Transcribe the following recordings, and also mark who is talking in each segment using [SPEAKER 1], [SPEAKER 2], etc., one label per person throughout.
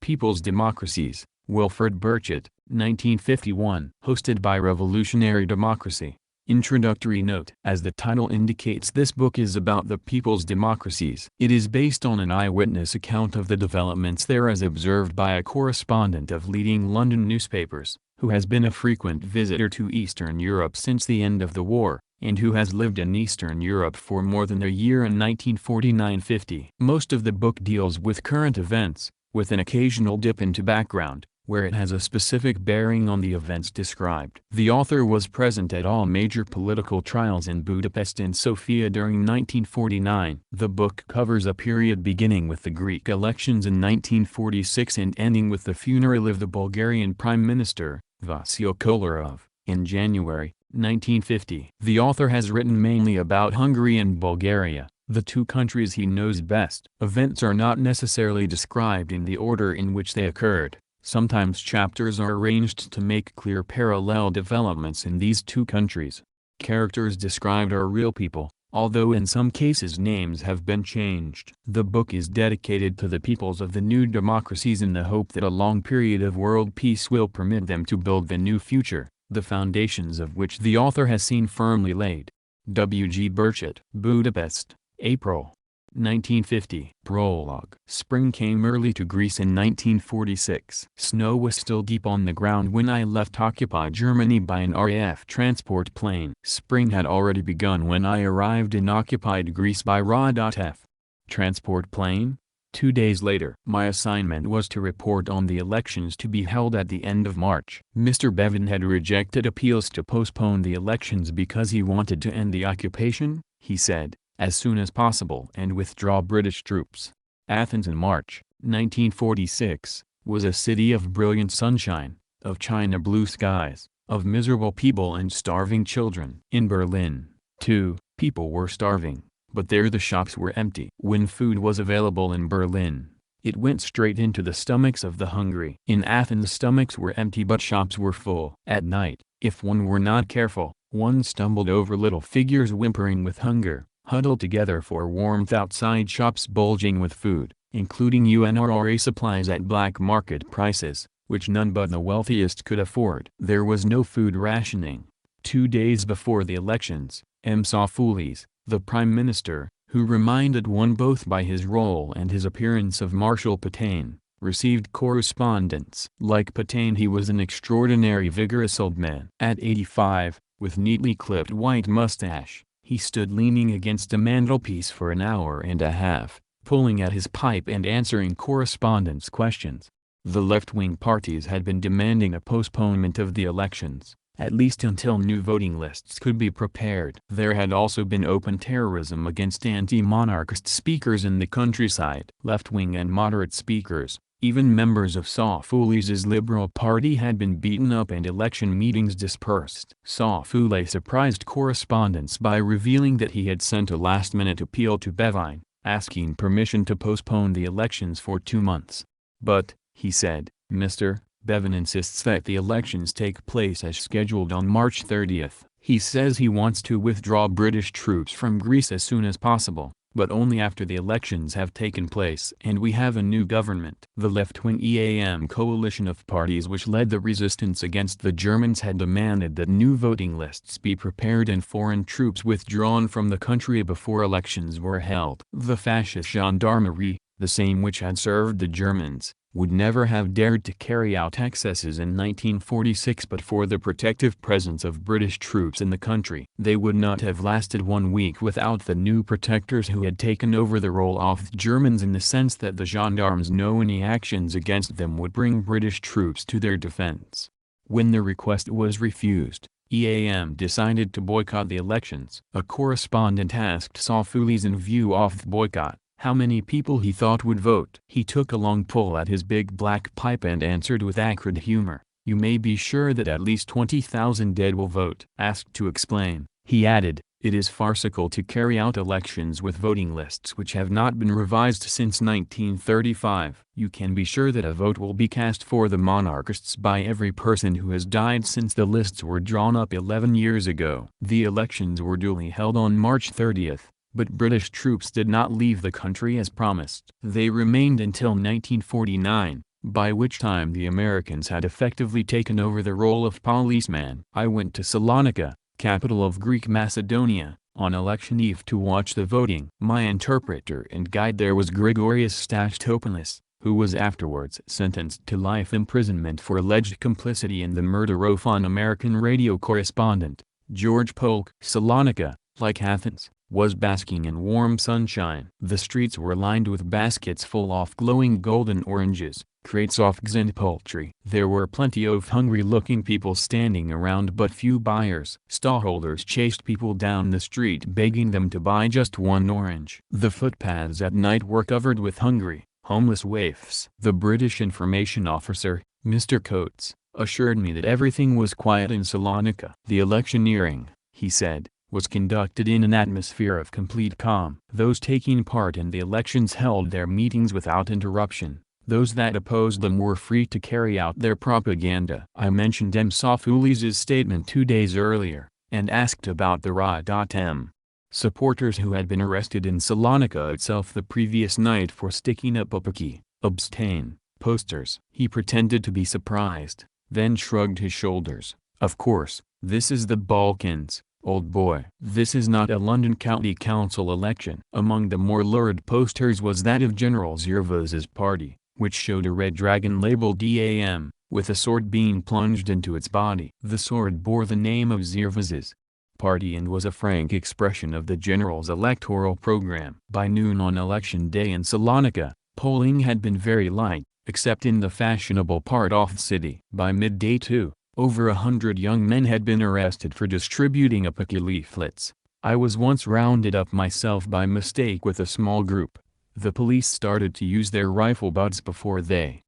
[SPEAKER 1] People's Democracies, Wilfred Burchett, 1951. Hosted by Revolutionary Democracy. Introductory note: as the title indicates, this book is about the People's Democracies. It is based on an eyewitness account of the developments there as observed by a correspondent of leading London newspapers, who has been a frequent visitor to Eastern Europe since the end of the war, and who has lived in Eastern Europe for more than a year in 1949-50. Most of the book deals with current events, with an occasional dip into background, where it has a specific bearing on the events described. The author was present at all major political trials in Budapest and Sofia during 1949. The book covers a period beginning with the Greek elections in 1946 and ending with the funeral of the Bulgarian Prime Minister, Vasil Kolarov, in January 1950. The author has written mainly about Hungary and Bulgaria, the two countries he knows best. Events are not necessarily described in the order in which they occurred. Sometimes chapters are arranged to make clear parallel developments in these two countries. Characters described are real people, although in some cases names have been changed. The book is dedicated to the peoples of the new democracies in the hope that a long period of world peace will permit them to build the new future, the foundations of which the author has seen firmly laid. W. G. Burchett. Budapest, April 1950. Prologue. Spring came early to Greece in 1946. Snow was still deep on the ground when I left occupied Germany by an RAF transport plane. Spring had already begun when I arrived in occupied Greece by RAF transport plane. 2 days later, my assignment was to report on the elections to be held at the end of March. Mr. Bevin had rejected appeals to postpone the elections because he wanted to end the occupation, he said, as soon as possible and withdraw British troops. Athens in March 1946, was a city of brilliant sunshine, of china blue skies, of miserable people and starving children. In Berlin, too, people were starving, but there the shops were empty. When food was available in Berlin, it went straight into the stomachs of the hungry. In Athens stomachs were empty but shops were full. At night, if one were not careful, one stumbled over little figures whimpering with hunger, huddled together for warmth outside shops bulging with food, including UNRRA supplies at black market prices, which none but the wealthiest could afford. There was no food rationing. 2 days before the elections, M. Sophoulis, the prime minister, who reminded one both by his role and his appearance of Marshal Pétain, received correspondence. Like Pétain, he was an extraordinary vigorous old man. At 85, with neatly clipped white mustache, he stood leaning against a mantelpiece for an hour and a half, pulling at his pipe and answering correspondents' questions. The left-wing parties had been demanding a postponement of the elections, at least until new voting lists could be prepared. There had also been open terrorism against anti-monarchist speakers in the countryside. Left-wing and moderate speakers, even members of Sophoulis' Liberal Party, had been beaten up and election meetings dispersed. Sophoulis surprised correspondents by revealing that he had sent a last-minute appeal to Bevin, asking permission to postpone the elections for 2 months. But, he said, Mr. Bevin insists that the elections take place as scheduled on March 30th. He says he wants to withdraw British troops from Greece as soon as possible, but only after the elections have taken place and we have a new government. The left-wing EAM coalition of parties which led the resistance against the Germans had demanded that new voting lists be prepared and foreign troops withdrawn from the country before elections were held. The fascist gendarmerie, the same which had served the Germans, would never have dared to carry out excesses in 1946 but for the protective presence of British troops in the country. They would not have lasted 1 week without the new protectors who had taken over the role of the Germans, in the sense that the gendarmes know any actions against them would bring British troops to their defense. When the request was refused, EAM decided to boycott the elections. A correspondent asked Sophoulis, in view of the boycott, how many people he thought would vote. He took a long pull at his big black pipe and answered with acrid humor, "You may be sure that at least 20,000 dead will vote." Asked to explain, he added, "It is farcical to carry out elections with voting lists which have not been revised since 1935. You can be sure that a vote will be cast for the monarchists by every person who has died since the lists were drawn up 11 years ago." The elections were duly held on March 30th. But British troops did not leave the country as promised. They remained until 1949, by which time the Americans had effectively taken over the role of policeman. I went to Salonika, capital of Greek Macedonia, on election eve to watch the voting. My interpreter and guide there was Gregorius Statopoulos, who was afterwards sentenced to life imprisonment for alleged complicity in the murder of an American radio correspondent, George Polk. Salonika, like Athens, was basking in warm sunshine. The streets were lined with baskets full of glowing golden oranges, crates of eggs and poultry. There were plenty of hungry-looking people standing around but few buyers. Stallholders chased people down the street begging them to buy just one orange. The footpaths at night were covered with hungry, homeless waifs. The British information officer, Mr. Coates, assured me that everything was quiet in Salonika. The electioneering, he said, was conducted in an atmosphere of complete calm. Those taking part in the elections held their meetings without interruption. Those that opposed them were free to carry out their propaganda. I mentioned M. Sophoules's statement 2 days earlier, and asked about the Ra.M. supporters who had been arrested in Salonika itself the previous night for sticking up Upaki, abstain, posters. He pretended to be surprised, then shrugged his shoulders. Of course, this is the Balkans, old boy. This is not a London County Council election. Among the more lurid posters was that of General Zervas's party, which showed a red dragon labeled DAM, with a sword being plunged into its body. The sword bore the name of Zervas's party and was a frank expression of the general's electoral program. By noon on election day in Salonika, polling had been very light, except in the fashionable part of the city. By midday too, over 100 young men had been arrested for distributing Upaki leaflets. I was once rounded up myself by mistake with a small group. The police started to use their rifle butts before they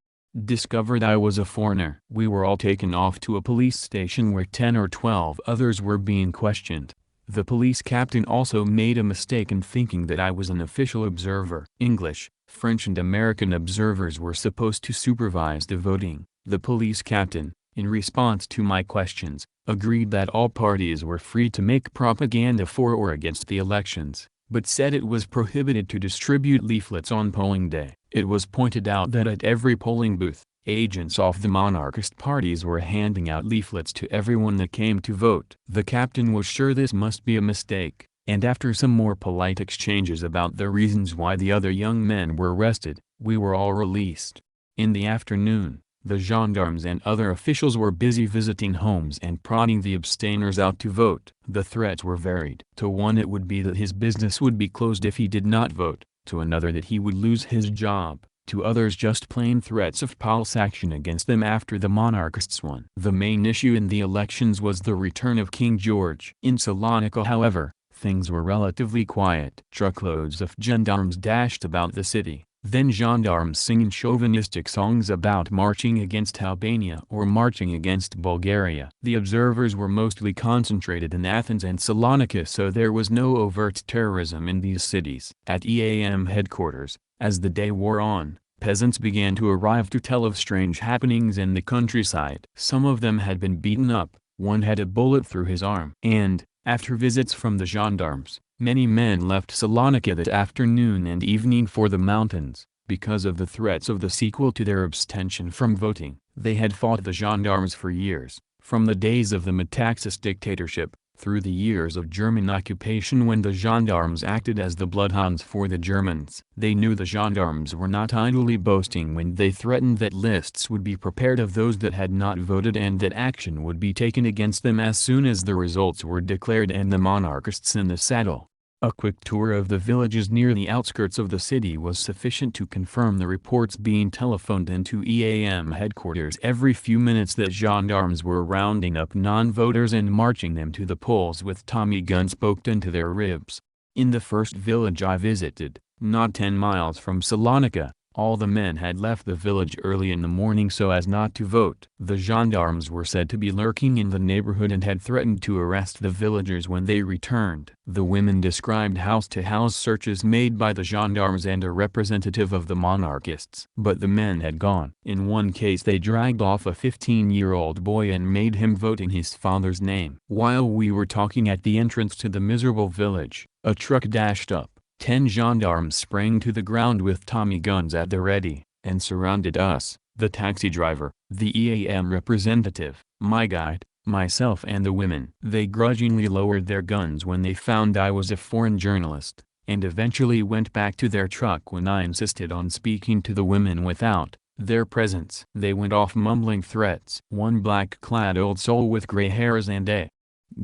[SPEAKER 1] discovered I was a foreigner. We were all taken off to a police station where 10 or 12 others were being questioned. The police captain also made a mistake in thinking that I was an official observer. English, French and American observers were supposed to supervise the voting. The police captain, in response to my questions, agreed that all parties were free to make propaganda for or against the elections, but said it was prohibited to distribute leaflets on polling day. It was pointed out that at every polling booth, agents of the monarchist parties were handing out leaflets to everyone that came to vote. The captain was sure this must be a mistake, and after some more polite exchanges about the reasons why the other young men were arrested, we were all released. In the afternoon, the gendarmes and other officials were busy visiting homes and prodding the abstainers out to vote. The threats were varied. To one it would be that his business would be closed if he did not vote, to another that he would lose his job, to others just plain threats of police action against them after the monarchists won. The main issue in the elections was the return of King George. In Salonika, however, things were relatively quiet. Truckloads of gendarmes dashed about the city. Then gendarmes singing chauvinistic songs about marching against Albania or marching against Bulgaria. The observers were mostly concentrated in Athens and Salonika, so there was no overt terrorism in these cities. At EAM headquarters, as the day wore on, peasants began to arrive to tell of strange happenings in the countryside. Some of them had been beaten up, one had a bullet through his arm. And, after visits from the gendarmes, many men left Salonika that afternoon and evening for the mountains, because of the threats of the sequel to their abstention from voting. They had fought the gendarmes for years, from the days of the Metaxas dictatorship, through the years of German occupation when the gendarmes acted as the bloodhounds for the Germans. They knew the gendarmes were not idly boasting when they threatened that lists would be prepared of those that had not voted and that action would be taken against them as soon as the results were declared and the monarchists in the saddle. A quick tour of the villages near the outskirts of the city was sufficient to confirm the reports being telephoned into EAM headquarters every few minutes that gendarmes were rounding up non-voters and marching them to the polls with Tommy guns poked into their ribs. In the first village I visited, not 10 miles from Salonika, all the men had left the village early in the morning so as not to vote. The gendarmes were said to be lurking in the neighborhood and had threatened to arrest the villagers when they returned. The women described house-to-house searches made by the gendarmes and a representative of the monarchists. But the men had gone. In one case they dragged off a 15-year-old boy and made him vote in his father's name. While we were talking at the entrance to the miserable village, a truck dashed up. 10 gendarmes sprang to the ground with Tommy guns at the ready, and surrounded us. The taxi driver, the EAM representative, my guide, myself and the women. They grudgingly lowered their guns when they found I was a foreign journalist, and eventually went back to their truck when I insisted on speaking to the women without their presence. They went off mumbling threats. One black-clad old soul with gray hairs and a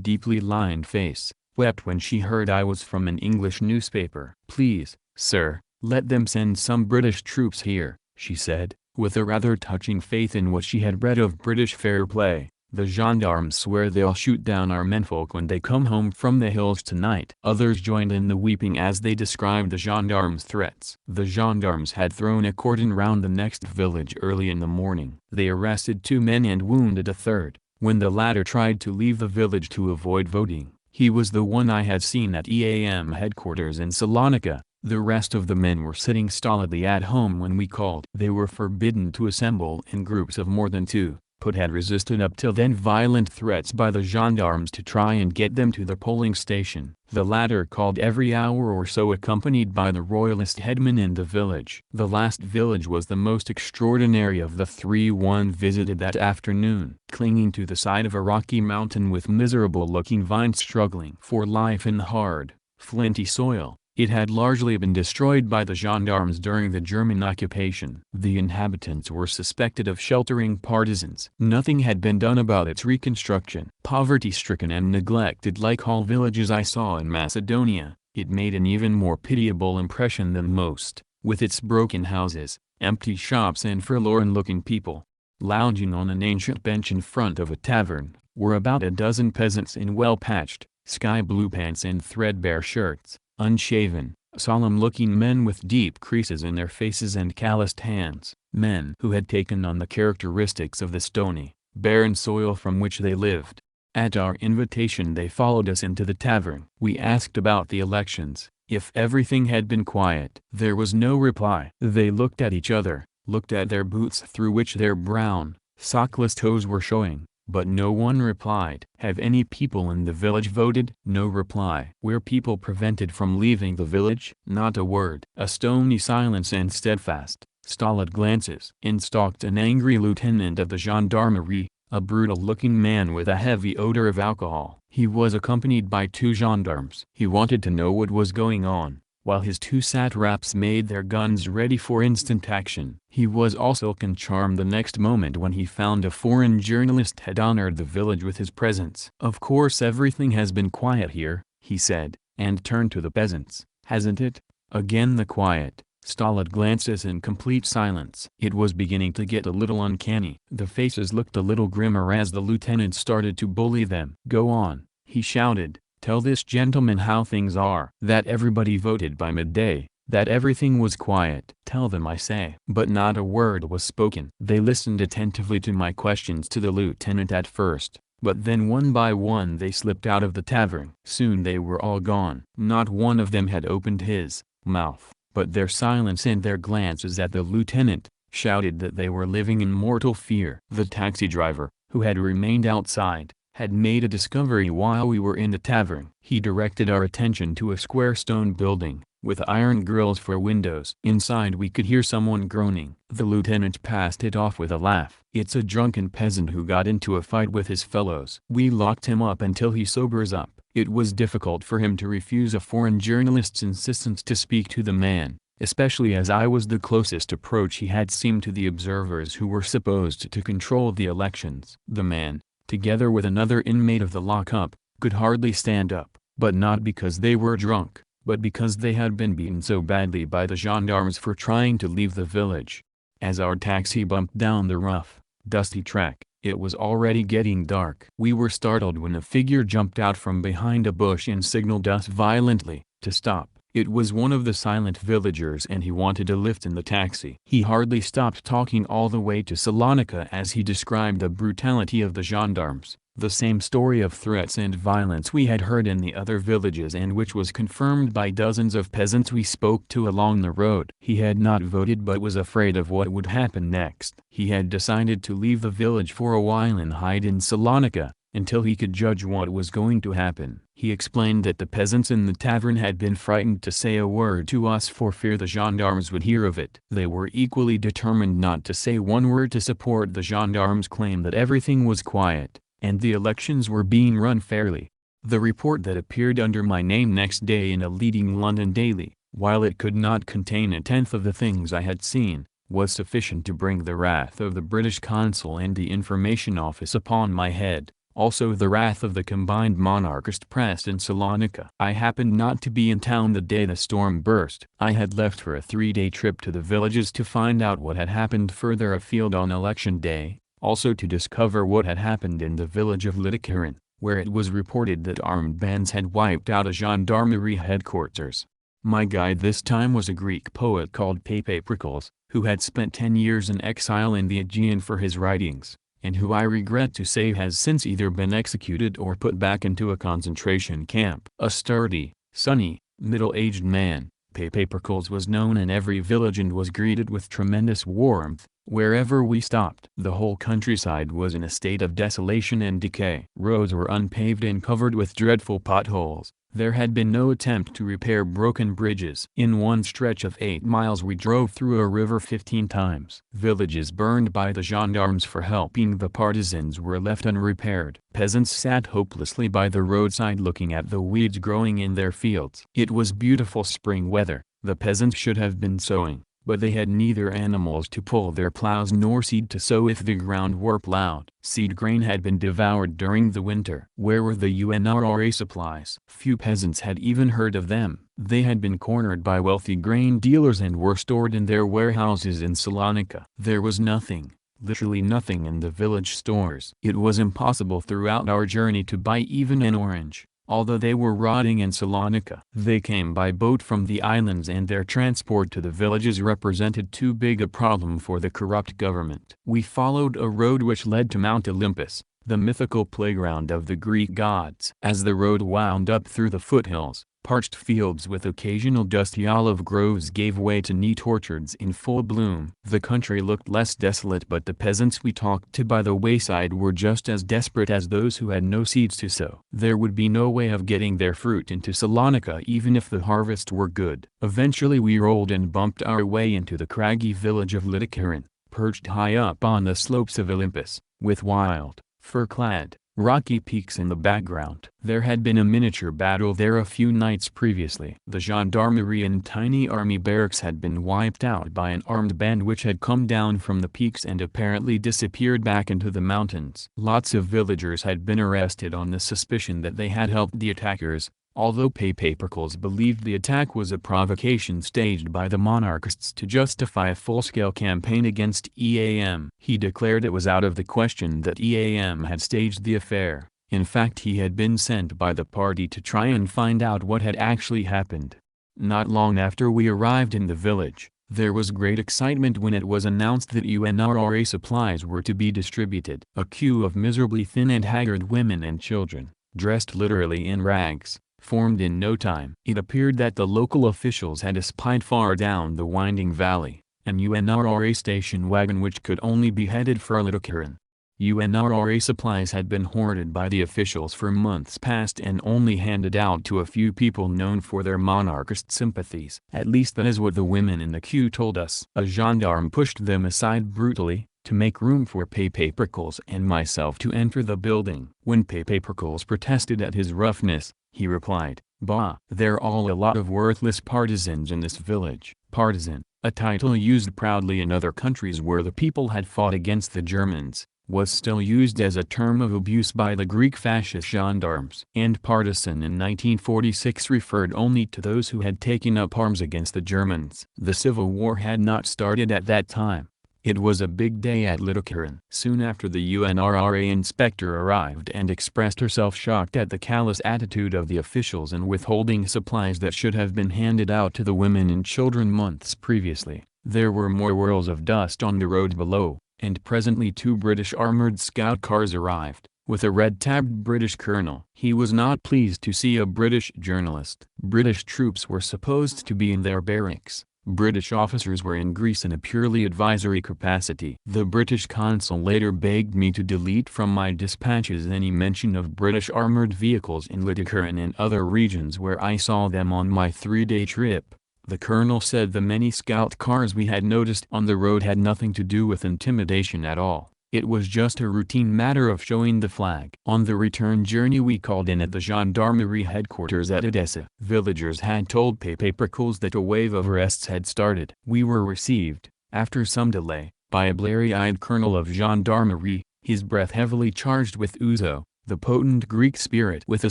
[SPEAKER 1] deeply lined face wept when she heard I was from an English newspaper. "Please, sir, let them send some British troops here," she said, with a rather touching faith in what she had read of British fair play. "The gendarmes swear they'll shoot down our menfolk when they come home from the hills tonight." Others joined in the weeping as they described the gendarmes' threats. The gendarmes had thrown a cordon round the next village early in the morning. They arrested 2 men and wounded a third, when the latter tried to leave the village to avoid voting. He was the one I had seen at EAM headquarters in Salonika. The rest of the men were sitting stolidly at home when we called. They were forbidden to assemble in groups of more than 2, but had resisted up till then violent threats by the gendarmes to try and get them to the polling station. The latter called every hour or so accompanied by the royalist headman in the village. The last village was the most extraordinary of the 3 one visited that afternoon. Clinging to the side of a rocky mountain with miserable-looking vines struggling for life in the hard, flinty soil, it had largely been destroyed by the gendarmes during the German occupation. The inhabitants were suspected of sheltering partisans. Nothing had been done about its reconstruction. Poverty-stricken and neglected like all villages I saw in Macedonia, it made an even more pitiable impression than most, with its broken houses, empty shops and forlorn-looking people. Lounging on an ancient bench in front of a tavern, were about a dozen peasants in well-patched, sky-blue pants and threadbare shirts. Unshaven, solemn-looking men with deep creases in their faces and calloused hands, men who had taken on the characteristics of the stony, barren soil from which they lived. At our invitation they followed us into the tavern. We asked about the elections, if everything had been quiet. There was no reply. They looked at each other, looked at their boots through which their brown, sockless toes were showing. But no one replied. "Have any people in the village voted?" No reply. "Were people prevented from leaving the village?" Not a word. A stony silence and steadfast, stolid glances. In stalked an angry lieutenant of the gendarmerie, a brutal-looking man with a heavy odor of alcohol. He was accompanied by 2 gendarmes. He wanted to know what was going on, while his 2 satraps made their guns ready for instant action. He was also charmed the next moment when he found a foreign journalist had honored the village with his presence. "Of course everything has been quiet here," he said, and turned to the peasants. "Hasn't it?" Again the quiet, stolid glances and complete silence. It was beginning to get a little uncanny. The faces looked a little grimmer as the lieutenant started to bully them. "Go on," he shouted. "Tell this gentleman how things are. That everybody voted by midday, that everything was quiet. Tell them, I say." But not a word was spoken. They listened attentively to my questions to the lieutenant at first, but then one by one they slipped out of the tavern. Soon they were all gone. Not one of them had opened his mouth, but their silence and their glances at the lieutenant shouted that they were living in mortal fear. The taxi driver, who had remained outside, had made a discovery while we were in the tavern. He directed our attention to a square stone building, with iron grills for windows. Inside we could hear someone groaning. The lieutenant passed it off with a laugh. "It's a drunken peasant who got into a fight with his fellows. We locked him up until he sobers up." It was difficult for him to refuse a foreign journalist's insistence to speak to the man, especially as I was the closest approach he had seemed to the observers who were supposed to control the elections. The man, together with another inmate of the lockup, could hardly stand up, but not because they were drunk, but because they had been beaten so badly by the gendarmes for trying to leave the village. As our taxi bumped down the rough, dusty track, it was already getting dark. We were startled when a figure jumped out from behind a bush and signaled us violently to stop. It was one of the silent villagers and he wanted a lift in the taxi. He hardly stopped talking all the way to Salonika as he described the brutality of the gendarmes, the same story of threats and violence we had heard in the other villages and which was confirmed by dozens of peasants we spoke to along the road. He had not voted but was afraid of what would happen next. He had decided to leave the village for a while and hide in Salonika, until he could judge what was going to happen. He explained that the peasants in the tavern had been frightened to say a word to us for fear the gendarmes would hear of it. They were equally determined not to say one word to support the gendarmes' claim that everything was quiet, and the elections were being run fairly. The report that appeared under my name next day in a leading London daily, while it could not contain a tenth of the things I had seen, was sufficient to bring the wrath of the British consul and the information office upon my head, also the wrath of the combined monarchist press in Salonika. I happened not to be in town the day the storm burst. I had left for a 3-day trip to the villages to find out what had happened further afield on election day, also to discover what had happened in the village of Litikarin, where it was reported that armed bands had wiped out a gendarmerie headquarters. My guide this time was a Greek poet called Papaprychos, who had spent 10 years in exile in the Aegean for his writings, and who I regret to say has since either been executed or put back into a concentration camp. A sturdy, sunny, middle-aged man, Papaprychos was known in every village and was greeted with tremendous warmth, wherever we stopped. The whole countryside was in a state of desolation and decay. Roads were unpaved and covered with dreadful potholes. There had been no attempt to repair broken bridges. In one stretch of 8 miles we drove through a river 15 times. Villages burned by the gendarmes for helping the partisans were left unrepaired. Peasants sat hopelessly by the roadside looking at the weeds growing in their fields. It was beautiful spring weather. The peasants should have been sowing, but they had neither animals to pull their plows nor seed to sow if the ground were plowed. Seed grain had been devoured during the winter. Where were the UNRRA supplies? Few peasants had even heard of them. They had been cornered by wealthy grain dealers and were stored in their warehouses in Salonika. There was nothing, literally nothing in the village stores. It was impossible throughout our journey to buy even an orange, although they were rotting in Salonika. They came by boat from the islands and their transport to the villages represented too big a problem for the corrupt government. We followed a road which led to Mount Olympus, the mythical playground of the Greek gods. As the road wound up through the foothills, parched fields with occasional dusty olive groves gave way to neat orchards in full bloom. The country looked less desolate, but the peasants we talked to by the wayside were just as desperate as those who had no seeds to sow. There would be no way of getting their fruit into Salonika even if the harvest were good. Eventually we rolled and bumped our way into the craggy village of Litikarin, perched high up on the slopes of Olympus, with wild, fir-clad, rocky peaks in the background. There had been a miniature battle there a few nights previously. The gendarmerie and tiny army barracks had been wiped out by an armed band which had come down from the peaks and apparently disappeared back into the mountains. Lots of villagers had been arrested on the suspicion that they had helped the attackers, although Papaprychos believed the attack was a provocation staged by the monarchists to justify a full-scale campaign against EAM. He declared it was out of the question that EAM had staged the affair. In fact, he had been sent by the party to try and find out what had actually happened. Not long after we arrived in the village, there was great excitement when it was announced that UNRRA supplies were to be distributed. A queue of miserably thin and haggard women and children, dressed literally in rags, formed in no time. It appeared that the local officials had espied far down the winding valley, an UNRRA station wagon which could only be headed for Litikarin. UNRRA supplies had been hoarded by the officials for months past and only handed out to a few people known for their monarchist sympathies. At least that is what the women in the queue told us. A gendarme pushed them aside brutally, to make room for Papaprychos and myself to enter the building. When Papaprychos protested at his roughness, he replied, "Bah, they're all a lot of worthless partisans in this village." Partisan, a title used proudly in other countries where the people had fought against the Germans, was still used as a term of abuse by the Greek fascist gendarmes. And partisan in 1946 referred only to those who had taken up arms against the Germans. The Civil War had not started at that time. It was a big day at Litikarin. Soon after, the UNRRA inspector arrived and expressed herself shocked at the callous attitude of the officials in withholding supplies that should have been handed out to the women and children months previously. There were more whirls of dust on the road below, and presently 2 British armored scout cars arrived, with a red-tabbed British colonel. He was not pleased to see a British journalist. British troops were supposed to be in their barracks, British officers were in Greece in a purely advisory capacity. The British consul later begged me to delete from my dispatches any mention of British armored vehicles in Latika and in other regions where I saw them on my 3-day trip. The colonel said the many scout cars we had noticed on the road had nothing to do with intimidation at all. It was just a routine matter of showing the flag. On the return journey we called in at the gendarmerie headquarters at Edessa. Villagers had told Prickles that a wave of arrests had started. We were received, after some delay, by a blary-eyed colonel of gendarmerie, his breath heavily charged with ouzo, the potent Greek spirit with a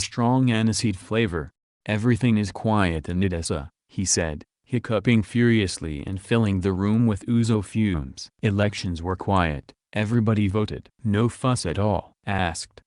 [SPEAKER 1] strong aniseed flavor. "Everything is quiet in Edessa," he said, hiccuping furiously and filling the room with ouzo fumes. Elections were quiet. Everybody voted. No fuss at all. Asked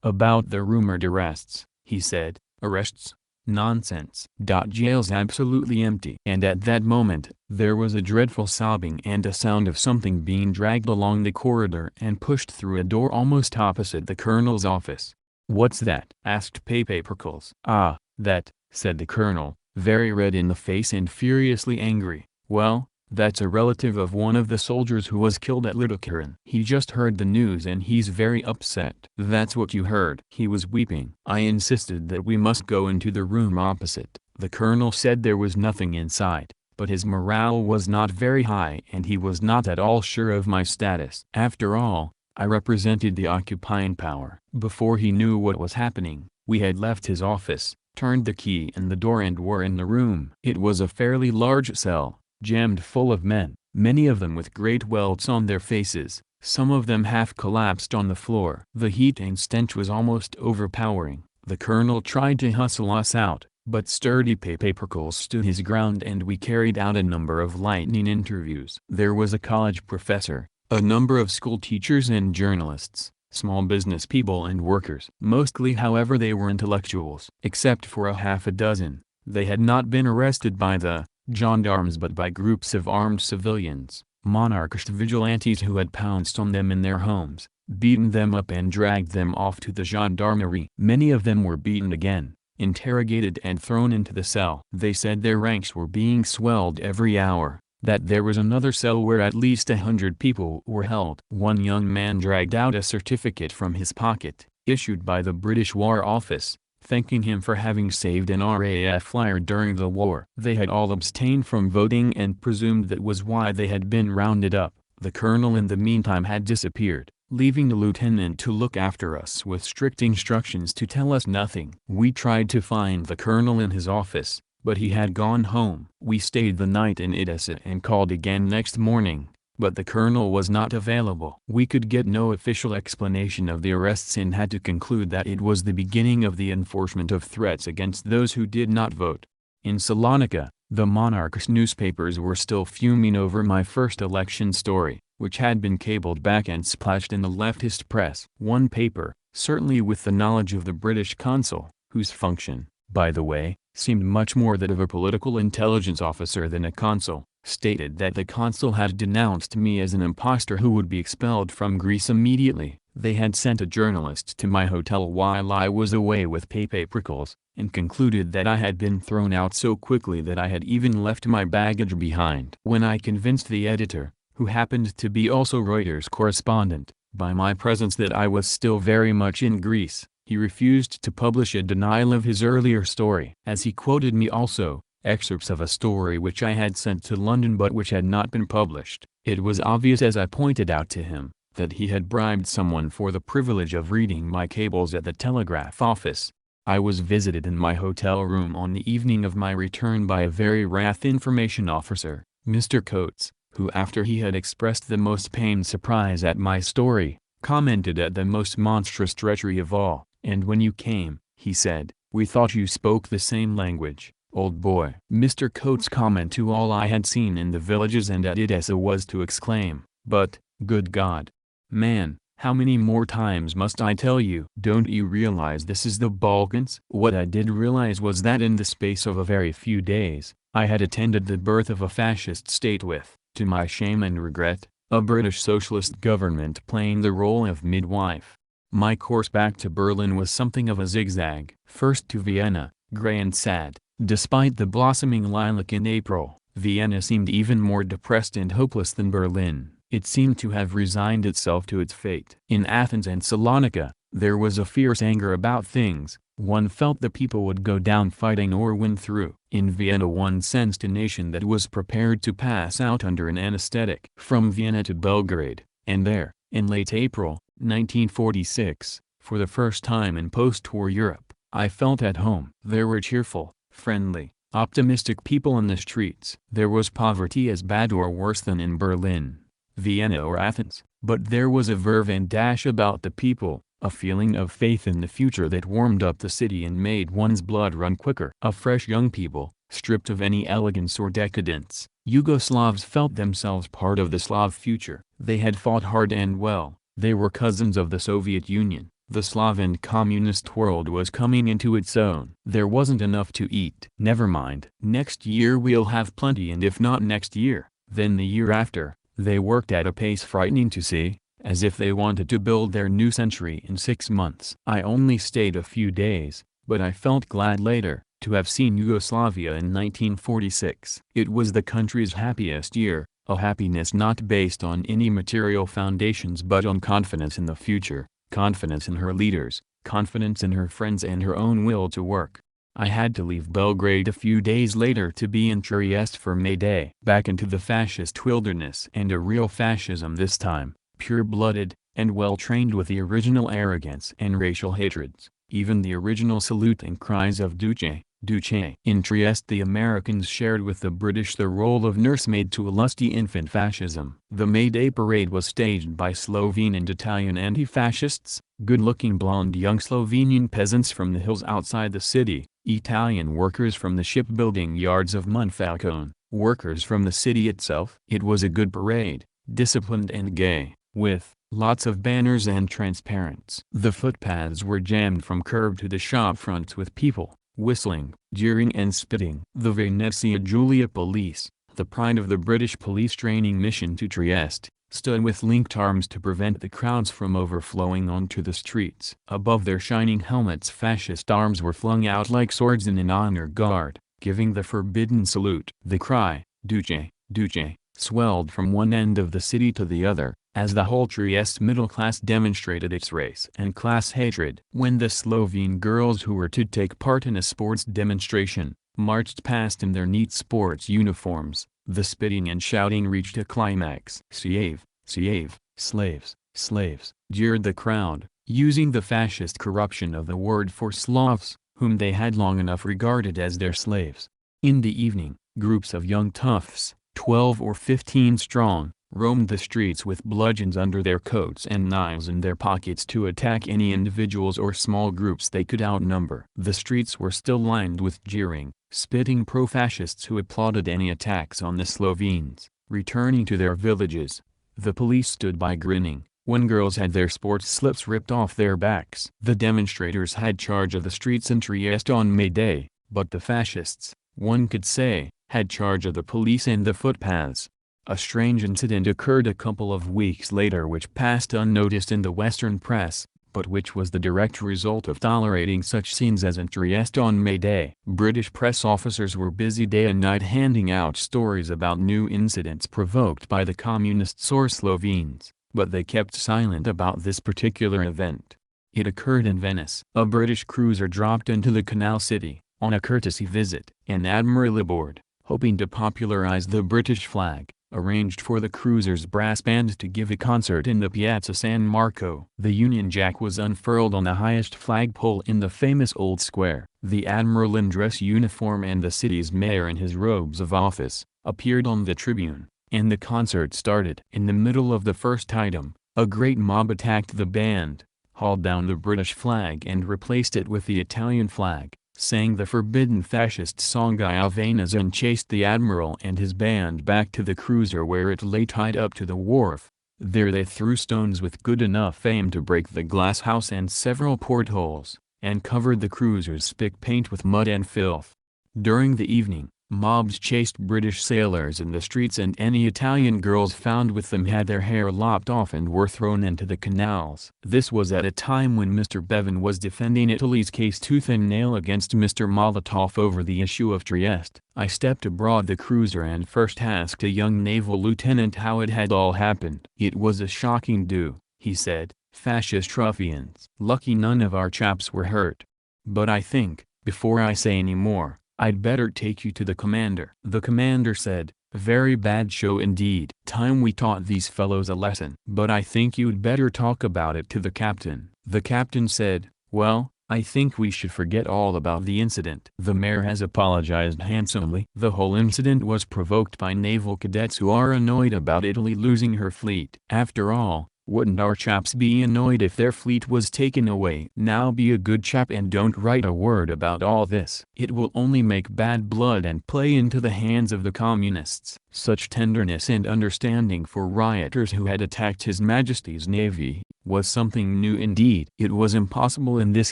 [SPEAKER 1] about the rumored arrests, he said, "Arrests? Nonsense. Jail's absolutely empty." And at that moment, there was a dreadful sobbing and a sound of something being dragged along the corridor and pushed through a door almost opposite the colonel's office. "What's that?" asked Prickles. "Ah, that," said the colonel, very red in the face and furiously angry. "Well, that's a relative of one of the soldiers who was killed at Latika. He just heard the news and he's very upset." "That's what you heard." He was weeping. I insisted that we must go into the room opposite. The colonel said there was nothing inside, but his morale was not very high and he was not at all sure of my status. After all, I represented the occupying power. Before he knew what was happening, we had left his office, turned the key in the door and were in the room. It was a fairly large cell, jammed full of men, many of them with great welts on their faces, some of them half collapsed on the floor. The heat and stench was almost overpowering. The colonel tried to hustle us out, but sturdy Prickles stood his ground and we carried out a number of lightning interviews. There was a college professor, a number of school teachers and journalists, small business people and workers. Mostly however they were intellectuals. Except for a half a dozen, they had not been arrested by the gendarmes but by groups of armed civilians, monarchist vigilantes who had pounced on them in their homes, beaten them up and dragged them off to the gendarmerie. Many of them were beaten again, interrogated and thrown into the cell. They said their ranks were being swelled every hour, that there was another cell where at least 100 people were held. One young man dragged out a certificate from his pocket, issued by the British War Office, thanking him for having saved an RAF flyer during the war. They had all abstained from voting and presumed that was why they had been rounded up. The colonel in the meantime had disappeared, leaving the lieutenant to look after us with strict instructions to tell us nothing. We tried to find the colonel in his office, but he had gone home. We stayed the night in Edessa and called again next morning, but the colonel was not available. We could get no official explanation of the arrests and had to conclude that it was the beginning of the enforcement of threats against those who did not vote. In Salonika, the monarchist newspapers were still fuming over my first election story, which had been cabled back and splashed in the leftist press. One paper, certainly with the knowledge of the British consul, whose function, by the way, seemed much more that of a political intelligence officer than a consul, stated that the consul had denounced me as an impostor who would be expelled from Greece immediately. They had sent a journalist to my hotel while I was away with Prickles, and concluded that I had been thrown out so quickly that I had even left my baggage behind. When I convinced the editor, who happened to be also Reuters correspondent, by my presence that I was still very much in Greece, he refused to publish a denial of his earlier story. As he quoted me also, excerpts of a story which I had sent to London but which had not been published. It was obvious, as I pointed out to him, that he had bribed someone for the privilege of reading my cables at the telegraph office. I was visited in my hotel room on the evening of my return by a very wrath information officer, Mr. Coates, who after he had expressed the most pained surprise at my story, commented at the most monstrous treachery of all. "And when you came," he said, "we thought you spoke the same language, old boy." Mr. Coates' comment to all I had seen in the villages and at Edessa was to exclaim, "But, good God, man, how many more times must I tell you? Don't you realize this is the Balkans?" What I did realize was that in the space of a very few days, I had attended the birth of a fascist state with, to my shame and regret, a British socialist government playing the role of midwife. My course back to Berlin was something of a zigzag. First to Vienna, grey and sad, despite the blossoming lilac in April. Vienna seemed even more depressed and hopeless than Berlin. It seemed to have resigned itself to its fate. In Athens and Salonika, there was a fierce anger about things. One felt the people would go down fighting or win through. In Vienna one sensed a nation that was prepared to pass out under an anesthetic. From Vienna to Belgrade, and there, in late April, 1946, for the first time in post-war Europe, I felt at home. There were cheerful, friendly, optimistic people in the streets. There was poverty as bad or worse than in Berlin, Vienna or Athens, but there was a verve and dash about the people, a feeling of faith in the future that warmed up the city and made one's blood run quicker. A fresh young people, stripped of any elegance or decadence. Yugoslavs felt themselves part of the Slav future. They had fought hard and well. They were cousins of the Soviet Union. The Slav and communist world was coming into its own. There wasn't enough to eat. Never mind. Next year we'll have plenty, and if not next year, then the year after. They worked at a pace frightening to see, as if they wanted to build their new century in 6 months. I only stayed a few days, but I felt glad later to have seen Yugoslavia in 1946. It was the country's happiest year, a happiness not based on any material foundations but on confidence in the future, confidence in her leaders, confidence in her friends and her own will to work. I had to leave Belgrade a few days later to be in Trieste for May Day. Back into the fascist wilderness, and a real fascism this time, pure-blooded, and well-trained with the original arrogance and racial hatreds, even the original salute and cries of Duce, Duce. In Trieste the Americans shared with the British the role of nursemaid to a lusty infant fascism. The May Day parade was staged by Slovene and Italian anti-fascists, good-looking blonde young Slovenian peasants from the hills outside the city, Italian workers from the shipbuilding yards of Monfalcone, workers from the city itself. It was a good parade, disciplined and gay, with lots of banners and transparents. The footpaths were jammed from curb to the shop fronts with people, whistling, jeering and spitting. The Venezia Giulia police, the pride of the British police training mission to Trieste, stood with linked arms to prevent the crowds from overflowing onto the streets. Above their shining helmets fascist arms were flung out like swords in an honor guard, giving the forbidden salute. The cry, Duce, Duce, swelled from one end of the city to the other, as the whole Trieste middle class demonstrated its race and class hatred. When the Slovene girls who were to take part in a sports demonstration, marched past in their neat sports uniforms, the spitting and shouting reached a climax. Slave, slave, slaves, slaves, jeered the crowd, using the fascist corruption of the word for Slavs, whom they had long enough regarded as their slaves. In the evening, groups of young toughs, 12 or 15 strong, roamed the streets with bludgeons under their coats and knives in their pockets to attack any individuals or small groups they could outnumber. The streets were still lined with jeering, spitting pro-fascists who applauded any attacks on the Slovenes. Returning to their villages, the police stood by grinning, when girls had their sports slips ripped off their backs. The demonstrators had charge of the streets in Trieste on May Day, but the fascists, one could say, had charge of the police and the footpaths. A strange incident occurred a couple of weeks later which passed unnoticed in the Western press, but which was the direct result of tolerating such scenes as in Trieste on May Day. British press officers were busy day and night handing out stories about new incidents provoked by the communists or Slovenes, but they kept silent about this particular event. It occurred in Venice. A British cruiser dropped into the canal city, on a courtesy visit. An admiral aboard, hoping to popularize the British flag, arranged for the cruiser's brass band to give a concert in the Piazza San Marco. The Union Jack was unfurled on the highest flagpole in the famous Old Square. The admiral in dress uniform and the city's mayor in his robes of office, appeared on the tribune, and the concert started. In the middle of the first item, a great mob attacked the band, hauled down the British flag and replaced it with the Italian flag, sang the forbidden fascist song Iovanas and chased the admiral and his band back to the cruiser where it lay tied up to the wharf. There they threw stones with good enough aim to break the glass house and several portholes, and covered the cruiser's spick paint with mud and filth. During the evening, Mobs chased British sailors in the streets, and any Italian girls found with them had their hair lopped off and were thrown into the canals. This was at a time when Mr. Bevan was defending Italy's case tooth and nail against Mr. Molotov over the issue of Trieste. I stepped aboard the cruiser and first asked a young naval lieutenant how it had all happened. "It was a shocking do," he said. "Fascist ruffians. Lucky none of our chaps were hurt. But I think, before I say any more, I'd better take you to the commander." The commander said, "Very bad show indeed. Time we taught these fellows a lesson. But I think you'd better talk about it to the captain." The captain said, "Well, I think we should forget all about the incident. The mayor has apologized handsomely. The whole incident was provoked by naval cadets who are annoyed about Italy losing her fleet. After all, wouldn't our chaps be annoyed if their fleet was taken away? Now be a good chap and don't write a word about all this. It will only make bad blood and play into the hands of the communists." Such tenderness and understanding for rioters who had attacked His Majesty's Navy was something new indeed. It was impossible in this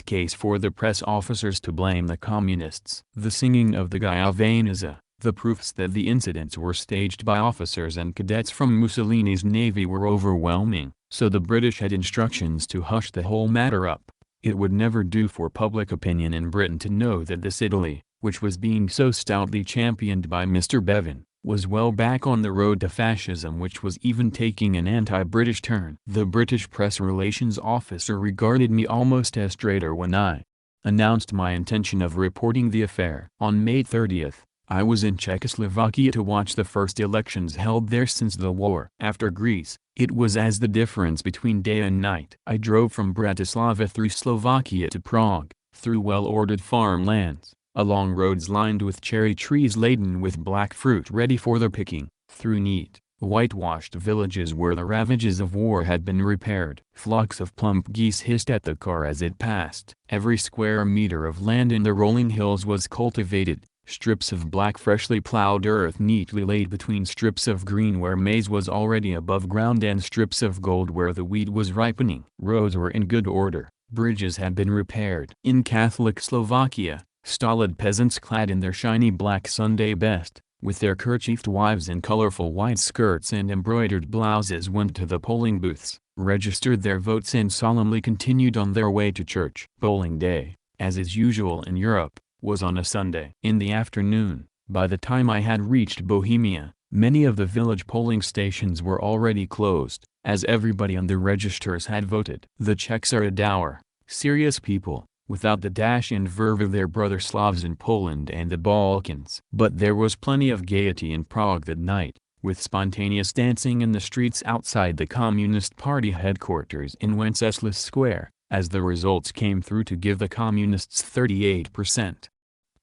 [SPEAKER 1] case for the press officers to blame the communists. The singing of the Gaiavaneza, the proofs that the incidents were staged by officers and cadets from Mussolini's navy were overwhelming, so the British had instructions to hush the whole matter up. It would never do for public opinion in Britain to know that this Italy, which was being so stoutly championed by Mr. Bevan, was well back on the road to fascism, which was even taking an anti-British turn. The British press relations officer regarded me almost as traitor when I announced my intention of reporting the affair. On May 30th, I was in Czechoslovakia to watch the first elections held there since the war. After Greece, it was as the difference between day and night. I drove from Bratislava through Slovakia to Prague, through well-ordered farmlands, along roads lined with cherry trees laden with black fruit ready for the picking, through neat, whitewashed villages where the ravages of war had been repaired. Flocks of plump geese hissed at the car as it passed. Every square meter of land in the rolling hills was cultivated. Strips of black freshly plowed earth neatly laid between strips of green where maize was already above ground and strips of gold where the wheat was ripening. Roads were in good order, bridges had been repaired. In Catholic Slovakia, stolid peasants clad in their shiny black Sunday best, with their kerchiefed wives in colorful white skirts and embroidered blouses, went to the polling booths, registered their votes and solemnly continued on their way to church. Polling day, as is usual in Europe, was on a Sunday. In the afternoon, by the time I had reached Bohemia, many of the village polling stations were already closed, as everybody on the registers had voted. The Czechs are a dour, serious people, without the dash and verve of their brother Slavs in Poland and the Balkans. But there was plenty of gaiety in Prague that night, with spontaneous dancing in the streets outside the Communist Party headquarters in Wenceslas Square, as the results came through to give the Communists 38%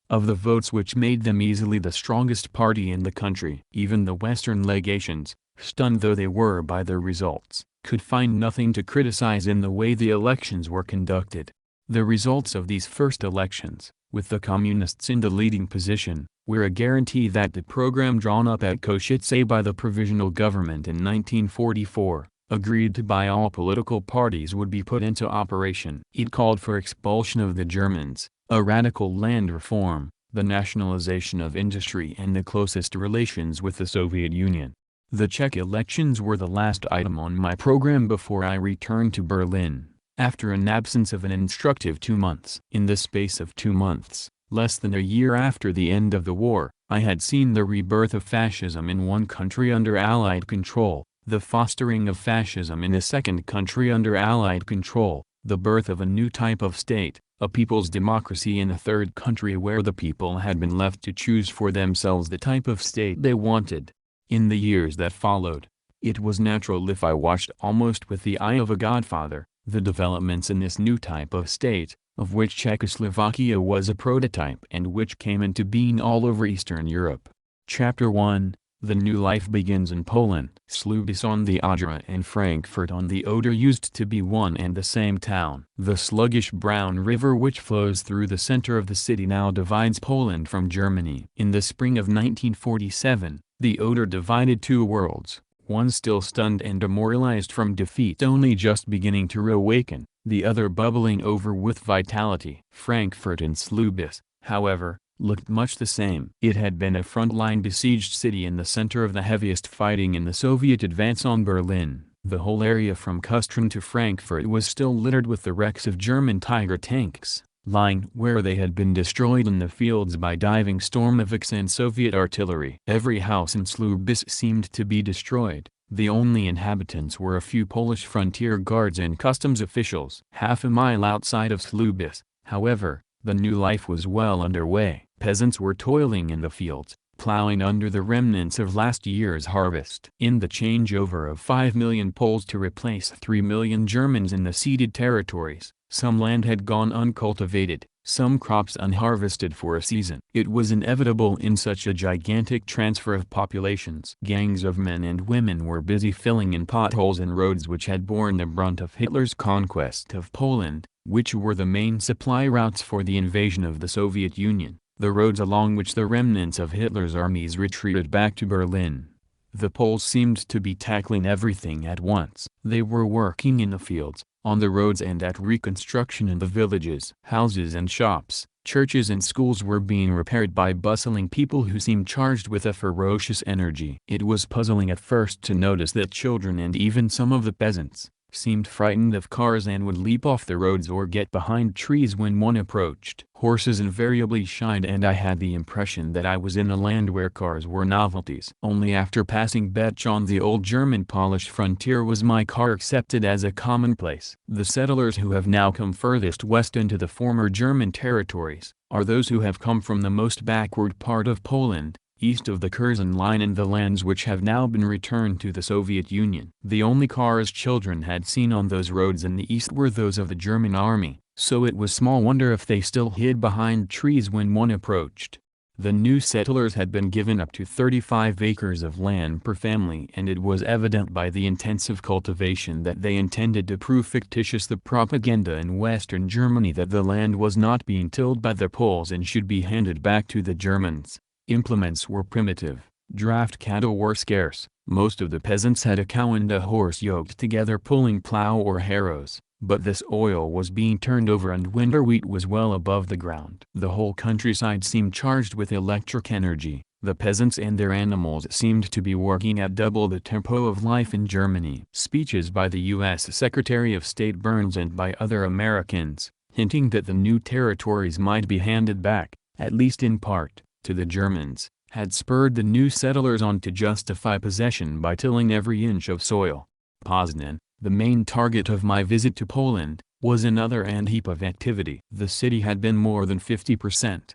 [SPEAKER 1] of the votes, which made them easily the strongest party in the country. Even the Western legations, stunned though they were by the results, could find nothing to criticize in the way the elections were conducted. The results of these first elections, with the Communists in the leading position, were a guarantee that the program drawn up at Košice by the Provisional Government in 1944, agreed to by all political parties, would be put into operation. It called for expulsion of the Germans, a radical land reform, the nationalization of industry and the closest relations with the Soviet Union. The Czech elections were the last item on my program before I returned to Berlin, after an absence of an instructive 2 months. In the space of 2 months, less than a year after the end of the war, I had seen the rebirth of fascism in one country under Allied control, the fostering of fascism in a second country under Allied control, the birth of a new type of state, a people's democracy, in a third country where the people had been left to choose for themselves the type of state they wanted. In the years that followed, it was natural, if I watched almost with the eye of a godfather, the developments in this new type of state, of which Czechoslovakia was a prototype and which came into being all over Eastern Europe. Chapter 1. The new life begins in Poland. Słubice on the Odra and Frankfurt on the Oder used to be one and the same town. The sluggish brown river which flows through the center of the city now divides Poland from Germany. In the spring of 1947, the Oder divided two worlds, one still stunned and demoralized from defeat, only just beginning to reawaken, the other bubbling over with vitality. Frankfurt and Słubice, however, looked much the same. It had been a front-line besieged city in the center of the heaviest fighting in the Soviet advance on Berlin. The whole area from Kustrin to Frankfurt was still littered with the wrecks of German Tiger tanks, lying where they had been destroyed in the fields by diving Stormoviks and Soviet artillery. Every house in Slubis seemed to be destroyed. The only inhabitants were a few Polish frontier guards and customs officials. Half a mile outside of Slubis, however, the new life was well underway. Peasants were toiling in the fields, plowing under the remnants of last year's harvest. In the changeover of 5 million Poles to replace 3 million Germans in the ceded territories, some land had gone uncultivated, some crops unharvested for a season. It was inevitable in such a gigantic transfer of populations. Gangs of men and women were busy filling in potholes in roads which had borne the brunt of Hitler's conquest of Poland, which were the main supply routes for the invasion of the Soviet Union, the roads along which the remnants of Hitler's armies retreated back to Berlin. The Poles seemed to be tackling everything at once. They were working in the fields, on the roads and at reconstruction in the villages. Houses and shops, churches and schools were being repaired by bustling people who seemed charged with a ferocious energy. It was puzzling at first to notice that children and even some of the peasants seemed frightened of cars and would leap off the roads or get behind trees when one approached. Horses invariably shied, and I had the impression that I was in a land where cars were novelties. Only after passing Betch on the old German-Polish frontier was my car accepted as a commonplace. The settlers who have now come furthest west into the former German territories are those who have come from the most backward part of Poland, east of the Curzon line, and the lands which have now been returned to the Soviet Union. The only cars children had seen on those roads in the east were those of the German army, so it was small wonder if they still hid behind trees when one approached. The new settlers had been given up to 35 acres of land per family, and it was evident by the intensive cultivation that they intended to prove fictitious the propaganda in Western Germany that the land was not being tilled by the Poles and should be handed back to the Germans. Implements were primitive, draft cattle were scarce, most of the peasants had a cow and a horse yoked together pulling plow or harrows, but this oil was being turned over and winter wheat was well above the ground. The whole countryside seemed charged with electric energy. The peasants and their animals seemed to be working at double the tempo of life in Germany. Speeches by the U.S. Secretary of State Burns and by other Americans, hinting that the new territories might be handed back, at least in part, to the Germans, had spurred the new settlers on to justify possession by tilling every inch of soil. Poznan, the main target of my visit to Poland, was another ant heap of activity. The city had been more than 50%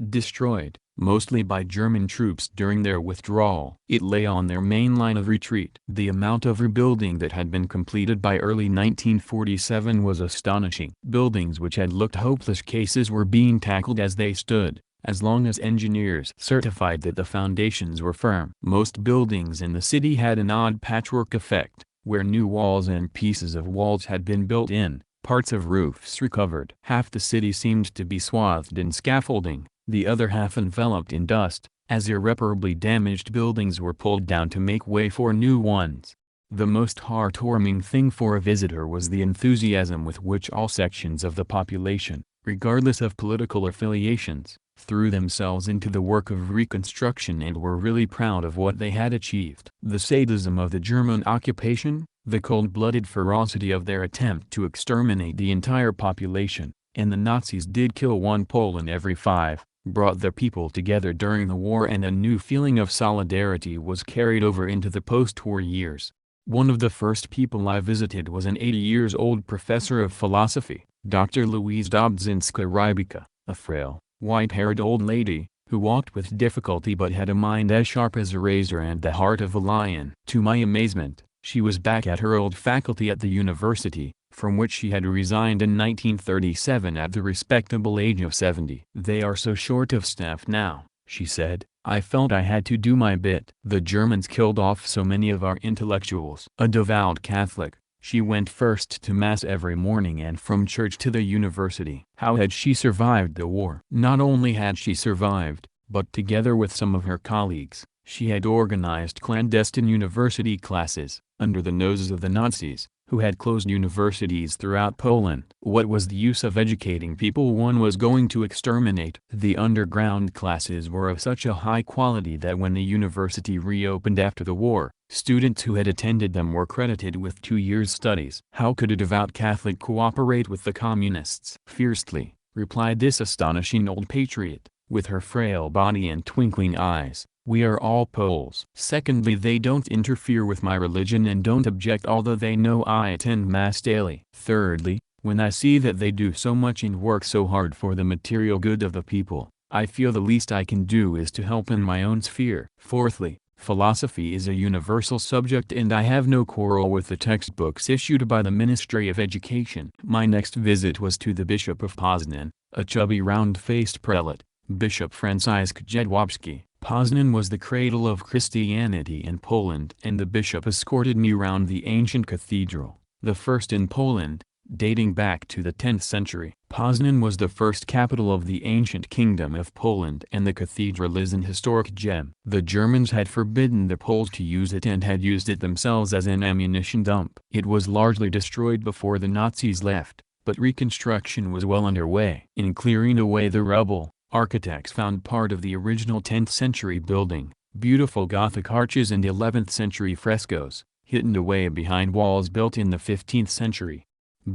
[SPEAKER 1] destroyed, mostly by German troops during their withdrawal. It lay on their main line of retreat. The amount of rebuilding that had been completed by early 1947 was astonishing. Buildings which had looked hopeless cases were being tackled as they stood, as long as engineers certified that the foundations were firm. Most buildings in the city had an odd patchwork effect, where new walls and pieces of walls had been built in, parts of roofs recovered. Half the city seemed to be swathed in scaffolding, the other half enveloped in dust, as irreparably damaged buildings were pulled down to make way for new ones. The most heart-warming thing for a visitor was the enthusiasm with which all sections of the population, regardless of political affiliations, threw themselves into the work of reconstruction and were really proud of what they had achieved. The sadism of the German occupation, the cold-blooded ferocity of their attempt to exterminate the entire population, and the Nazis did kill one Pole in every 5, brought the people together during the war, and a new feeling of solidarity was carried over into the post-war years. One of the first people I visited was an 80-years-old professor of philosophy, Dr. Louise Dobzinska-Rybicka, a frail, white-haired old lady, who walked with difficulty but had a mind as sharp as a razor and the heart of a lion. To my amazement, she was back at her old faculty at the university, from which she had resigned in 1937 at the respectable age of 70. "They are so short of staff now," she said. "I felt I had to do my bit. The Germans killed off so many of our intellectuals." A devout Catholic, she went first to Mass every morning and from church to the university. How had she survived the war? Not only had she survived, but together with some of her colleagues, she had organized clandestine university classes, under the noses of the Nazis, who had closed universities throughout Poland. What was the use of educating people one was going to exterminate? The underground classes were of such a high quality that when the university reopened after the war, students who had attended them were credited with 2 years' studies. How could a devout Catholic cooperate with the communists? Fiercely, replied this astonishing old patriot, with her frail body and twinkling eyes. We are all Poles. Secondly, they don't interfere with my religion and don't object although they know I attend Mass daily. Thirdly, when I see that they do so much and work so hard for the material good of the people, I feel the least I can do is to help in my own sphere. Fourthly, philosophy is a universal subject and I have no quarrel with the textbooks issued by the Ministry of Education. My next visit was to the Bishop of Poznan, a chubby round-faced prelate, Bishop Franciszek Jedwabski. Poznan was the cradle of Christianity in Poland and the bishop escorted me round the ancient cathedral, the first in Poland, dating back to the 10th century. Poznan was the first capital of the ancient kingdom of Poland and the cathedral is an historic gem. The Germans had forbidden the Poles to use it and had used it themselves as an ammunition dump. It was largely destroyed before the Nazis left, but reconstruction was well underway. In clearing away the rubble, architects found part of the original 10th century building, beautiful Gothic arches and 11th century frescoes, hidden away behind walls built in the 15th century.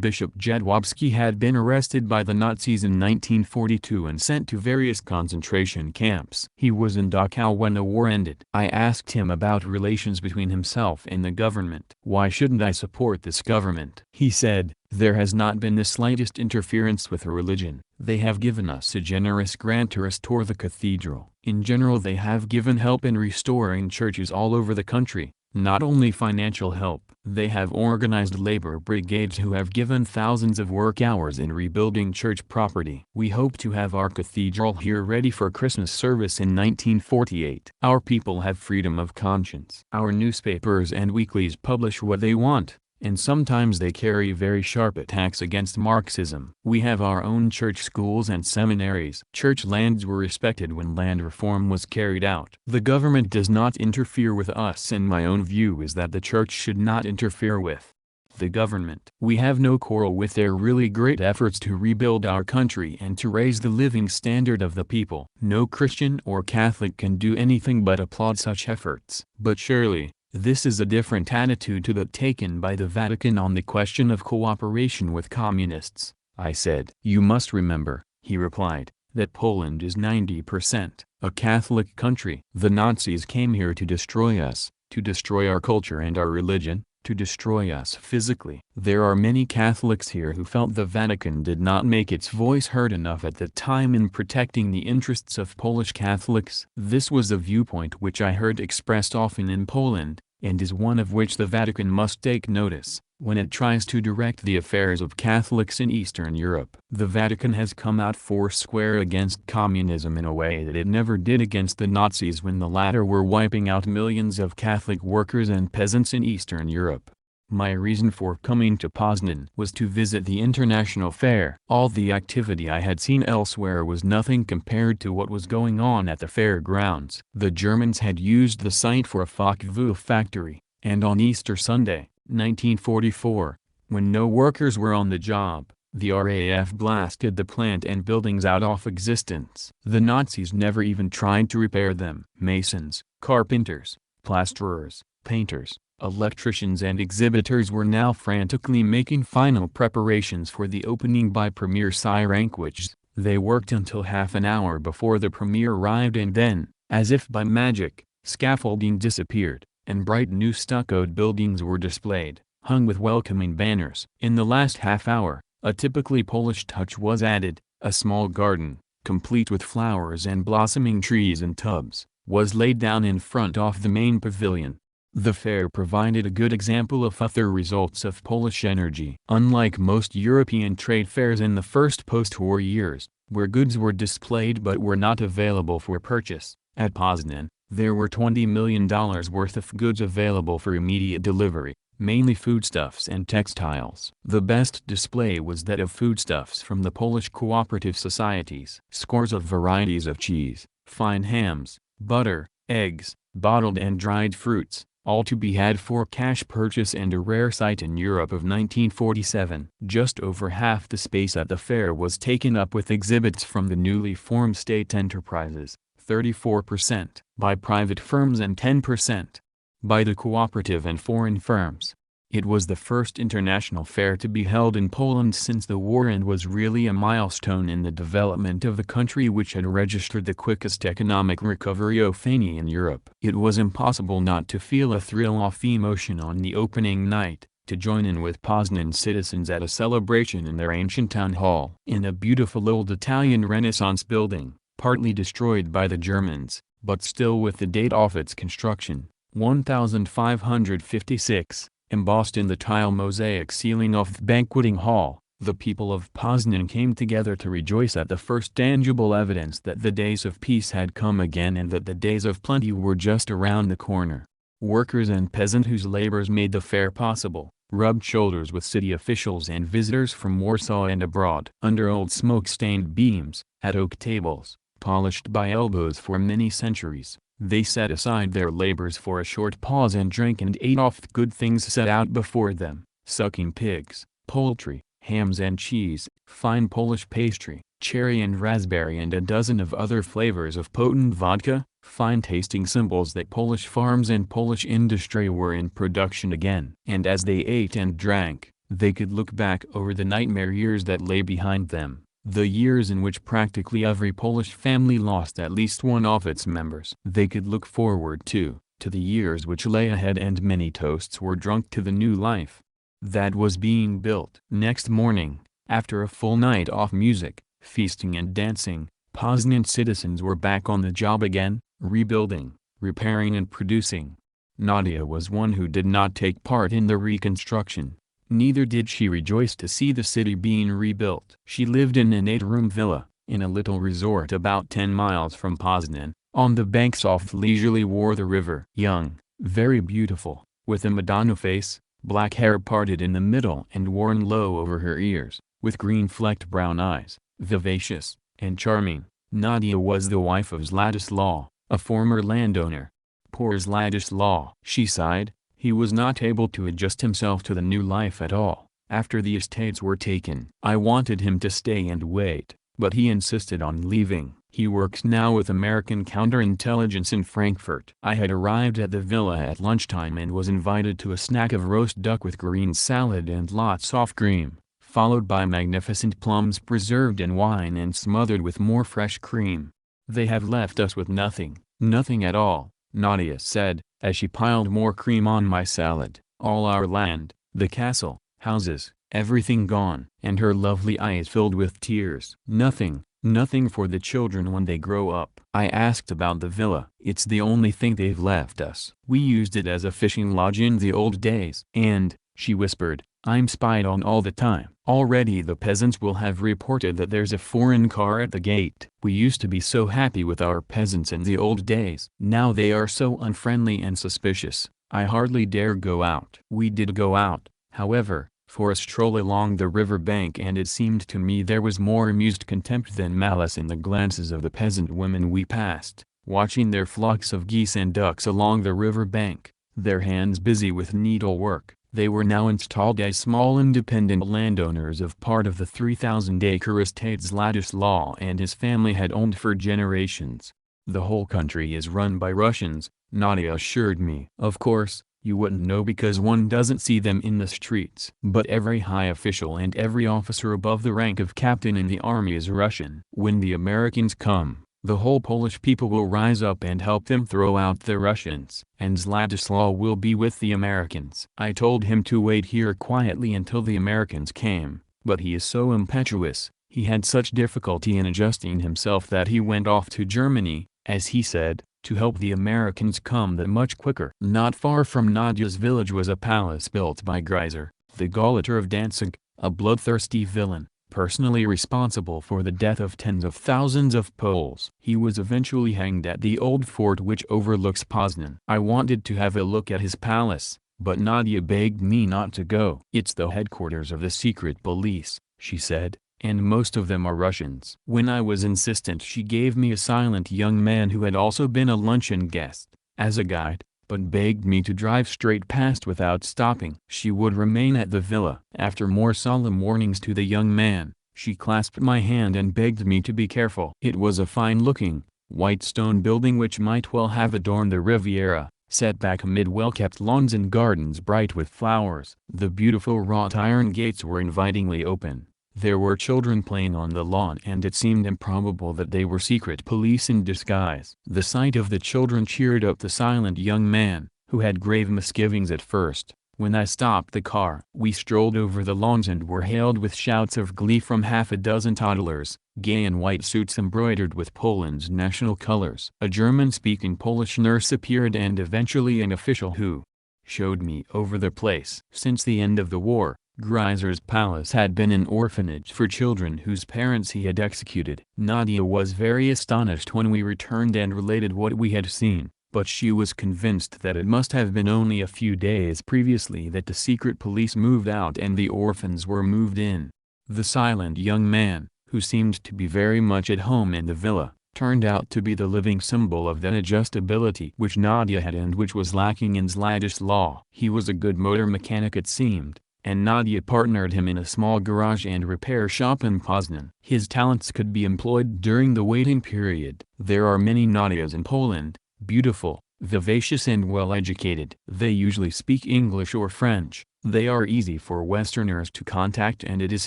[SPEAKER 1] Bishop Jedwabski had been arrested by the Nazis in 1942 and sent to various concentration camps. He was in Dachau when the war ended. I asked him about relations between himself and the government. Why shouldn't I support this government? He said, there has not been the slightest interference with a religion. They have given us a generous grant to restore the cathedral. In general they have given help in restoring churches all over the country. Not only financial help, they have organized labor brigades who have given thousands of work hours in rebuilding church property. We hope to have our cathedral here ready for Christmas service in 1948. Our people have freedom of conscience. Our newspapers and weeklies publish what they want, and sometimes they carry very sharp attacks against Marxism. We have our own church schools and seminaries. Church lands were respected when land reform was carried out. The government does not interfere with us and my own view is that the church should not interfere with the government. We have no quarrel with their really great efforts to rebuild our country and to raise the living standard of the people. No Christian or Catholic can do anything but applaud such efforts. But surely, this is a different attitude to that taken by the Vatican on the question of cooperation with communists, I said. You must remember, he replied, that Poland is 90% a Catholic country. The Nazis came here to destroy us, to destroy our culture and our religion, to destroy us physically. There are many Catholics here who felt the Vatican did not make its voice heard enough at the time in protecting the interests of Polish Catholics. This was a viewpoint which I heard expressed often in Poland, and is one of which the Vatican must take notice, when it tries to direct the affairs of Catholics in Eastern Europe. The Vatican has come out foursquare against communism in a way that it never did against the Nazis when the latter were wiping out millions of Catholic workers and peasants in Eastern Europe. My reason for coming to Poznan was to visit the international fair. All the activity I had seen elsewhere was nothing compared to what was going on at the fairgrounds. The Germans had used the site for a Focke-Wulf factory, and on Easter Sunday, 1944, when no workers were on the job, the RAF blasted the plant and buildings out of existence. The Nazis never even tried to repair them. Masons, carpenters, plasterers, painters, electricians and exhibitors were now frantically making final preparations for the opening by Premier Cyrankiewicz. They worked until half an hour before the premier arrived and then, as if by magic, scaffolding disappeared, and bright new stuccoed buildings were displayed, hung with welcoming banners. In the last half hour, a typically Polish touch was added. A small garden, complete with flowers and blossoming trees in tubs, was laid down in front of the main pavilion. The fair provided a good example of other results of Polish energy. Unlike most European trade fairs in the first post-war years, where goods were displayed but were not available for purchase, at Poznan, there were $20 million worth of goods available for immediate delivery, mainly foodstuffs and textiles. The best display was that of foodstuffs from the Polish cooperative societies. Scores of varieties of cheese, fine hams, butter, eggs, bottled and dried fruits, all to be had for cash purchase and a rare sight in Europe of 1947. Just over half the space at the fair was taken up with exhibits from the newly formed state enterprises, 34%, by private firms and 10% by the cooperative and foreign firms. It was the first international fair to be held in Poland since the war and was really a milestone in the development of the country, which had registered the quickest economic recovery of any in Europe. It was impossible not to feel a thrill of emotion on the opening night, to join in with Poznan citizens at a celebration in their ancient town hall. In a beautiful old Italian Renaissance building, partly destroyed by the Germans, but still with the date of its construction, 1556, embossed in the tile mosaic ceiling of the banqueting hall, the people of Poznan came together to rejoice at the first tangible evidence that the days of peace had come again and that the days of plenty were just around the corner. Workers and peasants whose labors made the fair possible, rubbed shoulders with city officials and visitors from Warsaw and abroad. Under old smoke-stained beams, at oak tables, polished by elbows for many centuries, they set aside their labors for a short pause and drank and ate off the good things set out before them, sucking pigs, poultry, hams and cheese, fine Polish pastry, cherry and raspberry and a dozen of other flavors of potent vodka, fine-tasting symbols that Polish farms and Polish industry were in production again. And as they ate and drank, they could look back over the nightmare years that lay behind them. The years in which practically every Polish family lost at least one of its members. They could look forward to the years which lay ahead, and many toasts were drunk to the new life that was being built. Next morning, after a full night of music, feasting and dancing, Poznan citizens were back on the job again, rebuilding, repairing and producing. Nadia was one who did not take part in the reconstruction. Neither did she rejoice to see the city being rebuilt. She lived in an 8-room villa, in a little resort about 10 miles from Poznan, on the banks of the leisurely War the river. Young, very beautiful, with a Madonna face, black hair parted in the middle and worn low over her ears, with green-flecked brown eyes, vivacious and charming, Nadia was the wife of Zlatislaw, a former landowner. Poor Zlatislaw, she sighed. He was not able to adjust himself to the new life at all, after the estates were taken. I wanted him to stay and wait, but he insisted on leaving. He works now with American counterintelligence in Frankfurt. I had arrived at the villa at lunchtime and was invited to a snack of roast duck with green salad and lots of cream, followed by magnificent plums preserved in wine and smothered with more fresh cream. They have left us with nothing, nothing at all, Nadia said, as she piled more cream on my salad. All our land, the castle, houses, everything gone. And her lovely eyes filled with tears. Nothing, nothing for the children when they grow up. I asked about the villa. It's the only thing they've left us. We used it as a fishing lodge in the old days. And, she whispered, I'm spied on all the time. Already the peasants will have reported that there's a foreign car at the gate. We used to be so happy with our peasants in the old days. Now they are so unfriendly and suspicious. I hardly dare go out. We did go out, however, for a stroll along the river bank, and it seemed to me there was more amused contempt than malice in the glances of the peasant women we passed, watching their flocks of geese and ducks along the river bank, their hands busy with needlework. They were now installed as small independent landowners of part of the 3,000-acre estate Zlatislaw and his family had owned for generations. The whole country is run by Russians, Nadia assured me. Of course, you wouldn't know because one doesn't see them in the streets. But every high official and every officer above the rank of captain in the army is Russian. When the Americans come, the whole Polish people will rise up and help them throw out the Russians. And Zlatislaw will be with the Americans. I told him to wait here quietly until the Americans came, but he is so impetuous, he had such difficulty in adjusting himself that he went off to Germany, as he said, to help the Americans come that much quicker. Not far from Nadia's village was a palace built by Greiser, the Gauleiter of Danzig, a bloodthirsty villain, personally responsible for the death of tens of thousands of Poles. He was eventually hanged at the old fort which overlooks Poznan. I wanted to have a look at his palace, but Nadia begged me not to go. It's the headquarters of the secret police, she said, and most of them are Russians. When I was insistent, she gave me a silent young man who had also been a luncheon guest, as a guide, but begged me to drive straight past without stopping. She would remain at the villa. After more solemn warnings to the young man, she clasped my hand and begged me to be careful. It was a fine-looking, white stone building which might well have adorned the Riviera, set back amid well-kept lawns and gardens bright with flowers. The beautiful wrought iron gates were invitingly open. There were children playing on the lawn, and it seemed improbable that they were secret police in disguise. The sight of the children cheered up the silent young man, who had grave misgivings at first. When I stopped the car, we strolled over the lawns and were hailed with shouts of glee from half a dozen toddlers, gay in white suits embroidered with Poland's national colors. A German-speaking Polish nurse appeared and eventually an official who showed me over the place. Since the end of the war, Greiser's palace had been an orphanage for children whose parents he had executed. Nadia was very astonished when we returned and related what we had seen, but she was convinced that it must have been only a few days previously that the secret police moved out and the orphans were moved in. The silent young man, who seemed to be very much at home in the villa, turned out to be the living symbol of that adjustability which Nadia had and which was lacking in Zlatislaw. He was a good motor mechanic, it seemed, and Nadia partnered him in a small garage and repair shop in Poznan. His talents could be employed during the waiting period. There are many Nadias in Poland, beautiful, vivacious and well-educated. They usually speak English or French. They are easy for Westerners to contact, and it is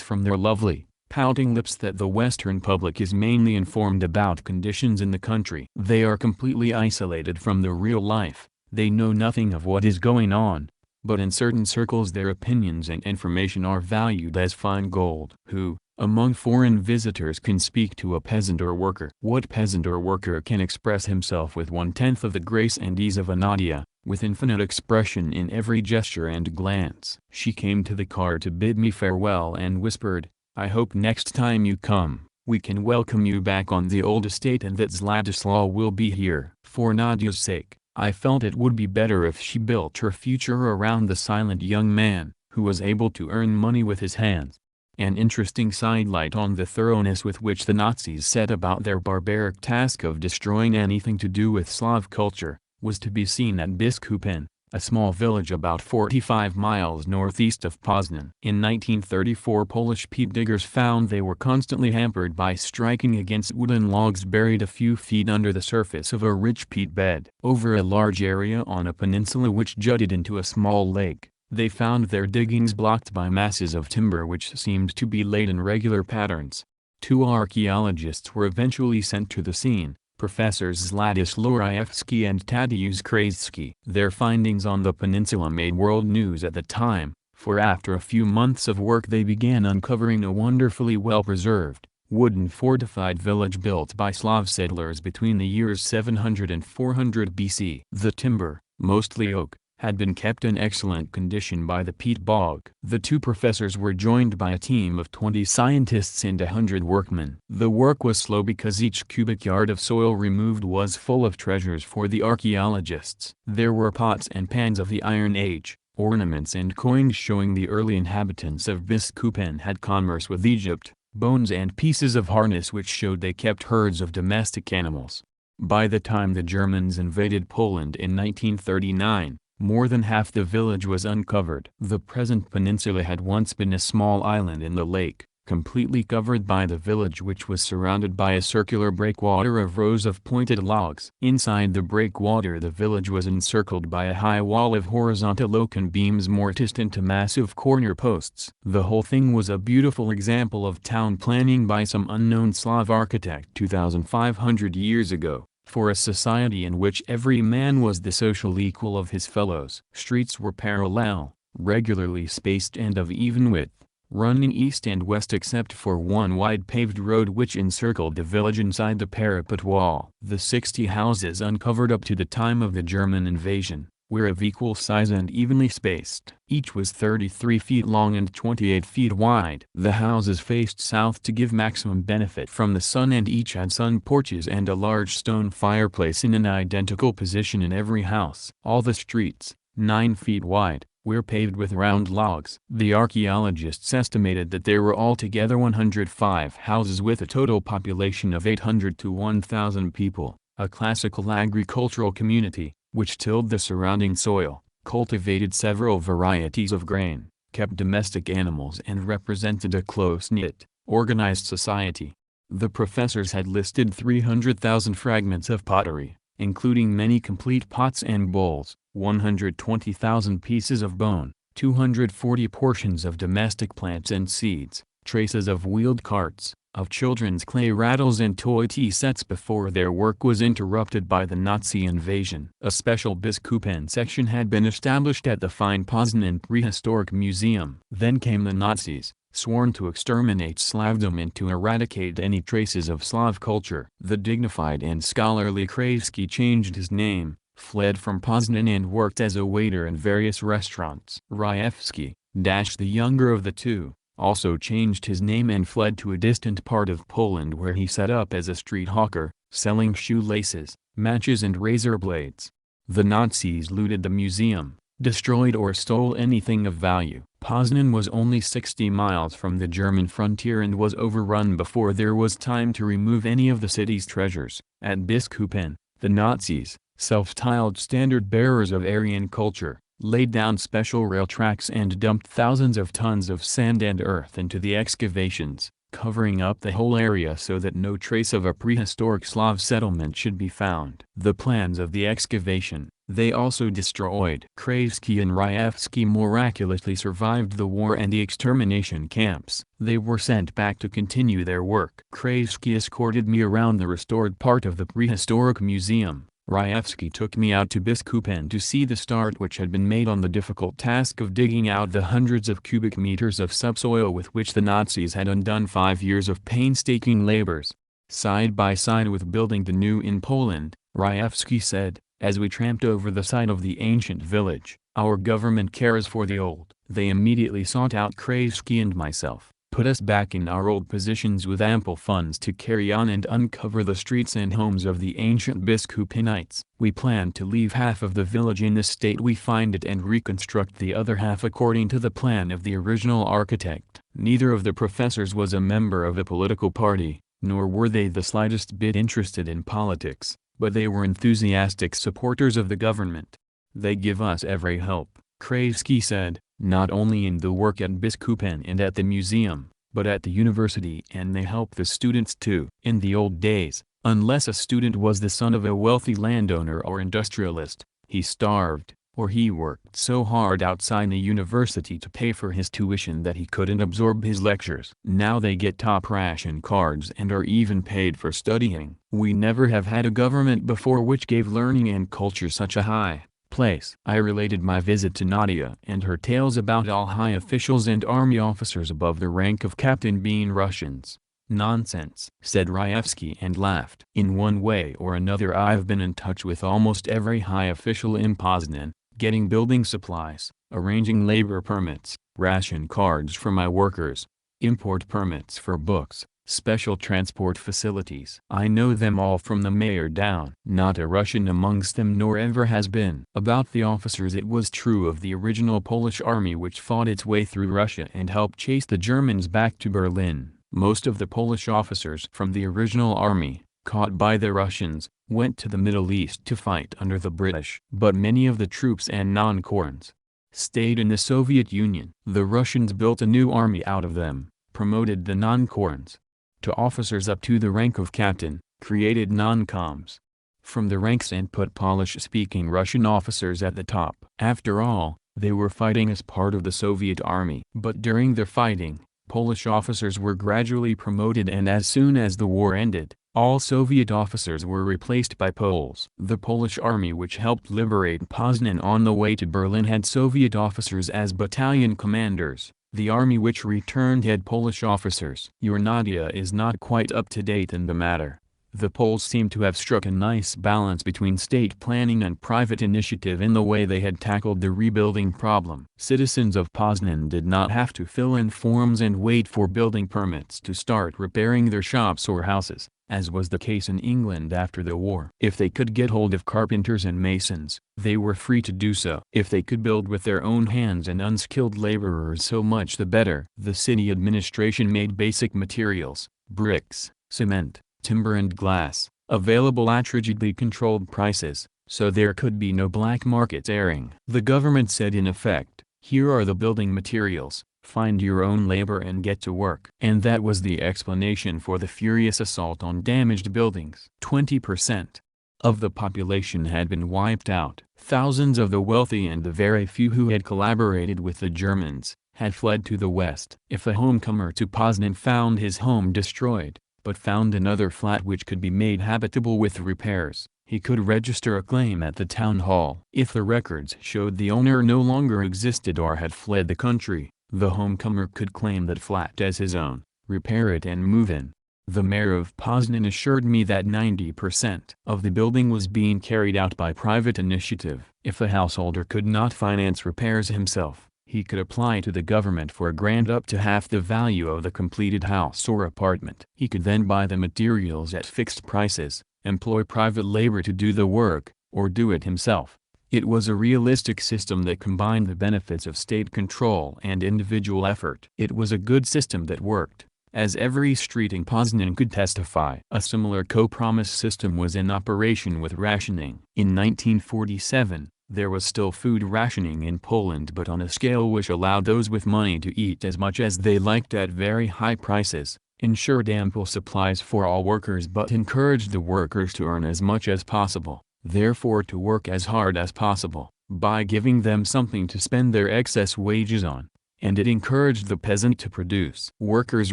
[SPEAKER 1] from their lovely, pouting lips that the Western public is mainly informed about conditions in the country. They are completely isolated from the real life. They know nothing of what is going on, but in certain circles their opinions and information are valued as fine gold. Who, among foreign visitors, can speak to a peasant or worker? What peasant or worker can express himself with 1/10 of the grace and ease of a Nadia, with infinite expression in every gesture and glance? She came to the car to bid me farewell and whispered, "I hope next time you come, we can welcome you back on the old estate and that Zlatislaw will be here." For Nadia's sake, I felt it would be better if she built her future around the silent young man, who was able to earn money with his hands. An interesting sidelight on the thoroughness with which the Nazis set about their barbaric task of destroying anything to do with Slav culture, was to be seen at Biskupen, a small village about 45 miles northeast of Poznan. In 1934, Polish peat diggers found they were constantly hampered by striking against wooden logs buried a few feet under the surface of a rich peat bed. Over a large area on a peninsula which jutted into a small lake, they found their diggings blocked by masses of timber which seemed to be laid in regular patterns. 2 archaeologists were eventually sent to the scene, Professors Zlatislaw Rajewski and Tadeusz Krajewski. Their findings on the peninsula made world news at the time, for after a few months of work they began uncovering a wonderfully well-preserved, wooden fortified village built by Slav settlers between the years 700 and 400 BC. The timber, mostly oak, had been kept in excellent condition by the peat bog. The 2 professors were joined by a team of 20 scientists and 100 workmen. The work was slow because each cubic yard of soil removed was full of treasures for the archaeologists. There were pots and pans of the Iron Age, ornaments and coins showing the early inhabitants of Biskupen had commerce with Egypt, bones and pieces of harness which showed they kept herds of domestic animals. By the time the Germans invaded Poland in 1939, more than half the village was uncovered. The present peninsula had once been a small island in the lake, completely covered by the village, which was surrounded by a circular breakwater of rows of pointed logs. Inside the breakwater the village was encircled by a high wall of horizontal oaken beams mortised into massive corner posts. The whole thing was a beautiful example of town planning by some unknown Slav architect 2,500 years ago, for a society in which every man was the social equal of his fellows. Streets were parallel, regularly spaced and of even width, running east and west except for one wide paved road which encircled the village inside the parapet wall. The 60 houses uncovered up to the time of the German invasion were of equal size and evenly spaced. Each was 33 feet long and 28 feet wide. The houses faced south to give maximum benefit from the sun, and each had sun porches and a large stone fireplace in an identical position in every house. All the streets, 9 feet wide, were paved with round logs. The archaeologists estimated that there were altogether 105 houses with a total population of 800 to 1,000 people, a classical agricultural community, which tilled the surrounding soil, cultivated several varieties of grain, kept domestic animals and represented a close-knit, organized society. The professors had listed 300,000 fragments of pottery, including many complete pots and bowls, 120,000 pieces of bone, 240 portions of domestic plants and seeds, traces of wheeled carts, of children's clay rattles and toy tea sets before their work was interrupted by the Nazi invasion. A special Biskupen section had been established at the fine Poznan Prehistoric Museum. Then came the Nazis, sworn to exterminate Slavdom and to eradicate any traces of Slav culture. The dignified and scholarly Krajewski changed his name, fled from Poznan and worked as a waiter in various restaurants. Rajewski, the younger of the two, also changed his name and fled to a distant part of Poland where he set up as a street hawker, selling shoelaces, matches and razor blades. The Nazis looted the museum, destroyed or stole anything of value. Poznan was only 60 miles from the German frontier and was overrun before there was time to remove any of the city's treasures. At Biskupen, the Nazis, self-styled standard-bearers of Aryan culture, laid down special rail tracks and dumped thousands of tons of sand and earth into the excavations, covering up the whole area so that no trace of a prehistoric Slav settlement should be found. The plans of the excavation, they also destroyed. Krajewski and Rajewski miraculously survived the war and the extermination camps. They were sent back to continue their work. Krajewski escorted me around the restored part of the prehistoric museum. Rajewski took me out to Biskupen to see the start which had been made on the difficult task of digging out the hundreds of cubic meters of subsoil with which the Nazis had undone 5 years of painstaking labors. Side by side with building the new in Poland, Rajewski said, as we tramped over the site of the ancient village, our government cares for the old. They immediately sought out Krajewski and myself, put us back in our old positions with ample funds to carry on and uncover the streets and homes of the ancient Biskupenites. We planned to leave half of the village in the state we find it and reconstruct the other half according to the plan of the original architect. Neither of the professors was a member of a political party, nor were they the slightest bit interested in politics, but they were enthusiastic supporters of the government. They give us every help, Krajewski said, not only in the work at Biskupen and at the museum, but at the university, and they help the students too. In the old days, unless a student was the son of a wealthy landowner or industrialist, he starved, or he worked so hard outside the university to pay for his tuition that he couldn't absorb his lectures. Now they get top ration cards and are even paid for studying. We never have had a government before which gave learning and culture such a high place. I related my visit to Nadia and her tales about all high officials and army officers above the rank of captain being Russians. Nonsense, said Rajewski and laughed. In one way or another I've been in touch with almost every high official in Poznan, getting building supplies, arranging labor permits, ration cards for my workers, import permits for books, special transport facilities. I know them all from the mayor down. Not a Russian amongst them nor ever has been. About the officers it was true of the original Polish army which fought its way through Russia and helped chase the Germans back to Berlin. Most of the Polish officers from the original army, caught by the Russians, went to the Middle East to fight under the British. But many of the troops and non-corps stayed in the Soviet Union. The Russians built a new army out of them, promoted the non-corps to officers up to the rank of captain, created non-coms from the ranks and put Polish-speaking Russian officers at the top. After all, they were fighting as part of the Soviet army. But during the fighting, Polish officers were gradually promoted, and as soon as the war ended, all Soviet officers were replaced by Poles. The Polish army which helped liberate Poznan on the way to Berlin had Soviet officers as battalion commanders. The army which returned had Polish officers. Your Nadia is not quite up to date in the matter. The Poles seem to have struck a nice balance between state planning and private initiative in the way they had tackled the rebuilding problem. Citizens of Poznan did not have to fill in forms and wait for building permits to start repairing their shops or houses, as was the case in England after the war. If they could get hold of carpenters and masons, they were free to do so. If they could build with their own hands and unskilled laborers, so much the better. The city administration made basic materials, bricks, cement, timber and glass, available at rigidly controlled prices, so there could be no black market airing. The government said in effect, here are the building materials, find your own labor and get to work. And that was the explanation for the furious assault on damaged buildings. 20% of the population had been wiped out. Thousands of the wealthy and the very few who had collaborated with the Germans had fled to the west. If a homecomer to Poznan found his home destroyed, but found another flat which could be made habitable with repairs, he could register a claim at the town hall. If the records showed the owner no longer existed or had fled the country, the homecomer could claim that flat as his own, repair it and move in. The mayor of Poznan assured me that 90% of the building was being carried out by private initiative. If a householder could not finance repairs himself, he could apply to the government for a grant up to half the value of the completed house or apartment. He could then buy the materials at fixed prices, employ private labor to do the work, or do it himself. It was a realistic system that combined the benefits of state control and individual effort. It was a good system that worked, as every street in Poznan could testify. A similar co-promise system was in operation with rationing. In 1947, there was still food rationing in Poland, but on a scale which allowed those with money to eat as much as they liked at very high prices, ensured ample supplies for all workers but encouraged the workers to earn as much as possible, therefore to work as hard as possible, by giving them something to spend their excess wages on. And it encouraged the peasant to produce. Workers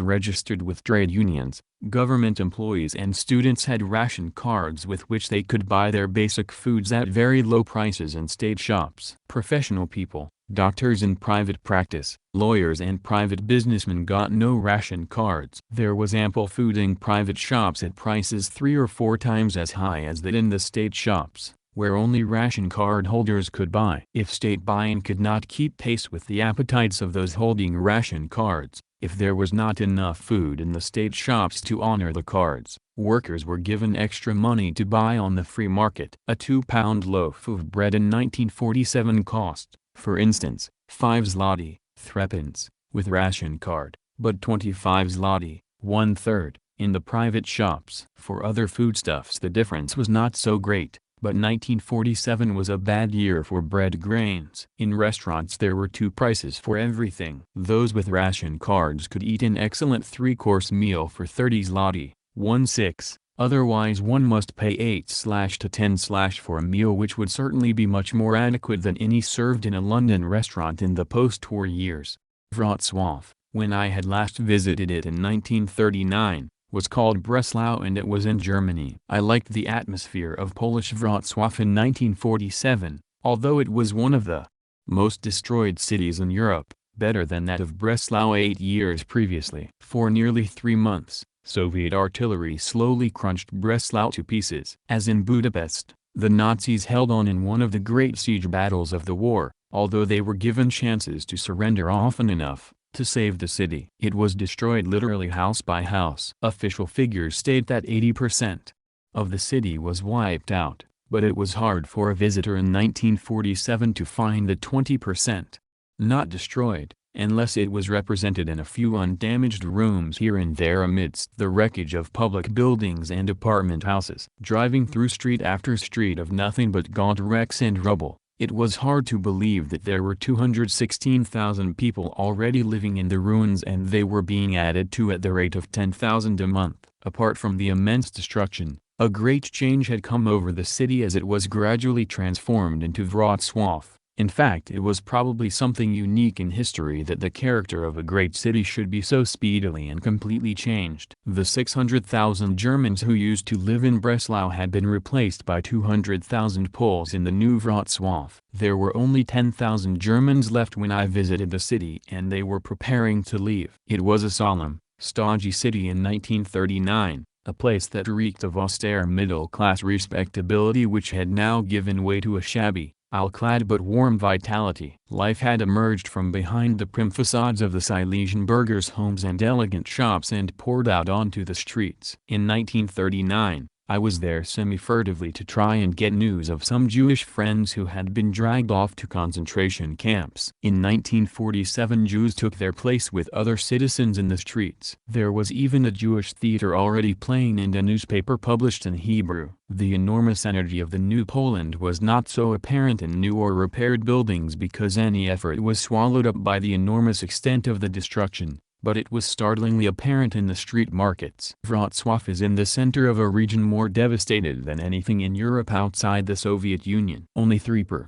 [SPEAKER 1] registered with trade unions, government employees and students had ration cards with which they could buy their basic foods at very low prices in state shops. Professional people, doctors in private practice, lawyers and private businessmen got no ration cards. There was ample food in private shops at prices 3 or 4 times as high as that in the state shops, where only ration card holders could buy. If state buying could not keep pace with the appetites of those holding ration cards, if there was not enough food in the state shops to honor the cards, workers were given extra money to buy on the free market. A 2-pound loaf of bread in 1947 cost, for instance, 5 zloty, 3/4, with ration card, but 25 zloty, 1/3, in the private shops. For other foodstuffs the difference was not so great. But 1947 was a bad year for bread grains. In restaurants there were 2 prices for everything. Those with ration cards could eat an excellent 3-course meal for 30 zloty, 1/6, otherwise one must pay 8/ to 10/ for a meal which would certainly be much more adequate than any served in a London restaurant in the post-war years. Wrocław, when I had last visited it in 1939, was called Breslau and it was in Germany. I liked the atmosphere of Polish Wrocław in 1947, although it was one of the most destroyed cities in Europe, better than that of Breslau 8 years previously. For nearly 3 months, Soviet artillery slowly crunched Breslau to pieces. As in Budapest, the Nazis held on in one of the great siege battles of the war, although they were given chances to surrender often enough to save the city. It was destroyed literally house by house. Official figures state that 80% of the city was wiped out, but it was hard for a visitor in 1947 to find the 20% not destroyed, unless it was represented in a few undamaged rooms here and there amidst the wreckage of public buildings and apartment houses. Driving through street after street of nothing but gaunt wrecks and rubble, it was hard to believe that there were 216,000 people already living in the ruins and they were being added to at the rate of 10,000 a month. Apart from the immense destruction, a great change had come over the city as it was gradually transformed into Wrocław. In fact, it was probably something unique in history that the character of a great city should be so speedily and completely changed. The 600,000 Germans who used to live in Breslau had been replaced by 200,000 Poles in the new Wrocław. There were only 10,000 Germans left when I visited the city and they were preparing to leave. It was a solemn, stodgy city in 1939. A place that reeked of austere middle-class respectability which had now given way to a shabby, ill-clad but warm vitality. Life had emerged from behind the prim facades of the Silesian burghers' homes and elegant shops and poured out onto the streets. In 1939, I was there semi-furtively to try and get news of some Jewish friends who had been dragged off to concentration camps. In 1947 Jews took their place with other citizens in the streets. There was even a Jewish theater already playing and a newspaper published in Hebrew. The enormous energy of the New Poland was not so apparent in new or repaired buildings because any effort was swallowed up by the enormous extent of the destruction. But it was startlingly apparent in the street markets. Wrocław is in the center of a region more devastated than anything in Europe outside the Soviet Union. Only 3%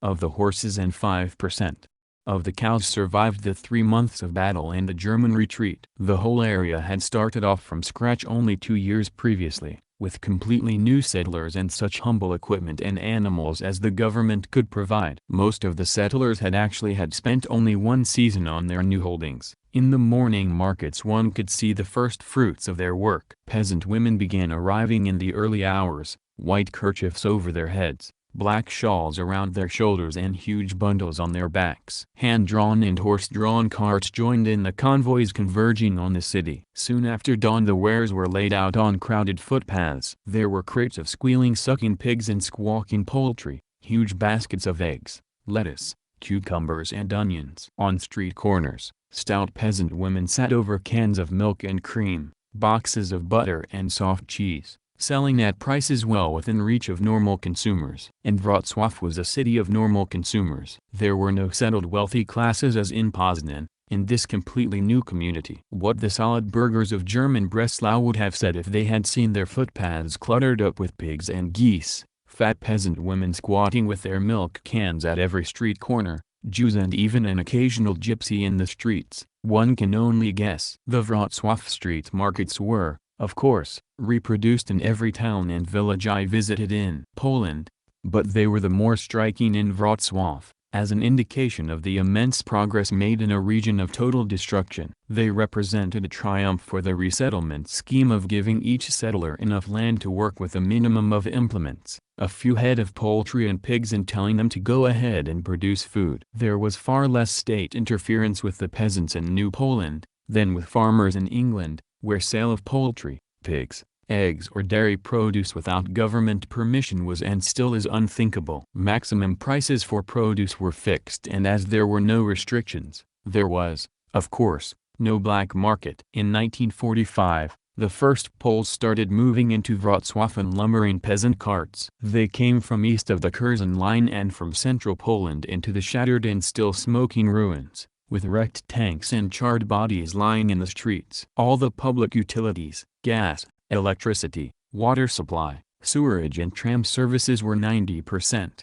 [SPEAKER 1] of the horses and 5% of the cows survived the 3 months of battle and the German retreat. The whole area had started off from scratch only 2 years previously, with completely new settlers and such humble equipment and animals as the government could provide. Most of the settlers had spent only 1 season on their new holdings. In the morning markets one could see the first fruits of their work. Peasant women began arriving in the early hours, white kerchiefs over their heads, black shawls around their shoulders and huge bundles on their backs. Hand-drawn and horse-drawn carts joined in the convoys converging on the city. Soon after dawn the wares were laid out on crowded footpaths. There were crates of squealing sucking pigs and squawking poultry, huge baskets of eggs, lettuce, cucumbers and onions. On street corners, stout peasant women sat over cans of milk and cream, boxes of butter and soft cheese, selling at prices well within reach of normal consumers. And Wrocław was a city of normal consumers. There were no settled wealthy classes as in Poznan, in this completely new community. What the solid burghers of German Breslau would have said if they had seen their footpaths cluttered up with pigs and geese, fat peasant women squatting with their milk cans at every street corner, Jews and even an occasional gypsy in the streets, one can only guess. The Wrocław street markets were, of course, reproduced in every town and village I visited in Poland, but they were the more striking in Wrocław, as an indication of the immense progress made in a region of total destruction. They represented a triumph for the resettlement scheme of giving each settler enough land to work with a minimum of implements, a few head of poultry and pigs, and telling them to go ahead and produce food. There was far less state interference with the peasants in New Poland than with farmers in England, where sale of poultry, pigs, eggs or dairy produce without government permission was and still is unthinkable. Maximum prices for produce were fixed, and as there were no restrictions, there was, of course, no black market. In 1945, the first Poles started moving into Wrocław in lumbering peasant carts. They came from east of the Curzon line and from central Poland into the shattered and still smoking ruins, with wrecked tanks and charred bodies lying in the streets. All the public utilities, gas, electricity, water supply, sewerage and tram services were 90%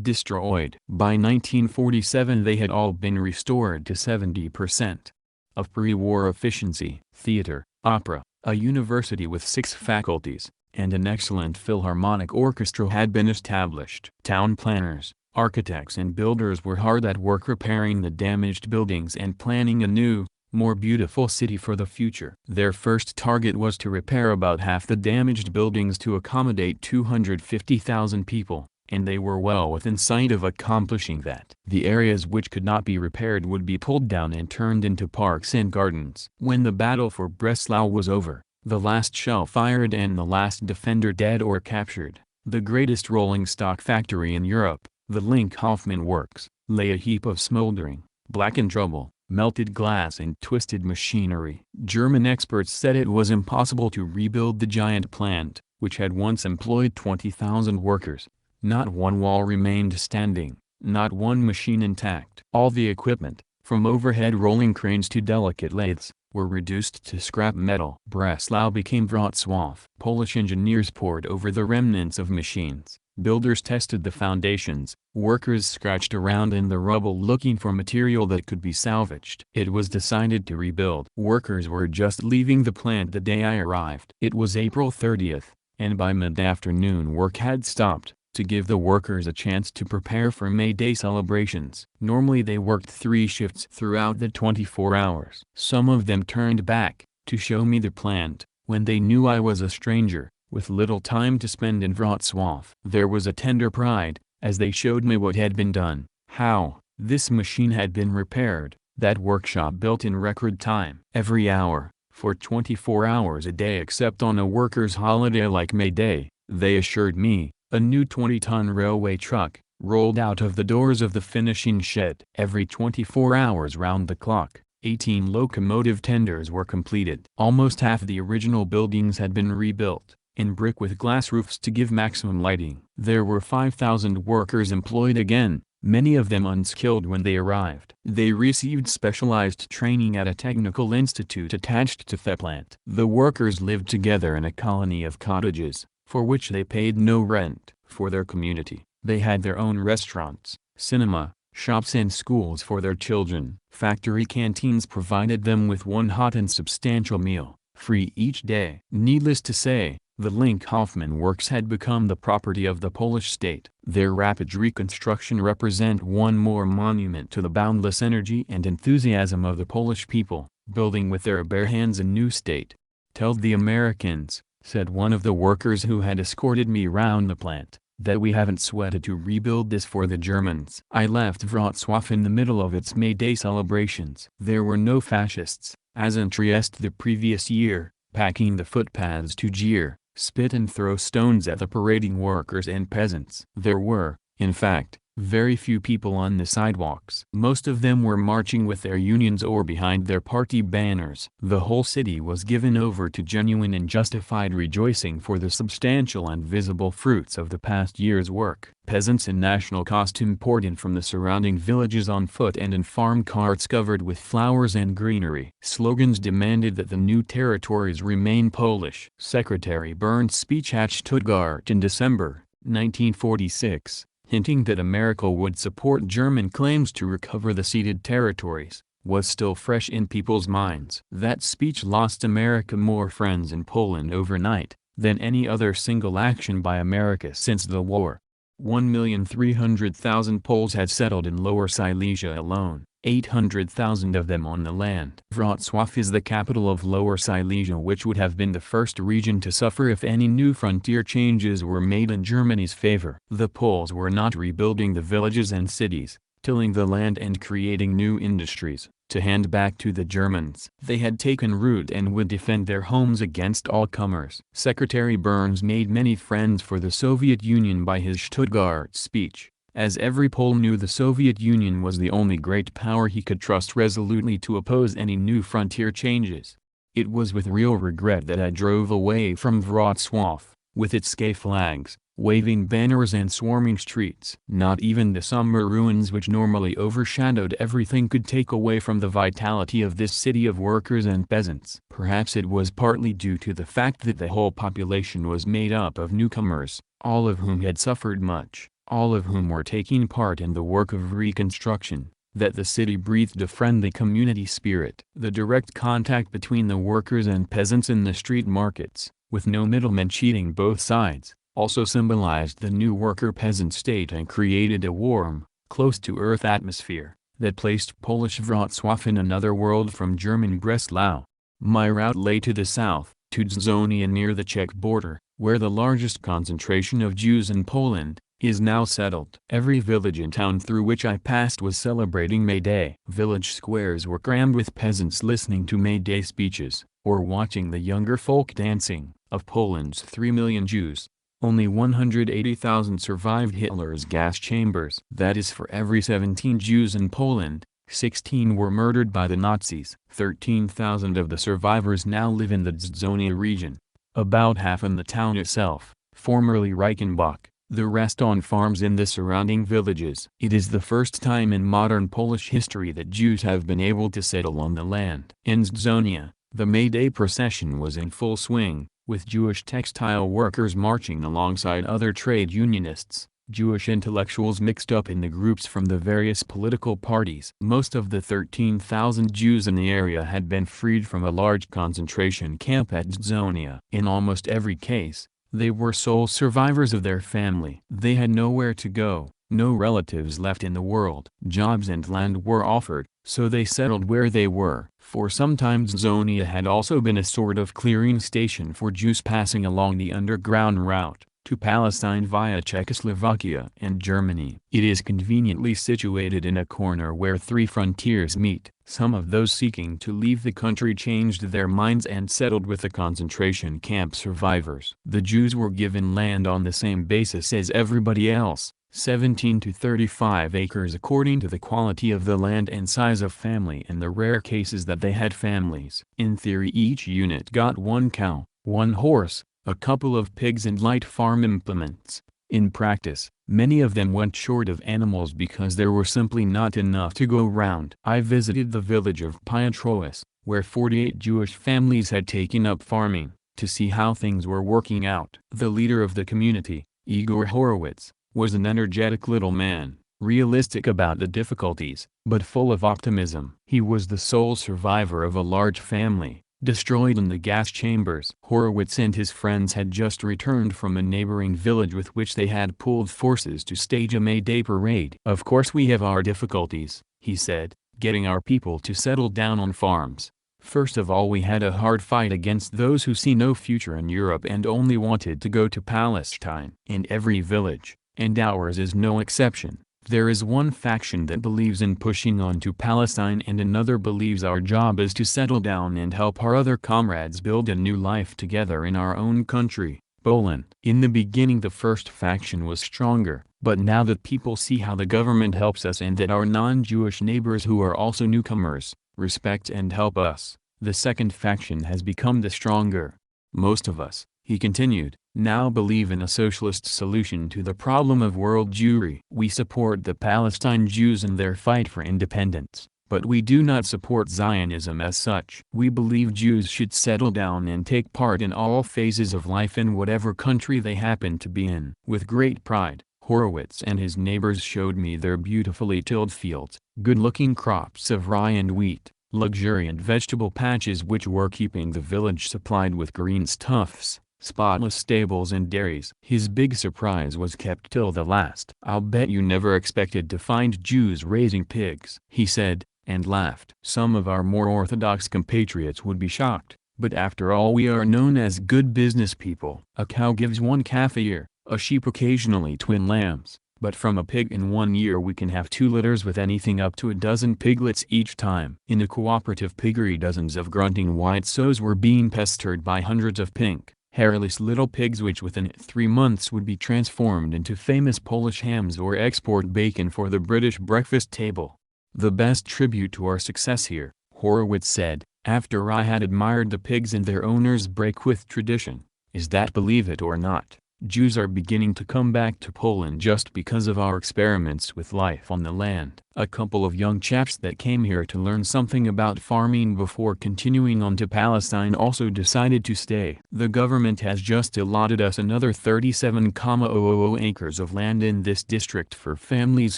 [SPEAKER 1] destroyed. By 1947 they had all been restored to 70% of pre-war efficiency. Theater, opera, a university with 6 faculties, and an excellent philharmonic orchestra had been established. Town planners, architects and builders were hard at work repairing the damaged buildings and planning a new, more beautiful city for the future. Their first target was to repair about half the damaged buildings to accommodate 250,000 people, and they were well within sight of accomplishing that. The areas which could not be repaired would be pulled down and turned into parks and gardens. When the battle for Breslau was over, the last shell fired and the last defender dead or captured, the greatest rolling stock factory in Europe, the Link-Hoffman Works, lay a heap of smoldering, blackened rubble, melted glass and twisted machinery. German experts said it was impossible to rebuild the giant plant, which had once employed 20,000 workers. Not one wall remained standing, not one machine intact. All the equipment, from overhead rolling cranes to delicate lathes, were reduced to scrap metal. Breslau became Wrocław. Polish engineers pored over the remnants of machines. Builders tested the foundations, workers scratched around in the rubble looking for material that could be salvaged. It was decided to rebuild. Workers were just leaving the plant the day I arrived. It was April 30th, and by mid-afternoon work had stopped, to give the workers a chance to prepare for May Day celebrations. Normally they worked 3 shifts throughout the 24 hours. Some of them turned back, to show me the plant, when they knew I was a stranger, with little time to spend in Wrocław. There was a tender pride, as they showed me what had been done, how this machine had been repaired, that workshop built in record time. Every hour, for 24 hours a day except on a workers' holiday like May Day, they assured me. A new 20-ton railway truck rolled out of the doors of the finishing shed. Every 24 hours round the clock, 18 locomotive tenders were completed. Almost half the original buildings had been rebuilt, in brick with glass roofs to give maximum lighting. There were 5,000 workers employed again, many of them unskilled when they arrived. They received specialized training at a technical institute attached to the plant. The workers lived together in a colony of cottages, for which they paid no rent. For their community, they had their own restaurants, cinema, shops and schools for their children. Factory canteens provided them with one hot and substantial meal, free each day. Needless to say, the Link-Hoffman works had become the property of the Polish state. Their rapid reconstruction represent one more monument to the boundless energy and enthusiasm of the Polish people, building with their bare hands a new state. "Tell the Americans," said one of the workers who had escorted me round the plant, "that we haven't sweated to rebuild this for the Germans." I left Wrocław in the middle of its May Day celebrations. There were no fascists, as in Trieste the previous year, packing the footpaths to jeer, spit and throw stones at the parading workers and peasants. There were, in fact, very few people on the sidewalks. Most of them were marching with their unions or behind their party banners. The whole city was given over to genuine and justified rejoicing for the substantial and visible fruits of the past year's work. Peasants in national costume poured in from the surrounding villages on foot and in farm carts covered with flowers and greenery. Slogans demanded that the new territories remain Polish. Secretary Bern's speech at Stuttgart in December 1946, hinting that America would support German claims to recover the ceded territories, was still fresh in people's minds. That speech lost America more friends in Poland overnight than any other single action by America since the war. 1,300,000 Poles had settled in Lower Silesia alone, 800,000 of them on the land. Wrocław is the capital of Lower Silesia, which would have been the first region to suffer if any new frontier changes were made in Germany's favor. The Poles were not rebuilding the villages and cities, tilling the land and creating new industries, to hand back to the Germans. They had taken root and would defend their homes against all comers. Secretary Burns made many friends for the Soviet Union by his Stuttgart speech, as every Pole knew the Soviet Union was the only great power he could trust resolutely to oppose any new frontier changes. It was with real regret that I drove away from Wrocław, with its gay flags, waving banners and swarming streets. Not even the somber ruins which normally overshadowed everything could take away from the vitality of this city of workers and peasants. Perhaps it was partly due to the fact that the whole population was made up of newcomers, all of whom had suffered much, all of whom were taking part in the work of reconstruction, that the city breathed a friendly community spirit. The direct contact between the workers and peasants in the street markets, with no middlemen cheating both sides, also symbolized the new worker-peasant state and created a warm, close-to-earth atmosphere that placed Polish Wrocław in another world from German Breslau. My route lay to the south, to Dzwonia near the Czech border, where the largest concentration of Jews in Poland is now settled. Every village and town through which I passed was celebrating May Day. Village squares were crammed with peasants listening to May Day speeches, or watching the younger folk dancing. Of Poland's 3 million Jews, only 180,000 survived Hitler's gas chambers. That is, for every 17 Jews in Poland, 16 were murdered by the Nazis. 13,000 of the survivors now live in the Dzwonia region, about half in the town itself, formerly Reichenbach, the rest on farms in the surrounding villages. It is the first time in modern Polish history that Jews have been able to settle on the land. In Dzwonia, the May Day procession was in full swing, with Jewish textile workers marching alongside other trade unionists, Jewish intellectuals mixed up in the groups from the various political parties. Most of the 13,000 Jews in the area had been freed from a large concentration camp at Dzwonia. In almost every case, they were sole survivors of their family. They had nowhere to go, no relatives left in the world. Jobs and land were offered, so they settled where they were. For some time Dzwonia had also been a sort of clearing station for Jews passing along the underground route, to Palestine via Czechoslovakia and Germany. It is conveniently situated in a corner where three frontiers meet. Some of those seeking to leave the country changed their minds and settled with the concentration camp survivors. The Jews were given land on the same basis as everybody else, 17 to 35 acres according to the quality of the land and size of family and the rare cases that they had families. In theory, each unit got one cow, one horse, a couple of pigs and light farm implements. In practice, many of them went short of animals because there were simply not enough to go round. I visited the village of Pietroas, where 48 Jewish families had taken up farming, to see how things were working out. The leader of the community, Igor Horowitz, was an energetic little man, realistic about the difficulties, but full of optimism. He was the sole survivor of a large family, destroyed in the gas chambers. Horowitz and his friends had just returned from a neighboring village with which they had pooled forces to stage a May Day parade. "Of course we have our difficulties," he said, "getting our people to settle down on farms. First of all, we had a hard fight against those who see no future in Europe and only wanted to go to Palestine. In every village, and ours is no exception, there is one faction that believes in pushing on to Palestine and another believes our job is to settle down and help our other comrades build a new life together in our own country, Poland." In the beginning the first faction was stronger, but now that people see how the government helps us and that our non-Jewish neighbors who are also newcomers, respect and help us, the second faction has become the stronger. "Most of us," he continued, "now believe in a socialist solution to the problem of world Jewry. We support the Palestine Jews in their fight for independence, but we do not support Zionism as such. We believe Jews should settle down and take part in all phases of life in whatever country they happen to be in." With great pride, Horowitz and his neighbors showed me their beautifully tilled fields, good-looking crops of rye and wheat, luxuriant vegetable patches which were keeping the village supplied with green stuffs, spotless stables and dairies. His big surprise was kept till the last. "I'll bet you never expected to find Jews raising pigs," he said, and laughed. Some of our more orthodox compatriots would be shocked, but after all we are known as good business people. A cow gives one calf a year, a sheep occasionally twin lambs, but from a pig in 1 year we can have 2 litters with anything up to a dozen piglets each time. In a cooperative piggery dozens of grunting white sows were being pestered by hundreds of pink, hairless little pigs which within 3 months would be transformed into famous Polish hams or export bacon for the British breakfast table. "The best tribute to our success here," Horowitz said, after I had admired the pigs and their owners break with tradition, "is that, believe it or not, Jews are beginning to come back to Poland just because of our experiments with life on the land." A couple of young chaps that came here to learn something about farming before continuing on to Palestine also decided to stay. "The government has just allotted us another 37,000 acres of land in this district for families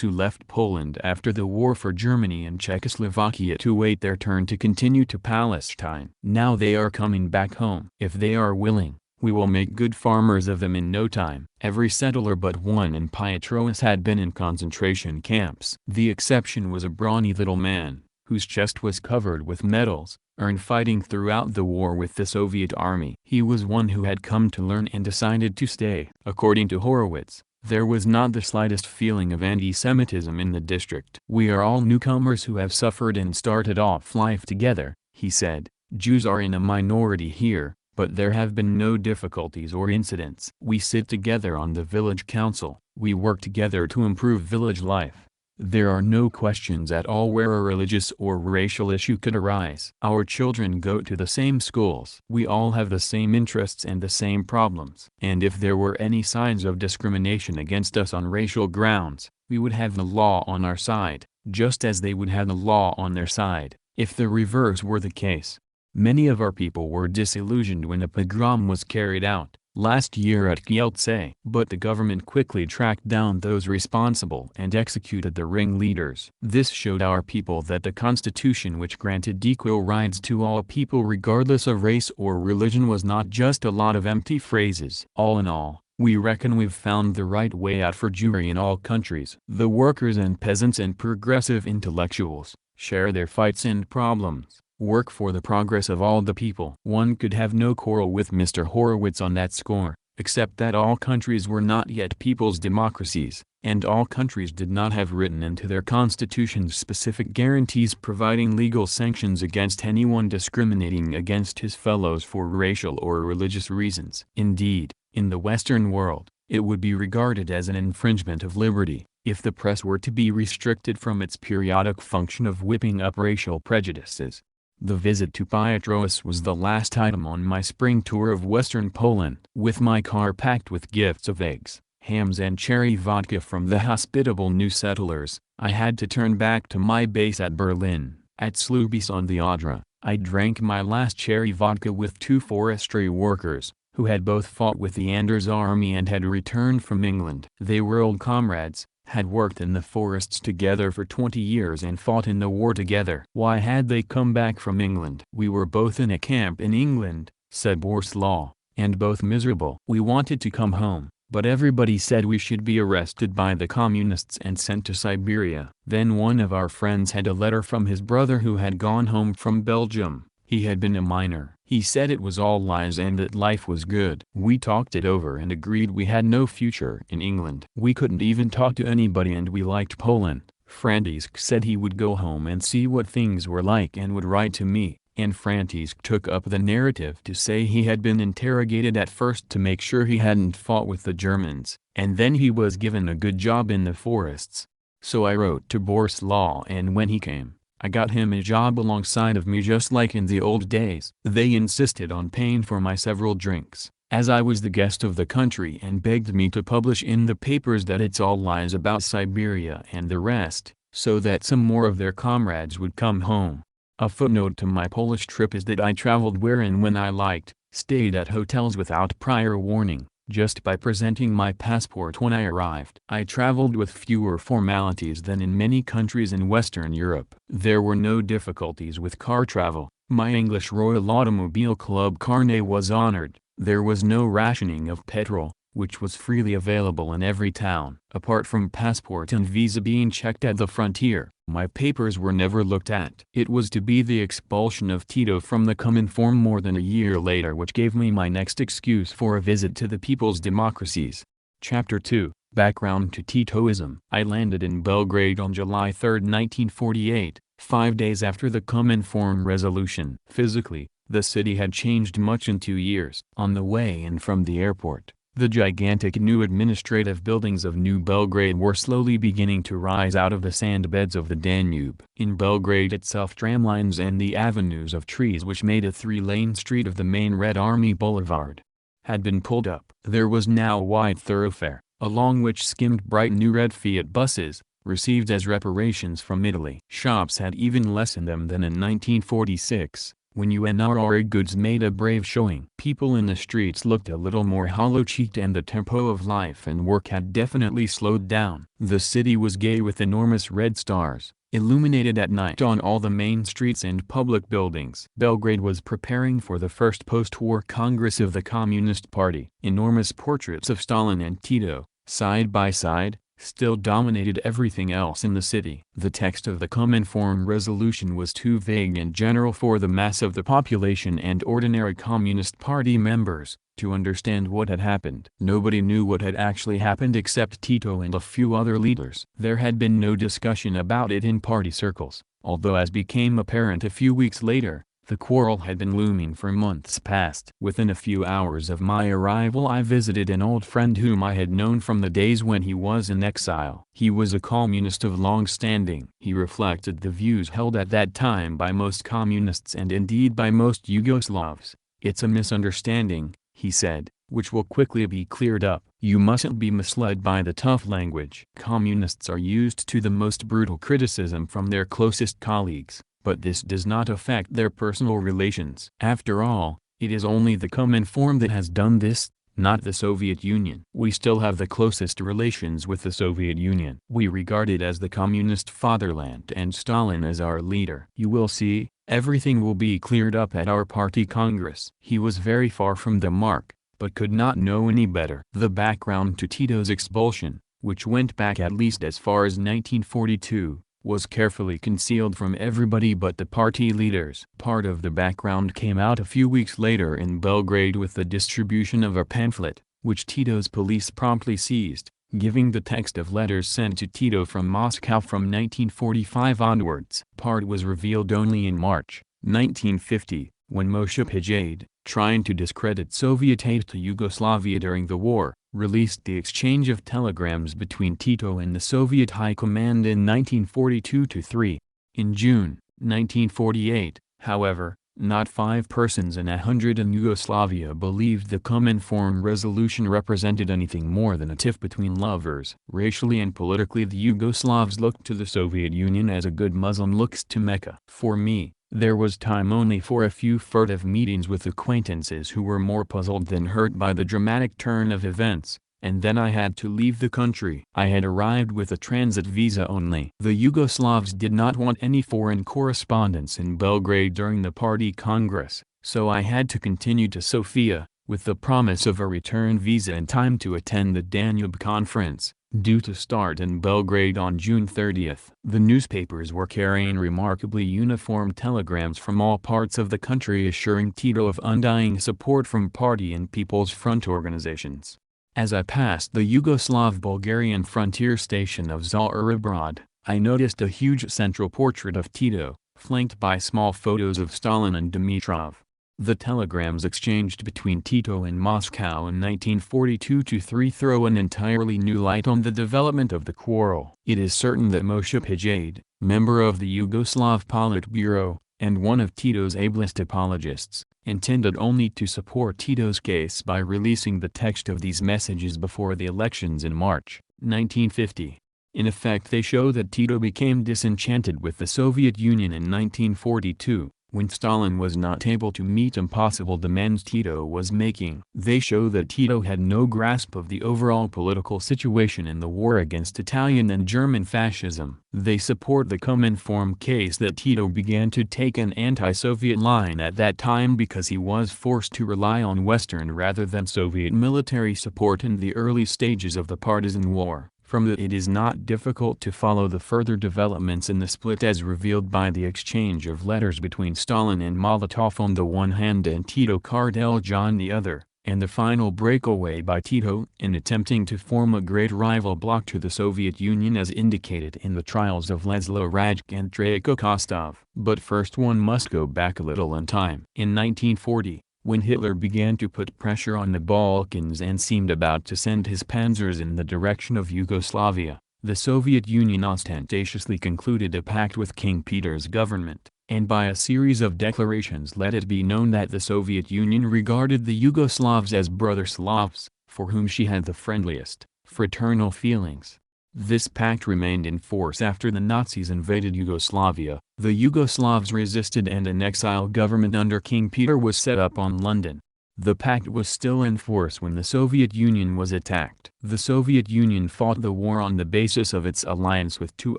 [SPEAKER 1] who left Poland after the war for Germany and Czechoslovakia to wait their turn to continue to Palestine. Now they are coming back home. If they are willing, we will make good farmers of them in no time." Every settler but one in Pietroas had been in concentration camps. The exception was a brawny little man, whose chest was covered with medals, earned fighting throughout the war with the Soviet army. He was one who had come to learn and decided to stay. According to Horowitz, there was not the slightest feeling of anti-Semitism in the district. "We are all newcomers who have suffered and started off life together," he said. "Jews are in a minority here, but there have been no difficulties or incidents. We sit together on the village council, we work together to improve village life. There are no questions at all where a religious or racial issue could arise. Our children go to the same schools. We all have the same interests and the same problems. And if there were any signs of discrimination against us on racial grounds, we would have the law on our side, just as they would have the law on their side, if the reverse were the case." Many of our people were disillusioned when a pogrom was carried out, last year at Kielce. But the government quickly tracked down those responsible and executed the ringleaders. This showed our people that the constitution which granted equal rights to all people regardless of race or religion was not just a lot of empty phrases. All in all, we reckon we've found the right way out for Jewry in all countries. The workers and peasants and progressive intellectuals share their fights and problems, work for the progress of all the people. One could have no quarrel with Mr. Horowitz on that score. except that all countries were not yet people's democracies, and all countries did not have written into their constitutions specific guarantees providing legal sanctions against anyone discriminating against his fellows for racial or religious reasons. Indeed, in the Western world, it would be regarded as an infringement of liberty if the press were to be restricted from its periodic function of whipping up racial prejudices. The visit to Piotrowicz was the last item on my spring tour of Western Poland. With my car packed with gifts of eggs, hams and cherry vodka from the hospitable new settlers, I had to turn back to my base at Berlin. At Slubice on the Odra, I drank my last cherry vodka with two forestry workers, who had both fought with the Anders army and had returned from England. They were old comrades, had worked in the forests together for 20 years and fought in the war together. Why had they come back from England? We were both in a camp in England, said Borzolaw, and both miserable. We wanted to come home, but everybody said we should be arrested by the communists and sent to Siberia. Then one of our friends had a letter from his brother who had gone home from Belgium. He had been a miner. He said it was all lies and that life was good. We talked it over and agreed we had no future in England. We couldn't even talk to anybody and we liked Poland. František said he would go home and see what things were like and would write to me, and František took up the narrative to say he had been interrogated at first to make sure he hadn't fought with the Germans, and then he was given a good job in the forests. So I wrote to Borzolaw, and when he came, I got him a job alongside of me just like in the old days. They insisted on paying for my several drinks, as I was the guest of the country, and begged me to publish in the papers that it's all lies about Siberia and the rest, so that some more of their comrades would come home. A footnote to my Polish trip is that I traveled where and when I liked, stayed at hotels without prior warning, just by presenting my passport when I arrived. I traveled with fewer formalities than in many countries in Western Europe. There were no difficulties with car travel. My English Royal Automobile Club carnet was honored. There was no rationing of petrol, which was freely available in every town. Apart from passport and visa being checked at the frontier, my papers were never looked at. It was to be the expulsion of Tito from the Cominform more than a year later which gave me my next excuse for a visit to the people's democracies. Chapter 2, Background to Titoism. I landed in Belgrade on July 3, 1948, 5 days after the Cominform resolution. Physically, the city had changed much in 2 years. On the way in from the airport, the gigantic new administrative buildings of New Belgrade were slowly beginning to rise out of the sandbeds of the Danube. In Belgrade itself, tramlines and the avenues of trees which made a 3-lane street of the main Red Army Boulevard had been pulled up. There was now a wide thoroughfare, along which skimmed bright new red Fiat buses, received as reparations from Italy. Shops had even less in them than in 1946. When UNRRA goods made a brave showing. People in the streets looked a little more hollow-cheeked and the tempo of life and work had definitely slowed down. The city was gay with enormous red stars, illuminated at night on all the main streets and public buildings. Belgrade was preparing for the first post-war Congress of the Communist Party. Enormous portraits of Stalin and Tito, side by side, still dominated everything else in the city. The text of the Cominform resolution was too vague and general for the mass of the population and ordinary Communist Party members to understand what had happened. Nobody knew what had actually happened except Tito and a few other leaders. There had been no discussion about it in party circles, although as became apparent a few weeks later, the quarrel had been looming for months past. Within a few hours of my arrival I visited an old friend whom I had known from the days when he was in exile. He was a communist of long standing. He reflected the views held at that time by most communists and indeed by most Yugoslavs. "It's a misunderstanding," he said, "which will quickly be cleared up. You mustn't be misled by the tough language. Communists are used to the most brutal criticism from their closest colleagues. But this does not affect their personal relations. After all, it is only the Cominform that has done this, not the Soviet Union. We still have the closest relations with the Soviet Union. We regard it as the communist fatherland and Stalin as our leader. You will see, everything will be cleared up at our party congress." He was very far from the mark, but could not know any better. The background to Tito's expulsion, which went back at least as far as 1942, was carefully concealed from everybody but the party leaders. Part of the background came out a few weeks later in Belgrade with the distribution of a pamphlet, which Tito's police promptly seized, giving the text of letters sent to Tito from Moscow from 1945 onwards. Part was revealed only in March 1950, when Moshe Pijade, trying to discredit Soviet aid to Yugoslavia during the war, released the exchange of telegrams between Tito and the Soviet High Command in 1942-3. In June 1948, however, not 5 persons in 100 in Yugoslavia believed the Cominform resolution represented anything more than a tiff between lovers. Racially and politically, the Yugoslavs looked to the Soviet Union as a good Muslim looks to Mecca. For me, there was time only for a few furtive meetings with acquaintances who were more puzzled than hurt by the dramatic turn of events, and then I had to leave the country. I had arrived with a transit visa only. The Yugoslavs did not want any foreign correspondence in Belgrade during the party congress, so I had to continue to Sofia, with the promise of a return visa in time to attend the Danube Conference, due to start in Belgrade on June 30th. The newspapers were carrying remarkably uniform telegrams from all parts of the country assuring Tito of undying support from party and People's Front organizations. As I passed the Yugoslav-Bulgarian frontier station of Tsaribrod, I noticed a huge central portrait of Tito, flanked by small photos of Stalin and Dimitrov. The telegrams exchanged between Tito and Moscow in 1942-3 throw an entirely new light on the development of the quarrel. It is certain that Moshe Pijade, member of the Yugoslav Politburo, and one of Tito's ablest apologists, intended only to support Tito's case by releasing the text of these messages before the elections in March 1950. In effect, they show that Tito became disenchanted with the Soviet Union in 1942, when Stalin was not able to meet impossible demands Tito was making. They show that Tito had no grasp of the overall political situation in the war against Italian and German fascism. They support the Cominform case that Tito began to take an anti-Soviet line at that time because he was forced to rely on Western rather than Soviet military support in the early stages of the partisan war. From that, it is not difficult to follow the further developments in the split as revealed by the exchange of letters between Stalin and Molotov on the one hand and Tito Kardelj on the other, and the final breakaway by Tito in attempting to form a great rival bloc to the Soviet Union as indicated in the trials of Laszlo Rajk and Trajko Kostov. But first one must go back a little in time. In 1940, when Hitler began to put pressure on the Balkans and seemed about to send his panzers in the direction of Yugoslavia, the Soviet Union ostentatiously concluded a pact with King Peter's government, and by a series of declarations let it be known that the Soviet Union regarded the Yugoslavs as brother Slavs, for whom she had the friendliest, fraternal feelings. This pact remained in force after the Nazis invaded Yugoslavia. The Yugoslavs resisted and an exile government under King Peter was set up on London. The pact was still in force when the Soviet Union was attacked. The Soviet Union fought the war on the basis of its alliance with 2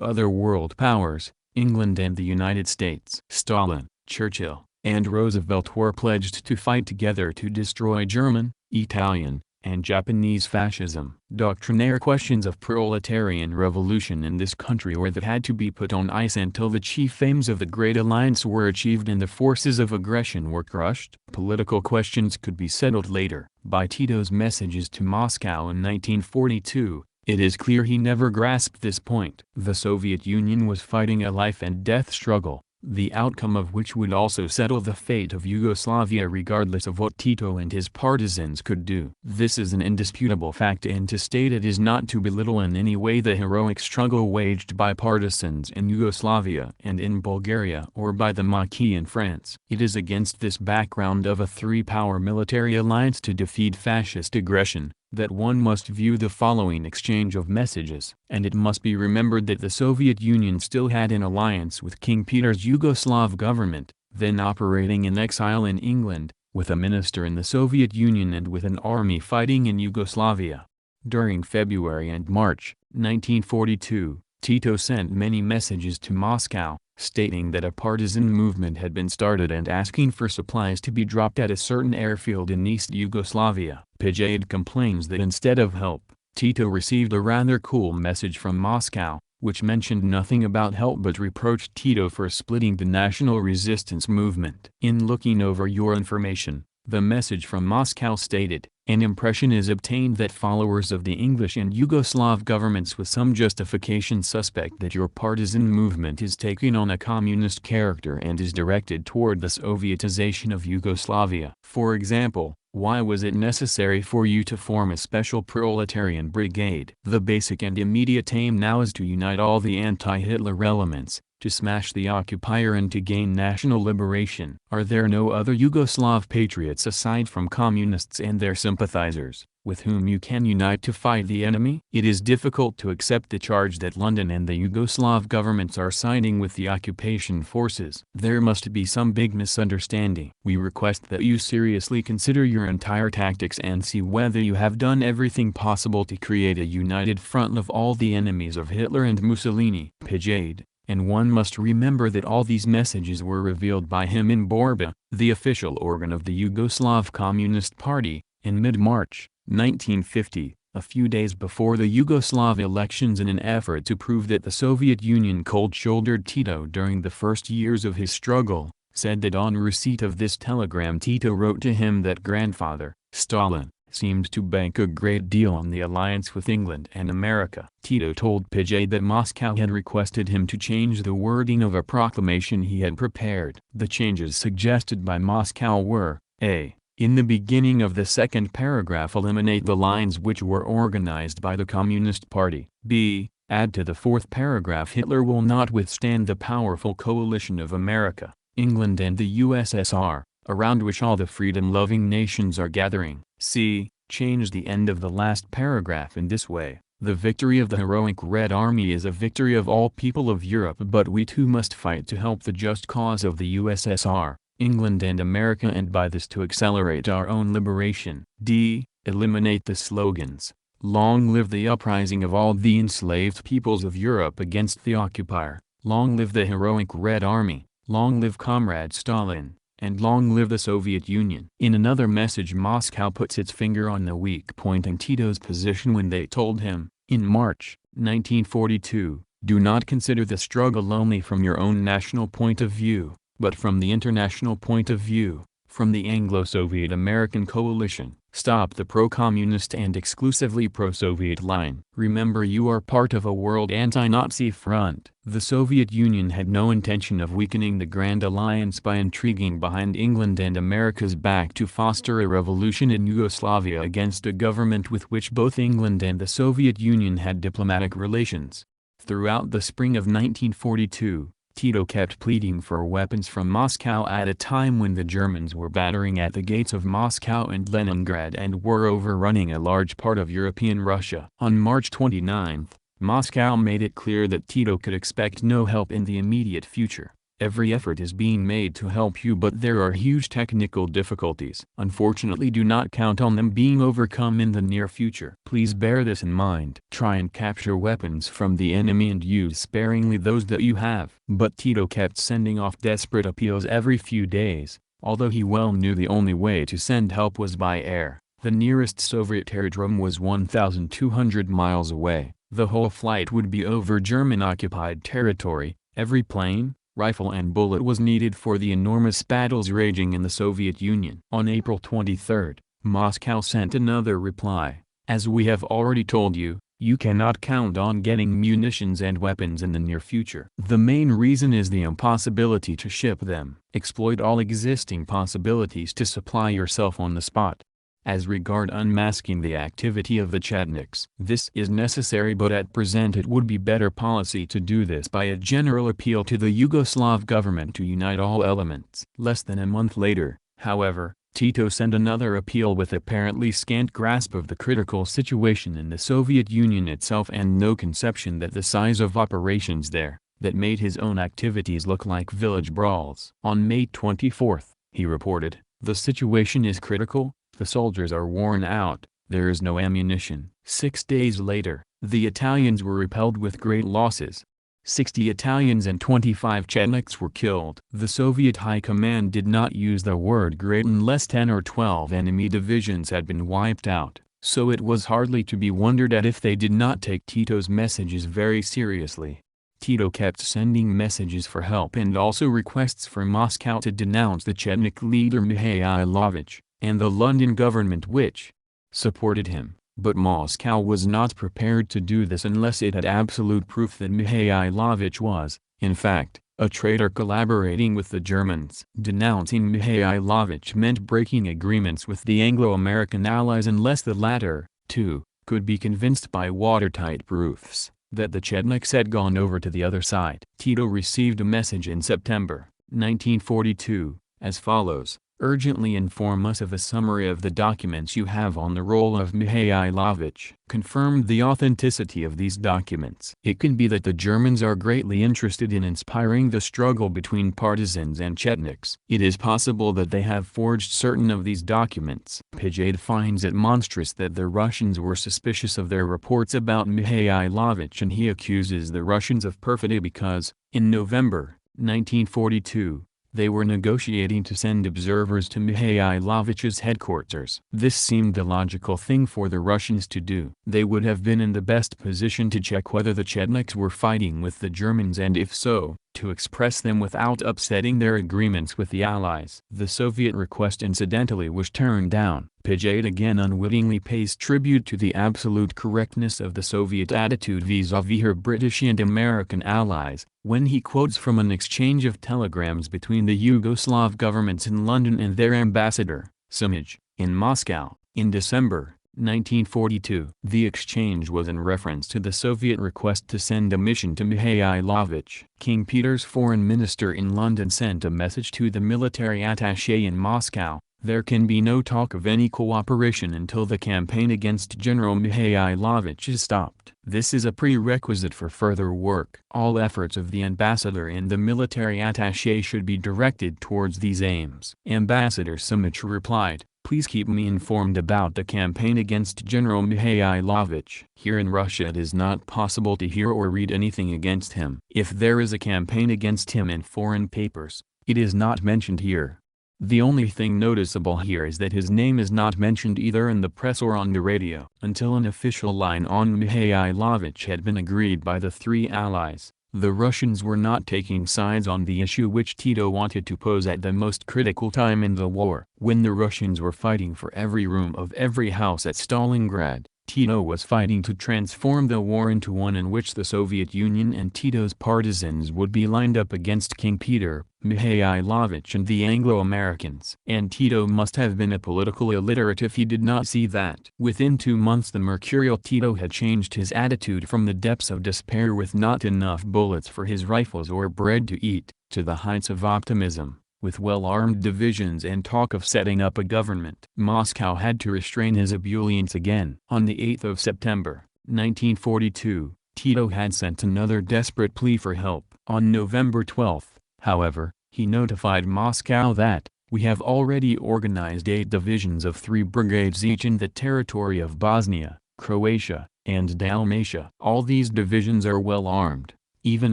[SPEAKER 1] other world powers, England and the United States. Stalin, Churchill, and Roosevelt were pledged to fight together to destroy German, Italian, and Japanese fascism. Doctrinaire questions of proletarian revolution in this country were that had to be put on ice until the chief aims of the Great Alliance were achieved and the forces of aggression were crushed. Political questions could be settled later. By Tito's messages to Moscow in 1942, it is clear he never grasped this point. The Soviet Union was fighting a life and death struggle, the outcome of which would also settle the fate of Yugoslavia regardless of what Tito and his partisans could do. This is an indisputable fact, and to state it is not to belittle in any way the heroic struggle waged by partisans in Yugoslavia and in Bulgaria or by the Maquis in France. It is against this background of a 3-power military alliance to defeat fascist aggression that one must view the following exchange of messages. And it must be remembered that the Soviet Union still had an alliance with King Peter's Yugoslav government, then operating in exile in England, with a minister in the Soviet Union and with an army fighting in Yugoslavia. During February and March 1942, Tito sent many messages to Moscow, stating that a partisan movement had been started and asking for supplies to be dropped at a certain airfield in East Yugoslavia. Pijade complains that instead of help, Tito received a rather cool message from Moscow, which mentioned nothing about help but reproached Tito for splitting the national resistance movement. In looking over your information, the message from Moscow stated, An impression is obtained that followers of the English and Yugoslav governments with some justification suspect that your partisan movement is taking on a communist character and is directed toward the Sovietization of Yugoslavia. For example, why was it necessary for you to form a special proletarian brigade? The basic and immediate aim now is to unite all the anti-Hitler elements, to smash the occupier and to gain national liberation. Are there no other Yugoslav patriots aside from communists and their sympathizers, with whom you can unite to fight the enemy? It is difficult to accept the charge that London and the Yugoslav governments are siding with the occupation forces. There must be some big misunderstanding. We request that you seriously consider your entire tactics and see whether you have done everything possible to create a united front of all the enemies of Hitler and Mussolini. Page 8. And one must remember that all these messages were revealed by him in Borba, the official organ of the Yugoslav Communist Party, in mid-March, 1950, a few days before the Yugoslav elections, in an effort to prove that the Soviet Union cold-shouldered Tito during the first years of his struggle, said that on receipt of this telegram Tito wrote to him that grandfather, Stalin, seemed to bank a great deal on the alliance with England and America. Tito told Page that Moscow had requested him to change the wording of a proclamation he had prepared. The changes suggested by Moscow were: a. In the beginning of the second paragraph eliminate the lines which were organized by the Communist Party. b. Add to the fourth paragraph Hitler will not withstand the powerful coalition of America, England and the USSR, around which all the freedom-loving nations are gathering. c. Change the end of the last paragraph in this way: the victory of the heroic Red Army is a victory of all people of Europe, but we too must fight to help the just cause of the USSR, England and America, and by this to accelerate our own liberation. d. Eliminate the slogans: long live the uprising of all the enslaved peoples of Europe against the occupier, long live the heroic Red Army, long live Comrade Stalin, and long live the Soviet Union. In another message Moscow puts its finger on the weak point in Tito's position when they told him, in March, 1942, do not consider the struggle only from your own national point of view, but from the international point of view, from the Anglo-Soviet American coalition. Stop the pro-communist and exclusively pro-Soviet line. Remember, you are part of a world anti-Nazi front. The Soviet Union had no intention of weakening the Grand Alliance by intriguing behind England and America's back to foster a revolution in Yugoslavia against a government with which both England and the Soviet Union had diplomatic relations. Throughout the spring of 1942, Tito kept pleading for weapons from Moscow at a time when the Germans were battering at the gates of Moscow and Leningrad and were overrunning a large part of European Russia. On March 29, Moscow made it clear that Tito could expect no help in the immediate future. Every effort is being made to help you, but there are huge technical difficulties. Unfortunately, do not count on them being overcome in the near future. Please bear this in mind. Try and capture weapons from the enemy and use sparingly those that you have. But Tito kept sending off desperate appeals every few days, although he well knew the only way to send help was by air. The nearest Soviet aerodrome was 1,200 miles away. The whole flight would be over German-occupied territory. Every plane, rifle and bullet was needed for the enormous battles raging in the Soviet Union. On April 23, Moscow sent another reply: as we have already told you, you cannot count on getting munitions and weapons in the near future. The main reason is the impossibility to ship them. Exploit all existing possibilities to supply yourself on the spot. As regard unmasking the activity of the Chetniks, this is necessary, but at present it would be better policy to do this by a general appeal to the Yugoslav government to unite all elements. Less than a month later, however, Tito sent another appeal with apparently scant grasp of the critical situation in the Soviet Union itself and no conception that the size of operations there, that made his own activities look like village brawls. On May 24, he reported, the situation is critical. The soldiers are worn out, there is no ammunition. 6 days later, the Italians were repelled with great losses. 60 Italians and 25 Chetniks were killed. The Soviet High Command did not use the word great unless 10 or 12 enemy divisions had been wiped out, so it was hardly to be wondered at if they did not take Tito's messages very seriously. Tito kept sending messages for help and also requests for Moscow to denounce the Chetnik leader Mihailovich, and the London government which, supported him, but Moscow was not prepared to do this unless it had absolute proof that Mihailovich was, in fact, a traitor collaborating with the Germans. Denouncing Mihailovich meant breaking agreements with the Anglo-American allies unless the latter, too, could be convinced by watertight proofs that the Chetniks had gone over to the other side. Tito received a message in September 1942, as follows: "Urgently inform us of a summary of the documents you have on the role of Mihailovich. Confirm the authenticity of these documents. It can be that the Germans are greatly interested in inspiring the struggle between partisans and Chetniks. It is possible that they have forged certain of these documents." Burchett finds it monstrous that the Russians were suspicious of their reports about Mihailovich, and he accuses the Russians of perfidy because, in November 1942, they were negotiating to send observers to Mihailovich's headquarters. This seemed the logical thing for the Russians to do. They would have been in the best position to check whether the Chetniks were fighting with the Germans, and if so, to express them without upsetting their agreements with the Allies. The Soviet request incidentally was turned down. Burchett again unwittingly pays tribute to the absolute correctness of the Soviet attitude vis-à-vis her British and American allies, when he quotes from an exchange of telegrams between the Yugoslav governments in London and their ambassador, Simic, in Moscow, in December 1942. The exchange was in reference to the Soviet request to send a mission to Mihailovich. King Peter's foreign minister in London sent a message to the military attaché in Moscow: "There can be no talk of any cooperation until the campaign against General Mihailovich is stopped." This is a prerequisite for further work. All efforts of the ambassador and the military attaché should be directed towards these aims. Ambassador Simic replied, "Please keep me informed about the campaign against General Mihailovich." Here in Russia it is not possible to hear or read anything against him. If there is a campaign against him in foreign papers, it is not mentioned here. The only thing noticeable here is that his name is not mentioned either in the press or on the radio. Until an official line on Mihailovich had been agreed by the three allies, the Russians were not taking sides on the issue which Tito wanted to pose at the most critical time in the war. When the Russians were fighting for every room of every house at Stalingrad, Tito was fighting to transform the war into one in which the Soviet Union and Tito's partisans would be lined up against King Peter, Mihailovich and the Anglo-Americans. And Tito must have been a political illiterate if he did not see that. Within 2 months the mercurial Tito had changed his attitude from the depths of despair with not enough bullets for his rifles or bread to eat, to the heights of optimism, with well-armed divisions and talk of setting up a government. Moscow had to restrain his ebullience again. On the 8th of September, 1942, Tito had sent another desperate plea for help. On November 12, however, he notified Moscow that, "We have already organized 8 divisions of 3 brigades each in the territory of Bosnia, Croatia, and Dalmatia. All these divisions are well armed, even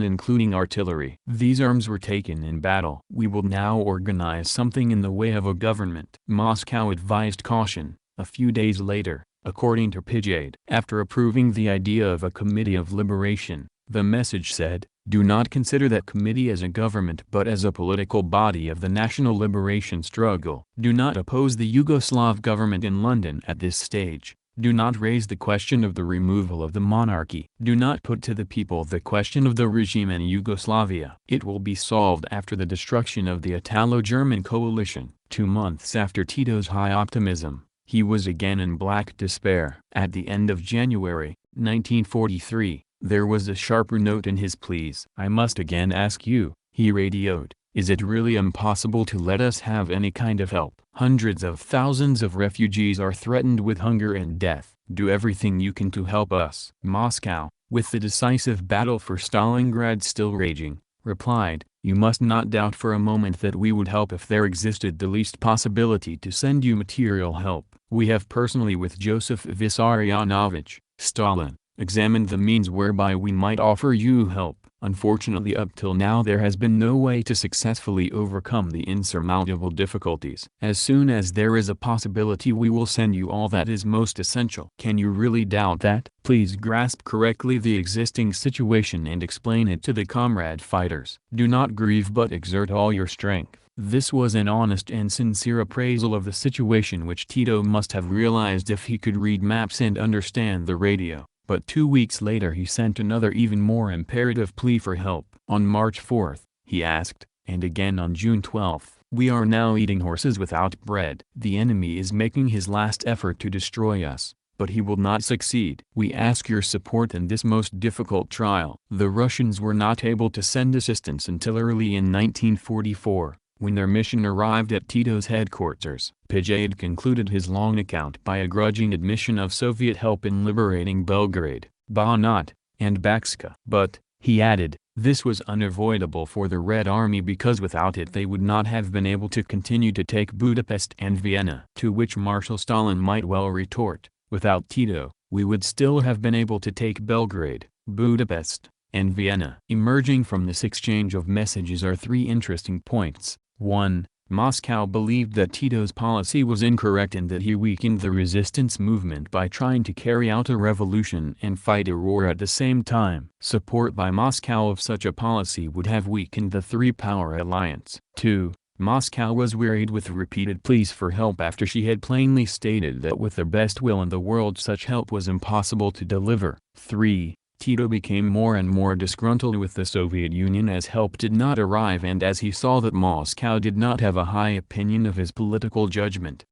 [SPEAKER 1] including artillery. These arms were taken in battle. We will now organize something in the way of a government." Moscow advised caution. A few days later, according to Burchett, after approving the idea of a committee of liberation, the message said, "Do not consider that committee as a government but as a political body of the national liberation struggle. Do not oppose the Yugoslav government in London at this stage. Do not raise the question of the removal of the monarchy. Do not put to the people the question of the regime in Yugoslavia. It will be solved after the destruction of the Italo-German coalition." 2 months after Tito's high optimism, he was again in black despair. At the end of January, 1943, there was a sharper note in his pleas. "I must again ask you," he radioed, "is it really impossible to let us have any kind of help? Hundreds of thousands of refugees are threatened with hunger and death. Do everything you can to help us." Moscow, with the decisive battle for Stalingrad still raging, replied, "You must not doubt for a moment that we would help if there existed the least possibility to send you material help. We have personally with Joseph Vissarionovich, Stalin, examined the means whereby we might offer you help. Unfortunately up till now there has been no way to successfully overcome the insurmountable difficulties. As soon as there is a possibility we will send you all that is most essential." Can you really doubt that? Please grasp correctly the existing situation and explain it to the comrade fighters. Do not grieve but exert all your strength. This was an honest and sincere appraisal of the situation, which Tito must have realized if he could read maps and understand the radio. But 2 weeks later he sent another even more imperative plea for help. On March 4th, he asked, and again on June 12th, "We are now eating horses without bread. The enemy is making his last effort to destroy us, but he will not succeed. We ask your support in this most difficult trial." The Russians were not able to send assistance until early in 1944. When their mission arrived at Tito's headquarters, Burchett concluded his long account by a grudging admission of Soviet help in liberating Belgrade, Banat, and Bakska. But, he added, this was unavoidable for the Red Army because without it they would not have been able to continue to take Budapest and Vienna. To which Marshal Stalin might well retort, without Tito, we would still have been able to take Belgrade, Budapest, and Vienna. Emerging from this exchange of messages are 3 interesting points. 1. Moscow believed that Tito's policy was incorrect and that he weakened the resistance movement by trying to carry out a revolution and fight a war at the same time. Support by Moscow of such a policy would have weakened the three-power alliance. 2. Moscow was wearied with repeated pleas for help after she had plainly stated that with the best will in the world such help was impossible to deliver. 3. Tito became more and more disgruntled with the Soviet Union as help did not arrive and as he saw that Moscow did not have a high opinion of his political judgment.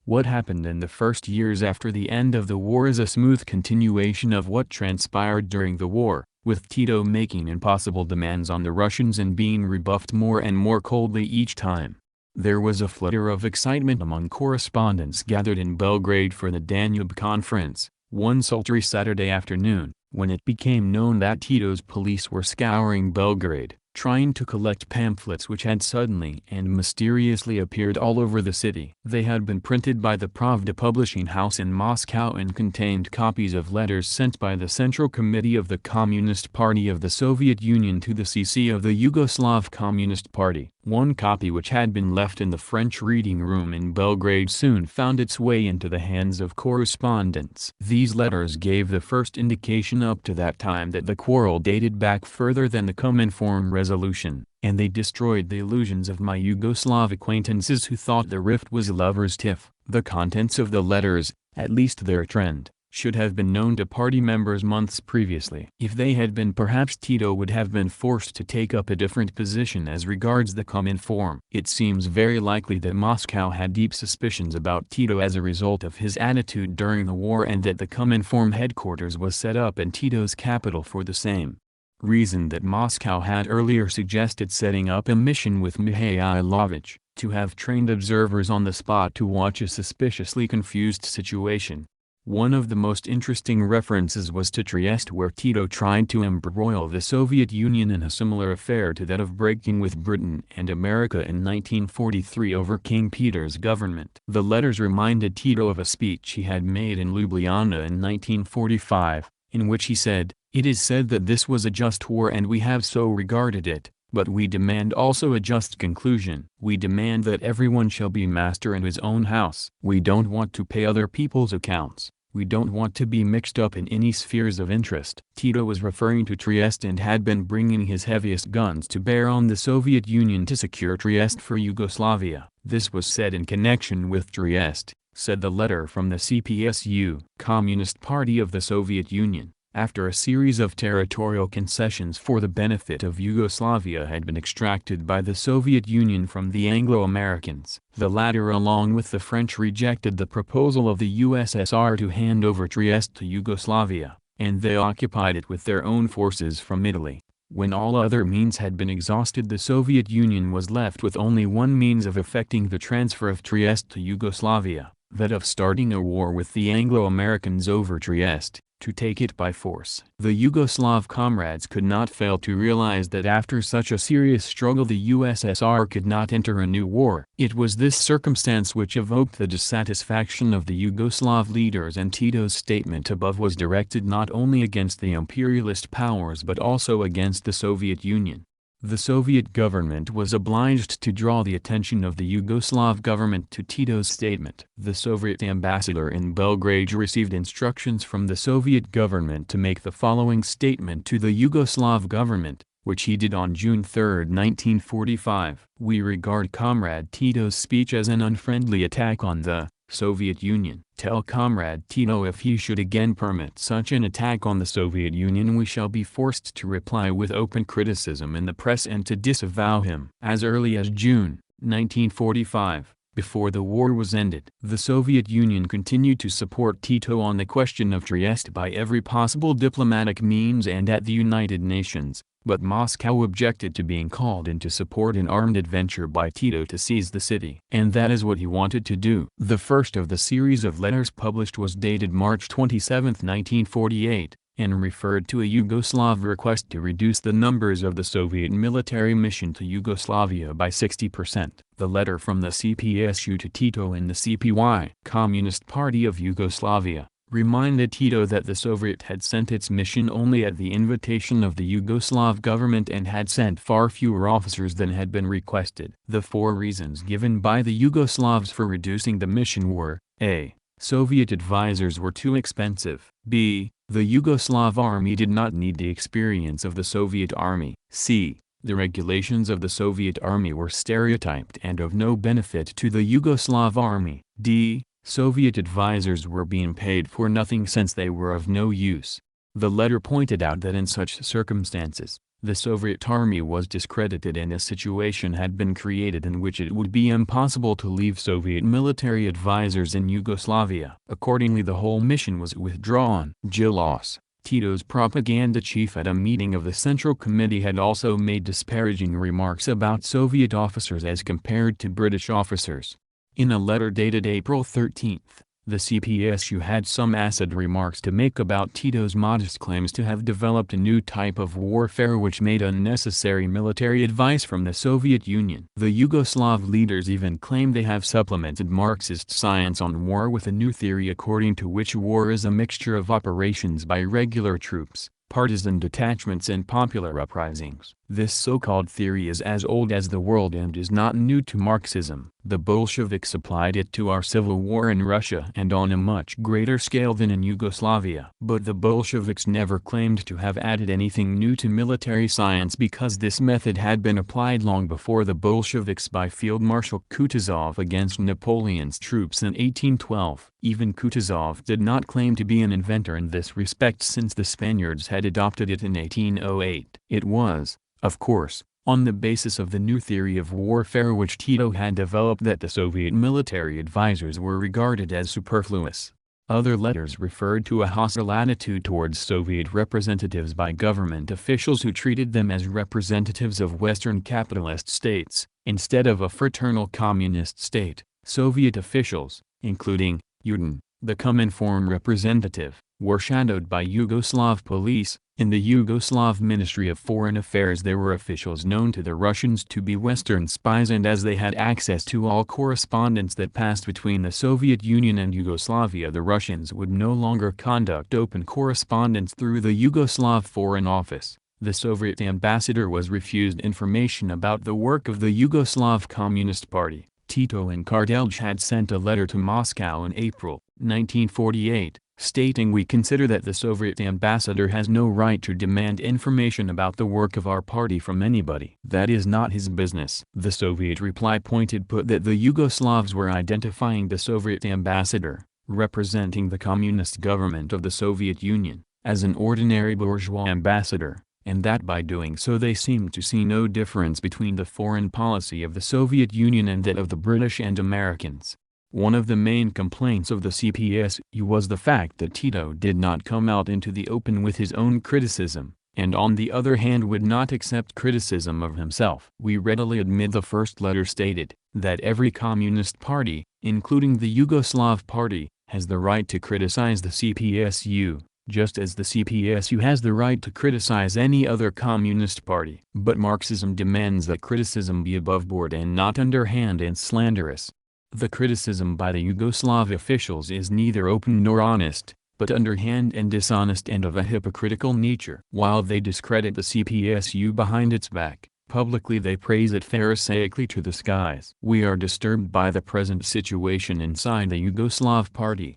[SPEAKER 1] What happened in the first years after the end of the war is a smooth continuation of what transpired during the war, with Tito making impossible demands on the Russians and being rebuffed more and more coldly each time. There was a flutter of excitement among correspondents gathered in Belgrade for the Danube Conference, one sultry Saturday afternoon, when it became known that Tito's police were scouring Belgrade, trying to collect pamphlets which had suddenly and mysteriously appeared all over the city. They had been printed by the Pravda publishing house in Moscow and contained copies of letters sent by the Central Committee of the Communist Party of the Soviet Union to the CC of the Yugoslav Communist Party. One copy which had been left in the French reading room in Belgrade soon found its way into the hands of correspondents. These letters gave the first indication up to that time that the quarrel dated back further than the Cominform resolution, and they destroyed the illusions of my Yugoslav acquaintances who thought the rift was a lover's tiff. The contents of the letters, at least their trend, should have been known to party members months previously. If they had been, perhaps Tito would have been forced to take up a different position as regards the Cominform. It seems very likely that Moscow had deep suspicions about Tito as a result of his attitude during the war and that the Cominform headquarters was set up in Tito's capital for the same reason that Moscow had earlier suggested setting up a mission with Mihailovich, to have trained observers on the spot to watch a suspiciously confused situation. One of the most interesting references was to Trieste, where Tito tried to embroil the Soviet Union in a similar affair to that of breaking with Britain and America in 1943 over King Peter's government. The letters reminded Tito of a speech he had made in Ljubljana in 1945, in which he said, "It is said that this was a just war and we have so regarded it, but we demand also a just conclusion. We demand that everyone shall be master in his own house. We don't want to pay other people's accounts. We don't want to be mixed up in any spheres of interest." Tito was referring to Trieste and had been bringing his heaviest guns to bear on the Soviet Union to secure Trieste for Yugoslavia. This was said in connection with Trieste, said the letter from the CPSU, Communist Party of the Soviet Union, after a series of territorial concessions for the benefit of Yugoslavia had been extracted by the Soviet Union from the Anglo-Americans. The latter along with the French rejected the proposal of the USSR to hand over Trieste to Yugoslavia, and they occupied it with their own forces from Italy. When all other means had been exhausted, the Soviet Union was left with only one means of effecting the transfer of Trieste to Yugoslavia, that of starting a war with the Anglo-Americans over Trieste, to take it by force. The Yugoslav comrades could not fail to realize that after such a serious struggle the USSR could not enter a new war. It was this circumstance which evoked the dissatisfaction of the Yugoslav leaders, and Tito's statement above was directed not only against the imperialist powers but also against the Soviet Union. The Soviet government was obliged to draw the attention of the Yugoslav government to Tito's statement. The Soviet ambassador in Belgrade received instructions from the Soviet government to make the following statement to the Yugoslav government, which he did on June 3, 1945. We regard Comrade Tito's speech as an unfriendly attack on the Soviet Union. Tell Comrade Tito if he should again permit such an attack on the Soviet Union we shall be forced to reply with open criticism in the press and to disavow him. As early as June 1945, before the war was ended, the Soviet Union continued to support Tito on the question of Trieste by every possible diplomatic means and at the United Nations, but Moscow objected to being called in to support an armed adventure by Tito to seize the city. And that is what he wanted to do. The first of the series of letters published was dated March 27, 1948, and referred to a Yugoslav request to reduce the numbers of the Soviet military mission to Yugoslavia by 60%. The letter from the CPSU to Tito and the CPY, Communist Party of Yugoslavia, reminded Tito that the Soviet had sent its mission only at the invitation of the Yugoslav government and had sent far fewer officers than had been requested. The four reasons given by the Yugoslavs for reducing the mission were: A. Soviet advisors were too expensive. B. The Yugoslav army did not need the experience of the Soviet army. C. The regulations of the Soviet army were stereotyped and of no benefit to the Yugoslav army. D. Soviet advisors were being paid for nothing since they were of no use. The letter pointed out that in such circumstances, the Soviet army was discredited and a situation had been created in which it would be impossible to leave Soviet military advisors in Yugoslavia. Accordingly, the whole mission was withdrawn. Gilos, Tito's propaganda chief at a meeting of the Central Committee, had also made disparaging remarks about Soviet officers as compared to British officers. In a letter dated April 13, the CPSU had some acid remarks to make about Tito's modest claims to have developed a new type of warfare which made unnecessary military advice from the Soviet Union. The Yugoslav leaders even claimed they have supplemented Marxist science on war with a new theory according to which war is a mixture of operations by regular troops, partisan detachments and popular uprisings. This so-called theory is as old as the world and is not new to Marxism. The Bolsheviks applied it to our civil war in Russia and on a much greater scale than in Yugoslavia. But the Bolsheviks never claimed to have added anything new to military science because this method had been applied long before the Bolsheviks by Field Marshal Kutuzov against Napoleon's troops in 1812. Even Kutuzov did not claim to be an inventor in this respect since the Spaniards had adopted it in 1808. It was, of course, on the basis of the new theory of warfare which Tito had developed that the Soviet military advisors were regarded as superfluous. Other letters referred to a hostile attitude towards Soviet representatives by government officials who treated them as representatives of Western capitalist states, instead of a fraternal communist state. Soviet officials, including Yudin, the Cominform representative, were shadowed by Yugoslav police. In the Yugoslav Ministry of Foreign Affairs there were officials known to the Russians to be Western spies, and as they had access to all correspondence that passed between the Soviet Union and Yugoslavia, the Russians would no longer conduct open correspondence through the Yugoslav Foreign Office. The Soviet ambassador was refused information about the work of the Yugoslav Communist Party. Tito and Kardelj had sent a letter to Moscow in April 1948, stating, "We consider that the Soviet ambassador has no right to demand information about the work of our party from anybody. That is not his business." The Soviet reply put that the Yugoslavs were identifying the Soviet ambassador, representing the communist government of the Soviet Union, as an ordinary bourgeois ambassador, and that by doing so they seemed to see no difference between the foreign policy of the Soviet Union and that of the British and Americans. One of the main complaints of the CPSU was the fact that Tito did not come out into the open with his own criticism, and on the other hand would not accept criticism of himself. We readily admit the first letter stated that every communist party, including the Yugoslav party, has the right to criticize the CPSU, just as the CPSU has the right to criticize any other communist party. But Marxism demands that criticism be aboveboard and not underhand and slanderous. The criticism by the Yugoslav officials is neither open nor honest, but underhand and dishonest and of a hypocritical nature. While they discredit the CPSU behind its back, publicly they praise it pharisaically to the skies. We are disturbed by the present situation inside the Yugoslav party.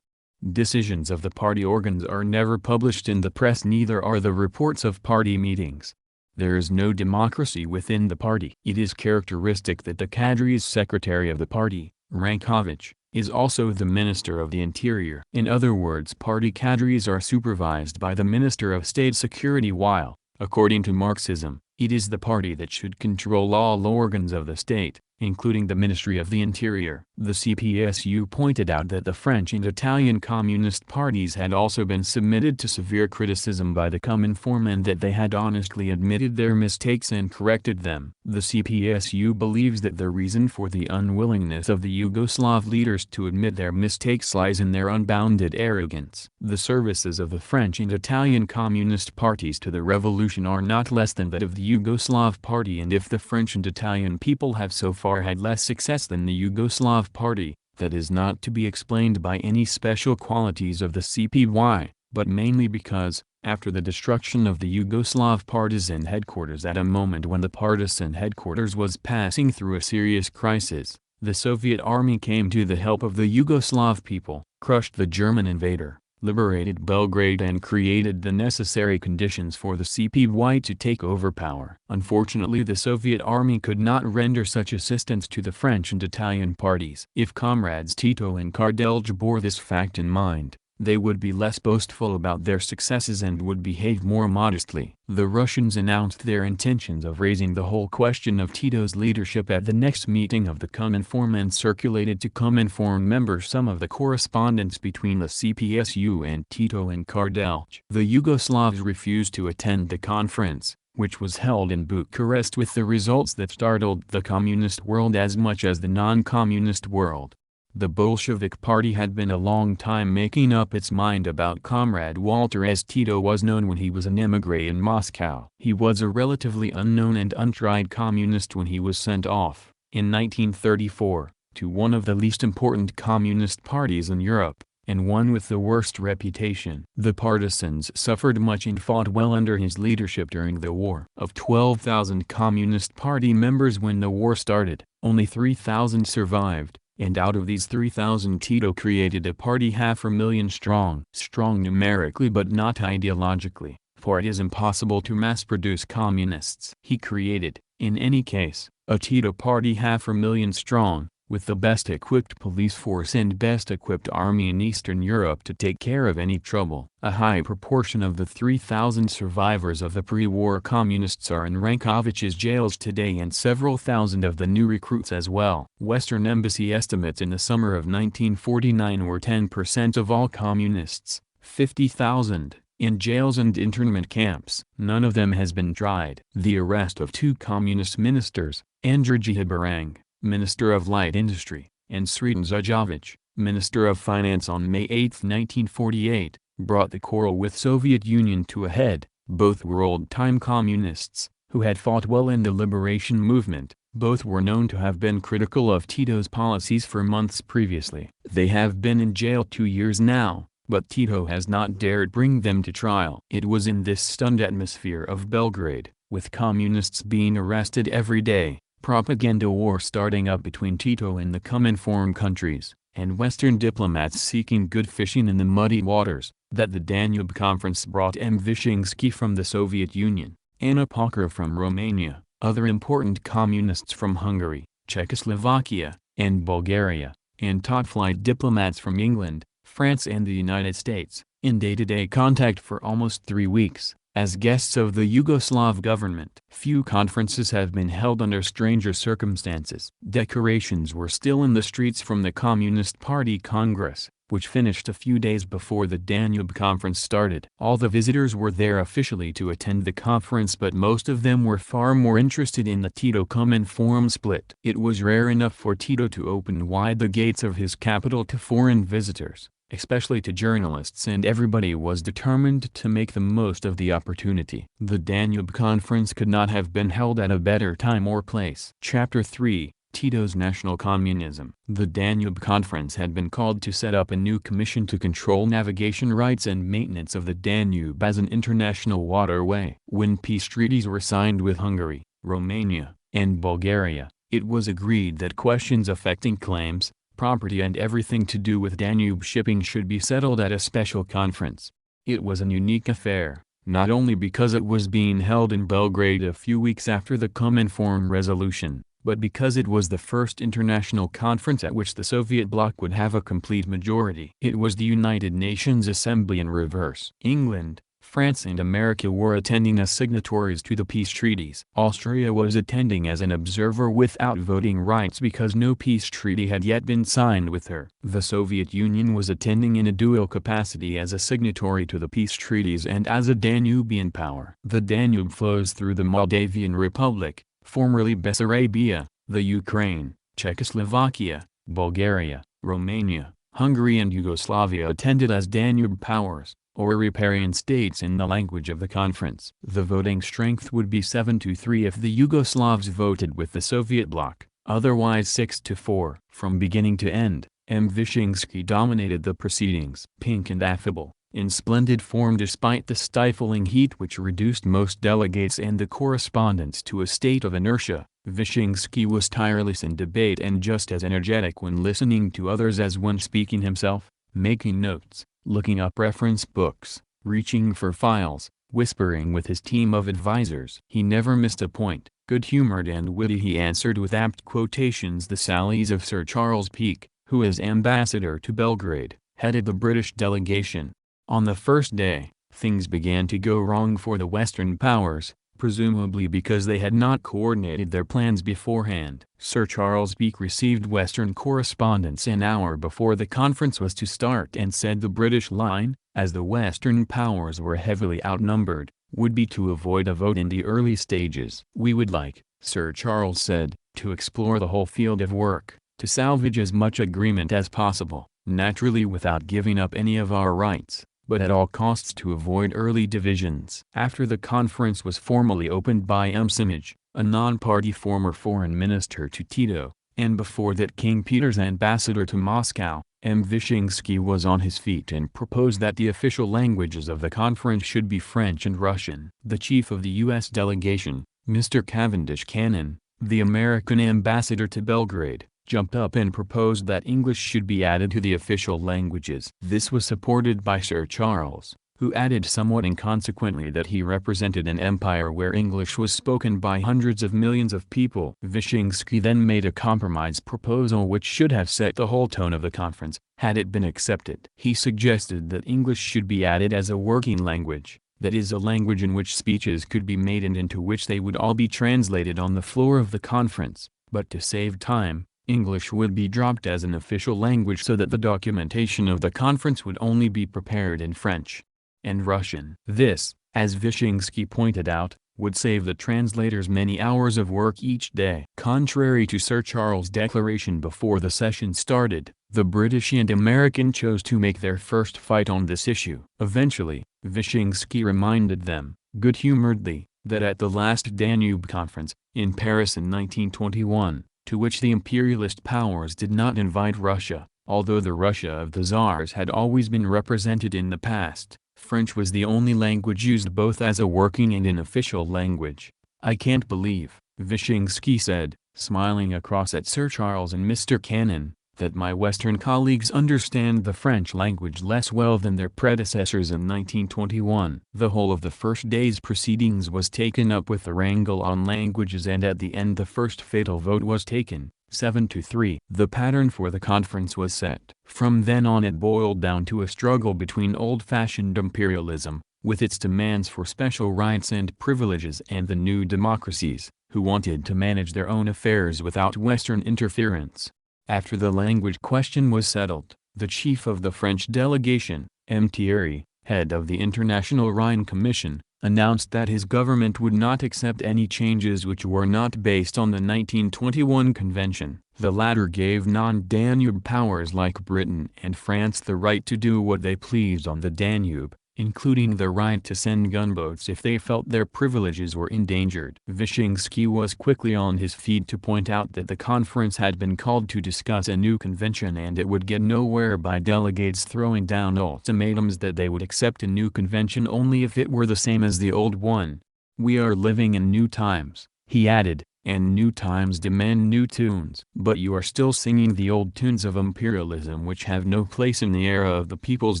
[SPEAKER 1] Decisions of the party organs are never published in the press, neither are the reports of party meetings. There is no democracy within the party. It is characteristic that the cadre's secretary of the party, Rankovic, is also the Minister of the Interior. In other words, party cadres are supervised by the Minister of State Security while, according to Marxism, it is the party that should control all organs of the state, including the Ministry of the Interior. The CPSU pointed out that the French and Italian Communist parties had also been submitted to severe criticism by the Cominform and that they had honestly admitted their mistakes and corrected them. The CPSU believes that the reason for the unwillingness of the Yugoslav leaders to admit their mistakes lies in their unbounded arrogance. The services of the French and Italian Communist parties to the revolution are not less than that of the Yugoslav party, and if the French and Italian people have so far had less success than the Yugoslav party, that is not to be explained by any special qualities of the CPY, but mainly because, after the destruction of the Yugoslav partisan headquarters at a moment when the partisan headquarters was passing through a serious crisis, the Soviet army came to the help of the Yugoslav people, crushed the German invader, liberated Belgrade and created the necessary conditions for the CPY to take over power. Unfortunately, the Soviet army could not render such assistance to the French and Italian parties. If comrades Tito and Kardelj bore this fact in mind, they would be less boastful about their successes and would behave more modestly. The Russians announced their intentions of raising the whole question of Tito's leadership at the next meeting of the Cominform and circulated to Cominform members some of the correspondence between the CPSU and Tito and Kardelj. The Yugoslavs refused to attend the conference, which was held in Bucharest, with the results that startled the communist world as much as the non-communist world. The Bolshevik party had been a long time making up its mind about Comrade Walter, as Tito was known when he was an émigré in Moscow. He was a relatively unknown and untried communist when he was sent off, in 1934, to one of the least important communist parties in Europe, and one with the worst reputation. The partisans suffered much and fought well under his leadership during the war. Of 12,000 Communist Party members when the war started, only 3,000 survived. And out of these 3,000, Tito created a party 500,000 strong. Strong numerically but not ideologically, for it is impossible to mass-produce communists. He created, in any case, a Tito party 500,000 strong, with the best-equipped police force and best-equipped army in Eastern Europe to take care of any trouble. A high proportion of the 3,000 survivors of the pre-war communists are in Rankovic's jails today, and several thousand of the new recruits as well. Western Embassy estimates in the summer of 1949 were 10% of all communists, 50,000, in jails and internment camps. None of them has been tried. The arrest of two communist ministers, Andrij Barang, Minister of Light Industry, and Sreten Zujovic, Minister of Finance, on May 8, 1948, brought the quarrel with Soviet Union to a head. Both were old-time communists, who had fought well in the liberation movement. Both were known to have been critical of Tito's policies for months previously. They have been in jail 2 years now, but Tito has not dared bring them to trial. It was in this stunned atmosphere of Belgrade, with communists being arrested every day, propaganda war starting up between Tito and the Cominform countries, and Western diplomats seeking good fishing in the muddy waters, that the Danube Conference brought M. Vyshinsky from the Soviet Union, Anna Pacher from Romania, other important communists from Hungary, Czechoslovakia, and Bulgaria, and top-flight diplomats from England, France and the United States, in day-to-day contact for almost 3 weeks, as guests of the Yugoslav government. Few conferences have been held under stranger circumstances. Decorations were still in the streets from the Communist Party Congress, which finished a few days before the Danube Conference started. All the visitors were there officially to attend the conference, but most of them were far more interested in the Tito-Cominform split. It was rare enough for Tito to open wide the gates of his capital to foreign visitors, especially to journalists, and everybody was determined to make the most of the opportunity. The Danube Conference could not have been held at a better time or place. Chapter 3, Tito's National Communism. The Danube Conference had been called to set up a new commission to control navigation rights and maintenance of the Danube as an international waterway. When peace treaties were signed with Hungary, Romania, and Bulgaria, it was agreed that questions affecting claims, property and everything to do with Danube shipping should be settled at a special conference. It was an unique affair, not only because it was being held in Belgrade a few weeks after the Cominform resolution, but because it was the first international conference at which the Soviet bloc would have a complete majority. It was the United Nations Assembly in reverse. England, France and America were attending as signatories to the peace treaties. Austria was attending as an observer without voting rights because no peace treaty had yet been signed with her. The Soviet Union was attending in a dual capacity as a signatory to the peace treaties and as a Danubian power. The Danube flows through the Moldavian Republic, formerly Bessarabia, the Ukraine, Czechoslovakia, Bulgaria, Romania, Hungary and Yugoslavia attended as Danube powers, or riparian states in the language of the conference. The voting strength would be 7-3 if the Yugoslavs voted with the Soviet bloc, otherwise 6-4. From beginning to end, M. Wyszynski dominated the proceedings. Pink and affable, in splendid form despite the stifling heat which reduced most delegates and the correspondence to a state of inertia, Wyszynski was tireless in debate and just as energetic when listening to others as when speaking himself, making notes, looking up reference books, reaching for files, whispering with his team of advisers. He never missed a point. Good-humored and witty, he answered with apt quotations the sallies of Sir Charles Peake, who as ambassador to Belgrade, headed the British delegation. On the first day, things began to go wrong for the Western powers, presumably because they had not coordinated their plans beforehand. Sir Charles Peake received Western correspondence an hour before the conference was to start and said the British line, as the Western powers were heavily outnumbered, would be to avoid a vote in the early stages. "We would like," Sir Charles said, "to explore the whole field of work, to salvage as much agreement as possible, naturally without giving up any of our rights, but at all costs to avoid early divisions." After the conference was formally opened by M. Simic, a non-party former foreign minister to Tito, and before that King Peter's ambassador to Moscow, M. Wyszynski was on his feet and proposed that the official languages of the conference should be French and Russian. The chief of the U.S. delegation, Mr. Cavendish Cannon, the American ambassador to Belgrade, jumped up and proposed that English should be added to the official languages. This was supported by Sir Charles, who added somewhat inconsequently that he represented an empire where English was spoken by hundreds of millions of people. Wyszynski then made a compromise proposal which should have set the whole tone of the conference, had it been accepted. He suggested that English should be added as a working language, that is, a language in which speeches could be made and into which they would all be translated on the floor of the conference, but to save time, English would be dropped as an official language so that the documentation of the conference would only be prepared in French and Russian. This, as Wyszynski pointed out, would save the translators many hours of work each day. Contrary to Sir Charles' declaration before the session started, the British and American chose to make their first fight on this issue. Eventually, Wyszynski reminded them, good-humoredly, that at the last Danube Conference, in Paris in 1921, to which the imperialist powers did not invite Russia, although the Russia of the Tsars had always been represented in the past, French was the only language used both as a working and an official language. "I can't believe," Wyszynski said, smiling across at Sir Charles and Mr. Cannon, "that my Western colleagues understand the French language less well than their predecessors in 1921. The whole of the first day's proceedings was taken up with the wrangle on languages and at the end the first fatal vote was taken, 7-3. The pattern for the conference was set. From then on it boiled down to a struggle between old-fashioned imperialism, with its demands for special rights and privileges, and the new democracies, who wanted to manage their own affairs without Western interference. After the language question was settled, the chief of the French delegation, M. Thierry, head of the International Rhine Commission, announced that his government would not accept any changes which were not based on the 1921 convention. The latter gave non-Danube powers like Britain and France the right to do what they pleased on the Danube, including the right to send gunboats if they felt their privileges were endangered. Wyszynski was quickly on his feet to point out that the conference had been called to discuss a new convention and it would get nowhere by delegates throwing down ultimatums that they would accept a new convention only if it were the same as the old one. "We are living in new times," he added, and new times demand new tunes. But you are still singing the old tunes of imperialism which have no place in the era of the people's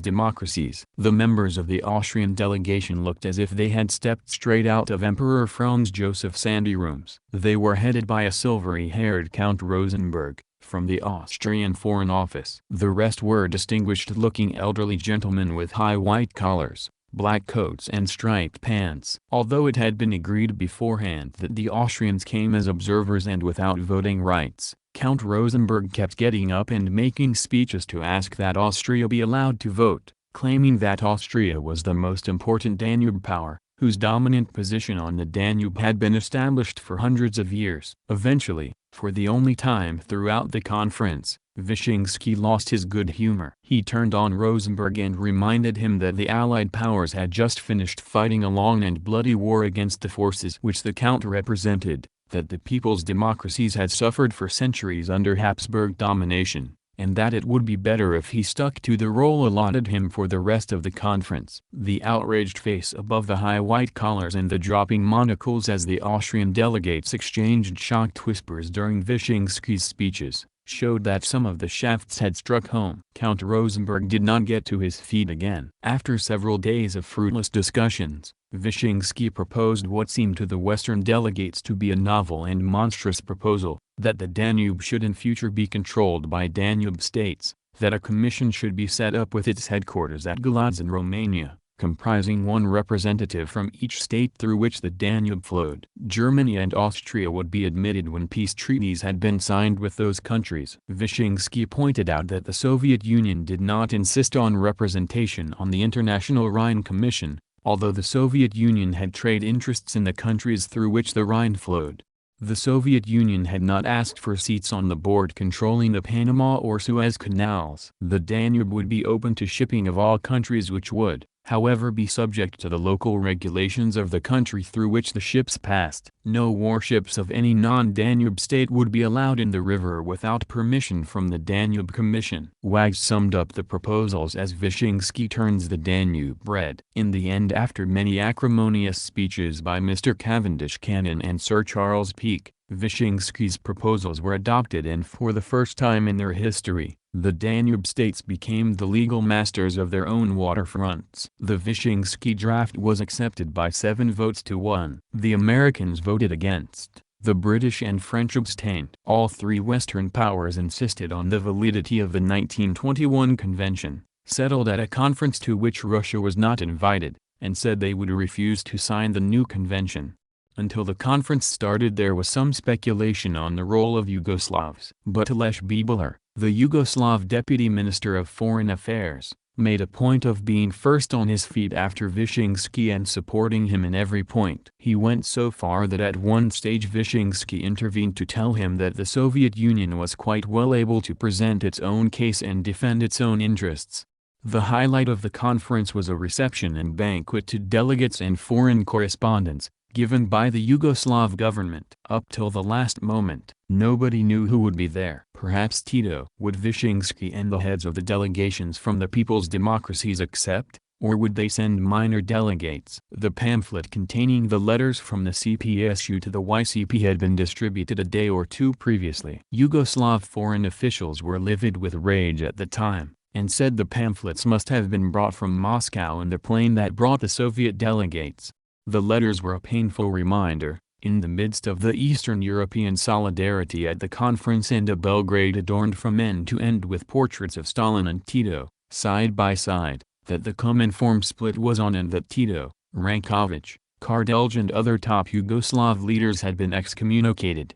[SPEAKER 1] democracies. The members of the Austrian delegation looked as if they had stepped straight out of Emperor Franz Joseph's anterooms. They were headed by a silvery-haired Count Rosenberg, from the Austrian Foreign Office. The rest were distinguished-looking elderly gentlemen with high white collars, black coats and striped pants. Although it had been agreed beforehand that the Austrians came as observers and without voting rights, Count Rosenberg kept getting up and making speeches to ask that Austria be allowed to vote, claiming that Austria was the most important Danube power, whose dominant position on the Danube had been established for hundreds of years. Eventually, for the only time throughout the conference, Wyszynski lost his good humor. He turned on Rosenberg and reminded him that the Allied powers had just finished fighting a long and bloody war against the forces which the Count represented, that the people's democracies had suffered for centuries under Habsburg domination, and that it would be better if he stuck to the role allotted him for the rest of the conference. The outraged face above the high white collars and the dropping monocles as the Austrian delegates exchanged shocked whispers during Wyszynski's speeches, showed that some of the shafts had struck home. Count Rosenberg did not get to his feet again. After several days of fruitless discussions, Wyszynski proposed what seemed to the Western delegates to be a novel and monstrous proposal, that the Danube should in future be controlled by Danube states, that a commission should be set up with its headquarters at Gladz in Romania, comprising one representative from each state through which the Danube flowed. Germany and Austria would be admitted when peace treaties had been signed with those countries. Wyszynski pointed out that the Soviet Union did not insist on representation on the International Rhine Commission, although the Soviet Union had trade interests in the countries through which the Rhine flowed. The Soviet Union had not asked for seats on the board controlling the Panama or Suez canals. The Danube would be open to shipping of all countries which would, however, be subject to the local regulations of the country through which the ships passed. No warships of any non-Danube state would be allowed in the river without permission from the Danube Commission. Wags summed up the proposals as Wyszynski turns the Danube red. In the end, after many acrimonious speeches by Mr. Cavendish Cannon and Sir Charles Peake, Wyszynski's proposals were adopted, and for the first time in their history, the Danube states became the legal masters of their own waterfronts. The Wyszynski draft was accepted by 7 votes to 1. The Americans voted against. The British and French abstained. All 3 Western powers insisted on the validity of the 1921 convention, settled at a conference to which Russia was not invited, and said they would refuse to sign the new convention. Until the conference started, there was some speculation on the role of Yugoslavs. But Lech Bibler, the Yugoslav Deputy Minister of Foreign Affairs, made a point of being first on his feet after Wyszynski and supporting him in every point. He went so far that at one stage Wyszynski intervened to tell him that the Soviet Union was quite well able to present its own case and defend its own interests. The highlight of the conference was a reception and banquet to delegates and foreign correspondents, given by the Yugoslav government. Up till the last moment, nobody knew who would be there. Perhaps Tito. Would Wyszynski and the heads of the delegations from the people's democracies accept, or would they send minor delegates? The pamphlet containing the letters from the CPSU to the YCP had been distributed a day or 2 previously. Yugoslav foreign officials were livid with rage at the time, and said the pamphlets must have been brought from Moscow in the plane that brought the Soviet delegates. The letters were a painful reminder, in the midst of the Eastern European solidarity at the conference and a Belgrade adorned from end to end with portraits of Stalin and Tito, side by side, that the Cominform split was on and that Tito, Rankovic, Kardelj and other top Yugoslav leaders had been excommunicated.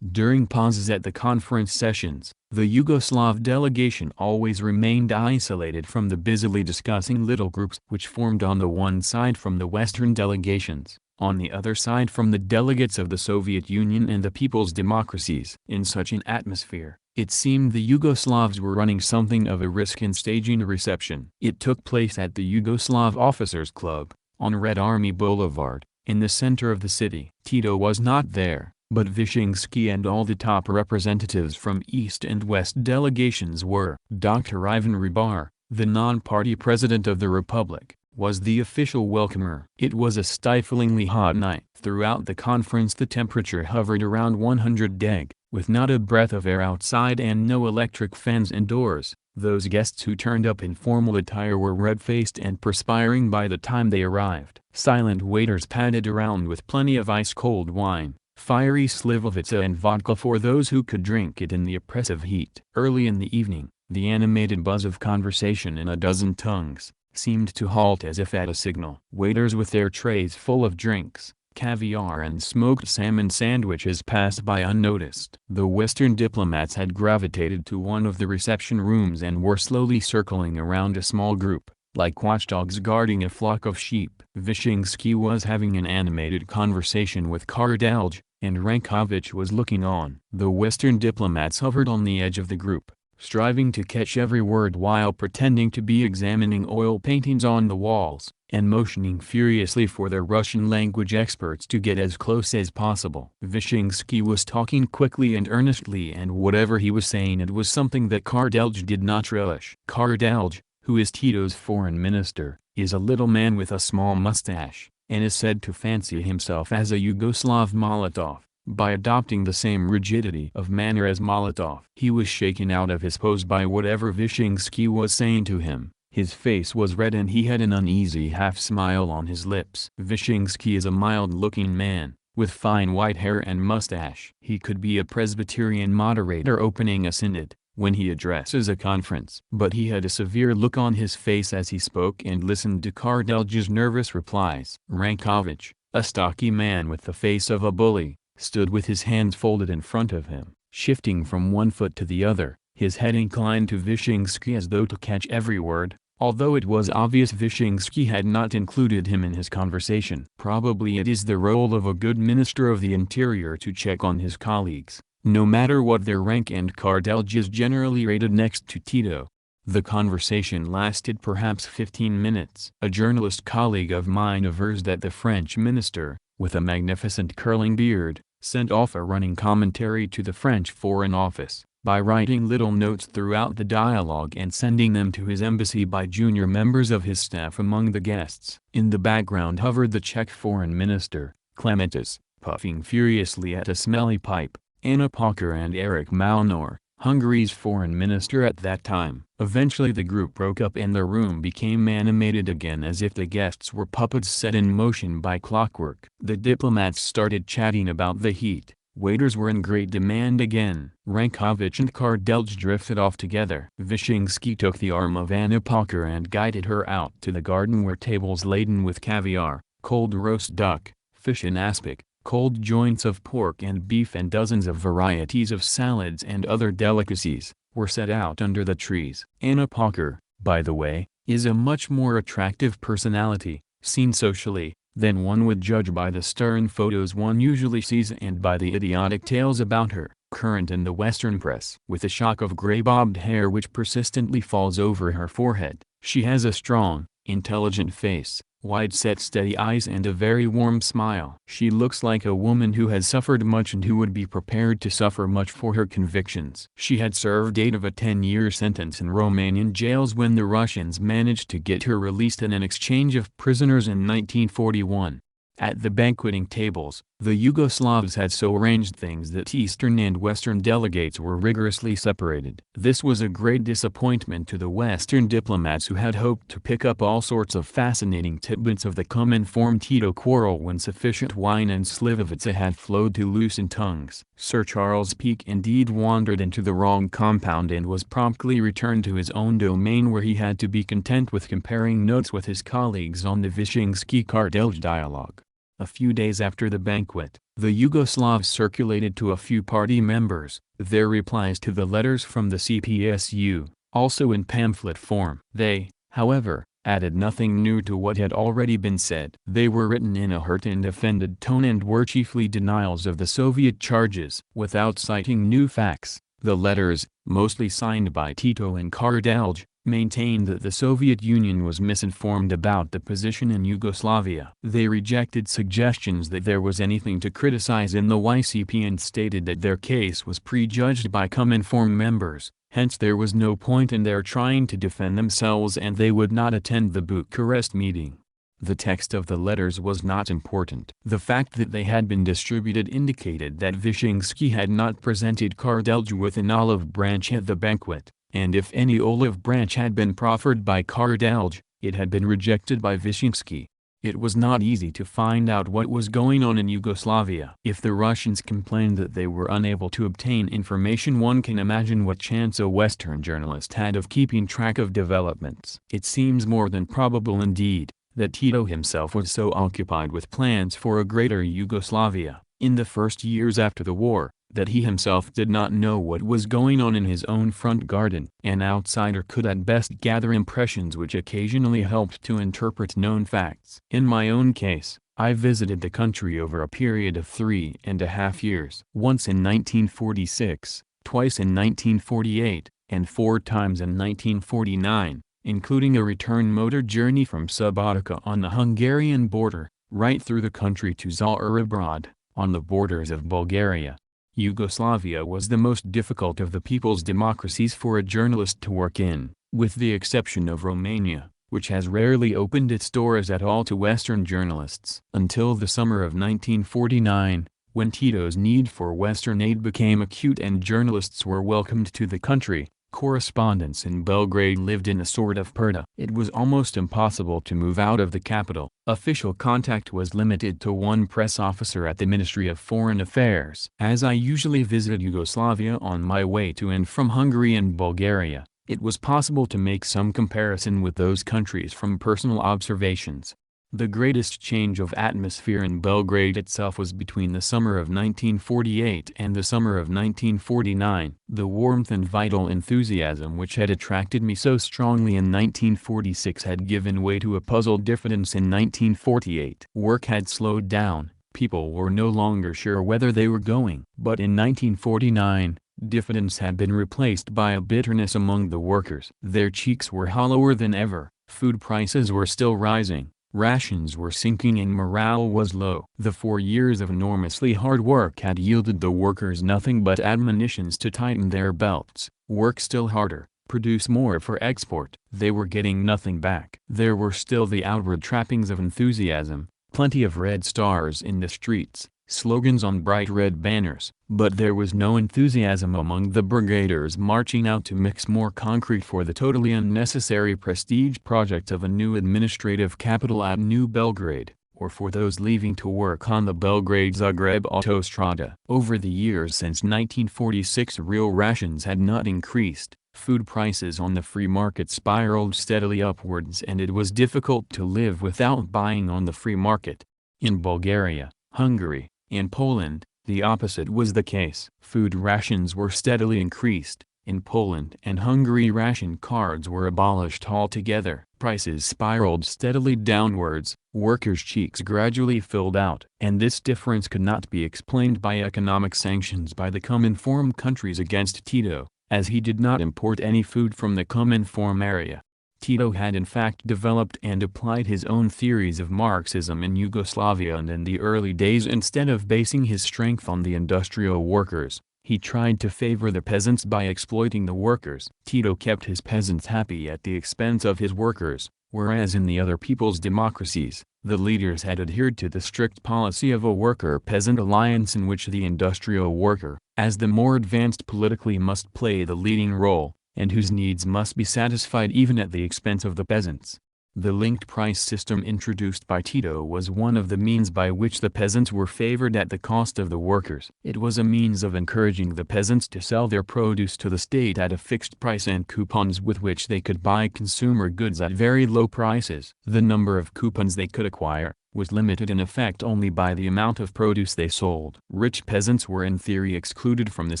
[SPEAKER 1] During pauses at the conference sessions, the Yugoslav delegation always remained isolated from the busily discussing little groups which formed on the one side from the Western delegations, on the other side from the delegates of the Soviet Union and the people's democracies. In such an atmosphere, it seemed the Yugoslavs were running something of a risk in staging a reception. It took place at the Yugoslav Officers Club, on Red Army Boulevard, in the center of the city. Tito was not there, but Wyszynski and all the top representatives from East and West delegations were. Dr. Ivan Rybar, the non-party president of the Republic, was the official welcomer. It was a stiflingly hot night. Throughout the conference the temperature hovered around 100 deg, with not a breath of air outside and no electric fans indoors. Those guests who turned up in formal attire were red-faced and perspiring by the time they arrived. Silent waiters padded around with plenty of ice-cold wine, fiery slivovitsa and vodka for those who could drink it in the oppressive heat. Early in the evening, the animated buzz of conversation in a dozen tongues seemed to halt as if at a signal. Waiters with their trays full of drinks, caviar and smoked salmon sandwiches passed by unnoticed. The Western diplomats had gravitated to one of the reception rooms and were slowly circling around a small group, like watchdogs guarding a flock of sheep. Vyshinsky was having an animated conversation with Kardelj, and Rankovich was looking on. The Western diplomats hovered on the edge of the group, striving to catch every word while pretending to be examining oil paintings on the walls, and motioning furiously for their Russian language experts to get as close as possible. Vyshinsky was talking quickly and earnestly, and whatever he was saying it was something that Kardelj did not relish. Kardelj, who is Tito's foreign minister, is a little man with a small mustache, and is said to fancy himself as a Yugoslav Molotov, by adopting the same rigidity of manner as Molotov. He was shaken out of his pose by whatever Vyshinsky was saying to him. His face was red and he had an uneasy half-smile on his lips. Vyshinsky is a mild-looking man, with fine white hair and mustache. He could be a Presbyterian moderator opening a synod, when he addresses a conference. But he had a severe look on his face as he spoke and listened to Kardelj's nervous replies. Rankovich, a stocky man with the face of a bully, stood with his hands folded in front of him, shifting from one foot to the other, his head inclined to Vyshinsky as though to catch every word, although it was obvious Vyshinsky had not included him in his conversation. Probably it is the role of a good Minister of the Interior to check on his colleagues, no matter what their rank, and Kardelj is generally rated next to Tito. The conversation lasted perhaps 15 minutes. A journalist colleague of mine avers that the French minister, with a magnificent curling beard, sent off a running commentary to the French Foreign Office, by writing little notes throughout the dialogue and sending them to his embassy by junior members of his staff among the guests. In the background hovered the Czech foreign minister, Clementis, puffing furiously at a smelly pipe, Anna Pocher and Erich Malnor, Hungary's foreign minister at that time. Eventually the group broke up and the room became animated again as if the guests were puppets set in motion by clockwork. The diplomats started chatting about the heat. Waiters were in great demand again. Rankovich and Kardelj drifted off together. Vyshinsky took the arm of Anna Pocher and guided her out to the garden where tables laden with caviar, cold roast duck, fish in aspic, cold joints of pork and beef and dozens of varieties of salads and other delicacies, were set out under the trees. Anna Pocher, by the way, is a much more attractive personality, seen socially, than one would judge by the stern photos one usually sees and by the idiotic tales about her, current in the Western press. With a shock of gray-bobbed hair which persistently falls over her forehead, she has a strong, intelligent face, wide-set steady eyes and a very warm smile. She looks like a woman who has suffered much and who would be prepared to suffer much for her convictions. She had served 8 of a 10-year sentence in Romanian jails when the Russians managed to get her released in an exchange of prisoners in 1941. At the banqueting tables, the Yugoslavs had so arranged things that Eastern and Western delegates were rigorously separated. This was a great disappointment to the Western diplomats who had hoped to pick up all sorts of fascinating tidbits of the Cominform-Tito quarrel when sufficient wine and slivovitsa had flowed to loosen tongues. Sir Charles Peake indeed wandered into the wrong compound and was promptly returned to his own domain, where he had to be content with comparing notes with his colleagues on the Vyshinsky-Kardelj dialogue. A few days after the banquet, the Yugoslavs circulated to a few party members their replies to the letters from the CPSU, also in pamphlet form. They, however, added nothing new to what had already been said. They were written in a hurt and offended tone and were chiefly denials of the Soviet charges. Without citing new facts, the letters, mostly signed by Tito and Kardelj, maintained that the Soviet Union was misinformed about the position in Yugoslavia. They rejected suggestions that there was anything to criticize in the YCP and stated that their case was prejudged by Cominform members, Hence there was no point in their trying to defend themselves, and they would not attend the Bucharest meeting. The text of the letters was not important. The fact that they had been distributed indicated that Wyszynski had not presented Kardelj with an olive branch at the banquet, and if any olive branch had been proffered by Kardelj, it had been rejected by Wyszynski. It was not easy to find out what was going on in Yugoslavia. If the Russians complained that they were unable to obtain information, one can imagine what chance a Western journalist had of keeping track of developments. It seems more than probable indeed, that Tito himself was so occupied with plans for a greater Yugoslavia, in the first years after the war, that he himself did not know what was going on in his own front garden. An outsider could at best gather impressions which occasionally helped to interpret known facts. In my own case, I visited the country over a period of 3.5 years. Once in 1946, twice in 1948, and 4 times in 1949, including a return motor journey from Subotica on the Hungarian border, right through the country to Tsarabad, on the borders of Bulgaria. Yugoslavia was the most difficult of the people's democracies for a journalist to work in, with the exception of Romania, which has rarely opened its doors at all to Western journalists. Until the summer of 1949, when Tito's need for Western aid became acute and journalists were welcomed to the country, correspondents in Belgrade lived in a sort of purdah. It was almost impossible to move out of the capital. Official contact was limited to one press officer at the Ministry of Foreign Affairs. As I usually visited Yugoslavia on my way to and from Hungary and Bulgaria, it was possible to make some comparison with those countries from personal observations. The greatest change of atmosphere in Belgrade itself was between the summer of 1948 and the summer of 1949. The warmth and vital enthusiasm which had attracted me so strongly in 1946 had given way to a puzzled diffidence in 1948. Work had slowed down, people were no longer sure whether they were going. But in 1949, diffidence had been replaced by a bitterness among the workers. Their cheeks were hollower than ever, food prices were still rising. Rations were sinking and morale was low. The 4 years of enormously hard work had yielded the workers nothing but admonitions to tighten their belts, work still harder, produce more for export. They were getting nothing back. There were still the outward trappings of enthusiasm, plenty of red stars in the streets, slogans on bright red banners, but there was no enthusiasm among the brigaders marching out to mix more concrete for the totally unnecessary prestige project of a new administrative capital at New Belgrade, or for those leaving to work on the Belgrade-Zagreb autostrada. Over the years since 1946, real rations had not increased, food prices on the free market spiraled steadily upwards, and it was difficult to live without buying on the free market. In Bulgaria, Hungary, and Poland, the opposite was the case. Food rations were steadily increased. In Poland and Hungary, ration cards were abolished altogether. Prices spiraled steadily downwards, workers' cheeks gradually filled out. And this difference could not be explained by economic sanctions by the Cominform countries against Tito, as he did not import any food from the Cominform area. Tito had in fact developed and applied his own theories of Marxism in Yugoslavia, and in the early days, instead of basing his strength on the industrial workers, he tried to favor the peasants by exploiting the workers. Tito kept his peasants happy at the expense of his workers, whereas in the other people's democracies, the leaders had adhered to the strict policy of a worker-peasant alliance in which the industrial worker, as the more advanced politically, must play the leading role, and whose needs must be satisfied even at the expense of the peasants. The linked price system introduced by Tito was one of the means by which the peasants were favored at the cost of the workers. It was a means of encouraging the peasants to sell their produce to the state at a fixed price and coupons with which they could buy consumer goods at very low prices. The number of coupons they could acquire was limited in effect only by the amount of produce they sold. Rich peasants were in theory excluded from this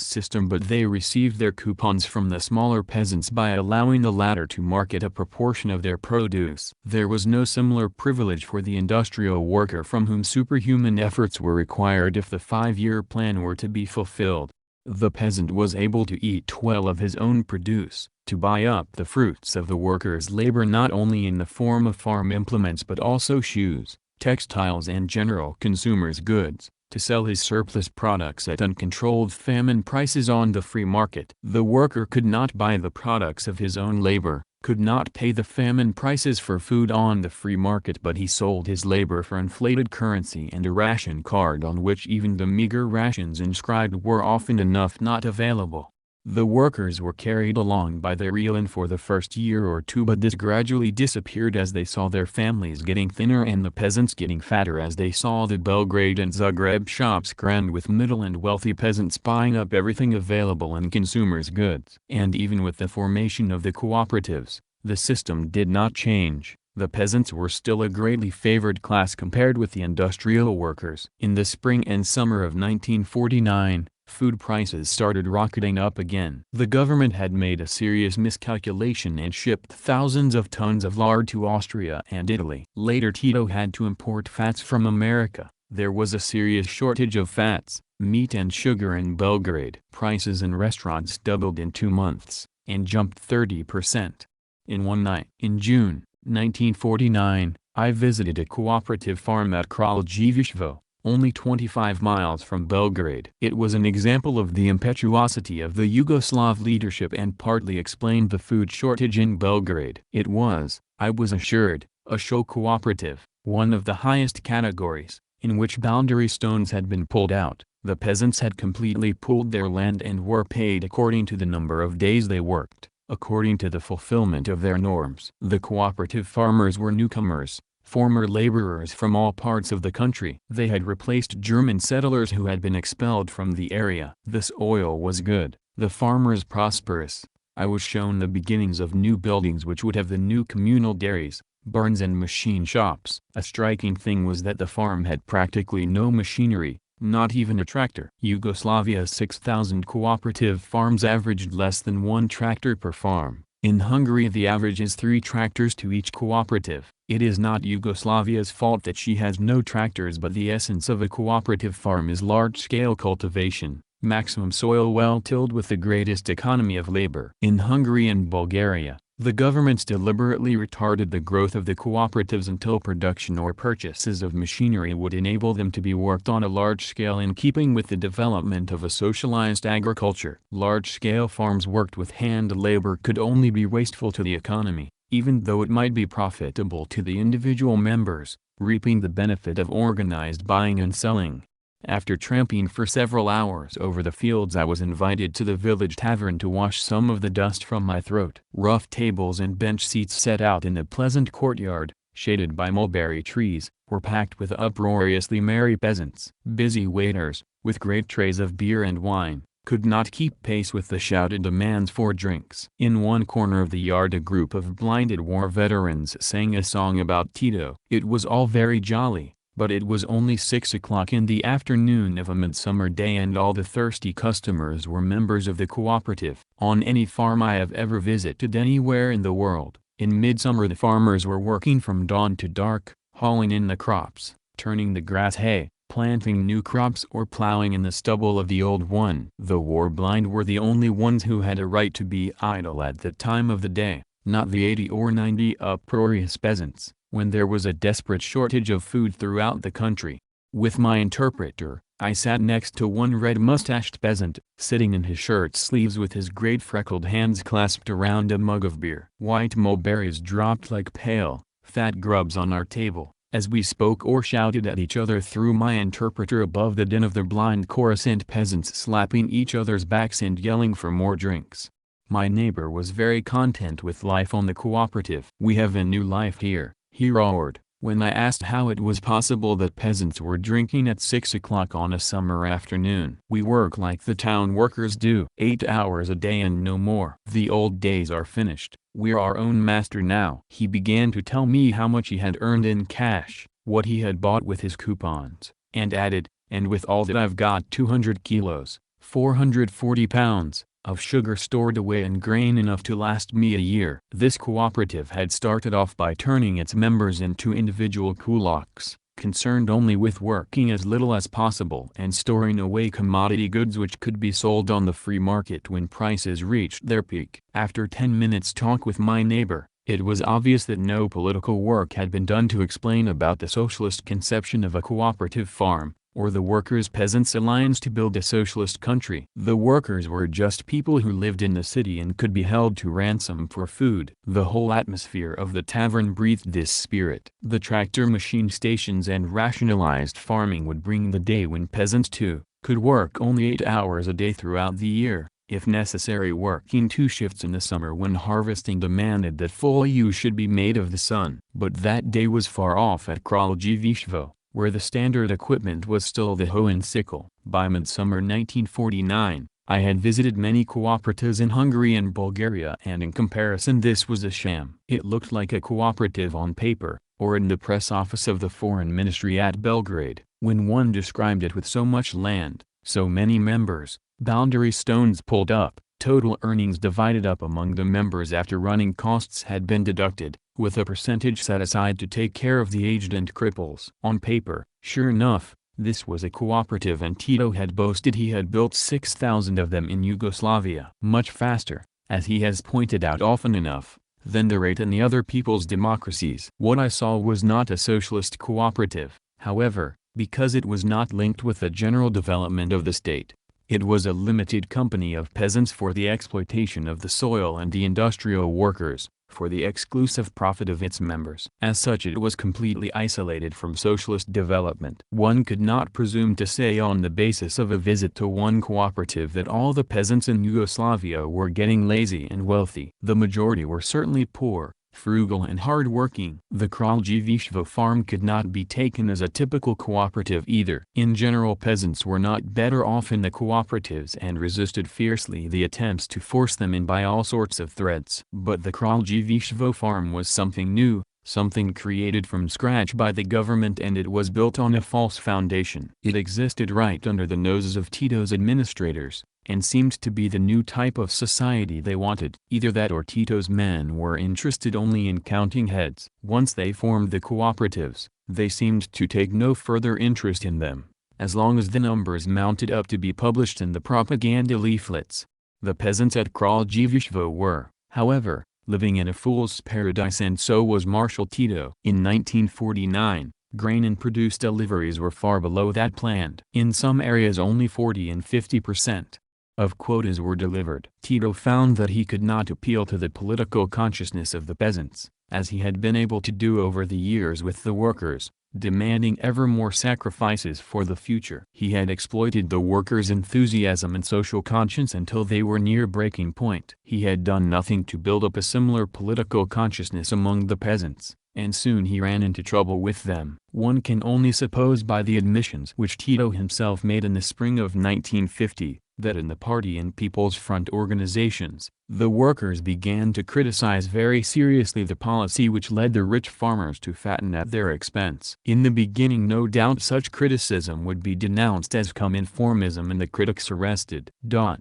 [SPEAKER 1] system, but they received their coupons from the smaller peasants by allowing the latter to market a proportion of their produce. There was no similar privilege for the industrial worker, from whom superhuman efforts were required if the 5-year plan were to be fulfilled. The peasant was able to eat well of his own produce, to buy up the fruits of the workers' labor not only in the form of farm implements but also shoes, textiles and general consumers' goods, to sell his surplus products at uncontrolled famine prices on the free market. The worker could not buy the products of his own labor, could not pay the famine prices for food on the free market, but he sold his labor for inflated currency and a ration card on which even the meager rations inscribed were often enough not available. The workers were carried along by their elan for the first year or two, but this gradually disappeared as they saw their families getting thinner and the peasants getting fatter, as they saw the Belgrade and Zagreb shops crammed with middle and wealthy peasants buying up everything available in consumers' goods. And even with the formation of the cooperatives, the system did not change. The peasants were still a greatly favored class compared with the industrial workers. In the spring and summer of 1949, food prices started rocketing up again. The government had made a serious miscalculation and shipped thousands of tons of lard to Austria and Italy. Later Tito had to import fats from America. There was a serious shortage of fats, meat and sugar in Belgrade. Prices in restaurants doubled in 2 months, and jumped 30%. In one night. In June 1949, I visited a cooperative farm at Kraljevićevo, only 25 miles from Belgrade. It was an example of the impetuosity of the Yugoslav leadership and partly explained the food shortage in Belgrade. It was, I was assured, a show cooperative, one of the highest categories, in which boundary stones had been pulled out. The peasants had completely pooled their land and were paid according to the number of days they worked, according to the fulfillment of their norms. The cooperative farmers were newcomers, former laborers from all parts of the country. They had replaced German settlers who had been expelled from the area. The soil was good, the farmers prosperous. I was shown the beginnings of new buildings which would have the new communal dairies, barns and machine shops. A striking thing was that the farm had practically no machinery, not even a tractor. Yugoslavia's 6,000 cooperative farms averaged less than 1 tractor per farm. In Hungary the average is 3 tractors to each cooperative. It is not Yugoslavia's fault that she has no tractors, but the essence of a cooperative farm is large-scale cultivation, maximum soil well tilled with the greatest economy of labor. In Hungary and Bulgaria, the governments deliberately retarded the growth of the cooperatives until production or purchases of machinery would enable them to be worked on a large scale in keeping with the development of a socialized agriculture. Large-scale farms worked with hand labor could only be wasteful to the economy, even though it might be profitable to the individual members, reaping the benefit of organized buying and selling. After tramping for several hours over the fields, I was invited to the village tavern to wash some of the dust from my throat. Rough tables and bench seats set out in a pleasant courtyard, shaded by mulberry trees, were packed with uproariously merry peasants. Busy waiters, with great trays of beer and wine, could not keep pace with the shouted demands for drinks. In one corner of the yard a group of blinded war veterans sang a song about Tito. It was all very jolly. But it was only 6 o'clock in the afternoon of a midsummer day, and all the thirsty customers were members of the cooperative. On any farm I have ever visited anywhere in the world, in midsummer the farmers were working from dawn to dark, hauling in the crops, turning the grass hay, planting new crops or plowing in the stubble of the old one. The war-blind were the only ones who had a right to be idle at that time of the day, not the 80 or 90 uproarious peasants, when there was a desperate shortage of food throughout the country. With my interpreter, I sat next to one red-mustached peasant, sitting in his shirt sleeves with his great freckled hands clasped around a mug of beer. White mulberries dropped like pale, fat grubs on our table, as we spoke or shouted at each other through my interpreter above the din of the blind chorus and peasants slapping each other's backs and yelling for more drinks. My neighbor was very content with life on the cooperative. "We have a new life here," he roared, when I asked how it was possible that peasants were drinking at 6 o'clock on a summer afternoon. "We work like the town workers do, 8 hours a day and no more. The old days are finished, we're our own master now." He began to tell me how much he had earned in cash, what he had bought with his coupons, and added, "And with all that I've got 200 kilos, 440 pounds, of sugar stored away and grain enough to last me a year." This cooperative had started off by turning its members into individual kulaks, concerned only with working as little as possible and storing away commodity goods which could be sold on the free market when prices reached their peak. After 10 minutes' talk with my neighbor, it was obvious that no political work had been done to explain about the socialist conception of a cooperative farm, or the Workers'-Peasants Alliance to build a socialist country. The workers were just people who lived in the city and could be held to ransom for food. The whole atmosphere of the tavern breathed this spirit. The tractor machine stations and rationalized farming would bring the day when peasants too could work only 8 hours a day throughout the year, if necessary working 2 shifts in the summer when harvesting demanded that full use should be made of the sun. But that day was far off at Kraljevičstvo, where the standard equipment was still the hoe and sickle. By midsummer 1949, I had visited many cooperatives in Hungary and Bulgaria, and in comparison this was a sham. It looked like a cooperative on paper, or in the press office of the foreign ministry at Belgrade, when one described it with so much land, so many members, boundary stones pulled up, total earnings divided up among the members after running costs had been deducted, with a percentage set aside to take care of the aged and cripples. On paper, sure enough, this was a cooperative, and Tito had boasted he had built 6,000 of them in Yugoslavia. Much faster, as he has pointed out often enough, than the rate in the other people's democracies. What I saw was not a socialist cooperative, however, because it was not linked with the general development of the state. It was a limited company of peasants for the exploitation of the soil and the industrial workers, for the exclusive profit of its members. As such, it was completely isolated from socialist development. One could not presume to say on the basis of a visit to one cooperative that all the peasants in Yugoslavia were getting lazy and wealthy. The majority were certainly poor, frugal and hard-working. The Kraljevičstvo farm could not be taken as a typical cooperative either. In general, peasants were not better off in the cooperatives and resisted fiercely the attempts to force them in by all sorts of threats. But the Kraljevičstvo farm was something new, something created from scratch by the government, and it was built on a false foundation. It existed right under the noses of Tito's administrators, and seemed to be the new type of society they wanted. Either that or Tito's men were interested only in counting heads. Once they formed the cooperatives, they seemed to take no further interest in them, as long as the numbers mounted up to be published in the propaganda leaflets. The peasants at Kraljevičstvo were, however, living in a fool's paradise, and so was Marshal Tito. In 1949, grain and produce deliveries were far below that planned. In some areas only 40 and 50% of quotas were delivered. Tito found that he could not appeal to the political consciousness of the peasants, as he had been able to do over the years with the workers, demanding ever more sacrifices for the future. He had exploited the workers' enthusiasm and social conscience until they were near breaking point. He had done nothing to build up a similar political consciousness among the peasants, and soon he ran into trouble with them. One can only suppose by the admissions which Tito himself made in the spring of 1950, that in the Party and People's Front organizations, the workers began to criticize very seriously the policy which led the rich farmers to fatten at their expense. In the beginning, no doubt such criticism would be denounced as Cominformism and the critics arrested. The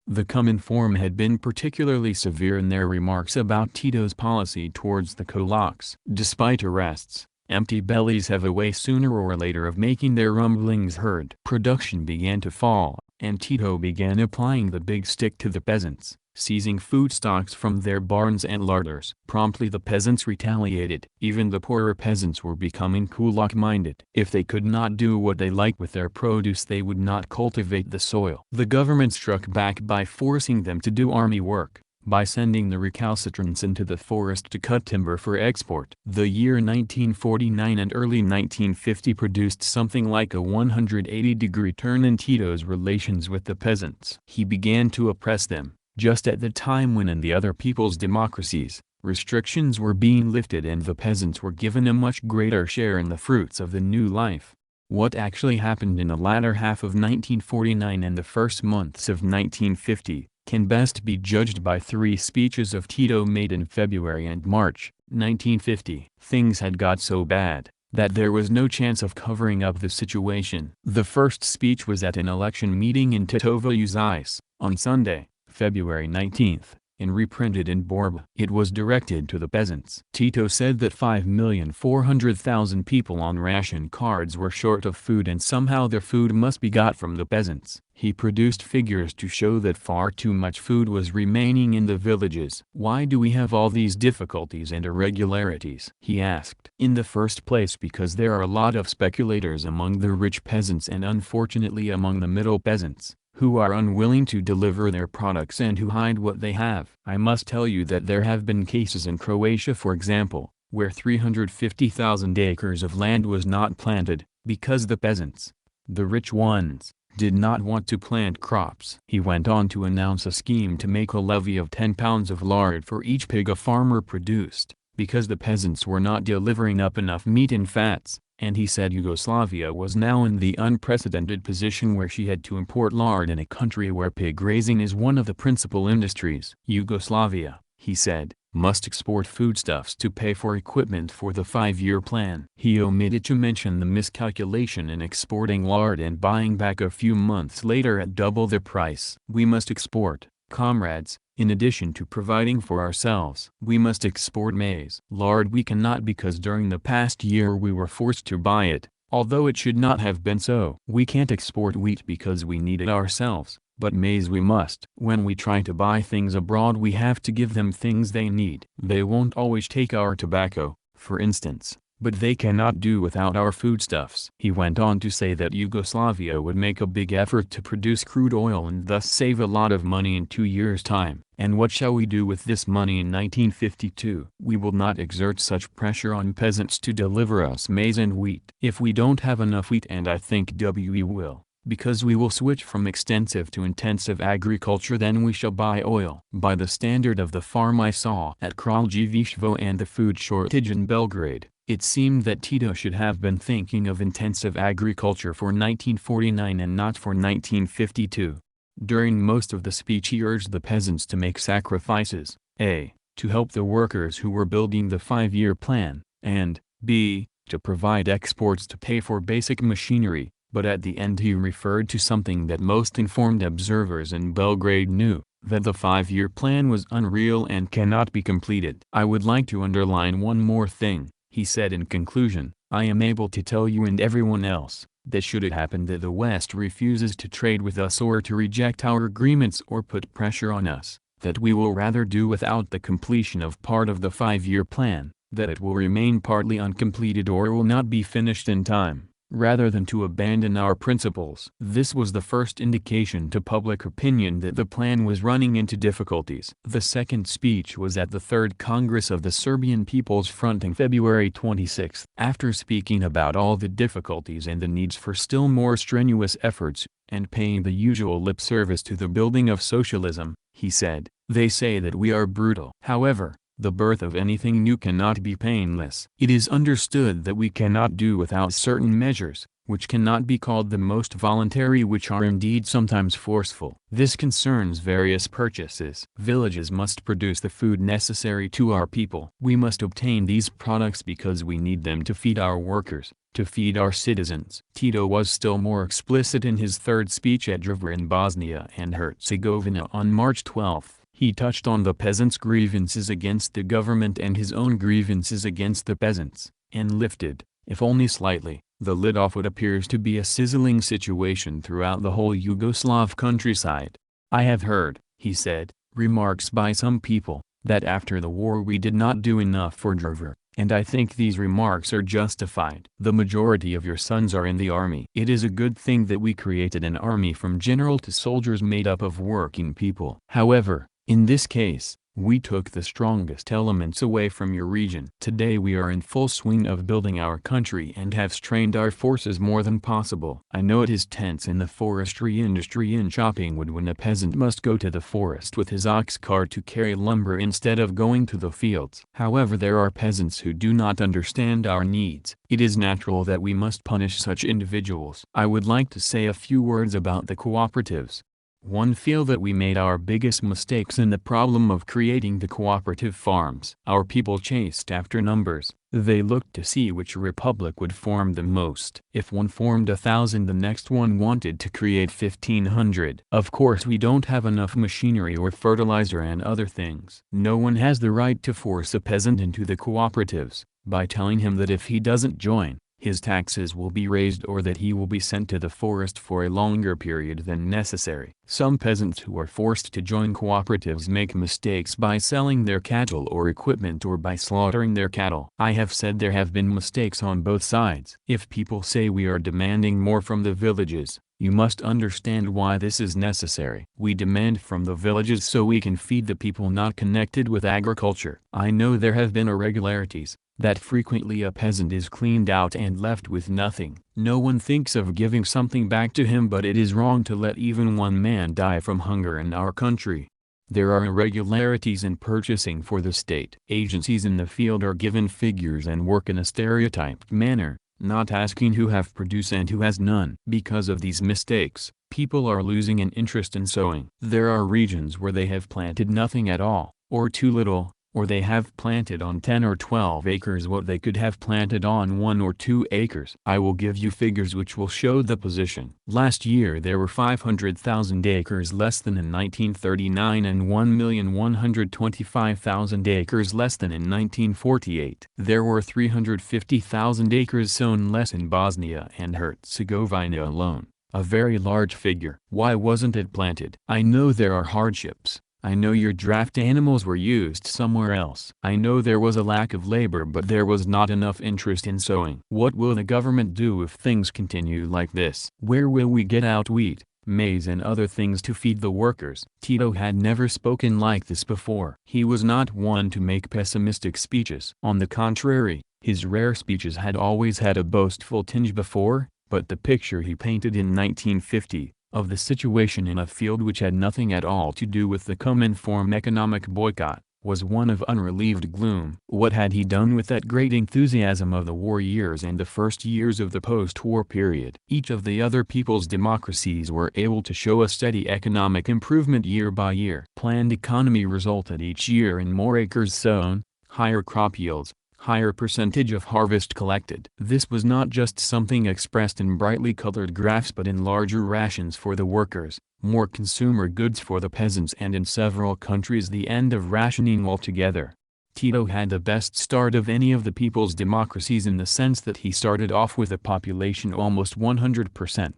[SPEAKER 1] Cominform had been particularly severe in their remarks about Tito's policy towards the Kulaks. Despite arrests, empty bellies have a way sooner or later of making their rumblings heard. Production began to fall, and Tito began applying the big stick to the peasants, seizing food stocks from their barns and larders. Promptly the peasants retaliated. Even the poorer peasants were becoming Kulak-minded. If they could not do what they liked with their produce, they would not cultivate the soil. The government struck back by forcing them to do army work, by sending the recalcitrants into the forest to cut timber for export. The year 1949 and early 1950 produced something like a 180-degree turn in Tito's relations with the peasants. He began to oppress them, just at the time when in the other people's democracies, restrictions were being lifted and the peasants were given a much greater share in the fruits of the new life. What actually happened in the latter half of 1949 and the first months of 1950, can best be judged by 3 speeches of Tito made in February and March, 1950. Things had got so bad that there was no chance of covering up the situation. The first speech was at an election meeting in Tetovo Uzice, on Sunday, February 19, and reprinted in Borba. It was directed to the peasants. Tito said that 5,400,000 people on ration cards were short of food and somehow their food must be got from the peasants. He produced figures to show that far too much food was remaining in the villages. Why do we have all these difficulties and irregularities? He asked. In the first place because there are a lot of speculators among the rich peasants and unfortunately among the middle peasants, who are unwilling to deliver their products and who hide what they have. I must tell you that there have been cases in Croatia for example, where 350,000 acres of land was not planted, because the peasants, the rich ones, did not want to plant crops. He went on to announce a scheme to make a levy of 10 pounds of lard for each pig a farmer produced, because the peasants were not delivering up enough meat and fats. And he said Yugoslavia was now in the unprecedented position where she had to import lard in a country where pig raising is one of the principal industries. Yugoslavia, he said, must export foodstuffs to pay for equipment for the 5-year plan. He omitted to mention the miscalculation in exporting lard and buying back a few months later at double the price. We must export, comrades. In addition to providing for ourselves, we must export maize. Lard we cannot because during the past year we were forced to buy it, although it should not have been so. We can't export wheat because we need it ourselves, but maize we must. When we try to buy things abroad we have to give them things they need. They won't always take our tobacco, for instance, but they cannot do without our foodstuffs. He went on to say that Yugoslavia would make a big effort to produce crude oil and thus save a lot of money in 2 years' time. And what shall we do with this money in 1952? We will not exert such pressure on peasants to deliver us maize and wheat. If we don't have enough wheat, and I think we will, because we will switch from extensive to intensive agriculture, then we shall buy oil. By the standard of the farm I saw at Kraljevićevo and the food shortage in Belgrade, it seemed that Tito should have been thinking of intensive agriculture for 1949 and not for 1952. During most of the speech he urged the peasants to make sacrifices, a. to help the workers who were building the 5-year plan, and b. to provide exports to pay for basic machinery, but at the end he referred to something that most informed observers in Belgrade knew, that the 5-year plan was unreal and cannot be completed. I would like to underline one more thing, he said in conclusion. I am able to tell you and everyone else, that should it happen that the West refuses to trade with us or to reject our agreements or put pressure on us, that we will rather do without the completion of part of the 5-year plan, that it will remain partly uncompleted or will not be finished in time, rather than to abandon our principles. This was the first indication to public opinion that the plan was running into difficulties. The second speech was at the Third Congress of the Serbian People's Front on February 26. After speaking about all the difficulties and the needs for still more strenuous efforts, and paying the usual lip service to the building of socialism, he said, "They say that we are brutal. However, the birth of anything new cannot be painless. It is understood that we cannot do without certain measures, which cannot be called the most voluntary, which are indeed sometimes forceful. This concerns various purchases. Villages must produce the food necessary to our people. We must obtain these products because we need them to feed our workers, to feed our citizens." Tito was still more explicit in his third speech at Drvar in Bosnia and Herzegovina on March 12. He touched on the peasants' grievances against the government and his own grievances against the peasants, and lifted, if only slightly, the lid off what appears to be a sizzling situation throughout the whole Yugoslav countryside. "I have heard," he said, "remarks by some people, that after the war we did not do enough for Drvar, and I think these remarks are justified. The majority of your sons are in the army. It is a good thing that we created an army from general to soldiers made up of working people. However, in this case, we took the strongest elements away from your region. Today we are in full swing of building our country and have strained our forces more than possible. I know it is tense in the forestry industry in chopping wood when a peasant must go to the forest with his ox cart to carry lumber instead of going to the fields. However, there are peasants who do not understand our needs. It is natural that we must punish such individuals. I would like to say a few words about the cooperatives. One feel that we made our biggest mistakes in the problem of creating the cooperative farms. Our people chased after numbers. They looked to see which republic would form the most. If one formed 1,000, the next one wanted to create 1,500. Of course we don't have enough machinery or fertilizer and other things. No one has the right to force a peasant into the cooperatives, by telling him that if he doesn't join, his taxes will be raised or that he will be sent to the forest for a longer period than necessary. Some peasants who are forced to join cooperatives make mistakes by selling their cattle or equipment or by slaughtering their cattle. I have said there have been mistakes on both sides. If people say we are demanding more from the villages, you must understand why this is necessary. We demand from the villages so we can feed the people not connected with agriculture. I know there have been irregularities, that frequently a peasant is cleaned out and left with nothing. No one thinks of giving something back to him, but it is wrong to let even one man die from hunger in our country. There are irregularities in purchasing for the state. Agencies in the field are given figures and work in a stereotyped manner, not asking who have produce and who has none. Because of these mistakes, people are losing an interest in sowing. There are regions where they have planted nothing at all, or too little, or they have planted on 10 or 12 acres what they could have planted on 1 or 2 acres. I will give you figures which will show the position. Last year there were 500,000 acres less than in 1939 and 1,125,000 acres less than in 1948. There were 350,000 acres sown less in Bosnia and Herzegovina alone, a very large figure. Why wasn't it planted? I know there are hardships. I know your draft animals were used somewhere else. I know there was a lack of labor, but there was not enough interest in sowing. What will the government do if things continue like this? Where will we get out wheat, maize and other things to feed the workers? Tito had never spoken like this before. He was not one to make pessimistic speeches. On the contrary, his rare speeches had always had a boastful tinge before, but the picture he painted in 1950, of the situation in a field which had nothing at all to do with the Cominform economic boycott, was one of unrelieved gloom. What had he done with that great enthusiasm of the war years and the first years of the post-war period? Each of the other people's democracies were able to show a steady economic improvement year by year. Planned economy resulted each year in more acres sown, higher crop yields, higher percentage of harvest collected. This was not just something expressed in brightly colored graphs but in larger rations for the workers, more consumer goods for the peasants, and in several countries the end of rationing altogether. Tito had the best start of any of the people's democracies in the sense that he started off with a population almost 100%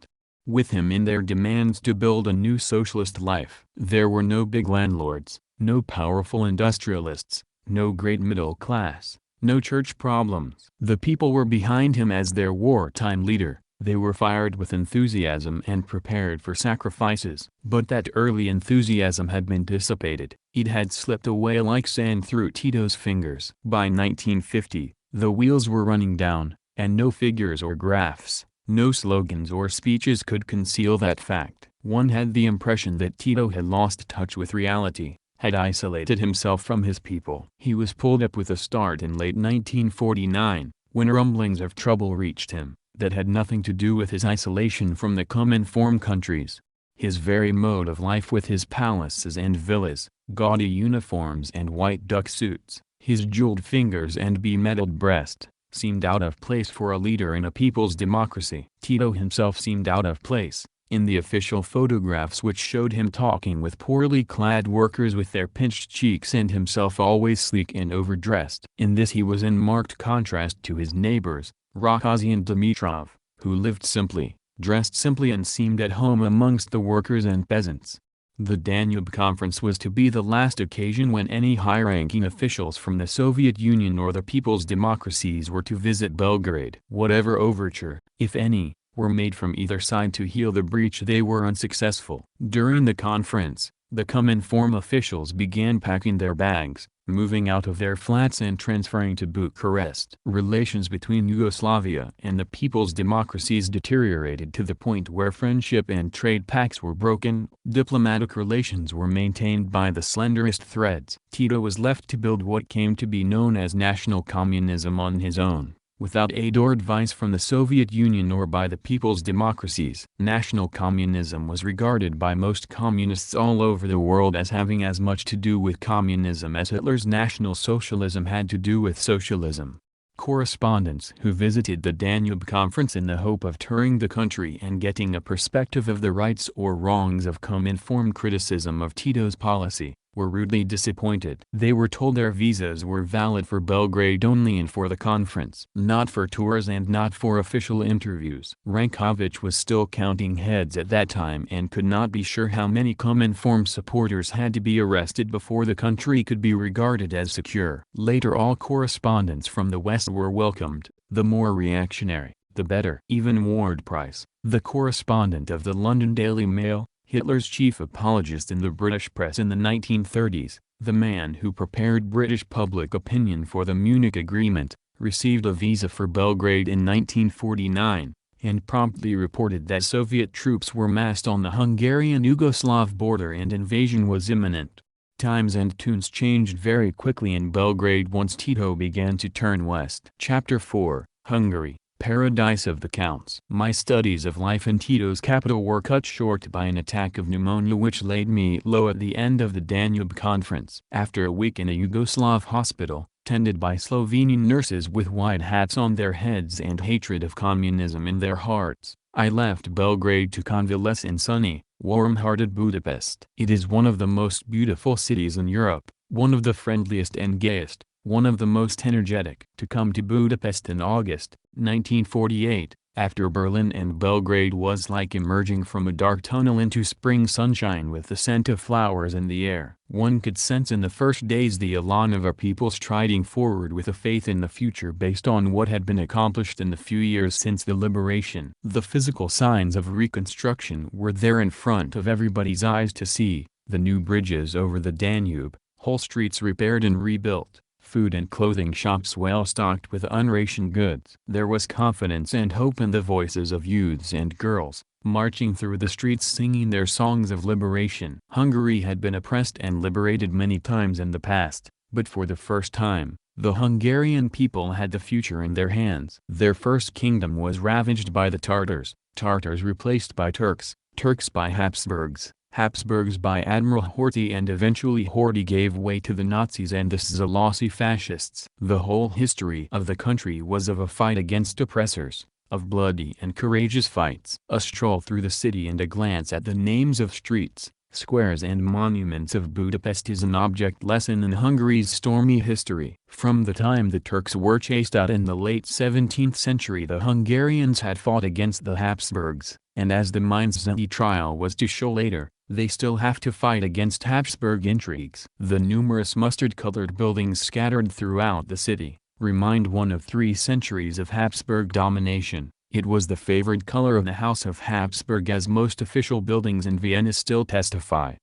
[SPEAKER 1] with him in their demands to build a new socialist life. There were no big landlords, no powerful industrialists, no great middle class, no church problems. The people were behind him as their wartime leader. They were fired with enthusiasm and prepared for sacrifices. But that early enthusiasm had been dissipated. It had slipped away like sand through Tito's fingers. By 1950, the wheels were running down, and no figures or graphs, no slogans or speeches could conceal that fact. One had the impression that Tito had lost touch with reality, had isolated himself from his people. He was pulled up with a start in late 1949, when rumblings of trouble reached him, that had nothing to do with his isolation from the Cominform countries. His very mode of life, with his palaces and villas, gaudy uniforms and white duck suits, his jeweled fingers and be-medaled breast, seemed out of place for a leader in a people's democracy. Tito himself seemed out of place. In the official photographs which showed him talking with poorly clad workers with their pinched cheeks and himself always sleek and overdressed. In this he was in marked contrast to his neighbors, Rakazi and Dimitrov, who lived simply, dressed simply and seemed at home amongst the workers and peasants. The Danube Conference was to be the last occasion when any high-ranking officials from the Soviet Union or the people's democracies were to visit Belgrade. Whatever overture, if any, were made from either side to heal the breach, they were unsuccessful. During the conference, the Cominform officials began packing their bags, moving out of their flats and transferring to Bucharest. Relations between Yugoslavia and the people's democracies deteriorated to the point where friendship and trade pacts were broken. Diplomatic relations were maintained by the slenderest threads. Tito was left to build what came to be known as national communism on his own. without aid or advice from the Soviet Union or by the people's democracies. National communism was regarded by most communists all over the world as having as much to do with communism as Hitler's National Socialism had to do with socialism. Correspondents who visited the Danube Conference in the hope of touring the country and getting a perspective of the rights or wrongs of informed criticism of Tito's policy, were rudely disappointed. They were told their visas were valid for Belgrade only and for the conference, not for tours and not for official interviews. Ranković was still counting heads at that time and could not be sure how many Cominform supporters had to be arrested before the country could be regarded as secure. Later all correspondents from the West were welcomed, the more reactionary, the better. Even Ward Price, the correspondent of the London Daily Mail, Hitler's chief apologist in the British press in the 1930s, the man who prepared British public opinion for the Munich Agreement, received a visa for Belgrade in 1949, and promptly reported that Soviet troops were massed on the Hungarian-Yugoslav border and invasion was imminent. Times and tunes changed very quickly in Belgrade once Tito began to turn west. Chapter 4, Hungary. Paradise of the Counts. My studies of life in Tito's capital were cut short by an attack of pneumonia which laid me low at the end of the Danube Conference. After a week in a Yugoslav hospital, tended by Slovenian nurses with wide hats on their heads and hatred of communism in their hearts, I left Belgrade to convalesce in sunny, warm-hearted Budapest. It is one of the most beautiful cities in Europe, one of the friendliest and gayest, one of the most energetic. To come to Budapest in August 1948, after Berlin and Belgrade was like emerging from a dark tunnel into spring sunshine with the scent of flowers in the air. One could sense in the first days the elan of our people striding forward with a faith in the future based on what had been accomplished in the few years since the liberation. The physical signs of reconstruction were there in front of everybody's eyes to see: the new bridges over the Danube, whole streets repaired and rebuilt, food and clothing shops well stocked with unrationed goods. There was confidence and hope in the voices of youths and girls, marching through the streets singing their songs of liberation. Hungary had been oppressed and liberated many times in the past, but for the first time, the Hungarian people had the future in their hands. Their first kingdom was ravaged by the Tartars, Tartars replaced by Turks, Turks by Habsburgs, Habsburgs by Admiral Horthy, and eventually Horthy gave way to the Nazis and the Szalossi fascists. The whole history of the country was of a fight against oppressors, of bloody and courageous fights. A stroll through the city and a glance at the names of streets, squares and monuments of Budapest is an object lesson in Hungary's stormy history. From the time the Turks were chased out in the late 17th century, the Hungarians had fought against the Habsburgs, and as the Mainz-Zenti trial was to show later, they still have to fight against Habsburg intrigues. The numerous mustard-colored buildings scattered throughout the city remind one of 3 centuries of Habsburg domination. It was the favored color of the House of Habsburg, as most official buildings in Vienna still testify.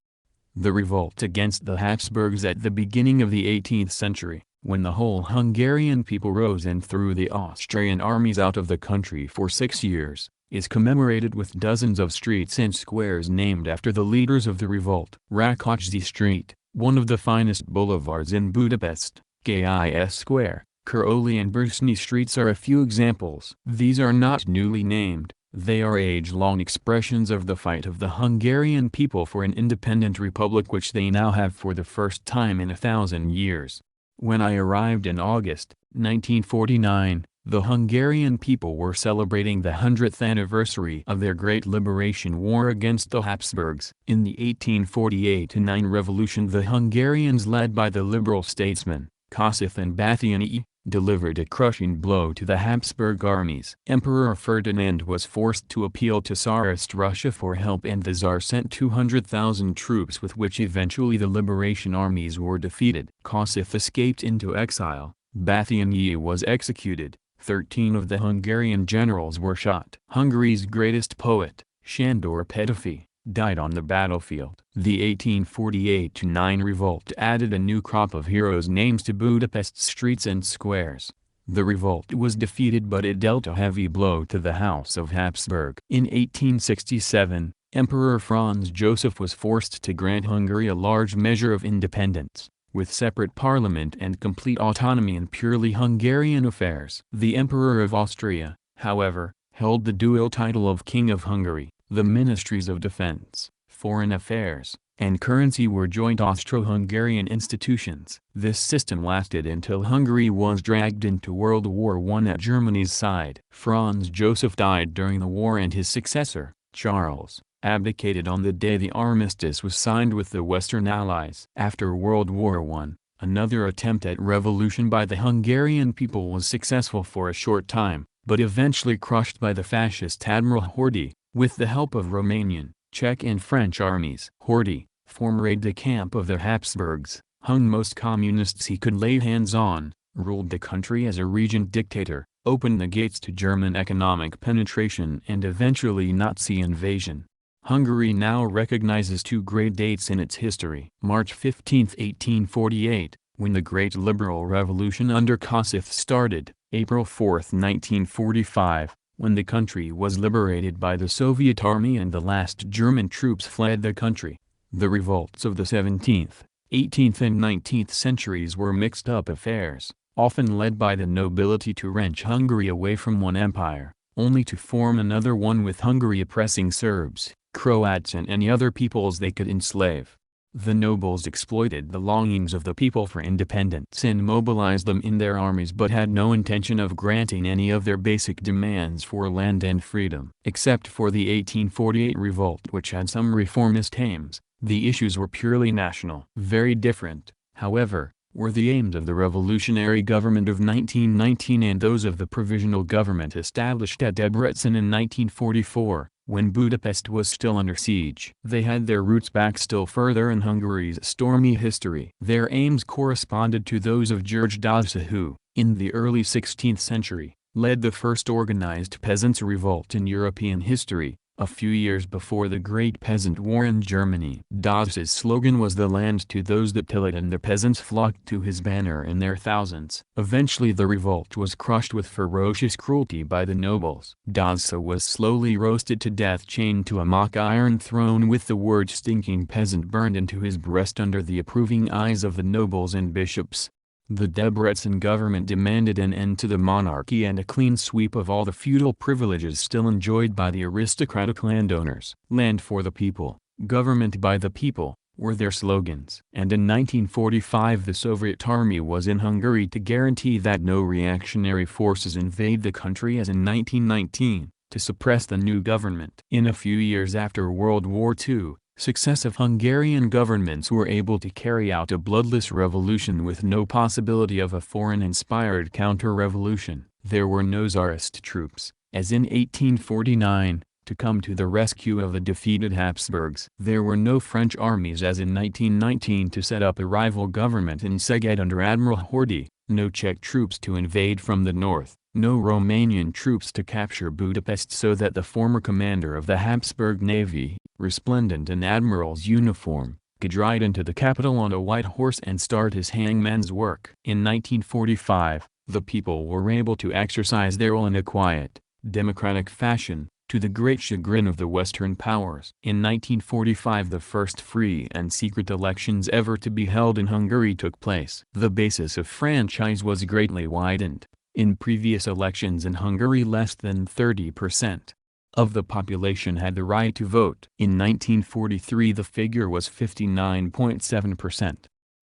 [SPEAKER 1] The revolt against the Habsburgs at the beginning of the 18th century, when the whole Hungarian people rose and threw the Austrian armies out of the country for 6 years, is commemorated with dozens of streets and squares named after the leaders of the revolt. Rákóczi Street, one of the finest boulevards in Budapest, Gais Square, Karolyi and Bersnyi streets are a few examples. These are not newly named, they are age-long expressions of the fight of the Hungarian people for an independent republic which they now have for the first time in 1,000 years. When I arrived in August 1949, the Hungarian people were celebrating the 100th anniversary of their great liberation war against the Habsburgs. In the 1848-9 revolution, the Hungarians, led by the liberal statesmen, Kossuth and Batthyány, delivered a crushing blow to the Habsburg armies. Emperor Ferdinand was forced to appeal to Tsarist Russia for help, and the Tsar sent 200,000 troops with which eventually the liberation armies were defeated. Kossuth escaped into exile, Batthyány was executed, 13 of the Hungarian generals were shot. Hungary's greatest poet, Sándor Petőfi, died on the battlefield. The 1848-9 revolt added a new crop of heroes' names to Budapest's streets and squares. The revolt was defeated, but it dealt a heavy blow to the House of Habsburg. In 1867, Emperor Franz Joseph was forced to grant Hungary a large measure of independence. with separate parliament and complete autonomy in purely Hungarian affairs. The Emperor of Austria, however, held the dual title of King of Hungary. The ministries of defense, foreign affairs, and currency were joint Austro-Hungarian institutions. This system lasted until Hungary was dragged into World War I at Germany's side. Franz Joseph died during the war and his successor, Charles, abdicated on the day the armistice was signed with the Western Allies. After World War I, another attempt at revolution by the Hungarian people was successful for a short time, but eventually crushed by the fascist Admiral Horthy, with the help of Romanian, Czech and French armies. Horthy, former aide-de-camp of the Habsburgs, hung most communists he could lay hands on, ruled the country as a regent dictator, opened the gates to German economic penetration and eventually Nazi invasion. Hungary now recognizes two great dates in its history. March 15, 1848, when the Great Liberal Revolution under Kossuth started, April 4, 1945, when the country was liberated by the Soviet Army and the last German troops fled the country. The revolts of the 17th, 18th and 19th centuries were mixed-up affairs, often led by the nobility to wrench Hungary away from one empire, only to form another one with Hungary oppressing Serbs, Croats and any other peoples they could enslave. The nobles exploited the longings of the people for independence and mobilized them in their armies but had no intention of granting any of their basic demands for land and freedom. Except for the 1848 revolt which had some reformist aims, the issues were purely national. Very different, however, were the aims of the revolutionary government of 1919 and those of the provisional government established at Debrecen in 1944. When Budapest was still under siege. They had their roots back still further in Hungary's stormy history. Their aims corresponded to those of George Daza who, in the early 16th century, led the first organized peasants' revolt in European history, a few years before the Great Peasant War in Germany. Daza's slogan was "The land to those that till it," and the peasants flocked to his banner in their thousands. Eventually the revolt was crushed with ferocious cruelty by the nobles. Daza was slowly roasted to death, chained to a mock iron throne with the word "stinking peasant" burned into his breast under the approving eyes of the nobles and bishops. The Debrecen government demanded an end to the monarchy and a clean sweep of all the feudal privileges still enjoyed by the aristocratic landowners. Land for the people, government by the people, were their slogans. And in 1945 the Soviet army was in Hungary to guarantee that no reactionary forces invade the country as in 1919, to suppress the new government. In a few years after World War II, successive Hungarian governments were able to carry out a bloodless revolution with no possibility of a foreign-inspired counter-revolution. There were no Tsarist troops, as in 1849, to come to the rescue of the defeated Habsburgs. There were no French armies as in 1919 to set up a rival government in Szeged under Admiral Horthy, no Czech troops to invade from the north, no Romanian troops to capture Budapest so that the former commander of the Habsburg navy, resplendent in admiral's uniform, could ride into the capital on a white horse and start his hangman's work. In 1945, the people were able to exercise their will in a quiet, democratic fashion, to the great chagrin of the Western powers. In 1945 the first free and secret elections ever to be held in Hungary took place. The basis of franchise was greatly widened. In previous elections in Hungary less than 30% of the population had the right to vote. In 1943 the figure was 59.7%,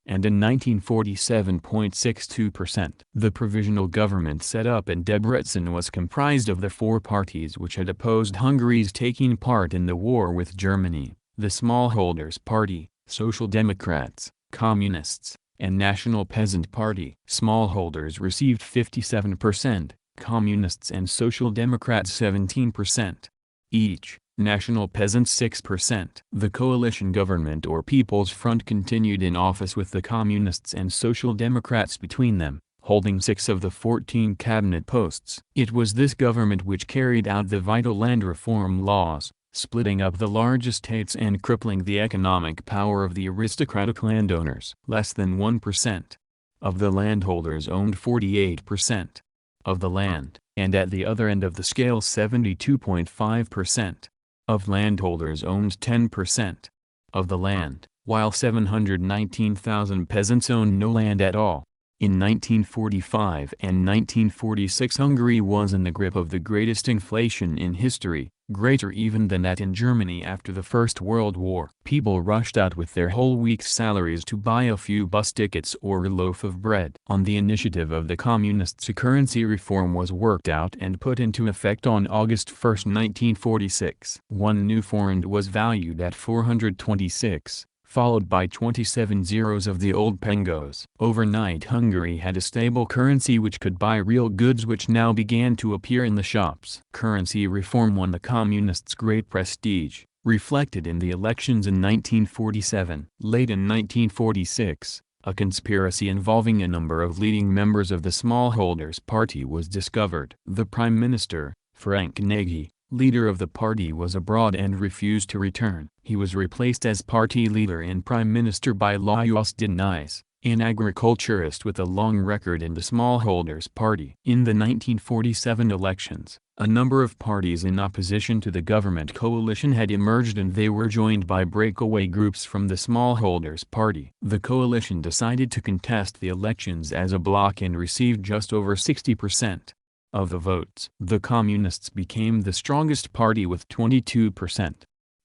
[SPEAKER 1] and in 1947.62%. The provisional government set up in Debrecen was comprised of the four parties which had opposed Hungary's taking part in the war with Germany: the Smallholders Party, Social Democrats, Communists, and National Peasant Party. Smallholders received 57%, Communists and Social Democrats 17%. Each, National Peasants 6%. The coalition government or People's Front continued in office with the Communists and Social Democrats between them, holding 6 of the 14 cabinet posts. It was this government which carried out the vital land reform laws, splitting up the large estates and crippling the economic power of the aristocratic landowners. Less than 1% of the landholders owned 48% of the land, and at the other end of the scale 72.5% of landholders owned 10% of the land. while 719,000 peasants owned no land at all. In 1945 and 1946 Hungary was in the grip of the greatest inflation in history, greater even than that in Germany after the First World War. People rushed out with their whole week's salaries to buy a few bus tickets or a loaf of bread. On the initiative of the Communists, a currency reform was worked out and put into effect on August 1, 1946. One new forint was valued at 426. Followed by 27 zeros of the old pengos. Overnight Hungary had a stable currency which could buy real goods which now began to appear in the shops. Currency reform won the Communists great prestige, reflected in the elections in 1947. Late in 1946, a conspiracy involving a number of leading members of the Smallholders Party was discovered. The Prime Minister, Ferenc Nagy, leader of the party, was abroad and refused to return. He was replaced as party leader and prime minister by Lajos Denis, an agriculturist with a long record in the Smallholders Party. In the 1947 elections, a number of parties in opposition to the government coalition had emerged and they were joined by breakaway groups from the Smallholders Party. The coalition decided to contest the elections as a bloc and received just over 60% of the votes. The Communists became the strongest party with 22%,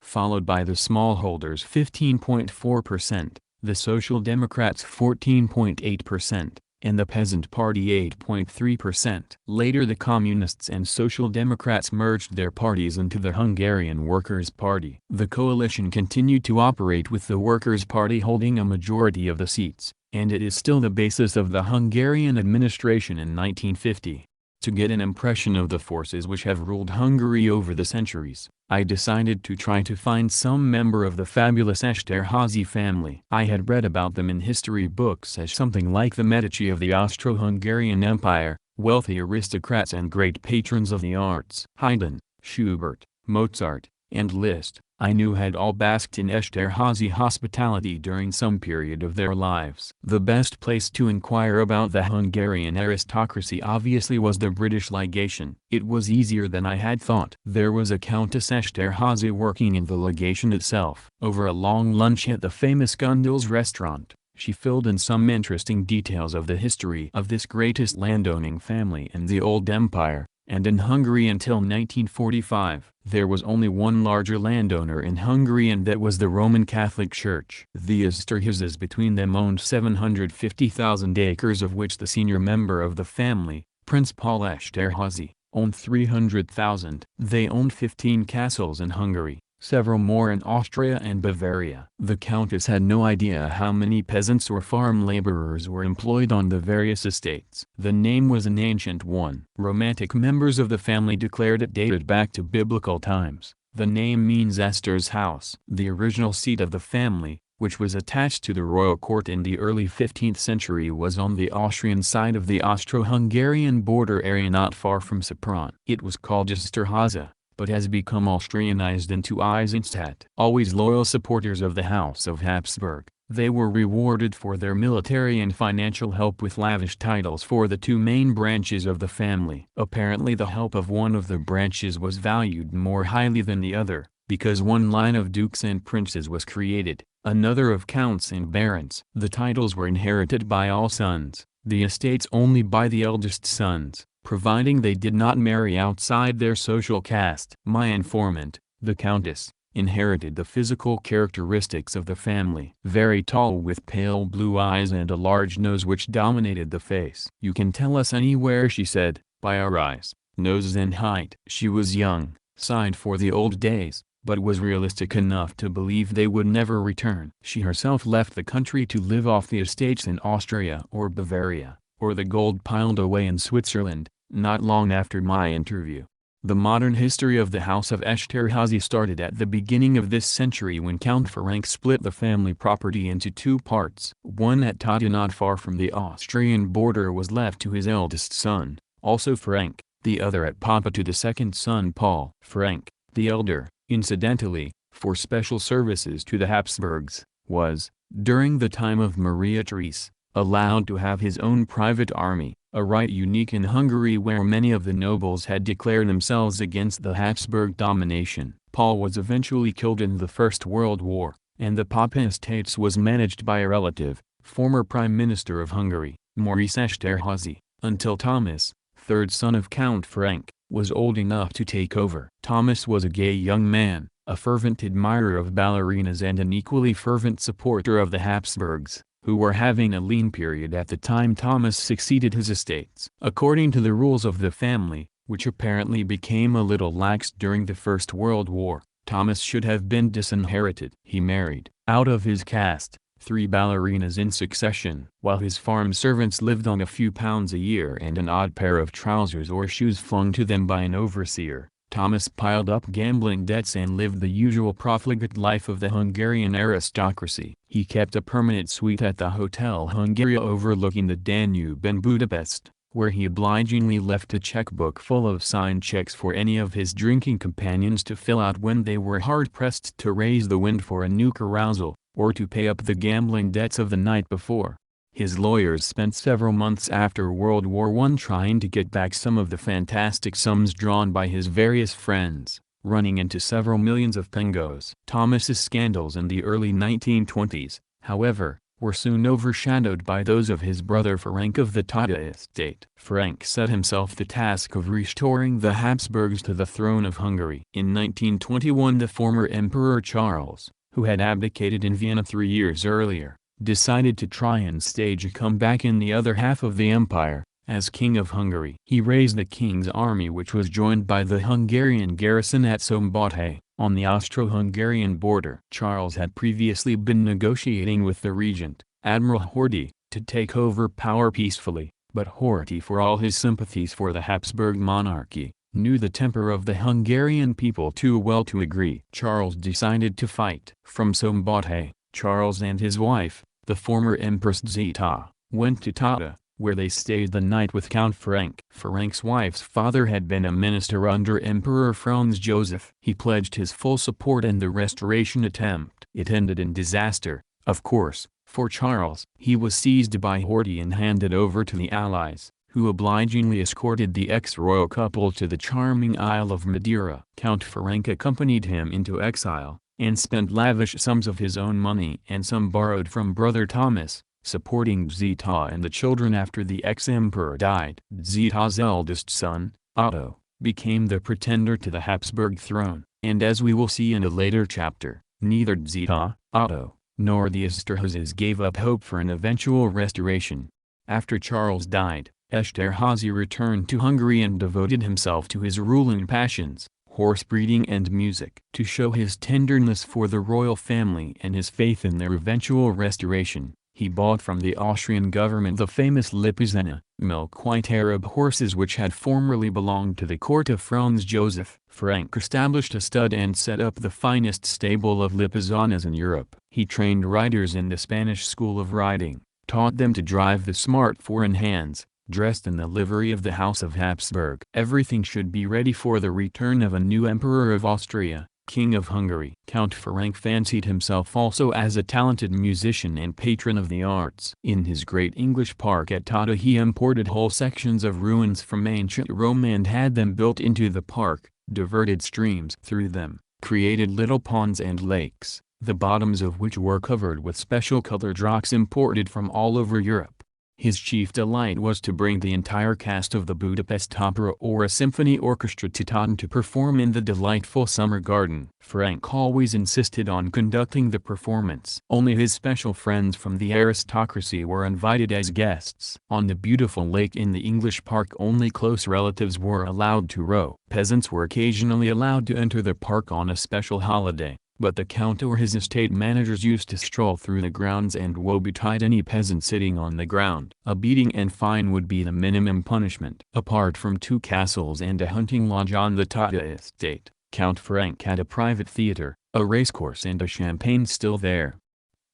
[SPEAKER 1] followed by the Smallholders 15.4%, the Social Democrats 14.8%, and the Peasant Party 8.3%. Later the Communists and Social Democrats merged their parties into the Hungarian Workers' Party. The coalition continued to operate with the Workers' Party holding a majority of the seats, and it is still the basis of the Hungarian administration in 1950. To get an impression of the forces which have ruled Hungary over the centuries, I decided to try to find some member of the fabulous Esterházy family. I had read about them in history books as something like the Medici of the Austro-Hungarian Empire, wealthy aristocrats and great patrons of the arts. Haydn, Schubert, Mozart, and Liszt, I knew had all basked in Esterházy hospitality during some period of their lives. The best place to inquire about the Hungarian aristocracy obviously was the British legation. It was easier than I had thought. There was a Countess Esterházy working in the legation itself. Over a long lunch at the famous Gundels restaurant, she filled in some interesting details of the history of this greatest landowning family in the old empire. And in Hungary until 1945, there was only one larger landowner in Hungary, and that was the Roman Catholic Church. The Esterházys between them owned 750,000 acres, of which the senior member of the family, Prince Paul Esterházy, owned 300,000. They owned 15 castles in Hungary, several more in Austria and Bavaria. The countess had no idea how many peasants or farm laborers were employed on the various estates. The name was an ancient one. Romantic members of the family declared it dated back to biblical times. The name means Esther's house. The original seat of the family, which was attached to the royal court in the early 15th century, was on the Austrian side of the Austro-Hungarian border area not far from Sopron. It was called Esterházy, but has become Austrianized into Eisenstadt. Always loyal supporters of the House of Habsburg, they were rewarded for their military and financial help with lavish titles for the two main branches of the family. Apparently the help of one of the branches was valued more highly than the other, because one line of dukes and princes was created, another of counts and barons. The titles were inherited by all sons, the estates only by the eldest sons, providing they did not marry outside their social caste. My informant, the countess, inherited the physical characteristics of the family. Very tall with pale blue eyes and a large nose which dominated the face. "You can tell us anywhere," she said, "by our eyes, noses and height." She was young, sighed for the old days, but was realistic enough to believe they would never return. She herself left the country to live off the estates in Austria or Bavaria, or the gold piled away in Switzerland, not long after my interview. The modern history of the House of Esterházy started at the beginning of this century when Count Ferenc split the family property into two parts. One at Tata not far from the Austrian border was left to his eldest son, also Ferenc, the other at Papa to the second son Paul. Ferenc, the elder, incidentally, for special services to the Habsburgs, was, during the time of Maria Therese, allowed to have his own private army, a right unique in Hungary where many of the nobles had declared themselves against the Habsburg domination. Paul was eventually killed in the First World War, and the Papa estates was managed by a relative, former Prime Minister of Hungary, Maurice Esterházy, until Thomas, third son of Count Frank, was old enough to take over. Thomas was a gay young man, a fervent admirer of ballerinas and an equally fervent supporter of the Habsburgs, who were having a lean period at the time Thomas succeeded his estates. According to the rules of the family, which apparently became a little lax during the First World War, Thomas should have been disinherited. He married, out of his caste, 3 ballerinas in succession. While his farm servants lived on a few pounds a year and an odd pair of trousers or shoes flung to them by an overseer, Thomas piled up gambling debts and lived the usual profligate life of the Hungarian aristocracy. He kept a permanent suite at the Hotel Hungaria overlooking the Danube in Budapest, where he obligingly left a checkbook full of signed checks for any of his drinking companions to fill out when they were hard-pressed to raise the wind for a new carousal, or to pay up the gambling debts of the night before. His lawyers spent several months after World War I trying to get back some of the fantastic sums drawn by his various friends, running into several millions of pengos. Thomas's scandals in the early 1920s, however, were soon overshadowed by those of his brother Frank of the Tata estate. Frank set himself the task of restoring the Habsburgs to the throne of Hungary. In 1921 the former Emperor Charles, who had abdicated in Vienna 3 years earlier, decided to try and stage a comeback in the other half of the empire, as King of Hungary. He raised the king's army, which was joined by the Hungarian garrison at Szombathely, on the Austro-Hungarian border. Charles had previously been negotiating with the regent, Admiral Horthy, to take over power peacefully, but Horthy, for all his sympathies for the Habsburg monarchy, knew the temper of the Hungarian people too well to agree. Charles decided to fight. From Szombathely, Charles and his wife, the former Empress Zita, went to Tata, where they stayed the night with Count Frank. Frank's wife's father had been a minister under Emperor Franz Joseph. He pledged his full support in the restoration attempt. It ended in disaster, of course, for Charles. He was seized by Horthy and handed over to the Allies, who obligingly escorted the ex-royal couple to the charming Isle of Madeira. Count Frank accompanied him into exile, and spent lavish sums of his own money and some borrowed from brother Thomas, supporting Zita and the children after the ex-emperor died. Zita's eldest son, Otto, became the pretender to the Habsburg throne, and as we will see in a later chapter, neither Zita, Otto, nor the Esterházys gave up hope for an eventual restoration. After Charles died, Esterházy returned to Hungary and devoted himself to his ruling passions, horse breeding and music. To show his tenderness for the royal family and his faith in their eventual restoration, he bought from the Austrian government the famous Lipizzaner, milk-white Arab horses which had formerly belonged to the court of Franz Joseph. Frank established a stud and set up the finest stable of Lipizzanas in Europe. He trained riders in the Spanish school of riding, taught them to drive the smart four-in-hands, dressed in the livery of the House of Habsburg. Everything should be ready for the return of a new Emperor of Austria, King of Hungary. Count Frank fancied himself also as a talented musician and patron of the arts. In his great English park at Tata he imported whole sections of ruins from ancient Rome and had them built into the park, diverted streams through them, created little ponds and lakes, the bottoms of which were covered with special colored rocks imported from all over Europe. His chief delight was to bring the entire cast of the Budapest Opera or a symphony orchestra to Tata to perform in the delightful summer garden. Frank always insisted on conducting the performance. Only his special friends from the aristocracy were invited as guests. On the beautiful lake in the English park only close relatives were allowed to row. Peasants were occasionally allowed to enter the park on a special holiday, but the count or his estate managers used to stroll through the grounds and woe-betide any peasant sitting on the ground. A beating and fine would be the minimum punishment. Apart from 2 castles and a hunting lodge on the Tata estate, Count Frank had a private theatre, a racecourse and a champagne still there.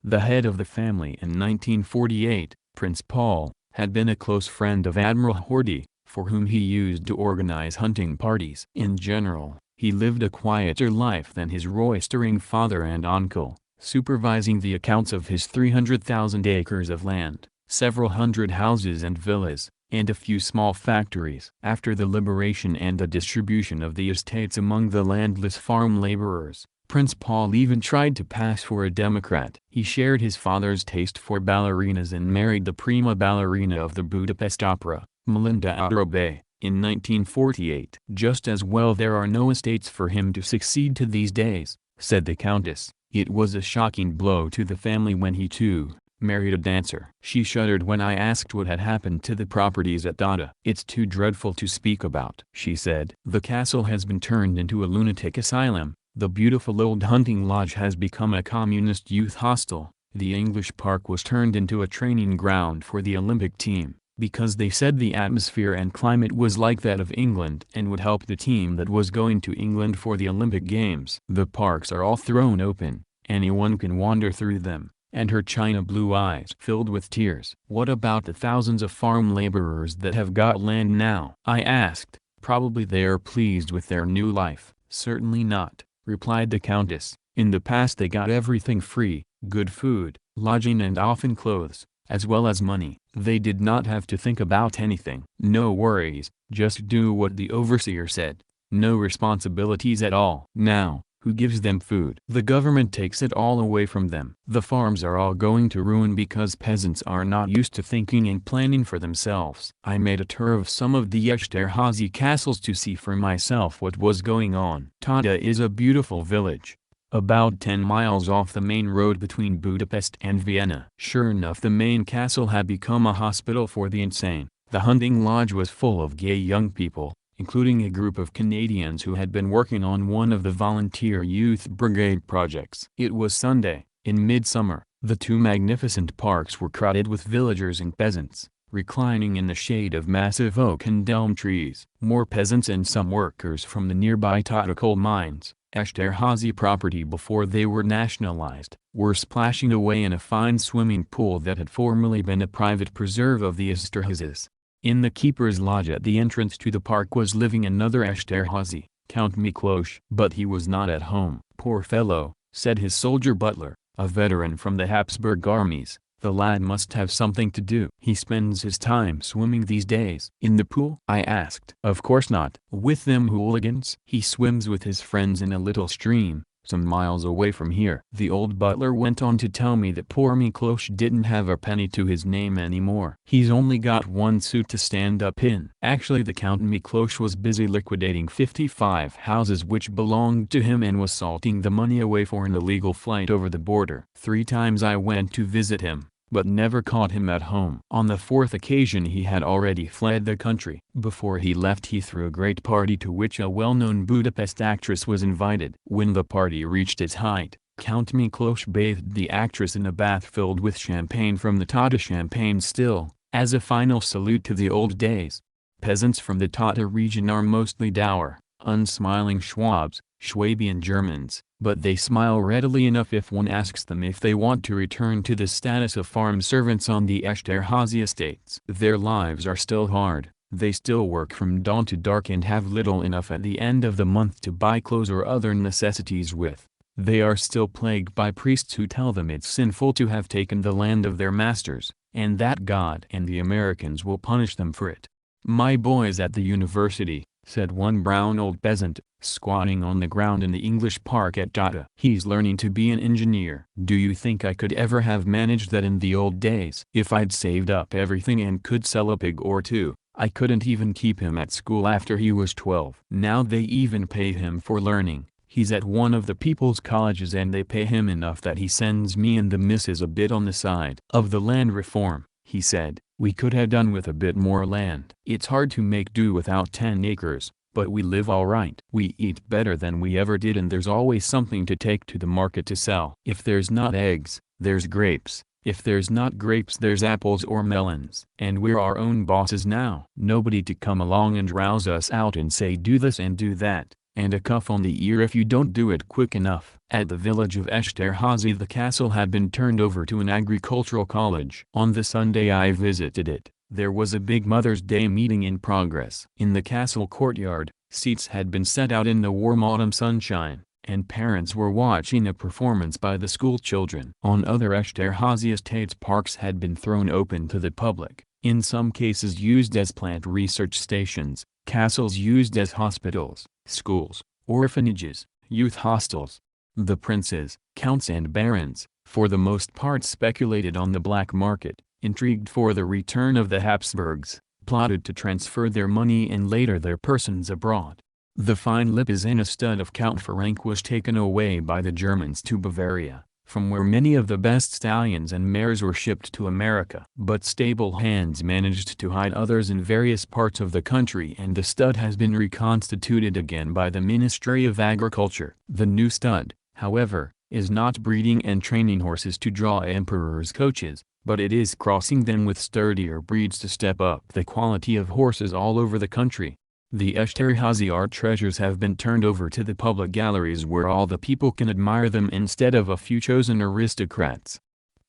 [SPEAKER 1] The head of the family in 1948, Prince Paul, had been a close friend of Admiral Horthy, for whom he used to organize hunting parties. In general, he lived a quieter life than his roistering father and uncle, supervising the accounts of his 300,000 acres of land, several hundred houses and villas, and a few small factories. After the liberation and the distribution of the estates among the landless farm laborers, Prince Paul even tried to pass for a Democrat. He shared his father's taste for ballerinas and married the prima ballerina of the Budapest Opera, Melinda Arobe, in 1948. Just as well there are no estates for him to succeed to these days, said the Countess. It was a shocking blow to the family when he too married a dancer. She shuddered when I asked what had happened to the properties at Dada. It's too dreadful to speak about, she said. The castle has been turned into a lunatic asylum. The beautiful old hunting lodge has become a communist youth hostel. The English park was turned into a training ground for the Olympic team, because they said the atmosphere and climate was like that of England and would help the team that was going to England for the Olympic Games. The parks are all thrown open, anyone can wander through them. And her china blue eyes filled with tears. What about the thousands of farm laborers that have got land now? I asked. Probably they are pleased with their new life. Certainly not, replied the Countess. In the past they got everything free, good food, lodging and often clothes, as well as money. They did not have to think about anything. No worries, just do what the overseer said. No responsibilities at all. Now, who gives them food? The government takes it all away from them. The farms are all going to ruin because peasants are not used to thinking and planning for themselves. I made a tour of some of the Esterházy castles to see for myself what was going on. Tata is a beautiful village, about 10 miles off the main road between Budapest and Vienna. Sure enough, the main castle had become a hospital for the insane. The hunting lodge was full of gay young people, including a group of Canadians who had been working on one of the volunteer youth brigade projects. It was Sunday, in midsummer. The two magnificent parks were crowded with villagers and peasants, reclining in the shade of massive oak and elm trees. More peasants and some workers from the nearby Tata coal mines, Esterházy property before they were nationalized, were splashing away in a fine swimming pool that had formerly been a private preserve of the Esterházys. In the keeper's lodge at the entrance to the park was living another Esterházy, Count Miklos. But he was not at home. Poor fellow, said his soldier butler, a veteran from the Habsburg armies. The lad must have something to do. He spends his time swimming these days. In the pool? I asked. Of course not. With them hooligans? He swims with his friends in a little stream, some miles away from here. The old butler went on to tell me that poor Miklos didn't have a penny to his name anymore. He's only got one suit to stand up in. Actually, the Count Miklos was busy liquidating 55 houses which belonged to him and was salting the money away for an illegal flight over the border. 3 times I went to visit him, but never caught him at home. On the 4th occasion he had already fled the country. Before he left he threw a great party to which a well-known Budapest actress was invited. When the party reached its height, Count Miklos bathed the actress in a bath filled with champagne from the Tata champagne still, as a final salute to the old days. Peasants from the Tata region are mostly dour, unsmiling Schwabs, Swabian Germans, but they smile readily enough if one asks them if they want to return to the status of farm servants on the Esterházy estates. Their lives are still hard, they still work from dawn to dark and have little enough at the end of the month to buy clothes or other necessities with. They are still plagued by priests who tell them it's sinful to have taken the land of their masters, and that God and the Americans will punish them for it. My boy's at the university, said one brown old peasant, squatting on the ground in the English park at Tata. He's learning to be an engineer. Do you think I could ever have managed that in the old days? If I'd saved up everything and could sell a pig or two, I couldn't even keep him at school after he was 12. Now they even pay him for learning. He's at one of the people's colleges and they pay him enough that he sends me and the missus a bit on the side. Of the land reform, he said, we could have done with a bit more land. It's hard to make do without 10 acres. But we live all right. We eat better than we ever did and there's always something to take to the market to sell. If there's not eggs, there's grapes. If there's not grapes there's apples or melons. And we're our own bosses now. Nobody to come along and rouse us out and say do this and do that, and a cuff on the ear if you don't do it quick enough. At the village of Esterházy the castle had been turned over to an agricultural college. On the Sunday I visited it. There was a big Mother's Day meeting in progress. In the castle courtyard, seats had been set out in the warm autumn sunshine, and parents were watching a performance by the school children. On other Esterházy estates parks had been thrown open to the public, in some cases used as plant research stations, castles used as hospitals, schools, orphanages, youth hostels. The princes, counts and barons, for the most part speculated on the black market, intrigued for the return of the Habsburgs, plotted to transfer their money and later their persons abroad. The fine Lipizzaner stud of Count Ferenc was taken away by the Germans to Bavaria, from where many of the best stallions and mares were shipped to America. But stable hands managed to hide others in various parts of the country, and the stud has been reconstituted again by the Ministry of Agriculture. The new stud, however, is not breeding and training horses to draw emperors' coaches, but it is crossing them with sturdier breeds to step up the quality of horses all over the country. The Esterhazy art treasures have been turned over to the public galleries where all the people can admire them instead of a few chosen aristocrats.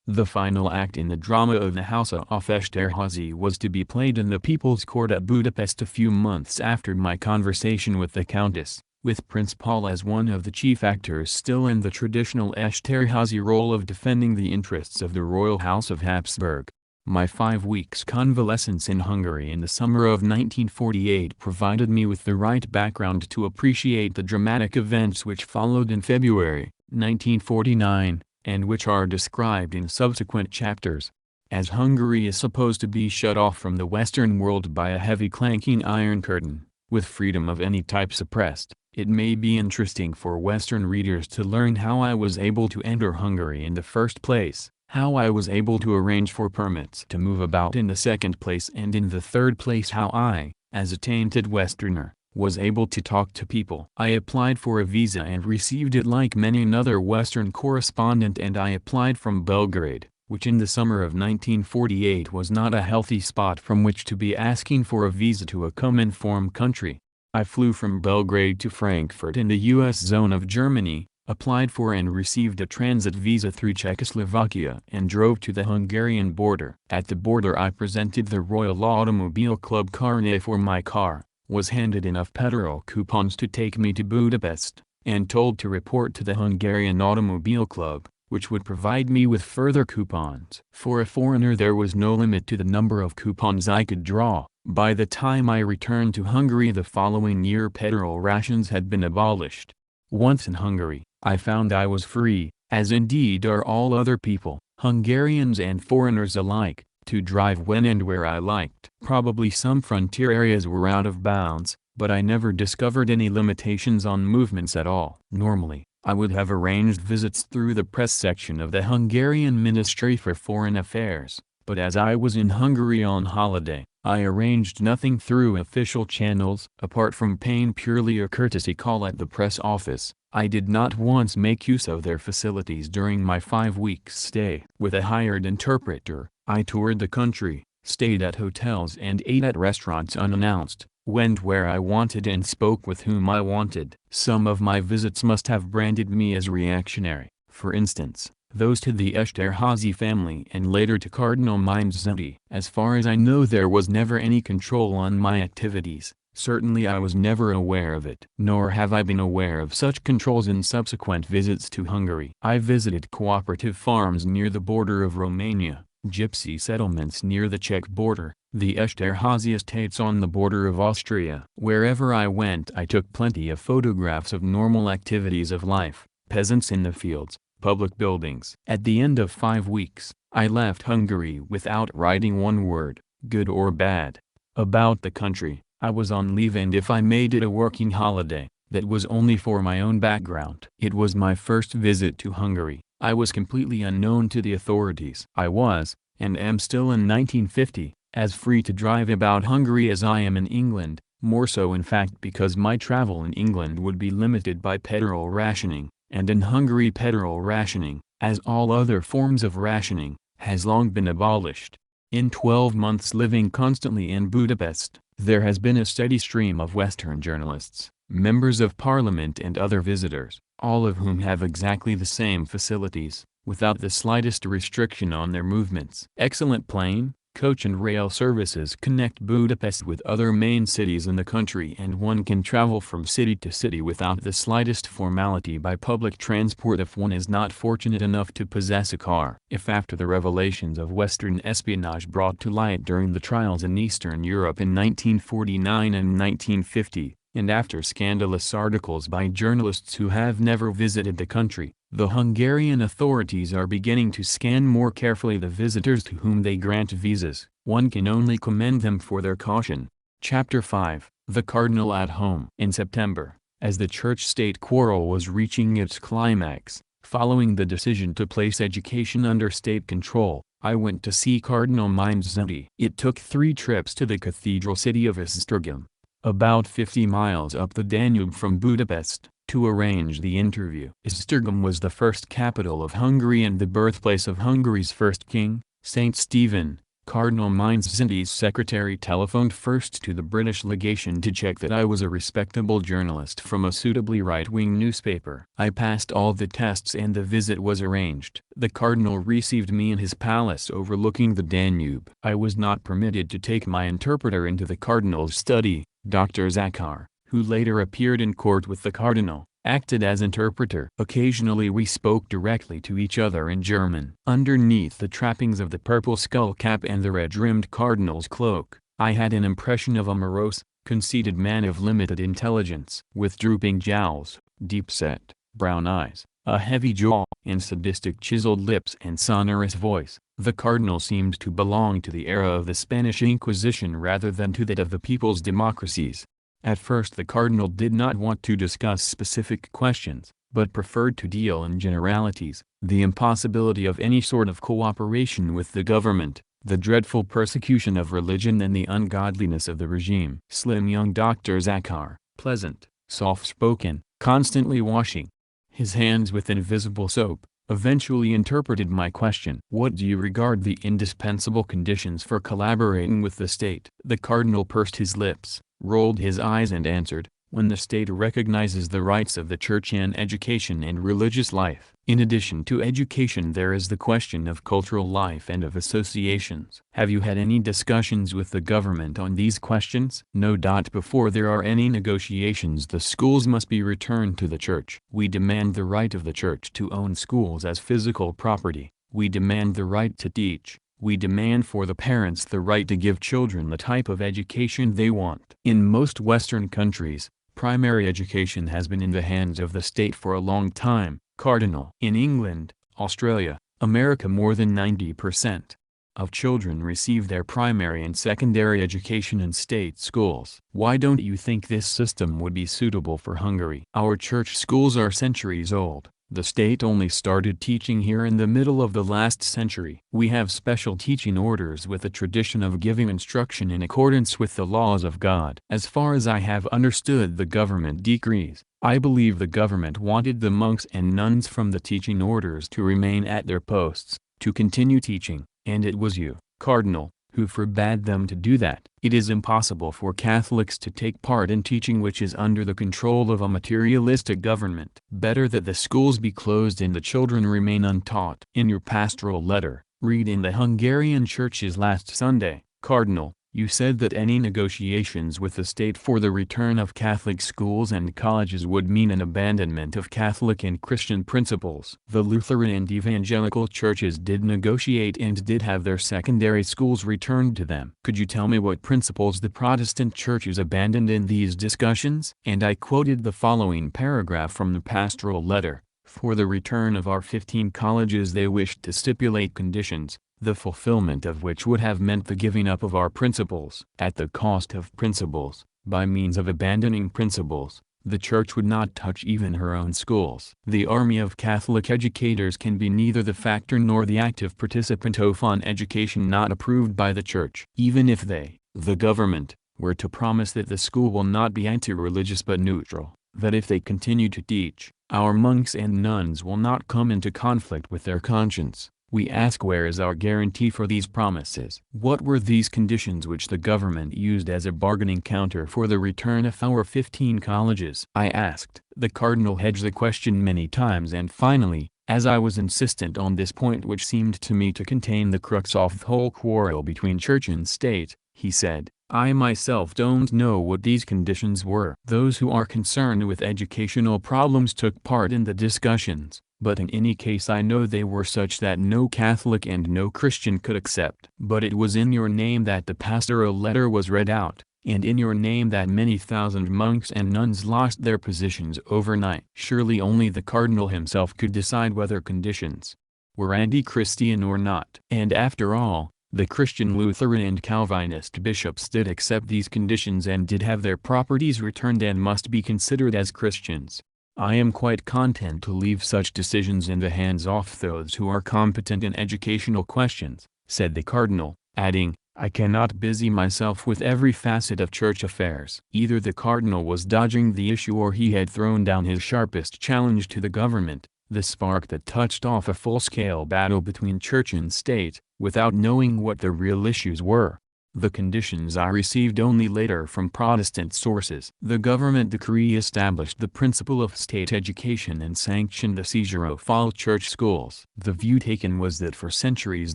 [SPEAKER 1] The final act in the drama of the House of Esterhazy was to be played in the People's Court at Budapest a few months after my conversation with the Countess, with Prince Paul as one of the chief actors still in the traditional Esterhazy role of defending the interests of the royal House of Habsburg. My 5 weeks convalescence in Hungary in the summer of 1948 provided me with the right background to appreciate the dramatic events which followed in February, 1949, and which are described in subsequent chapters. As Hungary is supposed to be shut off from the Western world by a heavy clanking iron curtain, with freedom of any type suppressed, it may be interesting for Western readers to learn how I was able to enter Hungary in the first place, how I was able to arrange for permits to move about in the second place, and in the third place how I, as a tainted Westerner, was able to talk to people. I applied for a visa and received it like many another Western correspondent, and I applied from Belgrade, which in the summer of 1948 was not a healthy spot from which to be asking for a visa to a Comintern country. I flew from Belgrade to Frankfurt in the U.S. zone of Germany, applied for and received a transit visa through Czechoslovakia, and drove to the Hungarian border. At the border I presented the Royal Automobile Club carnet for my car, was handed enough petrol coupons to take me to Budapest, and told to report to the Hungarian Automobile Club, which would provide me with further coupons. For a foreigner there was no limit to the number of coupons I could draw. By the time I returned to Hungary the following year petrol rations had been abolished. Once in Hungary, I found I was free, as indeed are all other people, Hungarians and foreigners alike, to drive when and where I liked. Probably some frontier areas were out of bounds, but I never discovered any limitations on movements at all. Normally, I would have arranged visits through the press section of the Hungarian Ministry for Foreign Affairs, but as I was in Hungary on holiday, I arranged nothing through official channels. Apart from paying purely a courtesy call at the press office, I did not once make use of their facilities during my 5 weeks stay. With a hired interpreter, I toured the country, stayed at hotels and ate at restaurants unannounced, went where I wanted and spoke with whom I wanted. Some of my visits must have branded me as reactionary. For instance, those to the Esterhazy family and later to Cardinal Mindzetti. As far as I know there was never any control on my activities, certainly I was never aware of it. Nor have I been aware of such controls in subsequent visits to Hungary. I visited cooperative farms near the border of Romania, gypsy settlements near the Czech border, the Esterhazy estates on the border of Austria. Wherever I went I took plenty of photographs of normal activities of life, peasants in the fields, public buildings. At the end of 5 weeks, I left Hungary without writing one word, good or bad, about the country. I was on leave, and if I made it a working holiday, that was only for my own background. It was my first visit to Hungary. I was completely unknown to the authorities. I was, and am still in 1950, as free to drive about Hungary as I am in England, more so in fact because my travel in England would be limited by petrol rationing. And in Hungary petrol rationing, as all other forms of rationing, has long been abolished. In 12 months living constantly in Budapest, there has been a steady stream of Western journalists, members of parliament and other visitors, all of whom have exactly the same facilities, without the slightest restriction on their movements. Excellent plane, coach and rail services connect Budapest with other main cities in the country, and one can travel from city to city without the slightest formality by public transport if one is not fortunate enough to possess a car. If after the revelations of Western espionage brought to light during the trials in Eastern Europe in 1949 and 1950, and after scandalous articles by journalists who have never visited the country, the Hungarian authorities are beginning to scan more carefully the visitors to whom they grant visas. One can only commend them for their caution. Chapter 5, The Cardinal at Home. In September, as the church-state quarrel was reaching its climax, following the decision to place education under state control, I went to see Cardinal Mindzetti. It took 3 trips to the cathedral city of Esztergom, about 50 miles up the Danube from Budapest, to arrange the interview. Esztergom was the first capital of Hungary and the birthplace of Hungary's first king, Saint Stephen. Cardinal Mindzetti's secretary telephoned first to the British legation to check that I was a respectable journalist from a suitably right-wing newspaper. I passed all the tests and the visit was arranged. The cardinal received me in his palace overlooking the Danube. I was not permitted to take my interpreter into the cardinal's study. Dr. Zakar, who later appeared in court with the cardinal, acted as interpreter. Occasionally we spoke directly to each other in German. Underneath the trappings of the purple skull cap and the red-rimmed cardinal's cloak, I had an impression of a morose, conceited man of limited intelligence. With drooping jowls, deep-set, brown eyes, a heavy jaw, and sadistic chiseled lips and sonorous voice, the cardinal seemed to belong to the era of the Spanish Inquisition rather than to that of the people's democracies. At first the cardinal did not want to discuss specific questions, but preferred to deal in generalities, the impossibility of any sort of cooperation with the government, the dreadful persecution of religion and the ungodliness of the regime. Slim young Dr. Zakar, pleasant, soft-spoken, constantly washing his hands with invisible soap, eventually interpreted my question. What do you regard the indispensable conditions for collaborating with the state? The cardinal pursed his lips, rolled his eyes and answered, when the state recognizes the rights of the church in education and religious life. In addition to education there is the question of cultural life and of associations. Have you had any discussions with the government on these questions? No. Before there are any negotiations the schools must be returned to the church. We demand the right of the church to own schools as physical property. We demand the right to teach. We demand for the parents the right to give children the type of education they want. In most Western countries, primary education has been in the hands of the state for a long time. Cardinal. In England, Australia, America more than 90% of children receive their primary and secondary education in state schools. Why don't you think this system would be suitable for Hungary? Our church schools are centuries old. The state only started teaching here in the middle of the last century. We have special teaching orders with a tradition of giving instruction in accordance with the laws of God. As far as I have understood the government decrees, I believe the government wanted the monks and nuns from the teaching orders to remain at their posts, to continue teaching, and it was you, Cardinal, who forbade them to do that. It is impossible for Catholics to take part in teaching which is under the control of a materialistic government. Better that the schools be closed and the children remain untaught. In your pastoral letter, read in the Hungarian churches last Sunday, Cardinal, you said that any negotiations with the state for the return of Catholic schools and colleges would mean an abandonment of Catholic and Christian principles. The Lutheran and evangelical churches did negotiate and did have their secondary schools returned to them. Could you tell me what principles the Protestant churches abandoned in these discussions? And I quoted the following paragraph from the pastoral letter. For the return of our 15 colleges they wished to stipulate conditions, the fulfillment of which would have meant the giving up of our principles. At the cost of principles, by means of abandoning principles, the Church would not touch even her own schools. The army of Catholic educators can be neither the factor nor the active participant of an education not approved by the Church. Even if they, the government, were to promise that the school will not be anti-religious but neutral, that if they continue to teach, our monks and nuns will not come into conflict with their conscience, we ask where is our guarantee for these promises? What were these conditions which the government used as a bargaining counter for the return of our 15 colleges? I asked. The cardinal hedged the question many times and finally, as I was insistent on this point which seemed to me to contain the crux of the whole quarrel between church and state, he said, I myself don't know what these conditions were. Those who are concerned with educational problems took part in the discussions, but in any case I know they were such that no Catholic and no Christian could accept. But it was in your name that the pastoral letter was read out, and in your name that many thousand monks and nuns lost their positions overnight. Surely only the cardinal himself could decide whether conditions were anti-Christian or not. And after all, the Christian Lutheran and Calvinist bishops did accept these conditions and did have their properties returned and must be considered as Christians. I am quite content to leave such decisions in the hands of those who are competent in educational questions, said the cardinal, adding, I cannot busy myself with every facet of church affairs. Either the cardinal was dodging the issue or he had thrown down his sharpest challenge to the government, the spark that touched off a full-scale battle between church and state, without knowing what the real issues were. The conditions I received only later from Protestant sources. The government decree established the principle of state education and sanctioned the seizure of all church schools. The view taken was that for centuries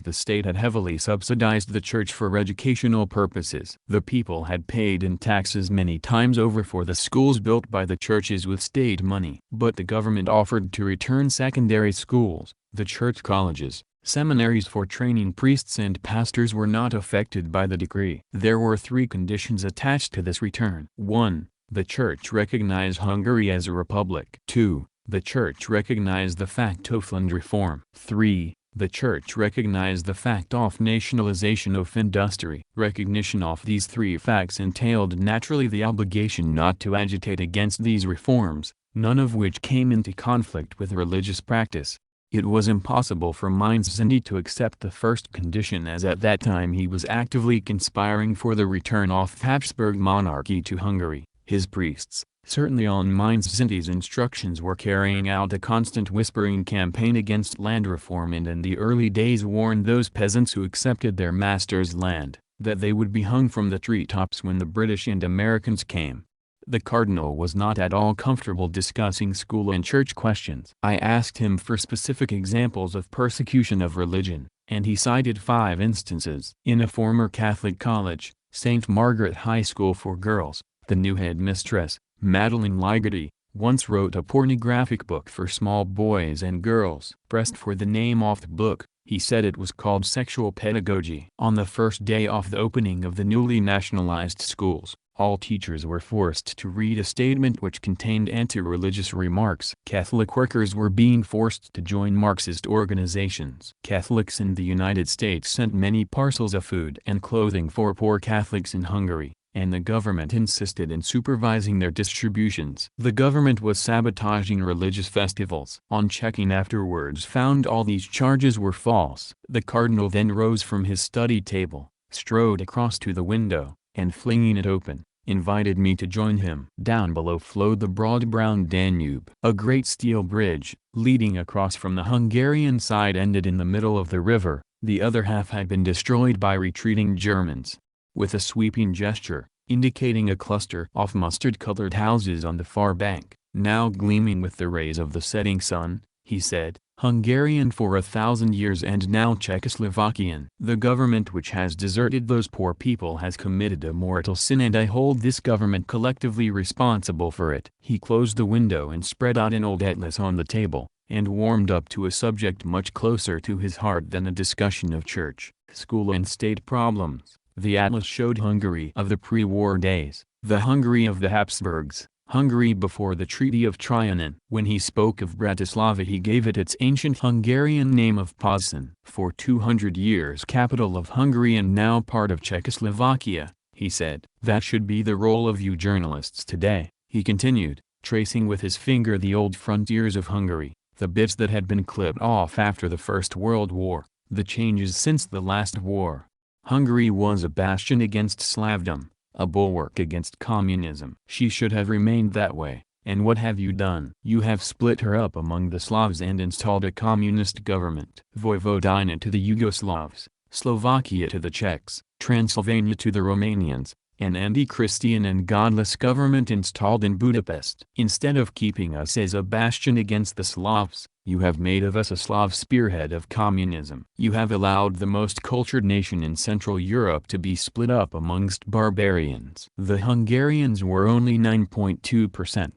[SPEAKER 1] the state had heavily subsidized the church for educational purposes. The people had paid in taxes many times over for the schools built by the churches with state money. But the government offered to return secondary schools, the church colleges, seminaries for training priests and pastors were not affected by the decree. There were three conditions attached to this return. 1. The church recognize Hungary as a republic. 2. The church recognize the fact of land reform. 3. The church recognize the fact of nationalization of industry. Recognition of these three facts entailed naturally the obligation not to agitate against these reforms, none of which came into conflict with religious practice. It was impossible for Mindszenty to accept the first condition, as at that time he was actively conspiring for the return of Habsburg monarchy to Hungary. His priests, certainly on Mindszenty's instructions, were carrying out a constant whispering campaign against land reform and in the early days warned those peasants who accepted their master's land, that they would be hung from the treetops when the British and Americans came. The cardinal was not at all comfortable discussing school and church questions. I asked him for specific examples of persecution of religion, and he cited 5 instances. In a former Catholic college, St. Margaret High School for Girls, the new headmistress, Madeleine Ligeti, once wrote a pornographic book for small boys and girls. Pressed for the name of the book, he said it was called Sexual Pedagogy. On the first day of the opening of the newly nationalized schools, all teachers were forced to read a statement which contained anti-religious remarks. Catholic workers were being forced to join Marxist organizations. Catholics in the United States sent many parcels of food and clothing for poor Catholics in Hungary, and the government insisted in supervising their distributions. The government was sabotaging religious festivals. On checking afterwards, found all these charges were false. The cardinal then rose from his study table, strode across to the window, and flinging it open, invited me to join him. Down below flowed the broad brown Danube. A great steel bridge, leading across from the Hungarian side, ended in the middle of the river. The other half had been destroyed by retreating Germans. With a sweeping gesture, indicating a cluster of mustard-colored houses on the far bank, now gleaming with the rays of the setting sun, he said, Hungarian for 1,000 years and now Czechoslovakian. The government which has deserted those poor people has committed a mortal sin, and I hold this government collectively responsible for it. He closed the window and spread out an old atlas on the table, and warmed up to a subject much closer to his heart than a discussion of church, school and state problems. The atlas showed Hungary of the pre-war days, the Hungary of the Habsburgs, Hungary before the Treaty of Trianon. When he spoke of Bratislava he gave it its ancient Hungarian name of Poznań. For 200 years capital of Hungary and now part of Czechoslovakia, he said. That should be the role of you journalists today, he continued, tracing with his finger the old frontiers of Hungary, the bits that had been clipped off after the First World War, the changes since the last war. Hungary was a bastion against Slavdom, a bulwark against communism. She should have remained that way, and what have you done? You have split her up among the Slavs and installed a communist government. Vojvodina to the Yugoslavs, Slovakia to the Czechs, Transylvania to the Romanians, an anti-Christian and godless government installed in Budapest. Instead of keeping us as a bastion against the Slavs, you have made of us a Slav spearhead of communism. You have allowed the most cultured nation in Central Europe to be split up amongst barbarians. The Hungarians were only 9.2%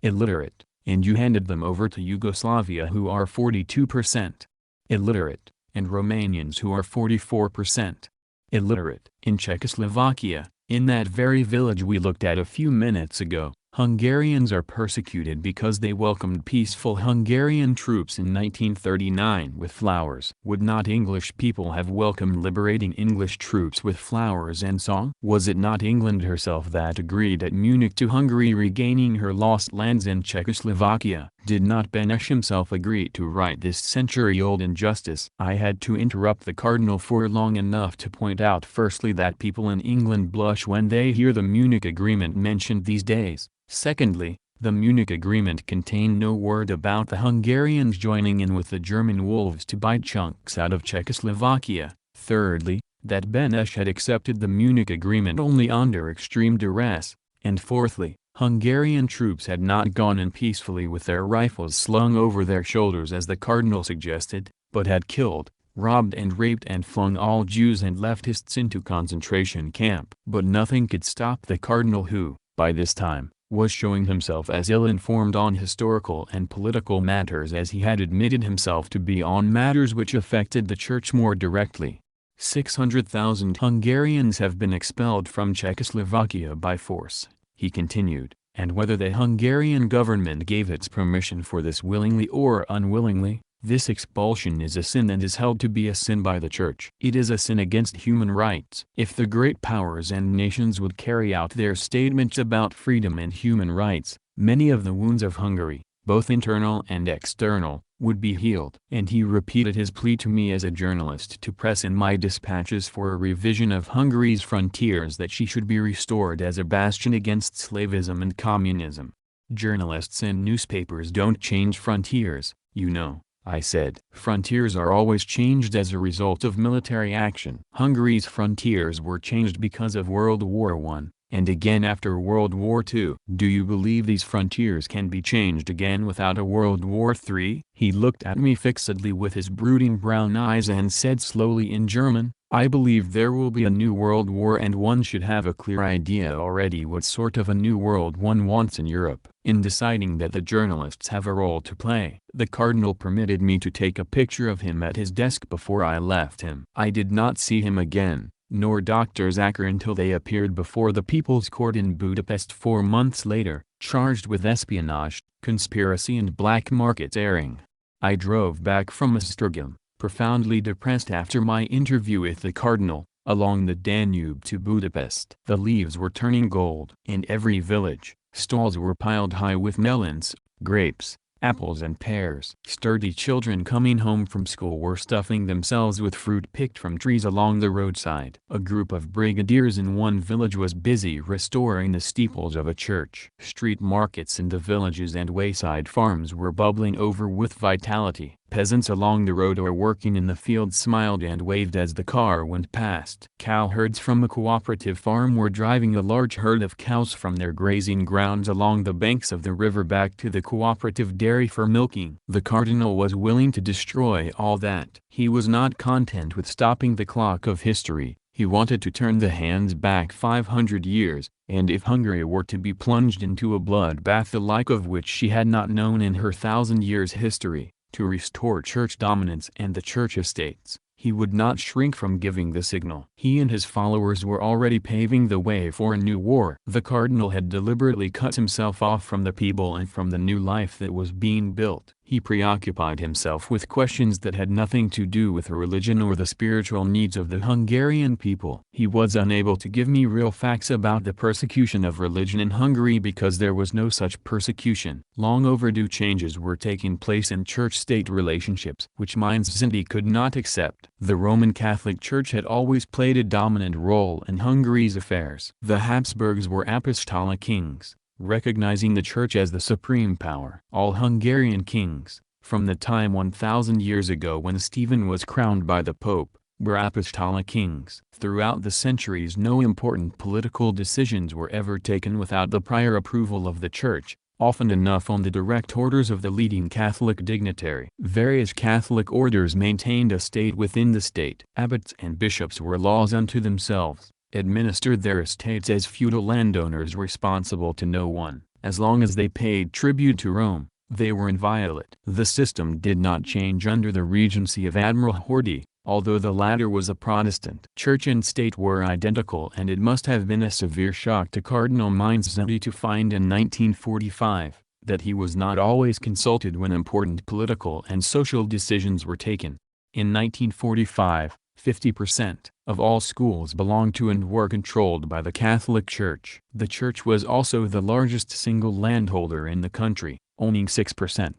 [SPEAKER 1] illiterate, and you handed them over to Yugoslavia who are 42% illiterate, and Romanians who are 44% illiterate. In Czechoslovakia, In that very village we looked at a few minutes ago, Hungarians are persecuted because they welcomed peaceful Hungarian troops in 1939 with flowers. Would not English people have welcomed liberating English troops with flowers and song? Was it not England herself that agreed at Munich to Hungary regaining her lost lands in Czechoslovakia? Did not Beneš himself agree to right this century-old injustice? I had to interrupt the cardinal for long enough to point out firstly that people in England blush when they hear the Munich Agreement mentioned these days. Secondly, the Munich Agreement contained no word about the Hungarians joining in with the German wolves to bite chunks out of Czechoslovakia. Thirdly, that Beneš had accepted the Munich Agreement only under extreme duress. And fourthly, Hungarian troops had not gone in peacefully with their rifles slung over their shoulders as the cardinal suggested, but had killed, robbed and raped and flung all Jews and leftists into concentration camp. But nothing could stop the cardinal who, by this time, was showing himself as ill-informed on historical and political matters as he had admitted himself to be on matters which affected the Church more directly. 600,000 Hungarians have been expelled from Czechoslovakia by force, he continued, and whether the Hungarian government gave its permission for this willingly or unwillingly, this expulsion is a sin and is held to be a sin by the Church. It is a sin against human rights. If the great powers and nations would carry out their statements about freedom and human rights, many of the wounds of Hungary, both internal and external, would be healed. And he repeated his plea to me as a journalist to press in my dispatches for a revision of Hungary's frontiers, that she should be restored as a bastion against slavism and communism. Journalists and newspapers don't change frontiers, you know, I said. Frontiers are always changed as a result of military action. Hungary's frontiers were changed because of World War I, and again after World War II. Do you believe these frontiers can be changed again without a World War III? He looked at me fixedly with his brooding brown eyes and said slowly in German, I believe there will be a new world war, and one should have a clear idea already what sort of a new world one wants in Europe. In deciding that the journalists have a role to play, the cardinal permitted me to take a picture of him at his desk before I left him. I did not see him again, nor Dr. Zacher, until they appeared before the People's Court in Budapest 4 months later, charged with espionage, conspiracy and black market airing. I drove back from Esztergom, profoundly depressed after my interview with the cardinal, along the Danube to Budapest. The leaves were turning gold. In every village, stalls were piled high with melons, grapes, apples and pears. Sturdy children coming home from school were stuffing themselves with fruit picked from trees along the roadside. A group of brigadiers in one village was busy restoring the steeples of a church. Street markets in the villages and wayside farms were bubbling over with vitality. Peasants along the road or working in the fields smiled and waved as the car went past. Cowherds from a cooperative farm were driving a large herd of cows from their grazing grounds along the banks of the river back to the cooperative dairy for milking. The cardinal was willing to destroy all that. He was not content with stopping the clock of history. He wanted to turn the hands back 500 years, and if Hungary were to be plunged into a bloodbath the like of which she had not known in her 1,000 years history, to restore church dominance and the church estates, he would not shrink from giving the signal. He and his followers were already paving the way for a new war. The cardinal had deliberately cut himself off from the people and from the new life that was being built. He preoccupied himself with questions that had nothing to do with religion or the spiritual needs of the Hungarian people. He was unable to give me real facts about the persecution of religion in Hungary because there was no such persecution. Long overdue changes were taking place in church-state relationships, which Mindszenty could not accept. The Roman Catholic Church had always played a dominant role in Hungary's affairs. The Habsburgs were apostolic kings, recognizing the Church as the supreme power. All Hungarian kings, from the time 1,000 years ago when Stephen was crowned by the Pope, were apostolic kings. Throughout the centuries no important political decisions were ever taken without the prior approval of the Church, often enough on the direct orders of the leading Catholic dignitary. Various Catholic orders maintained a state within the state. Abbots and bishops were laws unto themselves, administered their estates as feudal landowners responsible to no one. As long as they paid tribute to Rome, they were inviolate. The system did not change under the regency of Admiral Horthy, although the latter was a Protestant. Church and state were identical, and it must have been a severe shock to Cardinal Mindszenty to find in 1945 that he was not always consulted when important political and social decisions were taken. In 1945, 50% of all schools belonged to and were controlled by the Catholic Church. The Church was also the largest single landholder in the country, owning 6%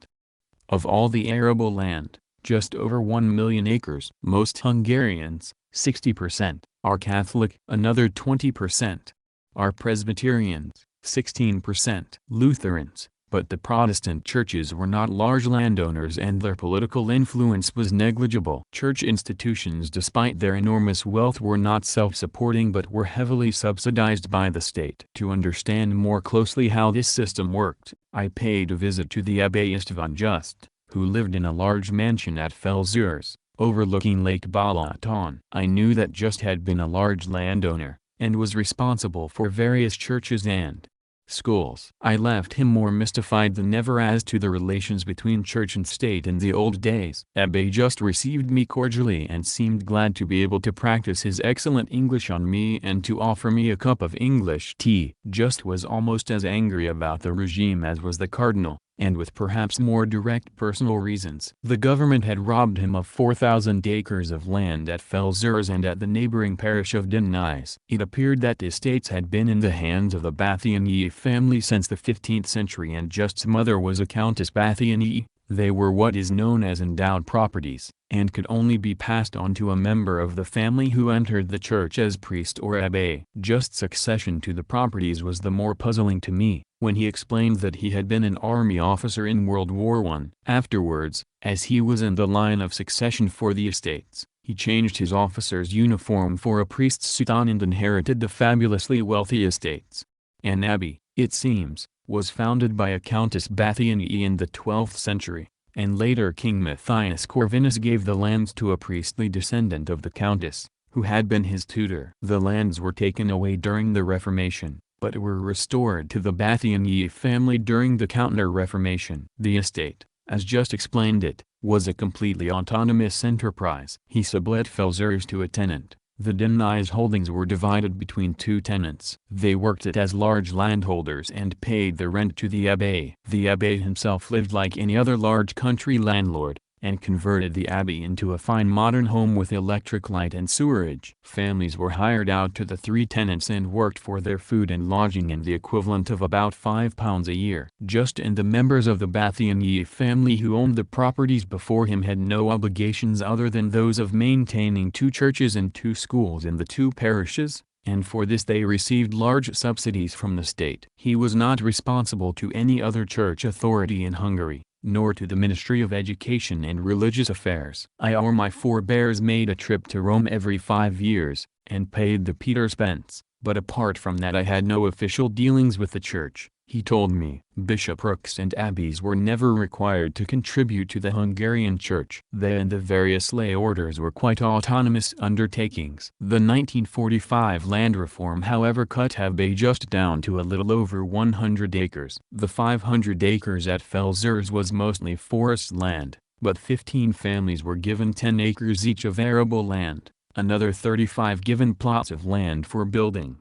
[SPEAKER 1] of all the arable land, just over 1 million acres. Most Hungarians, 60%, are Catholic. Another 20% are Presbyterians, 16% Lutherans. But the Protestant churches were not large landowners and their political influence was negligible. Church institutions, despite their enormous wealth, were not self-supporting but were heavily subsidized by the state. To understand more closely how this system worked, I paid a visit to the Abbé Istvan Just, who lived in a large mansion at Felzers, overlooking Lake Balaton. I knew that Just had been a large landowner, and was responsible for various churches and schools. I left him more mystified than ever as to the relations between church and state in the old days. Abbé Just received me cordially and seemed glad to be able to practice his excellent English on me and to offer me a cup of English tea. Just was almost as angry about the regime as was the cardinal, and with perhaps more direct personal reasons. The government had robbed him of 4,000 acres of land at Felzers and at the neighboring parish of Democracies. It appeared that the estates had been in the hands of the Bathiany family since the 15th century, and Just's mother was a Countess Bathiany. They were what is known as endowed properties, and could only be passed on to a member of the family who entered the church as priest or abbé. Just's succession to the properties was the more puzzling to me, when he explained that he had been an army officer in World War I. Afterwards, as he was in the line of succession for the estates, he changed his officer's uniform for a priest's soutane and inherited the fabulously wealthy estates. An abbey, it seems, was founded by a Countess Bathiany in the 12th century, and later King Matthias Corvinus gave the lands to a priestly descendant of the countess, who had been his tutor. The lands were taken away during the Reformation, but were restored to the Bathiany family during the Counter-Reformation. The estate, as Just explained it, was a completely autonomous enterprise. He sublet Felzers to a tenant. The Democracies holdings were divided between two tenants. They worked it as large landholders and paid the rent to the abbé. The abbé himself lived like any other large country landlord, and converted the abbey into a fine modern home with electric light and sewerage. Families were hired out to the three tenants and worked for their food and lodging in the equivalent of about £5 a year. Just and the members of the Bathiany family who owned the properties before him had no obligations other than those of maintaining 2 churches and 2 schools in the 2 parishes, and for this they received large subsidies from the state. He was not responsible to any other church authority in Hungary, nor to the Ministry of Education and Religious Affairs. I or my forebears made a trip to Rome every 5 years, and paid the Peter Spence, but apart from that I had no official dealings with the church. He told me, bishoprics and abbeys were never required to contribute to the Hungarian church. They and the various lay orders were quite autonomous undertakings. The 1945 land reform however cut Abbé Just down to a little over 100 acres. The 500 acres at Felzers was mostly forest land, but 15 families were given 10 acres each of arable land, another 35 given plots of land for building.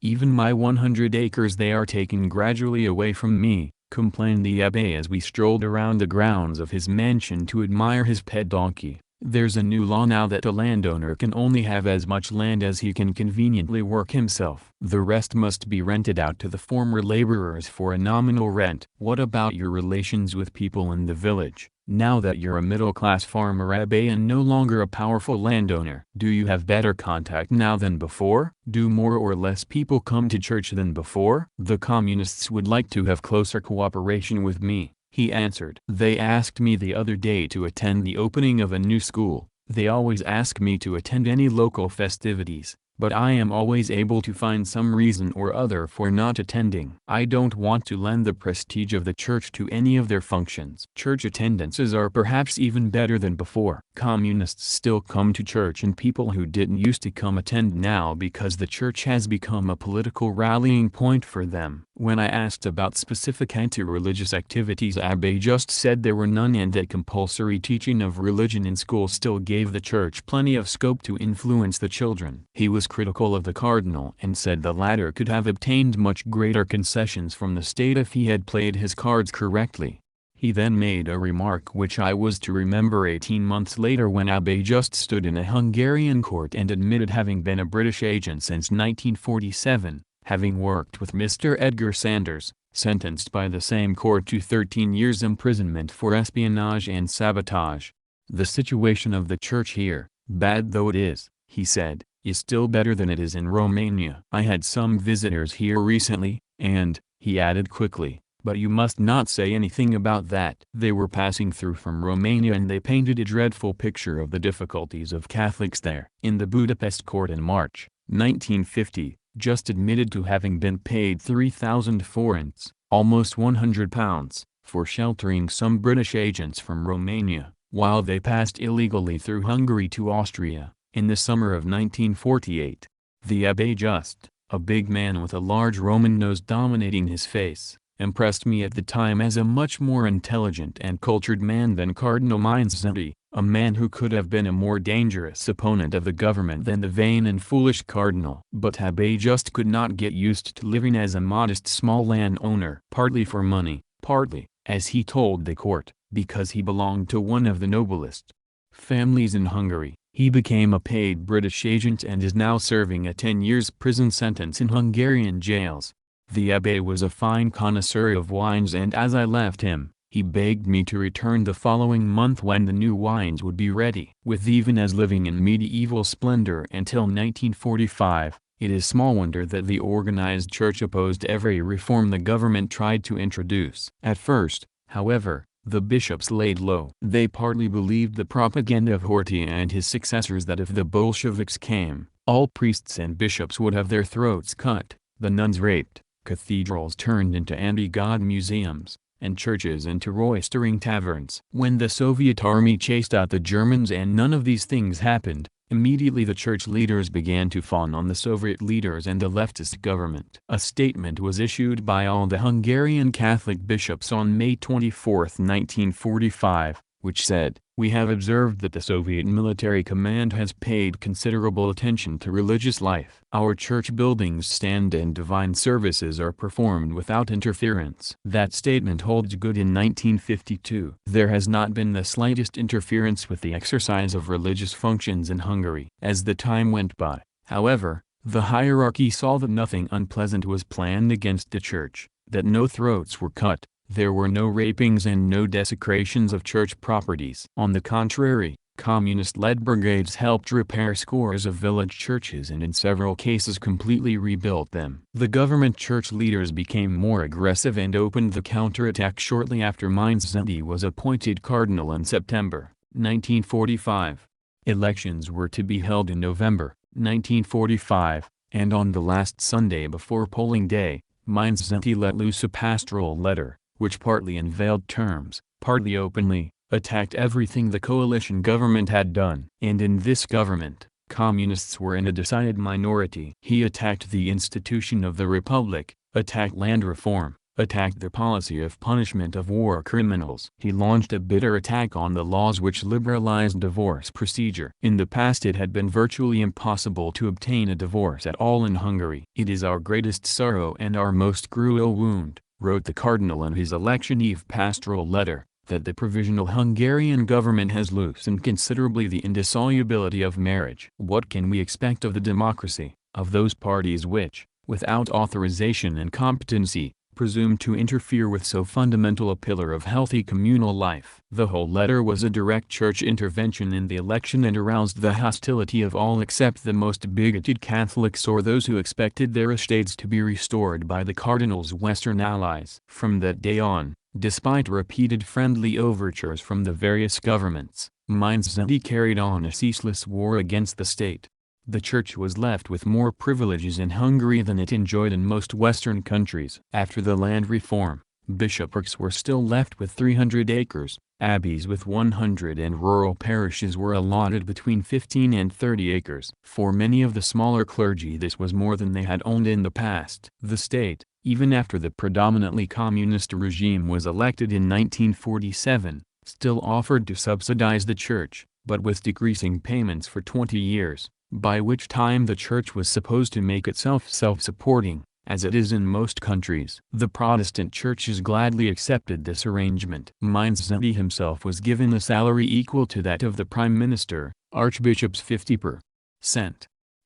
[SPEAKER 1] Even my 100 acres they are taken gradually away from me, complained the abbé as we strolled around the grounds of his mansion to admire his pet donkey. There's a new law now that a landowner can only have as much land as he can conveniently work himself. The rest must be rented out to the former laborers for a nominal rent. What about your relations with people in the village, now that you're a middle-class farmer abbé and no longer a powerful landowner? Do you have better contact now than before? Do more or less people come to church than before? The communists would like to have closer cooperation with me, he answered. They asked me the other day to attend the opening of a new school. They always ask me to attend any local festivities, but I am always able to find some reason or other for not attending. I don't want to lend the prestige of the church to any of their functions. Church attendances are perhaps even better than before. Communists still come to church, and people who didn't used to come attend now because the church has become a political rallying point for them. When I asked about specific anti-religious activities, Abbé just said there were none and that compulsory teaching of religion in school still gave the church plenty of scope to influence the children. He was critical of the cardinal and said the latter could have obtained much greater concessions from the state if he had played his cards correctly. He then made a remark which I was to remember 18 months later when Abbé just stood in a Hungarian court and admitted having been a British agent since 1947. Having worked with Mr. Edgar Sanders, sentenced by the same court to 13 years imprisonment for espionage and sabotage. The situation of the church here, bad though it is, he said, is still better than it is in Romania. I had some visitors here recently, and, he added quickly, but you must not say anything about that. They were passing through from Romania and they painted a dreadful picture of the difficulties of Catholics there. In the Budapest court in March, 1950, just admitted to having been paid 3,000 forints, almost £100, for sheltering some British agents from Romania, while they passed illegally through Hungary to Austria, in the summer of 1948. The Abbé Just, a big man with a large Roman nose dominating his face, impressed me at the time as a much more intelligent and cultured man than Cardinal Mindszenty, a man who could have been a more dangerous opponent of the government than the vain and foolish cardinal. But Abbé Just could not get used to living as a modest small landowner, partly for money, partly, as he told the court, because he belonged to one of the noblest families in Hungary. He became a paid British agent and is now serving a 10 years prison sentence in Hungarian jails. The abbé was a fine connoisseur of wines, and as I left him, he begged me to return the following month when the new wines would be ready. With even as living in medieval splendor until 1945, it is small wonder that the organized church opposed every reform the government tried to introduce. At first, however, the bishops laid low. They partly believed the propaganda of Horthy and his successors that if the Bolsheviks came, all priests and bishops would have their throats cut, the nuns raped, cathedrals turned into anti-God museums, and churches into roistering taverns. When the Soviet army chased out the Germans and none of these things happened, immediately the church leaders began to fawn on the Soviet leaders and the leftist government. A statement was issued by all the Hungarian Catholic bishops on May 24, 1945, which said, "We have observed that the Soviet military command has paid considerable attention to religious life. Our church buildings stand and divine services are performed without interference." That statement holds good in 1952. There has not been the slightest interference with the exercise of religious functions in Hungary. As the time went by, however, the hierarchy saw that nothing unpleasant was planned against the church, that no throats were cut, there were no rapings and no desecrations of church properties. On the contrary, communist-led brigades helped repair scores of village churches and in several cases completely rebuilt them. The government church leaders became more aggressive and opened the counterattack shortly after Mindszenty was appointed cardinal in September 1945. Elections were to be held in November 1945, and on the last Sunday before polling day, Mindszenty let loose a pastoral letter, which partly in veiled terms, partly openly, attacked everything the coalition government had done. And in this government, communists were in a decided minority. He attacked the institution of the republic, attacked land reform, attacked the policy of punishment of war criminals. He launched a bitter attack on the laws which liberalized divorce procedure. In the past it had been virtually impossible to obtain a divorce at all in Hungary. "It is our greatest sorrow and our most cruel wound," wrote the cardinal in his election eve pastoral letter, "that the provisional Hungarian government has loosened considerably the indissolubility of marriage. What can we expect of the democracy, of those parties which, without authorization and competency, presume to interfere with so fundamental a pillar of healthy communal life?" The whole letter was a direct church intervention in the election and aroused the hostility of all except the most bigoted Catholics or those who expected their estates to be restored by the cardinal's Western allies. From that day on, despite repeated friendly overtures from the various governments, Mindszenty carried on a ceaseless war against the state. The church was left with more privileges in Hungary than it enjoyed in most Western countries. After the land reform, bishoprics were still left with 300 acres, abbeys with 100 and rural parishes were allotted between 15 and 30 acres. For many of the smaller clergy this was more than they had owned in the past. The state, even after the predominantly communist regime was elected in 1947, still offered to subsidize the church, but with decreasing payments for 20 years, by which time the church was supposed to make itself self-supporting, as it is in most countries. The Protestant churches gladly accepted this arrangement. Mainz-Zenti himself was given a salary equal to that of the prime minister, archbishops 50%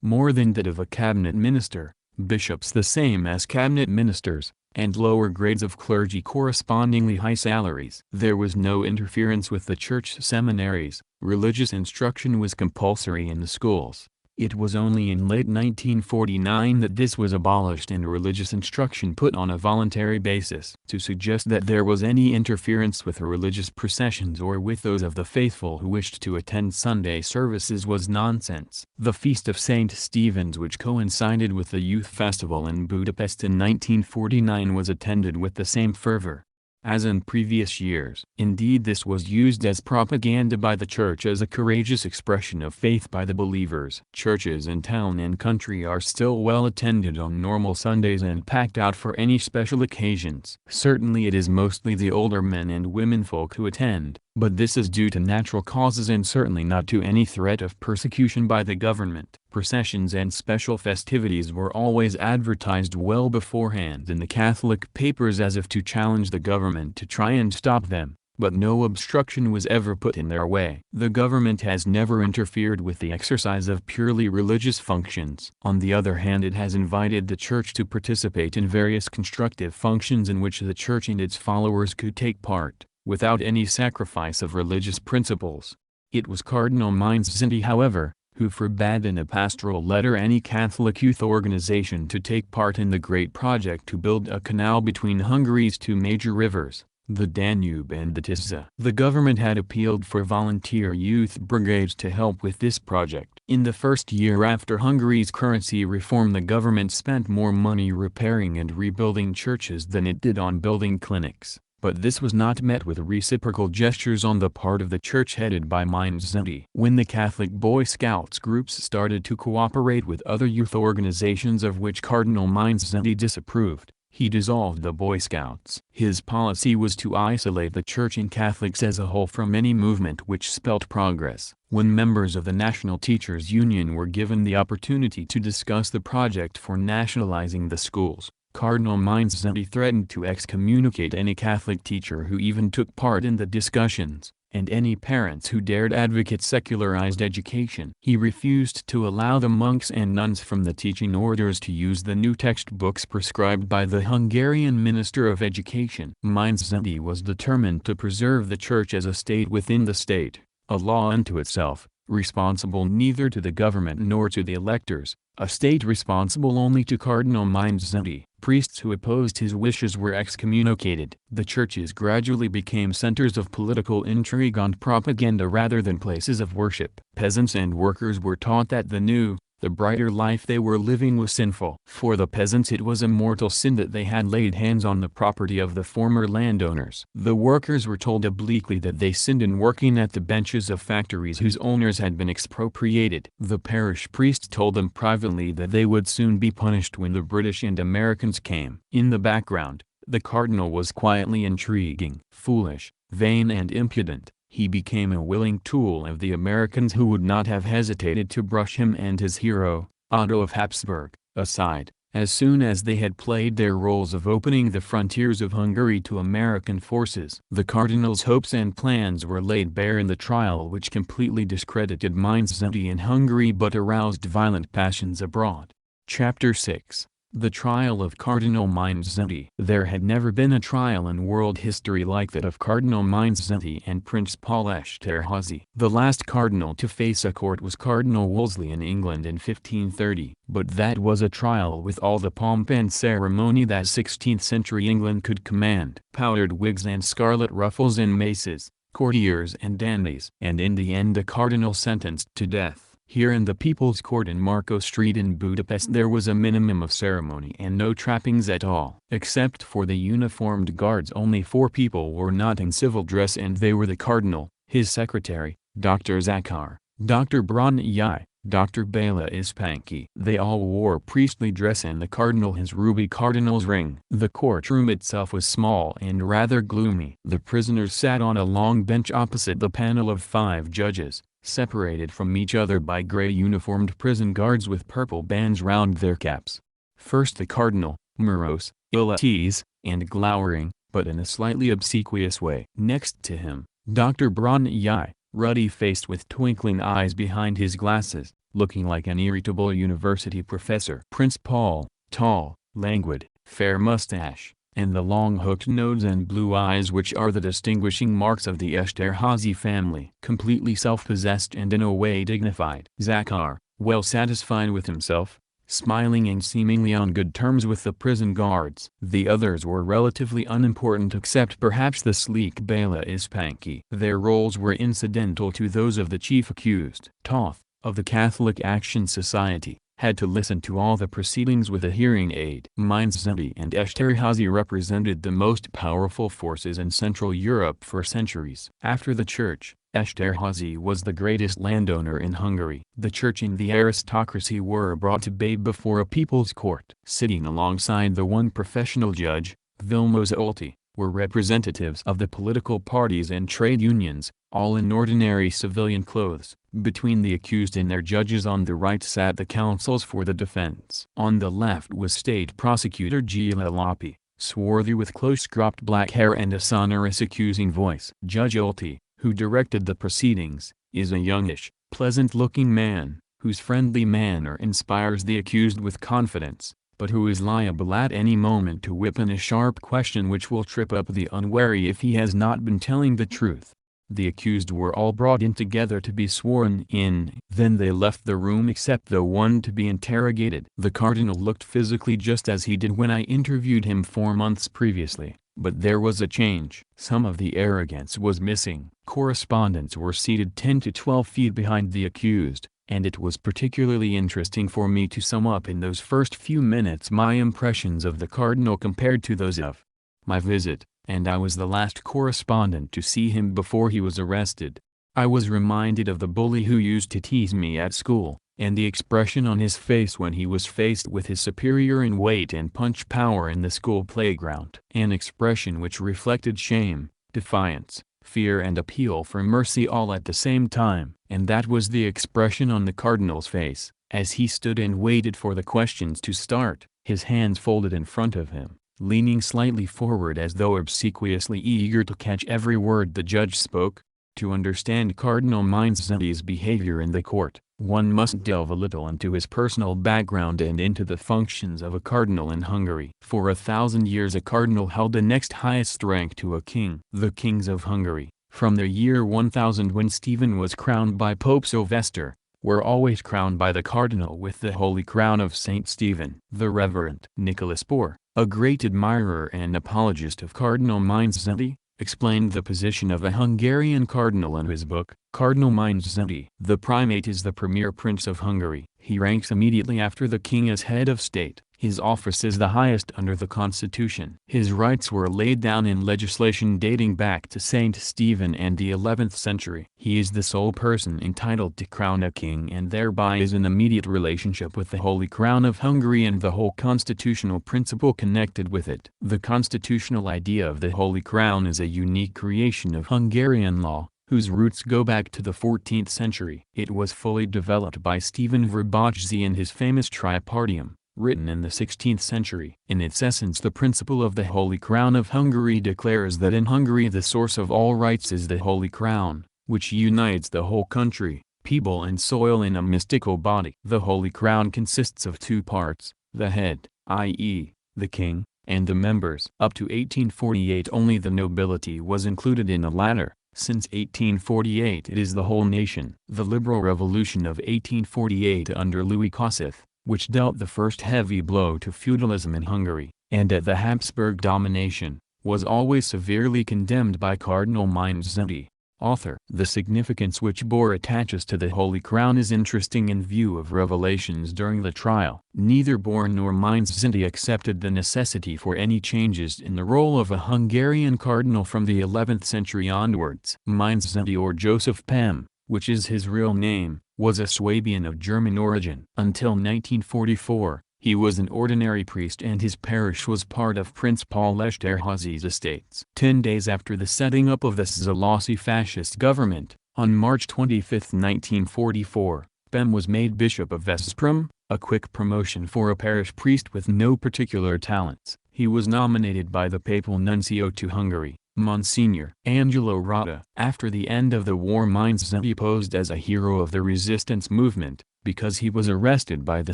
[SPEAKER 1] more than that of a cabinet minister, bishops the same as cabinet ministers, and lower grades of clergy correspondingly high salaries. There was no interference with the church seminaries. Religious instruction was compulsory in the schools. It was only in late 1949 that this was abolished and religious instruction put on a voluntary basis. To suggest that there was any interference with religious processions or with those of the faithful who wished to attend Sunday services was nonsense. The Feast of St. Stephen's, which coincided with the Youth Festival in Budapest in 1949, was attended with the same fervor as in previous years. Indeed, this was used as propaganda by the church as a courageous expression of faith by the believers. Churches in town and country are still well attended on normal Sundays and packed out for any special occasions. Certainly it is mostly the older men and women folk who attend, but this is due to natural causes and certainly not to any threat of persecution by the government. Processions and special festivities were always advertised well beforehand in the Catholic papers as if to challenge the government to try and stop them, but no obstruction was ever put in their way. The government has never interfered with the exercise of purely religious functions. On the other hand, it has invited the church to participate in various constructive functions in which the church and its followers could take part, without any sacrifice of religious principles. It was Cardinal Mainz-Zenti, however, who forbade in a pastoral letter any Catholic youth organization to take part in the great project to build a canal between Hungary's two major rivers, the Danube and the Tisza. The government had appealed for volunteer youth brigades to help with this project. In the first year after Hungary's currency reform, the government spent more money repairing and rebuilding churches than it did on building clinics. But this was not met with reciprocal gestures on the part of the church headed by Mainz-Zenti. When the Catholic Boy Scouts groups started to cooperate with other youth organizations of which Cardinal Mainz-Zenti disapproved, he dissolved the Boy Scouts. His policy was to isolate the church and Catholics as a whole from any movement which spelt progress. When members of the National Teachers Union were given the opportunity to discuss the project for nationalizing the schools, Cardinal Mainz-Zenti threatened to excommunicate any Catholic teacher who even took part in the discussions, and any parents who dared advocate secularized education. He refused to allow the monks and nuns from the teaching orders to use the new textbooks prescribed by the Hungarian Minister of Education. Mainz-Zenti was determined to preserve the church as a state within the state, a law unto itself, responsible neither to the government nor to the electors, a state responsible only to Cardinal Mainz-Zenti. Priests who opposed his wishes were excommunicated. The churches gradually became centers of political intrigue and propaganda rather than places of worship. Peasants and workers were taught that the brighter life they were living was sinful. For the peasants it was a mortal sin that they had laid hands on the property of the former landowners. The workers were told obliquely that they sinned in working at the benches of factories whose owners had been expropriated. The parish priest told them privately that they would soon be punished when the British and Americans came. In the background, the cardinal was quietly intriguing, foolish, vain and impudent. He became a willing tool of the Americans who would not have hesitated to brush him and his hero, Otto of Habsburg, aside, as soon as they had played their roles of opening the frontiers of Hungary to American forces. The cardinal's hopes and plans were laid bare in the trial, which completely discredited Mainz-Zenti in Hungary but aroused violent passions abroad. Chapter 6. The trial of Cardinal Mainz-Zenti. There had never been a trial in world history like that of Cardinal Mainz-Zenti and Prince Paul Esterházy. The last cardinal to face a court was Cardinal Wolsey in England in 1530, but that was a trial with all the pomp and ceremony that 16th-century England could command. Powdered wigs and scarlet ruffles and maces, courtiers and dandies. And in the end a cardinal sentenced to death. Here in the People's Court in Marco Street in Budapest there was a minimum of ceremony and no trappings at all. Except for the uniformed guards, only 4 people were not in civil dress, and they were the cardinal, his secretary, Dr. Zachar, Dr. Bronyai, Dr. Bela Ispanki. They all wore priestly dress and the cardinal his ruby cardinal's ring. The courtroom itself was small and rather gloomy. The prisoners sat on a long bench opposite the panel of 5 judges, separated from each other by gray uniformed prison guards with purple bands round their caps. First the cardinal, morose, ill at ease, and glowering, but in a slightly obsequious way. Next to him, Dr. Brogniart, ruddy-faced with twinkling eyes behind his glasses, looking like an irritable university professor. Prince Paul, tall, languid, fair mustache, and the long hooked nose and blue eyes which are the distinguishing marks of the Esterhazy family. Completely self-possessed and in a way dignified. Zakhar, well satisfied with himself, smiling and seemingly on good terms with the prison guards. The others were relatively unimportant except perhaps the sleek Bela Ispanki. Their roles were incidental to those of the chief accused. Toth, of the Catholic Action Society, had to listen to all the proceedings with a hearing aid. Mindszenty and Esterhazy represented the most powerful forces in Central Europe for centuries. After the church, Esterhazy was the greatest landowner in Hungary. The church and the aristocracy were brought to bay before a people's court. Sitting alongside the one professional judge, Vilmos Olti, were representatives of the political parties and trade unions, all in ordinary civilian clothes. Between the accused and their judges on the right sat the counsels for the defense. On the left was State Prosecutor Gila Lapi, swarthy with close-cropped black hair and a sonorous accusing voice. Judge Olti, who directed the proceedings, is a youngish, pleasant-looking man, whose friendly manner inspires the accused with confidence, but who is liable at any moment to whip in a sharp question which will trip up the unwary if he has not been telling the truth. The accused were all brought in together to be sworn in. Then they left the room except the one to be interrogated. The cardinal looked physically just as he did when I interviewed him 4 months previously, but there was a change. Some of the arrogance was missing. Correspondents were seated 10 to 12 feet behind the accused, and it was particularly interesting for me to sum up in those first few minutes my impressions of the cardinal compared to those of my visit, and I was the last correspondent to see him before he was arrested. I was reminded of the bully who used to tease me at school, and the expression on his face when he was faced with his superior in weight and punch power in the school playground. An expression which reflected shame, defiance, fear and appeal for mercy all at the same time. And that was the expression on the cardinal's face, as he stood and waited for the questions to start, his hands folded in front of him, leaning slightly forward as though obsequiously eager to catch every word the judge spoke. To understand Cardinal Mindszenty's behavior in the court, one must delve a little into his personal background and into the functions of a cardinal in Hungary. For 1,000 years a cardinal held the next highest rank to a king. The kings of Hungary, from the year 1000 when Stephen was crowned by Pope Sylvester, were always crowned by the cardinal with the holy crown of Saint Stephen. The Reverend Nicholas Bohr, a great admirer and apologist of Cardinal Mindszenty, explained the position of a Hungarian cardinal in his book, Cardinal Mindszenty. The primate is the premier prince of Hungary. He ranks immediately after the king as head of state. His office is the highest under the constitution. His rights were laid down in legislation dating back to Saint Stephen and the 11th century. He is the sole person entitled to crown a king and thereby is in immediate relationship with the Holy Crown of Hungary and the whole constitutional principle connected with it. The constitutional idea of the Holy Crown is a unique creation of Hungarian law, whose roots go back to the 14th century. It was fully developed by Stephen Verboczny in his famous Tripartium, written in the 16th century. In its essence, the principle of the Holy Crown of Hungary declares that in Hungary the source of all rights is the Holy Crown, which unites the whole country, people and soil in a mystical body. The Holy Crown consists of 2 parts, the head, i.e., the king, and the members. Up to 1848 only the nobility was included in the latter. Since 1848 it is the whole nation. The liberal revolution of 1848 under Louis Kossuth, which dealt the first heavy blow to feudalism in Hungary, and at the Habsburg domination, was always severely condemned by Cardinal Mindszenty, author. The significance which Bohr attaches to the Holy Crown is interesting in view of revelations during the trial. Neither Bohr nor Mindszenty accepted the necessity for any changes in the role of a Hungarian cardinal from the 11th century onwards. Mindszenty, or Joseph Pam, which is his real name, was a Swabian of German origin. Until 1944, he was an ordinary priest and his parish was part of Prince Paul Esterhazy's estates. 10 days after the setting up of the Szalosy fascist government, on March 25, 1944, Bem was made Bishop of Veszprém, a quick promotion for a parish priest with no particular talents. He was nominated by the papal nuncio to Hungary, Monsignor Angelo Rada. After the end of the war, Mindszent posed as a hero of the resistance movement, because he was arrested by the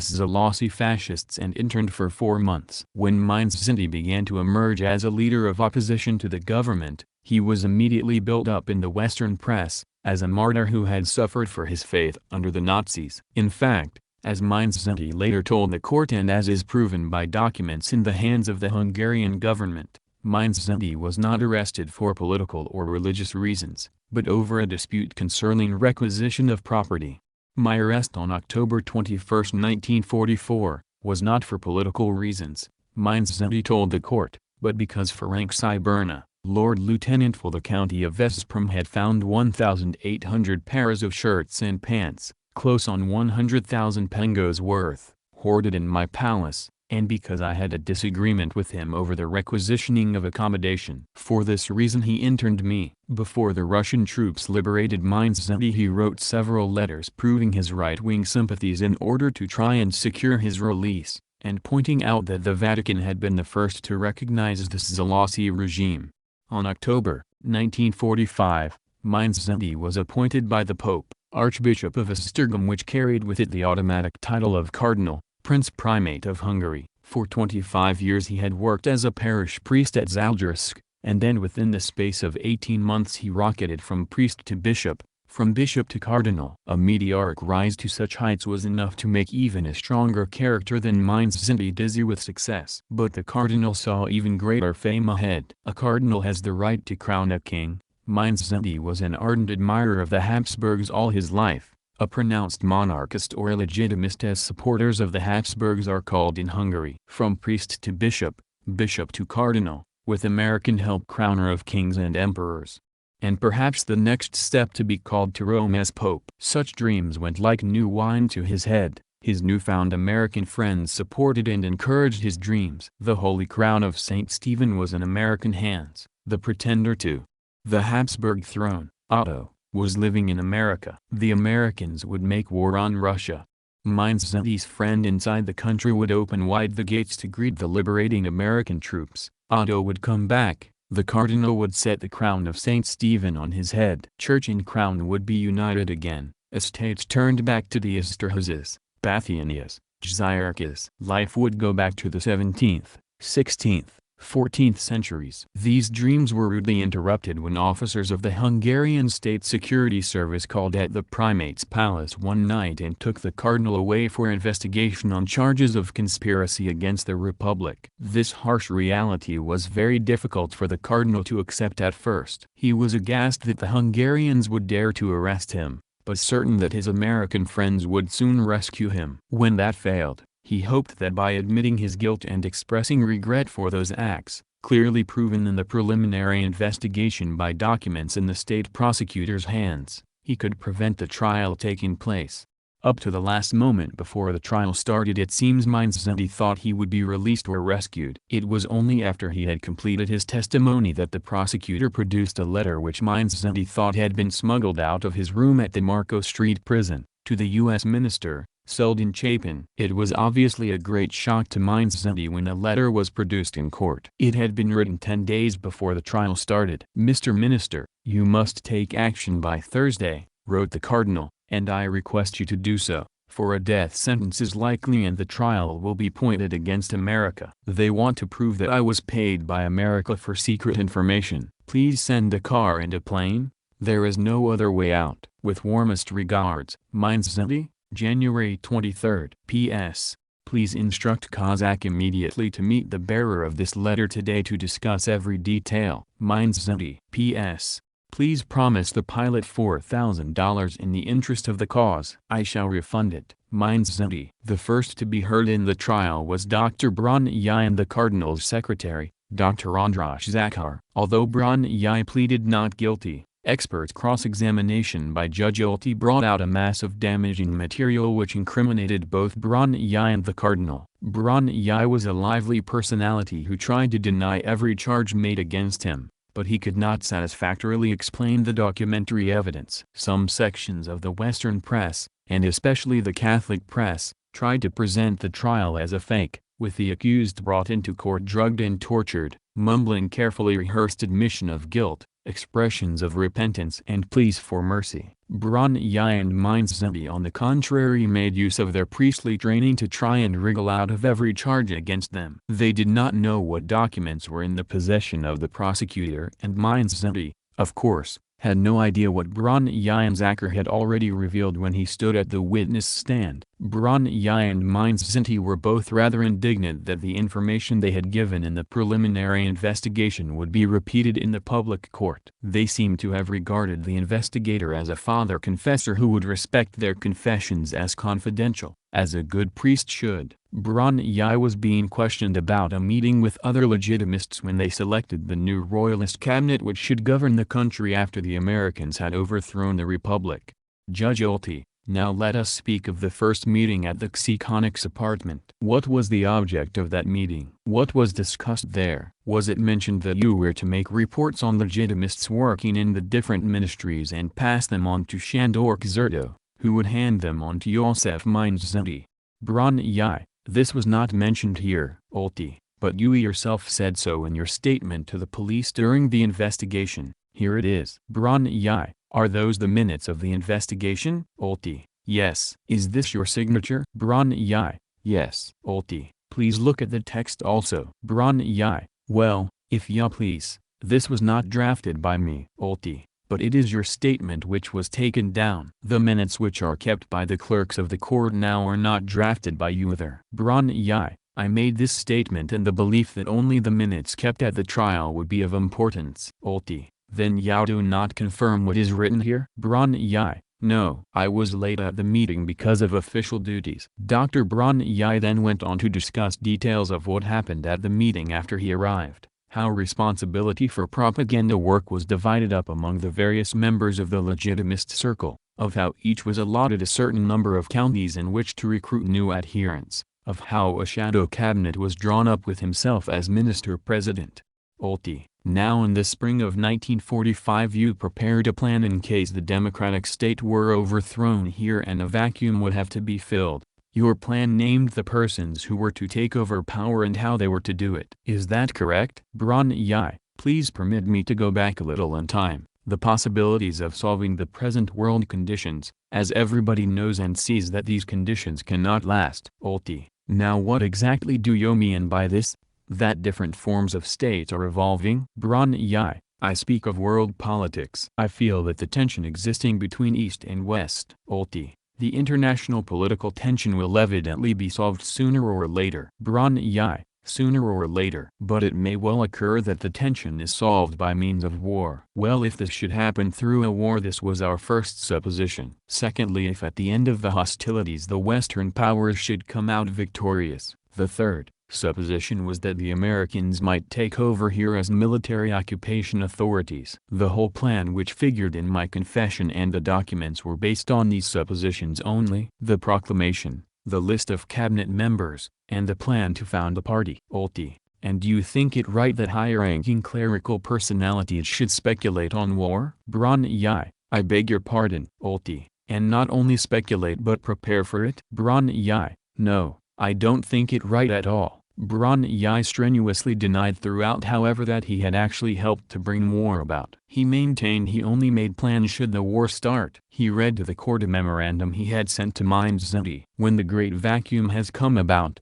[SPEAKER 1] Szalosy fascists and interned for 4 months. When Mindszent began to emerge as a leader of opposition to the government, he was immediately built up in the Western press, as a martyr who had suffered for his faith under the Nazis. In fact, as Mindszent later told the court and as is proven by documents in the hands of the Hungarian government, Mindszent was not arrested for political or religious reasons, but over a dispute concerning requisition of property. My arrest on October 21, 1944, was not for political reasons, Mindszent told the court, but because Ferenc Szyberna, Lord Lieutenant for the county of Veszprém, had found 1,800 pairs of shirts and pants, close on 100,000 pengos worth, hoarded in my palace, and because I had a disagreement with him over the requisitioning of accommodation. For this reason he interned me. Before the Russian troops liberated Mindszent, he wrote several letters proving his right-wing sympathies in order to try and secure his release, and pointing out that the Vatican had been the first to recognize the Szalosy regime. On October 1945, Mindszent was appointed by the Pope, Archbishop of Esztergom, which carried with it the automatic title of Cardinal, Prince Primate of Hungary. For 25 years he had worked as a parish priest at Zalgiris, and then within the space of 18 months he rocketed from priest to bishop, from bishop to cardinal. A meteoric rise to such heights was enough to make even a stronger character than Mindszent dizzy with success. But the cardinal saw even greater fame ahead. A cardinal has the right to crown a king. Mindszent was an ardent admirer of the Habsburgs all his life, a pronounced monarchist or illegitimist as supporters of the Habsburgs are called in Hungary. From priest to bishop, bishop to cardinal, with American help crowner of kings and emperors. And perhaps the next step to be called to Rome as Pope. Such dreams went like new wine to his head. His newfound American friends supported and encouraged his dreams. The Holy Crown of St. Stephen was in American hands. The pretender to the Habsburg throne, Otto, was living in America. The Americans would make war on Russia. Mindszent's friend inside the country would open wide the gates to greet the liberating American troops. Otto would come back. The cardinal would set the crown of St. Stephen on his head. Church and crown would be united again. Estates turned back to the Esterhazys, Bathianias, Zyarchis. Life would go back to the 17th, 16th, 14th centuries. These dreams were rudely interrupted when officers of the Hungarian State Security Service called at the primate's palace one night and took the cardinal away for investigation on charges of conspiracy against the Republic. This harsh reality was very difficult for the cardinal to accept at first. He was aghast that the Hungarians would dare to arrest him, but certain that his American friends would soon rescue him. When that failed, he hoped that by admitting his guilt and expressing regret for those acts, clearly proven in the preliminary investigation by documents in the state prosecutor's hands, he could prevent the trial taking place. Up to the last moment before the trial started, it seems Mindszent thought he would be released or rescued. It was only after he had completed his testimony that the prosecutor produced a letter which Mindszent thought had been smuggled out of his room at the Marco Street prison, to the U.S. minister, Seldon Chapin. It was obviously a great shock to Mindszent when a letter was produced in court. It had been written 10 days before the trial started. "Mr. Minister, you must take action by Thursday," wrote the cardinal, "and I request you to do so, for a death sentence is likely and the trial will be pointed against America. They want to prove that I was paid by America for secret information. Please send a car and a plane. There is no other way out. With warmest regards, Mindszent, January 23. P.S. Please instruct Kozak immediately to meet the bearer of this letter today to discuss every detail. Mindszent. P.S. Please promise the pilot $4,000 in the interest of the cause. I shall refund it. Mindszent." The first to be heard in the trial was Dr. Brogniart and the cardinal's secretary, Dr. Andras Zakhar. Although Brogniart pleaded not guilty, Expert cross-examination by Judge Olty brought out a mass of damaging material which incriminated both Burchett and the Cardinal. Burchett was a lively personality who tried to deny every charge made against him, but he could not satisfactorily explain the documentary evidence. Some sections of the Western press, and especially the Catholic press, tried to present the trial as a fake, with the accused brought into court drugged and tortured, mumbling carefully rehearsed admission of guilt, expressions of repentance and pleas for mercy. Burchett and Mindszenty on the contrary made use of their priestly training to try and wriggle out of every charge against them. They did not know what documents were in the possession of the prosecutor, and Mindszenty, of course, had no idea what Burchett and Zacher had already revealed when he stood at the witness stand. Burchett and Mindszenty were both rather indignant that the information they had given in the preliminary investigation would be repeated in the public court. They seemed to have regarded the investigator as a father confessor who would respect their confessions as confidential, as a good priest should. Burchett was being questioned about a meeting with other legitimists when they selected the new royalist cabinet which should govern the country after the Americans had overthrown the Republic. Judge Olty: Now let us speak of the first meeting at the Xiconix apartment. What was the object of that meeting? What was discussed there? Was it mentioned that you were to make reports on legitimists working in the different ministries and pass them on to Shandor Zerto, who would hand them on to Joseph Mindszenty? Burchett: This was not mentioned here, Olty, but you yourself said so in your statement to the police during the investigation. Here it is. Burchett: Are those the minutes of the investigation? Olty: Yes. Is this your signature? Burchett: Yes. Olty: Please look at the text also. Burchett: Well, if ya please, this was not drafted by me. Olty: But it is your statement which was taken down. The minutes which are kept by the clerks of the court now are not drafted by you either. Burchett: I made this statement in the belief that only the minutes kept at the trial would be of importance. Olty: Then you do not confirm what is written here? Burchett: No. I was late at the meeting because of official duties. Dr. Burchett then went on to discuss details of what happened at the meeting after he arrived. How responsibility for propaganda work was divided up among the various members of the legitimist circle, of how each was allotted a certain number of counties in which to recruit new adherents, of how a shadow cabinet was drawn up with himself as minister-president. Olty: Now in the spring of 1945 you prepared a plan in case the democratic state were overthrown here and a vacuum would have to be filled. Your plan named the persons who were to take over power and how they were to do it. Is that correct? Burchett: Please permit me to go back a little in time. The possibilities of solving the present world conditions, as everybody knows and sees that these conditions cannot last. Olty: Now what exactly do you mean by this? That different forms of states are evolving? Burchett: I speak of world politics. I feel that the tension existing between East and West. Olty: The international political tension will evidently be solved sooner or later. Burchett: Sooner or later. But it may well occur that the tension is solved by means of war. Well, if this should happen through a war, this was our first supposition. Secondly, if at the end of the hostilities the Western powers should come out victorious. The third supposition was that the Americans might take over here as military occupation authorities. The whole plan which figured in my confession and the documents were based on these suppositions only. The proclamation, the list of cabinet members, and the plan to found a party. Olty: And do you think it right that high-ranking clerical personalities should speculate on war? Burchett: I beg your pardon. Olty: And not only speculate but prepare for it? Burchett: No, I don't think it right at all. Burchett strenuously denied throughout, however, that he had actually helped to bring war about. He maintained he only made plans should the war start. He read to the court a memorandum he had sent to Mindszenty. When the great vacuum has come about,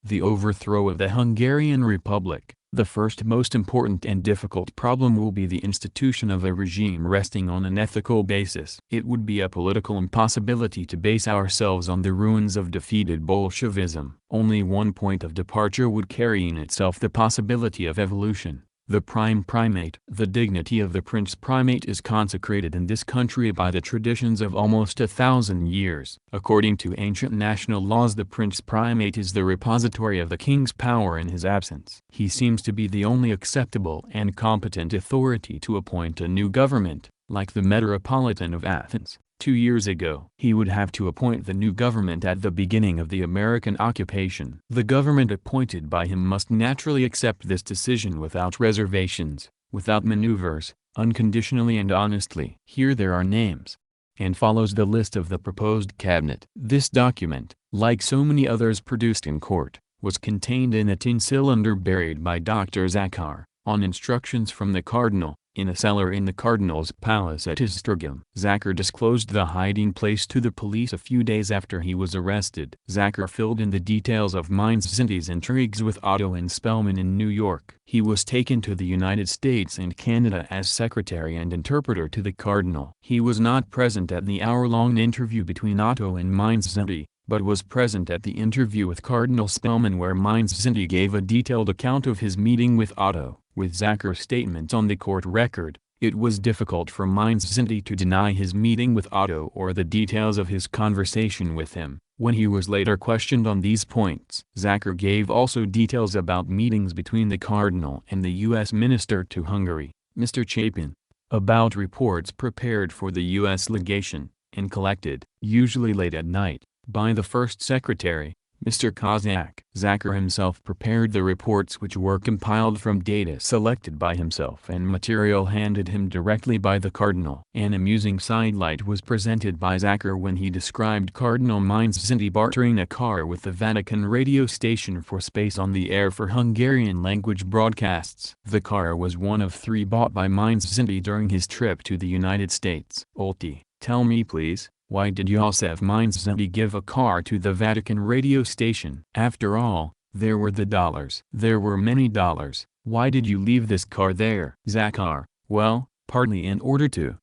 [SPEAKER 1] the overthrow of the Hungarian Republic, the first most important and difficult problem will be the institution of a regime resting on an ethical basis. It would be a political impossibility to base ourselves on the ruins of defeated Bolshevism. Only one point of departure would carry in itself the possibility of evolution, The Prime Primate. The dignity of the Prince Primate is consecrated in this country by the traditions of almost 1,000 years. According to ancient national laws, the Prince Primate is the repository of the king's power in his absence. He seems to be the only acceptable and competent authority to appoint a new government, like the Metropolitan of Athens. 2 years ago, he would have to appoint the new government at the beginning of the American occupation. The government appointed by him must naturally accept this decision without reservations, without maneuvers, unconditionally and honestly. Here there are names. And follows the list of the proposed cabinet. This document, like so many others produced in court, was contained in a tin cylinder buried by Dr. Zachar, on instructions from the cardinal, in a cellar in the cardinal's palace at Istragum. Zachar disclosed the hiding place to the police a few days after he was arrested. Zachar filled in the details of Mainz-Zinti's intrigues with Otto and Spellman in New York. He was taken to the United States and Canada as secretary and interpreter to the cardinal. He was not present at the hour-long interview between Otto and Mainz-Zinti, but was present at the interview with Cardinal Spellman where Mainz-Zinti gave a detailed account of his meeting with Otto. With Zachar's statements on the court record, it was difficult for Mainz-Zinti to deny his meeting with Otto or the details of his conversation with him. When he was later questioned on these points, Zachar gave also details about meetings between the cardinal and the U.S. Minister to Hungary, Mr. Chapin, about reports prepared for the U.S. legation, and collected, usually late at night, by the first secretary, Mr. Kozak. Zachar himself prepared the reports which were compiled from data selected by himself and material handed him directly by the cardinal. An amusing sidelight was presented by Zachar when he described Cardinal Mainz-Zinti bartering a car with the Vatican radio station for space on the air for Hungarian language broadcasts. The car was one of 3 bought by Mainz-Zinti during his trip to the United States. Olti, tell me please, why did Joseph Mainz-Zinti give a car to the Vatican radio station? After all, there were the dollars. There were many dollars. Why did you leave this car there? Zachar, well, partly in order to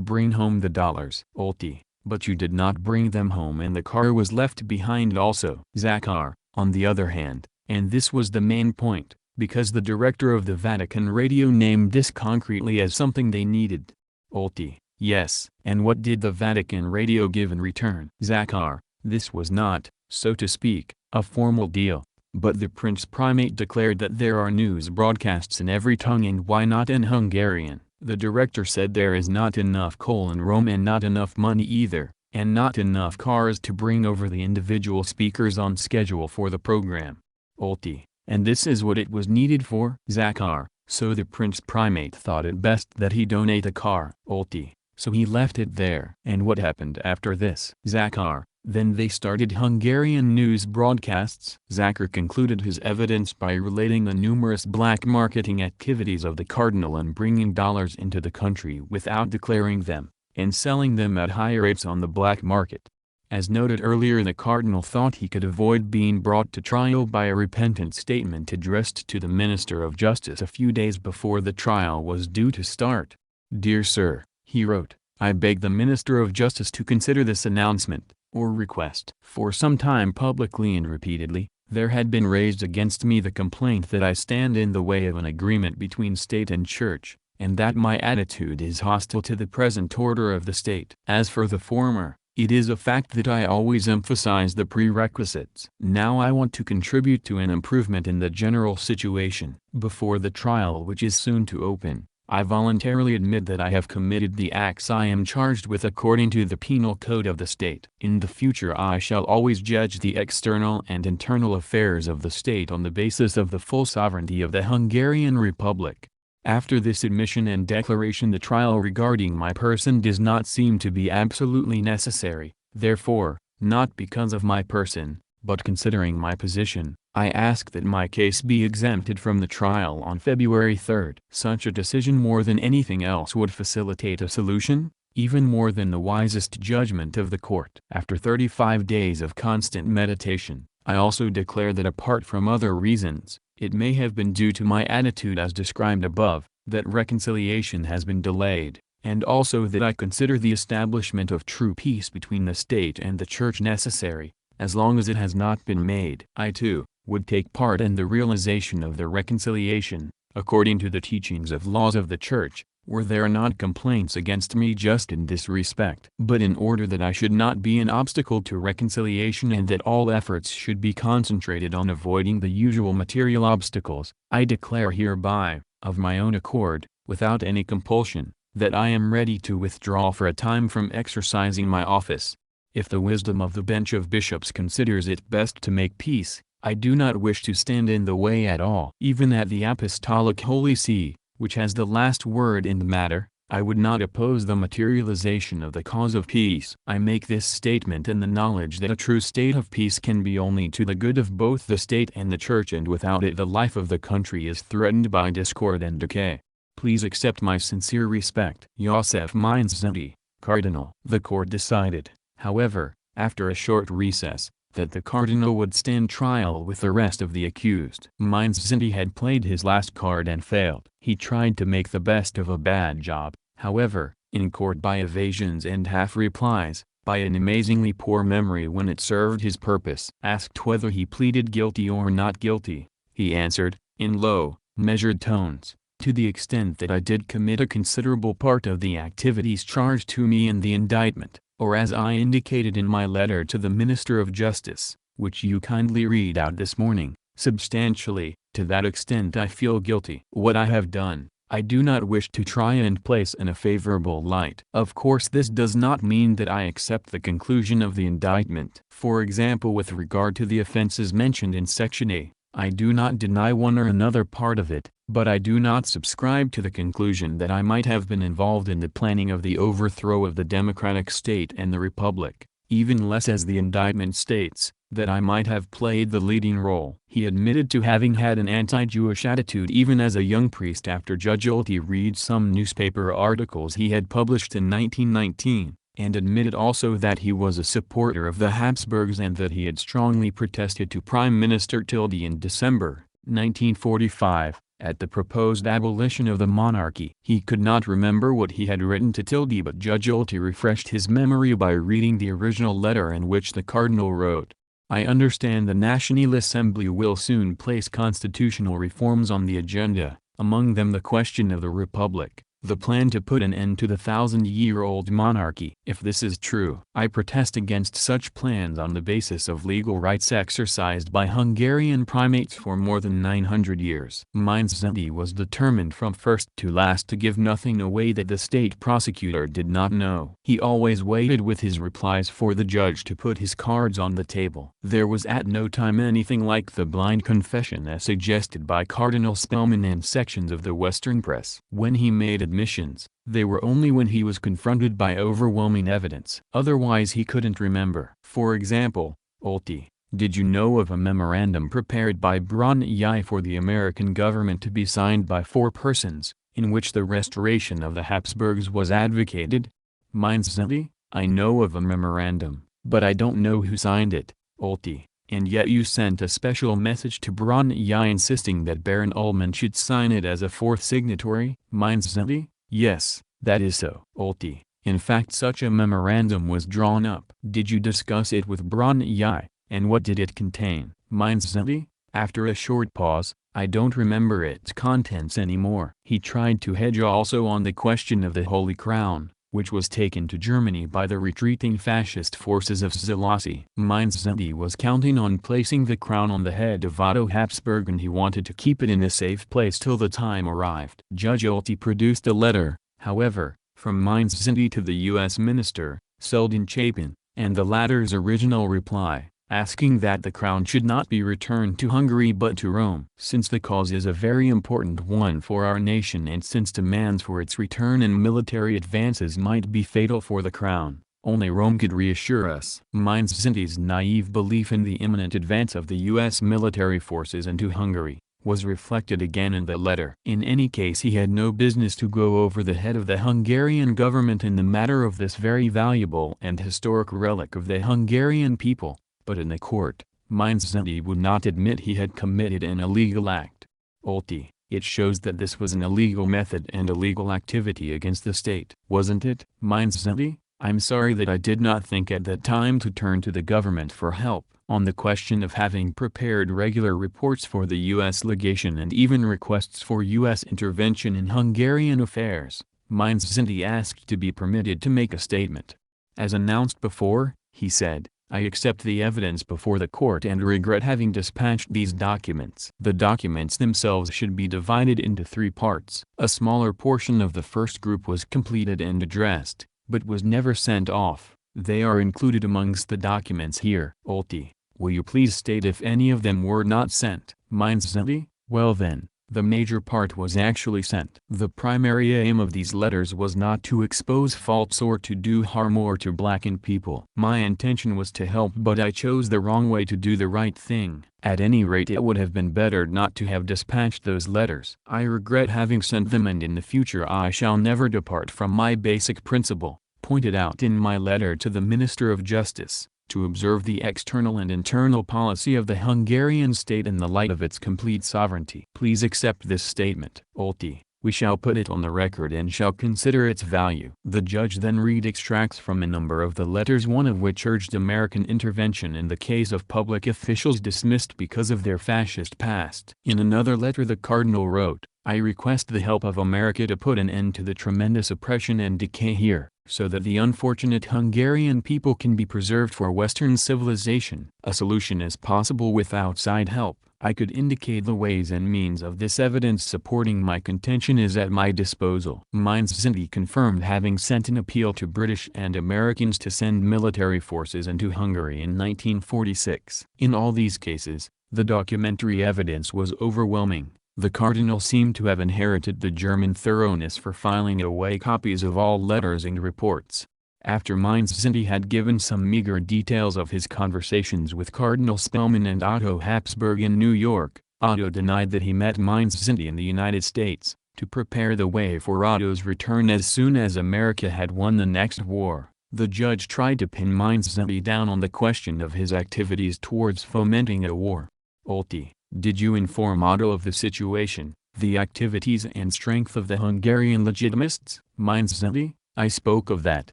[SPEAKER 1] bring home the dollars. Olti, but you did not bring them home and the car was left behind also. Zachar, on the other hand, and this was the main point, because the director of the Vatican radio named this concretely as something they needed. Olti, yes, and what did the Vatican radio give in return? Zachar, this was not, so to speak, a formal deal, but the Prince Primate declared that there are news broadcasts in every tongue and why not in Hungarian. The director said there is not enough coal in Rome and not enough money either, and not enough cars to bring over the individual speakers on schedule for the program. Olti, and this is what it was needed for? Zachar, so the Prince Primate thought it best that he donate a car. Olti, so he left it there. And what happened after this? Zachar, then they started Hungarian news broadcasts. Zachar concluded his evidence by relating the numerous black marketing activities of the cardinal and bringing dollars into the country without declaring them, and selling them at high rates on the black market. As noted earlier, the cardinal thought he could avoid being brought to trial by a repentant statement addressed to the Minister of Justice a few days before the trial was due to start. Dear Sir, he wrote, I beg the Minister of Justice to consider this announcement, or request. For some time publicly and repeatedly, there had been raised against me the complaint that I stand in the way of an agreement between state and church, and that my attitude is hostile to the present order of the state. As for the former, it is a fact that I always emphasize the prerequisites. Now I want to contribute to an improvement in the general situation. Before the trial which is soon to open, I voluntarily admit that I have committed the acts I am charged with according to the penal code of the state. In the future I shall always judge the external and internal affairs of the state on the basis of the full sovereignty of the Hungarian Republic. After this admission and declaration, the trial regarding my person does not seem to be absolutely necessary. Therefore, not because of my person, but considering my position, I ask that my case be exempted from the trial on February 3rd. Such a decision more than anything else would facilitate a solution, even more than the wisest judgment of the court. After 35 days of constant meditation, I also declare that apart from other reasons, it may have been due to my attitude as described above, that reconciliation has been delayed, and also that I consider the establishment of true peace between the state and the church necessary, as long as it has not been made. I too would take part in the realization of the reconciliation, according to the teachings of laws of the Church, were there not complaints against me just in this respect, but in order that I should not be an obstacle to reconciliation and that all efforts should be concentrated on avoiding the usual material obstacles, I declare hereby, of my own accord, without any compulsion, that I am ready to withdraw for a time from exercising my office. If the wisdom of the bench of bishops considers it best to make peace, I do not wish to stand in the way at all. Even at the Apostolic Holy See, which has the last word in the matter, I would not oppose the materialization of the cause of peace. I make this statement in the knowledge that a true state of peace can be only to the good of both the state and the Church, and without it the life of the country is threatened by discord and decay. Please accept my sincere respect. Joseph Mindszenty, Cardinal. The court decided, however, after a short recess, that the cardinal would stand trial with the rest of the accused. Mindszenty had played his last card and failed. He tried to make the best of a bad job, however, in court by evasions and half-replies, by an amazingly poor memory when it served his purpose. Asked whether he pleaded guilty or not guilty, he answered, in low, measured tones, to the extent that I did commit a considerable part of the activities charged to me in the indictment, or as I indicated in my letter to the Minister of Justice, which you kindly read out this morning, substantially, to that extent I feel guilty. What I have done, I do not wish to try and place in a favorable light. Of course this does not mean that I accept the conclusion of the indictment. For example, with regard to the offenses mentioned in Section A, I do not deny one or another part of it, but I do not subscribe to the conclusion that I might have been involved in the planning of the overthrow of the democratic state and the republic, even less, as the indictment states, that I might have played the leading role. He admitted to having had an anti-Jewish attitude even as a young priest after Judge Olte read some newspaper articles he had published in 1919, and admitted also that he was a supporter of the Habsburgs and that he had strongly protested to Prime Minister Tilde in December, 1945, at the proposed abolition of the monarchy. He could not remember what he had written to Tilde, but Judge Olte refreshed his memory by reading the original letter in which the cardinal wrote, I understand the National Assembly will soon place constitutional reforms on the agenda, among them the question of the republic, the plan to put an end to the 1,000-year-old monarchy. If this is true, I protest against such plans on the basis of legal rights exercised by Hungarian primates for more than 900 years. Mindszenty was determined from first to last to give nothing away that the state prosecutor did not know. He always waited with his replies for the judge to put his cards on the table. There was at no time anything like the blind confession as suggested by Cardinal Spellman and sections of the Western press. When he made admissions, they were only when he was confronted by overwhelming evidence. Otherwise he couldn't remember. For example, Olte, did you know of a memorandum prepared by Broglie for the American government to be signed by 4 persons, in which the restoration of the Habsburgs was advocated? Mindszenty, I know of a memorandum, but I don't know who signed it. Olte, and yet you sent a special message to Broglie insisting that Baron Ullman should sign it as a 4th signatory? Mindszenty, yes, that is so. Olte, in fact such a memorandum was drawn up. Did you discuss it with Broglie, and what did it contain? Mindszenty, after a short pause, I don't remember its contents anymore. He tried to hedge also on the question of the Holy Crown, which was taken to Germany by the retreating fascist forces of Szalosy. Mindszenty was counting on placing the crown on the head of Otto Habsburg, and he wanted to keep it in a safe place till the time arrived. Judge Olte produced a letter, however, from Mindszenty to the U.S. Minister, Selden Chapin, and the latter's original reply, asking that the crown should not be returned to Hungary but to Rome. Since the cause is a very important one for our nation, and since demands for its return and military advances might be fatal for the crown, only Rome could reassure us. Mindszenty's naive belief in the imminent advance of the U.S. military forces into Hungary was reflected again in the letter. In any case, he had no business to go over the head of the Hungarian government in the matter of this very valuable and historic relic of the Hungarian people. But in the court, Mindszenty would not admit he had committed an illegal act. Olte, it shows that this was an illegal method and illegal activity against the state. Wasn't it? Mindszenty, I'm sorry that I did not think at that time to turn to the government for help. On the question of having prepared regular reports for the U.S. legation and even requests for U.S. intervention in Hungarian affairs, Mindszenty asked to be permitted to make a statement. As announced before, he said, "I accept the evidence before the court and regret having dispatched these documents." The documents themselves should be divided into three parts. A smaller portion of the first group was completed and addressed, but was never sent off. They are included amongst the documents here. Olti, will you please state if any of them were not sent? Mindszenty, well then, the major part was actually sent. The primary aim of these letters was not to expose faults or to do harm or to blacken people. My intention was to help, but I chose the wrong way to do the right thing. At any rate, it would have been better not to have dispatched those letters. I regret having sent them, and in the future I shall never depart from my basic principle, pointed out in my letter to the Minister of Justice, to observe the external and internal policy of the Hungarian state in the light of its complete sovereignty. Please accept this statement. Olti, we shall put it on the record and shall consider its value. The judge then read extracts from a number of the letters, one of which urged American intervention in the case of public officials dismissed because of their fascist past. In another letter the cardinal wrote, "I request the help of America to put an end to the tremendous oppression and decay here, so that the unfortunate Hungarian people can be preserved for Western civilization. A solution is possible with outside help. I could indicate the ways and means of this. Evidence supporting my contention is at my disposal." Mindszenty confirmed having sent an appeal to British and Americans to send military forces into Hungary in 1946. In all these cases, the documentary evidence was overwhelming. The cardinal seemed to have inherited the German thoroughness for filing away copies of all letters and reports. After Mindszenty had given some meager details of his conversations with Cardinal Spellman and Otto Habsburg in New York, Otto denied that he met Mindszenty in the United States, to prepare the way for Otto's return as soon as America had won the next war. The judge tried to pin Mindszenty down on the question of his activities towards fomenting a war. Olti, did you inform Otto of the situation, the activities and strength of the Hungarian legitimists? Mindszenty, I spoke of that.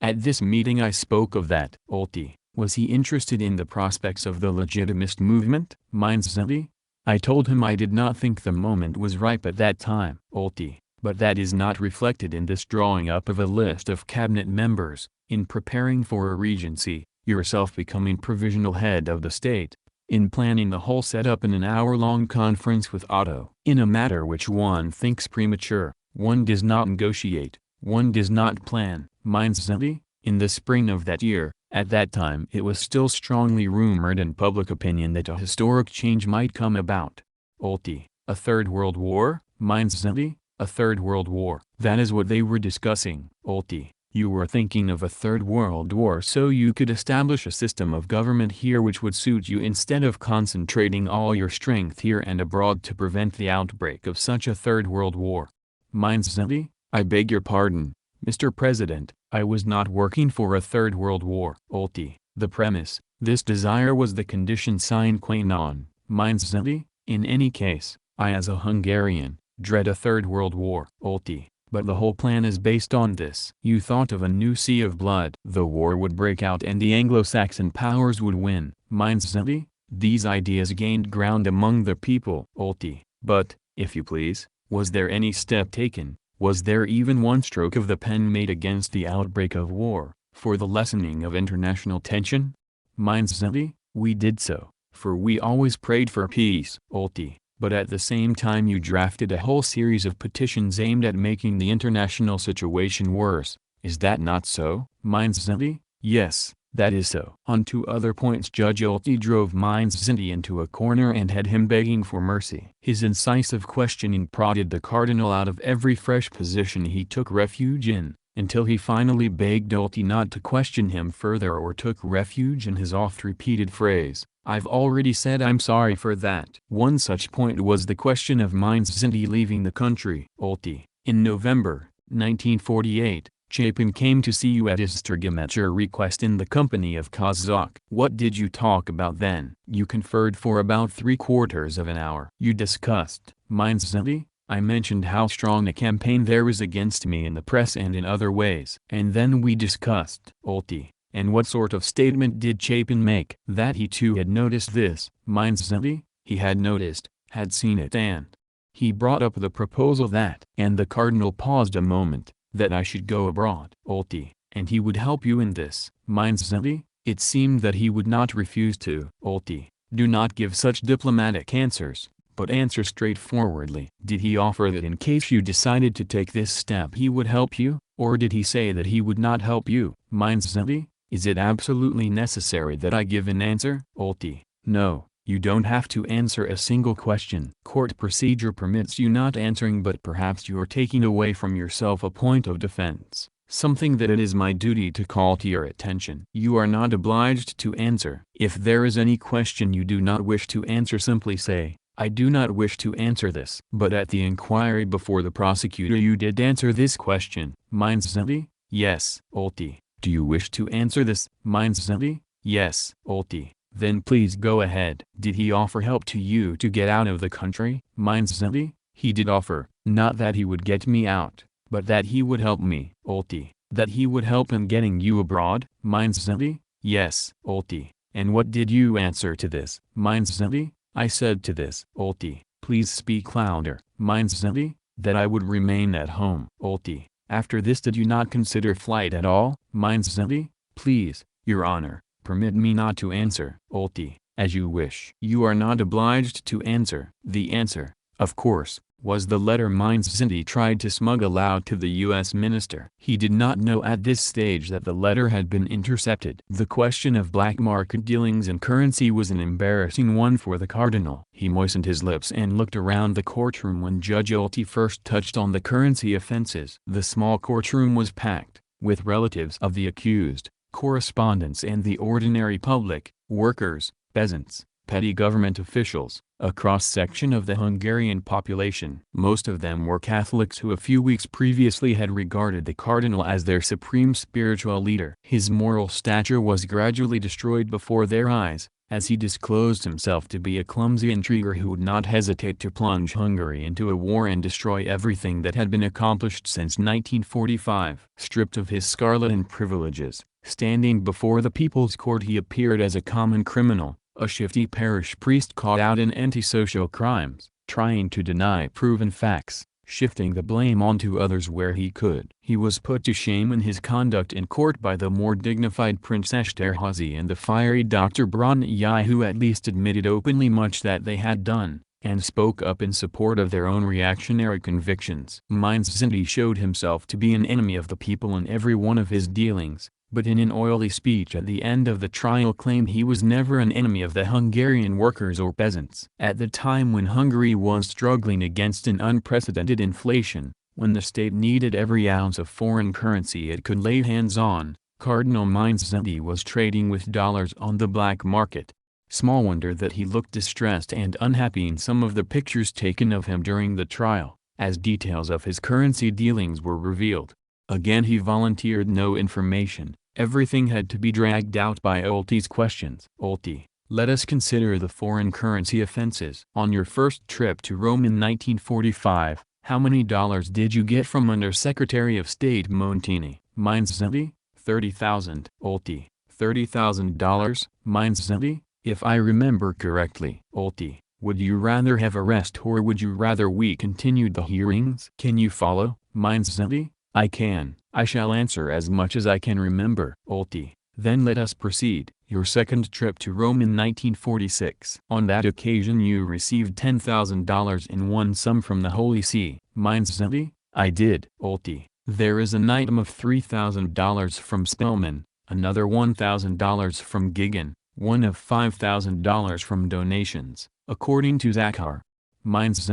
[SPEAKER 1] At this meeting I spoke of that. Olti, was he interested in the prospects of the legitimist movement? Mindszenty, I told him I did not think the moment was ripe at that time. Olti, but that is not reflected in this drawing up of a list of cabinet members, in preparing for a regency, yourself becoming provisional head of the state, in planning the whole setup in an hour-long conference with Otto. In a matter which one thinks premature, one does not negotiate, one does not plan. Mindszenty, in the spring of that year, at that time it was still strongly rumored in public opinion that a historic change might come about. Olti, a third world war? Mindszenty, a third world war. That is what they were discussing. Olti, you were thinking of a third world war so you could establish a system of government here which would suit you instead of concentrating all your strength here and abroad to prevent the outbreak of such a third world war. Mindszenty, I beg your pardon, Mr. President, I was not working for a third world war. Olti, the premise, this desire was the condition sine qua non. Mindszenty, in any case, I as a Hungarian, dread a third world war. Olti, but the whole plan is based on this. You thought of a new sea of blood. The war would break out and the Anglo-Saxon powers would win. Mindszenty, these ideas gained ground among the people. Olti, but, if you please, was there any step taken? Was there even one stroke of the pen made against the outbreak of war, for the lessening of international tension? Mindszenty, we did so, for we always prayed for peace. Olti, but at the same time you drafted a whole series of petitions aimed at making the international situation worse, is that not so? Mindszenty, yes, that is so. On two other points Judge Olti drove Mindszenty into a corner and had him begging for mercy. His incisive questioning prodded the cardinal out of every fresh position he took refuge in, until he finally begged Olti not to question him further or took refuge in his oft-repeated phrase, I've already said I'm sorry for that. One such point was the question of Mindszenty leaving the country. Olti, in November, 1948, Chapin came to see you at Esztergom at your request in the company of Kazakh. What did you talk about then? You conferred for about 3/4 of an hour. You discussed, Mindszenty, I mentioned how strong a campaign there is against me in the press and in other ways. And then we discussed. Olti, And what sort of statement did Chapin make? That he too had noticed this, means that he had noticed, had seen it, and he brought up the proposal that, and the cardinal paused a moment, that I should go abroad, Olti, and he would help you in this, meins that it seemed that he would not refuse to. Olti, do not give such diplomatic answers, but answer straightforwardly. Did he offer that in case you decided to take this step he would help you, or did he say that he would not help you? Meins that is it absolutely necessary that I give an answer? Olti, no. You don't have to answer a single question. Court procedure permits you not answering, but perhaps you're taking away from yourself a point of defense, something that it is my duty to call to your attention. You are not obliged to answer. If there is any question you do not wish to answer, simply say, I do not wish to answer this. But at the inquiry before the prosecutor you did answer this question. Meins that yes. Olti, do you wish to answer this? Meins that yes. Olti, then please go ahead. Did he offer help to you to get out of the country? Meins that he did offer, not that he would get me out, but that he would help me. Olti, that he would help in getting you abroad? Meins that yes. Olti, and what did you answer to this? Meins that I said to this. Olti, please speak louder. Meins that I would remain at home. Olti, after this did you not consider flight at all? Meins that please, your honor, permit me not to answer. Olti, as you wish. You are not obliged to answer. The answer, of course, was the letter Meins that he tried to smuggle out to the U.S. minister. He did not know at this stage that the letter had been intercepted. The question of black market dealings in currency was an embarrassing one for the cardinal. He moistened his lips and looked around the courtroom when Judge Olti first touched on the currency offenses. The small courtroom was packed with relatives of the accused, correspondents and the ordinary public, workers, peasants, petty government officials, a cross-section of the Hungarian population. Most of them were Catholics who a few weeks previously had regarded the cardinal as their supreme spiritual leader. His moral stature was gradually destroyed before their eyes, as he disclosed himself to be a clumsy intriguer who would not hesitate to plunge Hungary into a war and destroy everything that had been accomplished since 1945. Stripped of his scarlet and privileges, standing before the people's court he appeared as a common criminal, a shifty parish priest caught out in antisocial crimes, trying to deny proven facts, shifting the blame onto others where he could. He was put to shame in his conduct in court by the more dignified Prince Esterházy and the fiery Dr. Bronnyi, who at least admitted openly much that they had done, and spoke up in support of their own reactionary convictions. Meins that showed himself to be an enemy of the people in every one of his dealings, but in an oily speech at the end of the trial claimed he was never an enemy of the Hungarian workers or peasants. At the time when Hungary was struggling against an unprecedented inflation, when the state needed every ounce of foreign currency it could lay hands on, Cardinal Meins that was trading with dollars on the black market. Small wonder that he looked distressed and unhappy in some of the pictures taken of him during the trial, as details of his currency dealings were revealed. Again he volunteered no information. Everything had to be dragged out by Olti's questions. Olti, let us consider the foreign currency offenses. On your first trip to Rome in 1945, how many dollars did you get from Under Secretary of State Montini? Meins that 30,000. Olti, $30,000. Meins that if I remember correctly. Olti, would you rather have arrest or would you rather we continued the hearings? Can you follow? Meins that I can. I shall answer as much as I can remember. Olti, then let us proceed. Your second trip to Rome in 1946. On that occasion you received $10,000 in one sum from the Holy See. Meins that I did. Olti, there is an item of $3,000 from Spellman, another $1,000 from Gigan, one of $5,000 from donations, according to Zachar. Meins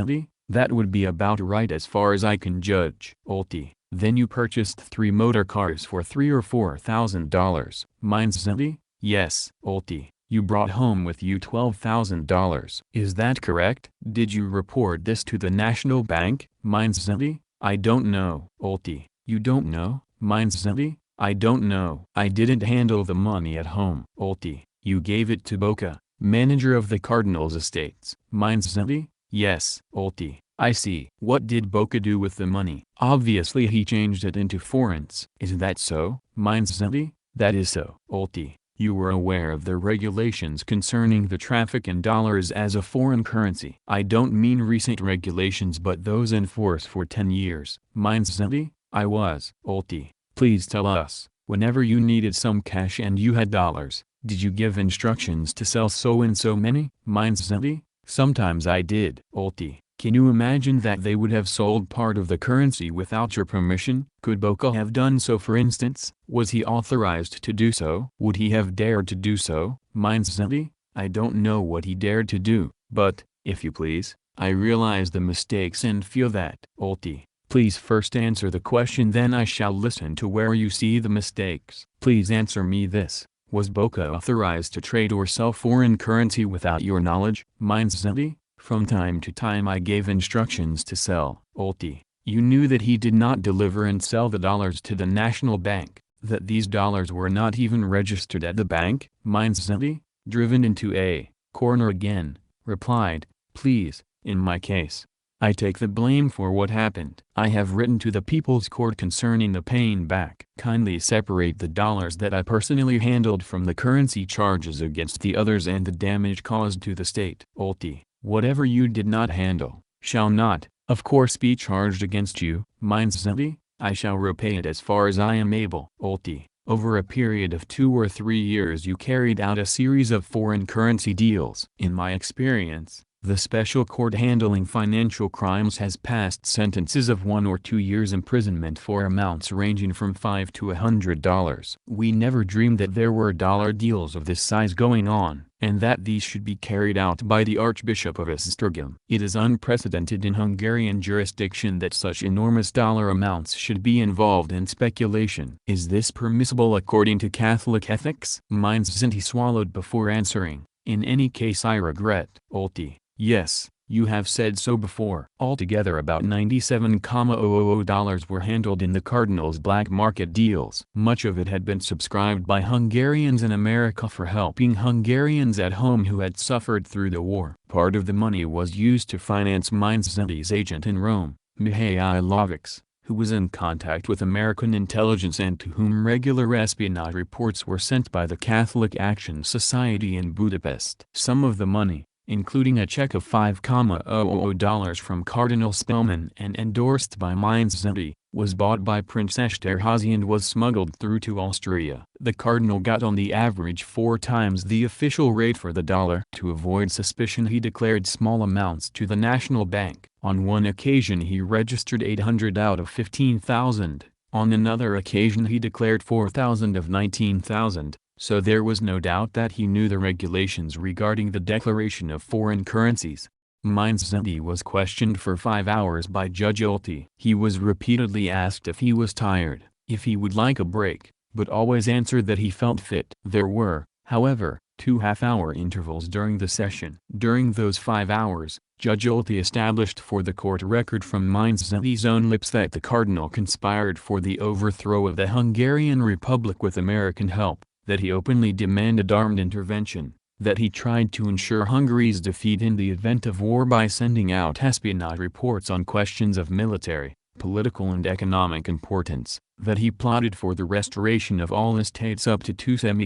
[SPEAKER 1] that would be about right as far as I can judge. Olti, then you purchased 3 motor cars for $3,000 or $4,000. Meins that yes. Olti, you brought home with you $12,000. Is that correct? Did you report this to the National Bank? Meins that I don't know. Olti, you don't know? Meins that I don't know. I didn't handle the money at home. Olti, you gave it to Boca, manager of the Cardinal's estates. Meins that yes. Olti, I see. What did Boca do with the money? Obviously he changed it into forints. Is that so? Meins that That is so. Ulti, you were aware of the regulations concerning the traffic in dollars as a foreign currency. I don't mean recent regulations but those in force for 10 years. Mindseti, I was. Ulti, please tell us, whenever you needed some cash and you had dollars, did you give instructions to sell so and so many? Mindseti, sometimes I did. Ulti, can you imagine that they would have sold part of the currency without your permission? Could Boca have done so for instance? Was he authorized to do so? Would he have dared to do so? Mindseti, I don't know what he dared to do, but, if you please, I realize the mistakes and feel that. Ulti, please first answer the question then I shall listen to where you see the mistakes. Please answer me this. Was Boca authorized to trade or sell foreign currency without your knowledge? Mindseti, from time to time I gave instructions to sell. Ulti, you knew that he did not deliver and sell the dollars to the national bank, that these dollars were not even registered at the bank? Mindseti, driven into a corner again, replied, please, in my case, I take the blame for what happened. I have written to the People's Court concerning the paying back. Kindly separate the dollars that I personally handled from the currency charges against the others and the damage caused to the state. Ulti, whatever you did not handle, shall not, of course be charged against you. Mindseti, I shall repay it as far as I am able. Ulti, over a period of 2 or 3 years you carried out a series of foreign currency deals. In my experience, the special court handling financial crimes has passed sentences of 1 or 2 years imprisonment for amounts ranging from $5 to $100. We never dreamed that there were dollar deals of this size going on, and that these should be carried out by the Archbishop of Esztergom. It is unprecedented in Hungarian jurisdiction that such enormous dollar amounts should be involved in speculation. Is this permissible according to Catholic ethics? Mindseti swallowed before answering. In any case I regret. Ulti, yes, you have said so before. Altogether about $97,000 were handled in the Cardinal's black market deals. Much of it had been subscribed by Hungarians in America for helping Hungarians at home who had suffered through the war. Part of the money was used to finance Mindseti's agent in Rome, Mihailovics, who was in contact with American intelligence and to whom regular espionage reports were sent by the Catholic Action Society in Budapest. Some of the money, including a check of $5,000 from Cardinal Spellman and endorsed by Mindseti, was bought by Prince Esterházy and was smuggled through to Austria. The Cardinal got on the average 4 times the official rate for the dollar. To avoid suspicion he declared small amounts to the National Bank. On one occasion he registered 800 out of 15,000, on another occasion he declared 4,000 of 19,000. So there was no doubt that he knew the regulations regarding the declaration of foreign currencies. Mindseti was questioned for 5 hours by Judge Ulti. He was repeatedly asked if he was tired, if he would like a break, but always answered that he felt fit. There were, however, 2 half-hour intervals during the session. During those 5 hours, Judge Ulti established for the court record from Mindseti's own lips that the Cardinal conspired for the overthrow of the Hungarian Republic with American help, that he openly demanded armed intervention, that he tried to ensure Hungary's defeat in the event of war by sending out espionage reports on questions of military, political and economic importance, that he plotted for the restoration of all estates up to 2,000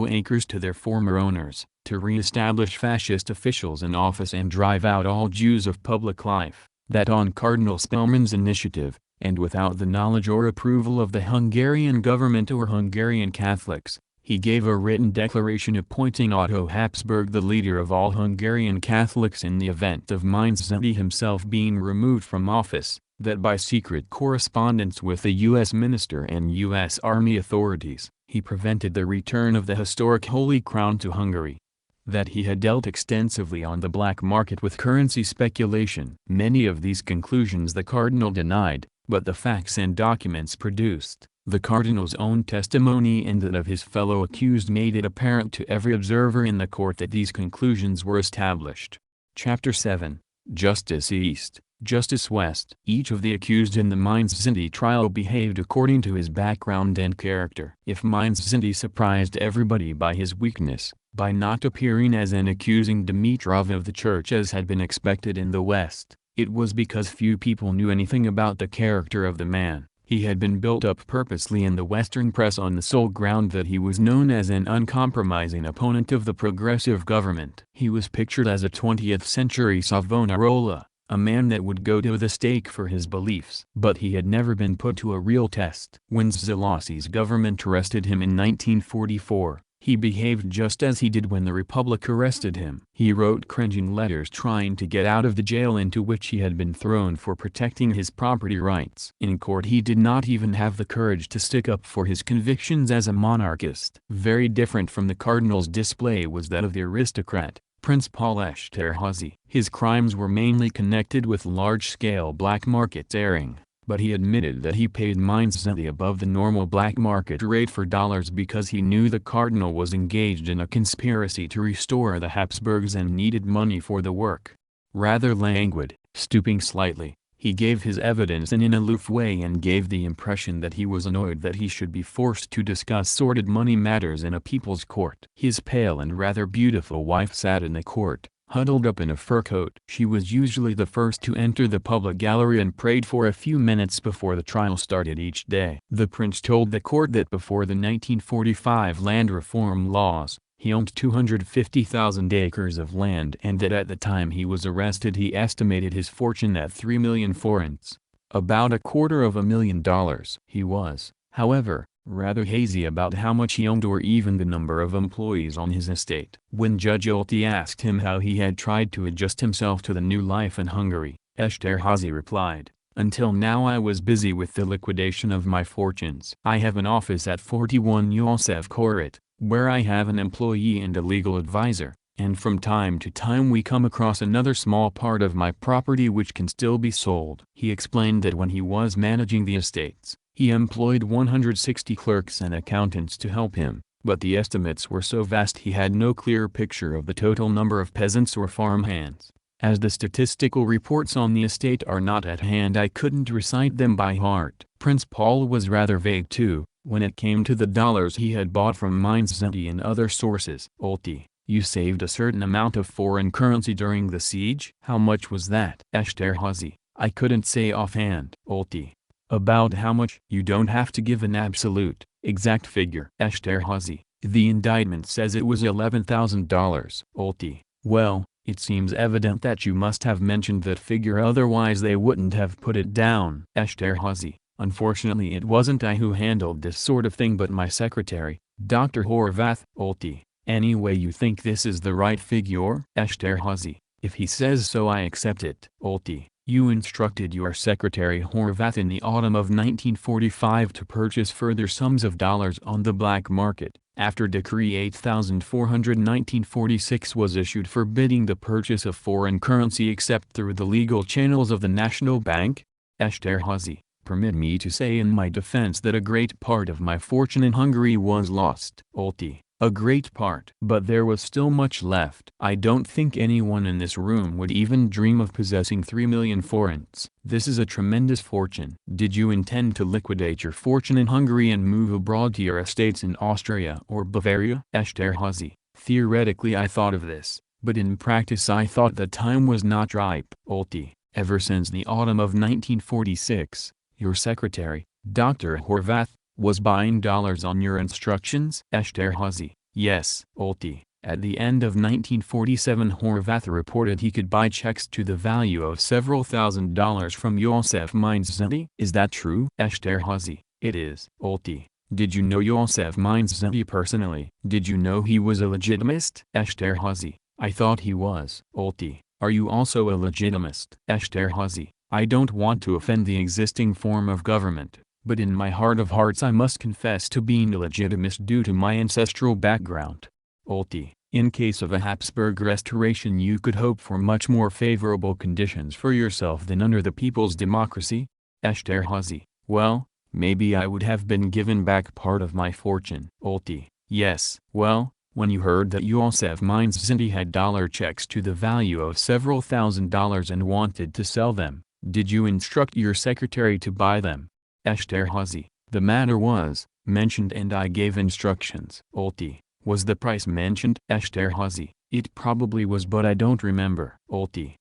[SPEAKER 1] acres to their former owners, to re-establish fascist officials in office and drive out all Jews of public life, that on Cardinal Spellman's initiative, and without the knowledge or approval of the Hungarian government or Hungarian Catholics, he gave a written declaration appointing Otto Habsburg the leader of all Hungarian Catholics in the event of Mindseti himself being removed from office, that by secret correspondence with the U.S. minister and U.S. Army authorities, he prevented the return of the historic Holy Crown to Hungary, that he had dealt extensively on the black market with currency speculation. Many of these conclusions the Cardinal denied, but the facts and documents produced, the Cardinal's own testimony and that of his fellow accused made it apparent to every observer in the court that these conclusions were established. Chapter 7, Justice East, Justice West. Each of the accused in the Mindseti trial behaved according to his background and character. If Mindseti surprised everybody by his weakness, by not appearing as an accusing Dimitrov of the Church as had been expected in the West, it was because few people knew anything about the character of the man. He had been built up purposely in the Western press on the sole ground that he was known as an uncompromising opponent of the progressive government. He was pictured as a 20th-century Savonarola, a man that would go to the stake for his beliefs. But he had never been put to a real test. When Szalasi's government arrested him in 1944, he behaved just as he did when the Republic arrested him. He wrote cringing letters trying to get out of the jail into which he had been thrown for protecting his property rights. In court he did not even have the courage to stick up for his convictions as a monarchist. Very different from the cardinal's display was that of the aristocrat, Prince Paul Esterhazy. His crimes were mainly connected with large-scale black market tarring, but he admitted that he paid Mainz-Zenti above the normal black market rate for dollars because he knew the cardinal was engaged in a conspiracy to restore the Habsburgs and needed money for the work. Rather languid, stooping slightly, he gave his evidence in an aloof way and gave the impression that he was annoyed that he should be forced to discuss sordid money matters in a people's court. His pale and rather beautiful wife sat in the court, huddled up in a fur coat. She was usually the first to enter the public gallery and prayed for a few minutes before the trial started each day. The prince told the court that before the 1945 land reform laws, he owned 250,000 acres of land and that at the time he was arrested he estimated his fortune at 3 million forints, about $250,000. He was, however, rather hazy about how much he owned or even the number of employees on his estate. When Judge Olti asked him how he had tried to adjust himself to the new life in Hungary, Esterhazy replied, "Until now I was busy with the liquidation of my fortunes. I have an office at 41 Yosef Koret, where I have an employee and a legal advisor, and from time to time we come across another small part of my property which can still be sold." He explained that when he was managing the estates, he employed 160 clerks and accountants to help him, but the estimates were so vast he had no clear picture of the total number of peasants or farmhands. As the statistical reports on the estate are not at hand I couldn't recite them by heart. Prince Paul was rather vague too, when it came to the dollars he had bought from Mainz-Zenti and other sources. Olti, you saved a certain amount of foreign currency during the siege? How much was that? Esterhazy, I couldn't say offhand. Olti, about how much? You don't have to give an absolute, exact figure. Esterhazy, the indictment says it was $11,000. Olti, well, it seems evident that you must have mentioned that figure otherwise they wouldn't have put it down. Esterhazy, unfortunately it wasn't I who handled this sort of thing but my secretary, Dr. Horvath. Olti, anyway you think this is the right figure? Esterhazy, if he says so I accept it. Olti, you instructed your secretary Horvath in the autumn of 1945 to purchase further sums of dollars on the black market, after Decree 8400 1946 was issued forbidding the purchase of foreign currency except through the legal channels of the National Bank? Esterhazy, permit me to say in my defense that a great part of my fortune in Hungary was lost. Olti, a great part. But there was still much left. I don't think anyone in this room would even dream of possessing 3 million forints. This is a tremendous fortune. Did you intend to liquidate your fortune in Hungary and move abroad to your estates in Austria or Bavaria? Esterhazy, theoretically I thought of this, but in practice I thought the time was not ripe. Olti, ever since the autumn of 1946, your secretary, Dr. Horvath, was buying dollars on your instructions? Esterhazy, yes. Olti, at the end of 1947 Horvath reported he could buy checks to the value of several $1,000s from Yosef Mainz-Zenti. Is that true? Esterhazy, it is. Olti, did you know Yosef Mainz-Zenti personally? Did you know he was a legitimist? Esterhazy, I thought he was. Olti, are you also a legitimist? Esterhazy, I don't want to offend the existing form of government, but in my heart of hearts I must confess to being a legitimist due to my ancestral background. Olti, in case of a Habsburg restoration you could hope for much more favorable conditions for yourself than under the people's democracy? Esterhazy, well, maybe I would have been given back part of my fortune. Olti, yes. Well, when you heard that Yosef Mainz-Zenti had dollar checks to the value of several $1,000s and wanted to sell them, did you instruct your secretary to buy them? Esterhazy, the matter was mentioned and I gave instructions. Olti, was the price mentioned? Esterhazy, it probably was but I don't remember. Olti,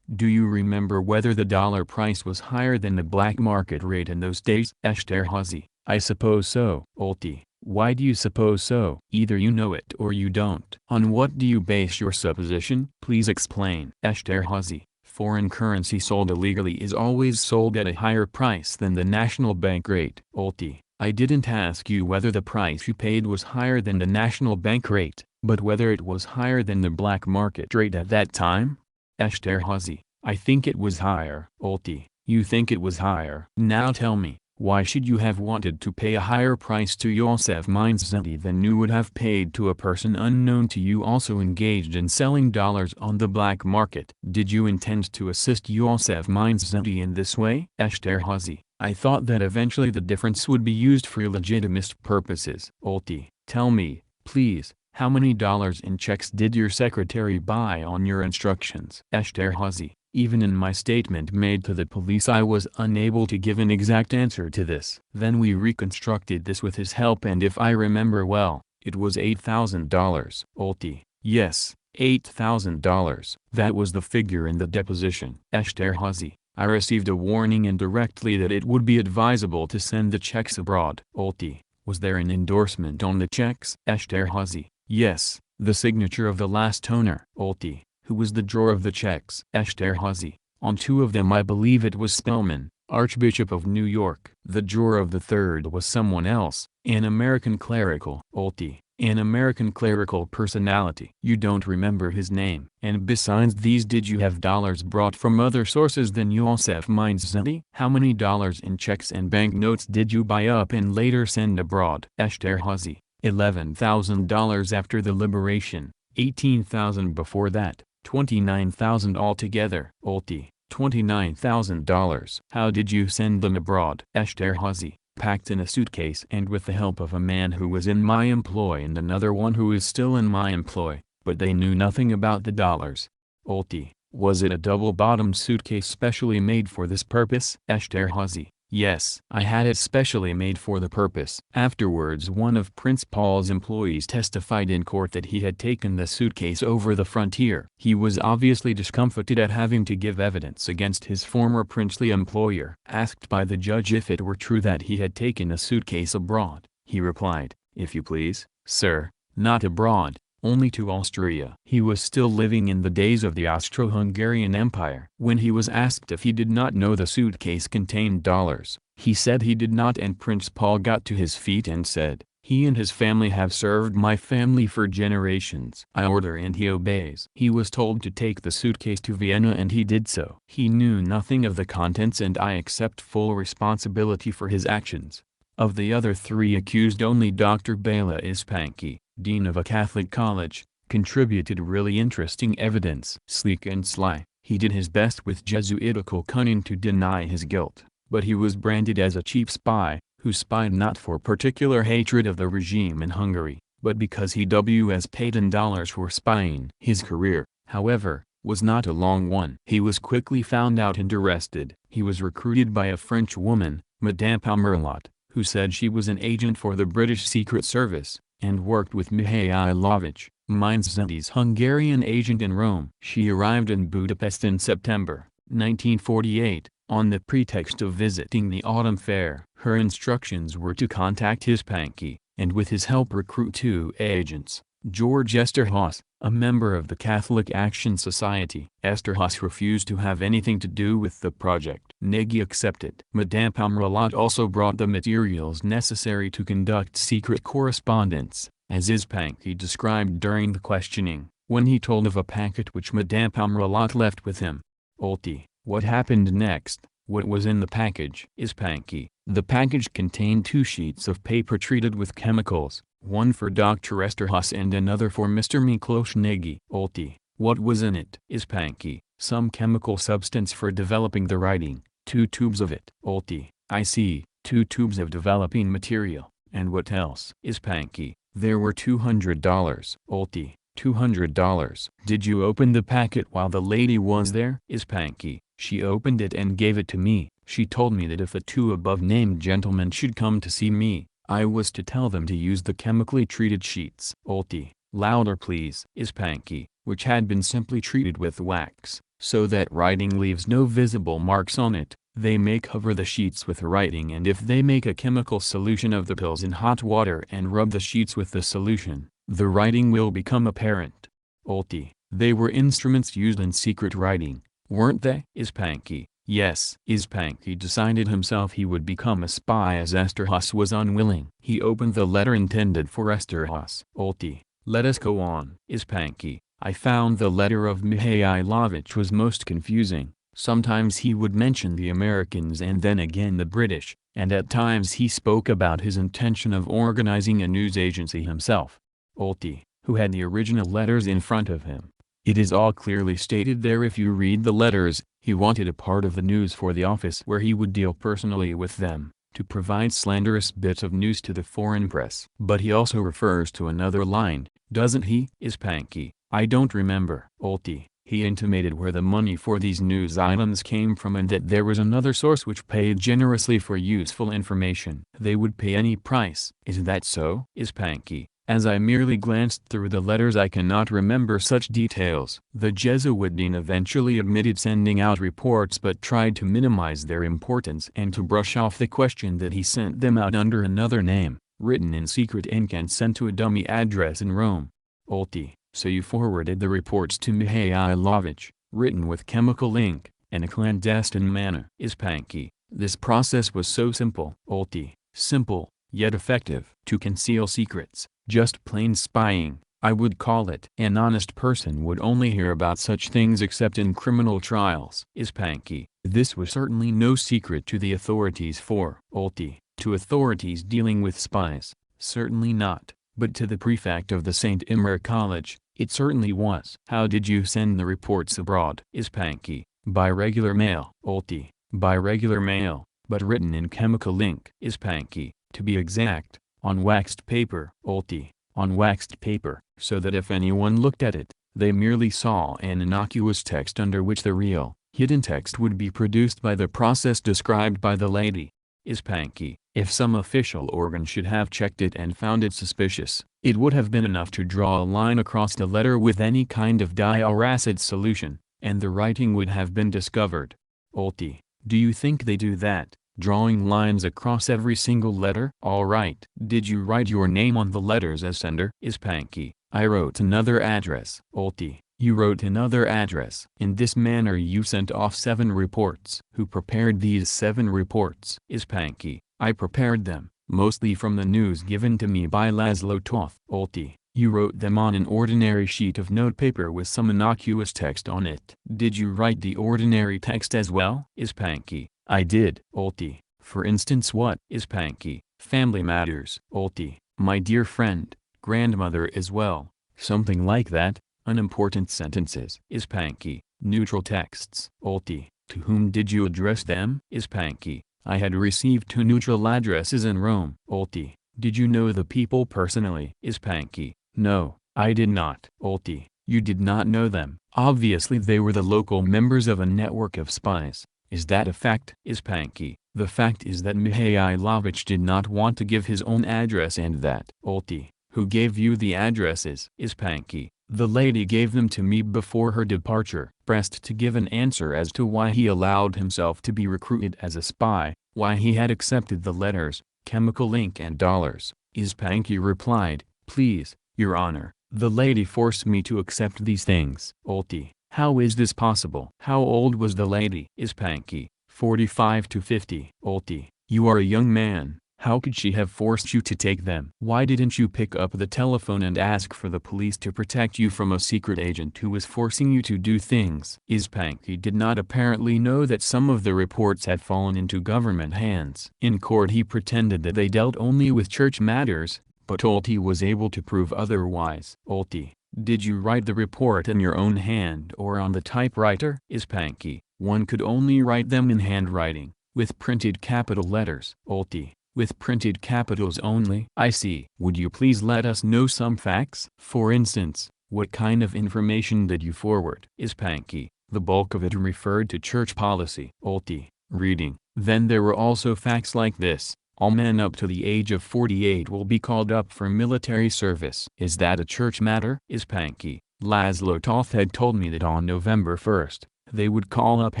[SPEAKER 1] Do you remember whether the dollar price was higher than the black market rate in those days? Esterhazy: I suppose so. Ulti: Why do you suppose so? Either you know it or you don't. On what do you base your supposition? Please explain. Esterhazy: Foreign currency sold illegally is always sold at a higher price than the national bank rate. Ulti: I didn't ask you whether the price you paid was higher than the national bank rate, but whether it was higher than the black market rate at that time? Esterhazy: I think it was higher. Ulti: You think it was higher? Now tell me, why should you have wanted to pay a higher price to Yosef Mindszenty than you would have paid to a person unknown to you also engaged in selling dollars on the black market? Did you intend to assist Yosef Mindszenty in this way? Esterhazy: I thought that eventually the difference would be used for legitimist purposes. Ulti: Tell me, please, how many dollars in checks did your secretary buy on your instructions? Esterhazy: Even in my statement made to the police I was unable to give an exact answer to this. Then we reconstructed this with his help, and if I remember well, it was $8,000. Ulti: Yes, $8,000. That was the figure in the deposition. Esterhazy: I received a warning indirectly that it would be advisable to send the checks abroad. Ulti: Was there an endorsement on the checks? Esterhazy: Yes, the signature of the last owner. Ulti: Who was the drawer of the checks? Esterhazy: On two of them I believe it was Spellman, Archbishop of New York. The drawer of the third was someone else, an American clerical. Ulti: An American clerical personality. You don't remember his name. And besides these, did you have dollars brought from other sources than Yosef Mindszenty? How many dollars in checks and banknotes did you buy up and later send abroad? Esterhazy: $11,000 after the liberation, $18,000 before that, $29,000 altogether. Ulti: $29,000. How did you send them abroad? Esterhazy: Packed in a suitcase and with the help of a man who was in my employ and another one who is still in my employ, but they knew nothing about the dollars. Ulti: Was it a double-bottomed suitcase specially made for this purpose? Esterhazy: Yes, I had it specially made for the purpose. Afterwards, one of Prince Paul's employees testified in court that he had taken the suitcase over the frontier. He was obviously discomfited at having to give evidence against his former princely employer. Asked by the judge if it were true that he had taken a suitcase abroad, he replied, If you please, sir, not abroad, only to Austria. He was still living in the days of the Austro-Hungarian Empire. When he was asked if he did not know the suitcase contained dollars, he said he did not, and Prince Paul got to his feet and said, He and his family have served my family for generations. I order and he obeys. He was told to take the suitcase to Vienna and he did so. He knew nothing of the contents and I accept full responsibility for his actions. Of the other three accused, only Dr. Bela Ispanki, dean of a Catholic college, contributed really interesting evidence. Sleek and sly, he did his best with Jesuitical cunning to deny his guilt, but he was branded as a cheap spy, who spied not for particular hatred of the regime in Hungary, but because he was paid in dollars for spying. His career, however, was not a long one. He was quickly found out and arrested. He was recruited by a French woman, Madame Pomerleau, who said she was an agent for the British Secret Service, and worked with Mihailovich, Mindszenty's Hungarian agent in Rome. She arrived in Budapest in September 1948, on the pretext of visiting the autumn fair. Her instructions were to contact Ispanki, and with his help recruit two agents, George Esterhazy, a member of the Catholic Action Society. Esterhazy refused to have anything to do with the project. Nagy accepted. Madame Pomerleau also brought the materials necessary to conduct secret correspondence, as Ispanki described during the questioning, when he told of a packet which Madame Pomerleau left with him. Ulti: What happened next? What was in the package? Ispanki: The package contained 2 sheets of paper treated with chemicals, one for Dr. Esterhazy and another for Mr. Miklos Nagy. Ulti: What was in it? Ispanki: Some chemical substance for developing the writing, 2 tubes of it. Ulti: I see, 2 tubes of developing material, and what else? Ispanki: There were $200. Ulti: $200. Did you open the packet while the lady was there? Ispanki: She opened it and gave it to me. She told me that if the 2 above-named gentlemen should come to see me, I was to tell them to use the chemically treated sheets. Ulti: Louder please. Ispanki: Which had been simply treated with wax, so that writing leaves no visible marks on it. They may cover the sheets with writing, and if they make a chemical solution of the pills in hot water and rub the sheets with the solution, the writing will become apparent. Ulti, they were instruments used in secret writing, weren't they? Ispanky, yes. Ispanky decided himself he would become a spy as Esterhaus was unwilling. He opened the letter intended for Esterhaus. Ulti, let us go on. Ispanky, I found the letter of Mihailovich was most confusing. Sometimes he would mention the Americans and then again the British, and at times he spoke about his intention of organizing a news agency himself. Ulti, who had the original letters in front of him. It is all clearly stated there if you read the letters. He wanted a part of the news for the office where he would deal personally with them, to provide slanderous bits of news to the foreign press. But he also refers to another line, doesn't he? Ispanky, I don't remember. Ulti, he intimated where the money for these news items came from and that there was another source which paid generously for useful information. They would pay any price. Is that so? Ispanky, as I merely glanced through the letters I cannot remember such details. The Jesuit dean eventually admitted sending out reports but tried to minimize their importance and to brush off the question that he sent them out under another name, written in secret ink and sent to a dummy address in Rome. Ulti, so you forwarded the reports to Mihailovich, written with chemical ink, in a clandestine manner. Ispanky, this process was so simple. Ulti, simple, yet effective. To conceal secrets, just plain spying, I would call it. An honest person would only hear about such things except in criminal trials. Ispanky, this was certainly no secret to the authorities for Ulti, to authorities dealing with spies, certainly not. But to the prefect of the St. Imre College, it certainly was. How did you send the reports abroad? Ispanky, by regular mail. Ulti, by regular mail, but written in chemical ink. Ispanky, to be exact, on waxed paper. Ulti, on waxed paper, so that if anyone looked at it, they merely saw an innocuous text under which the real, hidden text would be produced by the process described by the lady. Ispanky, if some official organ should have checked it and found it suspicious, it would have been enough to draw a line across the letter with any kind of diuracid solution, and the writing would have been discovered. Ulti, do you think they do that, drawing lines across every single letter? All right. Did you write your name on the letters as sender? Ispanky, I wrote another address. Ulti, you wrote another address. In this manner you sent off 7 reports. Who prepared these 7 reports? Ispanky, I prepared them, mostly from the news given to me by Laszlo Toth. Ulti, you wrote them on an ordinary sheet of notepaper with some innocuous text on it. Did you write the ordinary text as well? Ispanky, I did. Ulti, for instance what? Ispanky, family matters. Ulti, my dear friend, grandmother as well, something like that. Unimportant sentences. Ispanky, neutral texts. Ulti, to whom did you address them? Ispanky, I had received 2 neutral addresses in Rome. Ulti, did you know the people personally? Ispanky, no, I did not. Ulti, you did not know them. Obviously they were the local members of a network of spies. Is that a fact? Ispanky, the fact is that Mihailovich did not want to give his own address and that. Ulti, who gave you the addresses? Ispanky, the lady gave them to me before her departure. Pressed to give an answer as to why he allowed himself to be recruited as a spy, why he had accepted the letters, chemical ink and dollars, Ispanky replied, please, your honor, the lady forced me to accept these things. Ulti, how is this possible? How old was the lady? Ispanky, 45 to 50. Ulti, you are a young man. How could she have forced you to take them? Why didn't you pick up the telephone and ask for the police to protect you from a secret agent who was forcing you to do things? Ispanky did not apparently know that some of the reports had fallen into government hands. In court he pretended that they dealt only with church matters, but Ulti was able to prove otherwise. Ulti, did you write the report in your own hand or on the typewriter? Ispanky, one could only write them in handwriting, with printed capital letters. Ulti, with printed capitals only? I see. Would you please let us know some facts? For instance, what kind of information did you forward? Ispanky, the bulk of it referred to church policy. Ulti, reading. Then there were also facts like this: all men up to the age of 48 will be called up for military service. Is that a church matter? Ispanky, Laszlo Toth had told me that on November 1st, They would call up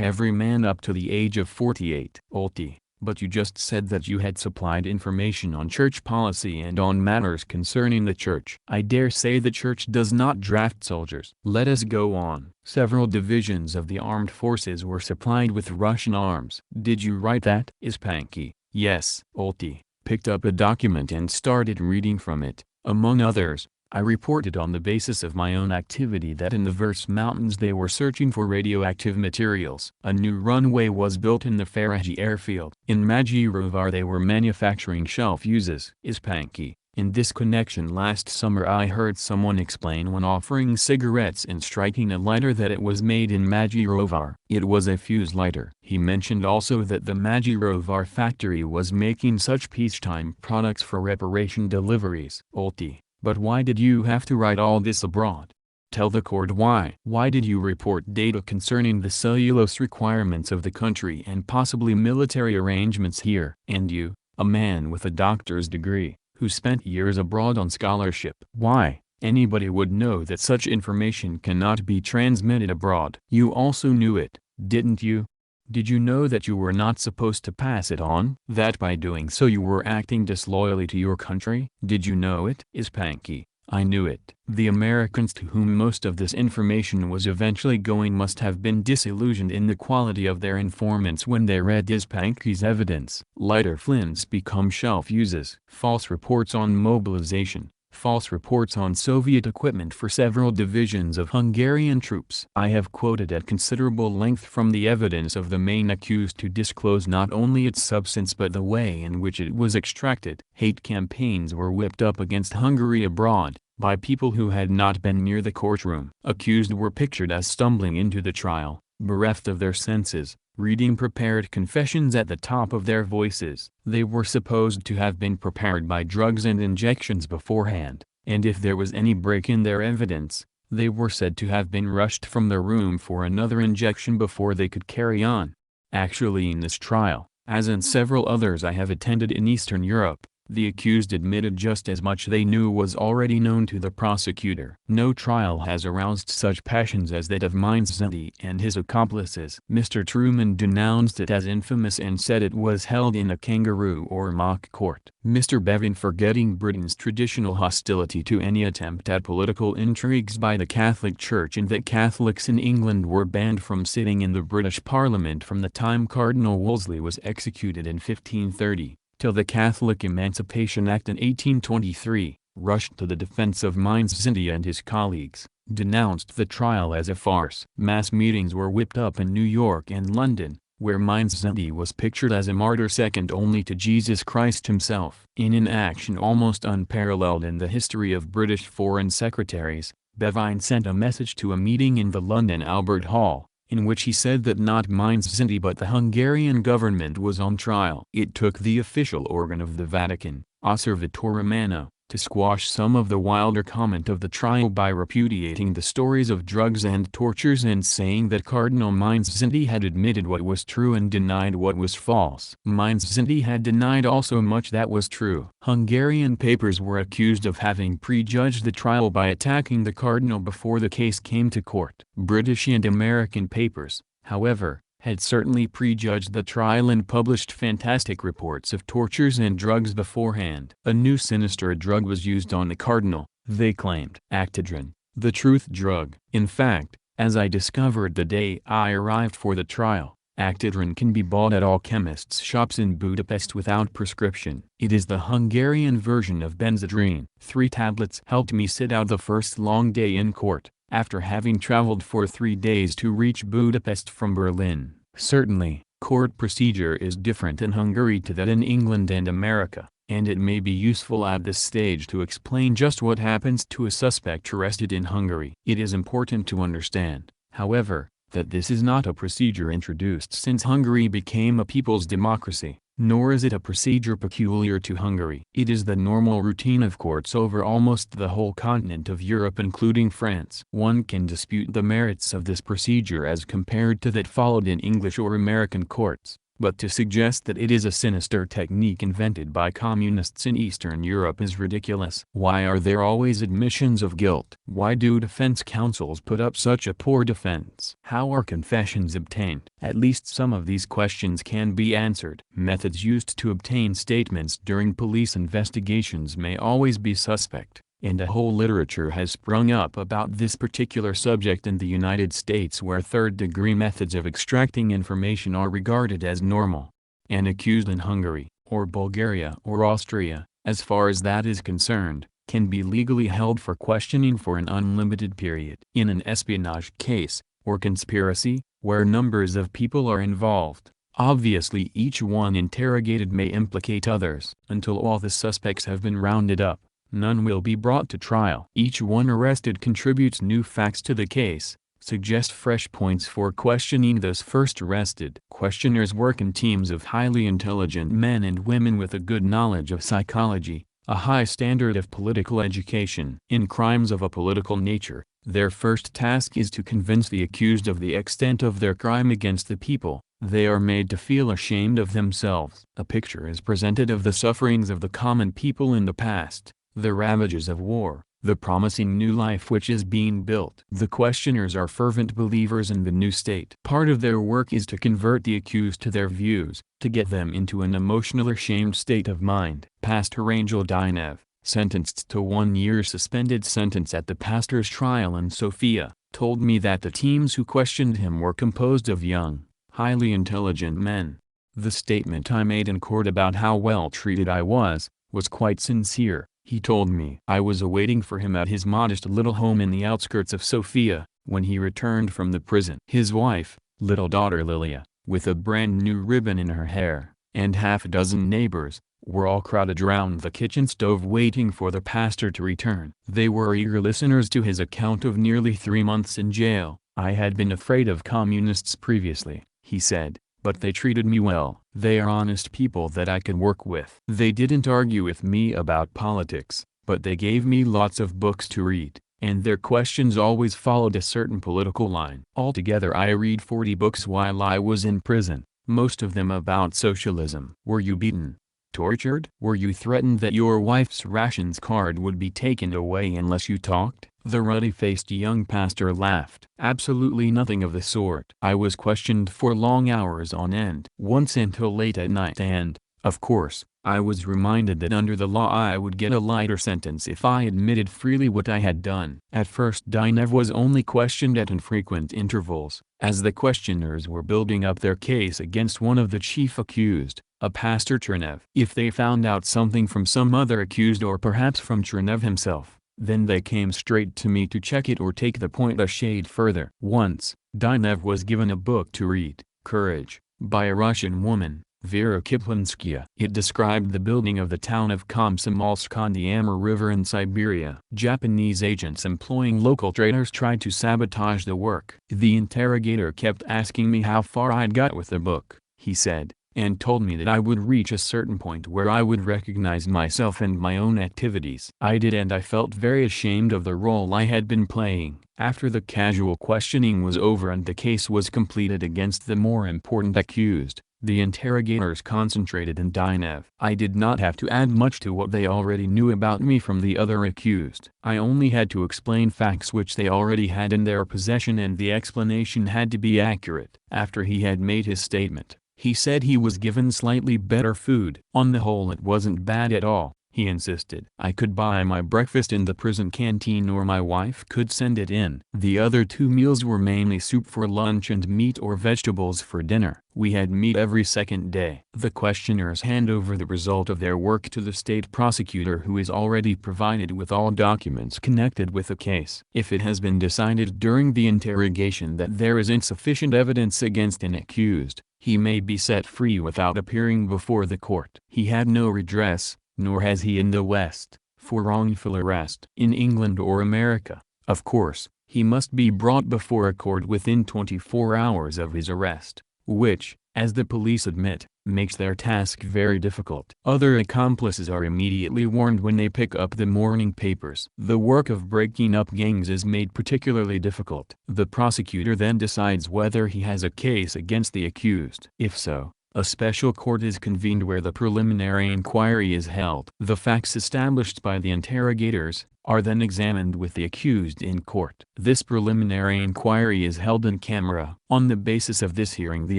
[SPEAKER 1] every man up to the age of 48. Ulti, but you just said that you had supplied information on church policy and on matters concerning the church. I dare say the church does not draft soldiers. Let us go on. Several divisions of the armed forces were supplied with Russian arms. Did you write that? Ispanky. Yes. Ulti picked up a document and started reading from it. Among others, I reported on the basis of my own activity that in the Verse Mountains they were searching for radioactive materials. A new runway was built in the Faraji airfield. In Majirovar they were manufacturing shell fuses. Ispanky. In this connection, last summer I heard someone explain when offering cigarettes and striking a lighter that it was made in Majirovar. It was a fuse lighter. He mentioned also that the Majirovar factory was making such peacetime products for reparation deliveries. Ulti. But why did you have to write all this abroad? Tell the court why. Why did you report data concerning the cellulose requirements of the country and possibly military arrangements here? And you, a man with a doctor's degree, who spent years abroad on scholarship. Why? Anybody would know that such information cannot be transmitted abroad. You also knew it, didn't you? Did you know that you were not supposed to pass it on? That by doing so you were acting disloyally to your country? Did you know it? Ispanky. I knew it. The Americans to whom most of this information was eventually going must have been disillusioned in the quality of their informants when they read Ispanky's evidence. Lighter flints become shell fuses. False reports on mobilization. False reports on Soviet equipment for several divisions of Hungarian troops. I have quoted at considerable length from the evidence of the main accused to disclose not only its substance but the way in which it was extracted. Hate campaigns were whipped up against Hungary abroad, by people who had not been near the courtroom. Accused were pictured as stumbling into the trial, bereft of their senses, reading prepared confessions at the top of their voices. They were supposed to have been prepared by drugs and injections beforehand, and if there was any break in their evidence, they were said to have been rushed from the room for another injection before they could carry on. Actually, in this trial, as in several others I have attended in Eastern Europe, the accused admitted just as much they knew was already known to the prosecutor. No trial has aroused such passions as that of Mindszenty and his accomplices. Mr. Truman denounced it as infamous and said it was held in a kangaroo or mock court. Mr. Bevan, forgetting Britain's traditional hostility to any attempt at political intrigues by the Catholic Church and that Catholics in England were banned from sitting in the British Parliament from the time Cardinal Wolsey was executed in 1530, till the Catholic Emancipation Act in 1823, rushed to the defense of Mindszenty and his colleagues, denounced the trial as a farce. Mass meetings were whipped up in New York and London, where Mindszenty was pictured as a martyr second only to Jesus Christ himself. In an action almost unparalleled in the history of British foreign secretaries, Bevan sent a message to a meeting in the London Albert Hall, in which he said that not Mindszenty but the Hungarian government was on trial. It took the official organ of the Vatican, Osservatore Romano, to squash some of the wilder comment of the trial by repudiating the stories of drugs and tortures and saying that Cardinal Mindszenty had admitted what was true and denied what was false. Mindszenty had denied also much that was true. Hungarian papers were accused of having prejudged the trial by attacking the cardinal before the case came to court. British and American papers, however, had certainly prejudged the trial and published fantastic reports of tortures and drugs beforehand. A new sinister drug was used on the cardinal, they claimed. Actidron, the truth drug. In fact, as I discovered the day I arrived for the trial, Actidron can be bought at all chemists' shops in Budapest without prescription. It is the Hungarian version of Benzedrine. 3 tablets helped me sit out the first long day in court, after having traveled for 3 days to reach Budapest from Berlin. Certainly, court procedure is different in Hungary to that in England and America, and it may be useful at this stage to explain just what happens to a suspect arrested in Hungary. It is important to understand, however, that this is not a procedure introduced since Hungary became a people's democracy, nor is it a procedure peculiar to Hungary. It is the normal routine of courts over almost the whole continent of Europe including France. One can dispute the merits of this procedure as compared to that followed in English or American courts, But to suggest that it is a sinister technique invented by communists in Eastern Europe is ridiculous. Why are there always admissions of guilt? Why do defense counsels put up such a poor defense? How are confessions obtained? At least some of these questions can be answered. Methods used to obtain statements during police investigations may always be suspect, and a whole literature has sprung up about this particular subject in the United States, where third-degree methods of extracting information are regarded as normal. An accused in Hungary, or Bulgaria or Austria, as far as that is concerned, can be legally held for questioning for an unlimited period. In an espionage case, or conspiracy, where numbers of people are involved, obviously each one interrogated may implicate others. Until all the suspects have been rounded up, none will be brought to trial. Each one arrested contributes new facts to the case, suggests fresh points for questioning those first arrested. Questioners work in teams of highly intelligent men and women with a good knowledge of psychology, a high standard of political education. In crimes of a political nature, their first task is to convince the accused of the extent of their crime against the people. They are made to feel ashamed of themselves. A picture is presented of the sufferings of the common people in the past, the ravages of war, the promising new life which is being built. The questioners are fervent believers in the new state. Part of their work is to convert the accused to their views, to get them into an emotionally ashamed state of mind. Pastor Angel Dinev, sentenced to 1 year suspended sentence at the pastor's trial in Sofia, told me that the teams who questioned him were composed of young, highly intelligent men. The statement I made in court about how well treated I was quite sincere. He told me I was awaiting for him at his modest little home in the outskirts of Sofia, when he returned from the prison. His wife, little daughter Lilia, with a brand new ribbon in her hair, and half a dozen neighbors, were all crowded around the kitchen stove waiting for the pastor to return. They were eager listeners to his account of nearly 3 months in jail. I had been afraid of communists previously, he said, but they treated me well. They are honest people that I could work with. They didn't argue with me about politics, but they gave me lots of books to read, and their questions always followed a certain political line. Altogether I read 40 books while I was in prison, most of them about socialism. Were you beaten? Tortured? Were you threatened that your wife's rations card would be taken away unless you talked? The ruddy-faced young pastor laughed. Absolutely nothing of the sort. I was questioned for long hours on end, once until late at night, and, of course, I was reminded that under the law I would get a lighter sentence if I admitted freely what I had done. At first Dinev was only questioned at infrequent intervals, as the questioners were building up their case against one of the chief accused, a Pastor Chernev. If they found out something from some other accused or perhaps from Chernev himself, then they came straight to me to check it or take the point a shade further. Once, Dinev was given a book to read, Courage, by a Russian woman, Vera Kiplinskaya. It described the building of the town of Komsomolsk on the Amur River in Siberia. Japanese agents employing local traders tried to sabotage the work. The interrogator kept asking me how far I'd got with the book, he said, and told me that I would reach a certain point where I would recognize myself and my own activities. I did, and I felt very ashamed of the role I had been playing. After the casual questioning was over and the case was completed against the more important accused, the interrogators concentrated on Dinev. I did not have to add much to what they already knew about me from the other accused. I only had to explain facts which they already had in their possession, and the explanation had to be accurate. After he had made his statement, he said he was given slightly better food. On the whole it wasn't bad at all, he insisted. I could buy my breakfast in the prison canteen or my wife could send it in. The other 2 meals were mainly soup for lunch and meat or vegetables for dinner. We had meat every second day. The questioners hand over the result of their work to the state prosecutor, who is already provided with all documents connected with the case. If it has been decided during the interrogation that there is insufficient evidence against an accused, he may be set free without appearing before the court. He had no redress, nor has he in the West, for wrongful arrest. In England or America, of course, he must be brought before a court within 24 hours of his arrest, which, as the police admit, makes their task very difficult. Other accomplices are immediately warned when they pick up the morning papers. The work of breaking up gangs is made particularly difficult. The prosecutor then decides whether he has a case against the accused. If so, A special court is convened where the preliminary inquiry is held. The facts established by the interrogators are then examined with the accused in court. This preliminary inquiry is held in camera. On the basis of this hearing, the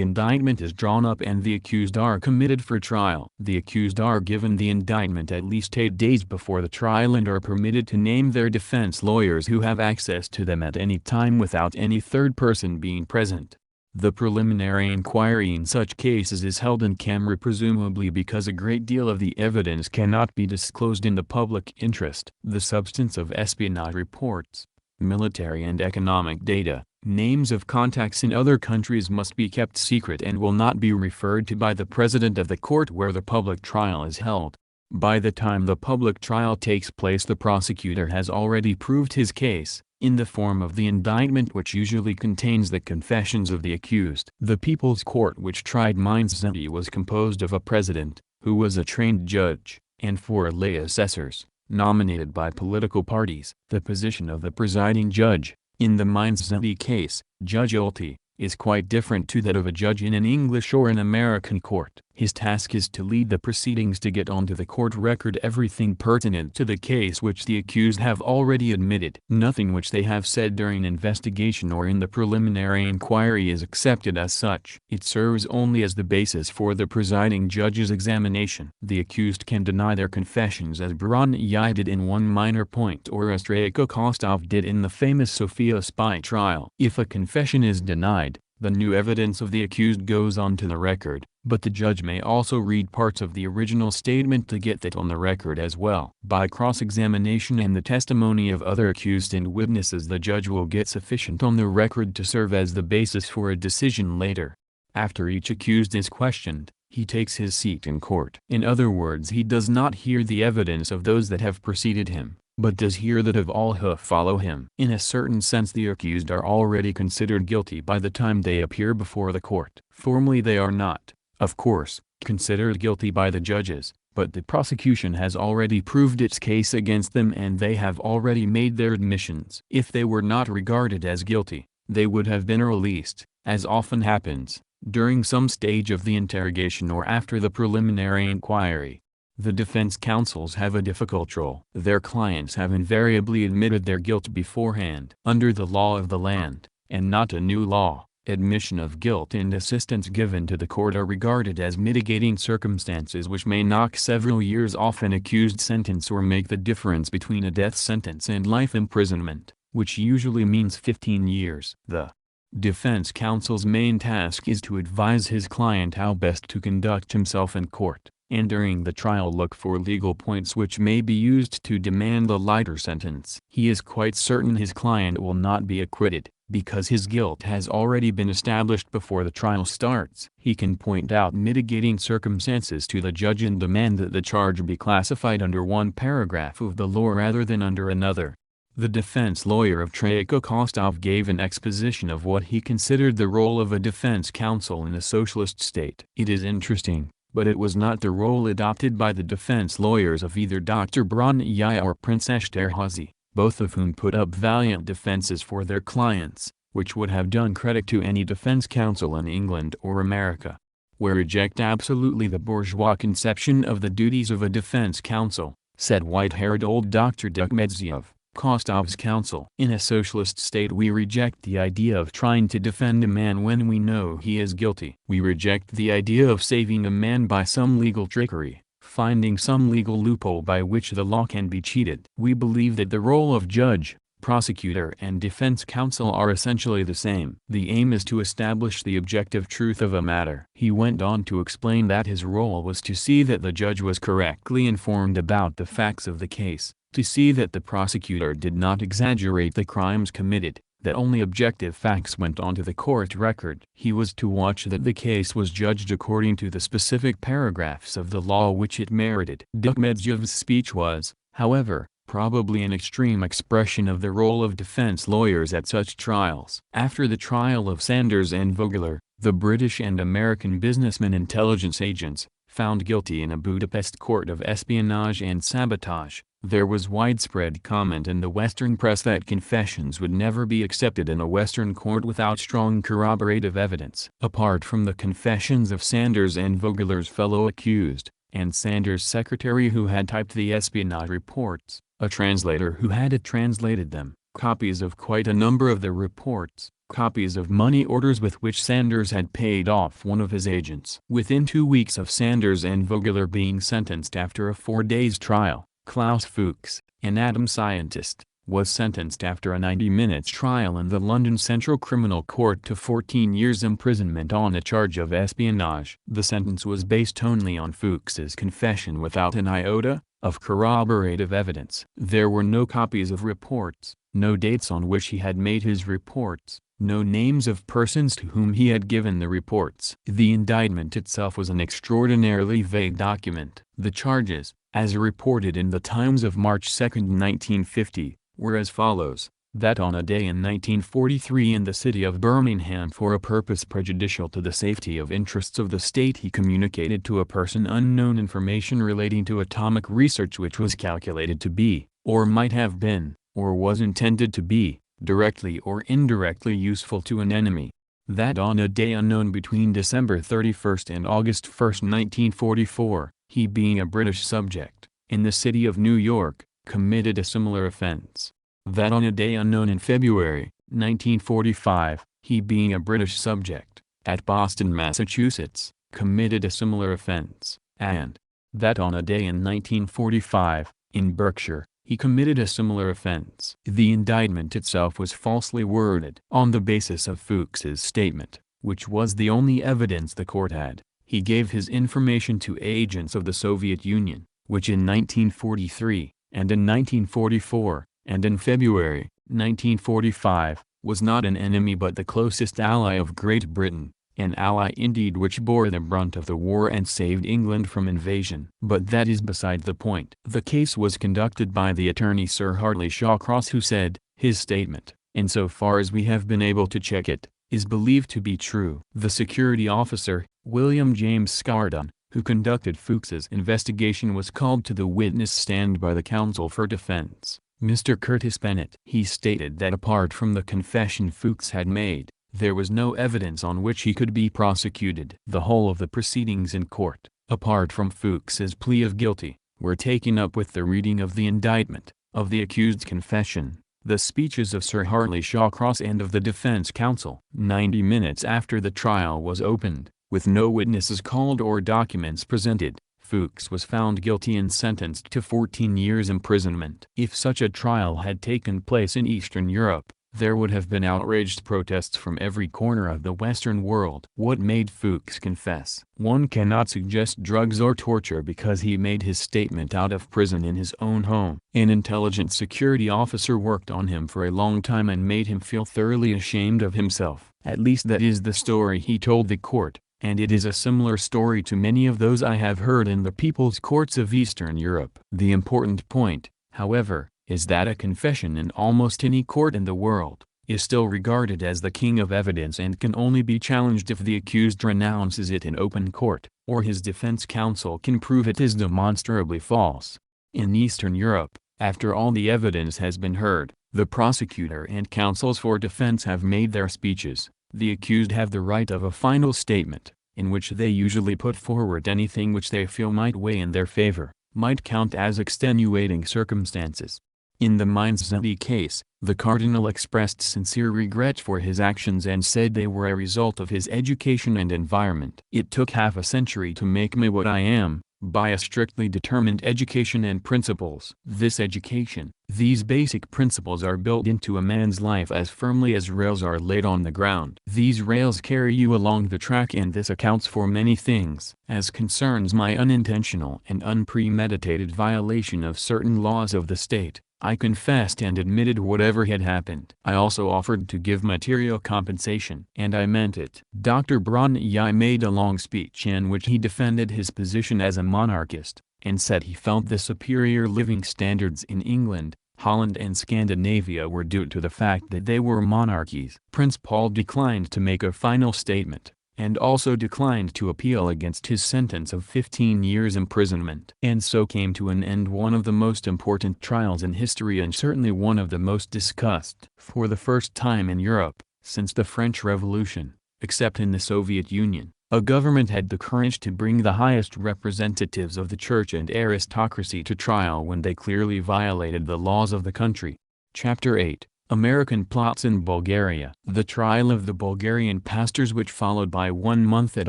[SPEAKER 1] indictment is drawn up and the accused are committed for trial. The accused are given the indictment at least 8 days before the trial and are permitted to name their defense lawyers who have access to them at any time without any third person being present. The preliminary inquiry in such cases is held in camera, presumably because a great deal of the evidence cannot be disclosed in the public interest. The substance of espionage reports, military and economic data, names of contacts in other countries must be kept secret and will not be referred to by the president of the court where the public trial is held. By the time the public trial takes place, the prosecutor has already proved his case, in the form of the indictment, which usually contains the confessions of the accused. The People's Court which tried Mindszenty was composed of a president, who was a trained judge, and 4 lay assessors, nominated by political parties. The position of the presiding judge, in the Mindszenty case, Judge Ulte, is quite different to that of a judge in an English or an American court. His task is to lead the proceedings, to get onto the court record everything pertinent to the case which the accused have already admitted. Nothing which they have said during investigation or in the preliminary inquiry is accepted as such. It serves only as the basis for the presiding judge's examination. The accused can deny their confessions, as Burchett did in one minor point, or as Kostov did in the famous Sofia spy trial. If a confession is denied, the new evidence of the accused goes onto the record, but the judge may also read parts of the original statement to get that on the record as well. By cross-examination and the testimony of other accused and witnesses, the judge will get sufficient on the record to serve as the basis for a decision later. After each accused is questioned, he takes his seat in court. In other words, he does not hear the evidence of those that have preceded him, but does hear that of all who follow him. In a certain sense, the accused are already considered guilty by the time they appear before the court. Formally they are not, of course, considered guilty by the judges, but the prosecution has already proved its case against them and they have already made their admissions. If they were not regarded as guilty, they would have been released, as often happens, during some stage of the interrogation or after the preliminary inquiry. The defense counsels have a difficult role. Their clients have invariably admitted their guilt beforehand. Under the law of the land, and not a new law, admission of guilt and assistance given to the court are regarded as mitigating circumstances which may knock several years off an accused sentence or make the difference between a death sentence and life imprisonment, which usually means 15 years. The defense counsel's main task is to advise his client how best to conduct himself in court, and during the trial look for legal points which may be used to demand a lighter sentence. He is quite certain his client will not be acquitted, because his guilt has already been established before the trial starts. He can point out mitigating circumstances to the judge and demand that the charge be classified under one paragraph of the law rather than under another. The defense lawyer of Kostov gave an exposition of what he considered the role of a defense counsel in a socialist state. It is interesting, but it was not the role adopted by the defense lawyers of either Dr. Burchett or Prince Esterhazy, both of whom put up valiant defenses for their clients, which would have done credit to any defense counsel in England or America. We reject absolutely the bourgeois conception of the duties of a defense counsel, said white-haired old Dr. Democracies, Kostov's counsel. In a socialist state we reject the idea of trying to defend a man when we know he is guilty. We reject the idea of saving a man by some legal trickery, finding some legal loophole by which the law can be cheated. We believe that the role of judge, prosecutor and defense counsel are essentially the same. The aim is to establish the objective truth of a matter. He went on to explain that his role was to see that the judge was correctly informed about the facts of the case, to see that the prosecutor did not exaggerate the crimes committed, that only objective facts went onto the court record. He was to watch that the case was judged according to the specific paragraphs of the law which it merited. Democracies' speech was, however, probably an extreme expression of the role of defense lawyers at such trials. After the trial of Sanders and Vogler, the British and American businessmen intelligence agents, found guilty in a Budapest court of espionage and sabotage, There was widespread comment in the Western press that confessions would never be accepted in a Western court without strong corroborative evidence. Apart from the confessions of Sanders and Vogler's fellow accused, and Sanders' secretary who had typed the espionage reports, a translator who had translated them, copies of quite a number of the reports, copies of money orders with which Sanders had paid off one of his agents. Within 2 weeks of Sanders and Vogler being sentenced after a 4-day trial, Klaus Fuchs, an atom scientist, was sentenced after a 90-minute trial in the London Central Criminal Court to 14 years imprisonment on a charge of espionage. The sentence was based only on Fuchs's confession without an iota of corroborative evidence. There were no copies of reports, no dates on which he had made his reports, no names of persons to whom he had given the reports. The indictment itself was an extraordinarily vague document. The charges, as reported in the Times of March 2, 1950, were as follows: that on a day in 1943 in the city of Birmingham for a purpose prejudicial to the safety of interests of the state he communicated to a person unknown information relating to atomic research which was calculated to be, or might have been, or was intended to be, directly or indirectly useful to an enemy. That on a day unknown between December 31 and August 1, 1944, he being a British subject, in the city of New York, committed a similar offense. That on a day unknown in February, 1945, he being a British subject, at Boston, Massachusetts, committed a similar offense. And that on a day in 1945, in Berkshire, he committed a similar offense. The indictment itself was falsely worded. On the basis of Fuchs's statement, which was the only evidence the court had, he gave his information to agents of the Soviet Union, which in 1943, and in 1944, and in February, 1945, was not an enemy but the closest ally of Great Britain, an ally indeed which bore the brunt of the war and saved England from invasion. But that is beside the point. The case was conducted by the attorney Sir Hartley Shawcross, who said, his statement, insofar as we have been able to check it, is believed to be true. The security officer, William James Scardon, who conducted Fuchs's investigation, was called to the witness stand by the counsel for defense, Mr. Curtis Bennett. He stated that apart from the confession Fuchs had made, there was no evidence on which he could be prosecuted. The whole of the proceedings in court, apart from Fuchs's plea of guilty, were taken up with the reading of the indictment, of the accused's confession, the speeches of Sir Hartley Shawcross and of the defense counsel. 90 minutes after the trial was opened, with no witnesses called or documents presented, Fuchs was found guilty and sentenced to 14 years imprisonment. If such a trial had taken place in Eastern Europe, there would have been outraged protests from every corner of the Western world. What made Fuchs confess? One cannot suggest drugs or torture because he made his statement out of prison in his own home. An intelligent security officer worked on him for a long time and made him feel thoroughly ashamed of himself. At least that is the story he told the court, and it is a similar story to many of those I have heard in the people's courts of Eastern Europe. The important point, however, is that a confession in almost any court in the world is still regarded as the king of evidence and can only be challenged if the accused renounces it in open court, or his defense counsel can prove it is demonstrably false. In Eastern Europe, after all the evidence has been heard, the prosecutor and counsels for defense have made their speeches. The accused have the right of a final statement, in which they usually put forward anything which they feel might weigh in their favor, might count as extenuating circumstances. In the Mainz-Zenti case, the cardinal expressed sincere regret for his actions and said they were a result of his education and environment. It took half a century to make me what I am, by a strictly determined education and principles. This education, these basic principles are built into a man's life as firmly as rails are laid on the ground. These rails carry you along the track, and this accounts for many things. As concerns my unintentional and unpremeditated violation of certain laws of the state, I confessed and admitted whatever had happened. I also offered to give material compensation, and I meant it. Dr. Broglie made a long speech in which he defended his position as a monarchist, and said he felt the superior living standards in England, Holland and Scandinavia were due to the fact that they were monarchies. Prince Paul declined to make a final statement, and also declined to appeal against his sentence of 15 years imprisonment. And so came to an end one of the most important trials in history and certainly one of the most discussed. For the first time in Europe, since the French Revolution, except in the Soviet Union, a government had the courage to bring the highest representatives of the church and aristocracy to trial when they clearly violated the laws of the country. Chapter 8. American Plots in Bulgaria. The trial of the Bulgarian pastors, which followed by 1 month that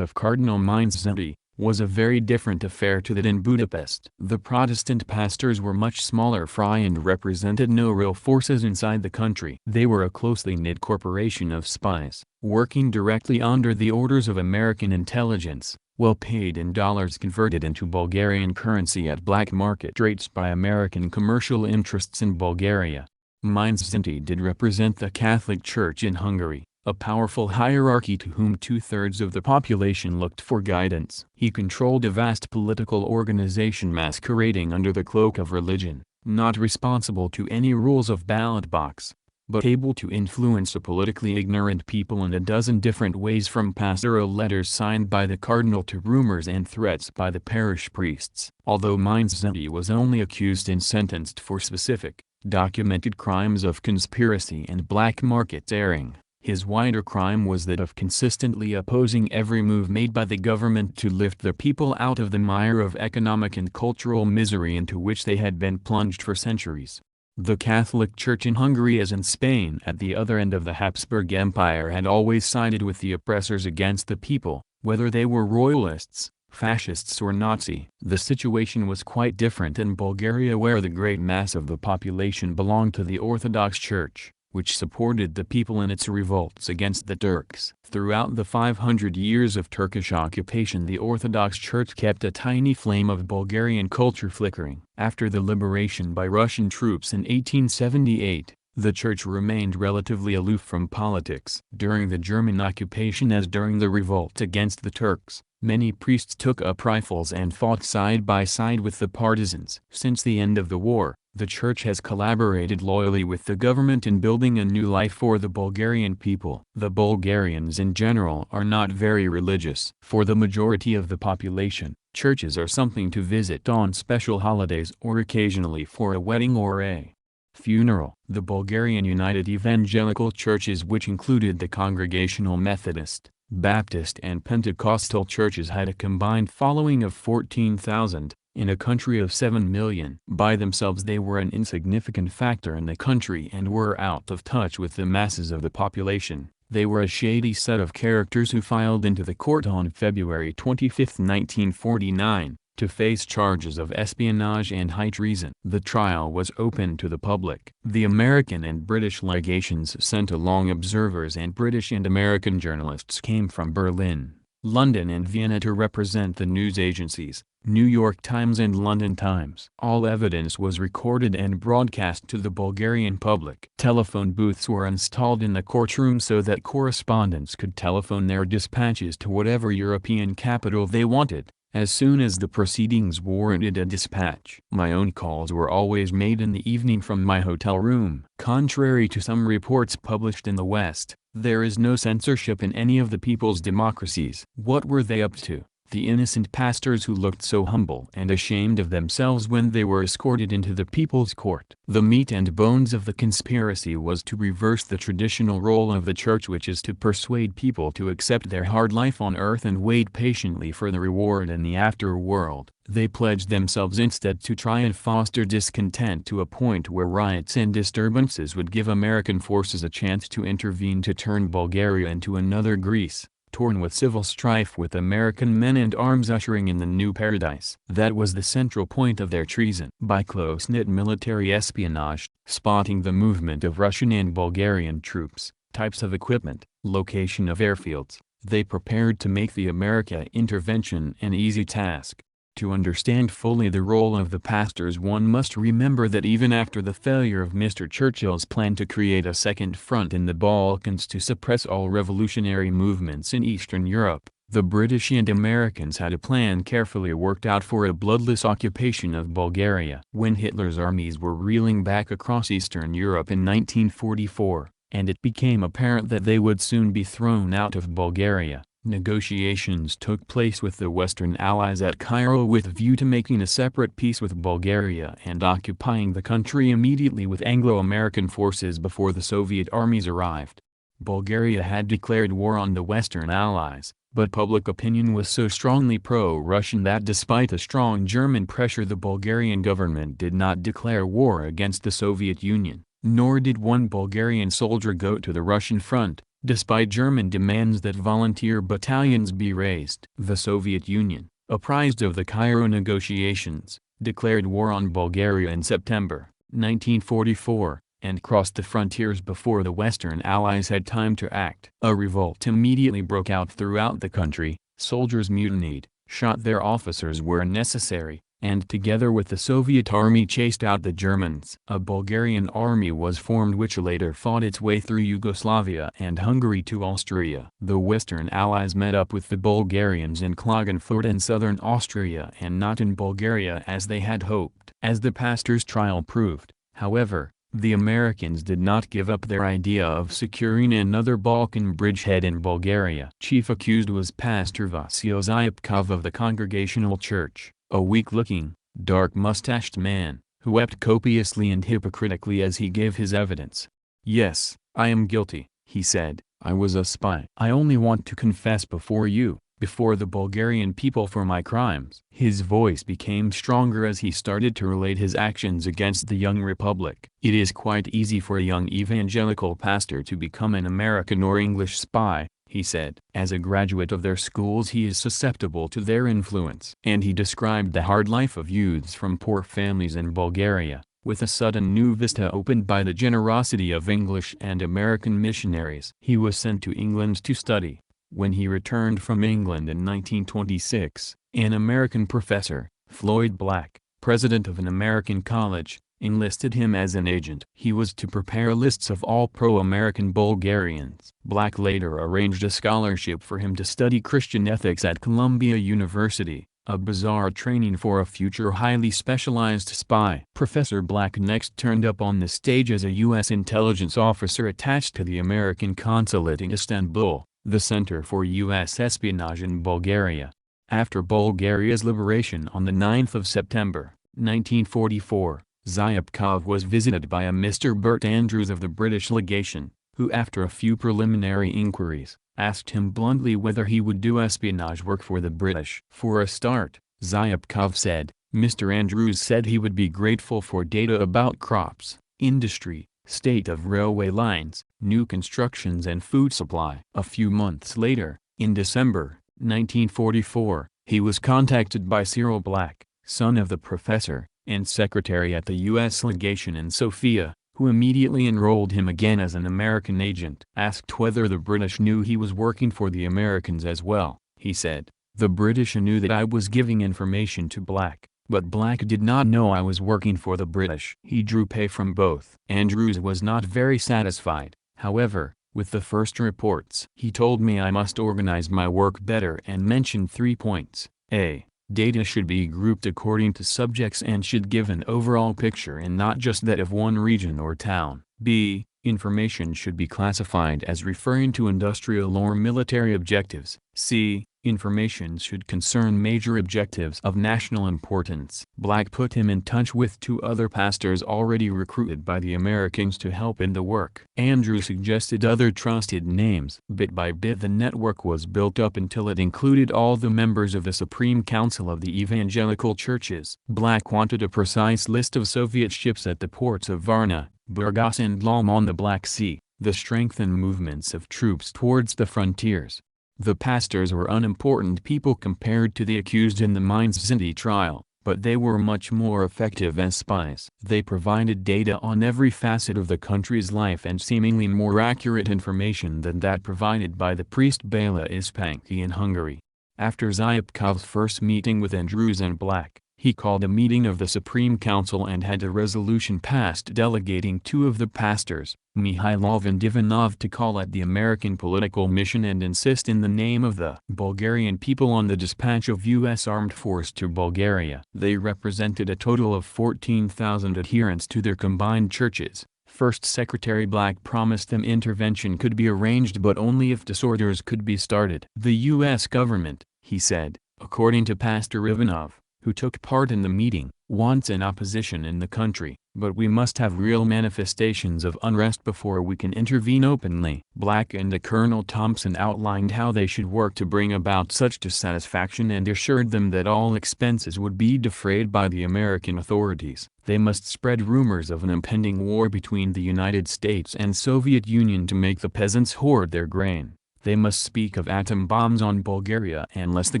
[SPEAKER 1] of Cardinal Mindszentry, was a very different affair to that in Budapest. The Protestant pastors were much smaller fry and represented no real forces inside the country. They were a closely knit corporation of spies, working directly under the orders of American intelligence, well paid in dollars converted into Bulgarian currency at black market rates by American commercial interests in Bulgaria. Mindszentry did represent the Catholic Church in Hungary, a powerful hierarchy to whom 2/3 of the population looked for guidance. He controlled a vast political organization masquerading under the cloak of religion, not responsible to any rules of ballot box, but able to influence a politically ignorant people in a dozen different ways, from pastoral letters signed by the cardinal to rumors and threats by the parish priests. Although Mindszentry was only accused and sentenced for specific, documented crimes of conspiracy and black market airing, his wider crime was that of consistently opposing every move made by the government to lift the people out of the mire of economic and cultural misery into which they had been plunged for centuries. The Catholic Church in Hungary, as in Spain at the other end of the Habsburg Empire, had always sided with the oppressors against the people, whether they were royalists, fascists or Nazi. The situation was quite different in Bulgaria, where the great mass of the population belonged to the Orthodox Church, which supported the people in its revolts against the Turks. Throughout the 500 years of Turkish occupation, the Orthodox Church kept a tiny flame of Bulgarian culture flickering. After the liberation by Russian troops in 1878, the Church remained relatively aloof from politics. During the German occupation as during the revolt against the Turks, many priests took up rifles and fought side by side with the partisans. Since the end of the war, the Church has collaborated loyally with the government in building a new life for the Bulgarian people. The Bulgarians in general are not very religious. For the majority of the population, churches are something to visit on special holidays or occasionally for a wedding or a funeral. The Bulgarian United Evangelical Churches, which included the Congregational Methodist, Baptist and Pentecostal churches, had a combined following of 14,000. In a country of 7 million. By themselves they were an insignificant factor in the country and were out of touch with the masses of the population. They were a shady set of characters who filed into the court on February 25, 1949, to face charges of espionage and high treason. The trial was open to the public. The American and British legations sent along observers, and British and American journalists came from Berlin, London and Vienna to represent the news agencies, New York Times and London Times. All evidence was recorded and broadcast to the Bulgarian public. Telephone booths were installed in the courtroom so that correspondents could telephone their dispatches to whatever European capital they wanted, as soon as the proceedings warranted a dispatch. My own calls were always made in the evening from my hotel room. Contrary to some reports published in the West, there is no censorship in any of the people's democracies. What were they up to? The innocent pastors who looked so humble and ashamed of themselves when they were escorted into the people's court. The meat and bones of the conspiracy was to reverse the traditional role of the Church, which is to persuade people to accept their hard life on earth and wait patiently for the reward in the afterworld. They pledged themselves instead to try and foster discontent to a point where riots and disturbances would give American forces a chance to intervene to turn Bulgaria into another Greece, torn with civil strife, with American men and arms ushering in the new paradise. That was the central point of their treason. By close-knit military espionage, spotting the movement of Russian and Bulgarian troops, types of equipment, location of airfields, they prepared to make the American intervention an easy task. To understand fully the role of the pastors, one must remember that even after the failure of Mr. Churchill's plan to create a second front in the Balkans to suppress all revolutionary movements in Eastern Europe, the British and Americans had a plan carefully worked out for a bloodless occupation of Bulgaria. When Hitler's armies were reeling back across Eastern Europe in 1944, and it became apparent that they would soon be thrown out of Bulgaria, Negotiations took place with the Western Allies at Cairo with view to making a separate peace with Bulgaria and occupying the country immediately with Anglo-American forces before the Soviet armies arrived. Bulgaria had declared war on the Western Allies, but public opinion was so strongly pro-Russian that despite a strong German pressure the Bulgarian government did not declare war against the Soviet Union, nor did one Bulgarian soldier go to the Russian front, despite German demands that volunteer battalions be raised. The Soviet Union, apprised of the Cairo negotiations, declared war on Bulgaria in September 1944, and crossed the frontiers before the Western Allies had time to act. A revolt immediately broke out throughout the country, soldiers mutinied, shot their officers where necessary, and together with the Soviet army chased out the Germans. A Bulgarian army was formed which later fought its way through Yugoslavia and Hungary to Austria. The Western Allies met up with the Bulgarians in Klagenfurt in southern Austria and not in Bulgaria as they had hoped. As the pastor's trial proved, however, the Americans did not give up their idea of securing another Balkan bridgehead in Bulgaria. Chief accused was Pastor Vasil Zyapkov of the Congregational Church, a weak-looking, dark-mustached man, who wept copiously and hypocritically as he gave his evidence. "Yes, I am guilty," he said. "I was a spy. I only want to confess before you, before the Bulgarian people for my crimes." His voice became stronger as he started to relate his actions against the young republic. "It is quite easy for a young evangelical pastor to become an American or English spy," he said. "As a graduate of their schools he is susceptible to their influence." And he described the hard life of youths from poor families in Bulgaria, with a sudden new vista opened by the generosity of English and American missionaries. He was sent to England to study. When he returned from England in 1926, an American professor, Floyd Black, president of an American college, enlisted him as an agent. He was to prepare lists of all pro-American Bulgarians. Black later arranged a scholarship for him to study Christian ethics at Columbia University, a bizarre training for a future highly specialized spy. Professor Black next turned up on the stage as a U.S. intelligence officer attached to the American consulate in Istanbul, the center for U.S. espionage in Bulgaria. After Bulgaria's liberation on the 9th of September, 1944, Zyapkov was visited by a Mr. Burt Andrews of the British legation, who after a few preliminary inquiries, asked him bluntly whether he would do espionage work for the British. For a start, Zyapkov said, Mr. Andrews said he would be grateful for data about crops, industry, state of railway lines, new constructions and food supply. A few months later, in December 1944, he was contacted by Cyril Black, son of the professor, and secretary at the U.S. legation in Sofia, who immediately enrolled him again as an American agent. Asked whether the British knew he was working for the Americans as well, he said, "The British knew that I was giving information to Black, but Black did not know I was working for the British." He drew pay from both. Andrews was not very satisfied, however, with the first reports. He told me I must organize my work better and mentioned 3 points. A. Data should be grouped according to subjects and should give an overall picture and not just that of one region or town. B. Information should be classified as referring to industrial or military objectives. C. Information should concern major objectives of national importance. Black put him in touch with 2 other pastors already recruited by the Americans to help in the work. Andrew suggested other trusted names. Bit by bit the network was built up until it included all the members of the Supreme Council of the Evangelical Churches. Black wanted a precise list of Soviet ships at the ports of Varna, Burgas and Lom on the Black Sea, the strength and movements of troops towards the frontiers. The pastors were unimportant people compared to the accused in the Mainz Zinti trial, but they were much more effective as spies. They provided data on every facet of the country's life and seemingly more accurate information than that provided by the priest Bela Ispanki in Hungary. After Zyapkov's first meeting with Andrews and Black, he called a meeting of the Supreme Council and had a resolution passed delegating 2 of the pastors, Mihailov and Ivanov, to call at the American political mission and insist in the name of the Bulgarian people on the dispatch of U.S. armed force to Bulgaria. They represented a total of 14,000 adherents to their combined churches, First Secretary Black promised them intervention could be arranged but only if disorders could be started. The U.S. government, he said, according to Pastor Ivanov, who took part in the meeting, wants an opposition in the country, but we must have real manifestations of unrest before we can intervene openly. Black and Colonel Thompson outlined how they should work to bring about such dissatisfaction and assured them that all expenses would be defrayed by the American authorities. They must spread rumors of an impending war between the United States and Soviet Union to make the peasants hoard their grain. They must speak of atom bombs on Bulgaria unless the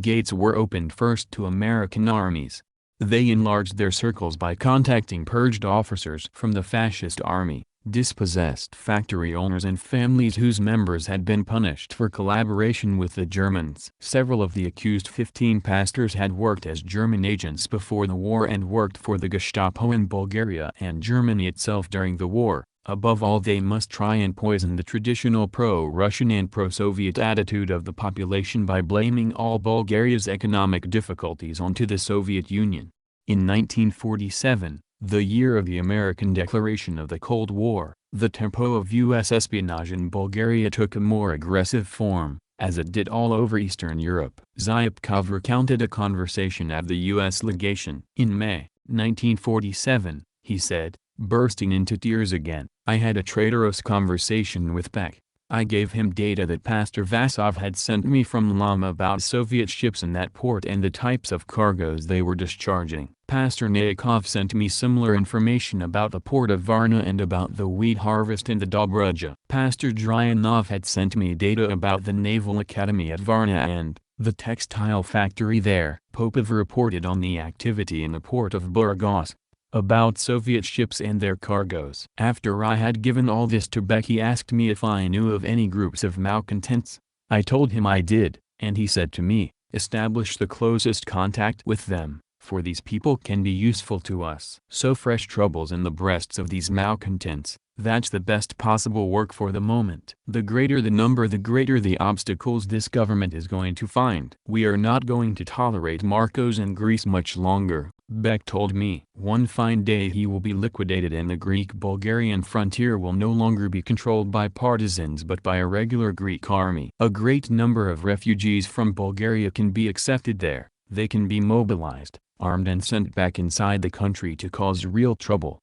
[SPEAKER 1] gates were opened first to American armies. They enlarged their circles by contacting purged officers from the fascist army, dispossessed factory owners and families whose members had been punished for collaboration with the Germans. Several of the accused 15 pastors had worked as German agents before the war and worked for the Gestapo in Bulgaria and Germany itself during the war. Above all, they must try and poison the traditional pro-Russian and pro-Soviet attitude of the population by blaming all Bulgaria's economic difficulties onto the Soviet Union. In 1947, the year of the American declaration of the Cold War, the tempo of U.S. espionage in Bulgaria took a more aggressive form, as it did all over Eastern Europe. Zyapkov recounted a conversation at the U.S. legation. In May 1947, he said, bursting into tears again, I had a traitorous conversation with Beck. I gave him data that Pastor Vasov had sent me from Lama about Soviet ships in that port and the types of cargoes they were discharging. Pastor Naikov sent me similar information about the port of Varna and about the wheat harvest in the Dobruja. Pastor Dryanov had sent me data about the Naval Academy at Varna and the textile factory there. Popov reported on the activity in the port of Burgos, about Soviet ships and their cargoes. After I had given all this to Beck, he asked me if I knew of any groups of malcontents. I told him I did, and he said to me, establish the closest contact with them, for these people can be useful to us. Sow fresh troubles in the breasts of these malcontents. That's the best possible work for the moment. The greater the number, the greater the obstacles this government is going to find. We are not going to tolerate Marcos in Greece much longer, Beck told me. One fine day he will be liquidated and the Greek-Bulgarian frontier will no longer be controlled by partisans but by a regular Greek army. A great number of refugees from Bulgaria can be accepted there. They can be mobilized, armed and sent back inside the country to cause real trouble.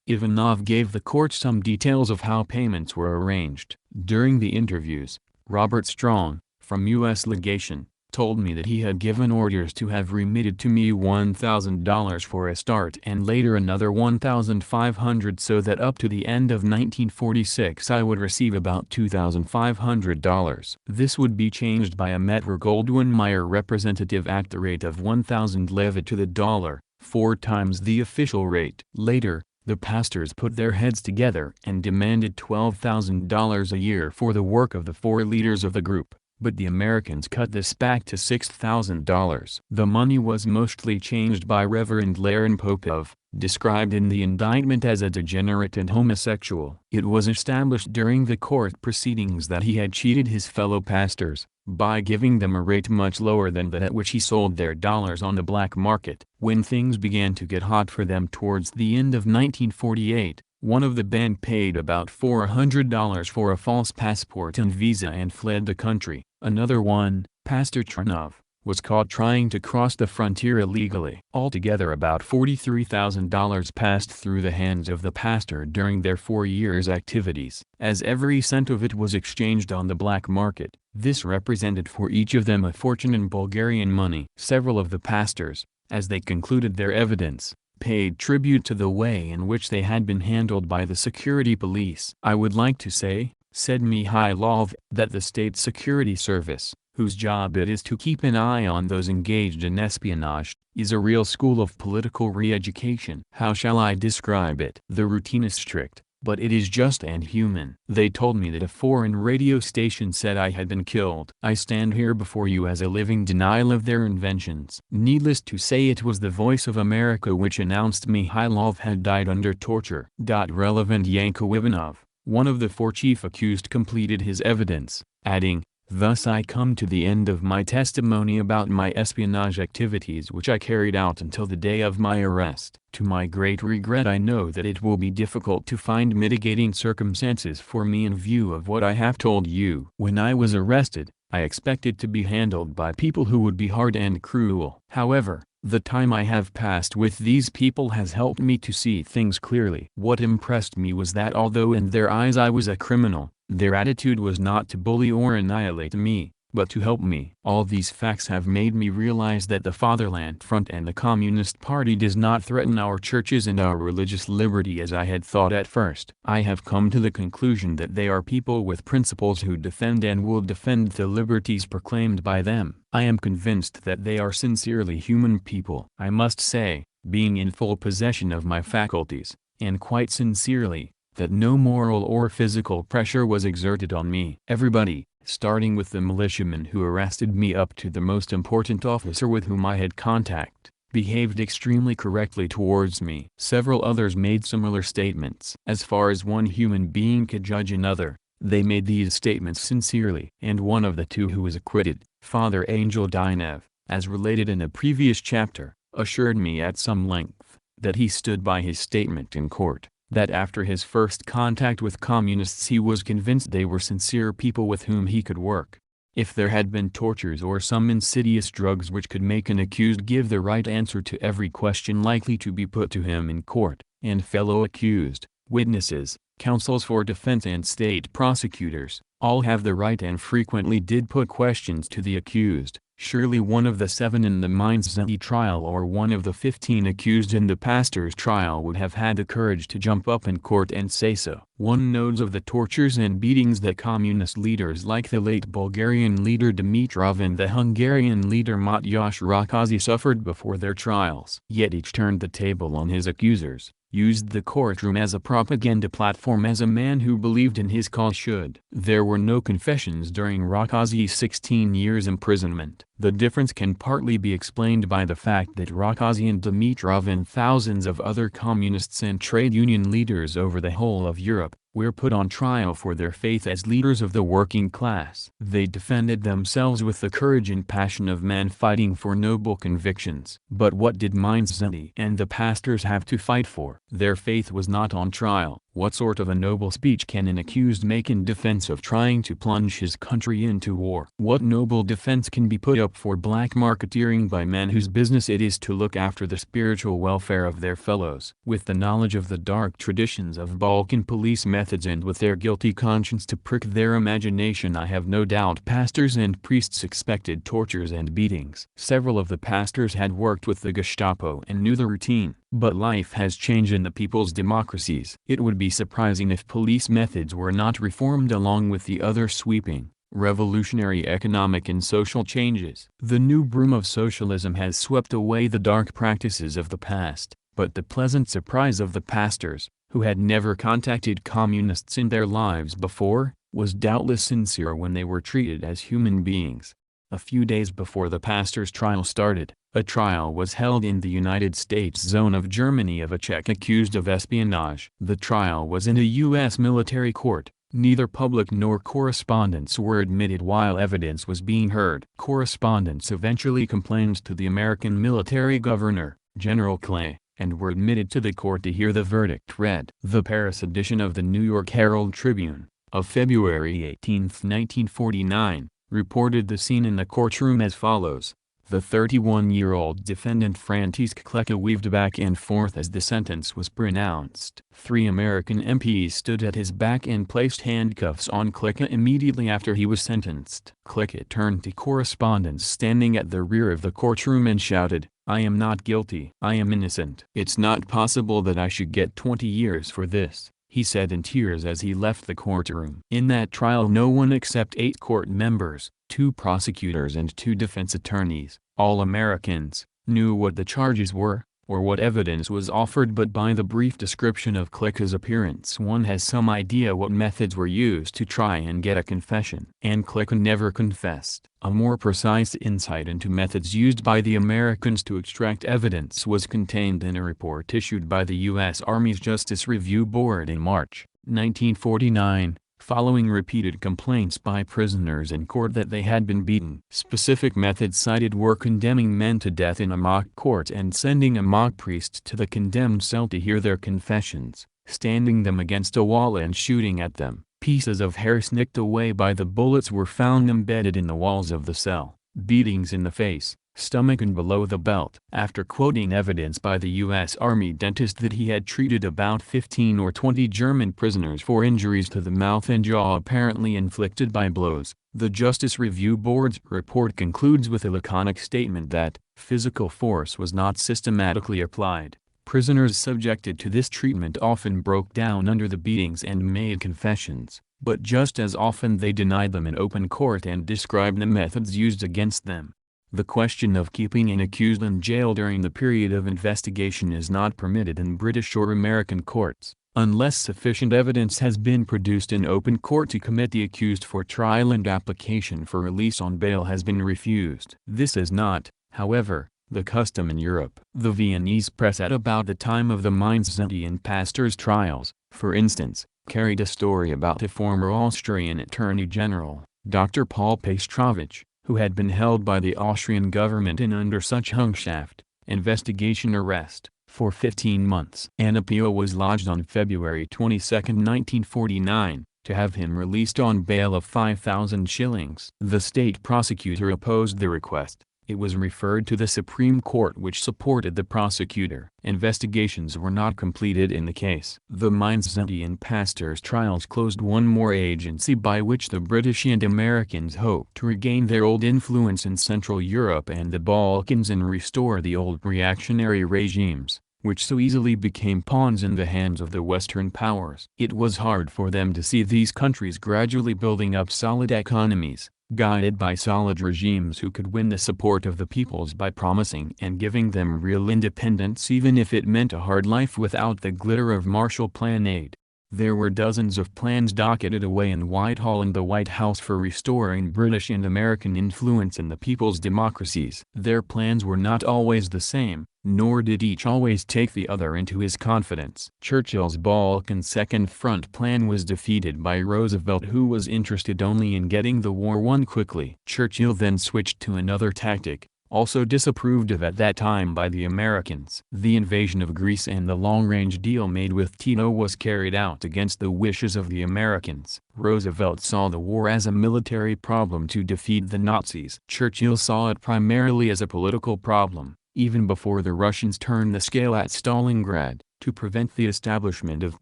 [SPEAKER 1] Ivanov gave the court some details of how payments were arranged. During the interviews, Robert Strong, from U.S. legation, told me that he had given orders to have remitted to me $1,000 for a start and later another $1,500 so that up to the end of 1946 I would receive about $2,500. This would be changed by a Metro-Goldwyn-Mayer representative at the rate of 1,000 leva to the dollar, 4 times the official rate. Later, the pastors put their heads together and demanded $12,000 a year for the work of the 4 leaders of the group, but the Americans cut this back to $6,000. The money was mostly changed by Reverend Laren Popov, described in the indictment as a degenerate and homosexual. It was established during the court proceedings that he had cheated his fellow pastors, by giving them a rate much lower than that at which he sold their dollars on the black market. When things began to get hot for them towards the end of 1948, one of the band paid about $400 for a false passport and visa and fled the country. Another one, Pastor Chernov, was caught trying to cross the frontier illegally. Altogether about $43,000 passed through the hands of the pastor during their 4 years' activities. As every cent of it was exchanged on the black market, this represented for each of them a fortune in Bulgarian money. Several of the pastors, as they concluded their evidence, paid tribute to the way in which they had been handled by the security police. I would like to say, said Mihailov, that the State Security Service, whose job it is to keep an eye on those engaged in espionage, is a real school of political re-education. How shall I describe it? The routine is strict, but it is just and human. They told me that a foreign radio station said I had been killed. I stand here before you as a living denial of their inventions. Needless to say, it was the Voice of America which announced Mihailov had died under torture. Relevant Yanko Ivanov, one of the 4 chief accused, completed his evidence, adding, Thus I come to the end of my testimony about my espionage activities which I carried out until the day of my arrest. To my great regret I know that it will be difficult to find mitigating circumstances for me in view of what I have told you. When I was arrested, I expected to be handled by people who would be hard and cruel. However, the time I have passed with these people has helped me to see things clearly. What impressed me was that although in their eyes I was a criminal, their attitude was not to bully or annihilate me, but to help me. All these facts have made me realize that the Fatherland Front and the Communist Party does not threaten our churches and our religious liberty as I had thought at first. I have come to the conclusion that they are people with principles who defend and will defend the liberties proclaimed by them. I am convinced that they are sincerely human people. I must say, being in full possession of my faculties, and quite sincerely, that no moral or physical pressure was exerted on me. Everybody, starting with the militiamen who arrested me up to the most important officer with whom I had contact, behaved extremely correctly towards me. Several others made similar statements. As far as one human being could judge another, they made these statements sincerely. And one of the two who was acquitted, Father Angel Dinev, as related in a previous chapter, assured me at some length that he stood by his statement in court, that after his first contact with communists he was convinced they were sincere people with whom he could work. If there had been tortures or some insidious drugs which could make an accused give the right answer to every question likely to be put to him in court, and fellow accused, witnesses, counsels for defense and state prosecutors, all have the right and frequently did put questions to the accused, surely one of the 7 in the Mainz-Zenti trial or one of the 15 accused in the pastor's trial would have had the courage to jump up in court and say so. One knows of the tortures and beatings that communist leaders like the late Bulgarian leader Dimitrov and the Hungarian leader Matyas Rákosi suffered before their trials. Yet each turned the table on his accusers, used the courtroom as a propaganda platform as a man who believed in his cause should. There were no confessions during Rákosi's 16 years imprisonment. The difference can partly be explained by the fact that Rákosi and Dimitrov and thousands of other communists and trade union leaders over the whole of Europe were put on trial for their faith as leaders of the working class. They defended themselves with the courage and passion of men fighting for noble convictions. But what did Mainz-Zenti and the pastors have to fight for? Their faith was not on trial. What sort of a noble speech can an accused make in defense of trying to plunge his country into war? What noble defense can be put up for black marketeering by men whose business it is to look after the spiritual welfare of their fellows? With the knowledge of the dark traditions of Balkan police methods and with their guilty conscience to prick their imagination, I have no doubt pastors and priests expected tortures and beatings. Several of the pastors had worked with the Gestapo and knew the routine. But life has changed in the people's democracies. It would be surprising if police methods were not reformed along with the other sweeping, revolutionary economic and social changes. The new broom of socialism has swept away the dark practices of the past, but the pleasant surprise of the pastors, who had never contacted communists in their lives before, was doubtless sincere when they were treated as human beings. A few days before the pastor's trial started, a trial was held in the United States zone of Germany of a Czech accused of espionage. The trial was in a U.S. military court. Neither public nor correspondents were admitted while evidence was being heard. Correspondents eventually complained to the American military governor, General Clay, and were admitted to the court to hear the verdict read. The Paris edition of the New York Herald Tribune, of February 18, 1949, reported the scene in the courtroom as follows. The 31-year-old defendant František Kleka weaved back and forth as the sentence was pronounced. 3 American MPs stood at his back and placed handcuffs on Kleka immediately after he was sentenced. Kleka turned to correspondents standing at the rear of the courtroom and shouted, "I am not guilty. I am innocent. It's not possible that I should get 20 years for this," he said in tears as he left the courtroom. In that trial no one except 8 court members, 2 prosecutors and 2 defense attorneys, all Americans, knew what the charges were, or what evidence was offered, but by the brief description of Kleka's appearance one has some idea what methods were used to try and get a confession. And Kleka never confessed. A more precise insight into methods used by the Americans to extract evidence was contained in a report issued by the U.S. Army's Justice Review Board in March, 1949, following repeated complaints by prisoners in court that they had been beaten. Specific methods cited were condemning men to death in a mock court and sending a mock priest to the condemned cell to hear their confessions, standing them against a wall and shooting at them. Pieces of hair snicked away by the bullets were found embedded in the walls of the cell. Beatings in the face, stomach and below the belt. After quoting evidence by the U.S. Army dentist that he had treated about 15 or 20 German prisoners for injuries to the mouth and jaw apparently inflicted by blows, the Justice Review Board's report concludes with a laconic statement that physical force was not systematically applied. Prisoners subjected to this treatment often broke down under the beatings and made confessions, but just as often they denied them in open court and described the methods used against them. The question of keeping an accused in jail during the period of investigation is not permitted in British or American courts, unless sufficient evidence has been produced in open court to commit the accused for trial and application for release on bail has been refused. This is not, however, the custom in Europe. The Viennese press at about the time of the Mainz-Zenti and Pastor's trials, for instance, carried a story about a former Austrian Attorney General, Dr. Paul Pastrovich, who had been held by the Austrian government in under such Hundshaft, investigation arrest, for 15 months. An appeal was lodged on February 22, 1949, to have him released on bail of 5,000 shillings. The state prosecutor opposed the request. It was referred to the Supreme Court, which supported the prosecutor. Investigations were not completed in the case. The Mainz-Zenti and Pastor's trials closed one more agency by which the British and Americans hoped to regain their old influence in Central Europe and the Balkans and restore the old reactionary regimes, which so easily became pawns in the hands of the Western powers. It was hard for them to see these countries gradually building up solid economies, guided by solid regimes who could win the support of the peoples by promising and giving them real independence, even if it meant a hard life without the glitter of Marshall Plan aid. There were dozens of plans docketed away in Whitehall and the White House for restoring British and American influence in the people's democracies. Their plans were not always the same, nor did each always take the other into his confidence. Churchill's Balkan Second Front plan was defeated by Roosevelt, who was interested only in getting the war won quickly. Churchill then switched to another tactic, also disapproved of at that time by the Americans. The invasion of Greece and the long-range deal made with Tito was carried out against the wishes of the Americans. Roosevelt saw the war as a military problem to defeat the Nazis. Churchill saw it primarily as a political problem, even before the Russians turned the scale at Stalingrad, to prevent the establishment of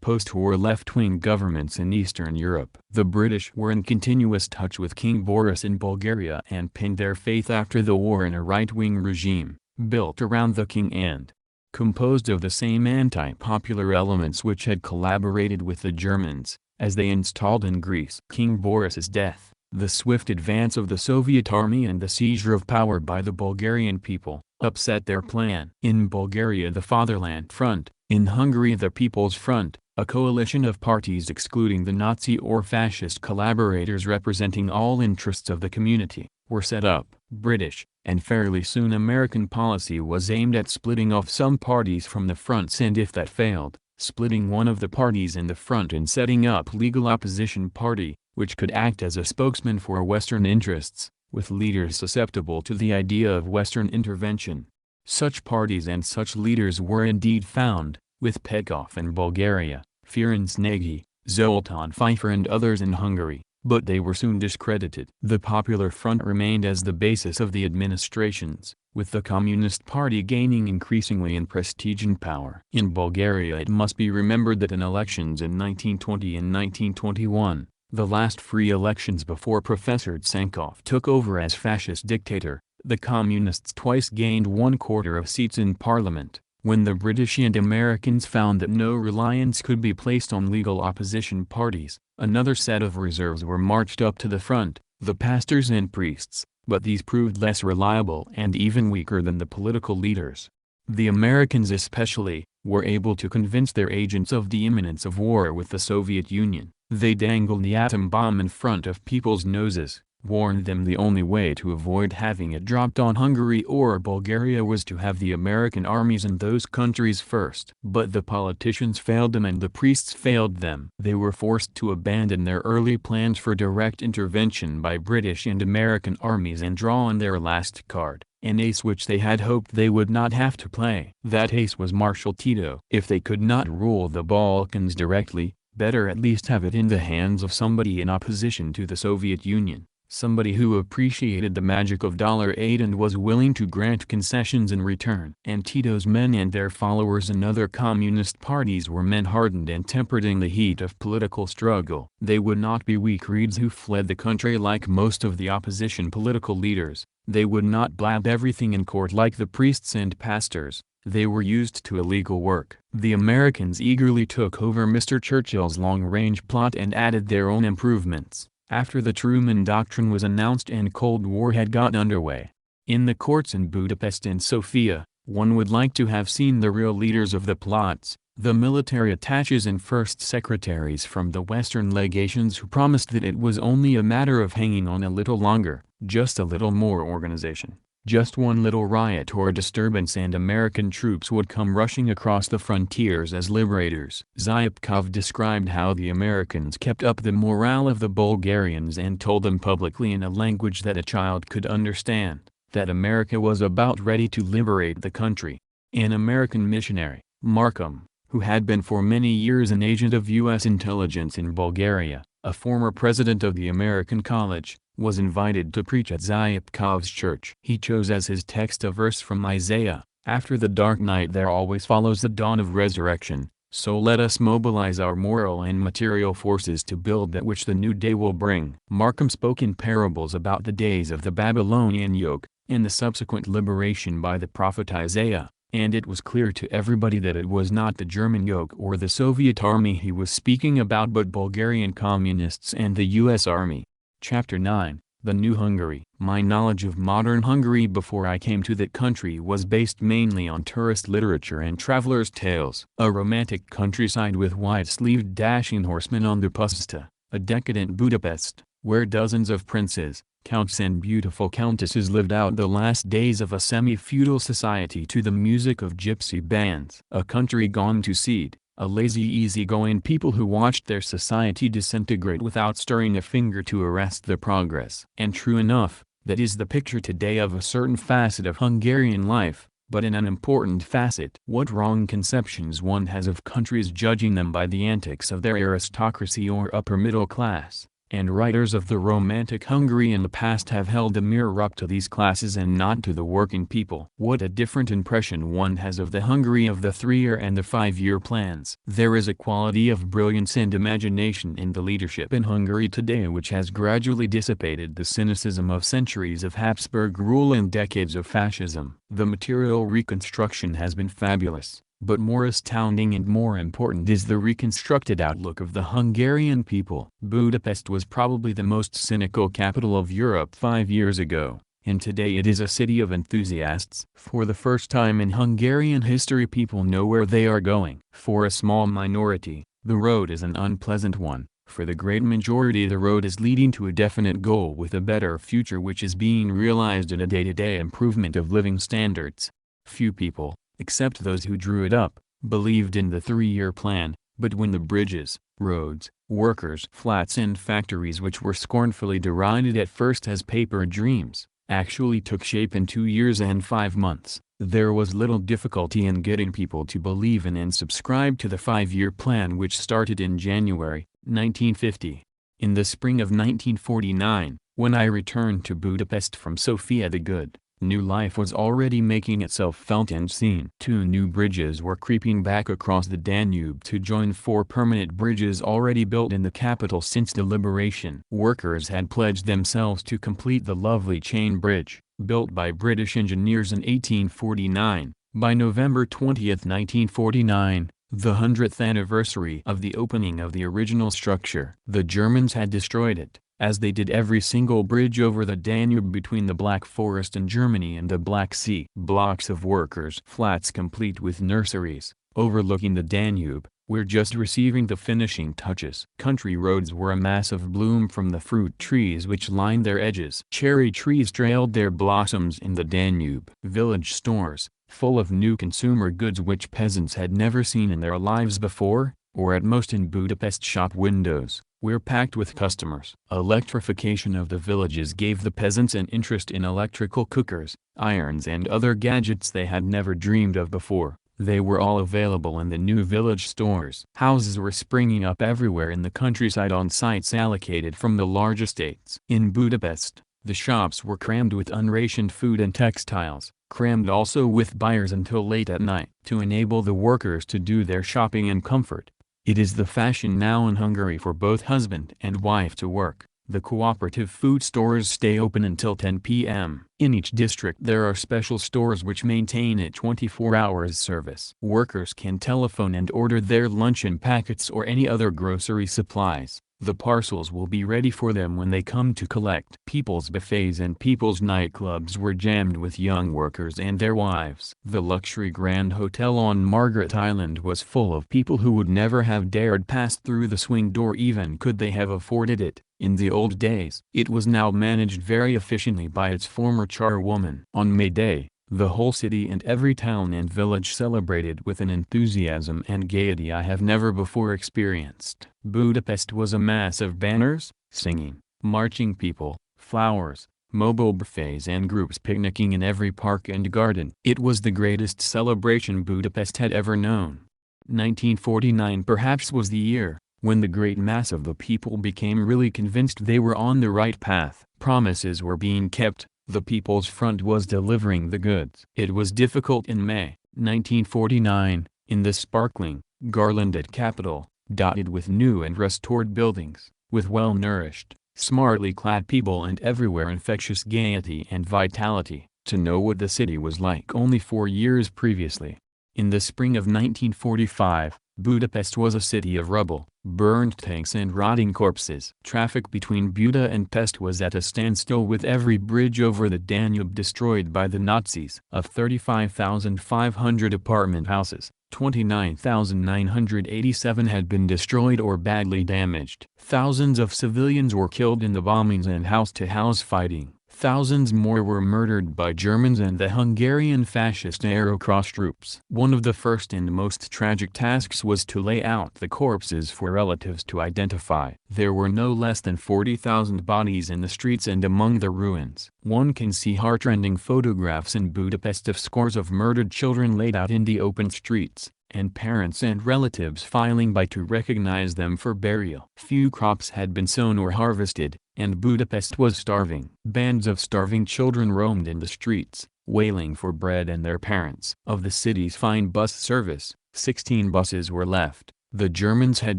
[SPEAKER 1] post-war left-wing governments in Eastern Europe. The British were in continuous touch with King Boris in Bulgaria and pinned their faith after the war in a right-wing regime, built around the king and composed of the same anti-popular elements which had collaborated with the Germans, as they installed in Greece. King Boris's death, the swift advance of the Soviet army and the seizure of power by the Bulgarian people, upset their plan. In Bulgaria the Fatherland Front, in Hungary the People's Front, a coalition of parties excluding the Nazi or fascist collaborators representing all interests of the community, were set up. British, and fairly soon American policy was aimed at splitting off some parties from the fronts, and if that failed, splitting one of the parties in the front and setting up legal opposition party, which could act as a spokesman for Western interests, with leaders susceptible to the idea of Western intervention. Such parties and such leaders were indeed found, with Petkov in Bulgaria, Ferenc Nagy, Zoltán Pfeiffer and others in Hungary, but they were soon discredited. The Popular Front remained as the basis of the administrations, with the Communist Party gaining increasingly in prestige and power. In Bulgaria it must be remembered that in elections in 1920 and 1921, the last free elections before Professor Tsankov took over as fascist dictator, the Communists twice gained 1/4 of seats in parliament. When the British and Americans found that no reliance could be placed on legal opposition parties, another set of reserves were marched up to the front, the pastors and priests, but these proved less reliable and even weaker than the political leaders. The Americans especially, were able to convince their agents of the imminence of war with the Soviet Union. They dangled the atom bomb in front of people's noses, warned them the only way to avoid having it dropped on Hungary or Bulgaria was to have the American armies in those countries first. But the politicians failed them and the priests failed them. They were forced to abandon their early plans for direct intervention by British and American armies and draw on their last card, an ace which they had hoped they would not have to play. That ace was Marshal Tito. If they could not rule the Balkans directly, better at least have it in the hands of somebody in opposition to the Soviet Union. Somebody who appreciated the magic of dollar aid and was willing to grant concessions in return. And Tito's men and their followers in other communist parties were men hardened and tempered in the heat of political struggle. They would not be weak reeds who fled the country like most of the opposition political leaders. They would not blab everything in court like the priests and pastors. They were used to illegal work. The Americans eagerly took over Mr. Churchill's long-range plot and added their own improvements. After the Truman Doctrine was announced and Cold War had got underway. In the courts in Budapest and Sofia, one would like to have seen the real leaders of the plots, the military attaches and first secretaries from the Western legations who promised that it was only a matter of hanging on a little longer, just a little more organization. Just one little riot or disturbance and American troops would come rushing across the frontiers as liberators. Zyapkov described how the Americans kept up the morale of the Bulgarians and told them publicly in a language that a child could understand, that America was about ready to liberate the country. An American missionary, Markham, who had been for many years an agent of U.S. intelligence in Bulgaria, a former president of the American College, was invited to preach at Zyapkov's church. He chose as his text a verse from Isaiah, "After the dark night there always follows the dawn of resurrection, so let us mobilize our moral and material forces to build that which the new day will bring." Markham spoke in parables about the days of the Babylonian yoke, and the subsequent liberation by the prophet Isaiah, and it was clear to everybody that it was not the German yoke or the Soviet army he was speaking about but Bulgarian communists and the U.S. Army. Chapter 9, The New Hungary. My knowledge of modern Hungary before I came to that country was based mainly on tourist literature and travelers' tales. A romantic countryside with wide-sleeved dashing horsemen on the Puszta, a decadent Budapest, where dozens of princes, counts and beautiful countesses lived out the last days of a semi-feudal society to the music of gypsy bands. A country gone to seed. A lazy easy-going people who watched their society disintegrate without stirring a finger to arrest the progress. And true enough, that is the picture today of a certain facet of Hungarian life, but an unimportant facet. What wrong conceptions one has of countries judging them by the antics of their aristocracy or upper middle class. And writers of the romantic Hungary in the past have held a mirror up to these classes and not to the working people. What a different impression one has of the Hungary of the 3-year and the 5-year plans. There is a quality of brilliance and imagination in the leadership in Hungary today which has gradually dissipated the cynicism of centuries of Habsburg rule and decades of fascism. The material reconstruction has been fabulous. But more astounding and more important is the reconstructed outlook of the Hungarian people. Budapest was probably the most cynical capital of Europe 5 years ago, and today it is a city of enthusiasts. For the first time in Hungarian history people know where they are going. For a small minority, the road is an unpleasant one. For the great majority the road is leading to a definite goal with a better future which is being realized in a day-to-day improvement of living standards. Few people, except those who drew it up, believed in the 3-year plan, but when the bridges, roads, workers' flats and factories which were scornfully derided at first as paper dreams, actually took shape in 2 years and 5 months, there was little difficulty in getting people to believe in and subscribe to the 5-year plan which started in January, 1950. In the spring of 1949, when I returned to Budapest from Sofia the Good, new life was already making itself felt and seen. 2 new bridges were creeping back across the Danube to join 4 permanent bridges already built in the capital since the liberation. Workers had pledged themselves to complete the lovely chain bridge, built by British engineers in 1849, by November 20, 1949, the 100th anniversary of the opening of the original structure. The Germans had destroyed it, as they did every single bridge over the Danube between the Black Forest in Germany and the Black Sea. Blocks of workers' flats complete with nurseries, overlooking the Danube, We're just receiving the finishing touches. Country roads were a mass of bloom from the fruit trees which lined their edges. Cherry trees trailed their blossoms in the Danube. Village stores, full of new consumer goods which peasants had never seen in their lives before, or at most in Budapest shop windows, were packed with customers. Electrification of the villages gave the peasants an interest in electrical cookers, irons and other gadgets they had never dreamed of before. They were all available in the new village stores. Houses were springing up everywhere in the countryside on sites allocated from the large estates. In Budapest, the shops were crammed with unrationed food and textiles, crammed also with buyers until late at night. To enable the workers to do their shopping in comfort, it is the fashion now in Hungary for both husband and wife to work. The cooperative food stores stay open until 10 p.m. In each district there are special stores which maintain a 24 hours service. Workers can telephone and order their luncheon packets or any other grocery supplies. The parcels will be ready for them when they come to collect. People's buffets and people's nightclubs were jammed with young workers and their wives. The luxury Grand Hotel on Margaret Island was full of people who would never have dared pass through the swing door even could they have afforded it. In the old days, it was now managed very efficiently by its former charwoman. On May Day, the whole city and every town and village celebrated with an enthusiasm and gaiety I have never before experienced. Budapest was a mass of banners, singing, marching people, flowers, mobile buffets and groups picnicking in every park and garden. It was the greatest celebration Budapest had ever known. 1949 perhaps was the year when the great mass of the people became really convinced they were on the right path. Promises were being kept. The People's Front was delivering the goods. It was difficult in May, 1949, in the sparkling, garlanded capital, dotted with new and restored buildings, with well-nourished, smartly clad people and everywhere infectious gaiety and vitality, to know what the city was like only 4 years previously. In the spring of 1945, Budapest was a city of rubble, burned tanks and rotting corpses. Traffic between Buda and Pest was at a standstill with every bridge over the Danube destroyed by the Nazis. Of 35,500 apartment houses, 29,987 had been destroyed or badly damaged. Thousands of civilians were killed in the bombings and house-to-house fighting. Thousands more were murdered by Germans and the Hungarian fascist Aerocross troops. One of the first and most tragic tasks was to lay out the corpses for relatives to identify. There were no less than 40,000 bodies in the streets and among the ruins. One can see heartrending photographs in Budapest of scores of murdered children laid out in the open streets, and parents and relatives filing by to recognize them for burial. Few crops had been sown or harvested, and Budapest was starving. Bands of starving children roamed in the streets, wailing for bread and their parents. Of the city's fine bus service, 16 buses were left. The Germans had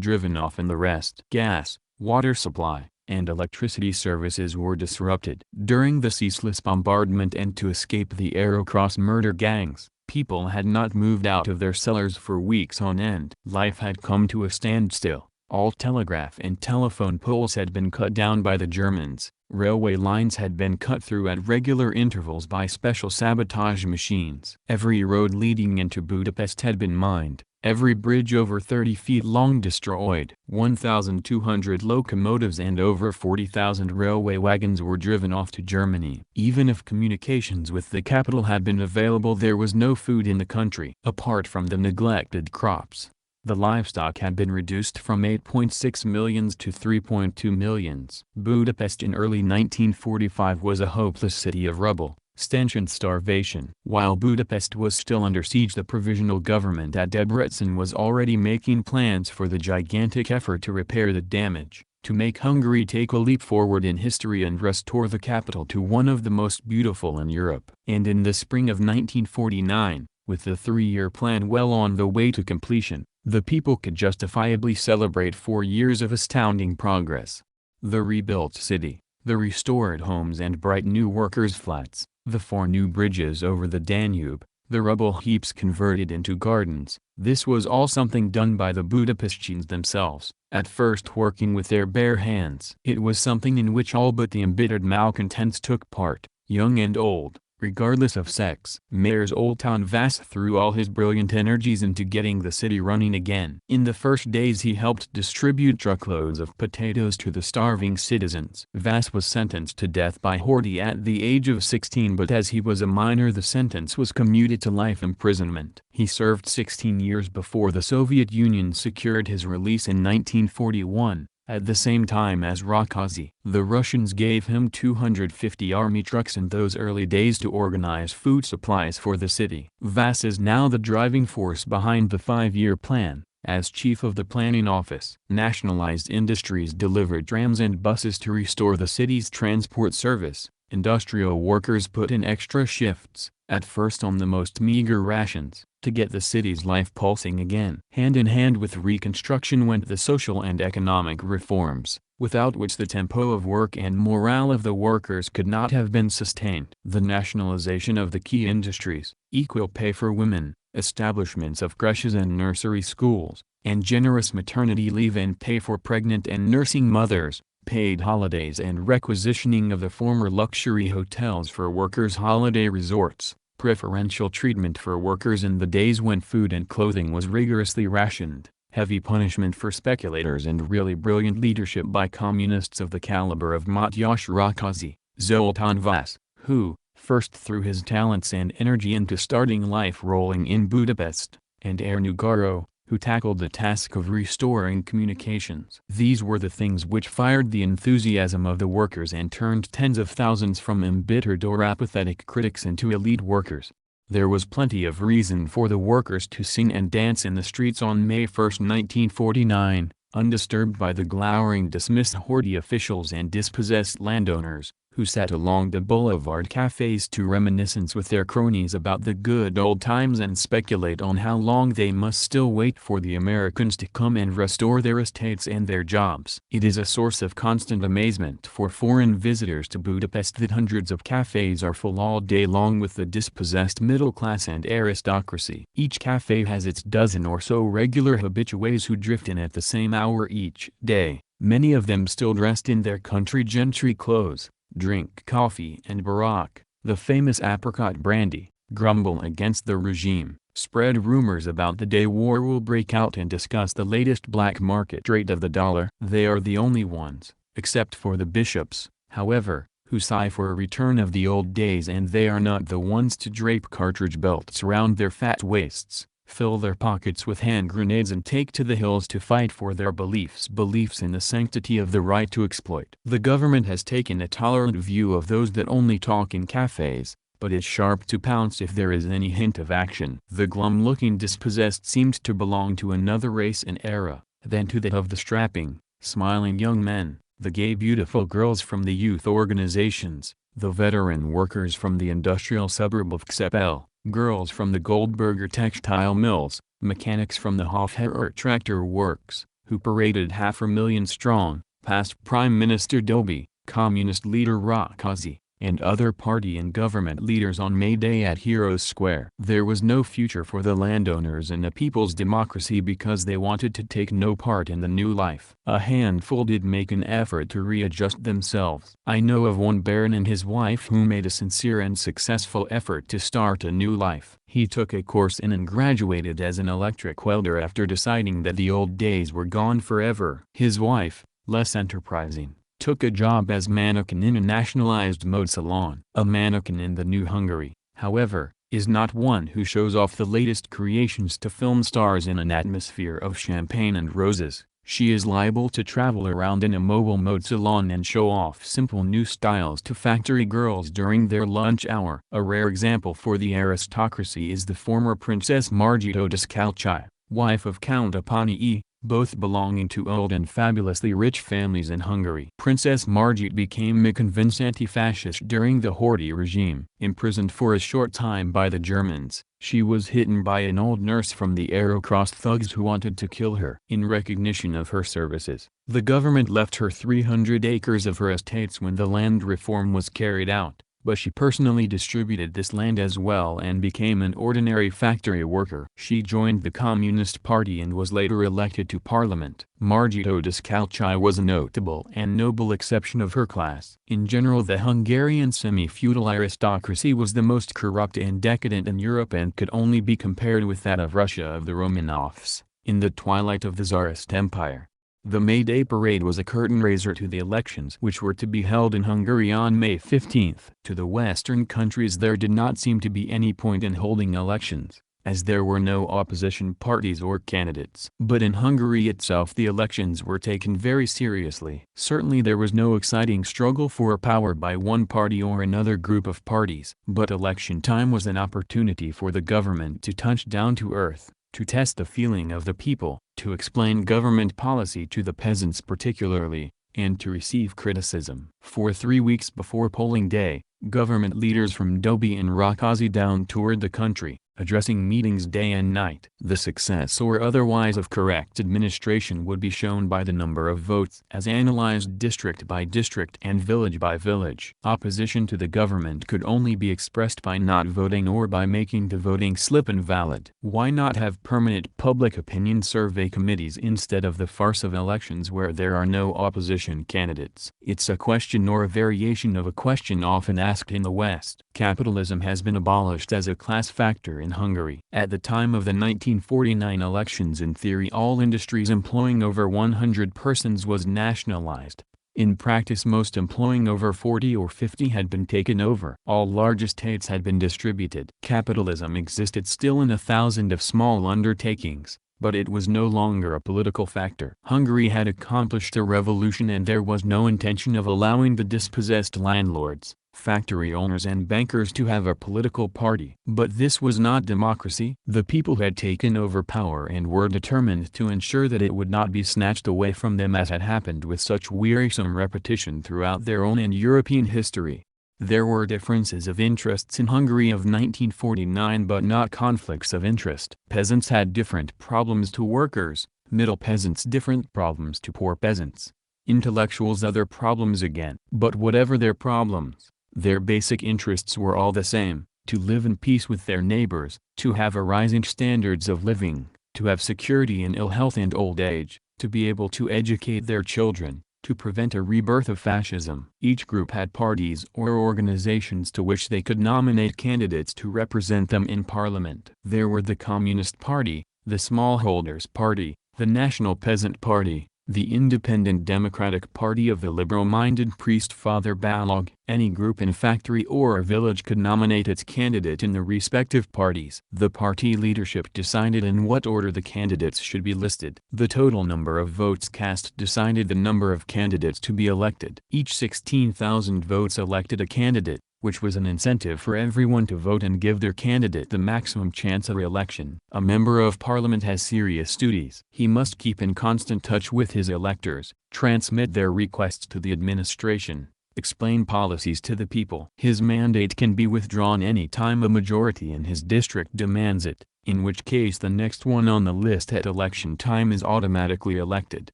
[SPEAKER 1] driven off and the rest. Gas, water supply, and electricity services were disrupted. During the ceaseless bombardment and to escape the Aerocross murder gangs, people had not moved out of their cellars for weeks on end. Life had come to a standstill. All telegraph and telephone poles had been cut down by the Germans. Railway lines had been cut through at regular intervals by special sabotage machines. Every road leading into Budapest had been mined. Every bridge over 30 feet long destroyed. 1,200 locomotives and over 40,000 railway wagons were driven off to Germany. Even if communications with the capital had been available, there was no food in the country. Apart from the neglected crops, the livestock had been reduced from 8.6 millions to 3.2 millions. Budapest in early 1945 was a hopeless city of rubble, stench and starvation. While Budapest was still under siege, the provisional government at Debrecen was already making plans for the gigantic effort to repair the damage, to make Hungary take a leap forward in history and restore the capital to one of the most beautiful in Europe. And in the spring of 1949, with the 3-year plan well on the way to completion, the people could justifiably celebrate 4 years of astounding progress. The rebuilt city, the restored homes and bright new workers' flats, the 4 new bridges over the Danube, the rubble heaps converted into gardens, this was all something done by the Budapestians themselves, at first working with their bare hands. It was something in which all but the embittered malcontents took part, young and old, regardless of sex. Mayor Zoltán Vas threw all his brilliant energies into getting the city running again. In the first days he helped distribute truckloads of potatoes to the starving citizens. Vas was sentenced to death by Horthy at the age of 16, but as he was a minor the sentence was commuted to life imprisonment. He served 16 years before the Soviet Union secured his release in 1941. At the same time as Rákóczi. The Russians gave him 250 army trucks in those early days to organize food supplies for the city. Vas is now the driving force behind the 5-year plan. As chief of the planning office, nationalized industries delivered trams and buses to restore the city's transport service. Industrial workers put in extra shifts, at first on the most meager rations, to get the city's life pulsing again. Hand in hand with reconstruction went the social and economic reforms, without which the tempo of work and morale of the workers could not have been sustained. The nationalization of the key industries, equal pay for women, establishments of creches and nursery schools, and generous maternity leave and pay for pregnant and nursing mothers, paid holidays and requisitioning of the former luxury hotels for workers' holiday resorts, preferential treatment for workers in the days when food and clothing was rigorously rationed, heavy punishment for speculators and really brilliant leadership by communists of the caliber of Matyas Rákóczi. Zoltán Vas, who, first threw his talents and energy into starting life rolling in Budapest, and Ernő Garó, who tackled the task of restoring communications. These were the things which fired the enthusiasm of the workers and turned tens of thousands from embittered or apathetic critics into elite workers. There was plenty of reason for the workers to sing and dance in the streets on May 1, 1949, undisturbed by the glowering dismissed Horthy officials and dispossessed landowners, who sat along the boulevard cafes to reminiscence with their cronies about the good old times and speculate on how long they must still wait for the Americans to come and restore their estates and their jobs. It is a source of constant amazement for foreign visitors to Budapest that hundreds of cafes are full all day long with the dispossessed middle class and aristocracy. Each cafe has its dozen or so regular habitués who drift in at the same hour each day, many of them still dressed in their country gentry clothes, drink coffee and Barak, the famous apricot brandy, grumble against the regime, spread rumors about the day war will break out and discuss the latest black market rate of the dollar. They are the only ones, except for the bishops, however, who sigh for a return of the old days, and they are not the ones to drape cartridge belts around their fat waists, fill their pockets with hand grenades and take to the hills to fight for their beliefs in the sanctity of the right to exploit. The government has taken a tolerant view of those that only talk in cafes, but is sharp to pounce if there is any hint of action. The glum-looking dispossessed seemed to belong to another race and era, than to that of the strapping, smiling young men, the gay beautiful girls from the youth organizations, the veteran workers from the industrial suburb of Csepel, girls from the Goldberger textile mills, mechanics from the Hofherr tractor works, who paraded 500,000 strong, past Prime Minister Dobie, Communist leader Rákóczi, and other party and government leaders on May Day at Heroes Square. There was no future for the landowners in a people's democracy because they wanted to take no part in the new life. A handful did make an effort to readjust themselves. I know of one baron and his wife who made a sincere and successful effort to start a new life. He took a course in and graduated as an electric welder after deciding that the old days were gone forever. His wife, less enterprising, took a job as mannequin in a nationalized mode salon. A mannequin in the New Hungary, however, is not one who shows off the latest creations to film stars in an atmosphere of champagne and roses. She is liable to travel around in a mobile mode salon and show off simple new styles to factory girls during their lunch hour. A rare example for the aristocracy is the former Princess Margita Descalchi, wife of Count Apani, both belonging to old and fabulously rich families in Hungary. Princess Margit became a convinced anti-fascist during the Horthy regime. Imprisoned for a short time by the Germans, she was hidden by an old nurse from the Arrow-crossed thugs who wanted to kill her. In recognition of her services, the government left her 300 acres of her estates when the land reform was carried out. but she personally distributed this land as well and became an ordinary factory worker. She joined the Communist Party and was later elected to parliament. Margita Descalchi was a notable and noble exception of her class. In general, the Hungarian semi-feudal aristocracy was the most corrupt and decadent in Europe and could only be compared with that of Russia of the Romanovs, in the twilight of the Tsarist Empire. The May Day parade was a curtain raiser to the elections which were to be held in Hungary on May 15. To the Western countries there did not seem to be any point in holding elections, as there were no opposition parties or candidates. But in Hungary itself the elections were taken very seriously. Certainly there was no exciting struggle for power by one party or another group of parties. But election time was an opportunity for the government to touch down to earth, to test the feeling of the people, to explain government policy to the peasants particularly, and to receive criticism. For 3 weeks before polling day, government leaders from Dobie and Rákóczi Down toured the country, addressing meetings day and night. The success or otherwise of correct administration would be shown by the number of votes as analyzed district by district and village by village. Opposition to the government could only be expressed by not voting or by making the voting slip invalid. Why not have permanent public opinion survey committees instead of the farce of elections where there are no opposition candidates? It's a question or a variation of a question often asked in the West. Capitalism has been abolished as a class factor in Hungary. At the time of the 1949 elections, in theory all industries employing over 100 persons was nationalized. In practice most employing over 40 or 50 had been taken over. All large estates had been distributed. Capitalism existed still in 1,000 of small undertakings, but it was no longer a political factor. Hungary had accomplished a revolution and there was no intention of allowing the dispossessed landlords, factory owners and bankers to have a political party. But this was not democracy. The people had taken over power and were determined to ensure that it would not be snatched away from them as had happened with such wearisome repetition throughout their own and European history. There were differences of interests in Hungary of 1949 but not conflicts of interest. Peasants had different problems to workers, middle peasants different problems to poor peasants, intellectuals other problems again. But whatever their problems, their basic interests were all the same: to live in peace with their neighbors, to have a rising standards of living, to have security in ill health and old age, to be able to educate their children, to prevent a rebirth of fascism. Each group had parties or organizations to which they could nominate candidates to represent them in parliament. There were the Communist Party, the Smallholders Party, the National Peasant Party, the Independent Democratic Party of the liberal-minded priest Father Balog. Any group in factory or a village could nominate its candidate in the respective parties. The party leadership decided in what order the candidates should be listed. The total number of votes cast decided the number of candidates to be elected. Each 16,000 votes elected a candidate, which was an incentive for everyone to vote and give their candidate the maximum chance of re-election. A member of parliament has serious duties. He must keep in constant touch with his electors, transmit their requests to the administration, explain policies to the people. His mandate can be withdrawn any time a majority in his district demands it, in which case the next one on the list at election time is automatically elected.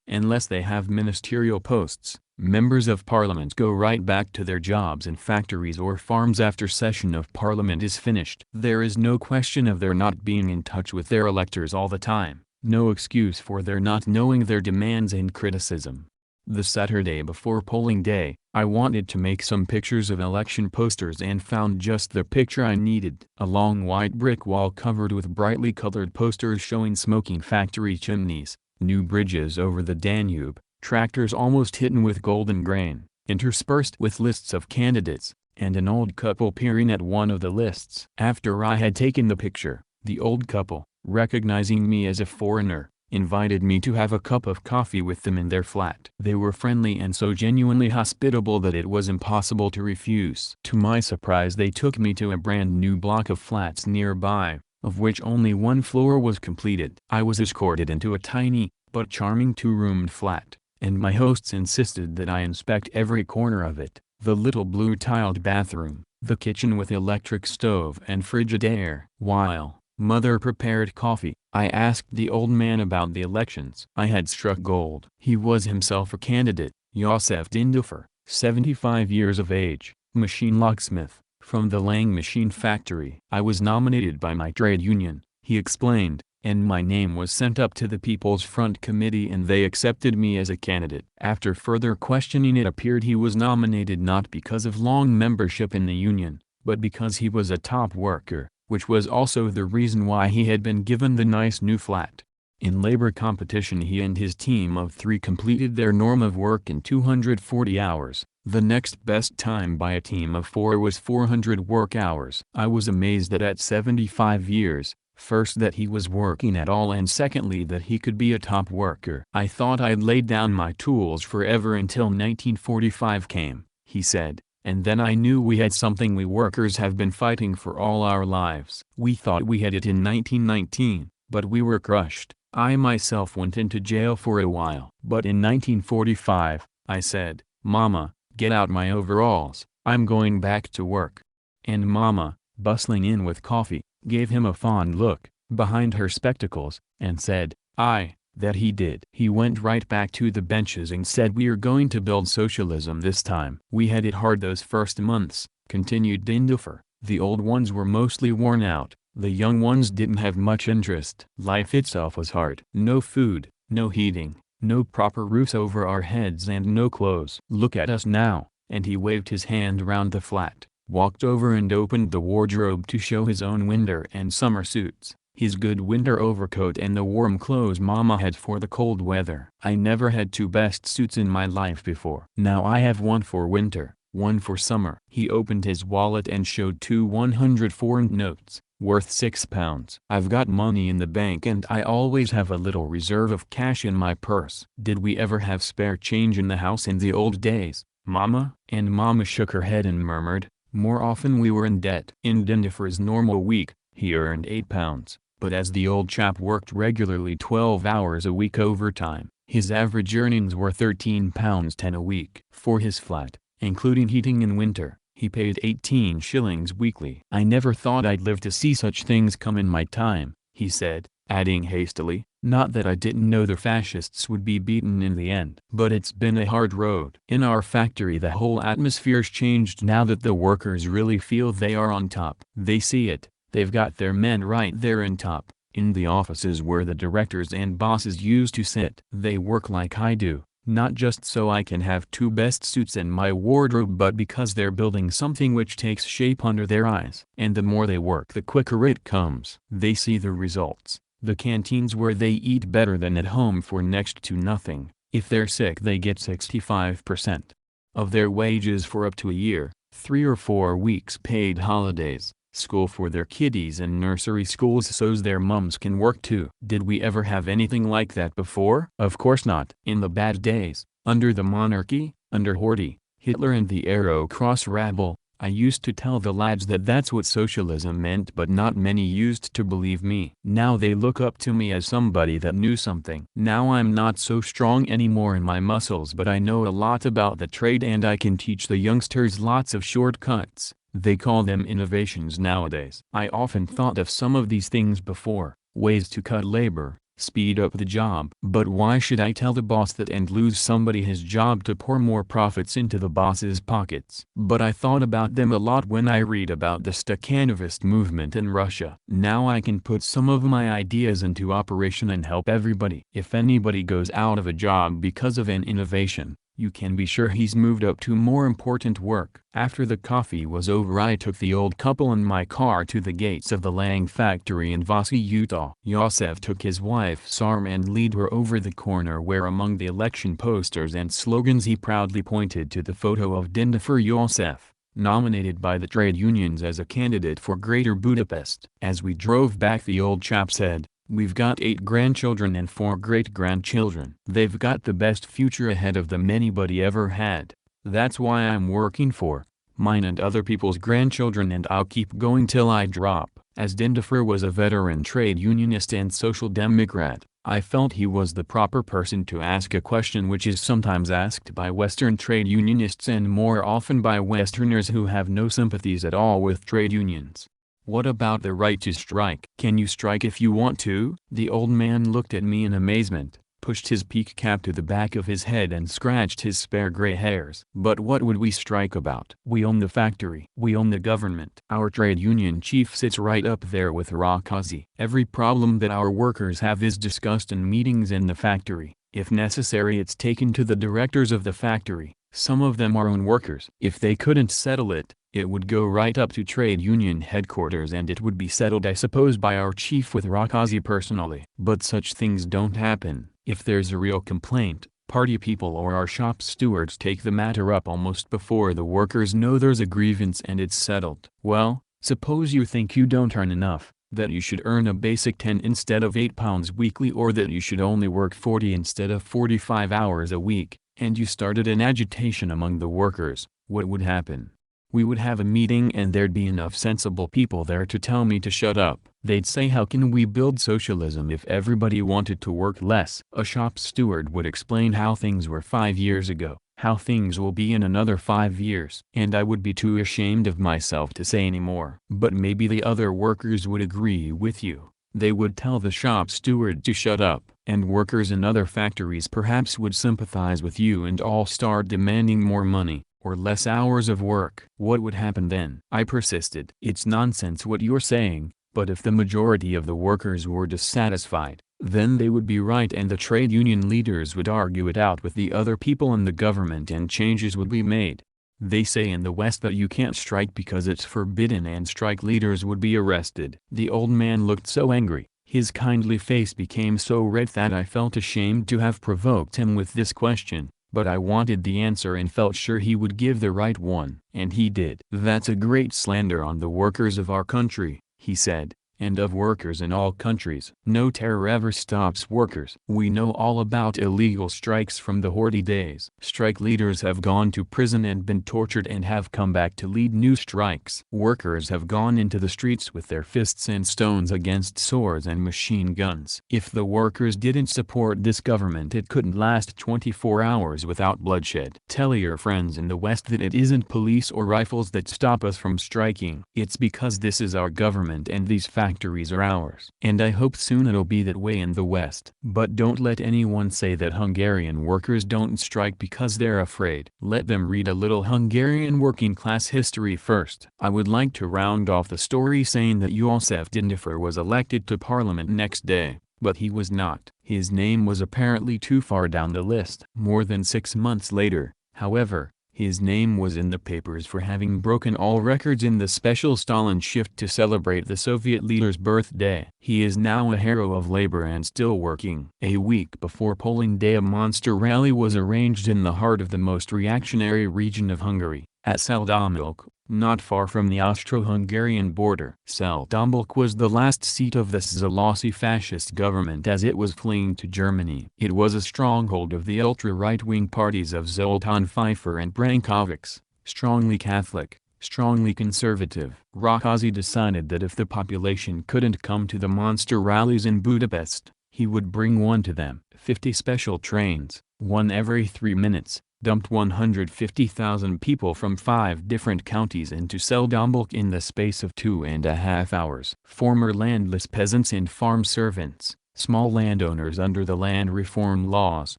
[SPEAKER 1] Unless they have ministerial posts, members of parliament go right back to their jobs in factories or farms after session of parliament is finished. There is no question of their not being in touch with their electors all the time, no excuse for their not knowing their demands and criticism. The Saturday before polling day, I wanted to make some pictures of election posters and found just the picture I needed. A long white brick wall covered with brightly colored posters showing smoking factory chimneys, new bridges over the Danube, tractors almost hidden with golden grain, interspersed with lists of candidates, and an old couple peering at one of the lists. After I had taken the picture, the old couple, recognizing me as a foreigner, invited me to have a cup of coffee with them in their flat. They were friendly and so genuinely hospitable that it was impossible to refuse. To my surprise they took me to a brand new block of flats nearby, of which only one floor was completed. I was escorted into a tiny, but charming two-roomed flat, and my hosts insisted that I inspect every corner of it: the little blue tiled bathroom, the kitchen with electric stove and Frigidaire. While Mother prepared coffee, I asked the old man about the elections. I had struck gold. He was himself a candidate, Josef Dindofer, 75 years of age, Machine locksmith, from the Lang Machine Factory. I was nominated by my trade union, he explained, and my name was sent up to the People's Front Committee and they accepted me as a candidate. After further questioning, it appeared he was nominated not because of long membership in the union, but because he was a top worker, which was also the reason why he had been given the nice new flat. In labor competition, he and his team of 3 completed their norm of work in 240 hours. The next best time by a team of 4 was 400 work hours. I was amazed that at 75 years, first that he was working at all and secondly that he could be a top worker. I thought I'd laid down my tools forever until 1945 came, he said, and then I knew we had something we workers have been fighting for all our lives. We thought we had it in 1919, but we were crushed. I myself went into jail for a while. But in 1945, I said, "Mama, get out my overalls, I'm going back to work." And Mama, bustling in with coffee, gave him a fond look, behind her spectacles, and said, "Aye, that he did." He went right back to the benches and said, "We are going to build socialism this time." We had it hard those first months, continued Dindofer. The old ones were mostly worn out, the young ones didn't have much interest. Life itself was hard. No food, no heating, no proper roofs over our heads and no clothes. Look at us now, and he waved his hand round the flat, walked over and opened the wardrobe to show his own winter and summer suits, his good winter overcoat and the warm clothes Mama had for the cold weather. I never had 2 best suits in my life before. Now I have one for winter, one for summer. He opened his wallet and showed 2 100 foreign notes, worth £6. "I've got money in the bank and I always have a little reserve of cash in my purse." Did we ever have spare change in the house in the old days, Mama? And Mama shook her head and murmured, "More often we were in debt." In Dindofer's normal week, he earned £8, but as the old chap worked regularly 12 hours a week overtime, his average earnings were £13.10 a week. For his flat, including heating in winter, he paid 18 shillings weekly. "I never thought I'd live to see such things come in my time," he said, adding hastily, "not that I didn't know the fascists would be beaten in the end. But it's been a hard road." In our factory the whole atmosphere's changed now that the workers really feel they are on top. They see it, they've got their men right there in top, in the offices where the directors and bosses used to sit. They work like I do, not just so I can have 2 best suits in my wardrobe but because they're building something which takes shape under their eyes. And the more they work the quicker it comes. They see the results. The canteens where they eat better than at home for next to nothing. If they're sick they get 65% of their wages for up to a year, 3 or 4 weeks paid holidays, school for their kiddies and nursery schools so's their mums can work too. Did we ever have anything like that before? Of course not. In the bad days, under the monarchy, under Horthy, Hitler and the Arrow Cross rabble, I used to tell the lads that that's what socialism meant but not many used to believe me. Now they look up to me as somebody that knew something. Now I'm not so strong anymore in my muscles but I know a lot about the trade and I can teach the youngsters lots of shortcuts. They call them innovations nowadays. I often thought of some of these things before, ways to cut labor, speed up the job. But why should I tell the boss that and lose somebody his job to pour more profits into the boss's pockets? But I thought about them a lot when I read about the Stakhanovist movement in Russia. Now I can put some of my ideas into operation and help everybody. If anybody goes out of a job because of an innovation, you can be sure he's moved up to more important work. After the coffee was over I took the old couple in my car to the gates of the Lang factory in Vassy, Utah. Yosef took his wife's arm and led her over the corner where among the election posters and slogans he proudly pointed to the photo of Dindofer Yosef, nominated by the trade unions as a candidate for Greater Budapest. As we drove back the old chap said, "We've got 8 grandchildren and 4 great-grandchildren. They've got the best future ahead of them anybody ever had. That's why I'm working for mine and other people's grandchildren and I'll keep going till I drop." As Dindofer was a veteran trade unionist and social democrat, I felt he was the proper person to ask a question which is sometimes asked by Western trade unionists and more often by Westerners who have no sympathies at all with trade unions. What about the right to strike? Can you strike if you want to? The old man looked at me in amazement, pushed his peak cap to the back of his head and scratched his spare gray hairs. But what would we strike about? We own the factory. We own the government. Our trade union chief sits right up there with Rakazi. Every problem that our workers have is discussed in meetings in the factory. If necessary, it's taken to the directors of the factory. Some of them are own workers. If they couldn't settle it, it would go right up to trade union headquarters and it would be settled, I suppose, by our chief with Rakazi personally. But such things don't happen. If there's a real complaint, party people or our shop stewards take the matter up almost before the workers know there's a grievance and it's settled. Well, suppose you think you don't earn enough, that you should earn a basic 10 instead of 8 pounds weekly, or that you should only work 40 instead of 45 hours a week, and you started an agitation among the workers. What would happen? We would have a meeting and there'd be enough sensible people there to tell me to shut up. They'd say, how can we build socialism if everybody wanted to work less? A shop steward would explain how things were 5 years ago, how things will be in another 5 years. And I would be too ashamed of myself to say any more. But maybe the other workers would agree with you. They would tell the shop steward to shut up. And workers in other factories perhaps would sympathize with you and all start demanding more money, or less hours of work. What would happen then? I persisted. It's nonsense what you're saying, but if the majority of the workers were dissatisfied, then they would be right and the trade union leaders would argue it out with the other people in the government and changes would be made. They say in the West that you can't strike because it's forbidden and strike leaders would be arrested. The old man looked so angry. His kindly face became so red that I felt ashamed to have provoked him with this question, but I wanted the answer and felt sure he would give the right one. And he did. That's a great slander on the workers of our country, he said, and of workers in all countries. No terror ever stops workers. We know all about illegal strikes from the Horthy days. Strike leaders have gone to prison and been tortured and have come back to lead new strikes. Workers have gone into the streets with their fists and stones against swords and machine guns. If the workers didn't support this government, it couldn't last 24 hours without bloodshed. Tell your friends in the West that it isn't police or rifles that stop us from striking. It's because this is our government and these factories are ours. And I hope soon it'll be that way in the West. But don't let anyone say that Hungarian workers don't strike because they're afraid. Let them read a little Hungarian working class history first. I would like to round off the story saying that József Dindifer was elected to parliament next day, but he was not. His name was apparently too far down the list. More than 6 months later, however, his name was in the papers for having broken all records in the special Stalin shift to celebrate the Soviet leader's birthday. He is now a hero of labor and still working. A week before polling day, a monster rally was arranged in the heart of the most reactionary region of Hungary, at Seldomilk, not far from the Austro-Hungarian border. Seldomilk was the last seat of the Szalasi fascist government as it was fleeing to Germany. It was a stronghold of the ultra-right-wing parties of Zoltán Pfeiffer and Brankovics, strongly Catholic, strongly conservative. Rakazi decided that if the population couldn't come to the monster rallies in Budapest, he would bring one to them. 50 special trains, one every 3 minutes, dumped 150,000 people from 5 different counties into Seldomilk in the space of 2.5 hours. Former landless peasants and farm servants, small landowners under the land reform laws,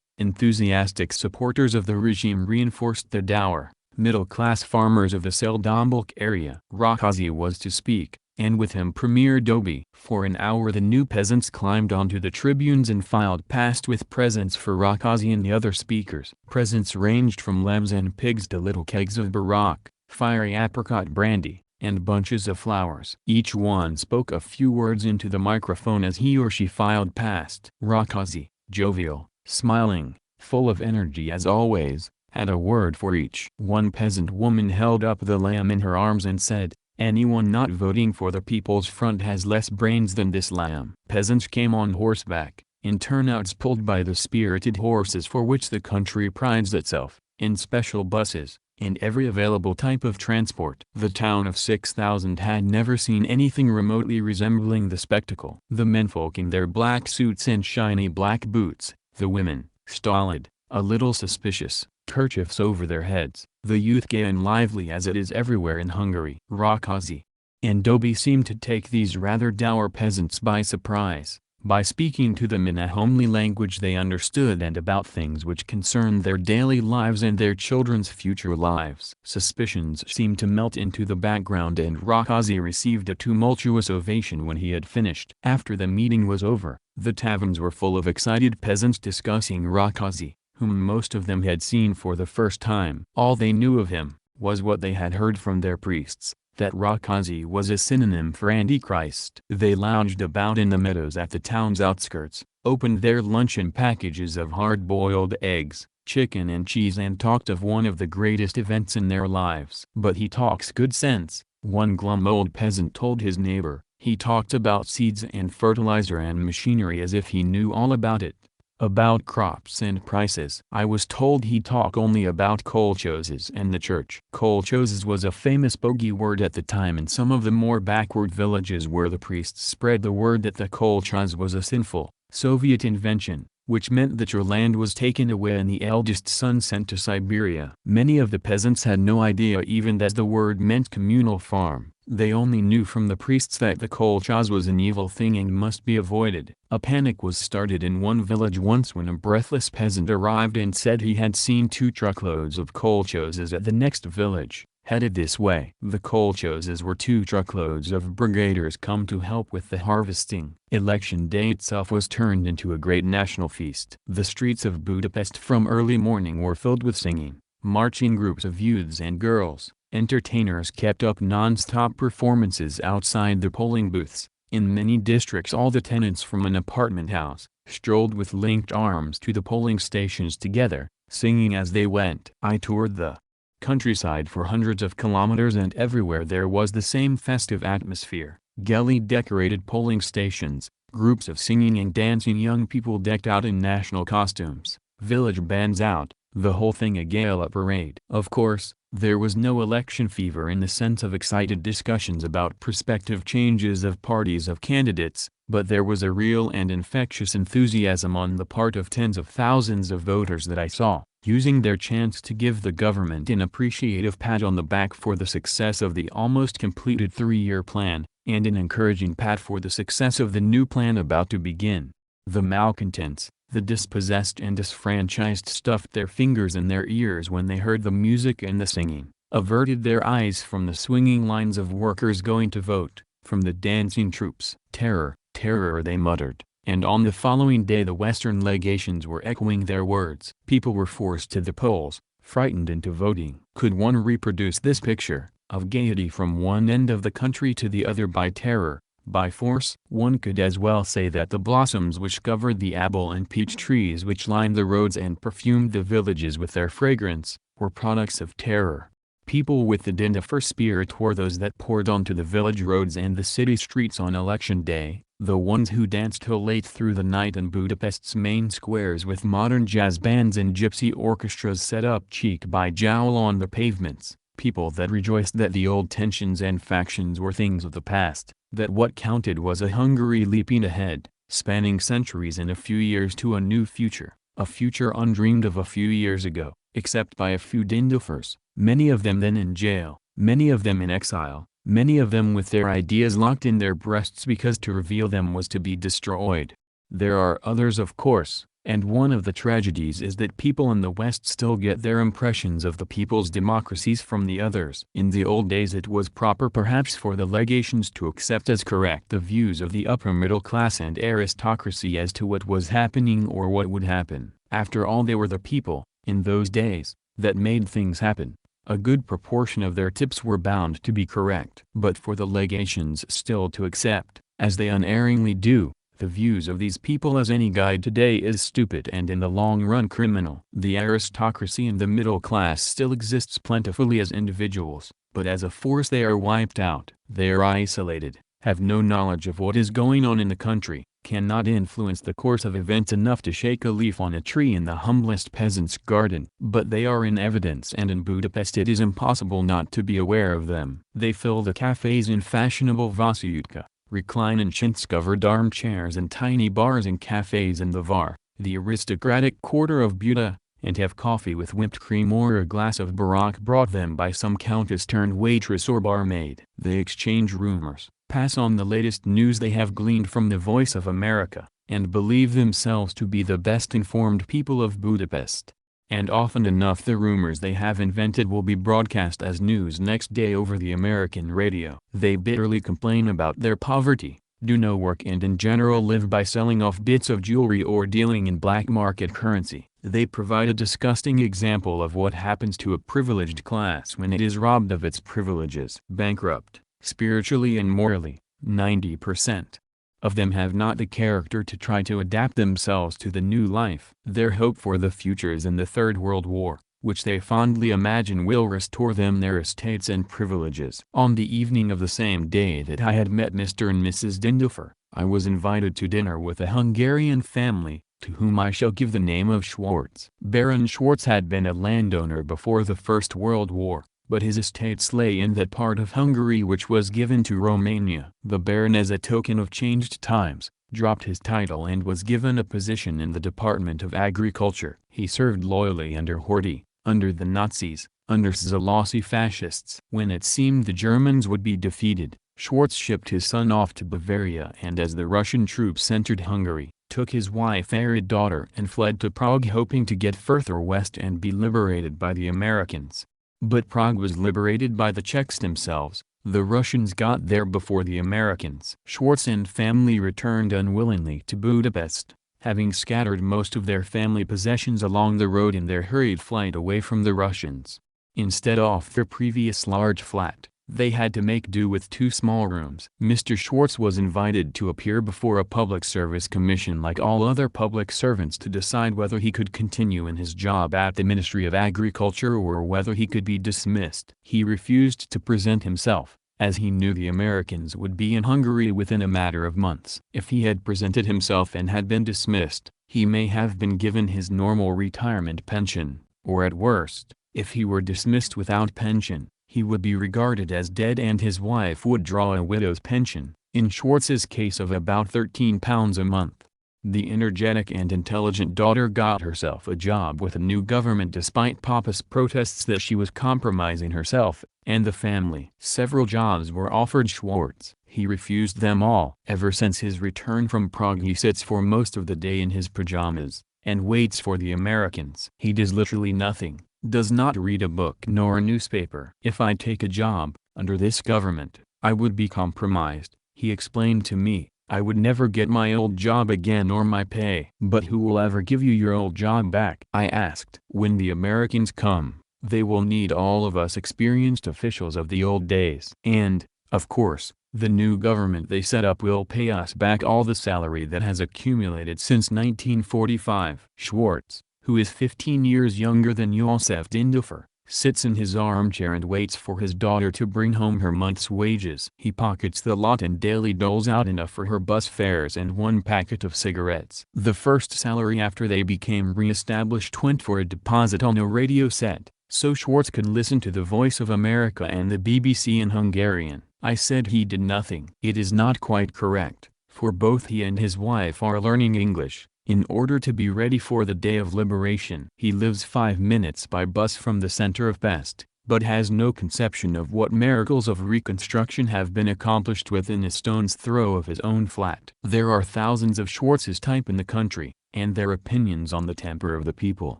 [SPEAKER 1] enthusiastic supporters of the regime reinforced the dour, middle-class farmers of the Seldomilk area. Rakazi was to speak, and with him Premier Doby. For an hour the new peasants climbed onto the tribunes and filed past with presents for Rakazi and the other speakers. Presents ranged from lambs and pigs to little kegs of Barak, fiery apricot brandy, and bunches of flowers. Each one spoke a few words into the microphone as he or she filed past. Rakazi, jovial, smiling, full of energy as always, had a word for each. One peasant woman held up the lamb in her arms and said, "Anyone not voting for the People's Front has less brains than this lamb." Peasants came on horseback, in turnouts pulled by the spirited horses for which the country prides itself, in special buses, in every available type of transport. The town of 6,000 had never seen anything remotely resembling the spectacle. The menfolk in their black suits and shiny black boots, the women, stolid, a little suspicious, kerchiefs over their heads, the youth gay and lively as it is everywhere in Hungary. Rakazi and Doby seemed to take these rather dour peasants by surprise. By speaking to them in a homely language they understood and about things which concerned their daily lives and their children's future lives. Suspicions seemed to melt into the background, and Rakazi received a tumultuous ovation when he had finished. After the meeting was over, the taverns were full of excited peasants discussing Rakazi, whom most of them had seen for the first time. All they knew of him was what they had heard from their priests, that Rakazi was a synonym for Antichrist. They lounged about in the meadows at the town's outskirts, opened their luncheon packages of hard-boiled eggs, chicken and cheese, and talked of one of the greatest events in their lives. "But he talks good sense," one glum old peasant told his neighbor. "He talked about seeds and fertilizer and machinery as if he knew all about it. About crops and prices. I was told he talk only about kolchoses and the church." Kolchoses was a famous bogey word at the time in some of the more backward villages where the priests spread the word that the kolchoz was a sinful, Soviet invention, which meant that your land was taken away and the eldest son sent to Siberia. Many of the peasants had no idea even that the word meant communal farm. They only knew from the priests that the kolchoz was an evil thing and must be avoided. A panic was started in one village once when a breathless peasant arrived and said he had seen 2 truckloads of kolchoses at the next village, headed this way. The kolchoses were 2 truckloads of brigaders come to help with the harvesting. Election day itself was turned into a great national feast. The streets of Budapest from early morning were filled with singing, marching groups of youths and girls. Entertainers kept up non-stop performances outside the polling booths. In many districts all the tenants from an apartment house strolled with linked arms to the polling stations together, singing as they went. I toured the countryside for hundreds of kilometers, and everywhere there was the same festive atmosphere. Gaily decorated polling stations, groups of singing and dancing young people decked out in national costumes, village bands out, the whole thing a gala parade. Of course, there was no election fever in the sense of excited discussions about prospective changes of parties of candidates, but there was a real and infectious enthusiasm on the part of tens of thousands of voters that I saw, using their chance to give the government an appreciative pat on the back for the success of the almost completed 3-year plan, and an encouraging pat for the success of the new plan about to begin. The malcontents, the dispossessed and disfranchised, stuffed their fingers in their ears when they heard the music and the singing, averted their eyes from the swinging lines of workers going to vote, from the dancing troops. Terror, terror, they muttered, and on the following day the Western legations were echoing their words. People were forced to the polls, frightened into voting. Could one reproduce this picture of gaiety from one end of the country to the other by terror, by force? One could as well say that the blossoms which covered the apple and peach trees which lined the roads and perfumed the villages with their fragrance, were products of terror. People with the Dindifer spirit were those that poured onto the village roads and the city streets on election day, the ones who danced till late through the night in Budapest's main squares with modern jazz bands and gypsy orchestras set up cheek by jowl on the pavements. People that rejoiced that the old tensions and factions were things of the past, that what counted was a Hungary leaping ahead, spanning centuries in a few years to a new future, a future undreamed of a few years ago, except by a few Dindofers, many of them then in jail, many of them in exile, many of them with their ideas locked in their breasts because to reveal them was to be destroyed. There are others, of course, and one of the tragedies is that people in the West still get their impressions of the people's democracies from the others. In the old days it was proper perhaps for the legations to accept as correct the views of the upper middle class and aristocracy as to what was happening or what would happen. After all, they were the people, in those days, that made things happen. A good proportion of their tips were bound to be correct. But for the legations still to accept, as they unerringly do, the views of these people as any guide today is stupid and in the long run criminal. The aristocracy and the middle class still exists plentifully as individuals, but as a force they are wiped out. They are isolated, have no knowledge of what is going on in the country, cannot influence the course of events enough to shake a leaf on a tree in the humblest peasant's garden. But they are in evidence, and in Budapest it is impossible not to be aware of them. They fill the cafes in fashionable Vasiliutka, recline in chintz-covered armchairs in tiny bars and cafes in the Var, the aristocratic quarter of Buda, and have coffee with whipped cream or a glass of Barak brought them by some countess turned waitress or barmaid. They exchange rumors, pass on the latest news they have gleaned from the Voice of America, and believe themselves to be the best informed people of Budapest. And often enough the rumors they have invented will be broadcast as news next day over the American radio. They bitterly complain about their poverty, do no work and in general live by selling off bits of jewelry or dealing in black market currency. They provide a disgusting example of what happens to a privileged class when it is robbed of its privileges. Bankrupt, spiritually and morally, 90% of them have not the character to try to adapt themselves to the new life. Their hope for the future is in the Third World War, which they fondly imagine will restore them their estates and privileges. On the evening of the same day that I had met Mr. and Mrs. Dindofer, I was invited to dinner with a Hungarian family, to whom I shall give the name of Schwartz. Baron Schwartz had been a landowner before the First World War, but his estates lay in that part of Hungary which was given to Romania. The Baron, as a token of changed times, dropped his title and was given a position in the Department of Agriculture. He served loyally under Horthy, under the Nazis, under Szalossi fascists. When it seemed the Germans would be defeated, Schwartz shipped his son off to Bavaria and as the Russian troops entered Hungary, took his wife and daughter and fled to Prague hoping to get further west and be liberated by the Americans. But Prague was liberated by the Czechs themselves. The Russians got there before the Americans. Schwartz and family returned unwillingly to Budapest, having scattered most of their family possessions along the road in their hurried flight away from the Russians. Instead of their previous large flat, they had to make do with 2 small rooms. Mr. Schwartz was invited to appear before a public service commission like all other public servants to decide whether he could continue in his job at the Ministry of Agriculture or whether he could be dismissed. He refused to present himself, as he knew the Americans would be in Hungary within a matter of months. If he had presented himself and had been dismissed, he may have been given his normal retirement pension, or at worst, if he were dismissed without pension, he would be regarded as dead and his wife would draw a widow's pension, in Schwartz's case of about £13 a month. The energetic and intelligent daughter got herself a job with a new government despite Papa's protests that she was compromising herself and the family. Several jobs were offered Schwartz. He refused them all. Ever since his return from Prague he sits for most of the day in his pajamas, and waits for the Americans. He does literally nothing, does not read a book nor a newspaper. If I take a job, under this government, I would be compromised, he explained to me. I would never get my old job again or my pay. But who will ever give you your old job back? I asked. When the Americans come, they will need all of us experienced officials of the old days. And, of course, the new government they set up will pay us back all the salary that has accumulated since 1945. Schwartz, who is 15 years younger than Josef Dindofer, sits in his armchair and waits for his daughter to bring home her month's wages. He pockets the lot and daily doles out enough for her bus fares and 1 packet of cigarettes. The first salary after they became re-established went for a deposit on a radio set, so Schwartz could listen to the Voice of America and the BBC in Hungarian. I said he did nothing. It is not quite correct, for both he and his wife are learning English, in order to be ready for the day of liberation. He lives 5 minutes by bus from the center of Pest, but has no conception of what miracles of reconstruction have been accomplished within a stone's throw of his own flat. There are thousands of Schwartz's type in the country, and their opinions on the temper of the people,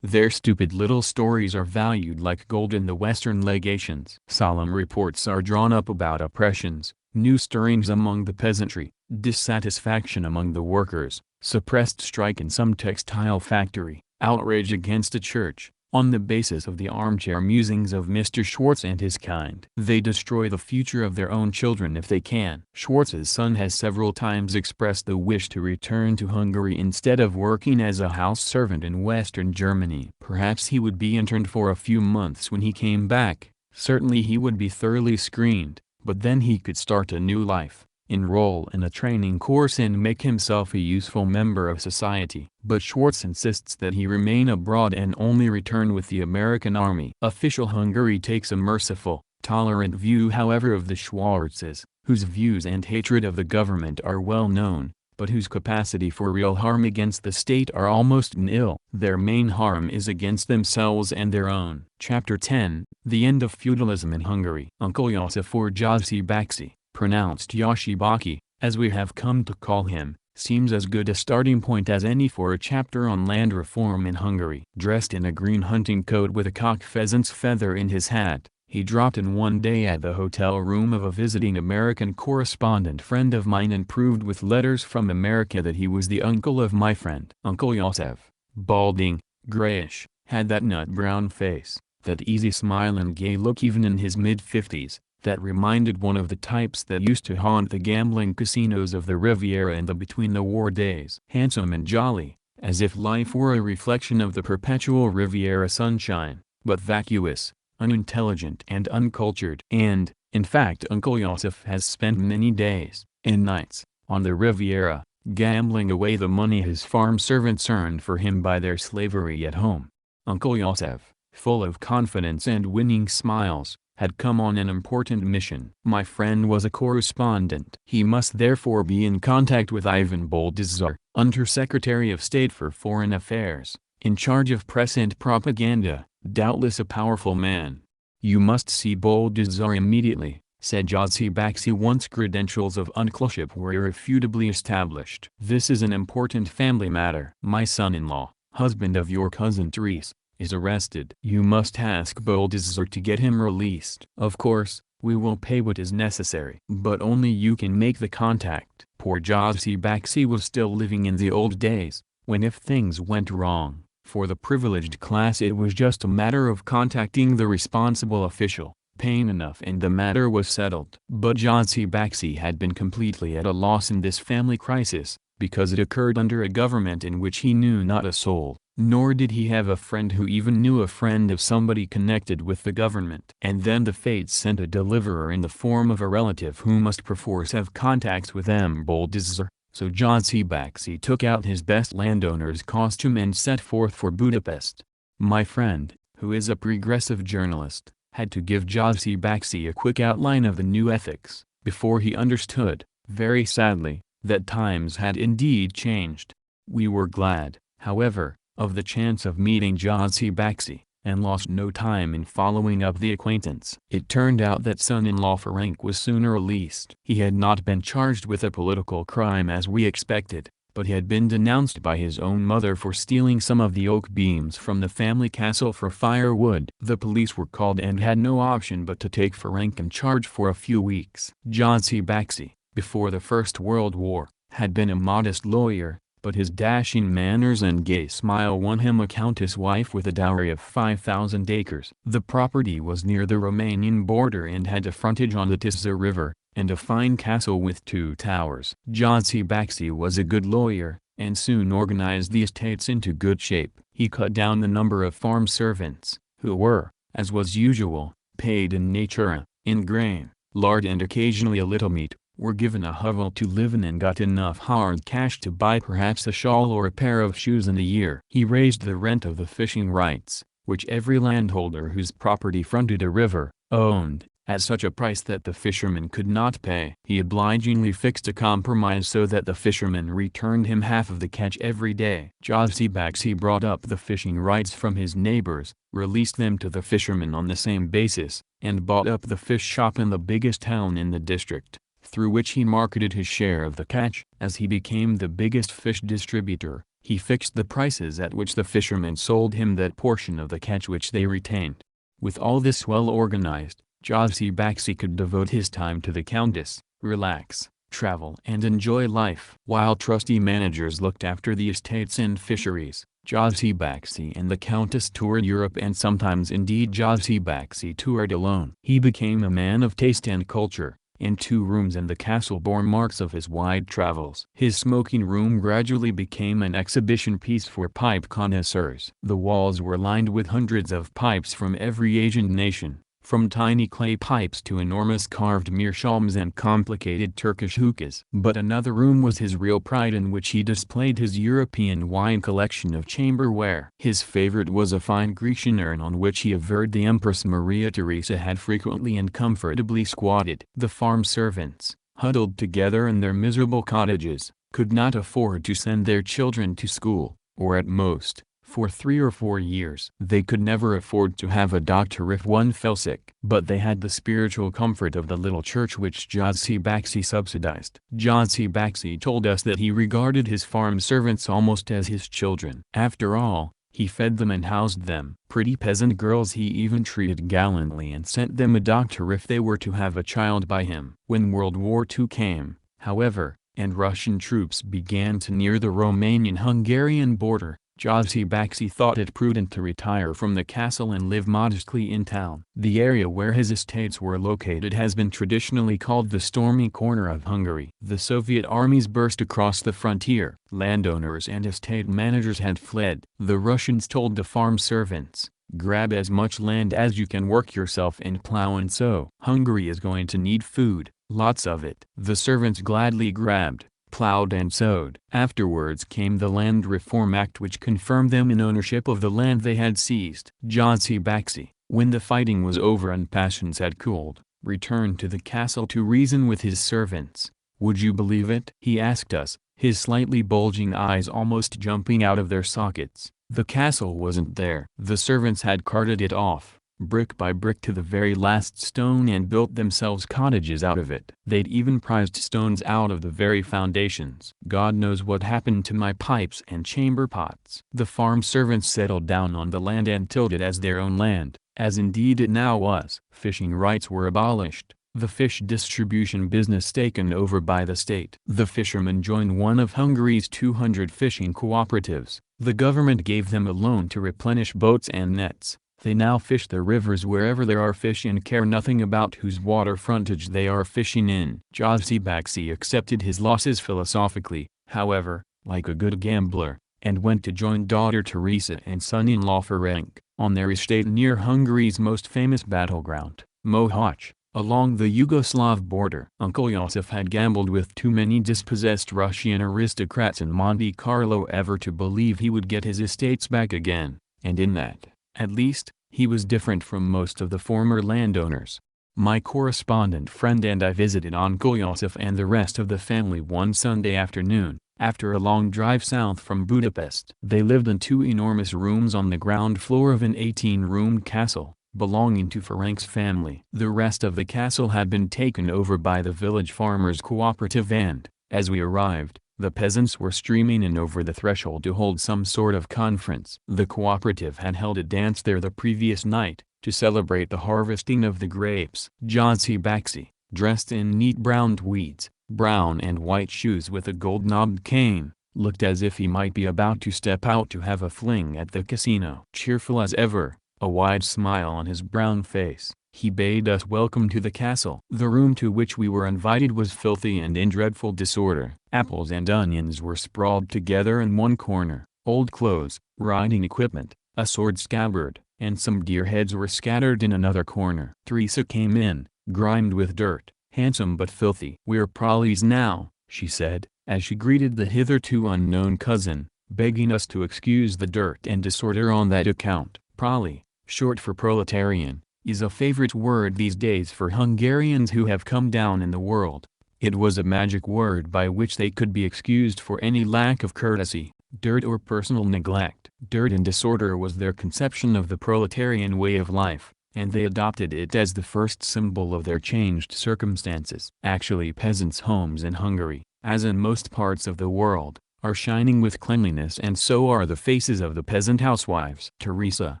[SPEAKER 1] their stupid little stories are valued like gold in the Western legations. Solemn reports are drawn up about oppressions, new stirrings among the peasantry, dissatisfaction among the workers, suppressed strike in some textile factory, outrage against a church, on the basis of the armchair musings of Mr. Schwartz and his kind. They destroy the future of their own children if they can. Schwartz's son has several times expressed the wish to return to Hungary instead of working as a house servant in Western Germany. Perhaps he would be interned for a few months when he came back. Certainly he would be thoroughly screened, but then he could start a new life, enroll in a training course and make himself a useful member of society. But Schwartz insists that he remain abroad and only return with the American army. Official Hungary takes a merciful, tolerant view however of the Schwartzes, whose views and hatred of the government are well known, but whose capacity for real harm against the state are almost nil. Their main harm is against themselves and their own. Chapter 10, The End of Feudalism in Hungary. Uncle Josef or Jossi Baxi, pronounced Yoshibaki, as we have come to call him, seems as good a starting point as any for a chapter on land reform in Hungary. Dressed in a green hunting coat with a cock pheasant's feather in his hat, he dropped in one day at the hotel room of a visiting American correspondent friend of mine and proved with letters from America that he was the uncle of my friend. Uncle Yosef, balding, grayish, had that nut-brown face, that easy smile and gay look even in his mid-50s, that reminded one of the types that used to haunt the gambling casinos of the Riviera in the between-the-war days. Handsome and jolly, as if life were a reflection of the perpetual Riviera sunshine, but vacuous, unintelligent and uncultured. And, in fact, Uncle Yosef has spent many days, and nights, on the Riviera, gambling away the money his farm servants earned for him by their slavery at home. Uncle Yosef, full of confidence and winning smiles, had come on an important mission. My friend was a correspondent. He must therefore be in contact with Ivan Boldiszar, Under-Secretary of State for Foreign Affairs, in charge of press and propaganda, doubtless a powerful man. "You must see Boldiszar immediately," said Yoshibaki once credentials of uncleship were irrefutably established. "This is an important family matter. My son-in-law, husband of your cousin Therese, is arrested. You must ask Boldiszar to get him released. Of course, we will pay what is necessary. But only you can make the contact." Poor Yoshibaki was still living in the old days, when if things went wrong, for the privileged class it was just a matter of contacting the responsible official, paying enough and the matter was settled. But Yoshibaki had been completely at a loss in this family crisis, because it occurred under a government in which he knew not a soul. Nor did he have a friend who even knew a friend of somebody connected with the government. And then the fates sent a deliverer in the form of a relative who must perforce have contacts with M. Boldiszar, so Yoshibaki took out his best landowner's costume and set forth for Budapest. My friend, who is a progressive journalist, had to give Yoshibaki a quick outline of the new ethics, before he understood, very sadly, that times had indeed changed. We were glad, however, of the chance of meeting Yoshibaki, and lost no time in following up the acquaintance. It turned out that son-in-law Ferenc was soon released. He had not been charged with a political crime as we expected, but had been denounced by his own mother for stealing some of the oak beams from the family castle for firewood. The police were called and had no option but to take Ferenc in charge for a few weeks. Yoshibaki, before the First World War, had been a modest lawyer, but his dashing manners and gay smile won him a countess wife with a dowry of 5,000 acres. The property was near the Romanian border and had a frontage on the Tisza River, and a fine castle with 2 towers. Yoshibaki was a good lawyer, and soon organized the estates into good shape. He cut down the number of farm servants, who were, as was usual, paid in natura, in grain, lard and occasionally a little meat, were given a hovel to live in and got enough hard cash to buy perhaps a shawl or a pair of shoes in a year. He raised the rent of the fishing rights, which every landholder whose property fronted a river, owned, at such a price that the fishermen could not pay. He obligingly fixed a compromise so that the fishermen returned him half of the catch every day. Yoshibaki brought up the fishing rights from his neighbors, released them to the fishermen on the same basis, and bought up the fish shop in the biggest town in the district, through which he marketed his share of the catch. As he became the biggest fish distributor, he fixed the prices at which the fishermen sold him that portion of the catch which they retained. With all this well organized, Yoshibaki could devote his time to the countess, relax, travel and enjoy life. While trusty managers looked after the estates and fisheries, Yoshibaki and the countess toured Europe, and sometimes indeed Yoshibaki toured alone. He became a man of taste and culture, and 2 rooms in the castle bore marks of his wide travels. His smoking room gradually became an exhibition piece for pipe connoisseurs. The walls were lined with hundreds of pipes from every Asian nation, from tiny clay pipes to enormous carved meerschaums and complicated Turkish hookahs. But another room was his real pride, in which he displayed his European wine collection of chamberware. His favorite was a fine Grecian urn on which he averred the Empress Maria Theresa had frequently and comfortably squatted. The farm servants, huddled together in their miserable cottages, could not afford to send their children to school, or at most, For 3 or 4 years they could never afford to have a doctor if one fell sick. But they had the spiritual comfort of the little church which Jazzy Baxi subsidized. Jazzy Baxi told us that he regarded his farm servants almost as his children. After all, he fed them and housed them. Pretty peasant girls he even treated gallantly and sent them a doctor if they were to have a child by him. When World War II came, however, and Russian troops began to near the Romanian-Hungarian border, Jazzy Baxi thought it prudent to retire from the castle and live modestly in town. The area where his estates were located has been traditionally called the stormy corner of Hungary. The Soviet armies burst across the frontier. Landowners and estate managers had fled. The Russians told the farm servants, "Grab as much land as you can work yourself and plow and sow. Hungary is going to need food, lots of it." The servants gladly grabbed, plowed and sowed. Afterwards came the Land Reform Act which confirmed them in ownership of the land they had seized. Jazzy Baxi, when the fighting was over and passions had cooled, returned to the castle to reason with his servants. "Would you believe it?" he asked us, his slightly bulging eyes almost jumping out of their sockets. The castle wasn't there. The servants had carted it off, brick by brick to the very last stone, and built themselves cottages out of it. They'd even prized stones out of the very foundations. God knows what happened to my pipes and chamber pots. The farm servants settled down on the land and tilled it as their own land, as indeed it now was. Fishing rights were abolished, the fish distribution business taken over by the state. The fishermen joined one of Hungary's 200 fishing cooperatives. The government gave them a loan to replenish boats and nets. They now fish the rivers wherever there are fish and care nothing about whose water frontage they are fishing in. Jazzy Baxi accepted his losses philosophically, however, like a good gambler, and went to join daughter Teresa and son-in-law Ferenc, on their estate near Hungary's most famous battleground, Mohacs, along the Yugoslav border. Uncle Joseph had gambled with too many dispossessed Russian aristocrats in Monte Carlo ever to believe he would get his estates back again, and in that, at least, he was different from most of the former landowners. My correspondent friend and I visited Uncle Joseph and the rest of the family one Sunday afternoon, after a long drive south from Budapest. They lived in 2 enormous rooms on the ground floor of an 18-roomed castle, belonging to Ferenc's family. The rest of the castle had been taken over by the village farmers' cooperative and, as we arrived, the peasants were streaming in over the threshold to hold some sort of conference. The cooperative had held a dance there the previous night, to celebrate the harvesting of the grapes. Jazzy Baxi, dressed in neat brown tweeds, brown and white shoes with a gold-knobbed cane, looked as if he might be about to step out to have a fling at the casino. Cheerful as ever, a wide smile on his brown face, he bade us welcome to the castle. The room to which we were invited was filthy and in dreadful disorder. Apples and onions were sprawled together in one corner, old clothes, riding equipment, a sword scabbard, and some deer heads were scattered in another corner. Teresa came in, grimed with dirt, handsome but filthy. "We're prollies now," she said, as she greeted the hitherto unknown cousin, begging us to excuse the dirt and disorder on that account. Prolly, short for proletarian, is a favorite word these days for Hungarians who have come down in the world. It was a magic word by which they could be excused for any lack of courtesy, dirt or personal neglect. Dirt and disorder was their conception of the proletarian way of life, and they adopted it as the first symbol of their changed circumstances. Actually, peasants' homes in Hungary, as in most parts of the world, are shining with cleanliness, and so are the faces of the peasant housewives. Teresa,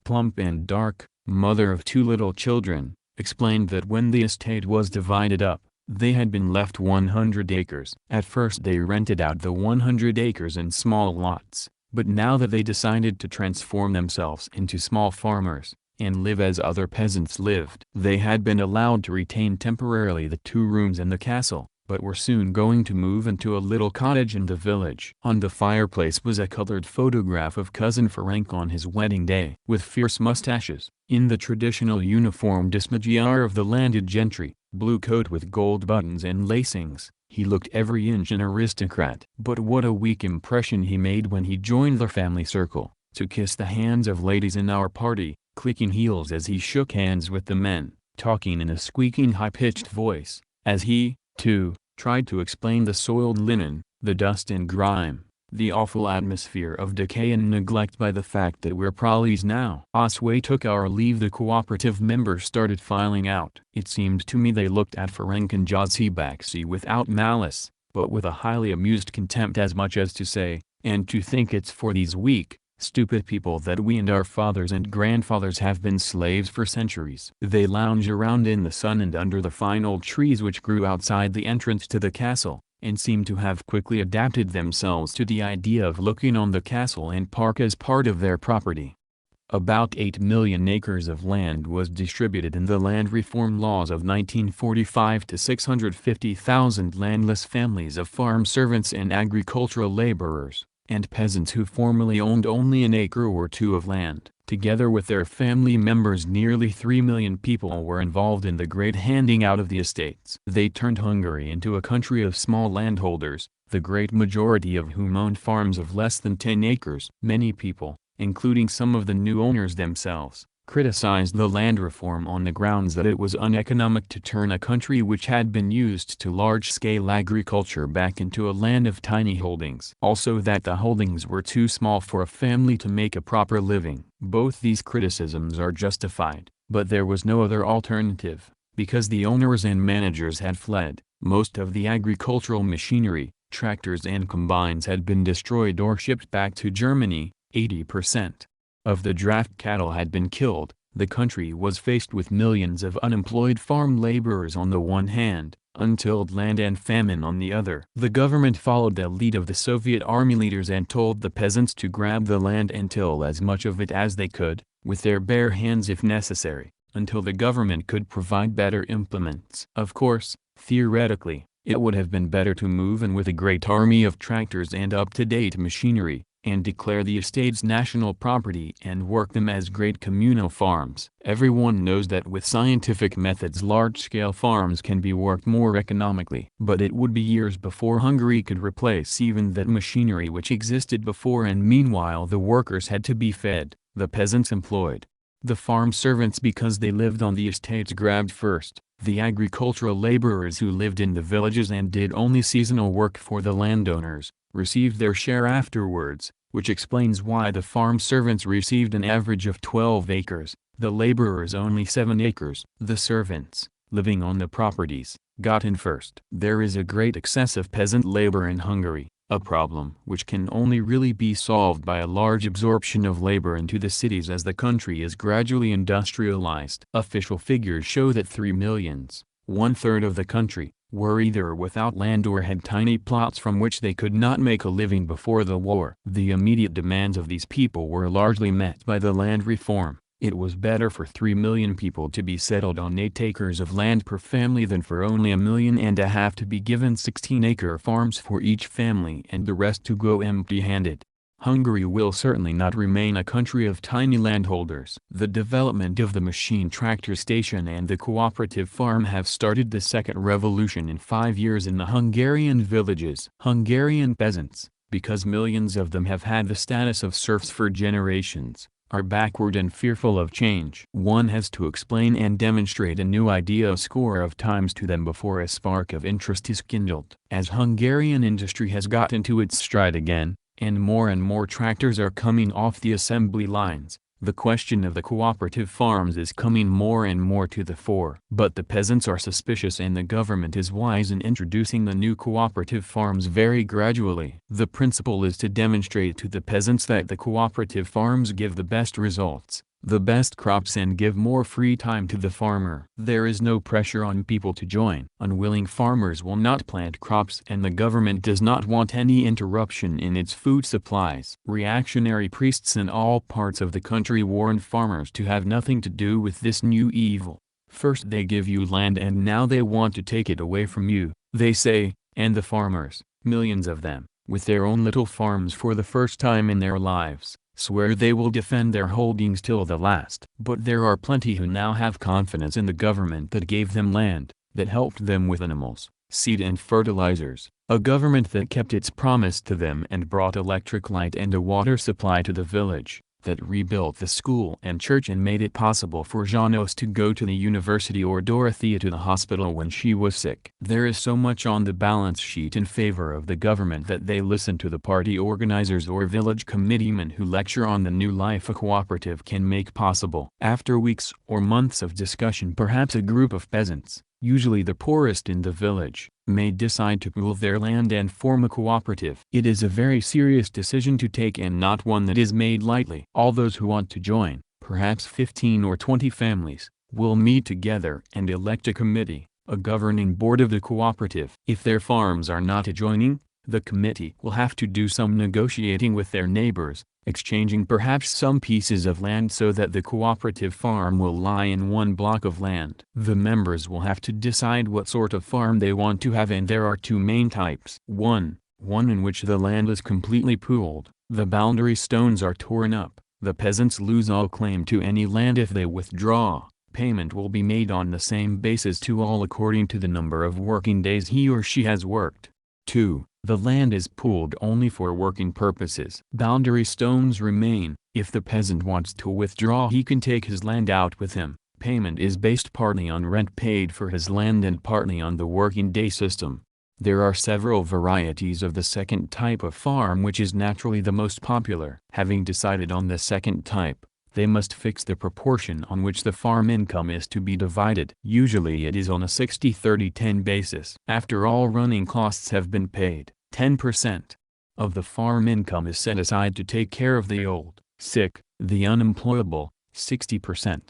[SPEAKER 1] plump and dark, mother of 2 little children, explained that when the estate was divided up, they had been left 100 acres. At first they rented out the 100 acres in small lots, but now that they decided to transform themselves into small farmers, and live as other peasants lived, they had been allowed to retain temporarily the 2 rooms in the castle, but were soon going to move into a little cottage in the village. On the fireplace was a colored photograph of Cousin Ferenc on his wedding day. With fierce mustaches, in the traditional uniform dismagiar of the landed gentry, blue coat with gold buttons and lacings, he looked every inch an aristocrat. But what a weak impression he made when he joined the family circle, to kiss the hands of ladies in our party, clicking heels as he shook hands with the men, talking in a squeaking high-pitched voice, as he, too, tried to explain the soiled linen, the dust and grime, The awful atmosphere of decay and neglect by the fact that we're proles now. As we took our leave, the cooperative members started filing out. It seemed to me they looked at Ferenc and Jazzy without malice, but with a highly amused contempt, as much as to say, and to think it's for these weak, stupid people that we and our fathers and grandfathers have been slaves for centuries. They lounge around in the sun and under the fine old trees which grew outside the entrance to the castle, and seem to have quickly adapted themselves to the idea of looking on the castle and park as part of their property. About 8 million acres of land was distributed in the land reform laws of 1945 to 650,000 landless families of farm servants and agricultural laborers, and peasants who formerly owned only an acre or two of land. Together with their family members, nearly 3 million people were involved in the great handing out of the estates. They turned Hungary into a country of small landholders, the great majority of whom owned farms of less than 10 acres. Many people, including some of the new owners themselves, criticized the land reform on the grounds that it was uneconomic to turn a country which had been used to large-scale agriculture back into a land of tiny holdings. Also that the holdings were too small for a family to make a proper living. Both these criticisms are justified, but there was no other alternative, because the owners and managers had fled. Most of the agricultural machinery, tractors and combines had been destroyed or shipped back to Germany. 80% of the draft cattle had been killed. The country was faced with millions of unemployed farm laborers on the one hand, untilled land and famine on the other. The government followed the lead of the Soviet army leaders and told the peasants to grab the land and till as much of it as they could, with their bare hands if necessary, until the government could provide better implements. Of course, theoretically, it would have been better to move in with a great army of tractors and up-to-date machinery, and declare the estates national property and work them as great communal farms. Everyone knows that with scientific methods large-scale farms can be worked more economically. But it would be years before Hungary could replace even that machinery which existed before, and meanwhile the workers had to be fed, the peasants employed. The farm servants, because they lived on the estates, grabbed first. The agricultural laborers who lived in the villages and did only seasonal work for the landowners, received their share afterwards, which explains why the farm servants received an average of 12 acres, the laborers only 7 acres. The servants, living on the properties, got in first. There is a great excess of peasant labor in Hungary, a problem which can only really be solved by a large absorption of labor into the cities as the country is gradually industrialized. Official figures show that 3 millions, one-third of the country, were either without land or had tiny plots from which they could not make a living before the war. The immediate demands of these people were largely met by the land reform. It was better for 3 million people to be settled on 8 acres of land per family than for only 1.5 million to be given 16-acre farms for each family and the rest to go empty-handed. Hungary will certainly not remain a country of tiny landholders. The development of the machine tractor station and the cooperative farm have started the second revolution in 5 years in the Hungarian villages. Hungarian peasants, because millions of them have had the status of serfs for generations, are backward and fearful of change. One has to explain and demonstrate a new idea a score of times to them before a spark of interest is kindled. As Hungarian industry has got into its stride again, and more tractors are coming off the assembly lines, the question of the cooperative farms is coming more and more to the fore. But the peasants are suspicious, and the government is wise in introducing the new cooperative farms very gradually. The principle is to demonstrate to the peasants that the cooperative farms give the best results, the best crops, and give more free time to the farmer. There is no pressure on people to join. Unwilling farmers will not plant crops, and the government does not want any interruption in its food supplies. Reactionary priests in all parts of the country warn farmers to have nothing to do with this new evil. First they give you land and now they want to take it away from you, they say, and the farmers, millions of them, with their own little farms for the first time in their lives, swear they will defend their holdings till the last. But there are plenty who now have confidence in the government that gave them land, that helped them with animals, seed and fertilizers, a government that kept its promise to them and brought electric light and a water supply to the village, that rebuilt the school and church and made it possible for Janos to go to the university or Dorothea to the hospital when she was sick. There is so much on the balance sheet in favor of the government that they listen to the party organizers or village committeemen who lecture on the new life a cooperative can make possible. After weeks or months of discussion, perhaps a group of peasants, usually the poorest in the village, may decide to pool their land and form a cooperative. It is a very serious decision to take and not one that is made lightly. All those who want to join, perhaps 15 or 20 families, will meet together and elect a committee, a governing board of the cooperative. If their farms are not adjoining, the committee will have to do some negotiating with their neighbors, exchanging perhaps some pieces of land so that the cooperative farm will lie in one block of land. The members will have to decide what sort of farm they want to have, and there are two main types. One in which the land is completely pooled, the boundary stones are torn up, the peasants lose all claim to any land if they withdraw. Payment will be made on the same basis to all according to the number of working days he or she has worked. 2. The land is pooled only for working purposes. Boundary stones remain. If the peasant wants to withdraw, he can take his land out with him. Payment is based partly on rent paid for his land and partly on the working day system. There are several varieties of the second type of farm, which is naturally the most popular. Having decided on the second type, they must fix the proportion on which the farm income is to be divided. Usually it is on a 60-30-10 basis. After all running costs have been paid, 10% of the farm income is set aside to take care of the old, sick, the unemployable. 60%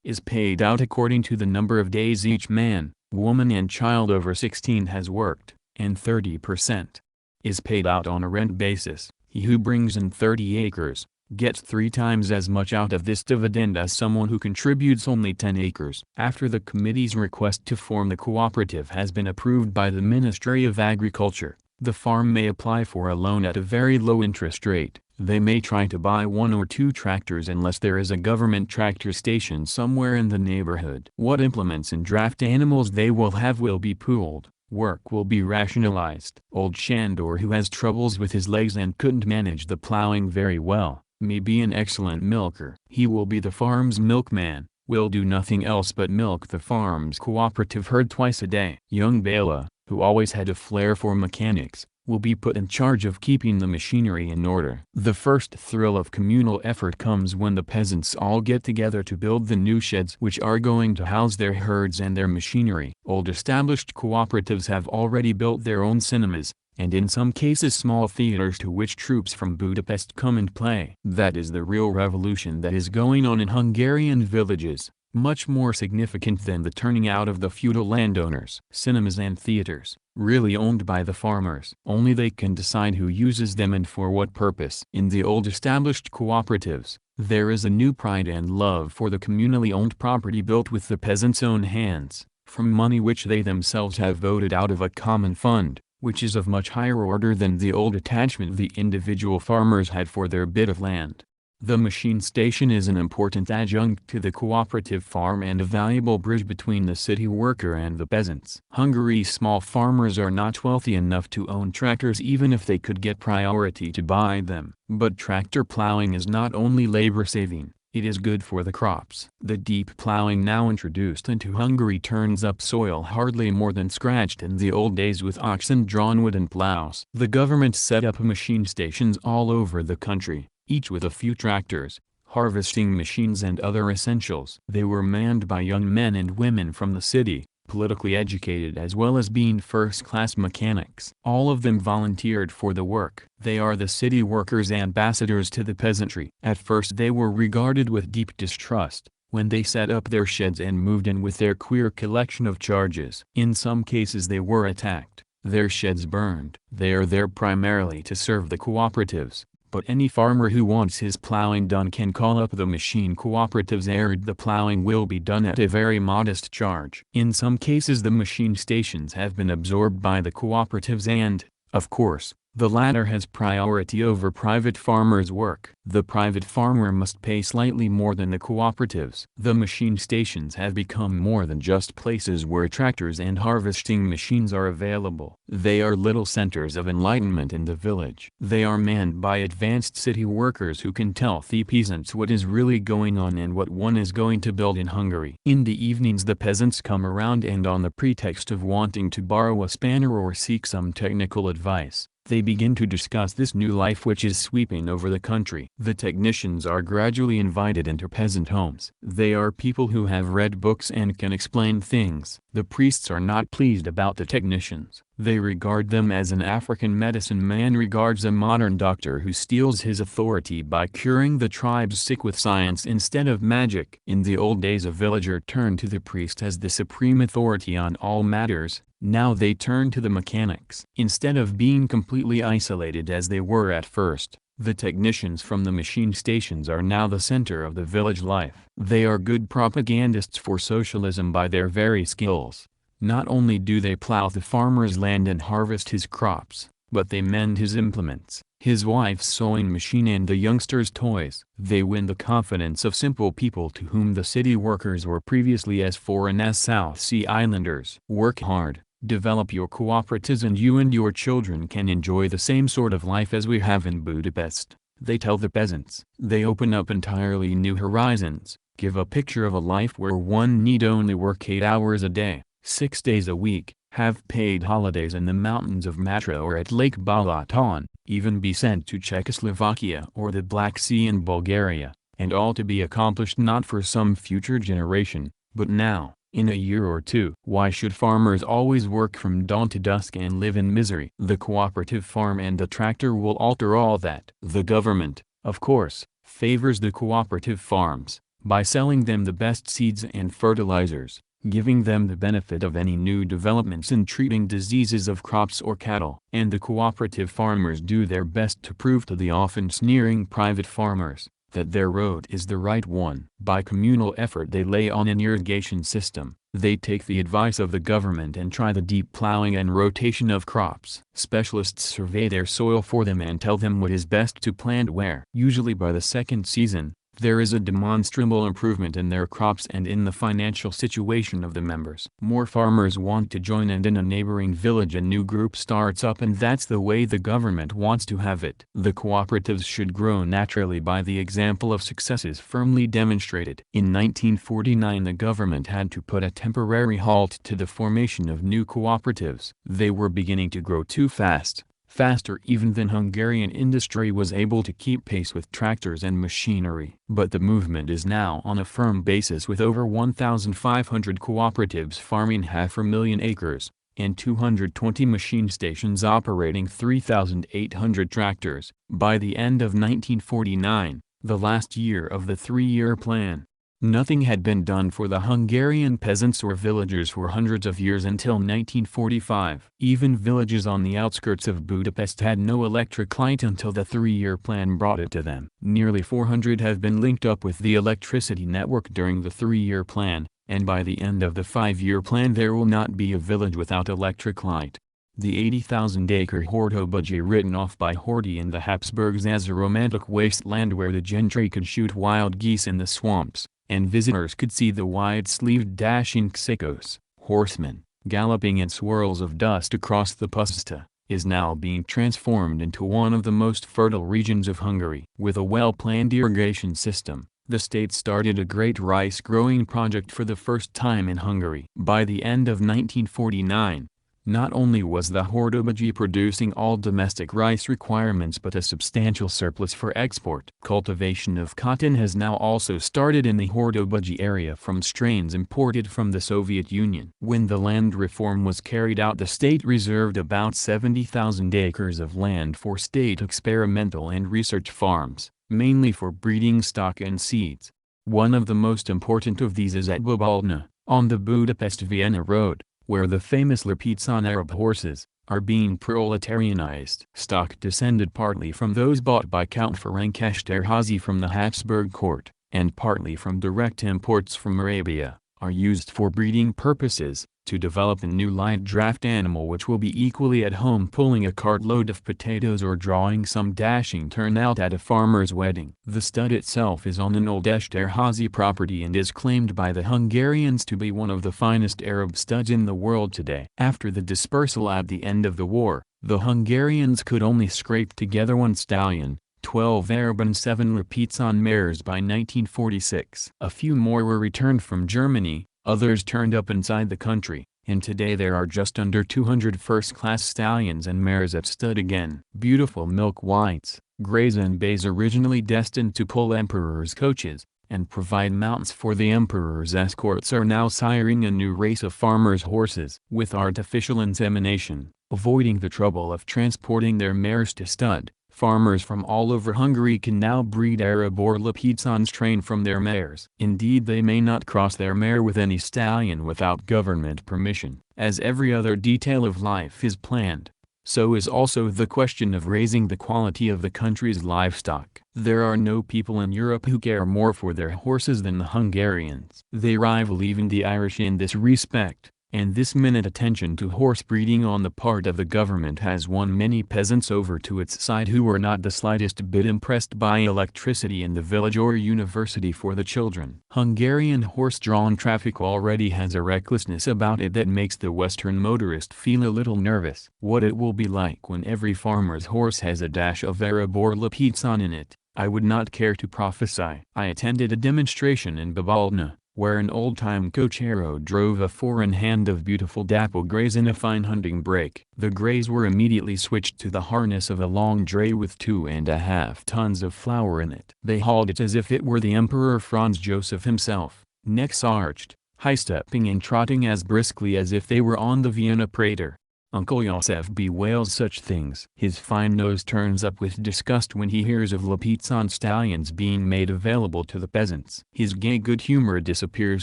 [SPEAKER 1] is paid out according to the number of days each man, woman and child over 16 has worked, and 30% is paid out on a rent basis. He who brings in 30 acres, gets 3 times as much out of this dividend as someone who contributes only 10 acres. After the committee's request to form the cooperative has been approved by the Ministry of Agriculture, the farm may apply for a loan at a very low interest rate. They may try to buy 1 or 2 tractors unless there is a government tractor station somewhere in the neighborhood. What implements and draft animals they will have will be pooled. Work will be rationalized. Old Shandor, who has troubles with his legs and couldn't manage the plowing very well, may be an excellent milker. He will be the farm's milkman, will do nothing else but milk the farm's cooperative herd twice a day. Young Bela, who always had a flair for mechanics, will be put in charge of keeping the machinery in order. The first thrill of communal effort comes when the peasants all get together to build the new sheds which are going to house their herds and their machinery. Old established cooperatives have already built their own cinemas, and in some cases small theaters to which troops from Budapest come and play. That is the real revolution that is going on in Hungarian villages, much more significant than the turning out of the feudal landowners. Cinemas and theaters, really owned by the farmers. Only they can decide who uses them and for what purpose. In the old established cooperatives, there is a new pride and love for the communally owned property built with the peasants' own hands, from money which they themselves have voted out of a common fund, which is of much higher order than the old attachment the individual farmers had for their bit of land. The machine station is an important adjunct to the cooperative farm and a valuable bridge between the city worker and the peasants. Hungary's small farmers are not wealthy enough to own tractors even if they could get priority to buy them. But tractor plowing is not only labor-saving, it is good for the crops. The deep plowing now introduced into Hungary turns up soil hardly more than scratched in the old days with oxen-drawn wooden plows. The government set up machine stations all over the country, each with a few tractors, harvesting machines and other essentials. They were manned by young men and women from the city, politically educated as well as being first-class mechanics. All of them volunteered for the work. They are the city workers' ambassadors to the peasantry. At first they were regarded with deep distrust, when they set up their sheds and moved in with their queer collection of charges. In some cases they were attacked, their sheds burned. They are there primarily to serve the cooperatives. But any farmer who wants his plowing done can call up the machine cooperatives and the plowing will be done at a very modest charge. In some cases the machine stations have been absorbed by the cooperatives and, of course, The latter has priority over private farmers' work. The private farmer must pay slightly more than the cooperatives. The machine stations have become more than just places where tractors and harvesting machines are available. They are little centers of enlightenment in the village. They are manned by advanced city workers who can tell the peasants what is really going on and what one is going to build in Hungary. In the evenings the peasants come around and on the pretext of wanting to borrow a spanner or seek some technical advice, they begin to discuss this new life which is sweeping over the country. The technicians are gradually invited into peasant homes. They are people who have read books and can explain things. The priests are not pleased about the technicians. They regard them as an African medicine man regards a modern doctor who steals his authority by curing the tribes sick with science instead of magic. In the old days a villager turned to the priest as the supreme authority on all matters. Now they turn to the mechanics. Instead of being completely isolated as they were at first, the technicians from the machine stations are now the center of the village life. They are good propagandists for socialism by their very skills. Not only do they plow the farmer's land and harvest his crops, but they mend his implements, his wife's sewing machine and the youngster's toys. They win the confidence of simple people to whom the city workers were previously as foreign as South Sea Islanders. Work hard. Develop your cooperatives and you and your children can enjoy the same sort of life as we have in Budapest, they tell the peasants. They open up entirely new horizons, give a picture of a life where one need only work 8 hours a day, 6 days a week, have paid holidays in the mountains of Matra or at Lake Balaton, even be sent to Czechoslovakia or the Black Sea in Bulgaria, and all to be accomplished not for some future generation, but now. In a year or two. Why should farmers always work from dawn to dusk and live in misery? The cooperative farm and the tractor will alter all that. The government, of course, favors the cooperative farms, by selling them the best seeds and fertilizers, giving them the benefit of any new developments in treating diseases of crops or cattle. And the cooperative farmers do their best to prove to the often sneering private farmers that their road is the right one. By communal effort they lay on an irrigation system. They take the advice of the government and try the deep plowing and rotation of crops. Specialists survey their soil for them and tell them what is best to plant where. Usually by the second season, there is a demonstrable improvement in their crops and in the financial situation of the members. More farmers want to join and in a neighboring village a new group starts up and that's the way the government wants to have it. The cooperatives should grow naturally by the example of successes firmly demonstrated. In 1949 the government had to put a temporary halt to the formation of new cooperatives. They were beginning to grow too fast. Faster even than Hungarian industry was able to keep pace with tractors and machinery. But the movement is now on a firm basis with over 1,500 cooperatives farming 500,000 acres, and 220 machine stations operating 3,800 tractors. By the end of 1949, the last year of the three-year plan, nothing had been done for the Hungarian peasants or villagers for hundreds of years until 1945. Even villages on the outskirts of Budapest had no electric light until the three-year plan brought it to them. Nearly 400 have been linked up with the electricity network during the three-year plan, and by the end of the five-year plan there will not be a village without electric light. The 80,000-acre Hordobagy written off by Horthy and the Habsburgs as a romantic wasteland where the gentry could shoot wild geese in the swamps, and visitors could see the wide-sleeved dashing ksakos, horsemen, galloping in swirls of dust across the puszta, is now being transformed into one of the most fertile regions of Hungary. With a well-planned irrigation system, the state started a great rice-growing project for the first time in Hungary. By the end of 1949, not only was the Hordobagy producing all domestic rice requirements but a substantial surplus for export. Cultivation of cotton has now also started in the Hordobagy area from strains imported from the Soviet Union. When the land reform was carried out the state reserved about 70,000 acres of land for state experimental and research farms, mainly for breeding stock and seeds. One of the most important of these is at Babalna, on the Budapest-Vienna road, where the famous Lipizan Arab horses are being proletarianized. Stock descended partly from those bought by Count Ferenc Esterházy from the Habsburg court, and partly from direct imports from Arabia, are used for breeding purposes, to develop a new light draft animal which will be equally at home pulling a cartload of potatoes or drawing some dashing turnout at a farmer's wedding. The stud itself is on an old Esterházy property and is claimed by the Hungarians to be one of the finest Arab studs in the world today. After the dispersal at the end of the war, the Hungarians could only scrape together 1 stallion, 12 Arab and 7 Rapizan mares by 1946. A few more were returned from Germany, others turned up inside the country, and today there are just under 200 first-class stallions and mares at stud again. Beautiful milk whites, grays and bays originally destined to pull emperors' coaches, and provide mounts for the emperor's escorts are now siring a new race of farmers' horses. With artificial insemination, avoiding the trouble of transporting their mares to stud, farmers from all over Hungary can now breed Arab or Lipizan strain from their mares. Indeed, they may not cross their mare with any stallion without government permission. As every other detail of life is planned, so is also the question of raising the quality of the country's livestock. There are no people in Europe who care more for their horses than the Hungarians. They rival even the Irish in this respect. And this minute attention to horse breeding on the part of the government has won many peasants over to its side who were not the slightest bit impressed by electricity in the village or university for the children. Hungarian horse-drawn traffic already has a recklessness about it that makes the Western motorist feel a little nervous. What it will be like when every farmer's horse has a dash of Arab or Lipizan in it, I would not care to prophesy. I attended a demonstration in Babaldna, where an old-time cochero drove a four-in-hand of beautiful dapple greys in a fine hunting break. The greys were immediately switched to the harness of a long dray with 2.5 tons of flour in it. They hauled it as if it were the Emperor Franz Joseph himself, necks arched, high-stepping and trotting as briskly as if they were on the Vienna Prater. Uncle Joseph bewails such things. His fine nose turns up with disgust when he hears of Lipizan stallions being made available to the peasants. His gay good humor disappears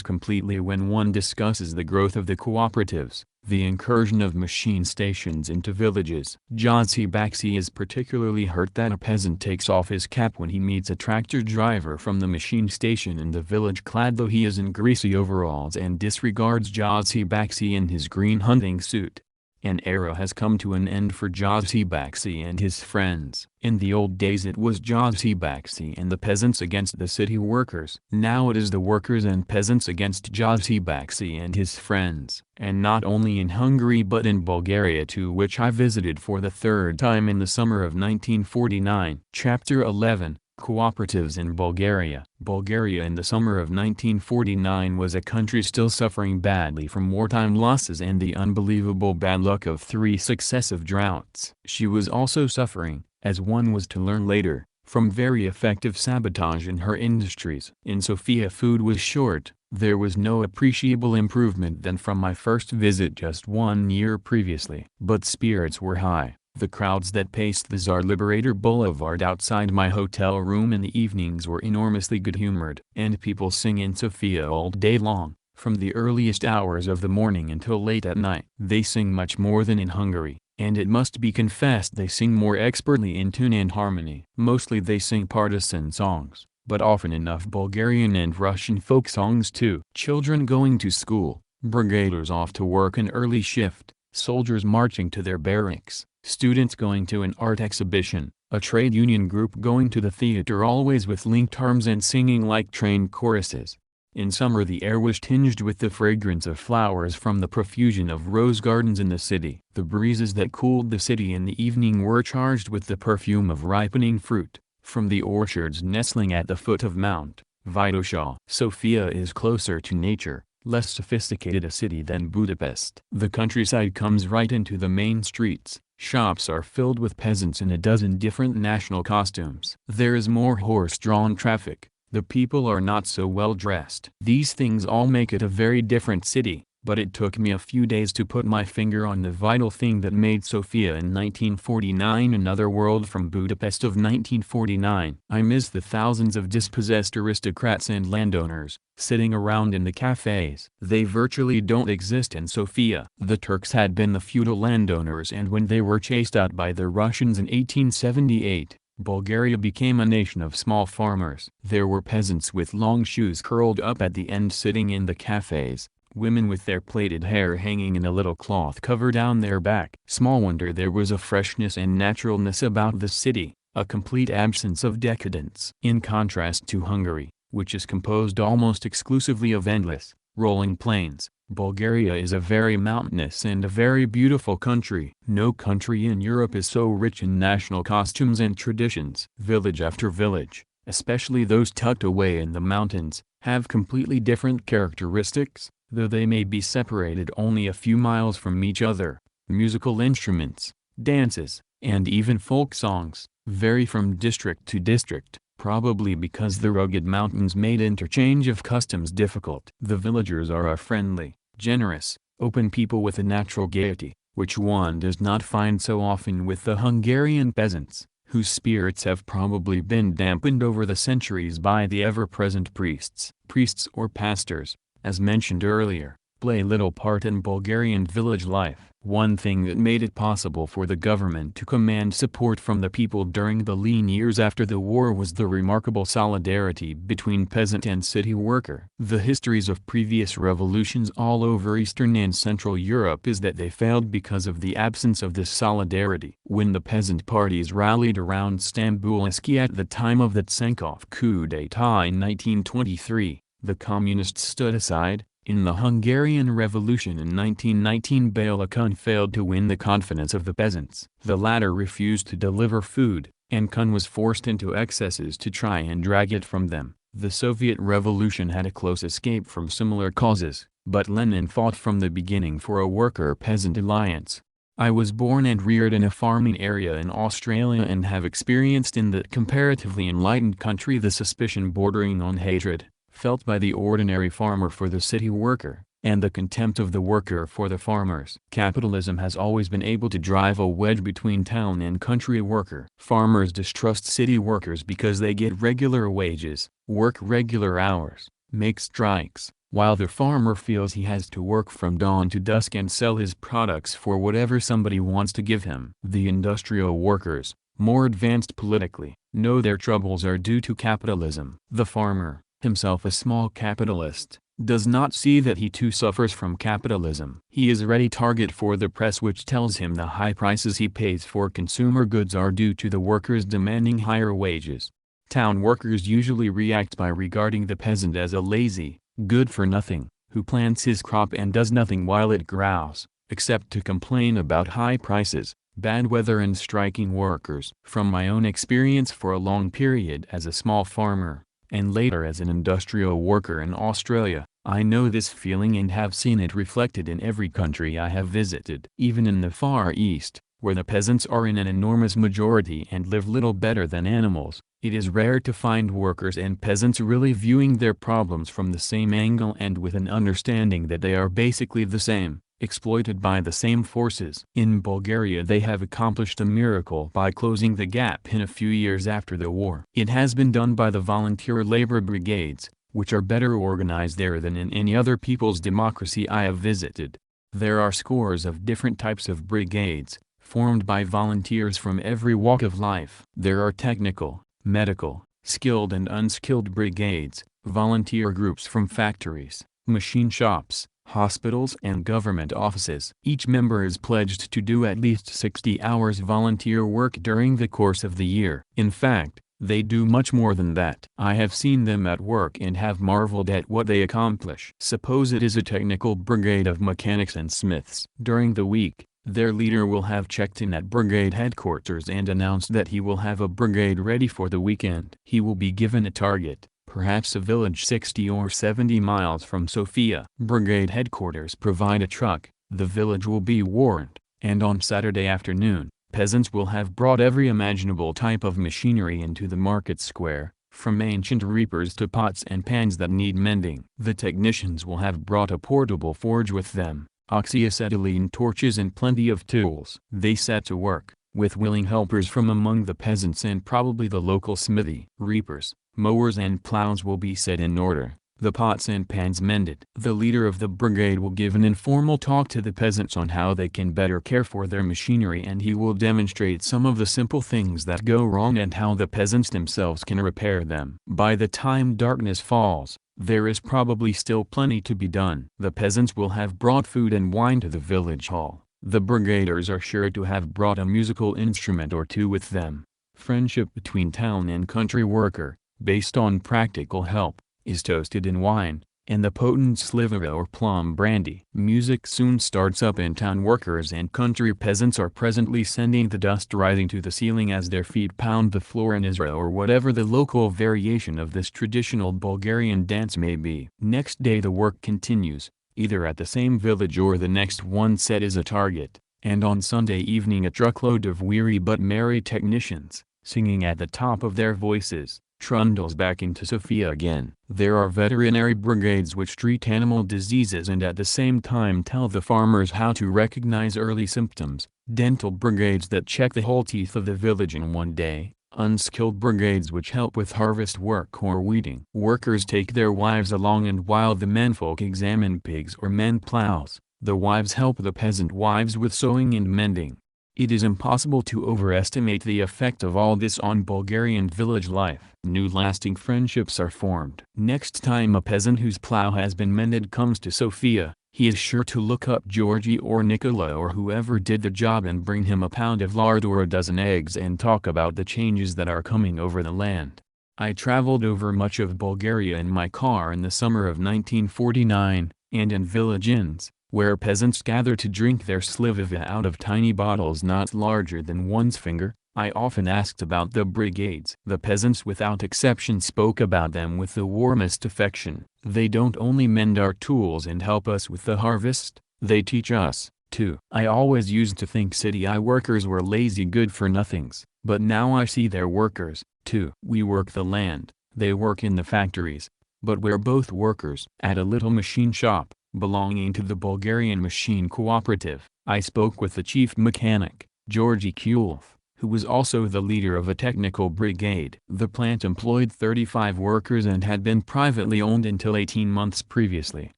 [SPEAKER 1] completely when one discusses the growth of the cooperatives, the incursion of machine stations into villages. Jazzy is particularly hurt that a peasant takes off his cap when he meets a tractor driver from the machine station in the village clad though he is in greasy overalls and disregards Jazzy in his green hunting suit. An era has come to an end for Jazzy and his friends. In the old days it was Jazzy and the peasants against the city workers. Now it is the workers and peasants against Jazzy and his friends. And not only in Hungary but in Bulgaria too, which I visited for the 3rd time in the summer of 1949. Chapter 11. Cooperatives in Bulgaria. Bulgaria in the summer of 1949 was a country still suffering badly from wartime losses and the unbelievable bad luck of 3 successive droughts. She was also suffering, as one was to learn later, from very effective sabotage in her industries. In Sofia food was short. There was no appreciable improvement than from my first visit just 1 year previously. But spirits were high. The crowds that paced the Tsar Liberator Boulevard outside my hotel room in the evenings were enormously good-humored. And people sing in Sofia all day long, from the earliest hours of the morning until late at night. They sing much more than in Hungary, and it must be confessed they sing more expertly in tune and harmony. Mostly they sing partisan songs, but often enough Bulgarian and Russian folk songs too. Children going to school, brigaders off to work an early shift, soldiers marching to their barracks, students going to an art exhibition, a trade union group going to the theater, always with linked arms and singing like trained choruses. In summer the air was tinged with the fragrance of flowers from the profusion of rose gardens in the city. The breezes that cooled the city in the evening were charged with the perfume of ripening fruit, from the orchards nestling at the foot of Mount Vitosha. Sofia is closer to nature, less sophisticated a city than Budapest. The countryside comes right into the main streets. Shops are filled with peasants in a dozen different national costumes. There is more horse-drawn traffic. The people are not so well dressed. These things all make it a very different city, but it took me a few days to put my finger on the vital thing that made Sofia in 1949 another world from Budapest of 1949. I miss the thousands of dispossessed aristocrats and landowners, sitting around in the cafes. They virtually don't exist in Sofia. The Turks had been the feudal landowners, and when they were chased out by the Russians in 1878, Bulgaria became a nation of small farmers. There were peasants with long shoes curled up at the end sitting in the cafes, women with their plaited hair hanging in a little cloth cover down their back. Small wonder there was a freshness and naturalness about the city, a complete absence of decadence. In contrast to Hungary, which is composed almost exclusively of endless, rolling plains, Bulgaria is a very mountainous and a very beautiful country. No country in Europe is so rich in national costumes and traditions. Village after village, especially those tucked away in the mountains, have completely different characteristics, though they may be separated only a few miles from each other. Musical instruments, dances, and even folk songs, vary from district to district, probably because the rugged mountains made interchange of customs difficult. The villagers are a friendly, generous, open people with a natural gaiety, which one does not find so often with the Hungarian peasants, whose spirits have probably been dampened over the centuries by the ever-present priests. Priests or pastors, as mentioned earlier, play little part in Bulgarian village life. One thing that made it possible for the government to command support from the people during the lean years after the war was the remarkable solidarity between peasant and city worker. The histories of previous revolutions all over Eastern and Central Europe is that they failed because of the absence of this solidarity. When the peasant parties rallied around Stambulski at the time of the Tsenkov coup d'état in 1923, the communists stood aside. In the Hungarian Revolution in 1919, Bela Kun failed to win the confidence of the peasants. The latter refused to deliver food, and Kun was forced into excesses to try and drag it from them. The Soviet Revolution had a close escape from similar causes, but Lenin fought from the beginning for a worker-peasant alliance. I was born and reared in a farming area in Australia and have experienced in that comparatively enlightened country the suspicion bordering on hatred felt by the ordinary farmer for the city worker, and the contempt of the worker for the farmers. Capitalism has always been able to drive a wedge between town and country worker. Farmers distrust city workers because they get regular wages, work regular hours, make strikes, while the farmer feels he has to work from dawn to dusk and sell his products for whatever somebody wants to give him. The industrial workers, more advanced politically, know their troubles are due to capitalism. The farmer, himself a small capitalist, does not see that he too suffers from capitalism. He is a ready target for the press, which tells him the high prices he pays for consumer goods are due to the workers demanding higher wages. Town workers usually react by regarding the peasant as a lazy, good-for-nothing, who plants his crop and does nothing while it grows, except to complain about high prices, bad weather and striking workers. From my own experience for a long period as a small farmer, and later as an industrial worker in Australia, I know this feeling and have seen it reflected in every country I have visited. Even in the Far East, where the peasants are in an enormous majority and live little better than animals, it is rare to find workers and peasants really viewing their problems from the same angle and with an understanding that they are basically the same, exploited by the same forces. In Bulgaria they have accomplished a miracle by closing the gap in a few years after the war. It has been done by the volunteer labor brigades, which are better organized there than in any other people's democracy I have visited. There are scores of different types of brigades, formed by volunteers from every walk of life. There are technical, medical, skilled and unskilled brigades, volunteer groups from factories, machine shops, hospitals and government offices. Each member is pledged to do at least 60 hours volunteer work during the course of the year. In fact, they do much more than that. I have seen them at work and have marveled at what they accomplish. Suppose it is a technical brigade of mechanics and smiths. During the week, their leader will have checked in at brigade headquarters and announced that he will have a brigade ready for the weekend. He will be given a target, perhaps a village 60 or 70 miles from Sofia. Brigade headquarters provide a truck, the village will be warned, and on Saturday afternoon, peasants will have brought every imaginable type of machinery into the market square, from ancient reapers to pots and pans that need mending. The technicians will have brought a portable forge with them, oxyacetylene torches and plenty of tools. They set to work, with willing helpers from among the peasants and probably the local smithy. Reapers, mowers and plows will be set in order, the pots and pans mended. The leader of the brigade will give an informal talk to the peasants on how they can better care for their machinery, and he will demonstrate some of the simple things that go wrong and how the peasants themselves can repair them. By the time darkness falls, There is probably still plenty to be done. The peasants will have brought food and wine to the village hall. The brigaders are sure to have brought a musical instrument or two with them. Friendship between town and country worker, based on practical help, is toasted in wine, and the potent slivera or plum brandy. Music soon starts up and town workers and country peasants are presently sending the dust rising to the ceiling as their feet pound the floor in Isra or whatever the local variation of this traditional Bulgarian dance may be. Next day the work continues, either at the same village or the next one set is a target, and on Sunday evening a truckload of weary but merry technicians, singing at the top of their voices, trundles back into Sofia again. There are veterinary brigades which treat animal diseases and at the same time tell the farmers how to recognize early symptoms, dental brigades that check the whole teeth of the village in one day, unskilled brigades which help with harvest work or weeding. Workers take their wives along, and while the menfolk examine pigs or mend plows, the wives help the peasant wives with sewing and mending. It is impossible to overestimate the effect of all this on Bulgarian village life. New lasting friendships are formed. Next time a peasant whose plow has been mended comes to Sofia, he is sure to look up Georgie or Nicola or whoever did the job and bring him a pound of lard or a dozen eggs and talk about the changes that are coming over the land. I traveled over much of Bulgaria in my car in the summer of 1949, and in village inns, where peasants gather to drink their slivova out of tiny bottles not larger than one's finger, I often asked about the brigades. The peasants without exception spoke about them with the warmest affection. They don't only mend our tools and help us with the harvest, they teach us, too. I always used to think city workers were lazy good-for-nothings, but now I see they're workers, too. We work the land, they work in the factories, but we're both workers. At a little machine shop, belonging to the Bulgarian Machine Cooperative, I spoke with the chief mechanic, Georgie Kulf, who was also the leader of a technical brigade. The plant employed 35 workers and had been privately owned until 18 months previously,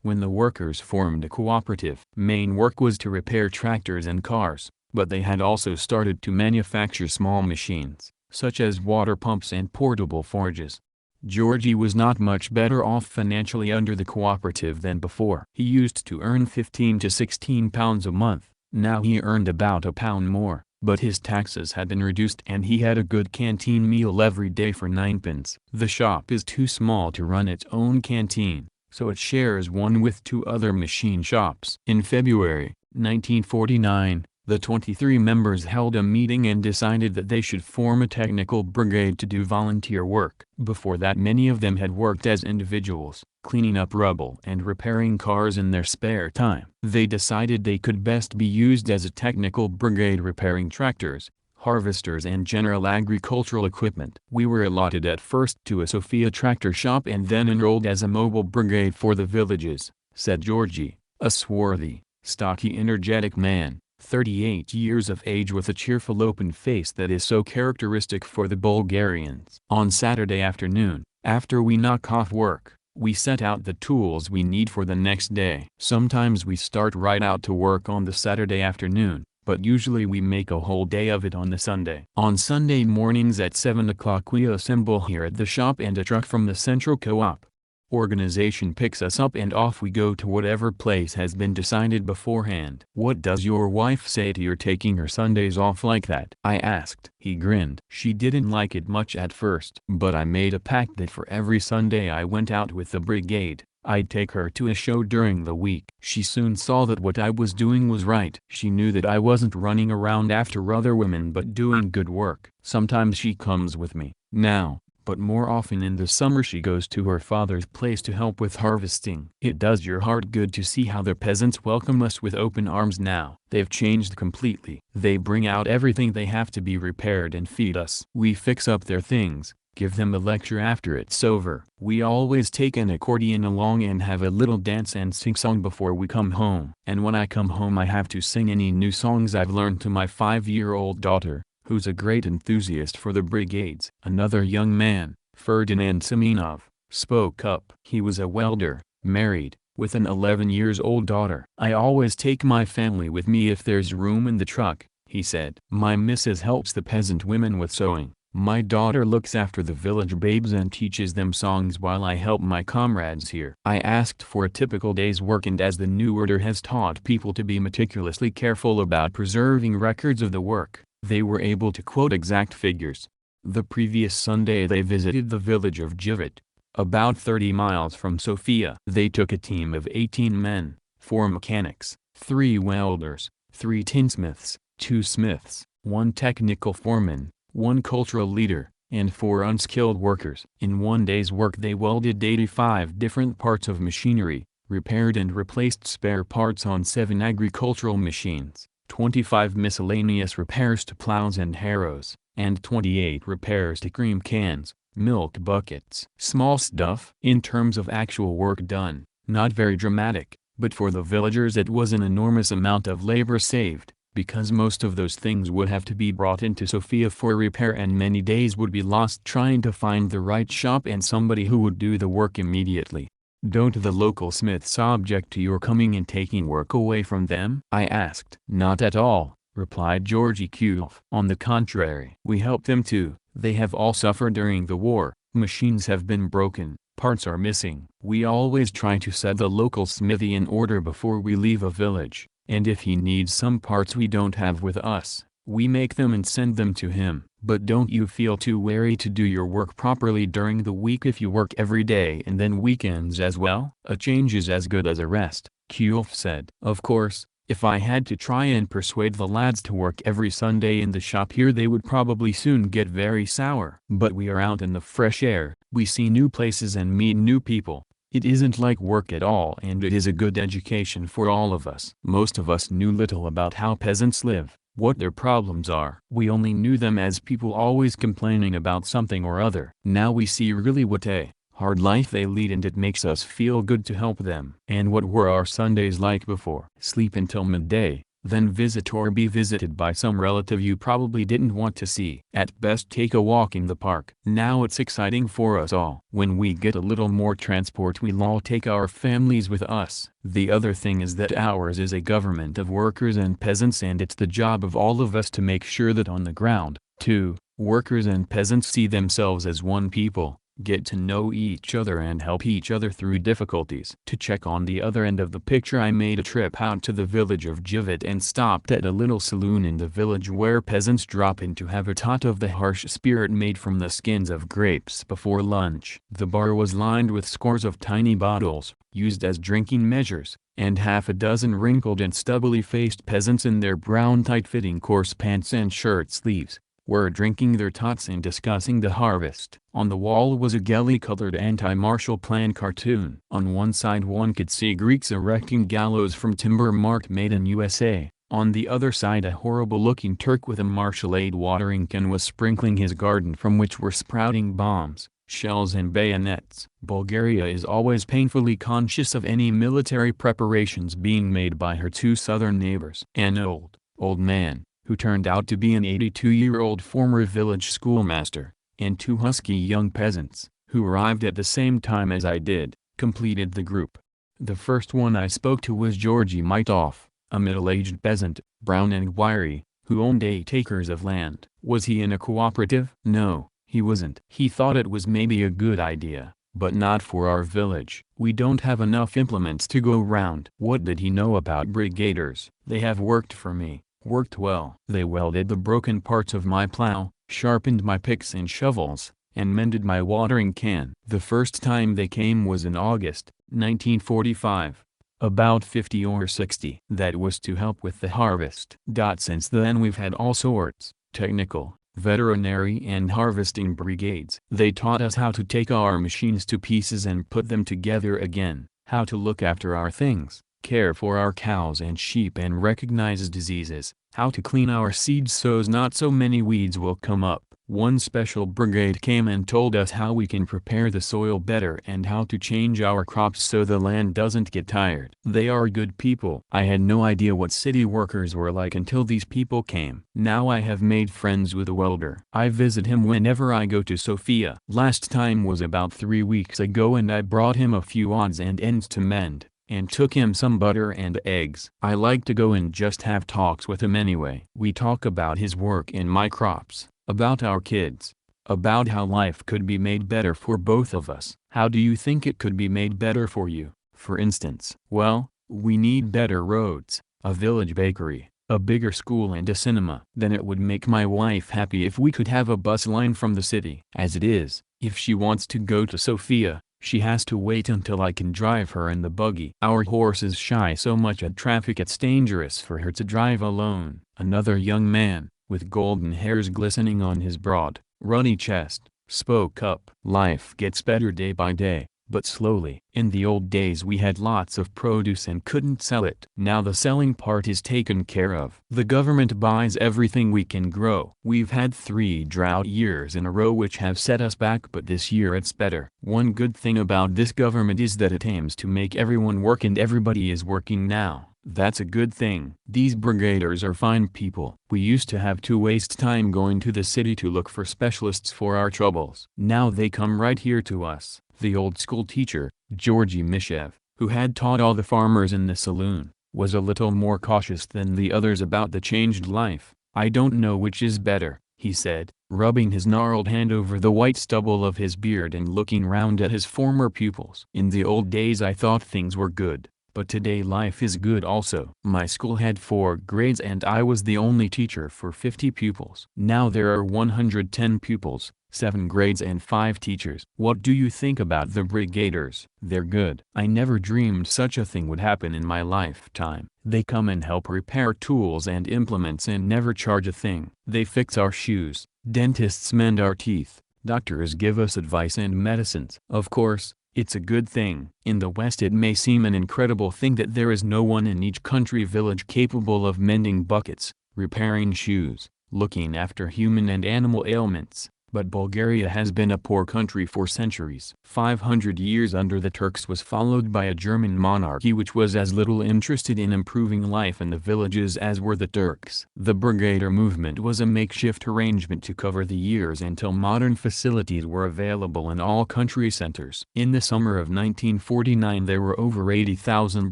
[SPEAKER 1] when the workers formed a cooperative. Main work was to repair tractors and cars, but they had also started to manufacture small machines, such as water pumps and portable forges. Georgie was not much better off financially under the cooperative than before. He used to earn 15 to 16 pounds a month, now he earned about a pound more, but his taxes had been reduced and he had a good canteen meal every day for 9p. The shop is too small to run its own canteen, so it shares one with 2 other machine shops. In February, 1949, the 23 members held a meeting and decided that they should form a technical brigade to do volunteer work. Before that, many of them had worked as individuals, cleaning up rubble and repairing cars in their spare time. They decided they could best be used as a technical brigade repairing tractors, harvesters and general agricultural equipment. We were allotted at first to a Sofia tractor shop and then enrolled as a mobile brigade for the villages, said Georgie, a swarthy, stocky, energetic man, 38 years of age, with a cheerful open face that is so characteristic for the Bulgarians. On Saturday afternoon, after we knock off work, we set out the tools we need for the next day. Sometimes we start right out to work on the Saturday afternoon, but usually we make a whole day of it on the Sunday. On Sunday mornings at 7 o'clock we assemble here at the shop and a truck from the Central Co-op organization picks us up and off we go to whatever place has been decided beforehand. "What does your wife say to your taking her Sundays off like that?" I asked. He grinned. "She didn't like it much at first, but I made a pact that for every Sunday I went out with the brigade, I'd take her to a show during the week. She soon saw that what I was doing was right. She knew that I wasn't running around after other women but doing good work. Sometimes she comes with me, now, but more often in the summer she goes to her father's place to help with harvesting. It does your heart good to see how the peasants welcome us with open arms now. They've changed completely. They bring out everything they have to be repaired and feed us. We fix up their things, give them a lecture after it's over. We always take an accordion along and have a little dance and sing song before we come home. And when I come home I have to sing any new songs I've learned to my 5-year-old daughter, who's a great enthusiast for the brigades." Another young man, Ferdinand Semenov, spoke up. He was a welder, married, with an 11-year-old daughter. "I always take my family with me if there's room in the truck," he said. "My missus helps the peasant women with sewing, My daughter looks after the village babes and teaches them songs while I help my comrades here. I asked for a typical day's work, and as the new order has taught people to be meticulously careful about preserving records of the work, they were able to quote exact figures. The previous Sunday they visited the village of Givet, about 30 miles from Sofia. They took a team of 18 men, 4 mechanics, 3 welders, 3 tinsmiths, 2 smiths, 1 technical foreman, 1 cultural leader, and 4 unskilled workers. In one day's work they welded 85 different parts of machinery, repaired and replaced spare parts on 7 agricultural machines, 25 miscellaneous repairs to plows and harrows, and 28 repairs to cream cans, milk buckets. Small stuff. In terms of actual work done, not very dramatic, but for the villagers it was an enormous amount of labor saved, because most of those things would have to be brought into Sofia for repair and many days would be lost trying to find the right shop and somebody who would do the work immediately. Don't the local smiths object to your coming and taking work away from them? I asked. Not at all, replied Georgy Kulf. On the contrary, we help them too. They have all suffered during the war, machines have been broken, parts are missing. We always try to set the local smithy in order before we leave a village, and if he needs some parts we don't have with us, we make them and send them to him. But don't you feel too wary to do your work properly during the week if you work every day and then weekends as well? A change is as good as a rest, Kulf said. Of course, if I had to try and persuade the lads to work every Sunday in the shop here they would probably soon get very sour. But we are out in the fresh air, we see new places and meet new people. It isn't like work at all, and it is a good education for all of us. Most of us knew little about how peasants live, what their problems are. We only knew them as people always complaining about something or other. Now we see really what a hard life they lead, and it makes us feel good to help them. And what were our Sundays like before? Sleep until midday, then visit or be visited by some relative you probably didn't want to see. At best take a walk in the park. Now it's exciting for us all. When we get a little more transport we'll all take our families with us. The other thing is that ours is a government of workers and peasants, and it's the job of all of us to make sure that on the ground, too, workers and peasants see themselves as one people, get to know each other and help each other through difficulties. To check on the other end of the picture I made a trip out to the village of Givet and stopped at a little saloon in the village where peasants drop in to have a tot of the harsh spirit made from the skins of grapes before lunch. The bar was lined with scores of tiny bottles, used as drinking measures, and half a dozen wrinkled and stubbly-faced peasants in their brown tight-fitting coarse pants and shirt sleeves were drinking their tots and discussing the harvest. On the wall was a galley-colored anti-Marshall Plan cartoon. On one side one could see Greeks erecting gallows from timber marked Made in USA. On the other side a horrible-looking Turk with a martial aid watering can was sprinkling his garden from which were sprouting bombs, shells and bayonets. Bulgaria is always painfully conscious of any military preparations being made by her 2 southern neighbors. An old man, who turned out to be an 82-year-old former village schoolmaster, and 2 husky young peasants, who arrived at the same time as I did, completed the group. The first one I spoke to was Georgy Mitov, a middle-aged peasant, brown and wiry, who owned 8 acres of land. Was he in a cooperative? No, he wasn't. He thought it was maybe a good idea, but not for our village. We don't have enough implements to go round. What did he know about brigaders? They have worked for me. Worked well. They welded the broken parts of my plow, sharpened my picks and shovels, and mended my watering can. The first time they came was in August, 1945. About 50 or 60. That was to help with the harvest. Since then we've had all sorts, technical, veterinary and harvesting brigades. They taught us how to take our machines to pieces and put them together again, how to look after our things, care for our cows and sheep and recognize diseases, how to clean our seeds so as not so many weeds will come up. One special brigade came and told us how we can prepare the soil better and how to change our crops so the land doesn't get tired. They are good people. I had no idea what city workers were like until these people came. Now I have made friends with a welder. I visit him whenever I go to Sofia. Last time was about 3 weeks ago and I brought him a few odds and ends to mend, and took him some butter and eggs. I like to go and just have talks with him anyway. We talk about his work and my crops, about our kids, about how life could be made better for both of us. How do you think it could be made better for you, for instance? Well, we need better roads, a village bakery, a bigger school and a cinema. Then it would make my wife happy if we could have a bus line from the city. As it is, if she wants to go to Sofia, she has to wait until I can drive her in the buggy. Our horses shy so much at traffic it's dangerous for her to drive alone. Another young man, with golden hairs glistening on his broad, ruddy chest, spoke up. Life gets better day by day, but slowly. In the old days we had lots of produce and couldn't sell it. Now the selling part is taken care of. The government buys everything we can grow. We've had 3 drought years in a row which have set us back, but this year it's better. One good thing about this government is that it aims to make everyone work, and everybody is working now. That's a good thing. These brigaders are fine people. We used to have to waste time going to the city to look for specialists for our troubles. Now they come right here to us. The old school teacher, Georgy Mishev, who had taught all the farmers in the saloon, was a little more cautious than the others about the changed life. I don't know which is better, he said, rubbing his gnarled hand over the white stubble of his beard and looking round at his former pupils. In the old days I thought things were good. But today life is good also. My school had 4 grades and I was the only teacher for 50 pupils. Now there are 110 pupils, 7 grades and 5 teachers. What do you think about the brigaders? They're good. I never dreamed such a thing would happen in my lifetime. They come and help repair tools and implements and never charge a thing. They fix our shoes, dentists mend our teeth, doctors give us advice and medicines. Of course, it's a good thing. In the West it may seem an incredible thing that there is no one in each country village capable of mending buckets, repairing shoes, looking after human and animal ailments. But Bulgaria has been a poor country for centuries. 500 years under the Turks was followed by a German monarchy which was as little interested in improving life in the villages as were the Turks. The Brigader movement was a makeshift arrangement to cover the years until modern facilities were available in all country centers. In the summer of 1949 there were over 80,000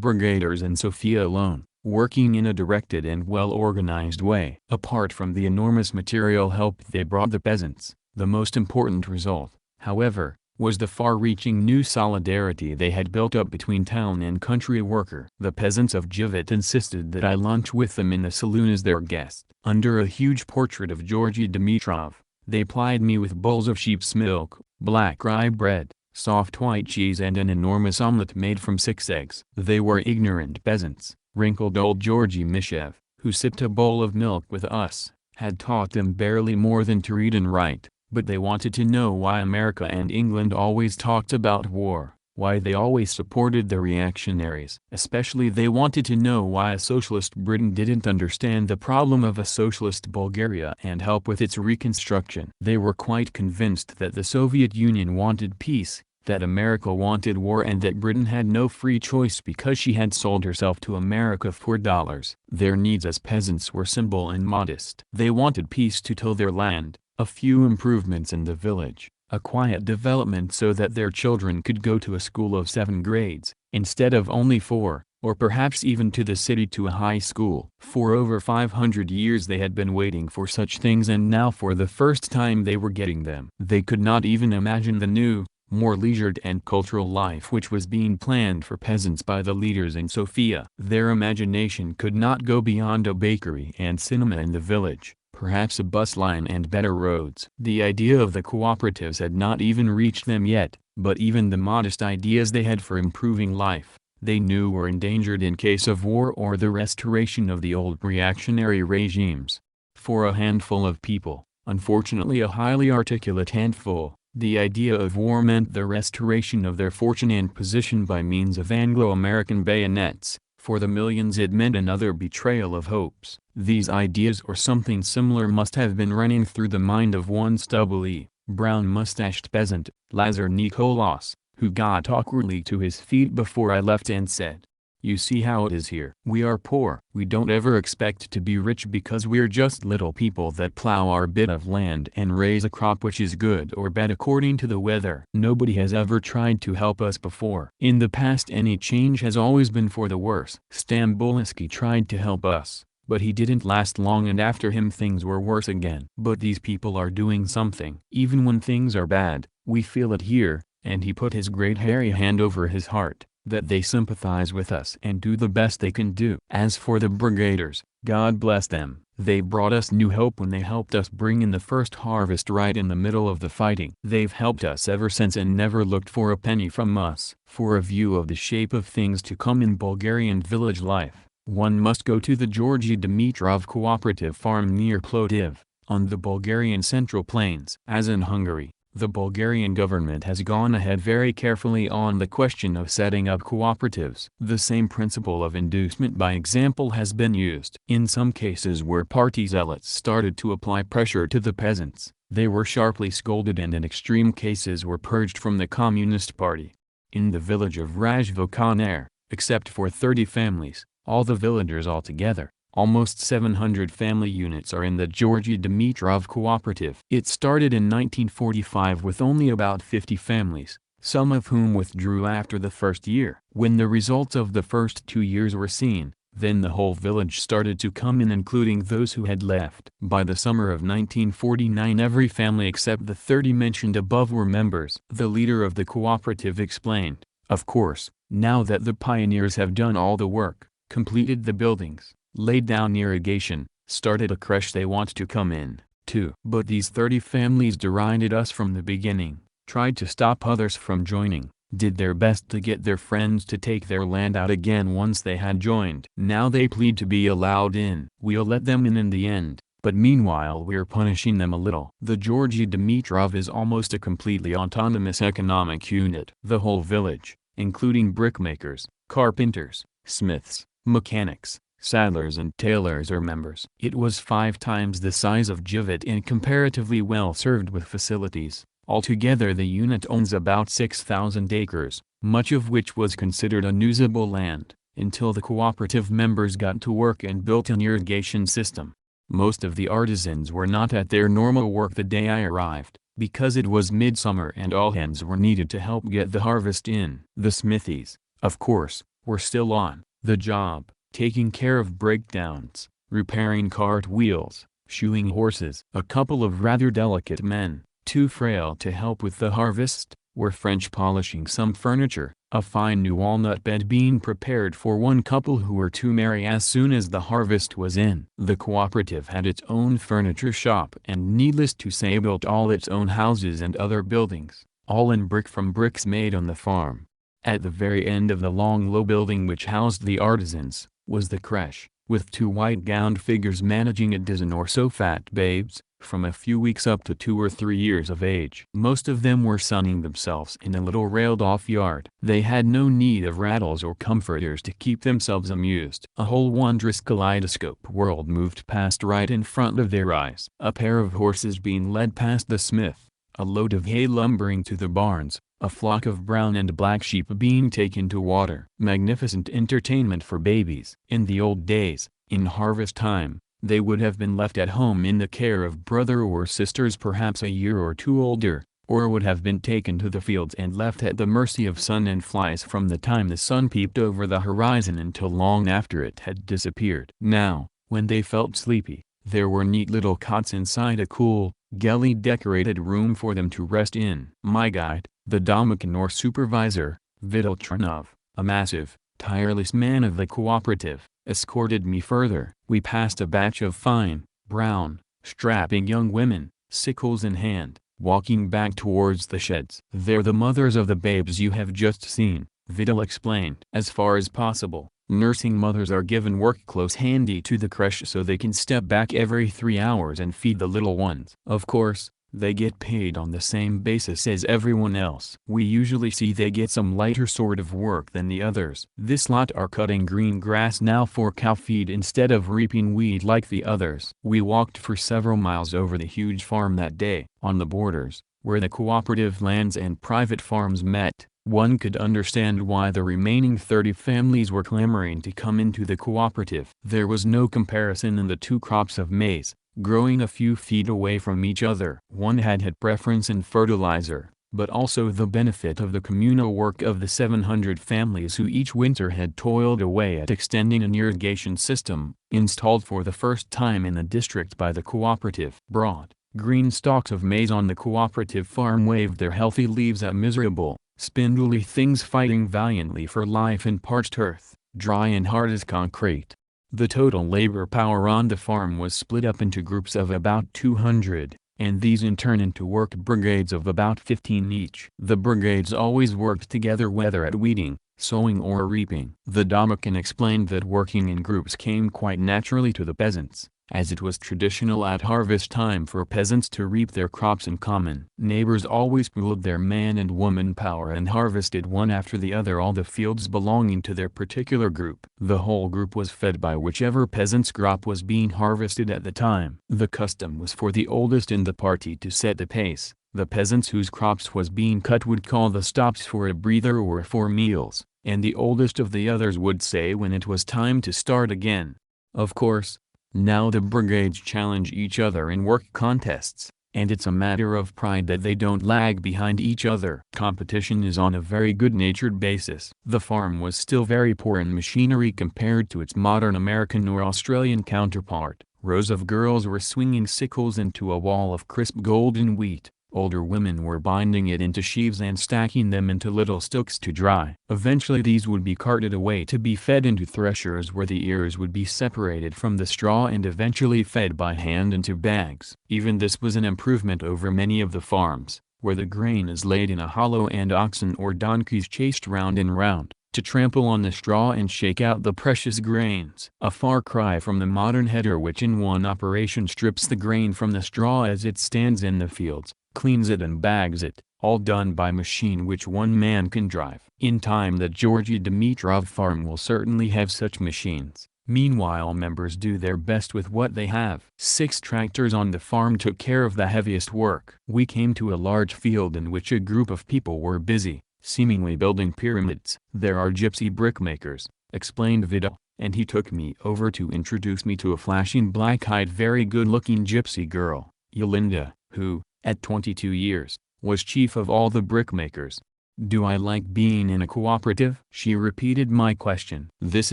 [SPEAKER 1] brigaders in Sofia alone, working in a directed and well-organized way. Apart from the enormous material help they brought the peasants, the most important result, however, was the far-reaching new solidarity they had built up between town and country worker. The peasants of Givet insisted that I lunch with them in the saloon as their guest. Under a huge portrait of Georgy Dimitrov, they plied me with bowls of sheep's milk, black rye bread, soft white cheese and an enormous omelette made from 6 eggs. They were ignorant peasants. Wrinkled old Georgy Mishev, who sipped a bowl of milk with us, had taught them barely more than to read and write. But they wanted to know why America and England always talked about war, why they always supported the reactionaries. Especially they wanted to know why a socialist Britain didn't understand the problem of a socialist Bulgaria and help with its reconstruction. They were quite convinced that the Soviet Union wanted peace, that America wanted war, and that Britain had no free choice because she had sold herself to America for dollars. Their needs as peasants were simple and modest. They wanted peace to till their land, a few improvements in the village, a quiet development so that their children could go to a school of 7 grades, instead of only 4, or perhaps even to the city to a high school. For over 500 years they had been waiting for such things, and now for the first time they were getting them. They could not even imagine the new, more leisured and cultural life which was being planned for peasants by the leaders in Sofia. Their imagination could not go beyond a bakery and cinema in the village, perhaps a bus line and better roads. The idea of the cooperatives had not even reached them yet, but even the modest ideas they had for improving life, they knew were endangered in case of war or the restoration of the old reactionary regimes. For a handful of people, unfortunately a highly articulate handful, the idea of war meant the restoration of their fortune and position by means of Anglo-American bayonets. For the millions it meant another betrayal of hopes. These ideas or something similar must have been running through the mind of one stubbly, brown-mustached peasant, Lazar Nikolas, who got awkwardly to his feet before I left and said, "You see how it is here. We are poor. We don't ever expect to be rich because we're just little people that plow our bit of land and raise a crop which is good or bad according to the weather. Nobody has ever tried to help us before. In the past any change has always been for the worse. Stamboulski tried to help us, But he didn't last long, and after him things were worse again. But these people are doing something. Even when things are bad, we feel it here, and he put his great hairy hand over his heart, that they sympathize with us and do the best they can do. As for the brigaders, God bless them, they brought us new hope when they helped us bring in the first harvest right in the middle of the fighting. They've helped us ever since and never looked for a penny from us. For a view of the shape of things to come in Bulgarian village life, one must go to the Georgy Dimitrov cooperative farm near Plovdiv, on the Bulgarian Central Plains. As in Hungary, the Bulgarian government has gone ahead very carefully on the question of setting up cooperatives. The same principle of inducement by example has been used. In some cases where party zealots started to apply pressure to the peasants, they were sharply scolded and in extreme cases were purged from the Communist Party. In the village of Razvokaner, except for 30 families, all the villagers altogether, almost 700 family units are in the Georgy Dimitrov cooperative. It started in 1945 with only about 50 families, some of whom withdrew after the first year. When the results of the first 2 years were seen, then the whole village started to come in, including those who had left. By the summer of 1949 every family except the 30 mentioned above were members. The leader of the cooperative explained, "Of course, now that the pioneers have done all the work, completed the buildings, laid down irrigation, started a creche, they want to come in, too." But these 30 families derided us from the beginning, tried to stop others from joining, did their best to get their friends to take their land out again once they had joined. Now they plead to be allowed in. We'll let them in the end, but meanwhile we're punishing them a little. The Georgy Dimitrov is almost a completely autonomous economic unit. The whole village, including brickmakers, carpenters, smiths, mechanics, saddlers and tailors are members. It was 5 times the size of Givet and comparatively well served with facilities. Altogether the unit owns about 6,000 acres, much of which was considered unusable land, until the cooperative members got to work and built an irrigation system. Most of the artisans were not at their normal work the day I arrived, because it was midsummer and all hands were needed to help get the harvest in. The smithies, of course, were still on the job, taking care of breakdowns, repairing cart wheels, shoeing horses. A couple of rather delicate men, too frail to help with the harvest, were French polishing some furniture, a fine new walnut bed being prepared for one couple who were to marry as soon as the harvest was in. The cooperative had its own furniture shop and needless to say built all its own houses and other buildings, all in brick from bricks made on the farm. At the very end of the long low building which housed the artisans, was the creche, with 2 white-gowned figures managing a dozen or so fat babes, from a few weeks up to 2 or 3 years of age. Most of them were sunning themselves in a little railed-off yard. They had no need of rattles or comforters to keep themselves amused. A whole wondrous kaleidoscope world moved past right in front of their eyes. A pair of horses being led past the smith, a load of hay lumbering to the barns, a flock of brown and black sheep being taken to water. Magnificent entertainment for babies. In the old days, in harvest time, they would have been left at home in the care of brother or sisters perhaps a year or 2 older, or would have been taken to the fields and left at the mercy of sun and flies from the time the sun peeped over the horizon until long after it had disappeared. Now, when they felt sleepy, there were neat little cots inside a cool, gaily decorated room for them to rest in. My guide, the Dominican or supervisor, Vidal Trinov, a massive, tireless man of the cooperative, escorted me further. We passed a batch of fine, brown, strapping young women, sickles in hand, walking back towards the sheds. "They're the mothers of the babes you have just seen," Vidal explained. "As far as possible, nursing mothers are given work close handy to the creche so they can step back every 3 hours and feed the little ones. Of course, they get paid on the same basis as everyone else. We usually see they get some lighter sort of work than the others. This lot are cutting green grass now for cow feed instead of reaping wheat like the others." We walked for several miles over the huge farm that day. On the borders, where the cooperative lands and private farms met, one could understand why the remaining 30 families were clamoring to come into the cooperative. There was no comparison in the 2 crops of maize, growing a few feet away from each other. One had preference in fertilizer, but also the benefit of the communal work of the 700 families who each winter had toiled away at extending an irrigation system, installed for the first time in the district by the cooperative. Broad, green stalks of maize on the cooperative farm waved their healthy leaves at miserable, spindly things fighting valiantly for life in parched earth, dry and hard as concrete. The total labor power on the farm was split up into groups of about 200, and these in turn into work brigades of about 15 each. The brigades always worked together whether at weeding, sowing or reaping. The Dominican explained that working in groups came quite naturally to the peasants, as it was traditional at harvest time for peasants to reap their crops in common. Neighbors always pooled their man and woman power and harvested one after the other all the fields belonging to their particular group. The whole group was fed by whichever peasant's crop was being harvested at the time. The custom was for the oldest in the party to set the pace. The peasants whose crops was being cut would call the stops for a breather or for meals, and the oldest of the others would say when it was time to start again. Of course, now the brigades challenge each other in work contests, and it's a matter of pride that they don't lag behind each other. Competition is on a very good-natured basis. The farm was still very poor in machinery compared to its modern American or Australian counterpart. Rows of girls were swinging sickles into a wall of crisp golden wheat. Older women were binding it into sheaves and stacking them into little stilks to dry. Eventually these would be carted away to be fed into threshers where the ears would be separated from the straw and eventually fed by hand into bags. Even this was an improvement over many of the farms, where the grain is laid in a hollow and oxen or donkeys chased round and round, to trample on the straw and shake out the precious grains. A far cry from the modern header which in one operation strips the grain from the straw as it stands in the fields, cleans it and bags it, all done by machine which one man can drive. In time the Georgy Dimitrov farm will certainly have such machines. Meanwhile members do their best with what they have. 6 tractors on the farm took care of the heaviest work. We came to a large field in which a group of people were busy, seemingly building pyramids. "There are gypsy brickmakers," explained Vidal, and he took me over to introduce me to a flashing black-eyed very good-looking gypsy girl, Yolinda, who, at 22 years, was chief of all the brickmakers. "Do I like being in a cooperative?" She repeated my question. "This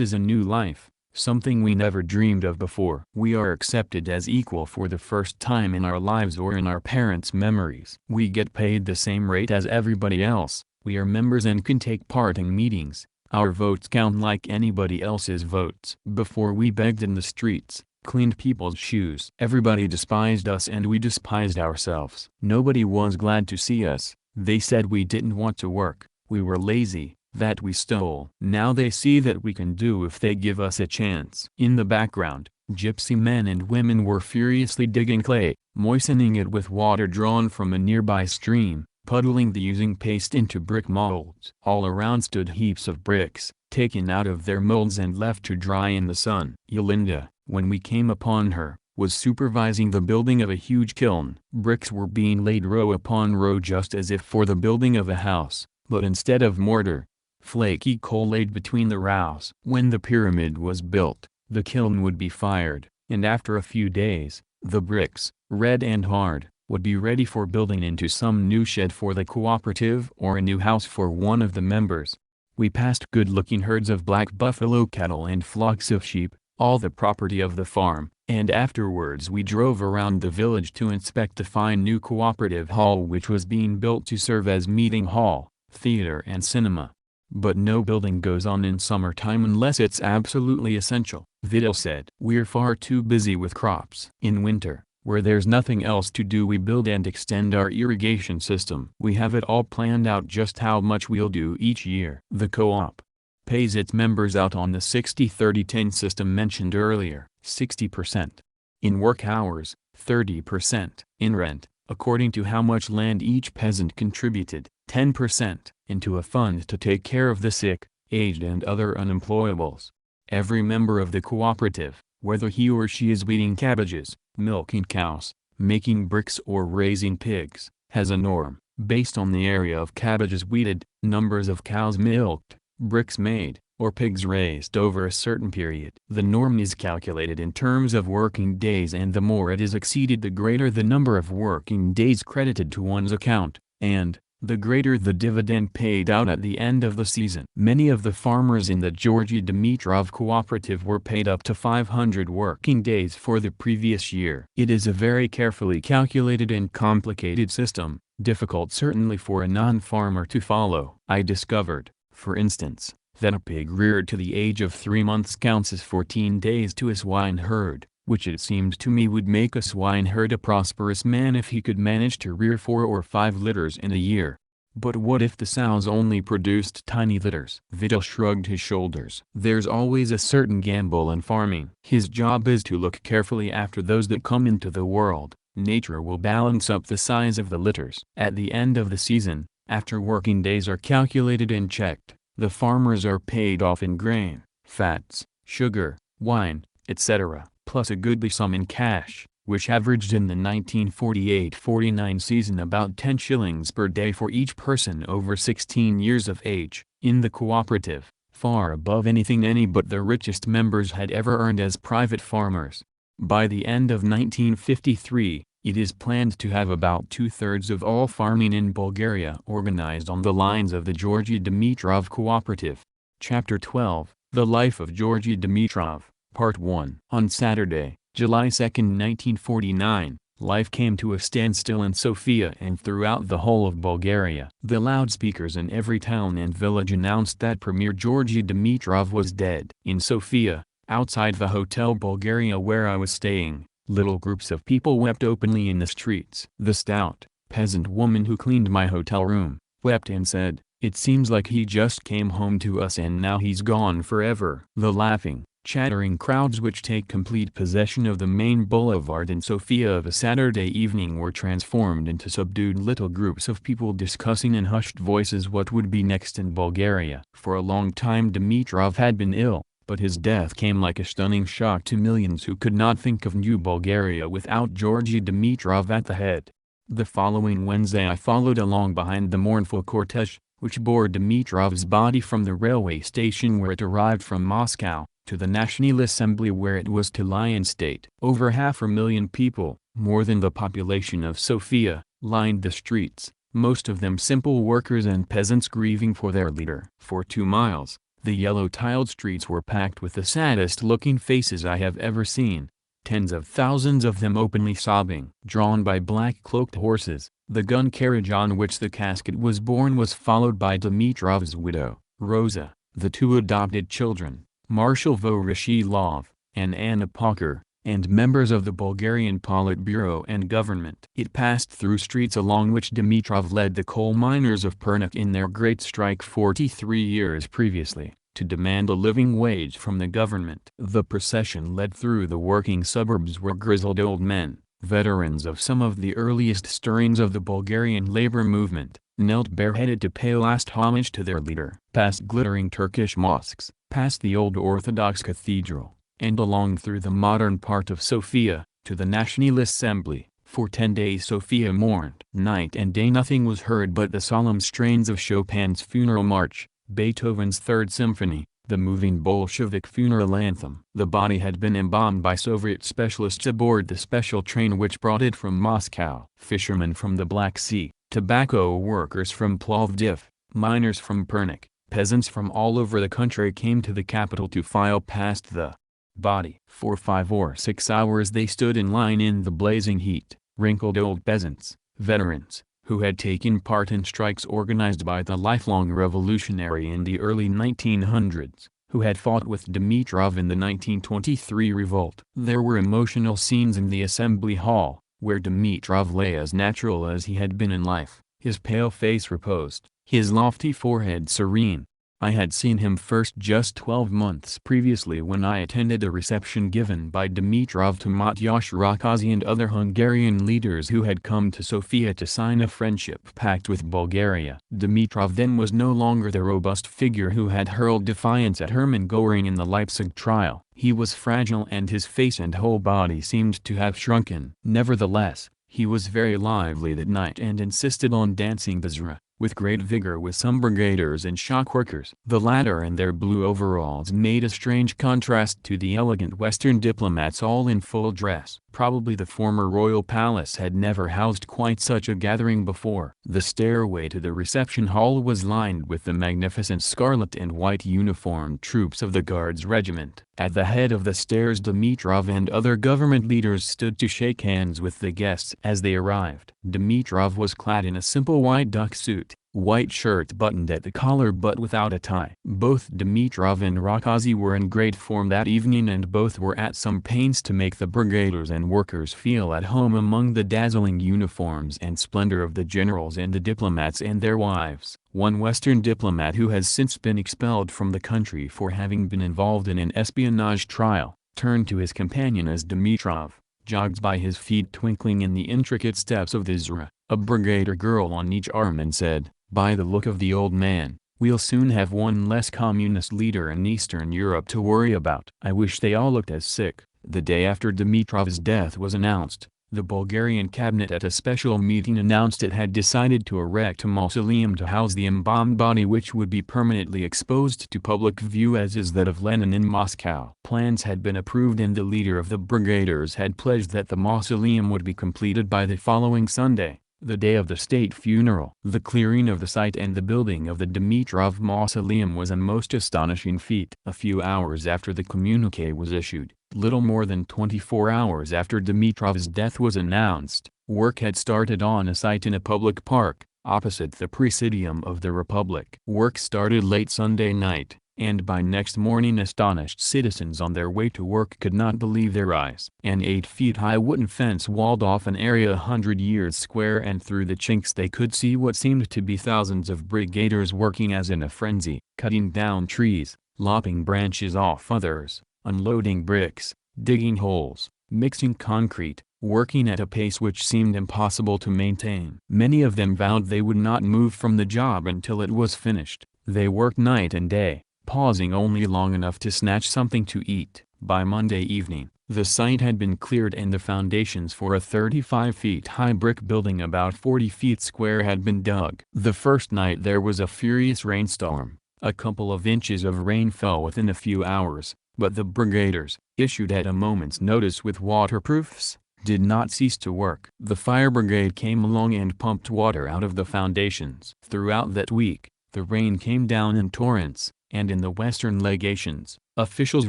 [SPEAKER 1] is a new life, something we never dreamed of before. We are accepted as equal for the first time in our lives or in our parents' memories. We get paid the same rate as everybody else, we are members and can take part in meetings, our votes count like anybody else's votes. Before we begged in the streets, cleaned people's shoes. Everybody despised us and we despised ourselves. Nobody was glad to see us, they said we didn't want to work, we were lazy, that we stole. Now they see that we can do if they give us a chance." In the background, gypsy men and women were furiously digging clay, moistening it with water drawn from a nearby stream, puddling the using paste into brick molds. All around stood heaps of bricks, taken out of their molds and left to dry in the sun. Yolinda, when we came upon her, was supervising the building of a huge kiln. Bricks were being laid row upon row just as if for the building of a house, but instead of mortar, flaky coal laid between the rows. When the pyramid was built, the kiln would be fired, and after a few days, the bricks, red and hard, would be ready for building into some new shed for the cooperative or a new house for one of the members. We passed good-looking herds of black buffalo cattle and flocks of sheep, all the property of the farm, and afterwards we drove around the village to inspect the fine new cooperative hall which was being built to serve as meeting hall, theater and cinema. But no building goes on in summertime unless it's absolutely essential, Vidal said. We're far too busy with crops. In winter, where there's nothing else to do, we build and extend our irrigation system. We have it all planned out just how much we'll do each year. The co-op pays its members out on the 60-30-10 system mentioned earlier, 60% in work hours, 30% in rent, according to how much land each peasant contributed, 10% into a fund to take care of the sick, aged and other unemployables. Every member of the cooperative, whether he or she is weeding cabbages, milking cows, making bricks or raising pigs, has a norm, based on the area of cabbages weeded, numbers of cows milked, bricks made, or pigs raised over a certain period. The norm is calculated in terms of working days, and the more it is exceeded the greater the number of working days credited to one's account, and, the greater the dividend paid out at the end of the season. Many of the farmers in the Georgy Dimitrov cooperative were paid up to 500 working days for the previous year. It is a very carefully calculated and complicated system, difficult certainly for a non-farmer to follow. I discovered, for instance, that a pig reared to the age of 3 months counts as 14 days to a swineherd, which it seemed to me would make a swineherd a prosperous man if he could manage to rear 4 or 5 litters in a year. But what if the sows only produced tiny litters? Vidal shrugged his shoulders. There's always a certain gamble in farming. His job is to look carefully after those that come into the world. Nature will balance up the size of the litters. At the end of the season, after working days are calculated and checked, the farmers are paid off in grain, fats, sugar, wine, etc., plus a goodly sum in cash, which averaged in the 1948-49 season about 10 shillings per day for each person over 16 years of age. In the cooperative, far above anything any but the richest members had ever earned as private farmers. By the end of 1953, it is planned to have about 2/3 of all farming in Bulgaria organized on the lines of the Georgy Dimitrov Cooperative. Chapter 12, The Life of Georgy Dimitrov, Part 1. On Saturday, July 2, 1949, life came to a standstill in Sofia and throughout the whole of Bulgaria. The loudspeakers in every town and village announced that Premier Georgy Dimitrov was dead. In Sofia, outside the Hotel Bulgaria where I was staying, little groups of people wept openly in the streets. The stout, peasant woman who cleaned my hotel room, wept and said, "It seems like he just came home to us and now he's gone forever." The laughing, chattering crowds which take complete possession of the main boulevard in Sofia of a Saturday evening were transformed into subdued little groups of people discussing in hushed voices what would be next in Bulgaria. For a long time Dimitrov had been ill, but his death came like a stunning shock to millions who could not think of New Bulgaria without Georgy Dimitrov at the head. The following Wednesday I followed along behind the mournful cortege, which bore Dimitrov's body from the railway station where it arrived from Moscow, to the National Assembly where it was to lie in state. Over 500,000 people, more than the population of Sofia, lined the streets, most of them simple workers and peasants grieving for their leader. For 2 miles, the yellow-tiled streets were packed with the saddest-looking faces I have ever seen, tens of thousands of them openly sobbing. Drawn by black-cloaked horses, the gun carriage on which the casket was borne was followed by Dimitrov's widow, Rosa, the 2 adopted children, Marshal Voroshilov, and Anna Poker, and members of the Bulgarian Politburo and government. It passed through streets along which Dimitrov led the coal miners of Pernik in their great strike 43 years previously, to demand a living wage from the government. The procession led through the working suburbs where grizzled old men, veterans of some of the earliest stirrings of the Bulgarian labor movement, knelt bareheaded to pay last homage to their leader. Past glittering Turkish mosques, past the old Orthodox cathedral, and along through the modern part of Sofia, to the National Assembly. For 10 days Sofia mourned. Night and day nothing was heard but the solemn strains of Chopin's funeral march, Beethoven's Third Symphony, the moving Bolshevik funeral anthem. The body had been embalmed by Soviet specialists aboard the special train which brought it from Moscow. Fishermen from the Black Sea, tobacco workers from Plovdiv, miners from Pernik, peasants from all over the country came to the capital to file past the body. For 5 or 6 hours they stood in line in the blazing heat, wrinkled old peasants, veterans, who had taken part in strikes organized by the lifelong revolutionary in the early 1900s, who had fought with Dimitrov in the 1923 revolt. There were emotional scenes in the assembly hall, where Dimitrov lay as natural as he had been in life, his pale face reposed, his lofty forehead serene. I had seen him first just 12 months previously when I attended a reception given by Dimitrov to Matyas Rákóczi and other Hungarian leaders who had come to Sofia to sign a friendship pact with Bulgaria. Dimitrov then was no longer the robust figure who had hurled defiance at Hermann Göring in the Leipzig trial. He was fragile and his face and whole body seemed to have shrunken. Nevertheless, he was very lively that night and insisted on dancing the zra, with great vigor with some brigaders and shock workers. The latter in their blue overalls made a strange contrast to the elegant Western diplomats all in full dress. Probably the former royal palace had never housed quite such a gathering before. The stairway to the reception hall was lined with the magnificent scarlet and white uniformed troops of the Guards Regiment. At the head of the stairs Dimitrov and other government leaders stood to shake hands with the guests as they arrived. Dimitrov was clad in a simple white duck suit, white shirt buttoned at the collar but without a tie. Both Dimitrov and Rakazi were in great form that evening, and both were at some pains to make the brigaders and workers feel at home among the dazzling uniforms and splendor of the generals and the diplomats and their wives. One Western diplomat who has since been expelled from the country for having been involved in an espionage trial, turned to his companion as Dimitrov jogged by his feet twinkling in the intricate steps of the Zra, a brigadier girl on each arm, and said, "By the look of the old man, we'll soon have one less communist leader in Eastern Europe to worry about." I wish they all looked as sick. The day after Dimitrov's death was announced, the Bulgarian cabinet at a special meeting announced it had decided to erect a mausoleum to house the embalmed body, which would be permanently exposed to public view as is that of Lenin in Moscow. Plans had been approved and the leader of the brigaders had pledged that the mausoleum would be completed by the following Sunday, the day of the state funeral. The clearing of the site and the building of the Dimitrov mausoleum was a most astonishing feat. A few hours after the communique was issued, little more than 24 hours after Dimitrov's death was announced, work had started on a site in a public park, opposite the Presidium of the Republic. Work started late Sunday night, and by next morning astonished citizens on their way to work could not believe their eyes. An 8-feet-high wooden fence walled off an area 100 yards square, and through the chinks they could see what seemed to be thousands of brigaders working as in a frenzy, cutting down trees, lopping branches off others, unloading bricks, digging holes, mixing concrete, working at a pace which seemed impossible to maintain. Many of them vowed they would not move from the job until it was finished. They worked night and day, pausing only long enough to snatch something to eat. By Monday evening, the site had been cleared and the foundations for a 35-feet-high brick building about 40 feet square had been dug. The first night there was a furious rainstorm. A couple of inches of rain fell within a few hours, but the brigaders, issued at a moment's notice with waterproofs, did not cease to work. The fire brigade came along and pumped water out of the foundations. Throughout that week, the rain came down in torrents, and in the Western legations, officials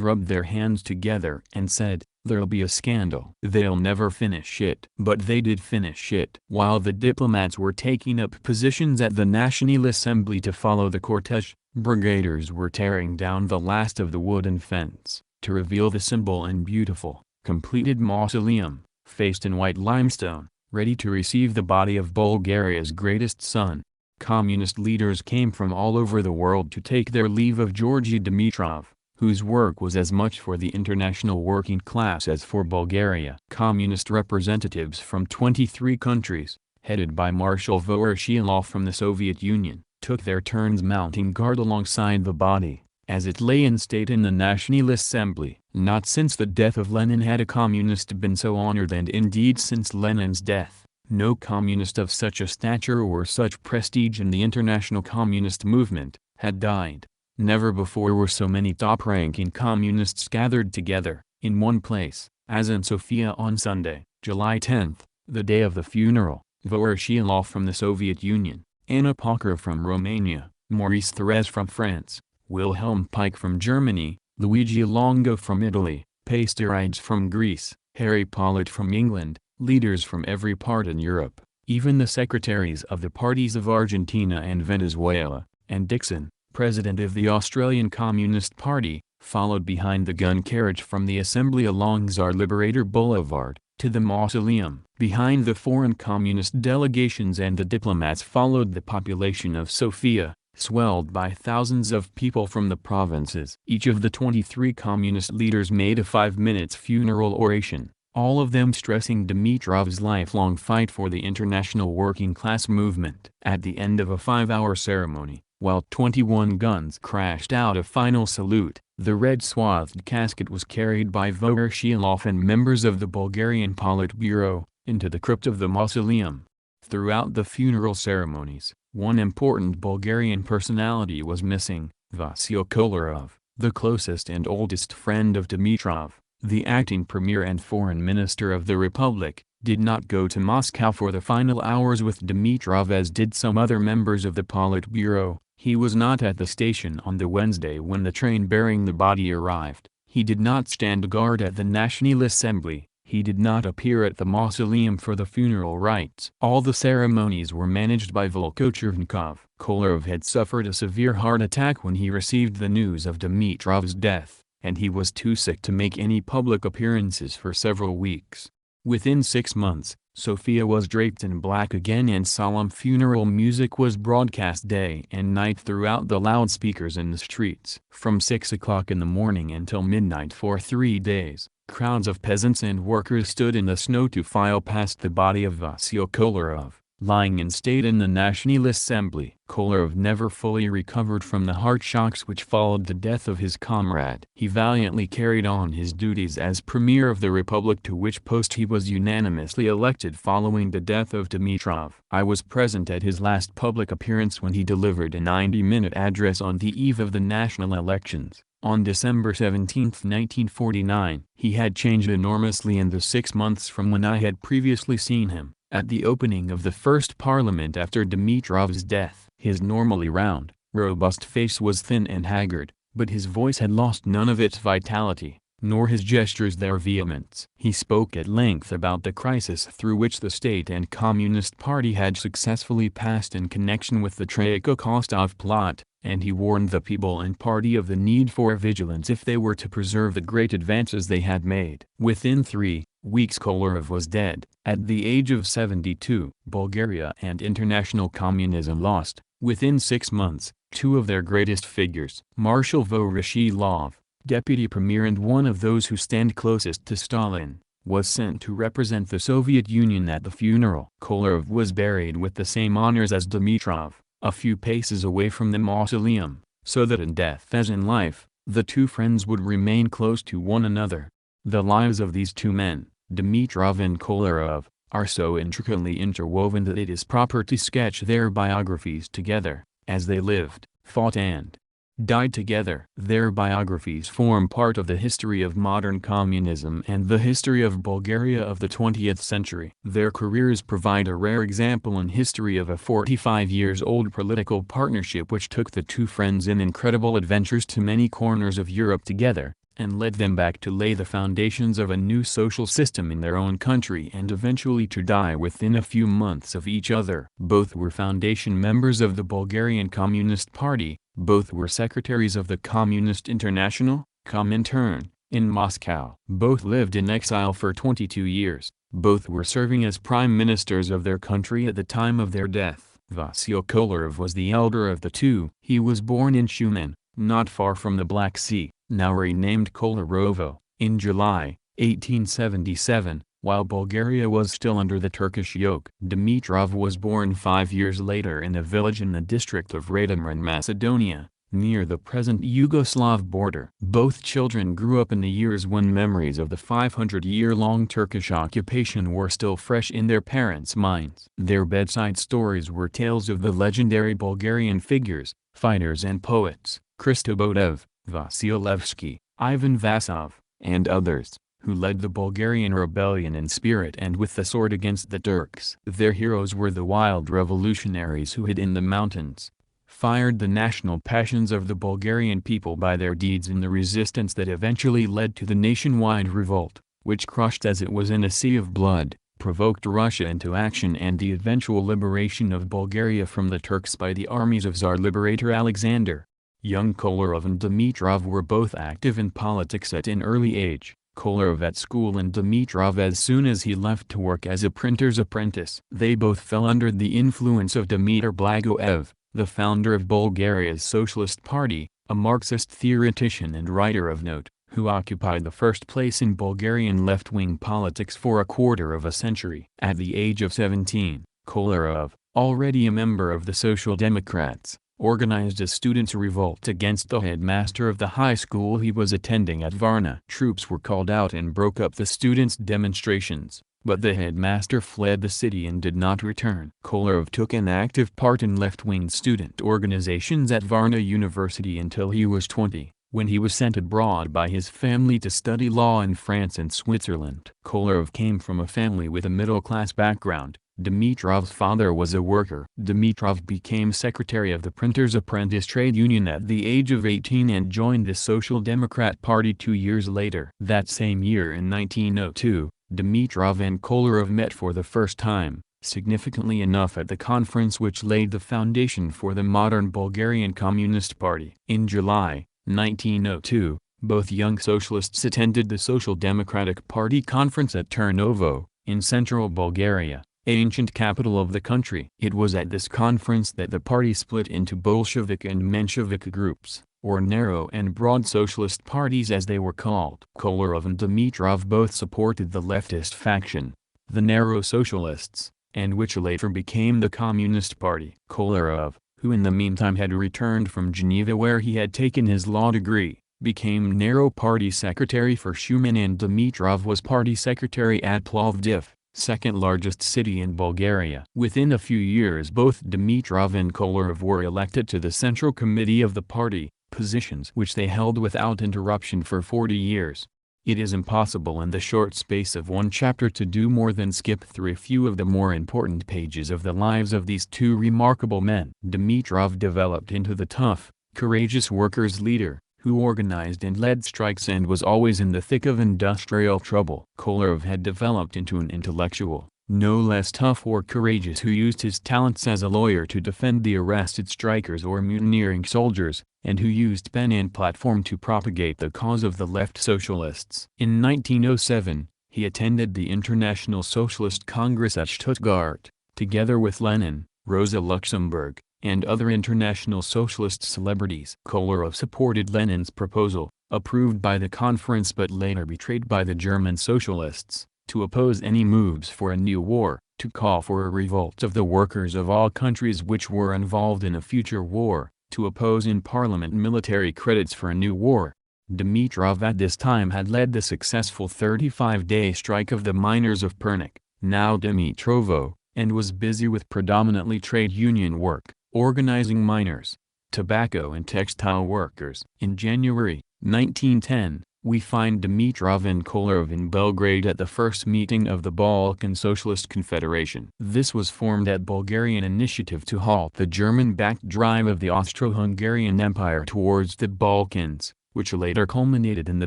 [SPEAKER 1] rubbed their hands together and said, "There'll be a scandal. They'll never finish it." But they did finish it. While the diplomats were taking up positions at the National Assembly to follow the cortege, brigaders were tearing down the last of the wooden fence, to reveal the simple and beautiful, completed mausoleum, faced in white limestone, ready to receive the body of Bulgaria's greatest son. Communist leaders came from all over the world to take their leave of Georgy Dimitrov, whose work was as much for the international working class as for Bulgaria. Communist representatives from 23 countries, headed by Marshal Voroshilov from the Soviet Union, took their turns mounting guard alongside the body, as it lay in state in the National Assembly. Not since the death of Lenin had a communist been so honored, and indeed since Lenin's death, no communist of such a stature or such prestige in the international communist movement had died. Never before were so many top-ranking communists gathered together, in one place, as in Sofia on Sunday, July 10, the day of the funeral. Voroshilov from the Soviet Union, Anna Pacher from Romania, Maurice Thérèse from France, Wilhelm Pike from Germany, Luigi Longo from Italy, Pastorides from Greece, Harry Pollitt from England, leaders from every part in Europe, even the secretaries of the parties of Argentina and Venezuela, and Dixon, president of the Australian Communist Party, followed behind the gun carriage from the assembly along Tsar Liberator Boulevard, to the mausoleum. Behind the foreign communist delegations and the diplomats followed the population of Sofia, swelled by thousands of people from the provinces. Each of the 23 communist leaders made a 5-minute funeral oration, all of them stressing Dimitrov's lifelong fight for the international working class movement. At the end of a 5-hour ceremony, while 21 guns crashed out a final salute, the red-swathed casket was carried by Voroshilov and members of the Bulgarian Politburo, into the crypt of the mausoleum. Throughout the funeral ceremonies, one important Bulgarian personality was missing, Vasil Kolarov, the closest and oldest friend of Dimitrov. the acting premier and foreign minister of the republic, did not go to Moscow for the final hours with Dimitrov as did some other members of the Politburo. He was not at the station on the Wednesday when the train bearing the body arrived. He did not stand guard at the National Assembly. He did not appear at the mausoleum for the funeral rites. All the ceremonies were managed by Volkochernkov. Kolarov had suffered a severe heart attack when he received the news of Dimitrov's death, and he was too sick to make any public appearances for several weeks. Within 6 months, Sofia was draped in black again and solemn funeral music was broadcast day and night throughout the loudspeakers in the streets. From 6 o'clock in the morning until midnight for 3 days, crowds of peasants and workers stood in the snow to file past the body of Vasil Kolarov, lying in state in the National Assembly. Kolarov never fully recovered from the heart shocks which followed the death of his comrade. He valiantly carried on his duties as Premier of the Republic, to which post he was unanimously elected following the death of Dimitrov. I was present at his last public appearance when he delivered a 90-minute address on the eve of the national elections. On December 17, 1949, he had changed enormously in the 6 months from when I had previously seen him. At the opening of the first parliament after Dimitrov's death, his normally round, robust face was thin and haggard, but his voice had lost none of its vitality, nor his gestures their vehemence. He spoke at length about the crisis through which the state and Communist Party had successfully passed in connection with the Treikakostov plot, and he warned the people and party of the need for vigilance if they were to preserve the great advances they had made. Within 3 weeks Kolarov was dead, at the age of 72. Bulgaria and international communism lost, within 6 months, 2 of their greatest figures. Marshal Voroshilov, deputy premier and one of those who stand closest to Stalin, was sent to represent the Soviet Union at the funeral. Kolarov was buried with the same honors as Dimitrov, a few paces away from the mausoleum, so that in death as in life, the two friends would remain close to one another. The lives of these two men, Dimitrov and Kolarov, are so intricately interwoven that it is proper to sketch their biographies together, as they lived, fought and died together. Their biographies form part of the history of modern communism and the history of Bulgaria of the 20th century. Their careers provide a rare example in history of a 45-years-old political partnership which took the two friends in incredible adventures to many corners of Europe together, and led them back to lay the foundations of a new social system in their own country and eventually to die within a few months of each other. Both were foundation members of the Bulgarian Communist Party, both were secretaries of the Communist International, Comintern, in Moscow. Both lived in exile for 22 years, both were serving as prime ministers of their country at the time of their death. Vasil Kolarov was the elder of the two. He was born in Shumen, not far from the Black Sea, now renamed Kolarovo, in July, 1877, while Bulgaria was still under the Turkish yoke. Dimitrov was born 5 years later in a village in the district of Radomir in Macedonia, near the present Yugoslav border. Both children grew up in the years when memories of the 500-year-long Turkish occupation were still fresh in their parents' minds. Their bedside stories were tales of the legendary Bulgarian figures, fighters and poets, Christo Bodev, Vasilevsky, Ivan Vasov, and others, who led the Bulgarian rebellion in spirit and with the sword against the Turks. Their heroes were the wild revolutionaries who hid in the mountains, fired the national passions of the Bulgarian people by their deeds in the resistance that eventually led to the nationwide revolt, which crushed as it was in a sea of blood, provoked Russia into action and the eventual liberation of Bulgaria from the Turks by the armies of Tsar Liberator Alexander. Young Kolarov and Dimitrov were both active in politics at an early age, Kolarov at school and Dimitrov as soon as he left to work as a printer's apprentice. They both fell under the influence of Dimitar Blagoev, the founder of Bulgaria's Socialist Party, a Marxist theoretician and writer of note, who occupied the first place in Bulgarian left-wing politics for a quarter of a century. At the age of 17, Kolarov, already a member of the Social Democrats, organized a students' revolt against the headmaster of the high school he was attending at Varna. Troops were called out and broke up the students' demonstrations, but the headmaster fled the city and did not return. Kolarov took an active part in left-wing student organizations at Varna University until he was 20. when he was sent abroad by his family to study law in France and Switzerland. Kolarov came from a family with a middle-class background. Dimitrov's father was a worker. Dimitrov became secretary of the Printers' Apprentice Trade Union at the age of 18 and joined the Social Democrat Party 2 years later. That same year in 1902, Dimitrov and Kolarov met for the first time, significantly enough at the conference which laid the foundation for the modern Bulgarian Communist Party. In July 1902, both young socialists attended the Social Democratic Party conference at Turnovo, in central Bulgaria, ancient capital of the country. It was at this conference that the party split into Bolshevik and Menshevik groups, or narrow and broad socialist parties as they were called. Kolarov and Dimitrov both supported the leftist faction, the narrow socialists, and which later became the Communist Party. Kolarov, who in the meantime had returned from Geneva where he had taken his law degree, became narrow party secretary for Schumann, and Dimitrov was party secretary at Plovdiv, second largest city in Bulgaria. Within a few years both Dimitrov and Kolarov were elected to the Central Committee of the party, positions which they held without interruption for 40 years. It is impossible in the short space of one chapter to do more than skip through a few of the more important pages of the lives of these two remarkable men. Dimitrov developed into the tough, courageous workers' leader, who organized and led strikes and was always in the thick of industrial trouble. Kolarov had developed into an intellectual, no less tough or courageous, who used his talents as a lawyer to defend the arrested strikers or mutineering soldiers, and who used pen and platform to propagate the cause of the left socialists. In 1907, he attended the International Socialist Congress at Stuttgart, together with Lenin, Rosa Luxemburg, and other international socialist celebrities. Kolarov supported Lenin's proposal, approved by the conference but later betrayed by the German socialists, to oppose any moves for a new war, to call for a revolt of the workers of all countries which were involved in a future war, to oppose in parliament military credits for a new war. Dimitrov at this time had led the successful 35-day strike of the miners of Pernik, now Dimitrovo, and was busy with predominantly trade union work, organizing miners, tobacco and textile workers. In January 1910, we find Dimitrov and Kolarov in Belgrade at the first meeting of the Balkan Socialist Confederation. This was formed at Bulgarian initiative to halt the German-backed drive of the Austro-Hungarian Empire towards the Balkans, which later culminated in the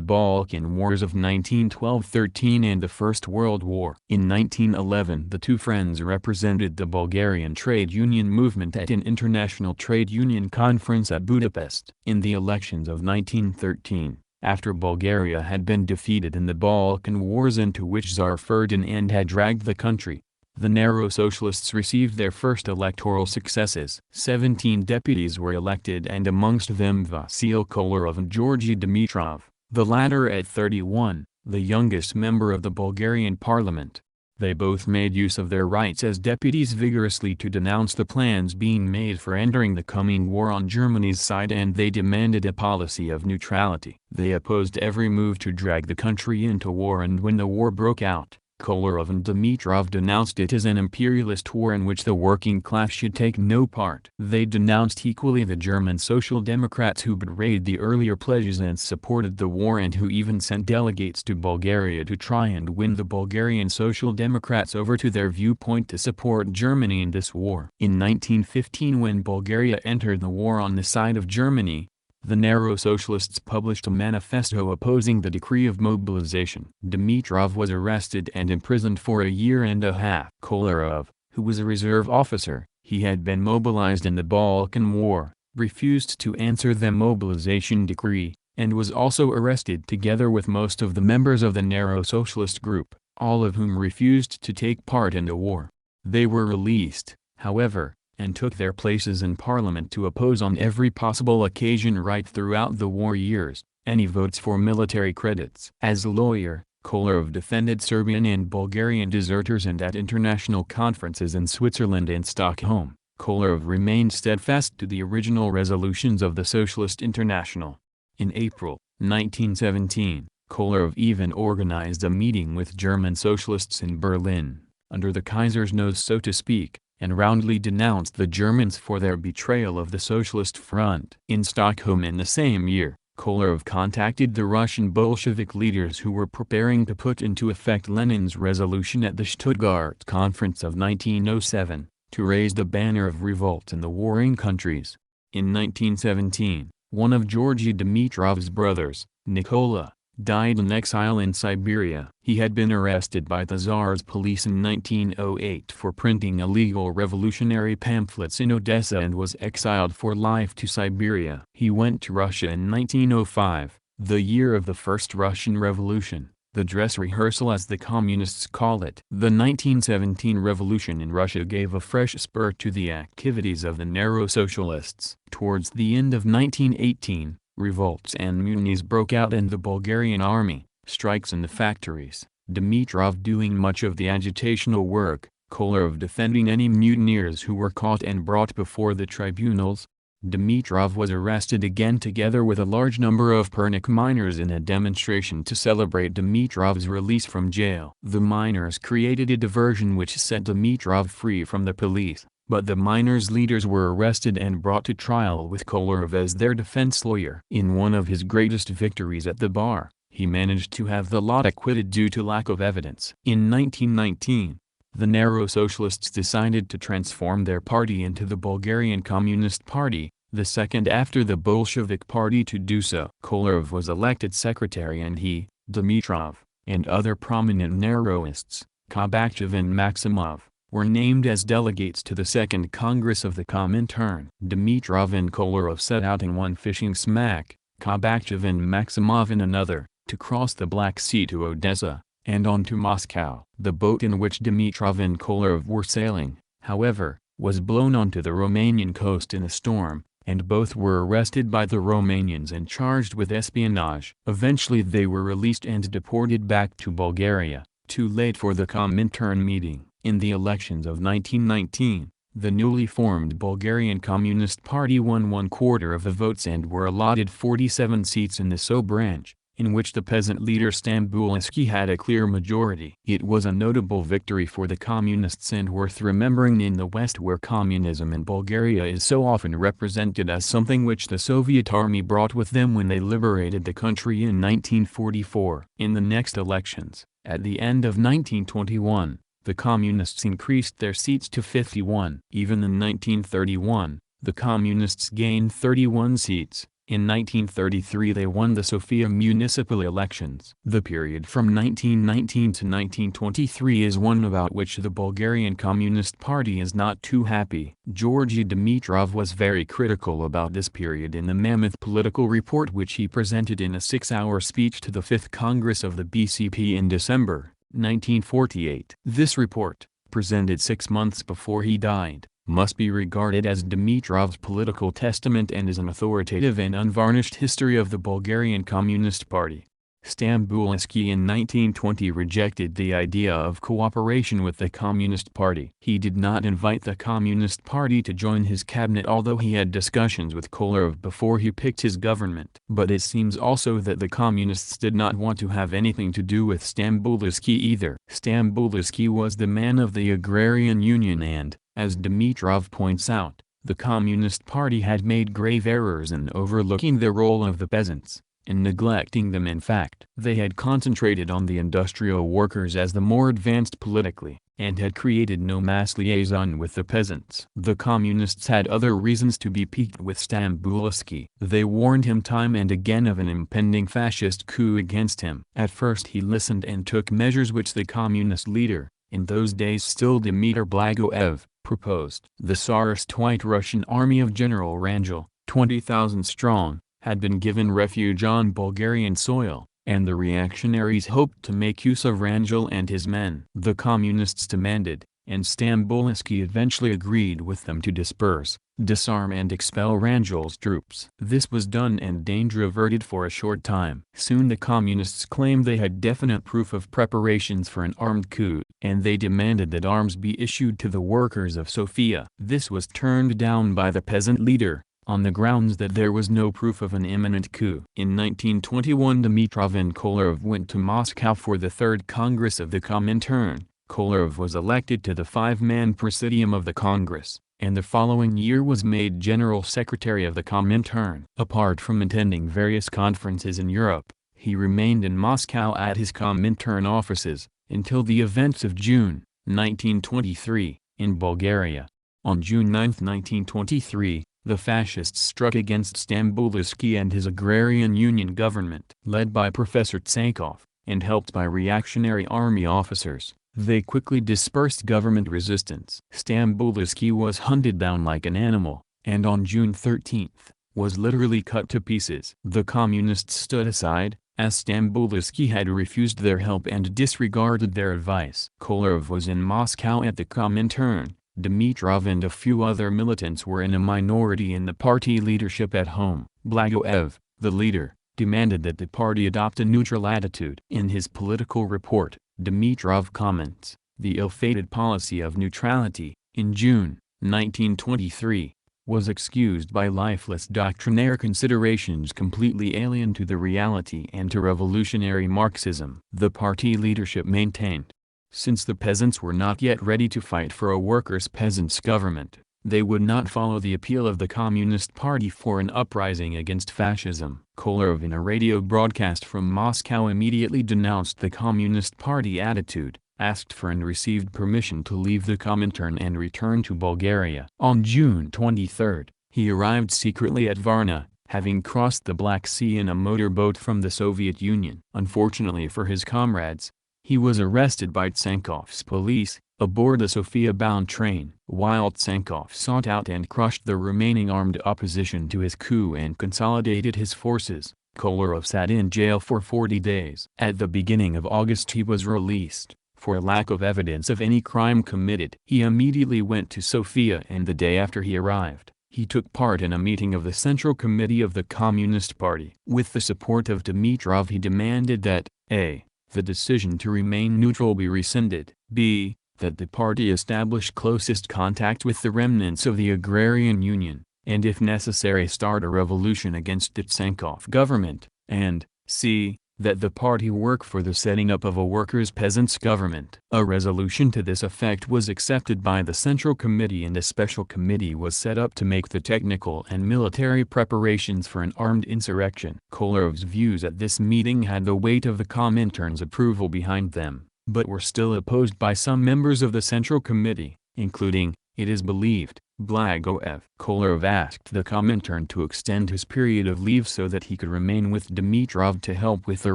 [SPEAKER 1] Balkan Wars of 1912–13 and the First World War. In 1911 the two friends represented the Bulgarian trade union movement at an international trade union conference at Budapest. In the elections of 1913, after Bulgaria had been defeated in the Balkan Wars into which Tsar Ferdinand had dragged the country, the narrow socialists received their first electoral successes. 17 deputies were elected, and amongst them Vasil Kolarov and Georgy Dimitrov, the latter at 31, the youngest member of the Bulgarian parliament. They both made use of their rights as deputies vigorously to denounce the plans being made for entering the coming war on Germany's side, and they demanded a policy of neutrality. They opposed every move to drag the country into war, and when the war broke out, Kolarov and Dimitrov denounced it as an imperialist war in which the working class should take no part. They denounced equally the German Social Democrats who betrayed the earlier pledges and supported the war, and who even sent delegates to Bulgaria to try and win the Bulgarian Social Democrats over to their viewpoint to support Germany in this war. In 1915, when Bulgaria entered the war on the side of Germany, the narrow socialists published a manifesto opposing the decree of mobilization. Dimitrov was arrested and imprisoned for a year and a half. Kolarov, who was a reserve officer, he had been mobilized in the Balkan War, refused to answer the mobilization decree, and was also arrested together with most of the members of the narrow socialist group, all of whom refused to take part in the war. They were released, however, and took their places in parliament to oppose on every possible occasion right throughout the war years any votes for military credits. As a lawyer, Kolarov defended Serbian and Bulgarian deserters, and at international conferences in Switzerland and Stockholm, Kolarov remained steadfast to the original resolutions of the Socialist International. In April 1917, Kolarov even organized a meeting with German socialists in Berlin, under the Kaiser's nose so to speak, and roundly denounced the Germans for their betrayal of the Socialist Front. In Stockholm in the same year, Kolarov contacted the Russian Bolshevik leaders who were preparing to put into effect Lenin's resolution at the Stuttgart Conference of 1907, to raise the banner of revolt in the warring countries. In 1917, one of Georgy Dimitrov's brothers, Nikola, died in exile in Siberia. He had been arrested by the Tsar's police in 1908 for printing illegal revolutionary pamphlets in Odessa and was exiled for life to Siberia. He went to Russia in 1905, the year of the First Russian Revolution, the dress rehearsal as the Communists call it. The 1917 revolution in Russia gave a fresh spur to the activities of the narrow socialists. Towards the end of 1918, revolts and mutinies broke out in the Bulgarian army, strikes in the factories, Dimitrov doing much of the agitational work, Kolarov defending any mutineers who were caught and brought before the tribunals. Dimitrov was arrested again together with a large number of Pernik miners in a demonstration to celebrate Dimitrov's release from jail. The miners created a diversion which set Dimitrov free from the police, but the miners' leaders were arrested and brought to trial with Kolarov as their defense lawyer. In one of his greatest victories at the bar, he managed to have the lot acquitted due to lack of evidence. In 1919, the narrow socialists decided to transform their party into the Bulgarian Communist Party, the second after the Bolshevik Party to do so. Kolarov was elected secretary and he, Dimitrov, and other prominent narrowists, Kabakchev and Maximov, were named as delegates to the Second Congress of the Comintern. Dimitrov and Kolarov set out in one fishing smack, Kabakchev and Maximov in another, to cross the Black Sea to Odessa, and on to Moscow. The boat in which Dimitrov and Kolarov were sailing, however, was blown onto the Romanian coast in a storm, and both were arrested by the Romanians and charged with espionage. Eventually they were released and deported back to Bulgaria, too late for the Comintern meeting. In the elections of 1919, the newly formed Bulgarian Communist Party won 1/4 of the votes and were allotted 47 seats in the SO branch, in which the peasant leader Stambulski had a clear majority. It was a notable victory for the Communists and worth remembering in the West, where communism in Bulgaria is so often represented as something which the Soviet army brought with them when they liberated the country in 1944. In the next elections, at the end of 1921, the Communists increased their seats to 51. Even in 1931, the Communists gained 31 seats. In 1933 they won the Sofia municipal elections. The period from 1919 to 1923 is one about which the Bulgarian Communist Party is not too happy. Georgy Dimitrov was very critical about this period in the mammoth political report which he presented in a 6-hour speech to the 5th Congress of the BCP in December 1948. This report, presented 6 months before he died, must be regarded as Dimitrov's political testament and is an authoritative and unvarnished history of the Bulgarian Communist Party. Stambulski in 1920 rejected the idea of cooperation with the Communist Party. He did not invite the Communist Party to join his cabinet, although he had discussions with Kolarov before he picked his government. But it seems also that the Communists did not want to have anything to do with Stambulski either. Stambulski was the man of the Agrarian Union and, as Dimitrov points out, the Communist Party had made grave errors in overlooking the role of the peasants, in neglecting them. In fact, they had concentrated on the industrial workers as the more advanced politically, and had created no mass liaison with the peasants. The Communists had other reasons to be piqued with Stambulski. They warned him time and again of an impending fascist coup against him. At first he listened and took measures which the Communist leader, in those days still Dmitry Blagoev, proposed. The Tsarist White Russian army of General Wrangel, 20,000 strong, had been given refuge on Bulgarian soil, and the reactionaries hoped to make use of Wrangel and his men. The Communists demanded, and Stambulski eventually agreed with them, to disperse, disarm and expel Wrangel's troops. This was done and danger averted for a short time. Soon the Communists claimed they had definite proof of preparations for an armed coup, and they demanded that arms be issued to the workers of Sofia. This was turned down by the peasant leader, on the grounds that there was no proof of an imminent coup. In 1921 Dimitrov and Kolarov went to Moscow for the Third Congress of the Comintern. Kolarov was elected to the 5-man presidium of the Congress, and the following year was made General Secretary of the Comintern. Apart from attending various conferences in Europe, he remained in Moscow at his Comintern offices, until the events of June, 1923, in Bulgaria. On June 9, 1923, the fascists struck against Stamboliski and his agrarian union government. Led by Professor Tsankov, and helped by reactionary army officers, they quickly dispersed government resistance. Stamboliski was hunted down like an animal, and on June 13, was literally cut to pieces. The communists stood aside, as Stamboliski had refused their help and disregarded their advice. Kolarov was in Moscow at the Comintern. Dimitrov and a few other militants were in a minority in the party leadership at home. Blagoev, the leader, demanded that the party adopt a neutral attitude. In his political report, Dimitrov comments, "The ill-fated policy of neutrality, in June, 1923, was excused by lifeless doctrinaire considerations completely alien to the reality and to revolutionary Marxism." The party leadership maintained, since the peasants were not yet ready to fight for a workers' peasants' government, they would not follow the appeal of the Communist Party for an uprising against fascism. Kolarov, in a radio broadcast from Moscow, immediately denounced the Communist Party attitude, asked for and received permission to leave the Comintern and return to Bulgaria. On June 23, he arrived secretly at Varna, having crossed the Black Sea in a motorboat from the Soviet Union. Unfortunately for his comrades, he was arrested by Tsankov's police, aboard a Sofia-bound train. While Tsankov sought out and crushed the remaining armed opposition to his coup and consolidated his forces, Kolarov sat in jail for 40 days. At the beginning of August he was released, for lack of evidence of any crime committed. He immediately went to Sofia, and the day after he arrived, he took part in a meeting of the Central Committee of the Communist Party. With the support of Dimitrov, he demanded that a. the decision to remain neutral be rescinded, b. that the party establish closest contact with the remnants of the agrarian union, and if necessary start a revolution against the Tsankov government, and c. that the party work for the setting up of a workers' peasants' government. A resolution to this effect was accepted by the Central Committee, and a special committee was set up to make the technical and military preparations for an armed insurrection. Kolarov's views at this meeting had the weight of the Comintern's approval behind them, but were still opposed by some members of the Central Committee, including, it is believed, Blagoev. Kolarov asked the Comintern to extend his period of leave so that he could remain with Dimitrov to help with the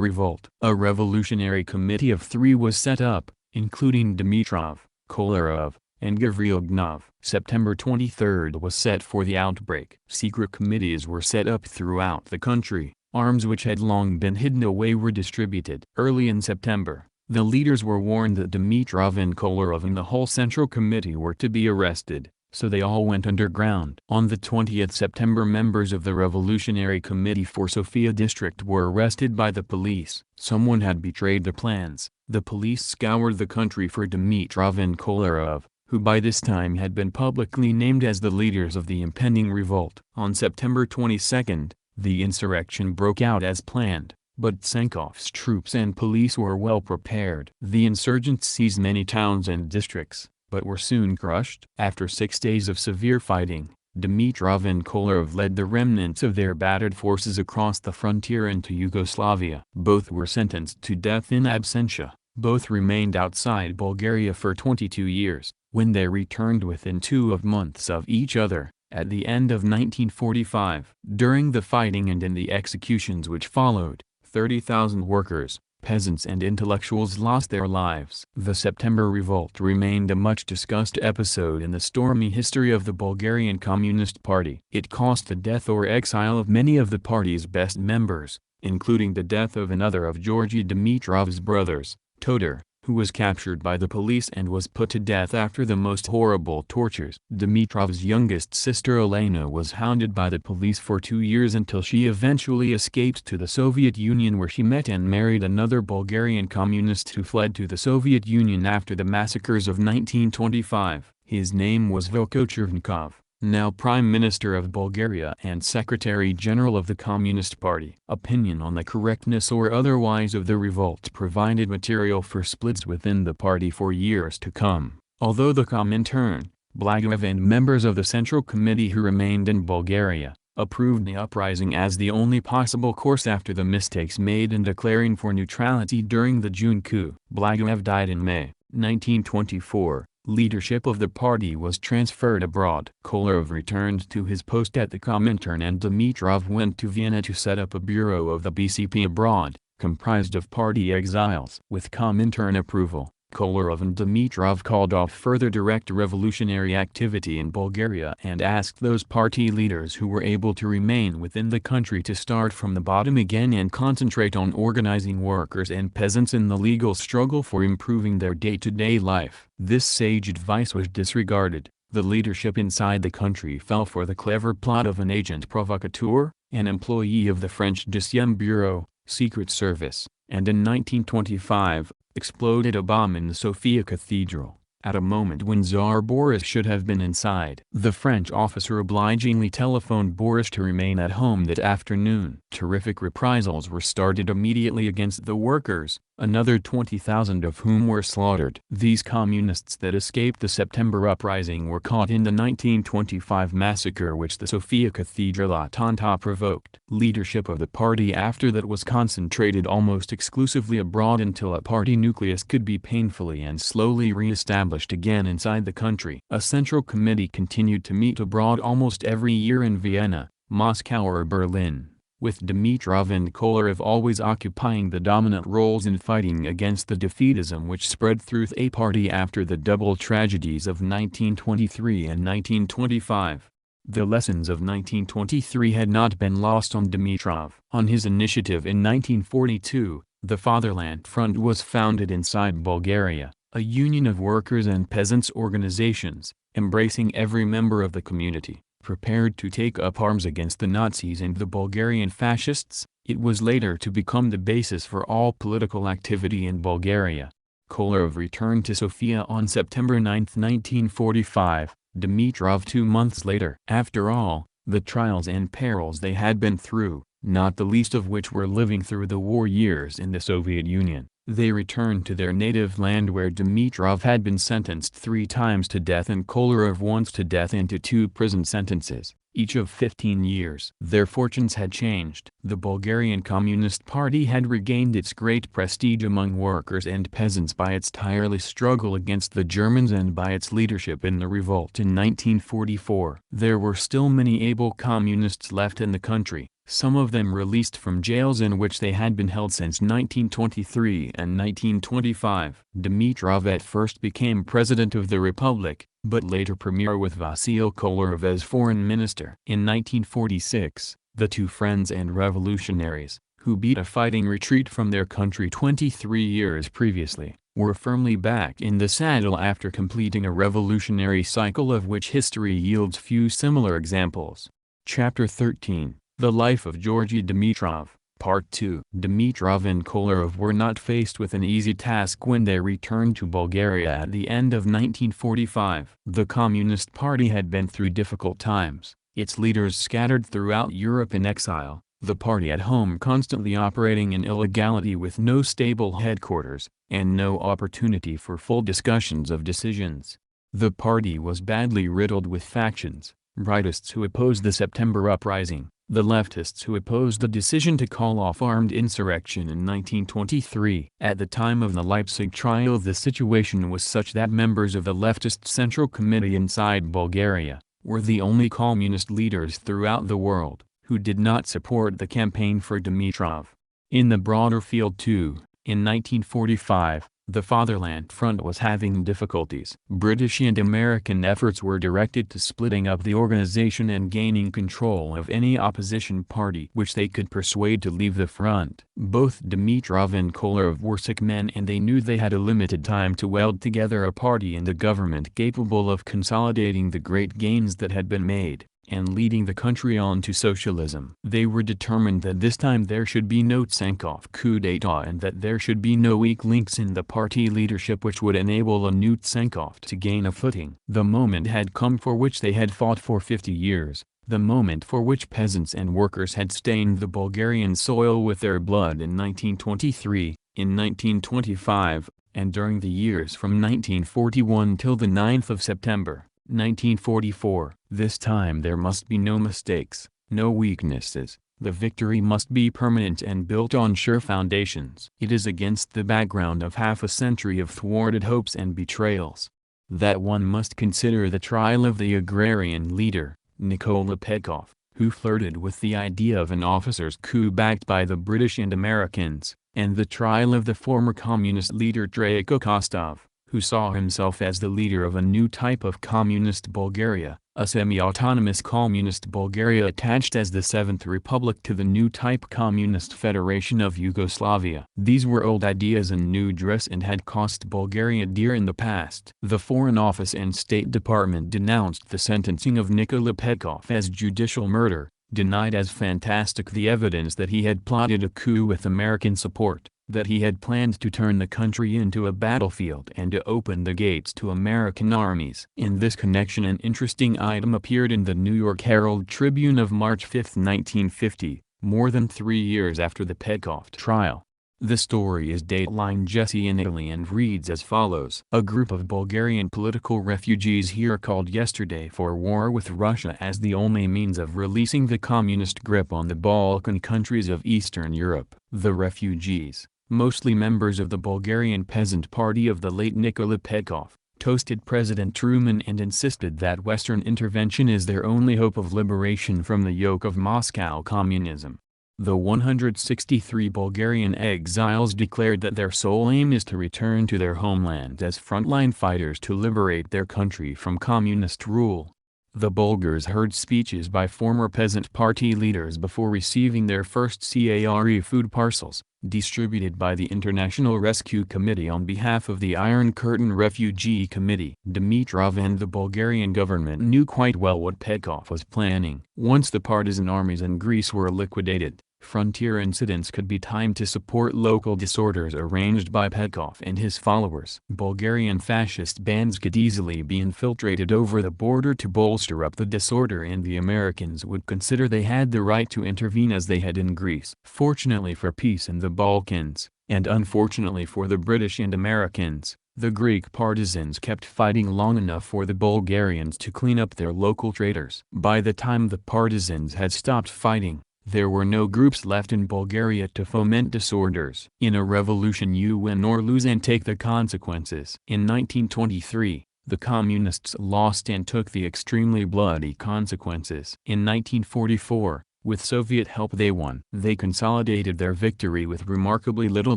[SPEAKER 1] revolt. A revolutionary committee of 3 was set up, including Dimitrov, Kolarov, and Gavrilgnov. September 23 was set for the outbreak. Secret committees were set up throughout the country. Arms which had long been hidden away were distributed. Early in September, the leaders were warned that Dimitrov and Kolarov and the whole Central Committee were to be arrested, so they all went underground. On the 20th September, members of the Revolutionary Committee for Sofia District were arrested by the police. Someone had betrayed the plans. The police scoured the country for Dimitrov and Kolarov, who by this time had been publicly named as the leaders of the impending revolt. On September 22, the insurrection broke out as planned, but Tsankov's troops and police were well prepared. The insurgents seized many towns and districts, but were soon crushed. After 6 days of severe fighting, Dimitrov and Kolarov led the remnants of their battered forces across the frontier into Yugoslavia. Both were sentenced to death in absentia. Both remained outside Bulgaria for 22 years. When they returned within 2 months of each other, at the end of 1945, during the fighting and in the executions which followed, 30,000 workers, peasants and intellectuals lost their lives. The September Revolt remained a much discussed episode in the stormy history of the Bulgarian Communist Party. It caused the death or exile of many of the party's best members, including the death of another of Georgy Dimitrov's brothers, Todor, who was captured by the police and was put to death after the most horrible tortures. Dimitrov's youngest sister Elena was hounded by the police for 2 years until she eventually escaped to the Soviet Union, where she met and married another Bulgarian communist who fled to the Soviet Union after the massacres of 1925. His name was Vilko Chervenkov, now Prime Minister of Bulgaria and Secretary-General of the Communist Party. Opinion on the correctness or otherwise of the revolt provided material for splits within the party for years to come. Although the Comintern, Blagojev and members of the Central Committee who remained in Bulgaria, approved the uprising as the only possible course after the mistakes made in declaring for neutrality during the June coup. Blagojev died in May 1924. Leadership of the party was transferred abroad. Kolarov returned to his post at the Comintern and Dimitrov went to Vienna to set up a bureau of the BCP abroad, comprised of party exiles. With Comintern approval, Kolarov and Dimitrov called off further direct revolutionary activity in Bulgaria and asked those party leaders who were able to remain within the country to start from the bottom again and concentrate on organizing workers and peasants in the legal struggle for improving their day-to-day life. This sage advice was disregarded. The leadership inside the country fell for the clever plot of an agent provocateur, an employee of the French Deuxième Bureau, Secret Service, and in 1925, exploded a bomb in the Sofia Cathedral, at a moment when Tsar Boris should have been inside. The French officer obligingly telephoned Boris to remain at home that afternoon. Terrific reprisals were started immediately against the workers, another 20,000 of whom were slaughtered. These communists that escaped the September uprising were caught in the 1925 massacre which the Sofia Cathedral attentat provoked. Leadership of the party after that was concentrated almost exclusively abroad until a party nucleus could be painfully and slowly re-established again inside the country. A central committee continued to meet abroad almost every year in Vienna, Moscow or Berlin, with Dimitrov and Kolarov always occupying the dominant roles in fighting against the defeatism which spread through the party after the double tragedies of 1923 and 1925. The lessons of 1923 had not been lost on Dimitrov. On his initiative in 1942, the Fatherland Front was founded inside Bulgaria, a union of workers and peasants organizations, embracing every member of the community, prepared to take up arms against the Nazis and the Bulgarian fascists. It was later to become the basis for all political activity in Bulgaria. Kolarov returned to Sofia on September 9, 1945, Dimitrov 2 months later. After all, the trials and perils they had been through, not the least of which were living through the war years in the Soviet Union, they returned to their native land where Dimitrov had been sentenced 3 times to death and Kolarov once to death and to 2 prison sentences, each of 15 years. Their fortunes had changed. The Bulgarian Communist Party had regained its great prestige among workers and peasants by its tireless struggle against the Germans and by its leadership in the revolt in 1944. There were still many able communists left in the country, some of them released from jails in which they had been held since 1923 and 1925. Dimitrov at first became president of the republic, but later premier with Vasil Kolarov as foreign minister. In 1946, the two friends and revolutionaries, who beat a fighting retreat from their country 23 years previously, were firmly back in the saddle after completing a revolutionary cycle of which history yields few similar examples. Chapter 13. The Life of Georgy Dimitrov, Part 2. Dimitrov and Kolarov were not faced with an easy task when they returned to Bulgaria at the end of 1945. The Communist Party had been through difficult times, its leaders scattered throughout Europe in exile, the party at home constantly operating in illegality with no stable headquarters, and no opportunity for full discussions of decisions. The party was badly riddled with factions, rightists who opposed the September uprising, the leftists who opposed the decision to call off armed insurrection in 1923. At the time of the Leipzig trial the situation was such that members of the leftist Central Committee inside Bulgaria were the only communist leaders throughout the world who did not support the campaign for Dimitrov. In the broader field too, in 1945, the Fatherland Front was having difficulties. British and American efforts were directed to splitting up the organization and gaining control of any opposition party which they could persuade to leave the front. Both Dimitrov and Kolarov were sick men and they knew they had a limited time to weld together a party and a government capable of consolidating the great gains that had been made, and leading the country on to socialism. They were determined that this time there should be no Tsankov coup d'etat and that there should be no weak links in the party leadership which would enable a new Tsankov to gain a footing. The moment had come for which they had fought for 50 years, the moment for which peasants and workers had stained the Bulgarian soil with their blood in 1923, in 1925, and during the years from 1941 till the 9th of September. 1944. This time there must be no mistakes, no weaknesses. The victory must be permanent and built on sure foundations. It is against the background of half a century of thwarted hopes and betrayals that one must consider the trial of the agrarian leader, Nikola Petkov, who flirted with the idea of an officers' coup backed by the British and Americans, and the trial of the former communist leader Traico Kostov, who saw himself as the leader of a new type of communist Bulgaria, a semi-autonomous communist Bulgaria attached as the Seventh Republic to the new type Communist Federation of Yugoslavia. These were old ideas in new dress and had cost Bulgaria dear in the past. The Foreign Office and State Department denounced the sentencing of Nikola Petkov as judicial murder, denied as fantastic the evidence that he had plotted a coup with American support, that he had planned to turn the country into a battlefield and to open the gates to American armies. In this connection an interesting item appeared in the New York Herald Tribune of March 5, 1950, more than 3 years after the Petkov trial. The story is dateline Jesse in Italy and reads as follows. A group of Bulgarian political refugees here called yesterday for war with Russia as the only means of releasing the communist grip on the Balkan countries of Eastern Europe. The refugees, mostly members of the Bulgarian Peasant Party of the late Nikola Petkov, toasted President Truman and insisted that Western intervention is their only hope of liberation from the yoke of Moscow communism. The 163 Bulgarian exiles declared that their sole aim is to return to their homeland as frontline fighters to liberate their country from communist rule. The Bulgars heard speeches by former Peasant Party leaders before receiving their first CARE food parcels, distributed by the International Rescue Committee on behalf of the Iron Curtain Refugee Committee. Dimitrov and the Bulgarian government knew quite well what Petkov was planning. Once the partisan armies in Greece were liquidated, frontier incidents could be timed to support local disorders arranged by Petkov and his followers. Bulgarian fascist bands could easily be infiltrated over the border to bolster up the disorder, and the Americans would consider they had the right to intervene as they had in Greece. Fortunately for peace in the Balkans, and unfortunately for the British and Americans, the Greek partisans kept fighting long enough for the Bulgarians to clean up their local traitors. By the time the partisans had stopped fighting, there were no groups left in Bulgaria to foment disorders. In a revolution you win or lose and take the consequences. In 1923, the Communists lost and took the extremely bloody consequences. In 1944, with Soviet help they won. They consolidated their victory with remarkably little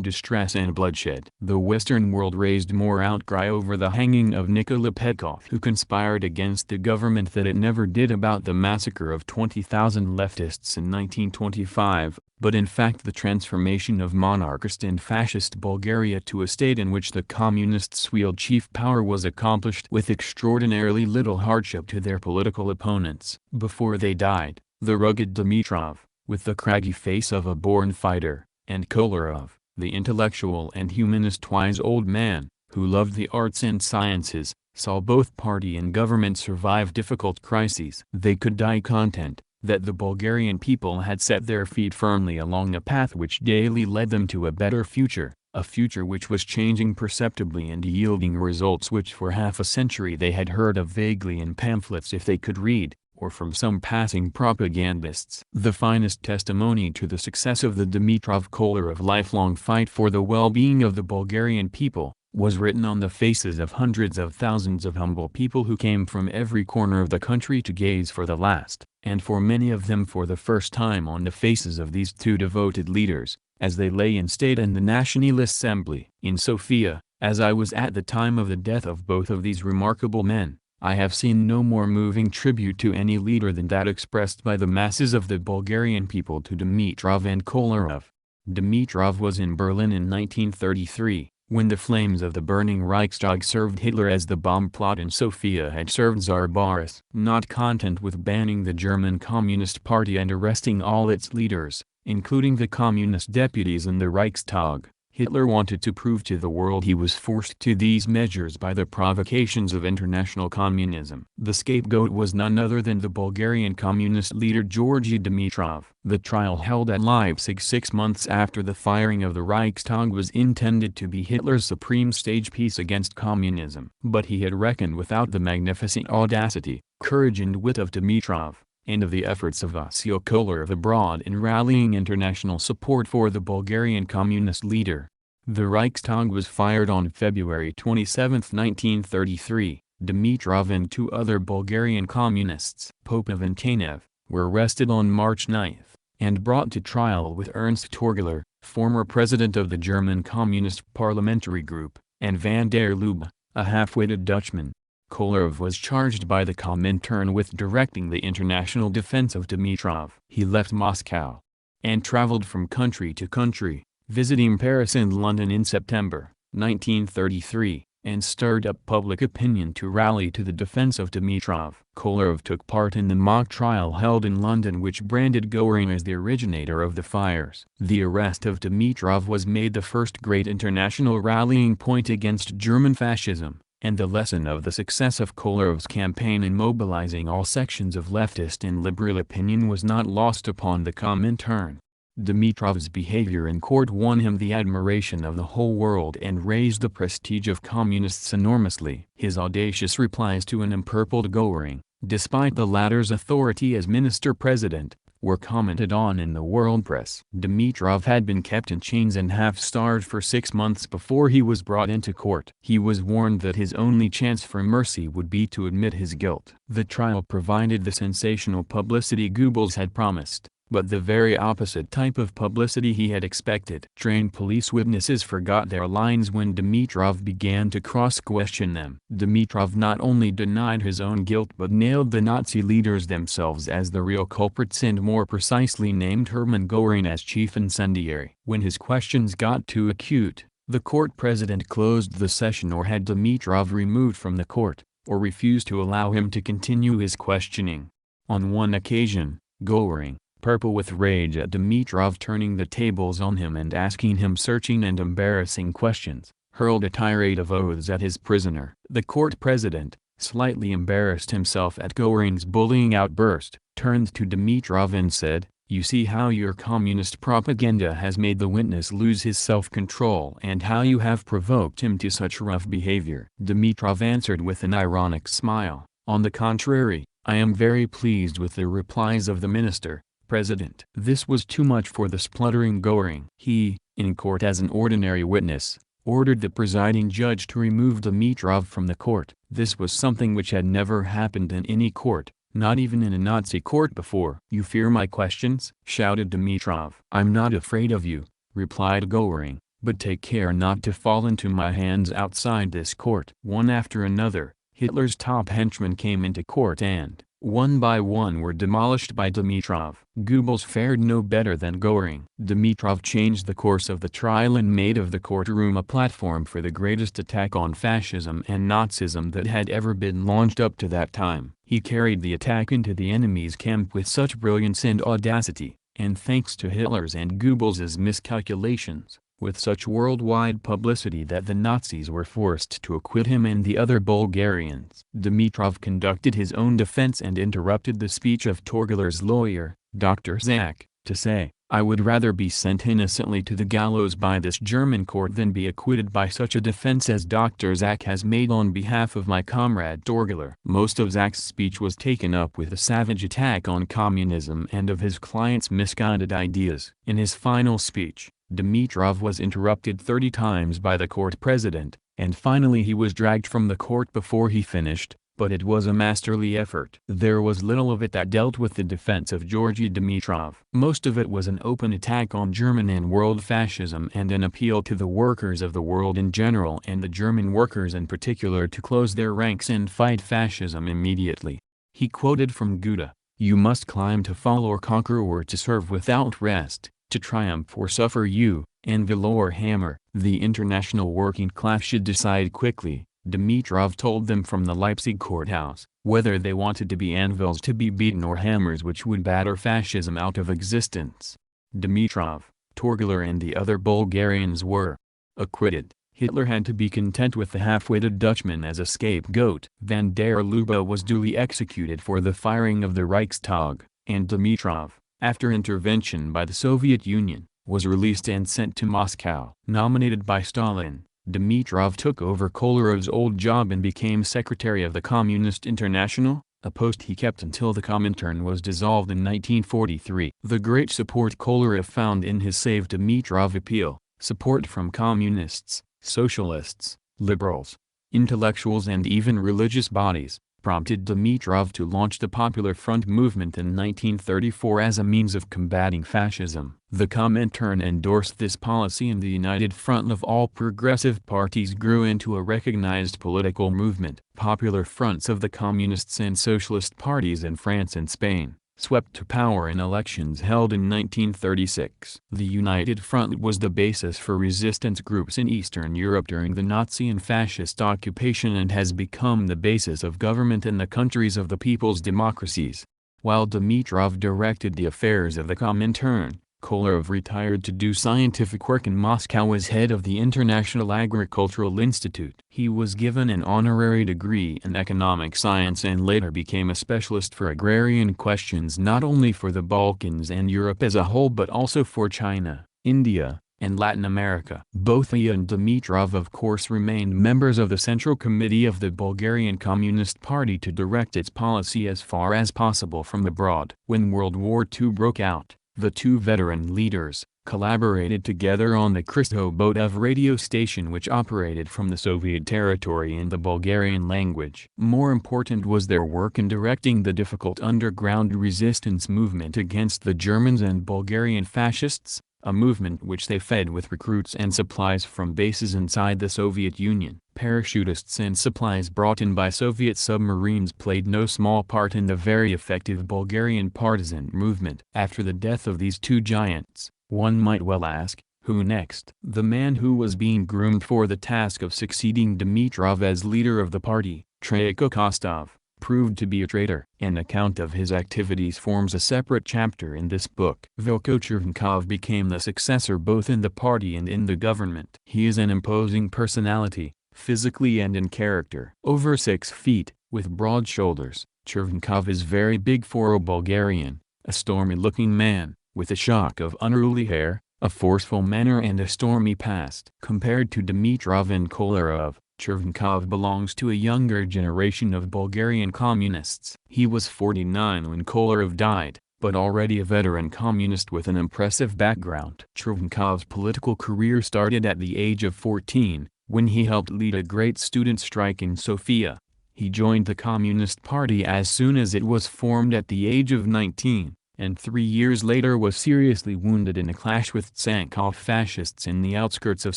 [SPEAKER 1] distress and bloodshed. The Western world raised more outcry over the hanging of Nikola Petkov, who conspired against the government, that it never did about the massacre of 20,000 leftists in 1925, but in fact the transformation of monarchist and fascist Bulgaria to a state in which the communists wield chief power was accomplished with extraordinarily little hardship to their political opponents. Before they died, the rugged Dimitrov, with the craggy face of a born fighter, and Kolarov, the intellectual and humanist-wise old man, who loved the arts and sciences, saw both party and government survive difficult crises. They could die content that the Bulgarian people had set their feet firmly along a path which daily led them to a better future, a future which was changing perceptibly and yielding results which for half a century they had heard of vaguely in pamphlets if they could read, or from some passing propagandists. The finest testimony to the success of the Dimitrov-Kolarov lifelong fight for the well-being of the Bulgarian people, was written on the faces of hundreds of thousands of humble people who came from every corner of the country to gaze for the last, and for many of them for the first time, on the faces of these two devoted leaders, as they lay in state in the National Assembly. In Sofia, as I was at the time of the death of both of these remarkable men, I have seen no more moving tribute to any leader than that expressed by the masses of the Bulgarian people to Dimitrov and Kolarov. Dimitrov was in Berlin in 1933, when the flames of the burning Reichstag served Hitler as the bomb plot in Sofia had served Tsar Boris. Not content with banning the German Communist Party and arresting all its leaders, including the communist deputies in the Reichstag, Hitler wanted to prove to the world he was forced to these measures by the provocations of international communism. The scapegoat was none other than the Bulgarian communist leader Georgy Dimitrov. The trial held at Leipzig 6 months after the firing of the Reichstag was intended to be Hitler's supreme stage piece against communism. But he had reckoned without the magnificent audacity, courage and wit of Dimitrov, and of the efforts of Vasil Kolarov abroad in rallying international support for the Bulgarian communist leader. The Reichstag was fired on February 27, 1933. Dimitrov and 2 other Bulgarian communists, Popov and Tanev, were arrested on March 9, and brought to trial with Ernst Torgler, former president of the German Communist Parliamentary Group, and van der Lubbe, a half-witted Dutchman. Kolarov was charged by the Comintern with directing the international defense of Dimitrov. He left Moscow and traveled from country to country, visiting Paris and London in September 1933, and stirred up public opinion to rally to the defense of Dimitrov. Kolarov took part in the mock trial held in London which branded Göring as the originator of the fires. The arrest of Dimitrov was made the first great international rallying point against German fascism, and the lesson of the success of Kolarov's campaign in mobilizing all sections of leftist and liberal opinion was not lost upon the Comintern. Dimitrov's behavior in court won him the admiration of the whole world and raised the prestige of communists enormously. His audacious replies to an empurpled Göring, despite the latter's authority as minister-president, were commented on in the world press. Dimitrov had been kept in chains and half-starved for 6 months before he was brought into court. He was warned that his only chance for mercy would be to admit his guilt. The trial provided the sensational publicity Goebbels had promised, but the very opposite type of publicity he had expected. Trained police witnesses forgot their lines when Dimitrov began to cross-question them. Dimitrov not only denied his own guilt but nailed the Nazi leaders themselves as the real culprits and more precisely named Hermann Göring as chief incendiary. When his questions got too acute, the court president closed the session or had Dimitrov removed from the court, or refused to allow him to continue his questioning. On one occasion, Göring, purple with rage at Dimitrov turning the tables on him and asking him searching and embarrassing questions, hurled a tirade of oaths at his prisoner. The court president, slightly embarrassed himself at Göring's bullying outburst, turned to Dimitrov and said, "You see how your communist propaganda has made the witness lose his self-control and how you have provoked him to such rough behavior." Dimitrov answered with an ironic smile, "On the contrary, I am very pleased with the replies of the minister-president." This was too much for the spluttering Göring. He, in court as an ordinary witness, ordered the presiding judge to remove Dimitrov from the court. This was something which had never happened in any court, not even in a Nazi court before. "You fear my questions?" shouted Dimitrov. "I'm not afraid of you," replied Göring, "but take care not to fall into my hands outside this court." One after another, Hitler's top henchmen came into court and, one by one, were demolished by Dimitrov. Goebbels fared no better than Göring. Dimitrov changed the course of the trial and made of the courtroom a platform for the greatest attack on fascism and Nazism that had ever been launched up to that time. He carried the attack into the enemy's camp with such brilliance and audacity, and thanks to Hitler's and Goebbels's miscalculations, with such worldwide publicity that the Nazis were forced to acquit him and the other Bulgarians. Dimitrov conducted his own defense and interrupted the speech of Torgler's lawyer, Dr. Zak, to say, "I would rather be sent innocently to the gallows by this German court than be acquitted by such a defense as Dr. Zak has made on behalf of my comrade Torgler." Most of Zak's speech was taken up with a savage attack on communism and of his client's misguided ideas. In his final speech, Dimitrov was interrupted 30 times by the court president, and finally he was dragged from the court before he finished, but it was a masterly effort. There was little of it that dealt with the defense of Georgy Dimitrov. Most of it was an open attack on German and world fascism and an appeal to the workers of the world in general and the German workers in particular to close their ranks and fight fascism immediately. He quoted from Goethe, "You must climb to fall or conquer or to serve without rest, to triumph or suffer you, anvil or hammer. The international working class should decide quickly," Dimitrov told them from the Leipzig courthouse, "whether they wanted to be anvils to be beaten or hammers which would batter fascism out of existence." Dimitrov, Torgler and the other Bulgarians were, Acquitted, Hitler had to be content with the half-witted Dutchman as a scapegoat. Van der Lubbe was duly executed for the firing of the Reichstag, and Dimitrov, after intervention by the Soviet Union, was released and sent to Moscow. Nominated by Stalin, Dimitrov took over Kolyrov's old job and became secretary of the Communist International, a post he kept until the Comintern was dissolved in 1943. The great support Kolyrov found in his Save Dimitrov appeal, support from communists, socialists, liberals, intellectuals and even religious bodies, prompted Dimitrov to launch the Popular Front movement in 1934 as a means of combating fascism. The Comintern endorsed this policy and the United Front of all progressive parties grew into a recognized political movement. Popular fronts of the communists and socialist parties in France and Spain swept to power in elections held in 1936. The United Front was the basis for resistance groups in Eastern Europe during the Nazi and fascist occupation and has become the basis of government in the countries of the people's democracies. While Dimitrov directed the affairs of the Comintern, Kolyrov retired to do scientific work in Moscow as head of the International Agricultural Institute. He was given an honorary degree in economic science and later became a specialist for agrarian questions not only for the Balkans and Europe as a whole but also for China, India, and Latin America. Both he and Dimitrov of course remained members of the Central Committee of the Bulgarian Communist Party to direct its policy as far as possible from abroad. When World War II broke out, the two veteran leaders collaborated together on the Christo Botev radio station which operated from the Soviet territory in the Bulgarian language. More important was their work in directing the difficult underground resistance movement against the Germans and Bulgarian fascists, a movement which they fed with recruits and supplies from bases inside the Soviet Union. Parachutists and supplies brought in by Soviet submarines played no small part in the very effective Bulgarian partisan movement. After the death of these two giants, one might well ask, who next? The man who was being groomed for the task of succeeding Dimitrov as leader of the party, Trayko Kostov, proved to be a traitor. An account of his activities forms a separate chapter in this book. Vilko Chervenkov became the successor both in the party and in the government. He is an imposing personality, physically and in character. Over 6 feet, with broad shoulders, Chervenkov is very big for a Bulgarian, a stormy-looking man, with a shock of unruly hair, a forceful manner and a stormy past. Compared to Dimitrov and Kolyrov, Chervenkov belongs to a younger generation of Bulgarian communists. He was 49 when Kolyrov died, but already a veteran communist with an impressive background. Chervenkov's political career started at the age of 14, when he helped lead a great student strike in Sofia. He joined the Communist Party as soon as it was formed at the age of 19, and 3 years later was seriously wounded in a clash with Tsankov fascists in the outskirts of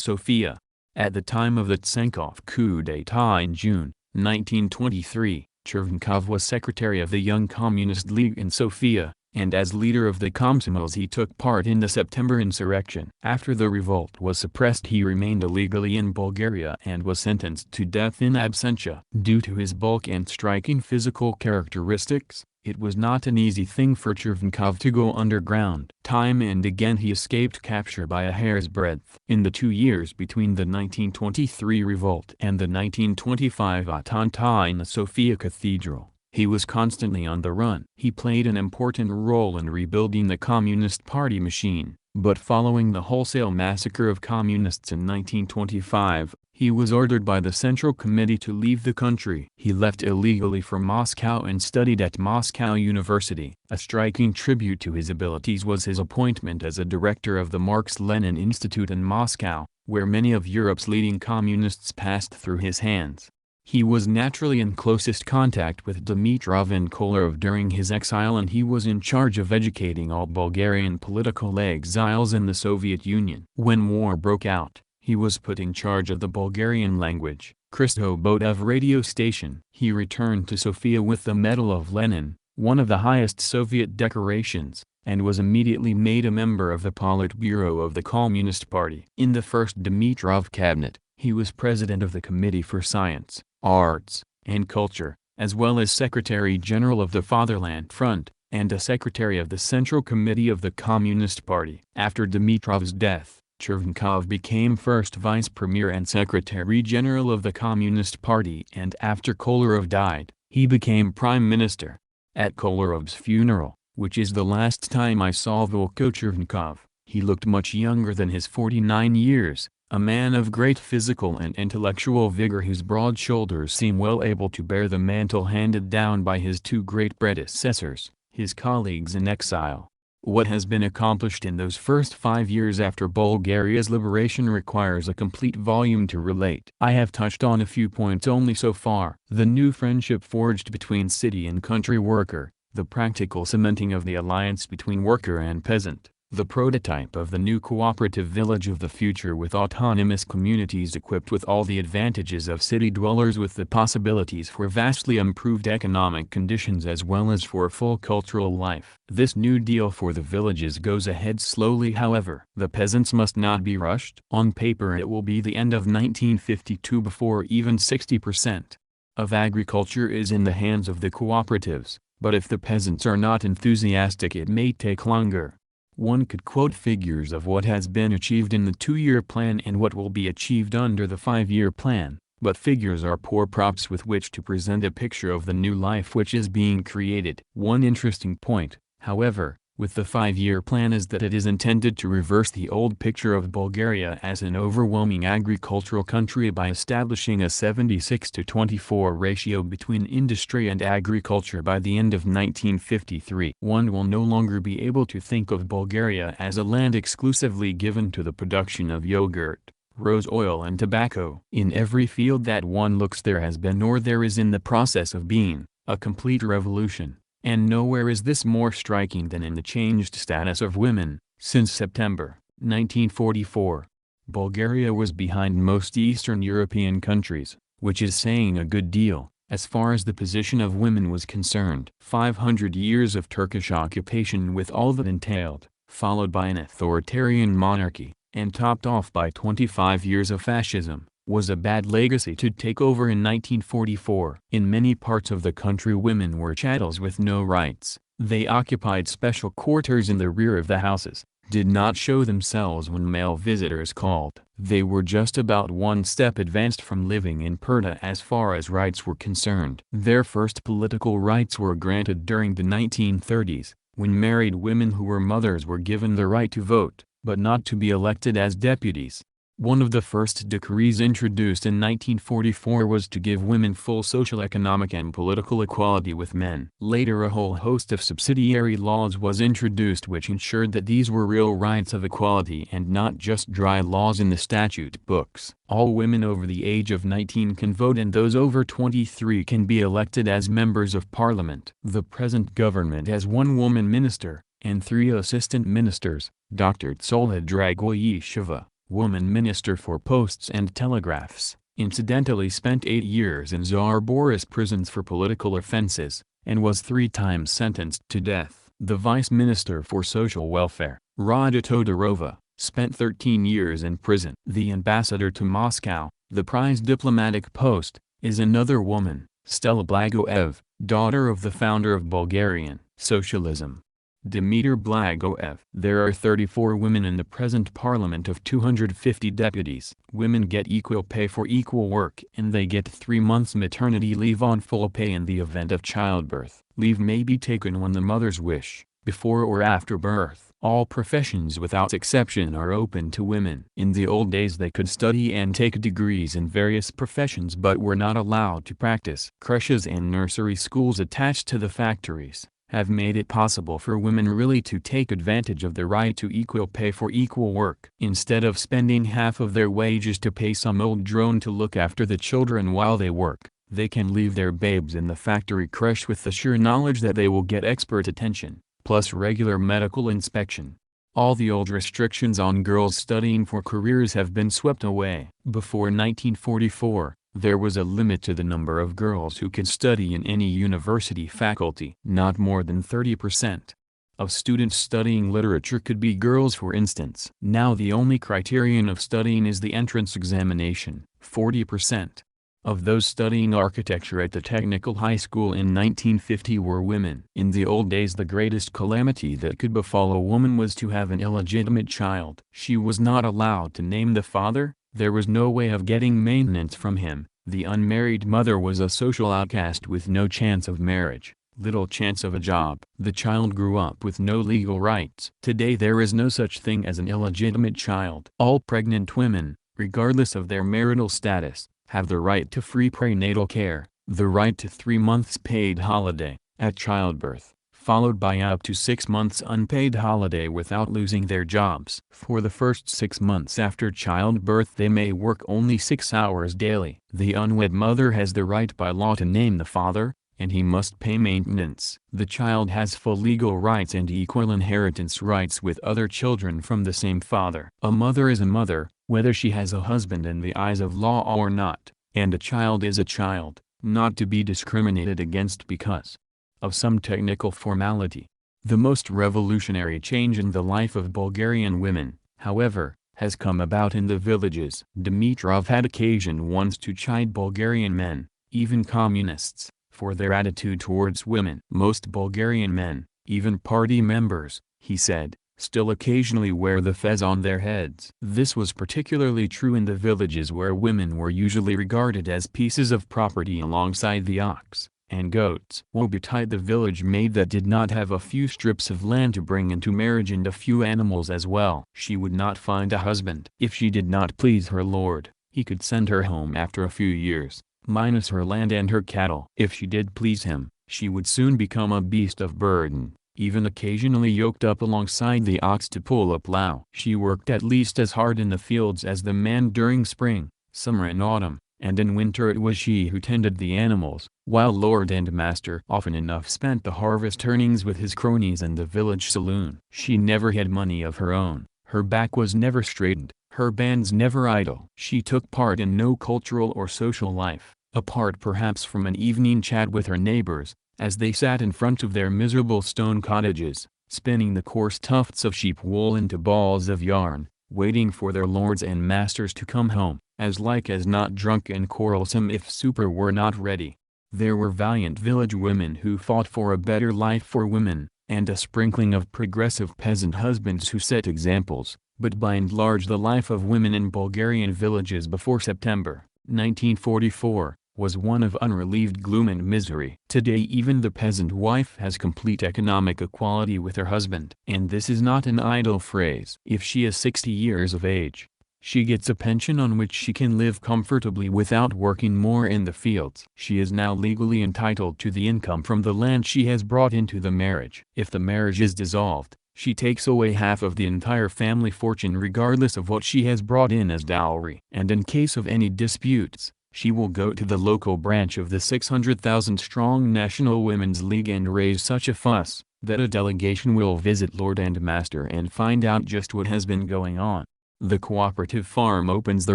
[SPEAKER 1] Sofia. At the time of the Tsankov coup d'état in June 1923, Chervenkov was secretary of the Young Communist League in Sofia, and as leader of the Komsomols he took part in the September insurrection. After the revolt was suppressed he remained illegally in Bulgaria and was sentenced to death in absentia. Due to his bulk and striking physical characteristics, it was not an easy thing for Chervenkov to go underground. Time and again he escaped capture by a hair's breadth. In the 2 years between the 1923 revolt and the 1925 attentat in the Sofia Cathedral, he was constantly on the run. He played an important role in rebuilding the Communist Party machine, but following the wholesale massacre of communists in 1925, he was ordered by the Central Committee to leave the country. He left illegally for Moscow and studied at Moscow University. A striking tribute to his abilities was his appointment as a director of the Marx-Lenin Institute in Moscow, where many of Europe's leading communists passed through his hands. He was naturally in closest contact with Dimitrov and Kolyrov during his exile and he was in charge of educating all Bulgarian political exiles in the Soviet Union. When war broke out, he was put in charge of the Bulgarian language, Christo Botev radio station. He returned to Sofia with the Medal of Lenin, one of the highest Soviet decorations, and was immediately made a member of the Politburo of the Communist Party. In the first Dimitrov cabinet, he was president of the Committee for Science, Arts, and Culture, as well as Secretary-General of the Fatherland Front, and a secretary of the Central Committee of the Communist Party. After Dimitrov's death, Chervenkov became first vice premier and secretary-general of the Communist Party, and after Kolarov died, he became prime minister. At Kolarov's funeral, which is the last time I saw Volko Chervenkov, he looked much younger than his 49 years, a man of great physical and intellectual vigor whose broad shoulders seem well able to bear the mantle handed down by his two great predecessors, his colleagues in exile. What has been accomplished in those first 5 years after Bulgaria's liberation requires a complete volume to relate. I have touched on a few points only so far. The new friendship forged between city and country worker, the practical cementing of the alliance between worker and peasant, the prototype of the new cooperative village of the future with autonomous communities equipped with all the advantages of city dwellers, with the possibilities for vastly improved economic conditions as well as for full cultural life. This new deal for the villages goes ahead slowly, however. The peasants must not be rushed. On paper it will be the end of 1952 before even 60% of agriculture is in the hands of the cooperatives, but if the peasants are not enthusiastic it may take longer. One could quote figures of what has been achieved in the 2-year plan and what will be achieved under the 5-year plan, but figures are poor props with which to present a picture of the new life which is being created. One interesting point, however, with the 5-year plan is that it is intended to reverse the old picture of Bulgaria as an overwhelming agricultural country by establishing a 76-24 ratio between industry and agriculture by the end of 1953. One will no longer be able to think of Bulgaria as a land exclusively given to the production of yogurt, rose oil and tobacco. In every field that one looks there has been or there is in the process of being, a complete revolution. And nowhere is this more striking than in the changed status of women. Since September 1944, Bulgaria was behind most Eastern European countries, which is saying a good deal, as far as the position of women was concerned. 500 years of Turkish occupation with all that entailed, followed by an authoritarian monarchy, and topped off by 25 years of fascism, was a bad legacy to take over in 1944. In many parts of the country women were chattels with no rights. They occupied special quarters in the rear of the houses, did not show themselves when male visitors called. They were just about one step advanced from living in purdah as far as rights were concerned. Their first political rights were granted during the 1930s, when married women who were mothers were given the right to vote, but not to be elected as deputies. One of the first decrees introduced in 1944 was to give women full social, economic and political equality with men. Later a whole host of subsidiary laws was introduced which ensured that these were real rights of equality and not just dry laws in the statute books. All women over the age of 19 can vote and those over 23 can be elected as members of parliament. The present government has 1 woman minister, and 3 assistant ministers. Dr. Tsolha Dragoyisheva, woman minister for posts and telegraphs, incidentally spent 8 years in Tsar Boris prisons for political offenses, and was 3 times sentenced to death. The vice minister for social welfare, Rada Todorova, spent 13 years in prison. The ambassador to Moscow, the prized diplomatic post, is another woman, Stella Blagoev, daughter of the founder of Bulgarian socialism, Dmitry Blagoev. There are 34 women in the present parliament of 250 deputies. Women get equal pay for equal work and they get 3 months maternity leave on full pay in the event of childbirth. Leave may be taken when the mothers wish, before or after birth. All professions without exception are open to women. In the old days they could study and take degrees in various professions but were not allowed to practice. Creches and nursery schools attached to the factories have made it possible for women really to take advantage of the right to equal pay for equal work. Instead of spending half of their wages to pay some old drone to look after the children while they work, they can leave their babes in the factory creche with the sure knowledge that they will get expert attention, plus regular medical inspection. All the old restrictions on girls studying for careers have been swept away. Before 1944, there was a limit to the number of girls who could study in any university faculty. Not more than 30% of students studying literature could be girls, for instance. Now the only criterion of studying is the entrance examination. 40% of those studying architecture at the technical high school in 1950 were women. In the old days, the greatest calamity that could befall a woman was to have an illegitimate child. She was not allowed to name the father, there was no way of getting maintenance from him. The unmarried mother was a social outcast with no chance of marriage, little chance of a job. The child grew up with no legal rights. Today there is no such thing as an illegitimate child. All pregnant women, regardless of their marital status, have the right to free prenatal care, the right to 3 months paid holiday at childbirth, followed by up to 6 months unpaid holiday without losing their jobs. For the first 6 months after childbirth they may work only 6 hours daily. The unwed mother has the right by law to name the father, and he must pay maintenance. The child has full legal rights and equal inheritance rights with other children from the same father. A mother is a mother, whether she has a husband in the eyes of law or not, and a child is a child, not to be discriminated against because of some technical formality. The most revolutionary change in the life of Bulgarian women, however, has come about in the villages. Dimitrov had occasion once to chide Bulgarian men, even communists, for their attitude towards women. Most Bulgarian men, even party members, he said, still occasionally wear the fez on their heads. This was particularly true in the villages where women were usually regarded as pieces of property alongside the ox and goats. Woe betide the village maid that did not have a few strips of land to bring into marriage and a few animals as well. She would not find a husband. If she did not please her lord, he could send her home after a few years, minus her land and her cattle. If she did please him, she would soon become a beast of burden, even occasionally yoked up alongside the ox to pull a plow. She worked at least as hard in the fields as the man during spring, summer and autumn, and in winter it was she who tended the animals, while lord and master often enough spent the harvest earnings with his cronies in the village saloon. She never had money of her own, her back was never straightened, her bands never idle. She took part in no cultural or social life, apart perhaps from an evening chat with her neighbors, as they sat in front of their miserable stone cottages, spinning the coarse tufts of sheep wool into balls of yarn, waiting for their lords and masters to come home, as like as not drunk and quarrelsome if supper were not ready. There were valiant village women who fought for a better life for women, and a sprinkling of progressive peasant husbands who set examples, but by and large the life of women in Bulgarian villages before September 1944, was one of unrelieved gloom and misery. Today even the peasant wife has complete economic equality with her husband. And this is not an idle phrase. If she is 60 years of age, she gets a pension on which she can live comfortably without working more in the fields. She is now legally entitled to the income from the land she has brought into the marriage. If the marriage is dissolved, she takes away half of the entire family fortune regardless of what she has brought in as dowry. And in case of any disputes, she will go to the local branch of the 600,000-strong National Women's League and raise such a fuss, that a delegation will visit Lord and Master and find out just what has been going on. The cooperative farm opens the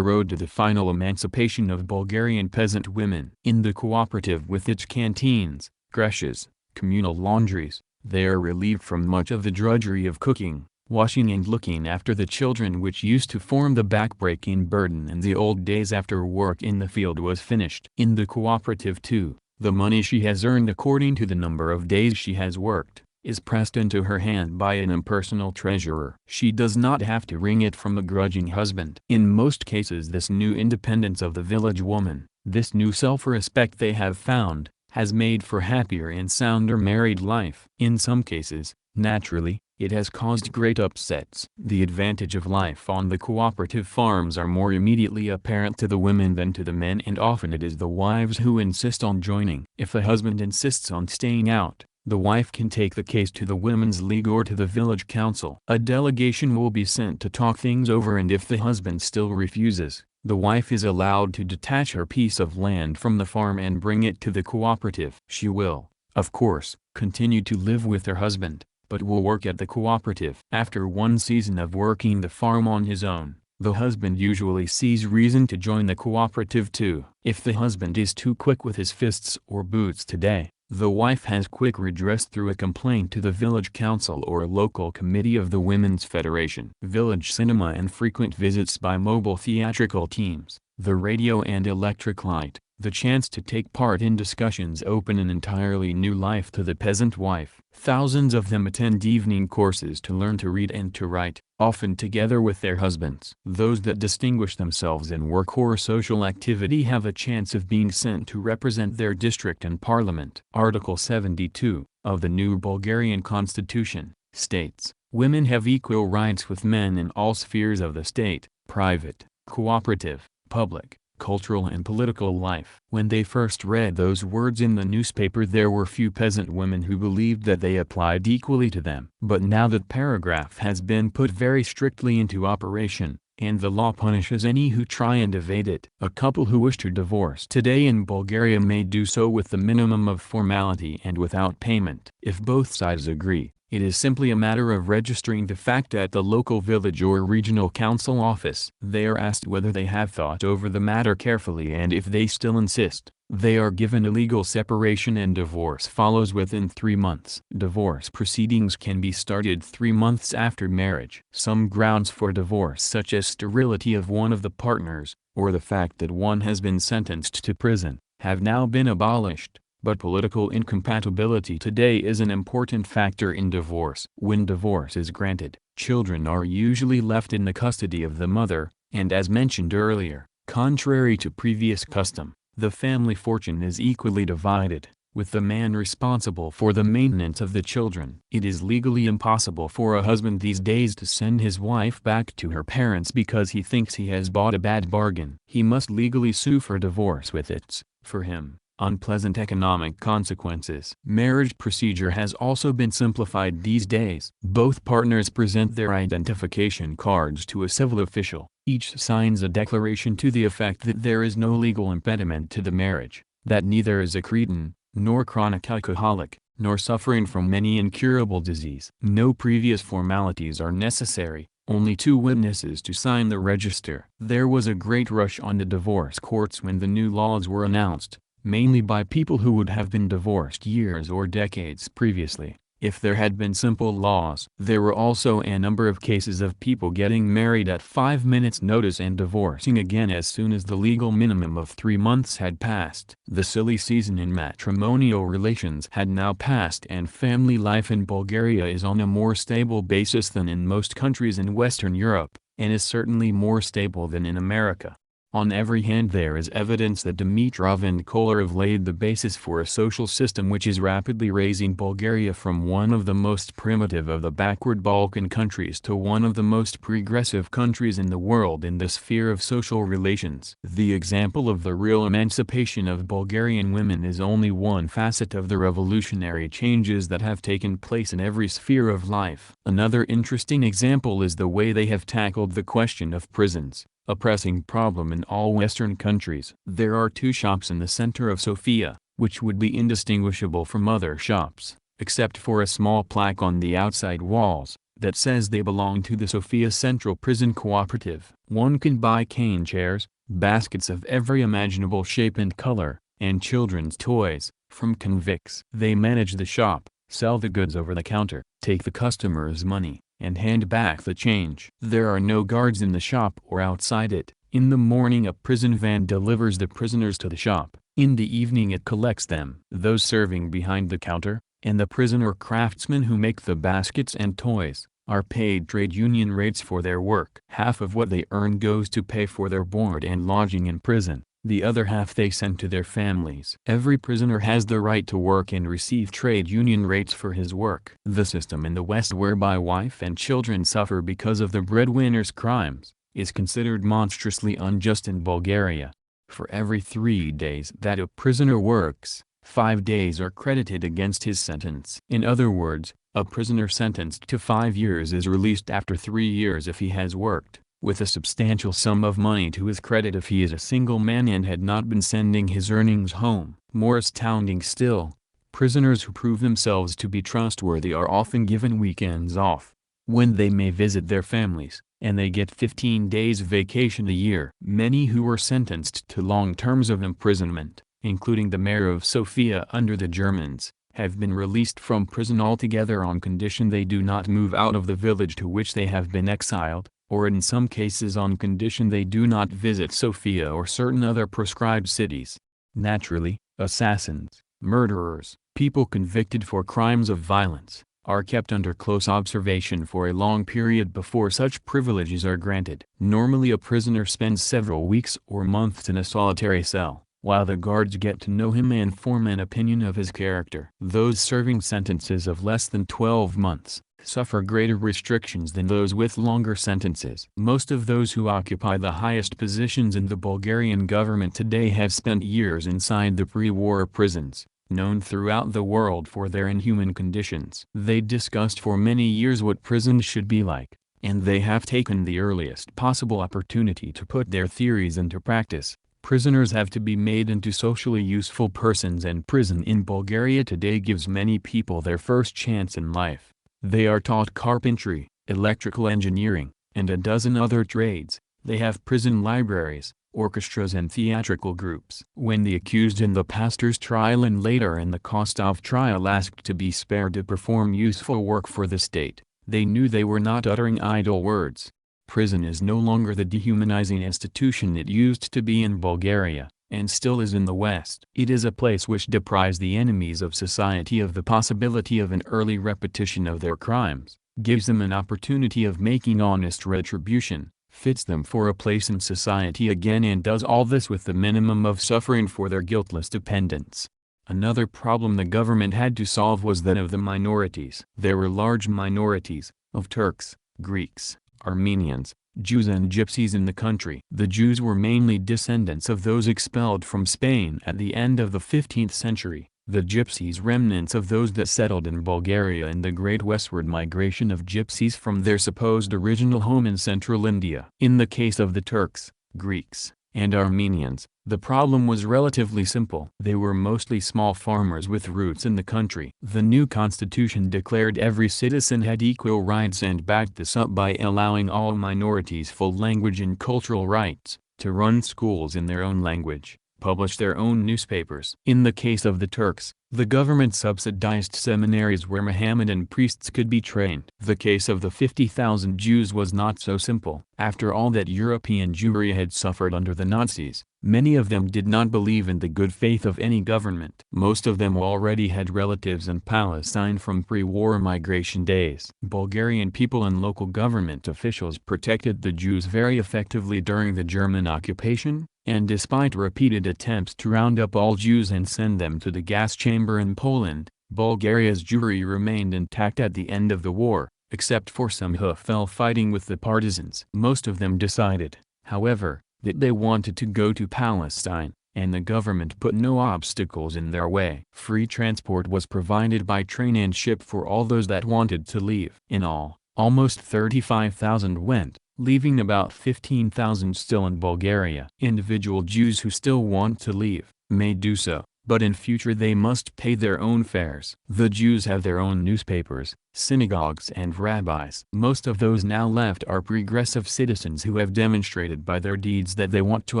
[SPEAKER 1] road to the final emancipation of Bulgarian peasant women. In the cooperative with its canteens, creches, communal laundries, they are relieved from much of the drudgery of cooking, washing and looking after the children which used to form the backbreaking burden in the old days after work in the field was finished. In the cooperative too, the money she has earned according to the number of days she has worked, is pressed into her hand by an impersonal treasurer. She does not have to wring it from a grudging husband. In most cases this new independence of the village woman, this new self-respect they have found, has made for happier and sounder married life. In some cases, naturally, it has caused great upsets. The advantage of life on the cooperative farms are more immediately apparent to the women than to the men, and often it is the wives who insist on joining. If the husband insists on staying out, the wife can take the case to the Women's League or to the village council. A delegation will be sent to talk things over, and if the husband still refuses, the wife is allowed to detach her piece of land from the farm and bring it to the cooperative. She will, of course, continue to live with her husband, but will work at the cooperative. After one season of working the farm on his own, the husband usually sees reason to join the cooperative too. If the husband is too quick with his fists or boots today, the wife has quick redress through a complaint to the village council or a local committee of the Women's Federation. Village cinema and frequent visits by mobile theatrical teams, the radio and electric light, The chance to take part in discussions open an entirely new life to the peasant wife. Thousands of them attend evening courses to learn to read and to write, often together with their husbands. Those that distinguish themselves in work or social activity have a chance of being sent to represent their district in parliament. Article 72 of the new Bulgarian constitution states, "Women have equal rights with men in all spheres of the state, private, cooperative, public, cultural and political life." When they first read those words in the newspaper, there were few peasant women who believed that they applied equally to them. But now that paragraph has been put very strictly into operation, and the law punishes any who try and evade it. A couple who wish to divorce today in Bulgaria may do so with the minimum of formality and without payment. If both sides agree, it is simply a matter of registering the fact at the local village or regional council office. They are asked whether they have thought over the matter carefully, and if they still insist, they are given a legal separation and divorce follows within 3 months. Divorce proceedings can be started 3 months after marriage. Some grounds for divorce, such as sterility of one of the partners, or the fact that one has been sentenced to prison, have now been abolished. But political incompatibility today is an important factor in divorce. When divorce is granted, children are usually left in the custody of the mother, and as mentioned earlier, contrary to previous custom, the family fortune is equally divided, with the man responsible for the maintenance of the children. It is legally impossible for a husband these days to send his wife back to her parents because he thinks he has bought a bad bargain. He must legally sue for divorce with its, for him, unpleasant economic consequences. Marriage procedure has also been simplified these days. Both partners present their identification cards to a civil official. Each signs a declaration to the effect that there is no legal impediment to the marriage, that neither is a cretin, nor chronic alcoholic, nor suffering from any incurable disease. No previous formalities are necessary, only 2 witnesses to sign the register. There was a great rush on the divorce courts when the new laws were announced, mainly by people who would have been divorced years or decades previously, if there had been simple laws. There were also a number of cases of people getting married at 5 minutes' notice and divorcing again as soon as the legal minimum of 3 months had passed. The silly season in matrimonial relations had now passed, and family life in Bulgaria is on a more stable basis than in most countries in Western Europe, and is certainly more stable than in America. On every hand there is evidence that Dimitrov and Kolarov laid the basis for a social system which is rapidly raising Bulgaria from one of the most primitive of the backward Balkan countries to one of the most progressive countries in the world in the sphere of social relations. The example of the real emancipation of Bulgarian women is only one facet of the revolutionary changes that have taken place in every sphere of life. Another interesting example is the way they have tackled the question of prisons, a pressing problem in all Western countries. There are 2 shops in the center of Sofia, which would be indistinguishable from other shops, except for a small plaque on the outside walls, that says they belong to the Sofia Central Prison Cooperative. One can buy cane chairs, baskets of every imaginable shape and color, and children's toys, from convicts. They manage the shop, sell the goods over the counter, take the customer's money, and hand back the change. There are no guards in the shop or outside it. In the morning a prison van delivers the prisoners to the shop. In the evening it collects them. Those serving behind the counter, and the prisoner craftsmen who make the baskets and toys, are paid trade union rates for their work. Half of what they earn goes to pay for their board and lodging in prison. The other half they send to their families. Every prisoner has the right to work and receive trade union rates for his work. The system in the West whereby wife and children suffer because of the breadwinner's crimes, is considered monstrously unjust in Bulgaria. For every 3 days that a prisoner works, 5 days are credited against his sentence. In other words, a prisoner sentenced to 5 years is released after 3 years if he has worked, with a substantial sum of money to his credit if he is a single man and had not been sending his earnings home. More astounding still, prisoners who prove themselves to be trustworthy are often given weekends off, when they may visit their families, and they get 15 days vacation a year. Many who were sentenced to long terms of imprisonment, including the mayor of Sofia under the Germans, have been released from prison altogether on condition they do not move out of the village to which they have been exiled, or in some cases on condition they do not visit Sofia or certain other proscribed cities. Naturally, assassins, murderers, people convicted for crimes of violence, are kept under close observation for a long period before such privileges are granted. Normally a prisoner spends several weeks or months in a solitary cell, while the guards get to know him and form an opinion of his character. Those serving sentences of less than 12 months suffer greater restrictions than those with longer sentences. Most of those who occupy the highest positions in the Bulgarian government today have spent years inside the pre-war prisons, known throughout the world for their inhuman conditions. They discussed for many years what prisons should be like, and they have taken the earliest possible opportunity to put their theories into practice. Prisoners have to be made into socially useful persons, and prison in Bulgaria today gives many people their first chance in life. They are taught carpentry, electrical engineering, and a dozen other trades. They have prison libraries, orchestras and theatrical groups. When the accused in the pastor's trial and later in the Kostov trial asked to be spared to perform useful work for the state, they knew they were not uttering idle words. Prison is no longer the dehumanizing institution it used to be in Bulgaria, and still is in the West. It is a place which deprives the enemies of society of the possibility of an early repetition of their crimes, gives them an opportunity of making honest retribution, fits them for a place in society again, and does all this with the minimum of suffering for their guiltless dependents. Another problem the government had to solve was that of the minorities. There were large minorities, of Turks, Greeks, Armenians, Jews and Gypsies in the country. The Jews were mainly descendants of those expelled from Spain at the end of the 15th century, the Gypsies remnants of those that settled in Bulgaria in the great westward migration of Gypsies from their supposed original home in central India. In the case of the Turks, Greeks, and Armenians, the problem was relatively simple. They were mostly small farmers with roots in the country. The new constitution declared every citizen had equal rights and backed this up by allowing all minorities full language and cultural rights, to run schools in their own language, publish their own newspapers. In the case of the Turks, the government subsidized seminaries where Mohammedan priests could be trained. The case of the 50,000 Jews was not so simple. After all that European Jewry had suffered under the Nazis, many of them did not believe in the good faith of any government. Most of them already had relatives in Palestine from pre-war migration days. Bulgarian people and local government officials protected the Jews very effectively during the German occupation, and despite repeated attempts to round up all Jews and send them to the gas chamber in Poland, Bulgaria's Jewry remained intact at the end of the war, except for some who fell fighting with the partisans. Most of them decided, however, that they wanted to go to Palestine, and the government put no obstacles in their way. Free transport was provided by train and ship for all those that wanted to leave. In all, almost 35,000 went, leaving about 15,000 still in Bulgaria. Individual Jews who still want to leave, may do so, but in future they must pay their own fares. The Jews have their own newspapers, synagogues and rabbis. Most of those now left are progressive citizens who have demonstrated by their deeds that they want to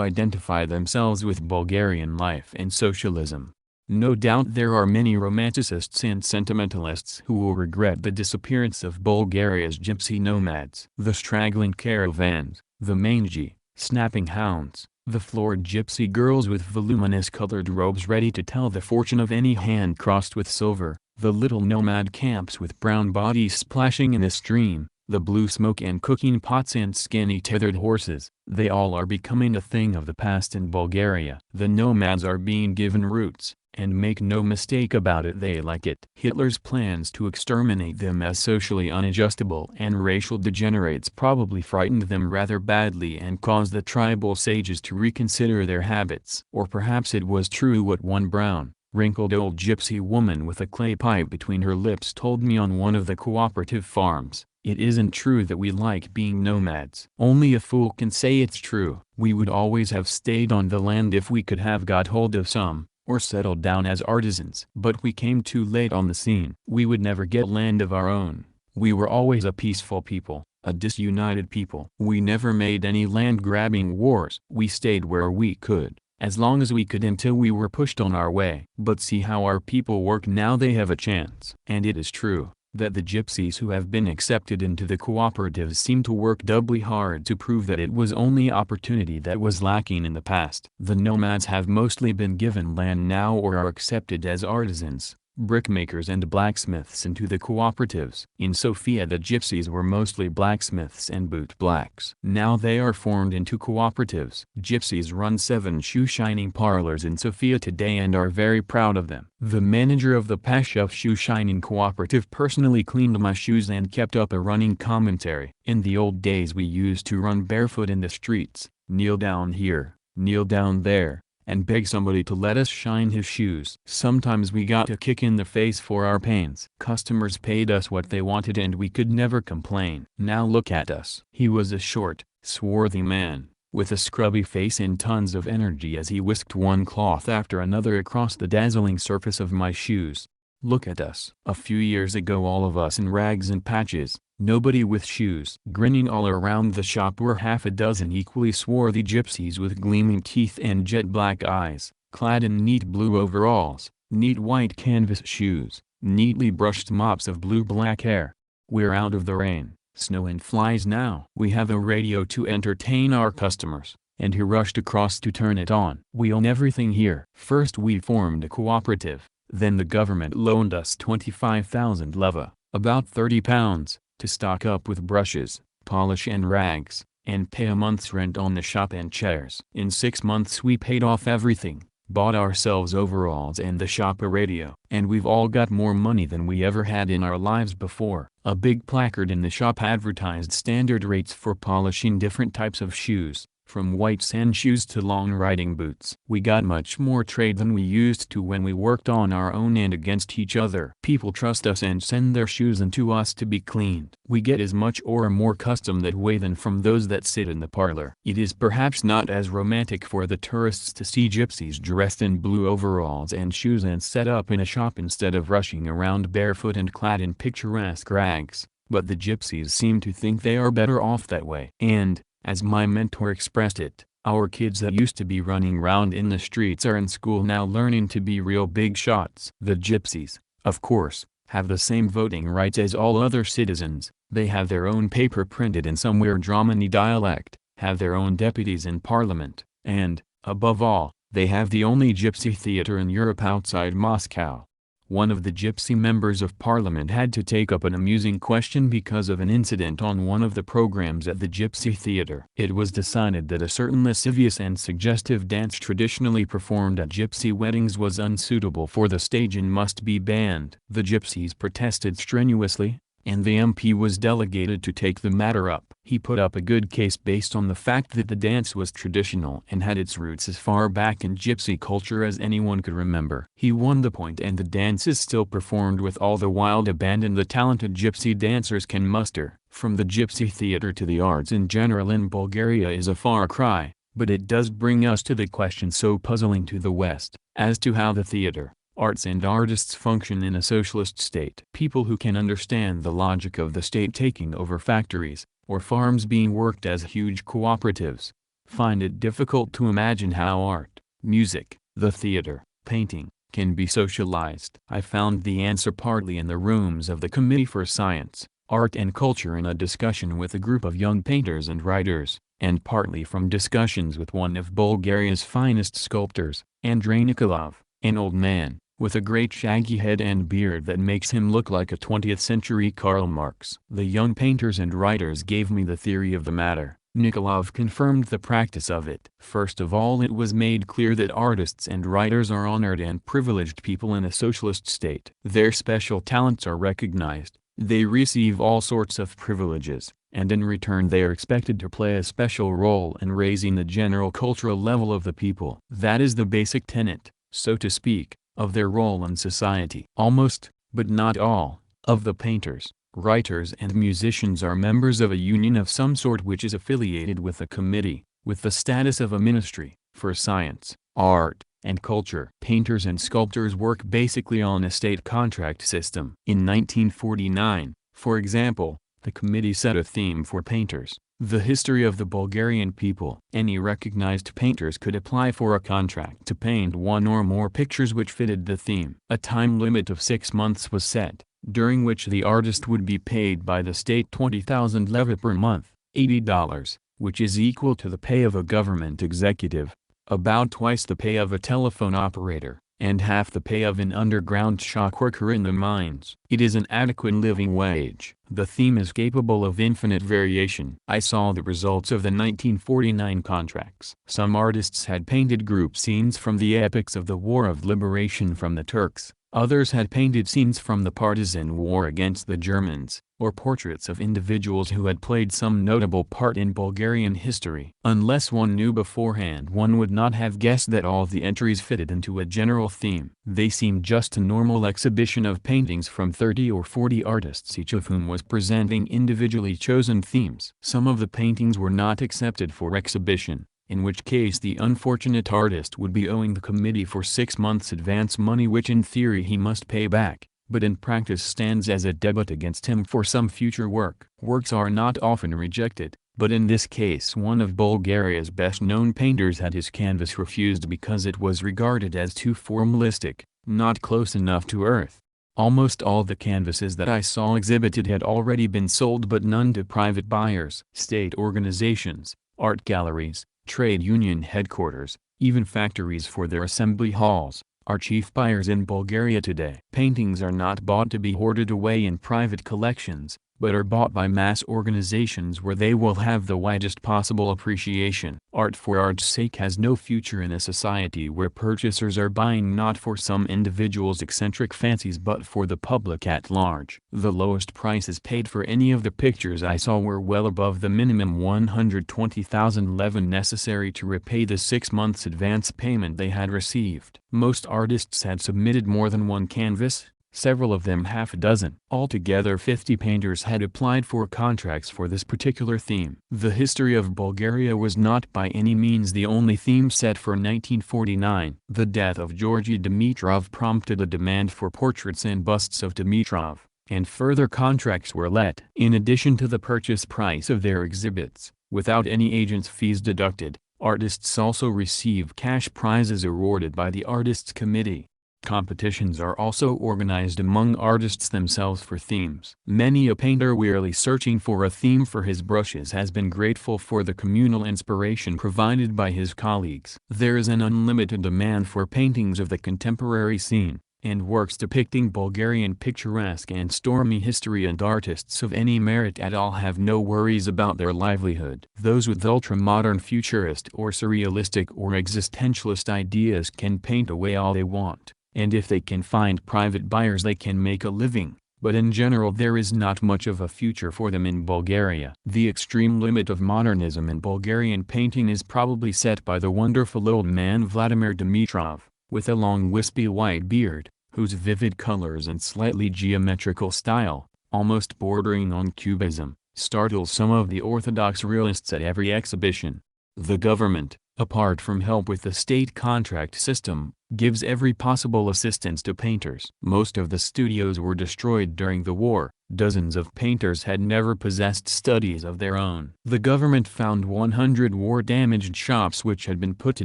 [SPEAKER 1] identify themselves with Bulgarian life and socialism. No doubt there are many romanticists and sentimentalists who will regret the disappearance of Bulgaria's gypsy nomads. The straggling caravans, the mangy, snapping hounds, the florid gypsy girls with voluminous colored robes ready to tell the fortune of any hand crossed with silver, the little nomad camps with brown bodies splashing in a stream, the blue smoke and cooking pots and skinny tethered horses, they all are becoming a thing of the past in Bulgaria. The nomads are being given roots, and make no mistake about it, they like it. Hitler's plans to exterminate them as socially unadjustable and racial degenerates probably frightened them rather badly and caused the tribal sages to reconsider their habits. Or perhaps it was true what one brown, wrinkled old gypsy woman with a clay pipe between her lips told me on one of the cooperative farms. It isn't true that we like being nomads. Only a fool can say it's true. We would always have stayed on the land if we could have got hold of some, or settled down as artisans. But we came too late on the scene. We would never get land of our own. We were always a peaceful people, a disunited people. We never made any land-grabbing wars. We stayed where we could, as long as we could, until we were pushed on our way. But see how our people work now. They have a chance. And it is true. that the gypsies who have been accepted into the cooperatives seem to work doubly hard to prove that it was only opportunity that was lacking in the past. The nomads have mostly been given land now or are accepted as artisans, brickmakers and blacksmiths into the cooperatives. In Sofia the gypsies were mostly blacksmiths and bootblacks. Now they are formed into cooperatives. Gypsies run 7 shoe shining parlors in Sofia today and are very proud of them. The manager of the Pashev shoe shining cooperative personally cleaned my shoes and kept up a running commentary. In the old days we used to run barefoot in the streets, kneel down here, kneel down there, and beg somebody to let us shine his shoes. Sometimes we got a kick in the face for our pains. Customers paid us what they wanted and we could never complain. Now look at us. He was a short, swarthy man, with a scrubby face and tons of energy as he whisked one cloth after another across the dazzling surface of my shoes. Look at us. A few years ago all of us in rags and patches, nobody with shoes. Grinning all around the shop were half a dozen equally swarthy gypsies with gleaming teeth and jet black eyes, clad in neat blue overalls, neat white canvas shoes, neatly brushed mops of blue-black hair. We're out of the rain, snow and flies now. We have a radio to entertain our customers, and he rushed across to turn it on. We own everything here. First we formed a cooperative, then the government loaned us 25,000 leva, about £30, to stock up with brushes, polish and rags, and pay a month's rent on the shop and chairs. In 6 months we paid off everything, bought ourselves overalls and the shop a radio. And we've all got more money than we ever had in our lives before. A big placard in the shop advertised standard rates for polishing different types of shoes, from white sand shoes to long riding boots. We got much more trade than we used to when we worked on our own and against each other. People trust us and send their shoes into us to be cleaned. We get as much or more custom that way than from those that sit in the parlor. It is perhaps not as romantic for the tourists to see gypsies dressed in blue overalls and shoes and set up in a shop instead of rushing around barefoot and clad in picturesque rags, but the gypsies seem to think they are better off that way. And, as my mentor expressed it, our kids that used to be running round in the streets are in school now learning to be real big shots. The gypsies, of course, have the same voting rights as all other citizens. They have their own paper printed in somewhere Dramany dialect, have their own deputies in parliament, and, above all, they have the only gypsy theater in Europe outside Moscow. One of the gypsy members of parliament had to take up an amusing question because of an incident on one of the programs at the gypsy theater. It was decided that a certain lascivious and suggestive dance traditionally performed at gypsy weddings was unsuitable for the stage and must be banned. The gypsies protested strenuously, and the MP was delegated to take the matter up. He put up a good case based on the fact that the dance was traditional and had its roots as far back in gypsy culture as anyone could remember. He won the point and the dance is still performed with all the wild abandon the talented gypsy dancers can muster. From the gypsy theater to the arts in general in Bulgaria is a far cry, but it does bring us to the question so puzzling to the West, as to how the theater, arts and artists function in a socialist state. People who can understand the logic of the state taking over factories, or farms being worked as huge cooperatives, find it difficult to imagine how art, music, the theater, painting, can be socialized. I found the answer partly in the rooms of the Committee for Science, Art and Culture in a discussion with a group of young painters and writers, and partly from discussions with one of Bulgaria's finest sculptors, Andrei Nikolov, an old man, with a great shaggy head and beard that makes him look like a 20th-century Karl Marx. The young painters and writers gave me the theory of the matter. Nikolov confirmed the practice of it. First of all, it was made clear that artists and writers are honored and privileged people in a socialist state. Their special talents are recognized, they receive all sorts of privileges, and in return they are expected to play a special role in raising the general cultural level of the people. That is the basic tenet, so to speak, of their role in society. Almost, but not all, of the painters, writers and musicians are members of a union of some sort which is affiliated with a committee, with the status of a ministry, for science, art, and culture. Painters and sculptors work basically on a state contract system. In 1949, for example, the committee set a theme for painters, the history of the Bulgarian people. Any recognized painters could apply for a contract to paint one or more pictures which fitted the theme. A time limit of 6 months was set, during which the artist would be paid by the state 20,000 leva per month, $80, which is equal to the pay of a government executive, about twice the pay of a telephone operator, and half the pay of an underground shock worker in the mines. It is an adequate living wage. The theme is capable of infinite variation. I saw the results of the 1949 contracts. Some artists had painted group scenes from the epics of the War of Liberation from the Turks. Others had painted scenes from the partisan war against the Germans, or portraits of individuals who had played some notable part in Bulgarian history. Unless one knew beforehand, one would not have guessed that all the entries fitted into a general theme. They seemed just a normal exhibition of paintings from 30 or 40 artists, each of whom was presenting individually chosen themes. Some of the paintings were not accepted for exhibition, in which case the unfortunate artist would be owing the committee for 6 months advance money, which in theory he must pay back, but in practice stands as a debt against him for some future work. Works are not often rejected, but in this case one of Bulgaria's best-known painters had his canvas refused because it was regarded as too formalistic, not close enough to earth. Almost all the canvases that I saw exhibited had already been sold, but none to private buyers. State organizations, art galleries, trade union headquarters, even factories for their assembly halls, are chief buyers in Bulgaria today. Paintings are not bought to be hoarded away in private collections, but are bought by mass organizations where they will have the widest possible appreciation. Art for art's sake has no future in a society where purchasers are buying not for some individual's eccentric fancies but for the public at large. The lowest prices paid for any of the pictures I saw were well above the minimum 120,000 leva necessary to repay the 6 months advance payment they had received. Most artists had submitted more than one canvas, several of them half a dozen. Altogether 50 painters had applied for contracts for this particular theme. The history of Bulgaria was not by any means the only theme set for 1949. The death of Georgy Dimitrov prompted a demand for portraits and busts of Dimitrov, and further contracts were let. In addition to the purchase price of their exhibits, without any agent's fees deducted, artists also receive cash prizes awarded by the artists' committee. Competitions are also organized among artists themselves for themes. Many a painter wearily searching for a theme for his brushes has been grateful for the communal inspiration provided by his colleagues. There is an unlimited demand for paintings of the contemporary scene, and works depicting Bulgarian picturesque and stormy history, and artists of any merit at all have no worries about their livelihood. Those with ultra-modern futurist or surrealistic or existentialist ideas can paint away all they want, and if they can find private buyers they can make a living, but in general there is not much of a future for them in Bulgaria. The extreme limit of modernism in Bulgarian painting is probably set by the wonderful old man Vladimir Dimitrov, with a long wispy white beard, whose vivid colors and slightly geometrical style, almost bordering on cubism, startles some of the orthodox realists at every exhibition. The government, apart from help with the state contract system, gives every possible assistance to painters. Most of the studios were destroyed during the war. Dozens of painters had never possessed studies of their own. The government found 100 war-damaged shops which had been put to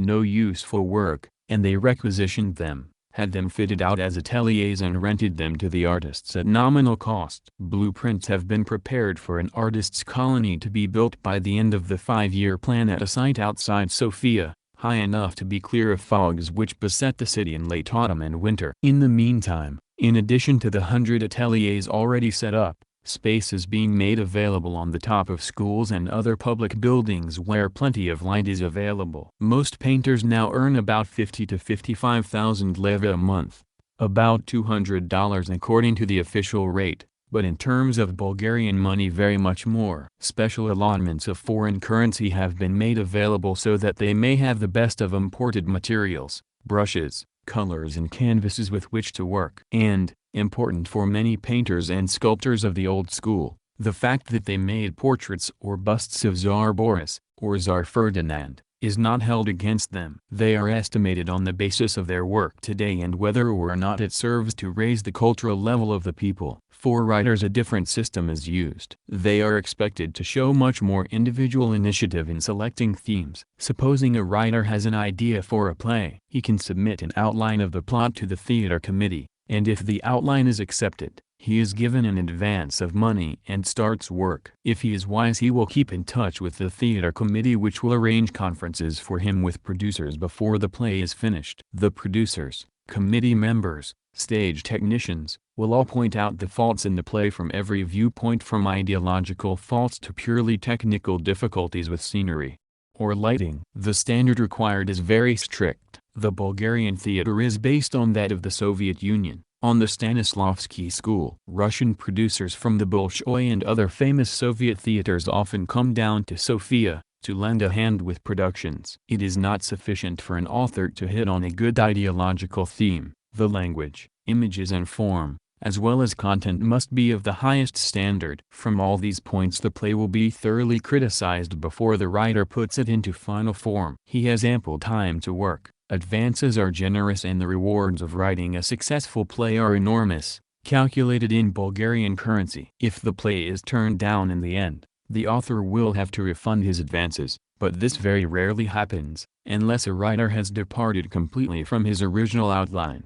[SPEAKER 1] no useful work, and they requisitioned them, had them fitted out as ateliers and rented them to the artists at nominal cost. Blueprints have been prepared for an artists' colony to be built by the end of the 5-year plan at a site outside Sofia, high enough to be clear of fogs which beset the city in late autumn and winter. In the meantime, in addition to the 100 ateliers already set up, space is being made available on the top of schools and other public buildings where plenty of light is available. Most painters now earn about 50 to 55,000 leva a month, about $200 according to the official rate, but in terms of Bulgarian money very much more. Special allotments of foreign currency have been made available so that they may have the best of imported materials, brushes, colors and canvases with which to work. And, important for many painters and sculptors of the old school, the fact that they made portraits or busts of Tsar Boris, or Tsar Ferdinand, is not held against them. They are estimated on the basis of their work today and whether or not it serves to raise the cultural level of the people. For writers a different system is used. They are expected to show much more individual initiative in selecting themes. Supposing a writer has an idea for a play, he can submit an outline of the plot to the theater committee, and if the outline is accepted, He is given an advance of money and starts work. If he is wise, he will keep in touch with the theater committee, which will arrange conferences for him with producers before the play is finished. The producers, committee members, stage technicians, will all point out the faults in the play from every viewpoint, from ideological faults to purely technical difficulties with scenery or lighting. The standard required is very strict. The Bulgarian theater is based on that of the Soviet Union, on the Stanislavski school. Russian producers from the Bolshoi and other famous Soviet theaters often come down to Sofia to lend a hand with productions. It is not sufficient for an author to hit on a good ideological theme. The language, images and form, as well as content, must be of the highest standard. From all these points the play will be thoroughly criticized before the writer puts it into final form. He has ample time to work, advances are generous, and the rewards of writing a successful play are enormous, calculated in Bulgarian currency. If the play is turned down in the end, the author will have to refund his advances, but this very rarely happens, unless a writer has departed completely from his original outline.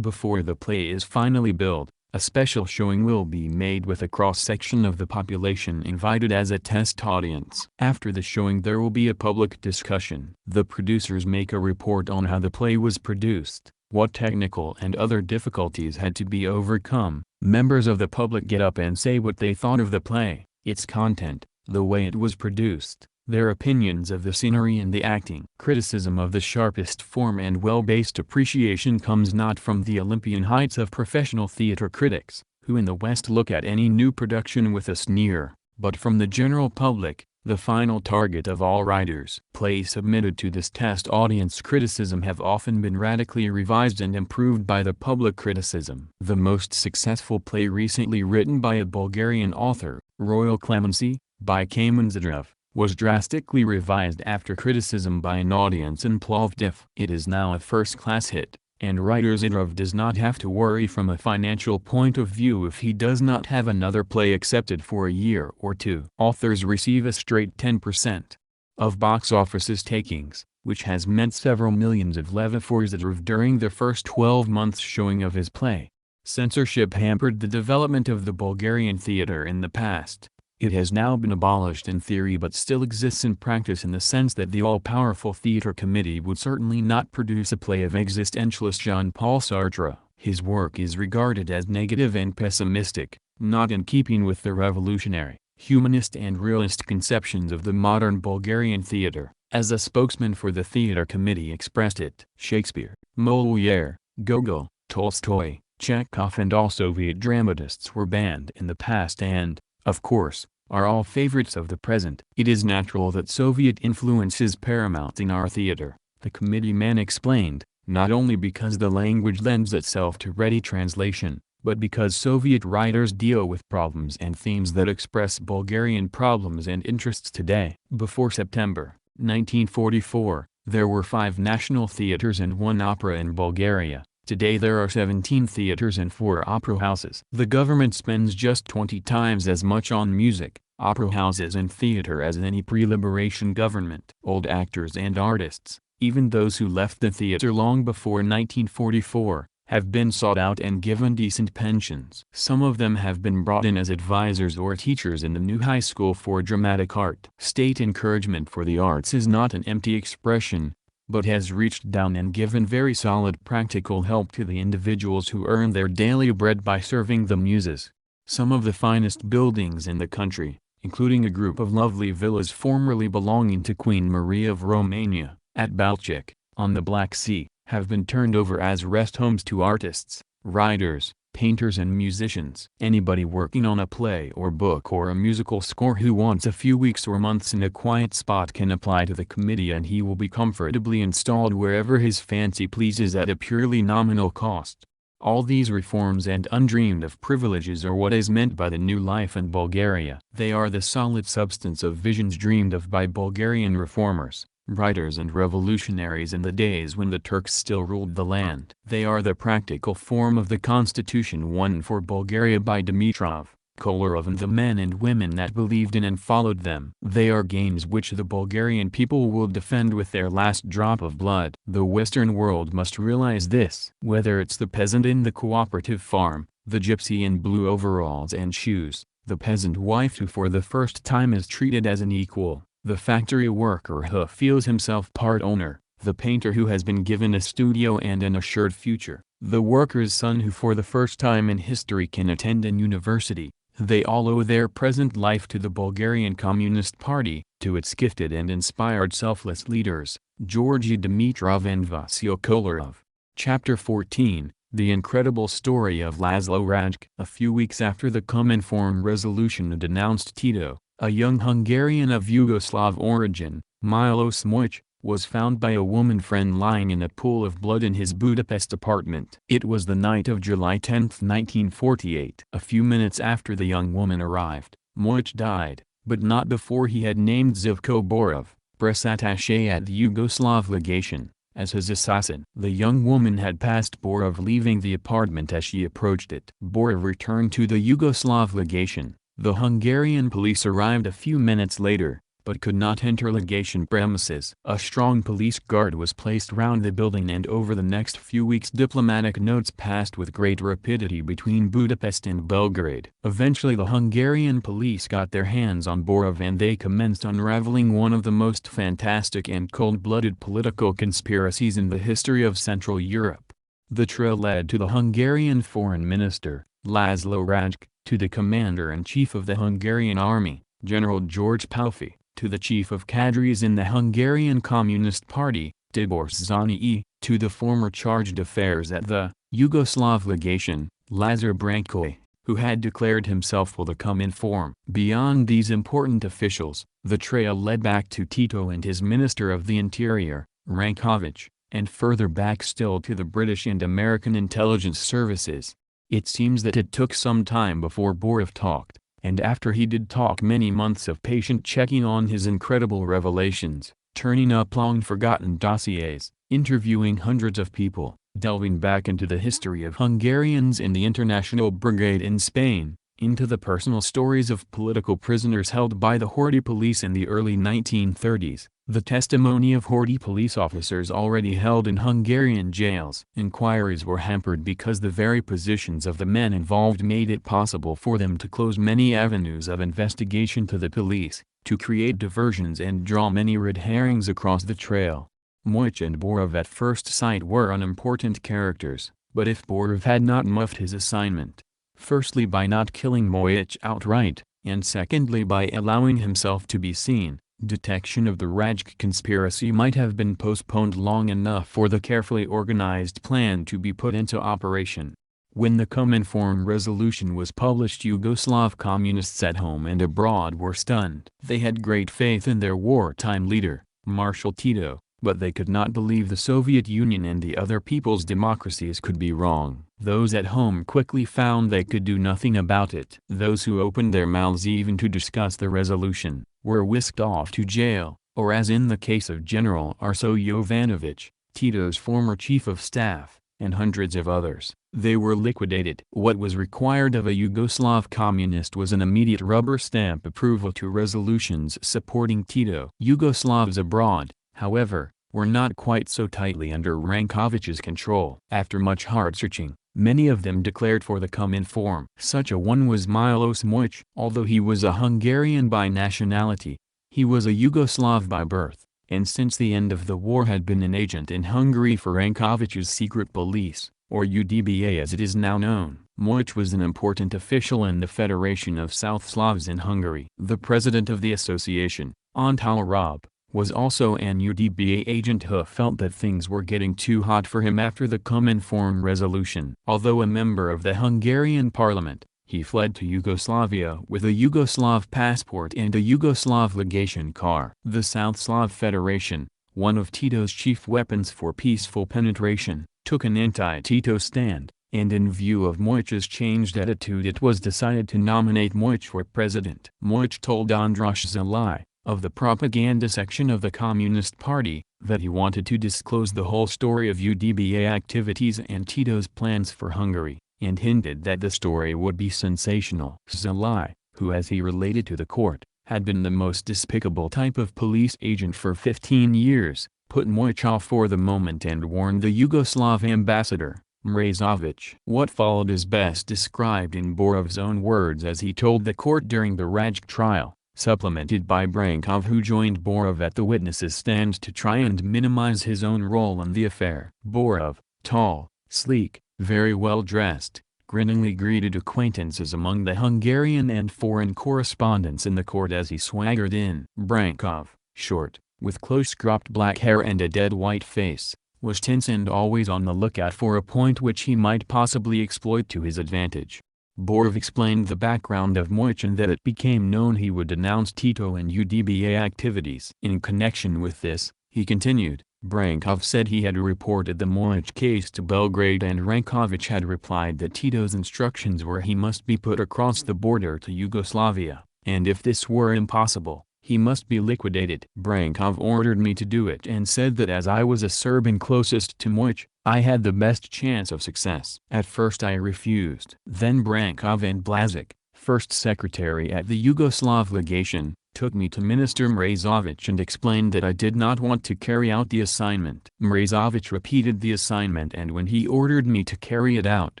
[SPEAKER 1] Before the play is finally billed, a special showing will be made with a cross-section of the population invited as a test audience. After the showing there will be a public discussion. The producers make a report on how the play was produced, what technical and other difficulties had to be overcome. Members of the public get up and say what they thought of the play, its content, the way it was produced, their opinions of the scenery and the acting. Criticism of the sharpest form and well-based appreciation comes not from the Olympian heights of professional theater critics, who in the West look at any new production with a sneer, but from the general public, the final target of all writers. Plays submitted to this test audience criticism have often been radically revised and improved by the public criticism. The most successful play recently written by a Bulgarian author, Royal Clemency, by Kamen Zadrov, was drastically revised after criticism by an audience in Plovdiv. It is now a first-class hit, and writer Zadrov does not have to worry from a financial point of view if he does not have another play accepted for a year or two. Authors receive a straight 10% of box office's takings, which has meant several millions of leva for Zadrov during the first 12 months showing of his play. Censorship hampered the development of the Bulgarian theater in the past. It has now been abolished in theory but still exists in practice, in the sense that the all-powerful theater committee would certainly not produce a play of existentialist Jean-Paul Sartre. His work is regarded as negative and pessimistic, not in keeping with the revolutionary, humanist and realist conceptions of the modern Bulgarian theater. As a spokesman for the theater committee expressed it, Shakespeare, Molière, Gogol, Tolstoy, Chekhov and all Soviet dramatists were banned in the past and, of course, are all favorites of the present. It is natural that Soviet influence is paramount in our theater, the committee man explained, not only because the language lends itself to ready translation, but because Soviet writers deal with problems and themes that express Bulgarian problems and interests today. Before September 1944, there were 5 national theaters and 1 opera in Bulgaria. Today there are 17 theaters and 4 opera houses. The government spends just 20 times as much on music, opera houses and theater as any pre-liberation government. Old actors and artists, even those who left the theater long before 1944, have been sought out and given decent pensions. Some of them have been brought in as advisors or teachers in the new high school for dramatic art. State encouragement for the arts is not an empty expression, but has reached down and given very solid practical help to the individuals who earn their daily bread by serving the muses. Some of the finest buildings in the country, including a group of lovely villas formerly belonging to Queen Maria of Romania, at Burchett, on the Black Sea, have been turned over as rest homes to artists, writers, painters and musicians. Anybody working on a play or book or a musical score who wants a few weeks or months in a quiet spot can apply to the committee, and he will be comfortably installed wherever his fancy pleases at a purely nominal cost. All these reforms and undreamed of privileges are what is meant by the new life in Bulgaria. They are the solid substance of visions dreamed of by Bulgarian reformers, writers and revolutionaries in the days when the Turks still ruled the land. They are the practical form of the constitution won for Bulgaria by Dimitrov, Kolarov and the men and women that believed in and followed them. They are gains which the Bulgarian people will defend with their last drop of blood. The Western world must realize this. Whether it's the peasant in the cooperative farm, the gypsy in blue overalls and shoes, the peasant wife who for the first time is treated as an equal, the factory worker who feels himself part owner, the painter who has been given a studio and an assured future, the worker's son who for the first time in history can attend an university. They all owe their present life to the Bulgarian Communist Party, to its gifted and inspired selfless leaders, Georgy Dimitrov and Vasyl Kolarov. Chapter 14, The Incredible Story of Laszlo Rajk. A few weeks after the Cominform resolution denounced Tito, a young Hungarian of Yugoslav origin, Milos Mojc, was found by a woman friend lying in a pool of blood in his Budapest apartment. It was the night of July 10, 1948. A few minutes after the young woman arrived, Mojc died, but not before he had named Živko Borov, press attaché at the Yugoslav legation, as his assassin. The young woman had passed Borov leaving the apartment as she approached it. Borov returned to the Yugoslav legation. The Hungarian police arrived a few minutes later, but could not enter legation premises. A strong police guard was placed round the building, and over the next few weeks diplomatic notes passed with great rapidity between Budapest and Belgrade. Eventually the Hungarian police got their hands on Borov and they commenced unraveling one of the most fantastic and cold-blooded political conspiracies in the history of Central Europe. The trail led to the Hungarian foreign minister, Laszlo Rajk, to the commander-in-chief of the Hungarian army, General George Pálffy, to the chief of cadres in the Hungarian Communist Party, Tibor Szanyi, to the former chargé d'affaires at the Yugoslav legation, Lazar Brankoy, who had declared himself for the Cominform. Beyond these important officials, the trail led back to Tito and his Minister of the Interior, Rankovic, and further back still to the British and American intelligence services. It seems that it took some time before Borov talked, and after he did talk, many months of patient checking on his incredible revelations, turning up long-forgotten dossiers, interviewing hundreds of people, delving back into the history of Hungarians in the International Brigade in Spain, into the personal stories of political prisoners held by the Horthy police in the early 1930s, the testimony of Horthy police officers already held in Hungarian jails. Inquiries were hampered because the very positions of the men involved made it possible for them to close many avenues of investigation to the police, to create diversions and draw many red herrings across the trail. Mojc and Borov at first sight were unimportant characters, but if Borov had not muffed his assignment, firstly by not killing Mojc outright, and secondly by allowing himself to be seen, detection of the Rajk conspiracy might have been postponed long enough for the carefully organized plan to be put into operation. When the Cominform resolution was published, Yugoslav communists at home and abroad were stunned. They had great faith in their wartime leader, Marshal Tito, but they could not believe the Soviet Union and the other people's democracies could be wrong. Those at home quickly found they could do nothing about it. Those who opened their mouths even to discuss the resolution, were whisked off to jail, or as in the case of General Arso Jovanovic, Tito's former chief of staff, and hundreds of others, they were liquidated. What was required of a Yugoslav communist was an immediate rubber stamp approval to resolutions supporting Tito. Yugoslavs abroad, however, were not quite so tightly under Rankovic's control. After much hard searching, many of them declared for the Cominform. Such a one was Milos Mojc. Although he was a Hungarian by nationality, he was a Yugoslav by birth, and since the end of the war had been an agent in Hungary for Rankovic's secret police, or UDBA as it is now known. Mojc was an important official in the Federation of South Slavs in Hungary. The president of the association, Antal Rob, was also an UDBA agent who felt that things were getting too hot for him after the Cominform resolution. Although a member of the Hungarian parliament, he fled to Yugoslavia with a Yugoslav passport and a Yugoslav legation car. The South Slav Federation, one of Tito's chief weapons for peaceful penetration, took an anti-Tito stand, and in view of Mojc's changed attitude it was decided to nominate Mojc for president. Mojc told Andras Szalai, of the propaganda section of the Communist Party, that he wanted to disclose the whole story of UDBA activities and Tito's plans for Hungary, and hinted that the story would be sensational. Szalai, who as he related to the court, had been the most despicable type of police agent for 15 years, put Mojc off for the moment and warned the Yugoslav ambassador, Mrazovich. What followed is best described in Borov's own words as he told the court during the Rajk trial, supplemented by Brankov, who joined Borov at the witnesses' stand to try and minimize his own role in the affair. Borov, tall, sleek, very well dressed, grinningly greeted acquaintances among the Hungarian and foreign correspondents in the court as he swaggered in. Brankov, short, with close-cropped black hair and a dead white face, was tense and always on the lookout for a point which he might possibly exploit to his advantage. Borov explained the background of Moich and that it became known he would denounce Tito and UDBA activities. In connection with this, he continued, Brankov said he had reported the Moich case to Belgrade and Rankovic had replied that Tito's instructions were he must be put across the border to Yugoslavia, and if this were impossible, he must be liquidated. Brankov ordered me to do it and said that as I was a Serb and closest to Moich, I had the best chance of success. At first I refused. Then Brankov and Blazic, first secretary at the Yugoslav legation, took me to Minister Mrazovich and explained that I did not want to carry out the assignment. Mrazovich repeated the assignment, and when he ordered me to carry it out,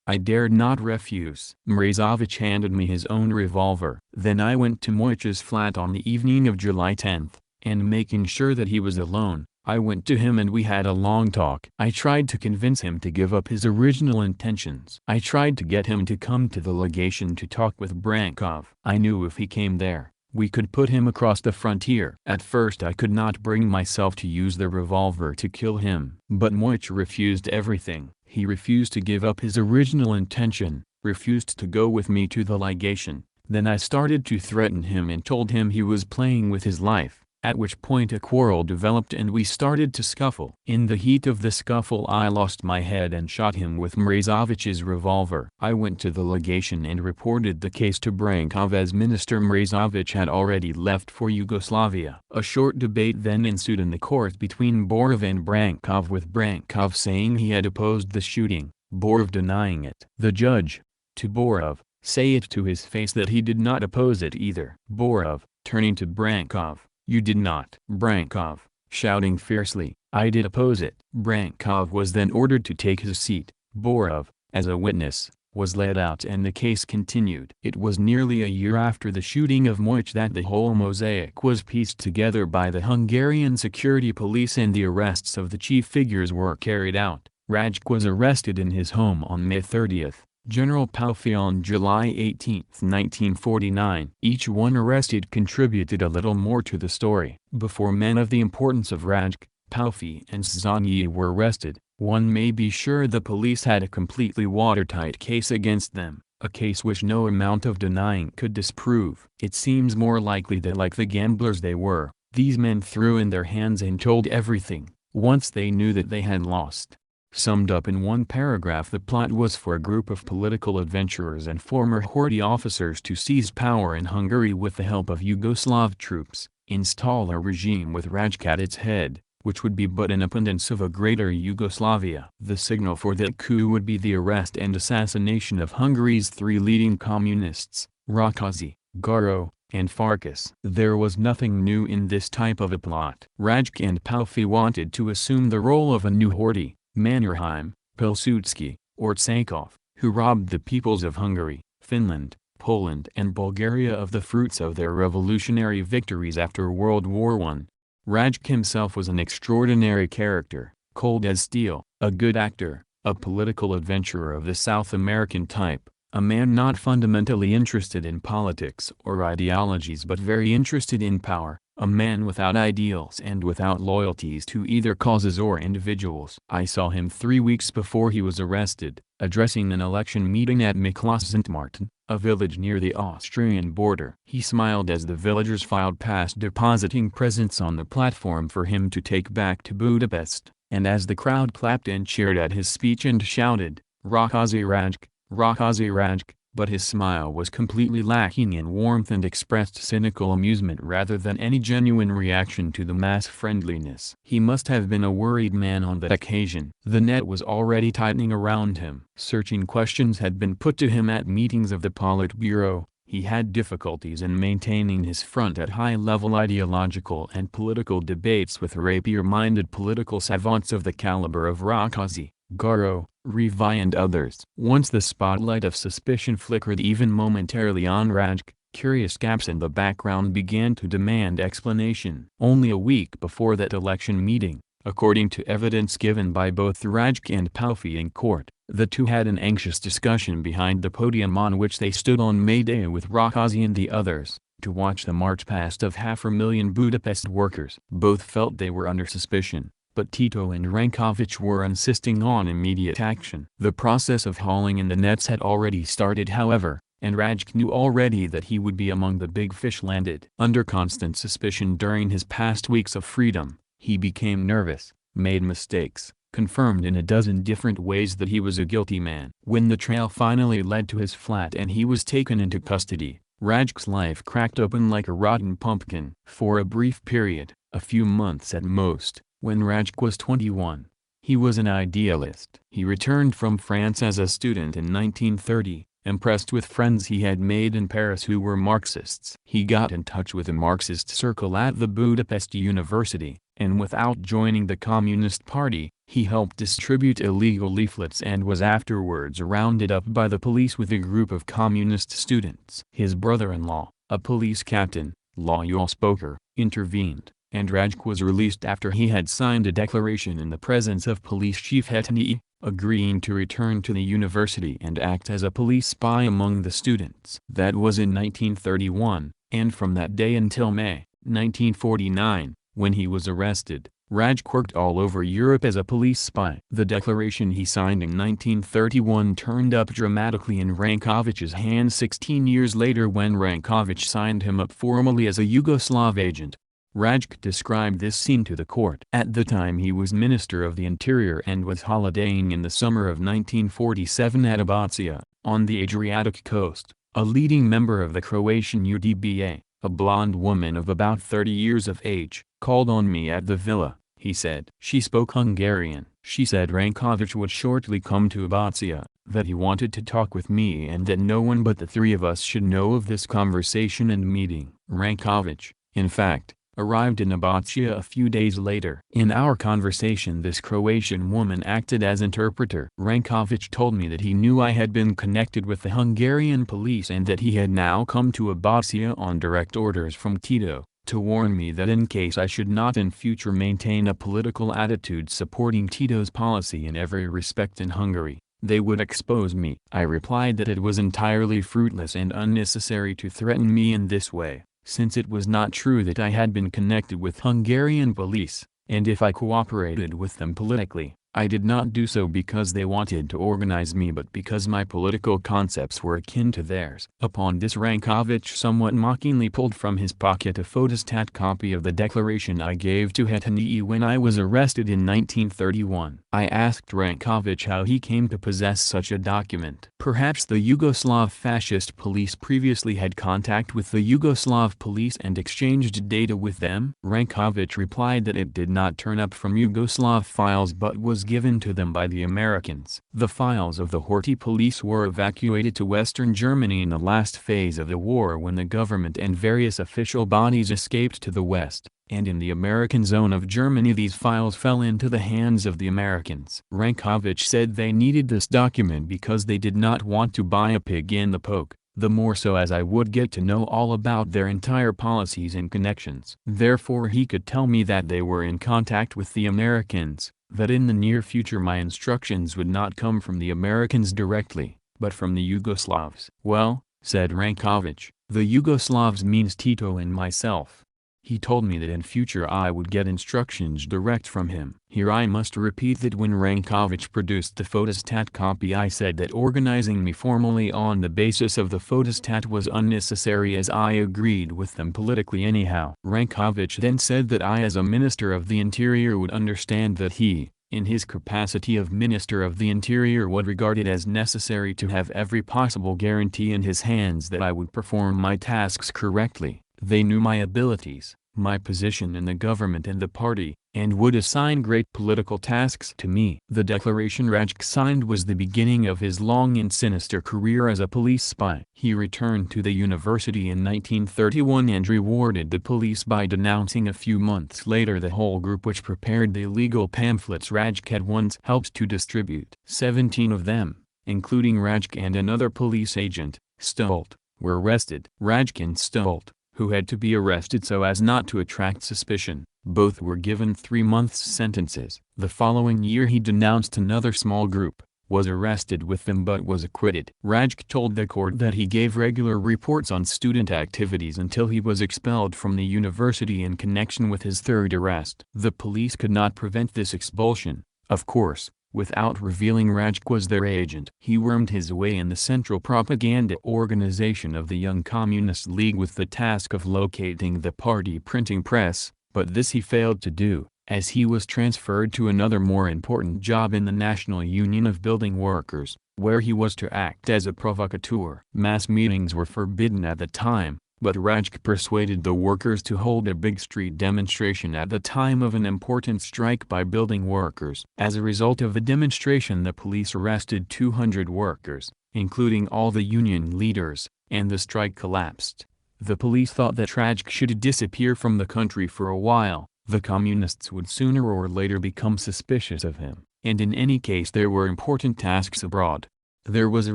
[SPEAKER 1] I dared not refuse. Mrazovich handed me his own revolver. Then I went to Moich's flat on the evening of July 10th, and making sure that he was alone, I went to him and we had a long talk. I tried to convince him to give up his original intentions. I tried to get him to come to the legation to talk with Brankov. I knew if he came there, we could put him across the frontier. At first I could not bring myself to use the revolver to kill him. But Moich refused everything. He refused to give up his original intention, refused to go with me to the legation. Then I started to threaten him and told him he was playing with his life, at which point a quarrel developed and we started to scuffle. In the heat of the scuffle I lost my head and shot him with Mrazovich's revolver. I went to the legation and reported the case to Brankov as Minister Mrazovich had already left for Yugoslavia. A short debate then ensued in the court between Borov and Brankov, with Brankov saying he had opposed the shooting, Borov denying it. The judge, to Borov, say it to his face that he did not oppose it either. Borov, turning to Brankov, you did not. Brankov, shouting fiercely, I did oppose it. Brankov was then ordered to take his seat. Borov, as a witness, was led out and the case continued. It was nearly a year after the shooting of Moich that the whole mosaic was pieced together by the Hungarian security police and the arrests of the chief figures were carried out. Rajk was arrested in his home on May 30th. General Palfi on July 18, 1949. Each one arrested contributed a little more to the story. Before men of the importance of Rajk, Palfi and Szanyi were arrested, one may be sure the police had a completely watertight case against them, a case which no amount of denying could disprove. It seems more likely that, like the gamblers they were, these men threw in their hands and told everything, once they knew that they had lost. Summed up in one paragraph, the plot was for a group of political adventurers and former Horthy officers to seize power in Hungary with the help of Yugoslav troops, install a regime with Rajk at its head, which would be but an appendix of a greater Yugoslavia. The signal for that coup would be the arrest and assassination of Hungary's three leading communists, Rákosi, Garo, and Farkas. There was nothing new in this type of a plot. Rajk and Palfi wanted to assume the role of a new Horthy, Mannerheim, Pilsudski, or Tsankov, who robbed the peoples of Hungary, Finland, Poland and Bulgaria of the fruits of their revolutionary victories after World War I. Rajk himself was an extraordinary character, cold as steel, a good actor, a political adventurer of the South American type, a man not fundamentally interested in politics or ideologies but very interested in power, a man without ideals and without loyalties to either causes or individuals. I saw him 3 weeks before he was arrested, addressing an election meeting at Miklos St. Martin, a village near the Austrian border. He smiled as the villagers filed past, depositing presents on the platform for him to take back to Budapest, and as the crowd clapped and cheered at his speech and shouted, Rákosi Rajk, Rákosi Rajk, but his smile was completely lacking in warmth and expressed cynical amusement rather than any genuine reaction to the mass friendliness. He must have been a worried man on that occasion. The net was already tightening around him. Searching questions had been put to him at meetings of the Politburo. He had difficulties in maintaining his front at high-level ideological and political debates with rapier-minded political savants of the caliber of Rákosi. Garo, Revi and others. Once the spotlight of suspicion flickered even momentarily on Rajk, curious gaps in the background began to demand explanation. Only a week before that election meeting, according to evidence given by both Rajk and Palfi in court, the two had an anxious discussion behind the podium on which they stood on May Day with Rakazi and the others, to watch the march past of 500,000 Budapest workers. Both felt they were under suspicion, but Tito and Rankovic were insisting on immediate action. The process of hauling in the nets had already started however, and Rajk knew already that he would be among the big fish landed. Under constant suspicion during his past weeks of freedom, he became nervous, made mistakes, confirmed in a dozen different ways that he was a guilty man. When the trail finally led to his flat and he was taken into custody, Rajk's life cracked open like a rotten pumpkin. For a brief period, a few months at most, when Rajk was 21, he was an idealist. He returned from France as a student in 1930, impressed with friends he had made in Paris who were Marxists. He got in touch with a Marxist circle at the Budapest University, and without joining the Communist Party, he helped distribute illegal leaflets and was afterwards rounded up by the police with a group of communist students. His brother-in-law, a police captain, Loyal Spoker, intervened, and Rajk was released after he had signed a declaration in the presence of Police Chief Hetani, agreeing to return to the university and act as a police spy among the students. That was in 1931, and from that day until May, 1949, when he was arrested, Rajk worked all over Europe as a police spy. The declaration he signed in 1931 turned up dramatically in Rankovic's hands 16 years later when Rankovic signed him up formally as a Yugoslav agent. Rajk described this scene to the court. At the time he was Minister of the Interior and was holidaying in the summer of 1947 at Abacia, on the Adriatic coast. A leading member of the Croatian UDBA, a blonde woman of about 30 years of age, called on me at the villa, he said. She spoke Hungarian. She said Rankovic would shortly come to Abacia, that he wanted to talk with me and that no one but the three of us should know of this conversation and meeting. Rankovic, in fact, arrived in Abacia a few days later. In our conversation this Croatian woman acted as interpreter. Rankovic told me that he knew I had been connected with the Hungarian police and that he had now come to Abacia on direct orders from Tito, to warn me that in case I should not in future maintain a political attitude supporting Tito's policy in every respect in Hungary, they would expose me. I replied that it was entirely fruitless and unnecessary to threaten me in this way, since it was not true that I had been connected with Hungarian police, and if I cooperated with them politically, I did not do so because they wanted to organize me but because my political concepts were akin to theirs. Upon this Rankovic somewhat mockingly pulled from his pocket a photostat copy of the declaration I gave to Hetani when I was arrested in 1931. I asked Rankovic how he came to possess such a document. Perhaps the Yugoslav fascist police previously had contact with the Yugoslav police and exchanged data with them? Rankovic replied that it did not turn up from Yugoslav files but was given to them by the Americans. The files of the Horthy police were evacuated to Western Germany in the last phase of the war when the government and various official bodies escaped to the West, and in the American zone of Germany these files fell into the hands of the Americans. Rankovic said they needed this document because they did not want to buy a pig in the poke, the more so as I would get to know all about their entire policies and connections. Therefore he could tell me that they were in contact with the Americans, that in the near future my instructions would not come from the Americans directly, but from the Yugoslavs. Well, said Rankovic, the Yugoslavs means Tito and myself. He told me that in future I would get instructions direct from him. Here I must repeat that when Rankovic produced the photostat copy I said that organizing me formally on the basis of the photostat was unnecessary as I agreed with them politically anyhow. Rankovic then said that I as a Minister of the Interior would understand that he, in his capacity of Minister of the Interior would regard it as necessary to have every possible guarantee in his hands that I would perform my tasks correctly. They knew my abilities, my position in the government and the party, and would assign great political tasks to me. The declaration Rajk signed was the beginning of his long and sinister career as a police spy. He returned to the university in 1931 and rewarded the police by denouncing a few months later the whole group which prepared the illegal pamphlets Rajk had once helped to distribute. 17 of them, including Rajk and another police agent, Stolt, were arrested. Rajk and Stolt, who had to be arrested so as not to attract suspicion, both were given 3 months sentences. The following year he denounced another small group, was arrested with them but was acquitted. Rajk told the court that he gave regular reports on student activities until he was expelled from the university in connection with his third arrest. The police could not prevent this expulsion, of course, without revealing Rajk was their agent. He wormed his way in the central propaganda organization of the Young Communist League with the task of locating the party printing press, but this he failed to do, as he was transferred to another more important job in the National Union of Building Workers, where he was to act as a provocateur. Mass meetings were forbidden at the time, but Rajk persuaded the workers to hold a big street demonstration at the time of an important strike by building workers. As a result of the demonstration, the police arrested 200 workers, including all the union leaders, and the strike collapsed. The police thought that Rajk should disappear from the country for a while. The communists would sooner or later become suspicious of him, and in any case there were important tasks abroad. There was a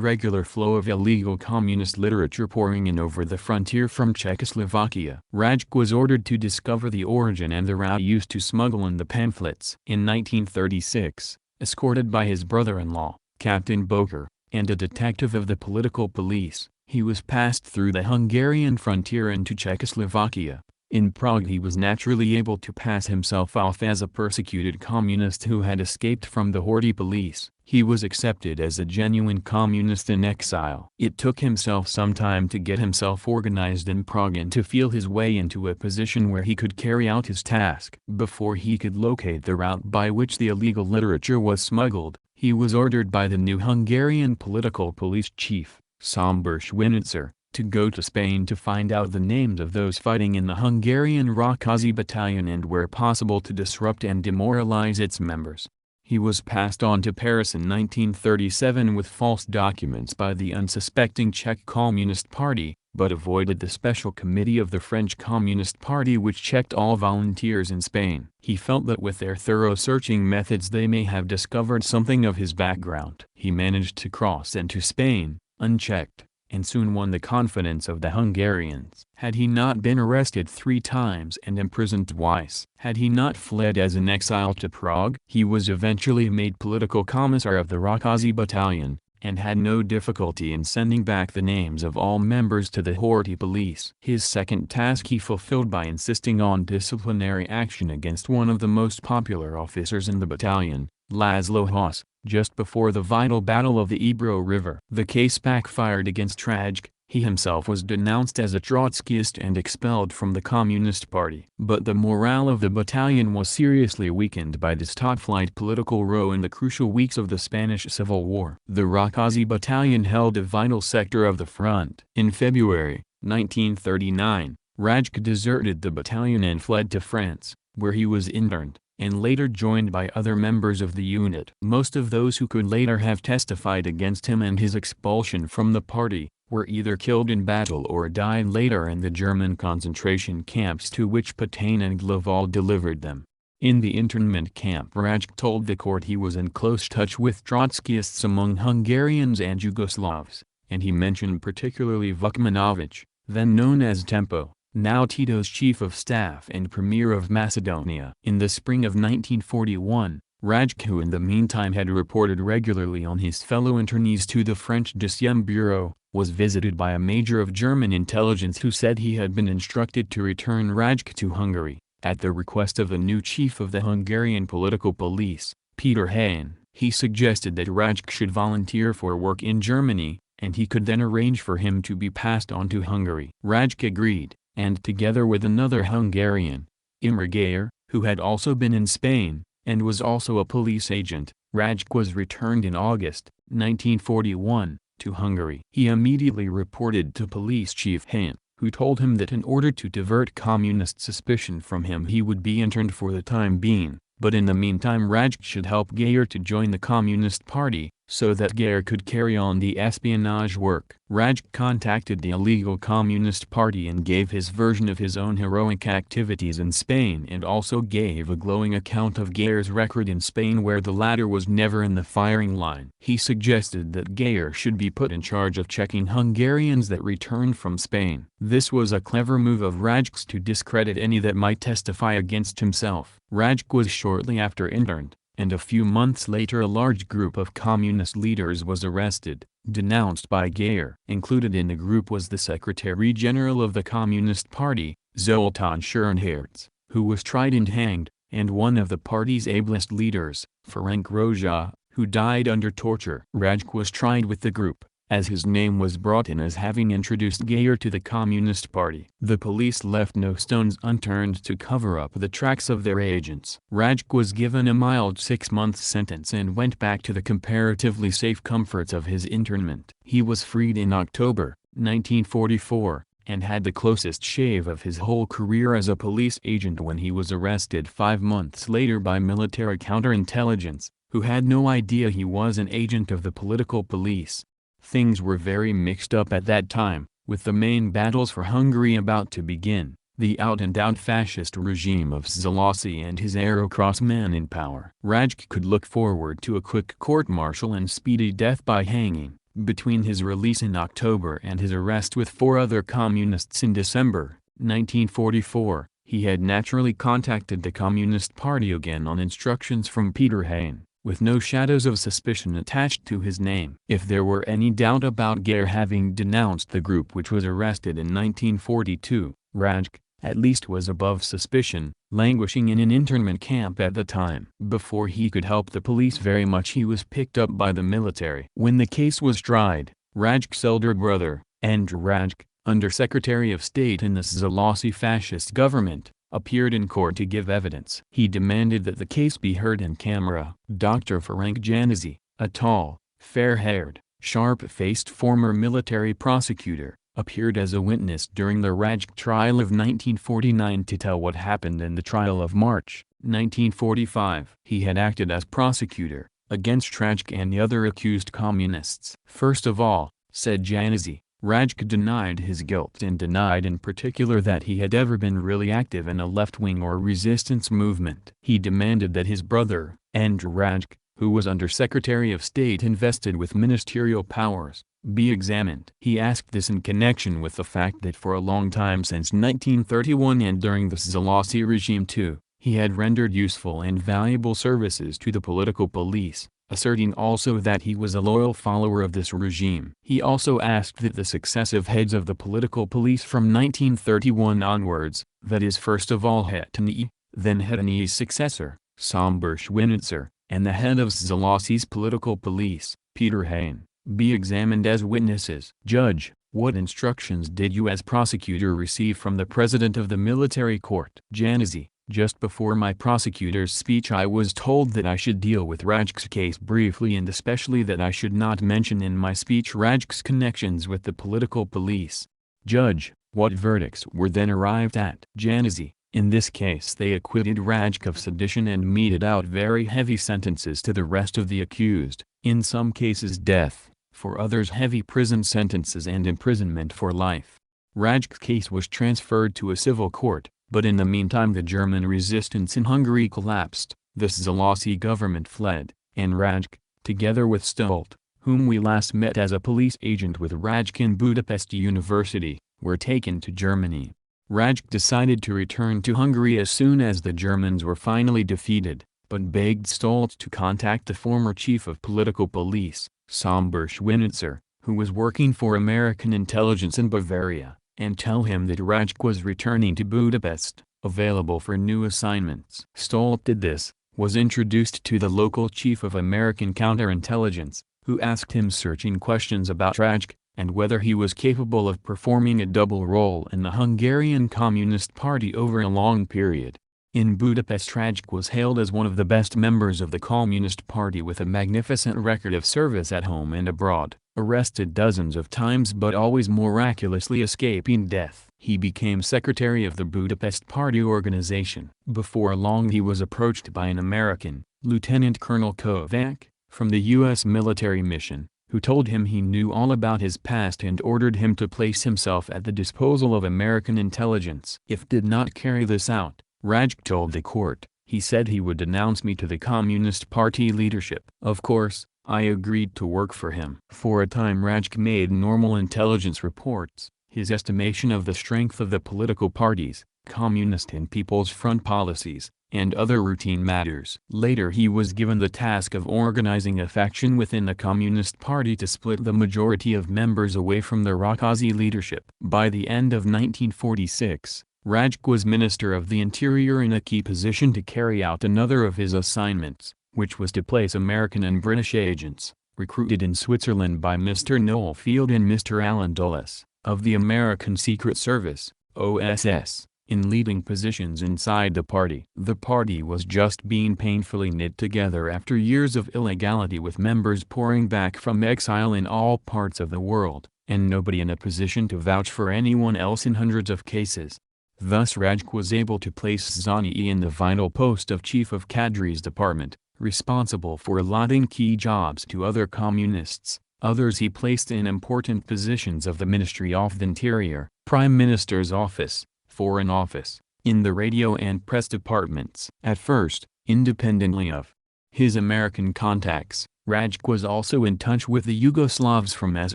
[SPEAKER 1] regular flow of illegal communist literature pouring in over the frontier from Czechoslovakia. Rajk was ordered to discover the origin and the route used to smuggle in the pamphlets. In 1936, escorted by his brother-in-law, Captain Boker, and a detective of the political police, he was passed through the Hungarian frontier into Czechoslovakia. In Prague he was naturally able to pass himself off as a persecuted communist who had escaped from the Horthy police. He was accepted as a genuine communist in exile. It took himself some time to get himself organized in Prague and to feel his way into a position where he could carry out his task. Before he could locate the route by which the illegal literature was smuggled, he was ordered by the new Hungarian political police chief, Sombor Schwinitzer, to go to Spain to find out the names of those fighting in the Hungarian Rákóczi battalion and where possible to disrupt and demoralize its members. He was passed on to Paris in 1937 with false documents by the unsuspecting Czech Communist Party, but avoided the special committee of the French Communist Party which checked all volunteers in Spain. He felt that with their thorough searching methods they may have discovered something of his background. He managed to cross into Spain, unchecked, and soon won the confidence of the Hungarians. Had he not been arrested 3 times and imprisoned twice, had he not fled as an exile to Prague, he was eventually made political commissar of the Rákóczi battalion, and had no difficulty in sending back the names of all members to the Horthy police. His second task he fulfilled by insisting on disciplinary action against one of the most popular officers in the battalion, Laszlo Haas, just before the vital battle of the Ebro River. The case backfired against Rajk. He himself was denounced as a Trotskyist and expelled from the Communist Party. But the morale of the battalion was seriously weakened by this top-flight political row in the crucial weeks of the Spanish Civil War. The Rákóczi battalion held a vital sector of the front. In February 1939, Rajk deserted the battalion and fled to France, where he was interned, and later joined by other members of the unit. Most of those who could later have testified against him and his expulsion from the party, were either killed in battle or died later in the German concentration camps to which Pétain and Laval delivered them. In the internment camp Rajk told the court he was in close touch with Trotskyists among Hungarians and Yugoslavs, and he mentioned particularly Vukmanović, then known as Tempo, now Tito's chief of staff and premier of Macedonia. In the spring of 1941, Rajk, who in the meantime had reported regularly on his fellow internees to the French Deuxième Bureau, was visited by a major of German intelligence who said he had been instructed to return Rajk to Hungary, at the request of the new chief of the Hungarian political police, Peter Hain. He suggested that Rajk should volunteer for work in Germany, and he could then arrange for him to be passed on to Hungary. Rajk agreed, and together with another Hungarian, Imre Geyer, who had also been in Spain, and was also a police agent, Rajk was returned in August 1941, to Hungary. He immediately reported to Police Chief Hain, who told him that in order to divert communist suspicion from him he would be interned for the time being, but in the meantime Rajk should help Gayer to join the Communist Party, so that Gayer could carry on the espionage work. Rajk contacted the illegal Communist Party and gave his version of his own heroic activities in Spain, and also gave a glowing account of Gayer's record in Spain, where the latter was never in the firing line. He suggested that Gayer should be put in charge of checking Hungarians that returned from Spain. This was a clever move of Rajk's to discredit any that might testify against himself. Rajk was shortly after interned, and a few months later a large group of communist leaders was arrested, denounced by Gayer. Included in the group was the Secretary-General of the Communist Party, Zoltán Schernherz, who was tried and hanged, and one of the party's ablest leaders, Ferenc Rózsa, who died under torture. Rajk was tried with the group, as his name was brought in as having introduced Gayer to the Communist Party. The police left no stones unturned to cover up the tracks of their agents. Rajk was given a mild 6-month sentence and went back to the comparatively safe comforts of his internment. He was freed in October, 1944, and had the closest shave of his whole career as a police agent when he was arrested 5 months later by military counterintelligence, who had no idea he was an agent of the political police. Things were very mixed up at that time, with the main battles for Hungary about to begin, the out-and-out fascist regime of Szalosy and his Aerocross man in power. Rajk could look forward to a quick court-martial and speedy death by hanging. Between his release in October and his arrest with 4 other communists in December, 1944, he had naturally contacted the Communist Party again on instructions from Peter Hain, with no shadows of suspicion attached to his name. If there were any doubt about Gayer having denounced the group which was arrested in 1942, Rajk, at least, was above suspicion, languishing in an internment camp at the time. Before he could help the police very much he was picked up by the military. When the case was tried, Rajk's elder brother, Andrew Rajk, Under-Secretary of State in the Szalosy fascist government, appeared in court to give evidence. He demanded that the case be heard in camera. Dr. Ferenc Janczy, a tall, fair-haired, sharp-faced former military prosecutor, appeared as a witness during the Rajk trial of 1949 to tell what happened in the trial of March, 1945. He had acted as prosecutor, against Rajk and the other accused communists. First of all, said Janczy, Rajk denied his guilt and denied in particular that he had ever been really active in a left-wing or resistance movement. He demanded that his brother, Andrew Rajk, who was Under-Secretary of State invested with ministerial powers, be examined. He asked this in connection with the fact that for a long time since 1931 and during the Szalosy regime too, he had rendered useful and valuable services to the political police, asserting also that he was a loyal follower of this regime. He also asked that the successive heads of the political police from 1931 onwards, that is first of all Hetany, then Hetany's successor, Sámbor Schwinitzer, and the head of Szalosy's political police, Peter Hain, be examined as witnesses. Judge, what instructions did you as prosecutor receive from the president of the military court? Janczy, just before my prosecutor's speech I was told that I should deal with Rajk's case briefly and especially that I should not mention in my speech Rajk's connections with the political police. Judge, what verdicts were then arrived at? Janczy, in this case they acquitted Rajk of sedition and meted out very heavy sentences to the rest of the accused, in some cases death, for others heavy prison sentences and imprisonment for life. Rajk's case was transferred to a civil court, but in the meantime the German resistance in Hungary collapsed, the Szalosy government fled, and Rajk, together with Stolt, whom we last met as a police agent with Rajk in Budapest University, were taken to Germany. Rajk decided to return to Hungary as soon as the Germans were finally defeated, but begged Stolt to contact the former chief of political police, Sámbor Schwinitzer, who was working for American intelligence in Bavaria, and tell him that Rajk was returning to Budapest, available for new assignments. Stolt did this, was introduced to the local chief of American counterintelligence, who asked him searching questions about Rajk, and whether he was capable of performing a double role in the Hungarian Communist Party over a long period. In Budapest Rajk was hailed as one of the best members of the Communist Party with a magnificent record of service at home and abroad, arrested dozens of times but always miraculously escaping death. He became secretary of the Budapest Party organization. Before long he was approached by an American, Lieutenant Colonel Kovac, from the U.S. military mission, who told him he knew all about his past and ordered him to place himself at the disposal of American intelligence. If did not carry this out, Rajk told the court, he said he would denounce me to the Communist Party leadership. Of course, I agreed to work for him. For a time Rajk made normal intelligence reports, his estimation of the strength of the political parties, Communist and People's Front policies, and other routine matters. Later he was given the task of organizing a faction within the Communist Party to split the majority of members away from the Rákosi leadership. By the end of 1946, Rajk was Minister of the Interior in a key position to carry out another of his assignments, which was to place American and British agents, recruited in Switzerland by Mr. Noel Field and Mr. Alan Dulles, of the American Secret Service, OSS, in leading positions inside the party. The party was just being painfully knit together after years of illegality, with members pouring back from exile in all parts of the world, and nobody in a position to vouch for anyone else in hundreds of cases. Thus Rajk was able to place Zani in the vital post of Chief of Cadre's Department, responsible for allotting key jobs to other communists. Others he placed in important positions of the Ministry of the Interior, Prime Minister's Office, Foreign Office, in the radio and press departments. At first, independently of his American contacts, Rajk was also in touch with the Yugoslavs from as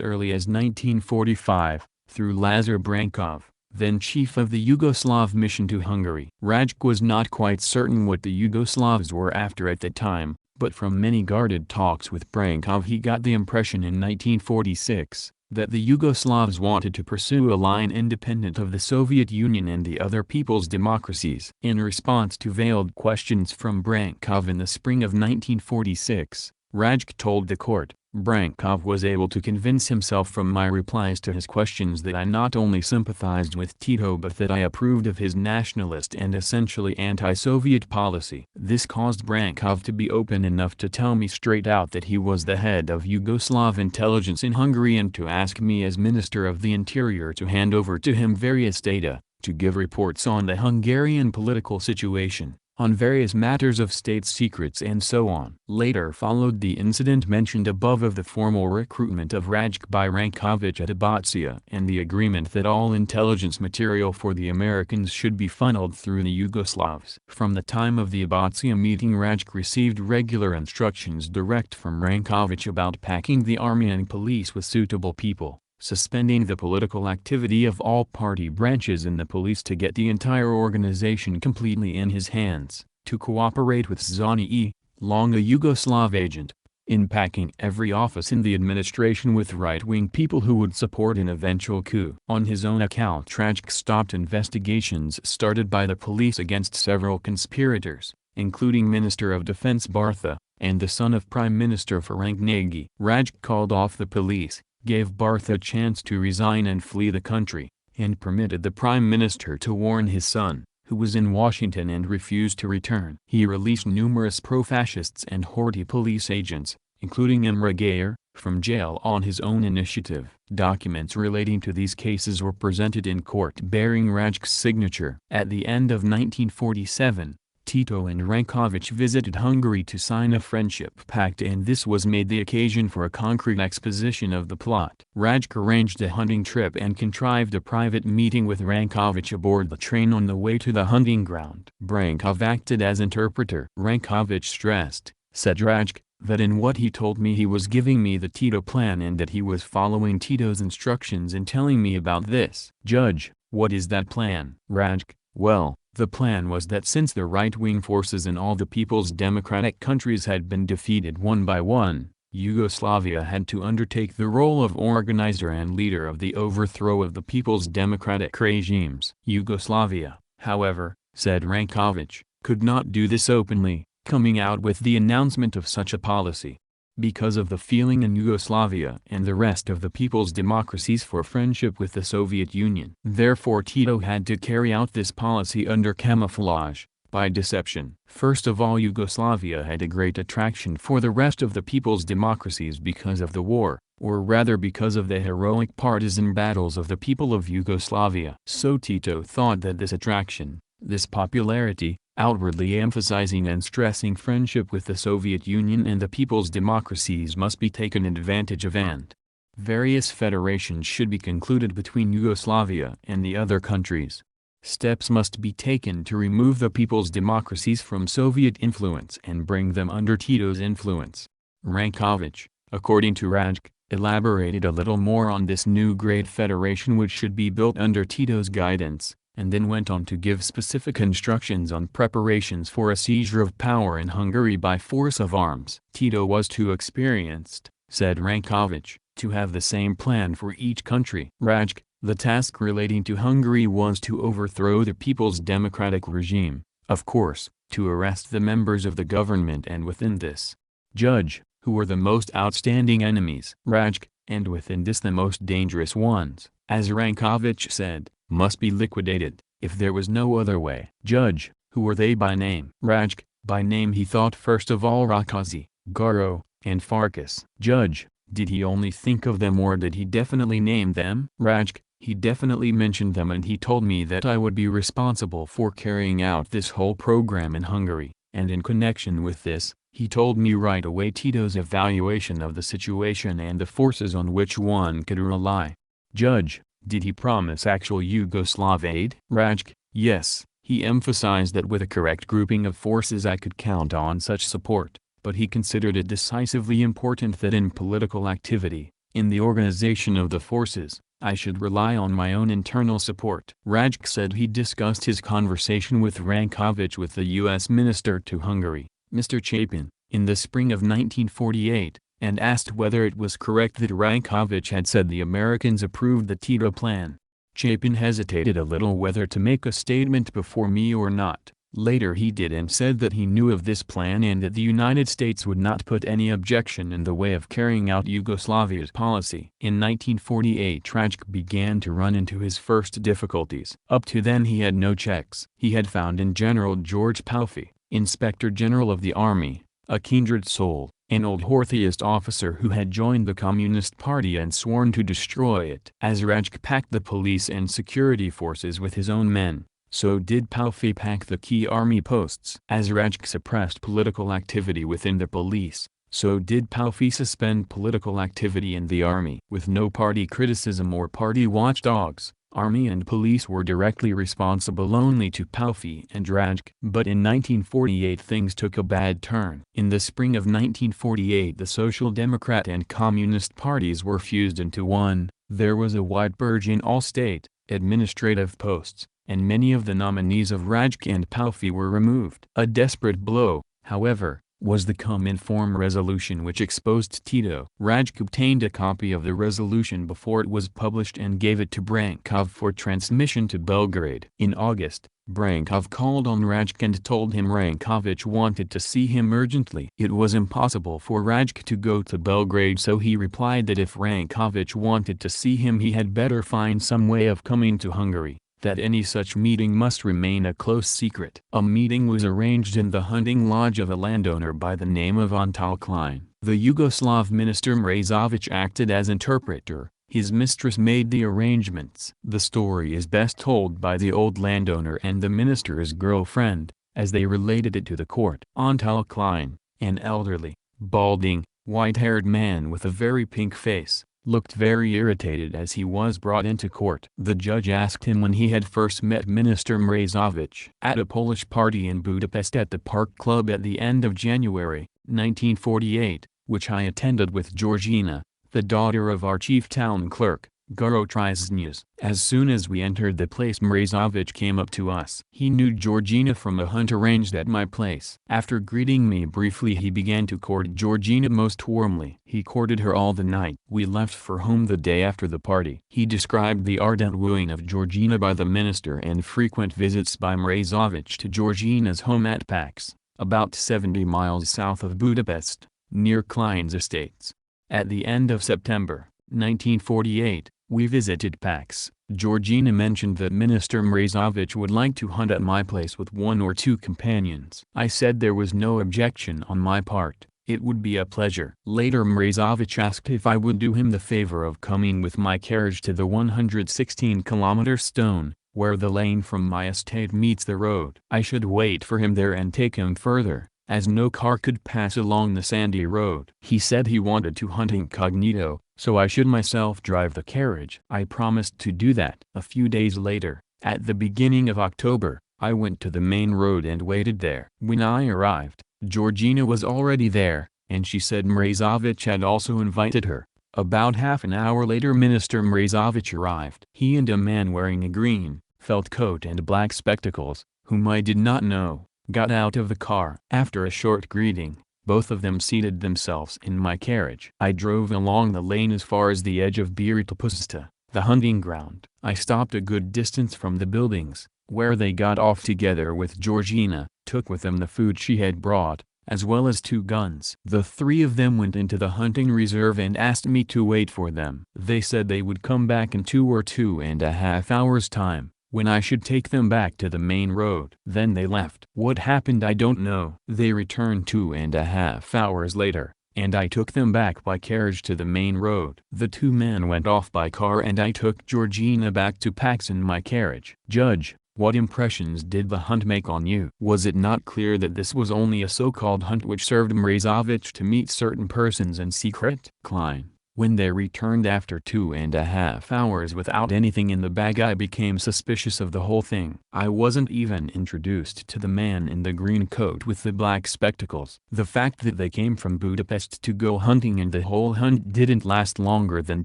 [SPEAKER 1] early as 1945, through Lazar Brankov, then chief of the Yugoslav mission to Hungary. Rajk was not quite certain what the Yugoslavs were after at the time, but from many guarded talks with Brankov he got the impression in 1946, that the Yugoslavs wanted to pursue a line independent of the Soviet Union and the other people's democracies. In response to veiled questions from Brankov in the spring of 1946, Rajk told the court, Brankov was able to convince himself from my replies to his questions that I not only sympathized with Tito but that I approved of his nationalist and essentially anti-Soviet policy. This caused Brankov to be open enough to tell me straight out that he was the head of Yugoslav intelligence in Hungary and to ask me as Minister of the Interior to hand over to him various data, to give reports on the Hungarian political situation, on various matters of state secrets and so on. Later followed the incident mentioned above of the formal recruitment of Rajk by Rankovic at Abacia and the agreement that all intelligence material for the Americans should be funneled through the Yugoslavs. From the time of the Abacia meeting Rajk received regular instructions direct from Rankovic about packing the army and police with suitable people, suspending the political activity of all party branches in the police to get the entire organization completely in his hands, to cooperate with Zani, long a Yugoslav agent, in packing every office in the administration with right-wing people who would support an eventual coup. On his own account Rajk stopped investigations started by the police against several conspirators, including Minister of Defense Bartha, and the son of Prime Minister Ferenc Nagy. Rajk called off the police, gave Bartha a chance to resign and flee the country, and permitted the Prime Minister to warn his son, who was in Washington and refused to return. He released numerous pro-fascists and Horthy police agents, including Imre Geyer, from jail on his own initiative. Documents relating to these cases were presented in court bearing Rajk's signature. At the end of 1947, Tito and Rankovic visited Hungary to sign a friendship pact, and this was made the occasion for a concrete exposition of the plot. Rajk arranged a hunting trip and contrived a private meeting with Rankovic aboard the train on the way to the hunting ground. Brankov acted as interpreter. Rankovic stressed, said Rajk, that in what he told me he was giving me the Tito plan and that he was following Tito's instructions in telling me about this. Judge, what is that plan? Rajk, well, the plan was that since the right-wing forces in all the people's democratic countries had been defeated one by one, Yugoslavia had to undertake the role of organizer and leader of the overthrow of the people's democratic regimes. Yugoslavia, however, said Rankovic, could not do this openly, coming out with the announcement of such a policy, because of the feeling in Yugoslavia and the rest of the people's democracies for friendship with the Soviet Union. Therefore Tito had to carry out this policy under camouflage, by deception. First of all, Yugoslavia had a great attraction for the rest of the people's democracies because of the war, or rather because of the heroic partisan battles of the people of Yugoslavia. So Tito thought that this attraction, this popularity, outwardly emphasizing and stressing friendship with the Soviet Union and the people's democracies must be taken advantage of, and various federations should be concluded between Yugoslavia and the other countries. Steps must be taken to remove the people's democracies from Soviet influence and bring them under Tito's influence. Ranković, according to Rajk, elaborated a little more on this new great federation which should be built under Tito's guidance, and then went on to give specific instructions on preparations for a seizure of power in Hungary by force of arms. Tito was too experienced, said Ranković, to have the same plan for each country. Rajk, the task relating to Hungary was to overthrow the people's democratic regime, of course, to arrest the members of the government and within this, judge, who were the most outstanding enemies. Rajk, and within this the most dangerous ones, as Ranković said, must be liquidated, if there was no other way. Judge, who were they by name? Rajk, by name he thought first of all Rákóczi, Garo, and Farkas. Judge, did he only think of them or did he definitely name them? Rajk, he definitely mentioned them and he told me that I would be responsible for carrying out this whole program in Hungary, and in connection with this, he told me right away Tito's evaluation of the situation and the forces on which one could rely. Judge, did he promise actual Yugoslav aid? Rajk, yes, he emphasized that with a correct grouping of forces I could count on such support, but he considered it decisively important that in political activity, in the organization of the forces, I should rely on my own internal support. Rajk said he discussed his conversation with Ranković with the U.S. Minister to Hungary, Mr. Chapin, in the spring of 1948, and asked whether it was correct that Ranković had said the Americans approved the Tito plan. Chapin hesitated a little whether to make a statement before me or not. Later he did and said that he knew of this plan and that the United States would not put any objection in the way of carrying out Yugoslavia's policy. In 1948 Rajk began to run into his first difficulties. Up to then he had no checks. He had found in General George Palffy, Inspector General of the Army, a kindred soul, an old Horthyist officer who had joined the Communist Party and sworn to destroy it. As Rajk packed the police and security forces with his own men, so did Palffy pack the key army posts. As Rajk suppressed political activity within the police, so did Palffy suspend political activity in the army. With no party criticism or party watchdogs, army and police were directly responsible only to Palffy and Rajk. But in 1948 things took a bad turn. In the spring of 1948 the Social Democrat and Communist parties were fused into one. There was a wide purge in all state, administrative posts, and many of the nominees of Rajk and Palffy were removed. A desperate blow, however, was the Cominform resolution which exposed Tito. Rajk obtained a copy of the resolution before it was published and gave it to Brankov for transmission to Belgrade. In August, Brankov called on Rajk and told him Ranković wanted to see him urgently. It was impossible for Rajk to go to Belgrade, so he replied that if Ranković wanted to see him he had better find some way of coming to Hungary, that any such meeting must remain a close secret. A meeting was arranged in the hunting lodge of a landowner by the name of Antal Klein. The Yugoslav minister Mrazović acted as interpreter. His mistress made the arrangements. The story is best told by the old landowner and the minister's girlfriend, as they related it to the court. Antal Klein, an elderly, balding, white-haired man with a very pink face, looked very irritated as he was brought into court. The judge asked him when he had first met Minister Mrazović. At a Polish party in Budapest at the Park Club at the end of January, 1948, which I attended with Georgina, the daughter of our chief town clerk, Garo Trysnius. As soon as we entered the place Mrazović came up to us. He knew Georgina from a hunt arranged at my place. After greeting me briefly he began to court Georgina most warmly. He courted her all the night. We left for home the day after the party. He described the ardent wooing of Georgina by the minister and frequent visits by Mrazović to Georgina's home at Pax, about 70 miles south of Budapest, near Klein's estates. At the end of September, 1948, we visited Pax. Georgina mentioned that Minister Mrazović would like to hunt at my place with 1 or 2 companions. I said there was no objection on my part, It would be a pleasure. Later Mrazovich asked if I would do him the favor of coming with my carriage to the 116-kilometer stone, where the lane from my estate meets the road. I should wait for him there and take him further, as no car could pass along the sandy road. He said he wanted to hunt incognito, so I should myself drive the carriage. I promised to do that. A few days later, at the beginning of October, I went to the main road and waited there. When I arrived, Georgina was already there, and she said Mrazovich had also invited her. About half an hour later Minister Mrazovich arrived. He and a man wearing a green felt coat and black spectacles, whom I did not know, got out of the car. After a short greeting, both of them seated themselves in my carriage. I drove along the lane as far as the edge of Burchett, the hunting ground. I stopped a good distance from the buildings, where they got off together with Georgina, took with them the food she had brought, as well as 2 guns. The 3 of them went into the hunting reserve and asked me to wait for them. They said they would come back in 2 or 2.5 hours' time, when I should take them back to the main road. Then they left. What happened I don't know. They returned 2.5 hours later, and I took them back by carriage to the main road. The 2 men went off by car and I took Georgina back to Pax in my carriage. Judge, what impressions did the hunt make on you? Was it not clear that this was only a so-called hunt which served Mrazovich to meet certain persons in secret? Klein: when they returned after 2.5 hours without anything in the bag, I became suspicious of the whole thing. I wasn't even introduced to the man in the green coat with the black spectacles. The fact that they came from Budapest to go hunting and the whole hunt didn't last longer than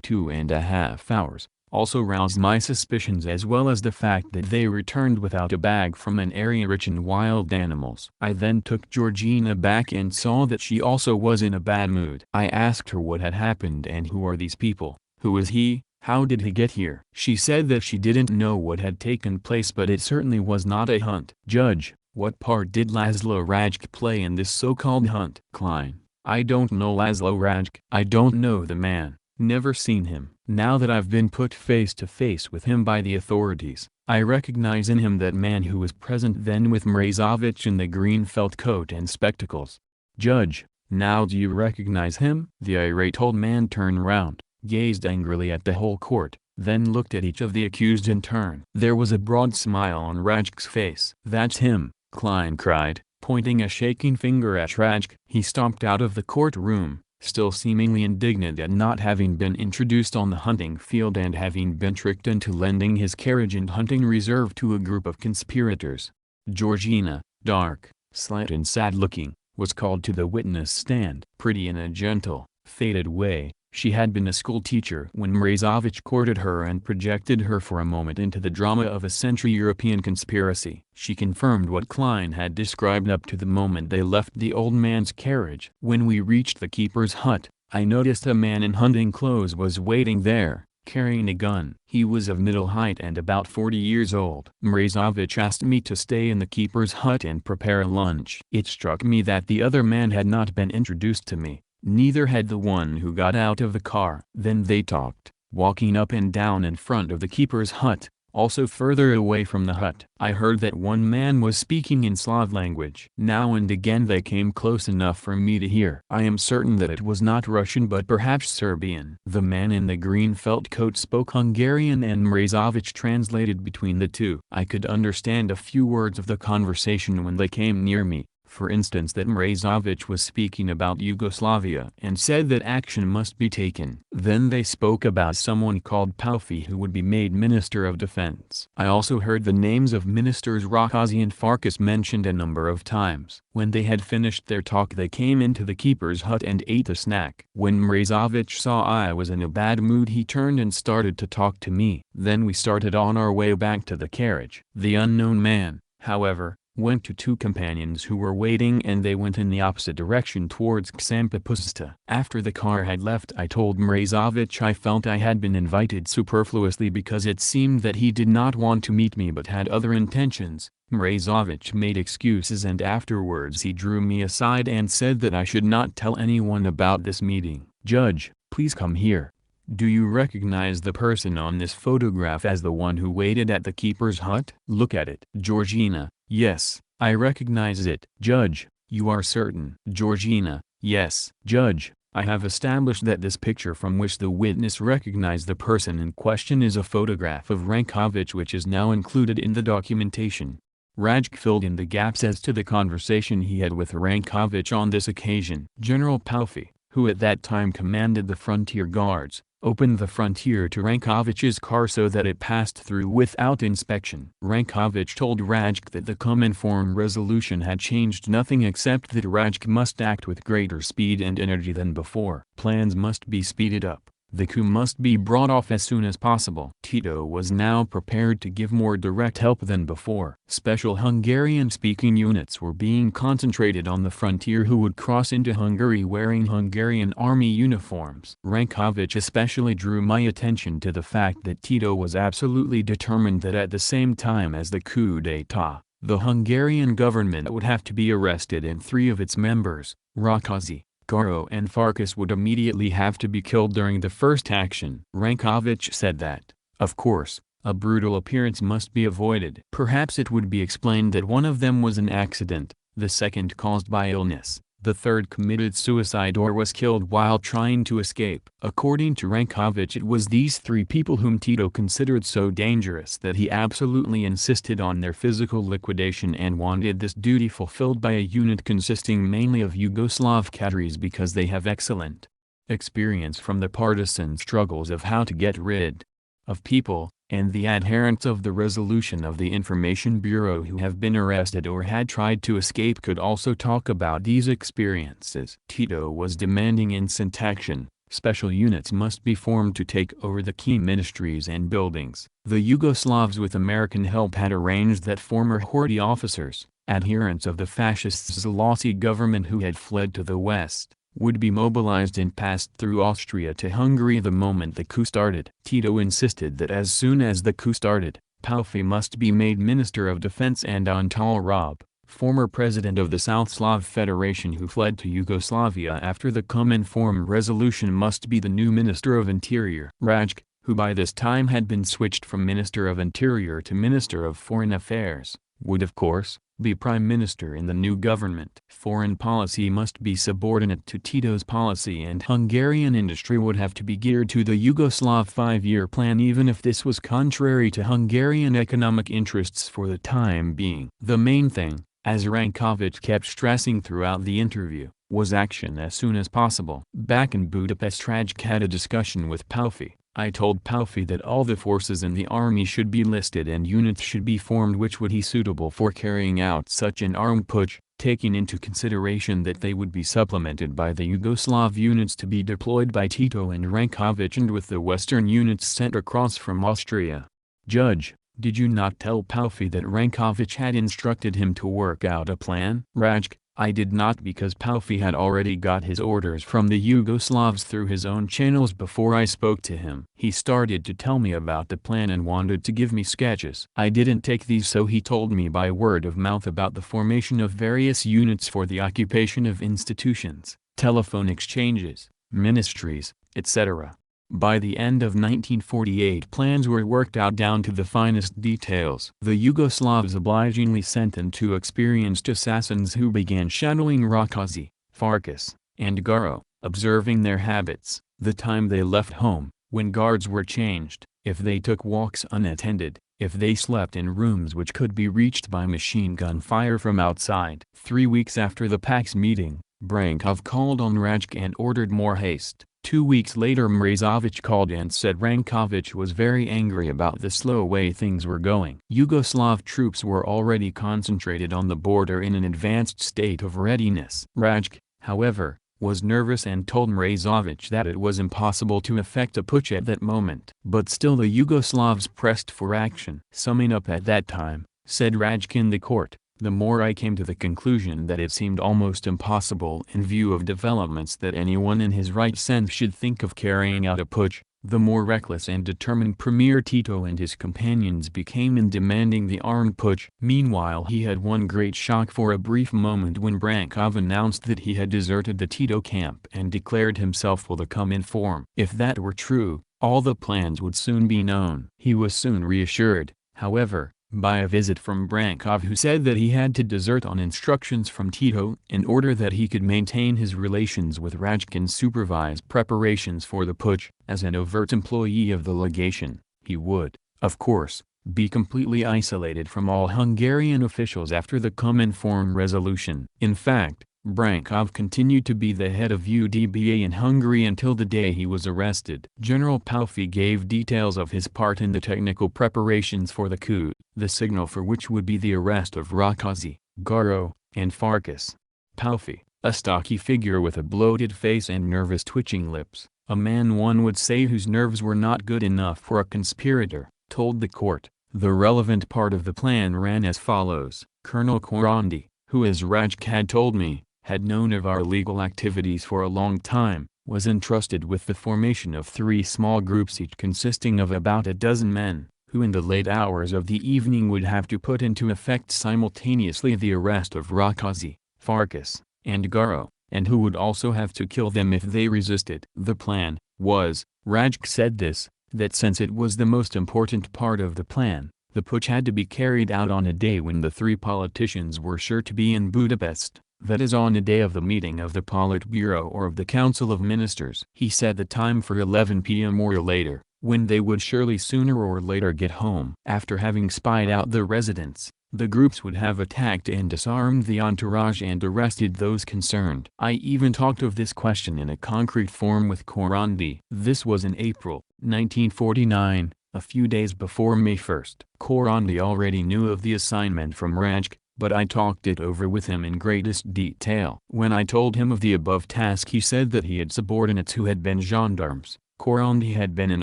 [SPEAKER 1] 2.5 hours. Also roused my suspicions, as well as the fact that they returned without a bag from an area rich in wild animals. I then took Georgina back and saw that she also was in a bad mood. I asked her what had happened and who are these people, who is he, how did he get here? She said that she didn't know what had taken place, but it certainly was not a hunt. Judge, what part did Laszlo Rajk play in this so-called hunt? Klein: I don't know Laszlo Rajk. I don't know the man. Never seen him. Now that I've been put face to face with him by the authorities, I recognize in him that man who was present then with Mrazovich in the green felt coat and spectacles. Judge, now do you recognize him? The irate old man turned round, gazed angrily at the whole court, then looked at each of the accused in turn. There was a broad smile on Rajk's face. That's him, Klein cried, pointing a shaking finger at Rajk. He stomped out of the courtroom, still seemingly indignant at not having been introduced on the hunting field and having been tricked into lending his carriage and hunting reserve to a group of conspirators. Georgina, dark, slight and sad-looking, was called to the witness stand. Pretty in a gentle, faded way, she had been a schoolteacher when Mrazovich courted her and projected her for a moment into the drama of a Central European conspiracy. She confirmed what Klein had described up to the moment they left the old man's carriage. When we reached the keeper's hut, I noticed a man in hunting clothes was waiting there, carrying a gun. He was of middle height and about 40 years old. Mrazovich asked me to stay in the keeper's hut and prepare lunch. It struck me that the other man had not been introduced to me. Neither had the one who got out of the car. Then they talked, walking up and down in front of the keeper's hut, also further away from the hut. I heard that one man was speaking in Slav language. Now and again they came close enough for me to hear. I am certain that it was not Russian but perhaps Serbian. The man in the green felt coat spoke Hungarian and Mrazovich translated between the two. I could understand a few words of the conversation when they came near me. For instance, that Mrazovich was speaking about Yugoslavia and said that action must be taken. Then they spoke about someone called Palfi who would be made Minister of Defense. I also heard the names of Ministers Rakazi and Farkas mentioned a number of times. When they had finished their talk they came into the keeper's hut and ate a snack. When Mrazovich saw I was in a bad mood he turned and started to talk to me. Then we started on our way back to the carriage. The unknown man, however, went to 2 companions who were waiting and they went in the opposite direction towards Ksampa. After the car had left I told Mrazovich I felt I had been invited superfluously because it seemed that he did not want to meet me but had other intentions. Mrazovich made excuses and afterwards he drew me aside and said that I should not tell anyone about this meeting. Judge, please come here. Do you recognize the person on this photograph as the one who waited at the keeper's hut? Look at it. Georgina: yes, I recognize it. Judge: you are certain? Georgina: Yes, Judge, I have established that this picture from which the witness recognized the person in question is a photograph of Rankovic which is now included in the documentation. Rajk filled in the gaps as to the conversation he had with Rankovic on this occasion. General Palfi, who at that time commanded the frontier guards, opened the frontier to Rankovic's car so that it passed through without inspection. Rankovic told Rajk that the Cominform resolution had changed nothing except that Rajk must act with greater speed and energy than before. Plans must be speeded up. The coup must be brought off as soon as possible. Tito was now prepared to give more direct help than before. Special Hungarian-speaking units were being concentrated on the frontier who would cross into Hungary wearing Hungarian army uniforms. Rankovic especially drew my attention to the fact that Tito was absolutely determined that at the same time as the coup d'état, the Hungarian government would have to be arrested and 3 of its members, Rákosi, Garo and Farkas would immediately have to be killed during the first action. Rankovic said that, of course, a brutal appearance must be avoided. Perhaps it would be explained that one of them was an accident, the second caused by illness, the third committed suicide or was killed while trying to escape. According to Rankovic, it was these 3 people whom Tito considered so dangerous that he absolutely insisted on their physical liquidation and wanted this duty fulfilled by a unit consisting mainly of Yugoslav cadres because they have excellent experience from the partisan struggles of how to get rid of people, and the adherents of the resolution of the Information Bureau who have been arrested or had tried to escape could also talk about these experiences. Tito was demanding instant action. Special units must be formed to take over the key ministries and buildings. The Yugoslavs with American help had arranged that former Horthy officers, adherents of the fascist Zalossi government who had fled to the west, would be mobilized and passed through Austria to Hungary the moment the coup started. Tito insisted that as soon as the coup started, Palfi must be made Minister of Defense and Antal Rob, former president of the South Slav Federation who fled to Yugoslavia after the Cominform resolution, must be the new Minister of Interior. Rajk, who by this time had been switched from Minister of Interior to Minister of Foreign Affairs, would of course be Prime Minister in the new government. Foreign policy must be subordinate to Tito's policy and Hungarian industry would have to be geared to the Yugoslav 5-year plan even if this was contrary to Hungarian economic interests for the time being. The main thing, as Rankovic kept stressing throughout the interview, was action as soon as possible. Back in Budapest, Rajk had a discussion with Palfi. I told Palfi that all the forces in the army should be listed and units should be formed which would be suitable for carrying out such an armed putsch, taking into consideration that they would be supplemented by the Yugoslav units to be deployed by Tito and Rankovic and with the Western units sent across from Austria. Judge, did you not tell Palfi that Rankovic had instructed him to work out a plan? Rajk, I did not because Palfi had already got his orders from the Yugoslavs through his own channels before I spoke to him. He started to tell me about the plan and wanted to give me sketches. I didn't take these, so he told me by word of mouth about the formation of various units for the occupation of institutions, telephone exchanges, ministries, etc. By the end of 1948 plans were worked out down to the finest details. The Yugoslavs obligingly sent in 2 experienced assassins who began shadowing Rákosi, Farkas, and Garo, observing their habits, the time they left home, when guards were changed, if they took walks unattended, if they slept in rooms which could be reached by machine gun fire from outside. 3 weeks after the PAX meeting, Brankov called on Rajk and ordered more haste. 2 weeks later Mrazovic called and said Rankovic was very angry about the slow way things were going. Yugoslav troops were already concentrated on the border in an advanced state of readiness. Rajk, however, was nervous and told Mrazovic that it was impossible to effect a putsch at that moment. But still the Yugoslavs pressed for action. Summing up at that time, said Rajk in the court, the more I came to the conclusion that it seemed almost impossible in view of developments that anyone in his right sense should think of carrying out a putsch, the more reckless and determined Premier Tito and his companions became in demanding the armed putsch. Meanwhile he had one great shock for a brief moment when Brankov announced that he had deserted the Tito camp and declared himself for the Cominform. If that were true, all the plans would soon be known. He was soon reassured, however, by a visit from Brankov, who said that he had to desert on instructions from Tito in order that he could maintain his relations with Rajk and supervise preparations for the putsch. As an overt employee of the legation, he would, of course, be completely isolated from all Hungarian officials after the Cominform resolution. In fact, Brankov continued to be the head of UDBA in Hungary until the day he was arrested. General Palfi gave details of his part in the technical preparations for the coup, the signal for which would be the arrest of Rákóczi, Garo, and Farkas. Palfi, a stocky figure with a bloated face and nervous twitching lips, a man one would say whose nerves were not good enough for a conspirator, told the court. The relevant part of the plan ran as follows. Colonel Korandi, who, as Rajk had told me, had known of our illegal activities for a long time, was entrusted with the formation of 3 small groups, each consisting of about a dozen men, who in the late hours of the evening would have to put into effect simultaneously the arrest of Rákóczi, Farkas, and Garo, and who would also have to kill them if they resisted. The plan was, Rajk said this, that since it was the most important part of the plan, the putsch had to be carried out on a day when the 3 politicians were sure to be in Budapest. That is, on a day of the meeting of the Politburo or of the Council of Ministers. He set the time for 11 p.m. or later, when they would surely sooner or later get home. After having spied out the residents, the groups would have attacked and disarmed the entourage and arrested those concerned. I even talked of this question in a concrete form with Korandi. This was in April 1949, a few days before May 1st. Korandi already knew of the assignment from Rajk, but I talked it over with him in greatest detail. When I told him of the above task, he said that he had subordinates who had been gendarmes. Korandi had been an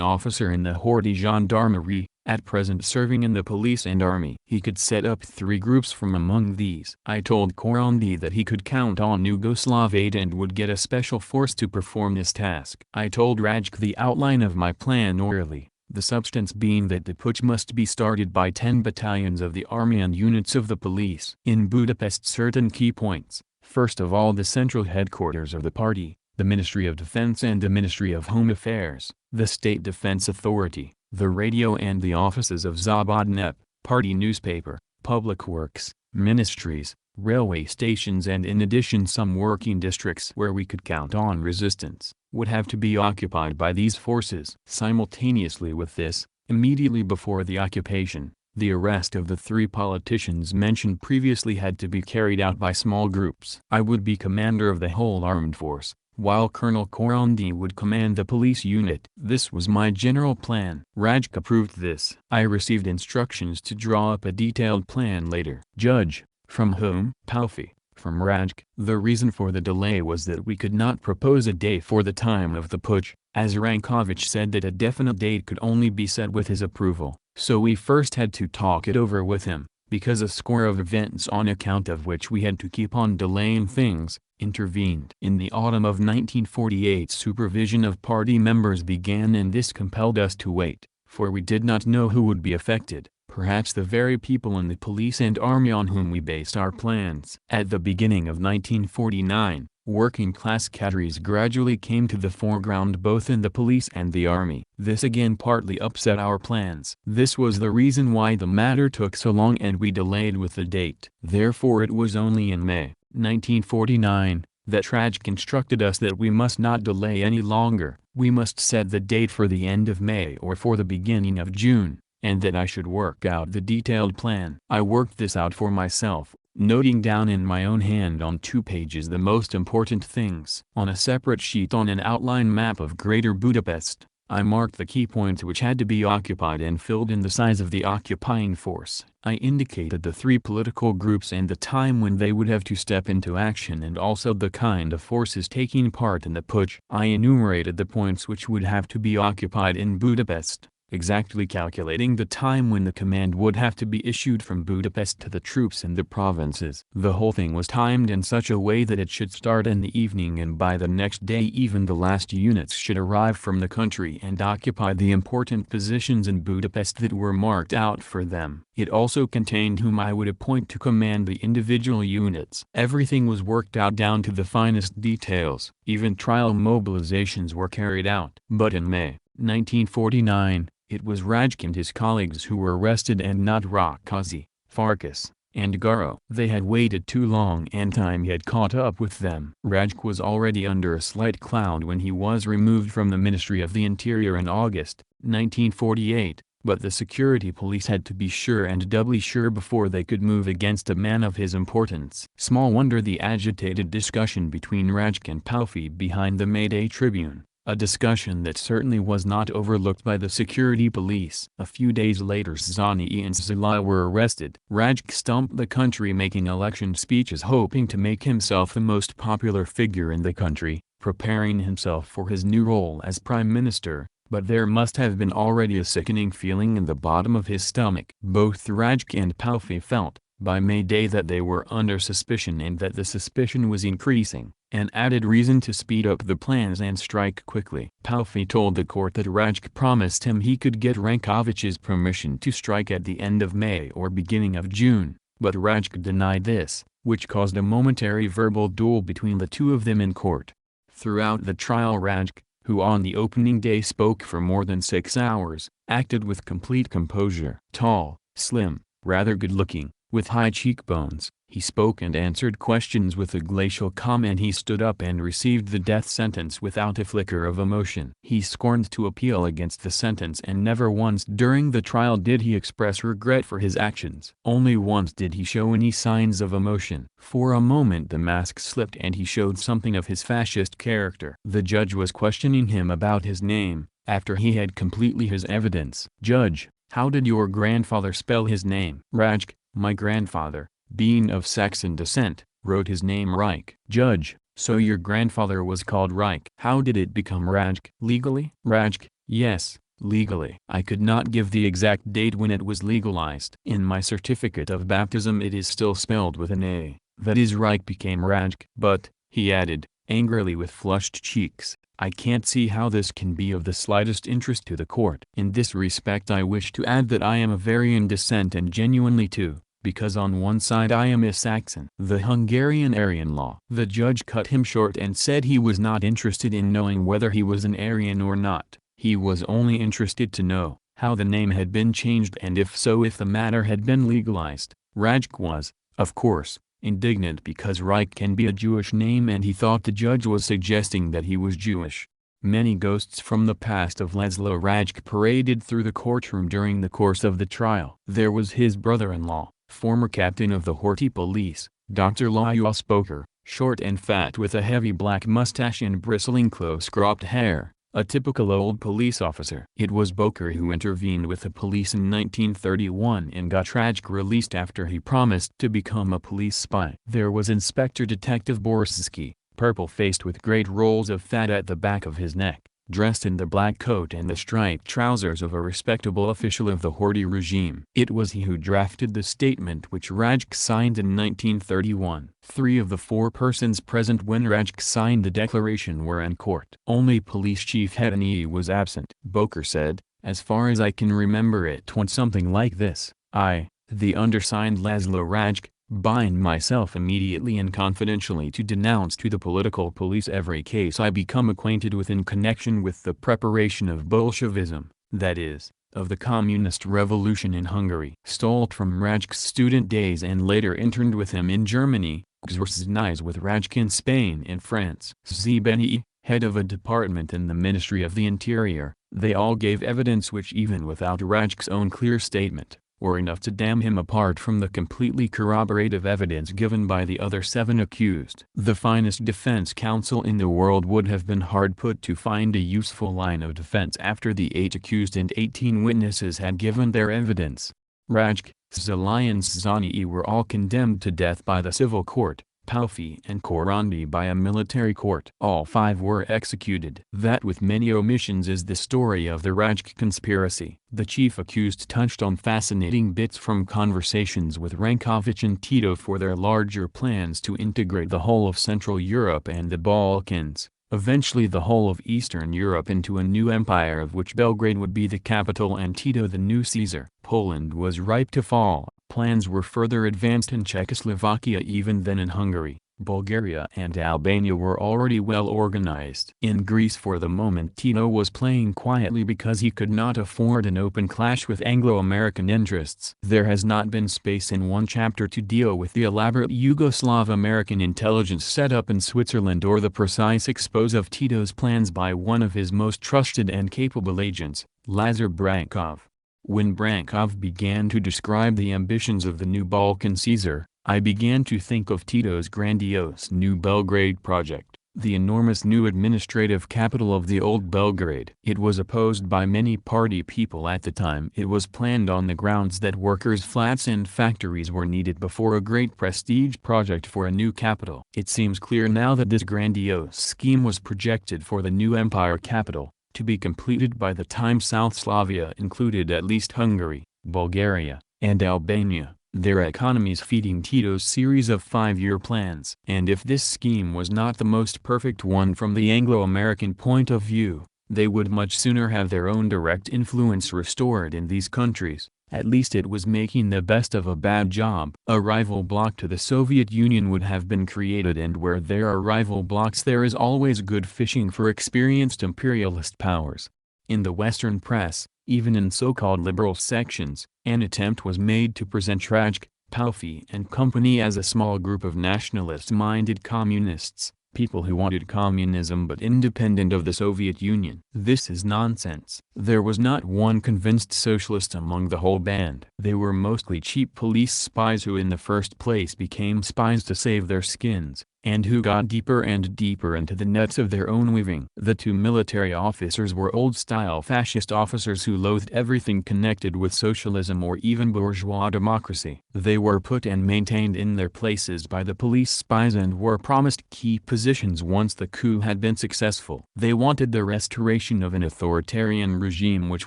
[SPEAKER 1] officer in the Horthy Gendarmerie, at present serving in the police and army. He could set up 3 groups from among these. I told Korandi that he could count on Yugoslav aid and would get a special force to perform this task. I told Rajk the outline of my plan orally, the substance being that the putsch must be started by 10 battalions of the army and units of the police. In Budapest, certain key points, first of all the central headquarters of the party, the Ministry of Defense and the Ministry of Home Affairs, the State Defense Authority, the radio and the offices of Zabadnep, party newspaper, public works, ministries, railway stations, and in addition some working districts where we could count on resistance, would have to be occupied by these forces. Simultaneously with this, immediately before the occupation, the arrest of the 3 politicians mentioned previously had to be carried out by small groups. I would be commander of the whole armed force, while Colonel Korandi would command the police unit. This was my general plan. Rajk approved this. I received instructions to draw up a detailed plan later. Judge, from whom? Palfi, from Rajk. The reason for the delay was that we could not propose a day for the time of the putsch, as Rankovic said that a definite date could only be set with his approval. So we first had to talk it over with him, because a score of events on account of which we had to keep on delaying things, intervened. In the autumn of 1948 supervision of party members began, and this compelled us to wait, for we did not know who would be affected, perhaps the very people in the police and army on whom we based our plans. At the beginning of 1949, working-class cadres gradually came to the foreground both in the police and the army. This again partly upset our plans. This was the reason why the matter took so long and we delayed with the date. Therefore it was only in May 1949, that Rajk instructed us that we must not delay any longer, we must set the date for the end of May or for the beginning of June, and that I should work out the detailed plan. I worked this out for myself, noting down in my own hand on 2 pages the most important things. On a separate sheet on an outline map of Greater Budapest, I marked the key points which had to be occupied and filled in the size of the occupying force. I indicated the 3 political groups and the time when they would have to step into action, and also the kind of forces taking part in the putsch. I enumerated the points which would have to be occupied in Budapest, exactly calculating the time when the command would have to be issued from Budapest to the troops in the provinces. The whole thing was timed in such a way that it should start in the evening, and by the next day even the last units should arrive from the country and occupy the important positions in Budapest that were marked out for them. It also contained whom I would appoint to command the individual units. Everything was worked out down to the finest details. Even trial mobilizations were carried out. But in May 1949, It was Rajk and his colleagues who were arrested and not Rakazi, Farkas, and Garo. They had waited too long and time had caught up with them. Rajk was already under a slight cloud when he was removed from the Ministry of the Interior in August, 1948, but the security police had to be sure and doubly sure before they could move against a man of his importance. Small wonder the agitated discussion between Rajk and Palfi behind the Mayday Tribune, a discussion that certainly was not overlooked by the security police. A few days later Zani and Zala were arrested. Rajk stumped the country making election speeches hoping to make himself the most popular figure in the country, preparing himself for his new role as prime minister. But there must have been already a sickening feeling in the bottom of his stomach. Both Rajk and Palfi felt, by May Day, that they were under suspicion and that the suspicion was increasing, an added reason to speed up the plans and strike quickly. Palfi told the court that Rajk promised him he could get Rankovich's permission to strike at the end of May or beginning of June, but Rajk denied this, which caused a momentary verbal duel between the two of them in court. Throughout the trial Rajk, who on the opening day spoke for more than 6 hours, acted with complete composure. Tall, slim, rather good-looking, with high cheekbones, he spoke and answered questions with a glacial calm, and he stood up and received the death sentence without a flicker of emotion. He scorned to appeal against the sentence, and never once during the trial did he express regret for his actions. Only once did he show any signs of emotion. For a moment the mask slipped and he showed something of his fascist character. The judge was questioning him about his name, after he had completely his evidence. "Judge, how did your grandfather spell his name?" "Rajk, my grandfather, being of Saxon descent, wrote his name Reich." "Judge, so your grandfather was called Reich. How did it become Rajk?" "Legally?" "Rajk, yes, legally. I could not give the exact date when it was legalized. In my certificate of baptism it is still spelled with an A, that is Reich became Rajk. But," he added, angrily with flushed cheeks, "I can't see how this can be of the slightest interest to the court. In this respect I wish to add that I am of Aryan descent, and genuinely too, because on one side I am a Saxon." The Hungarian Aryan law. The judge cut him short and said he was not interested in knowing whether he was an Aryan or not. He was only interested to know how the name had been changed, and if so, if the matter had been legalized. Rajk was, of course, indignant because Reich can be a Jewish name, and he thought the judge was suggesting that he was Jewish. Many ghosts from the past of Laszlo Rajk paraded through the courtroom during the course of the trial. There was his brother-in-law, former captain of the Horthy police, Dr. Lajos Boker, short and fat with a heavy black mustache and bristling close-cropped hair, a typical old police officer. It was Boker who intervened with the police in 1931 and got Rajk released after he promised to become a police spy. There was Inspector Detective Borsky, purple-faced with great rolls of fat at the back of his neck, dressed in the black coat and the striped trousers of a respectable official of the Horthy regime. It was he who drafted the statement which Rajk signed in 1931. 3 of the 4 persons present when Rajk signed the declaration were in court. Only Police Chief Hedani was absent. Boker said, "As far as I can remember it went something like this: I, the undersigned Laszlo Rajk, bind myself immediately and confidentially to denounce to the political police every case I become acquainted with in connection with the preparation of Bolshevism, that is, of the communist revolution in Hungary." Stolt from Rajk's student days and later interned with him in Germany, exercised with Rajk in Spain and France. Zbeni, head of a department in the Ministry of the Interior, they all gave evidence which, even without Rajk's own clear statement, were enough to damn him apart from the completely corroborative evidence given by the other 7 accused. The finest defense counsel in the world would have been hard put to find a useful line of defense after the 8 accused and 18 witnesses had given their evidence. Rajk, Zalai and Zani were all condemned to death by the civil court, Palfi and Korandi by a military court. All 5 were executed. That with many omissions is the story of the Rajk conspiracy. The chief accused touched on fascinating bits from conversations with Rankovich and Tito for their larger plans to integrate the whole of Central Europe and the Balkans, eventually the whole of Eastern Europe, into a new empire of which Belgrade would be the capital and Tito the new Caesar. Poland was ripe to fall. Plans were further advanced in Czechoslovakia even then in Hungary. Bulgaria and Albania were already well organized. In Greece for the moment Tito was playing quietly because he could not afford an open clash with Anglo-American interests. There has not been space in one chapter to deal with the elaborate Yugoslav-American intelligence setup in Switzerland or the precise expose of Tito's plans by one of his most trusted and capable agents, Lazar Brankov. When Brankov began to describe the ambitions of the new Balkan Caesar, I began to think of Tito's grandiose New Belgrade project, the enormous new administrative capital of the old Belgrade. It was opposed by many party people at the time. It was planned on the grounds that workers' flats and factories were needed before a great prestige project for a new capital. It seems clear now that this grandiose scheme was projected for the new empire capital, to be completed by the time South Slavia included at least Hungary, Bulgaria, and Albania, their economies feeding Tito's series of 5-year plans. And if this scheme was not the most perfect one from the Anglo-American point of view, they would much sooner have their own direct influence restored in these countries. At least it was making the best of a bad job. A rival bloc to the Soviet Union would have been created, and where there are rival blocs there is always good fishing for experienced imperialist powers. In the Western press, even in so-called liberal sections, an attempt was made to present Rajk, Palfi and company as a small group of nationalist-minded communists, people who wanted communism but independent of the Soviet Union. This is nonsense. There was not one convinced socialist among the whole band. They were mostly cheap police spies who in the first place became spies to save their skins, and who got deeper and deeper into the nets of their own weaving. The two military officers were old-style fascist officers who loathed everything connected with socialism or even bourgeois democracy. They were put and maintained in their places by the police spies and were promised key positions once the coup had been successful. They wanted the restoration of an authoritarian regime which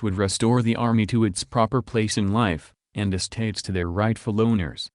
[SPEAKER 1] would restore the army to its proper place in life, and estates to their rightful owners.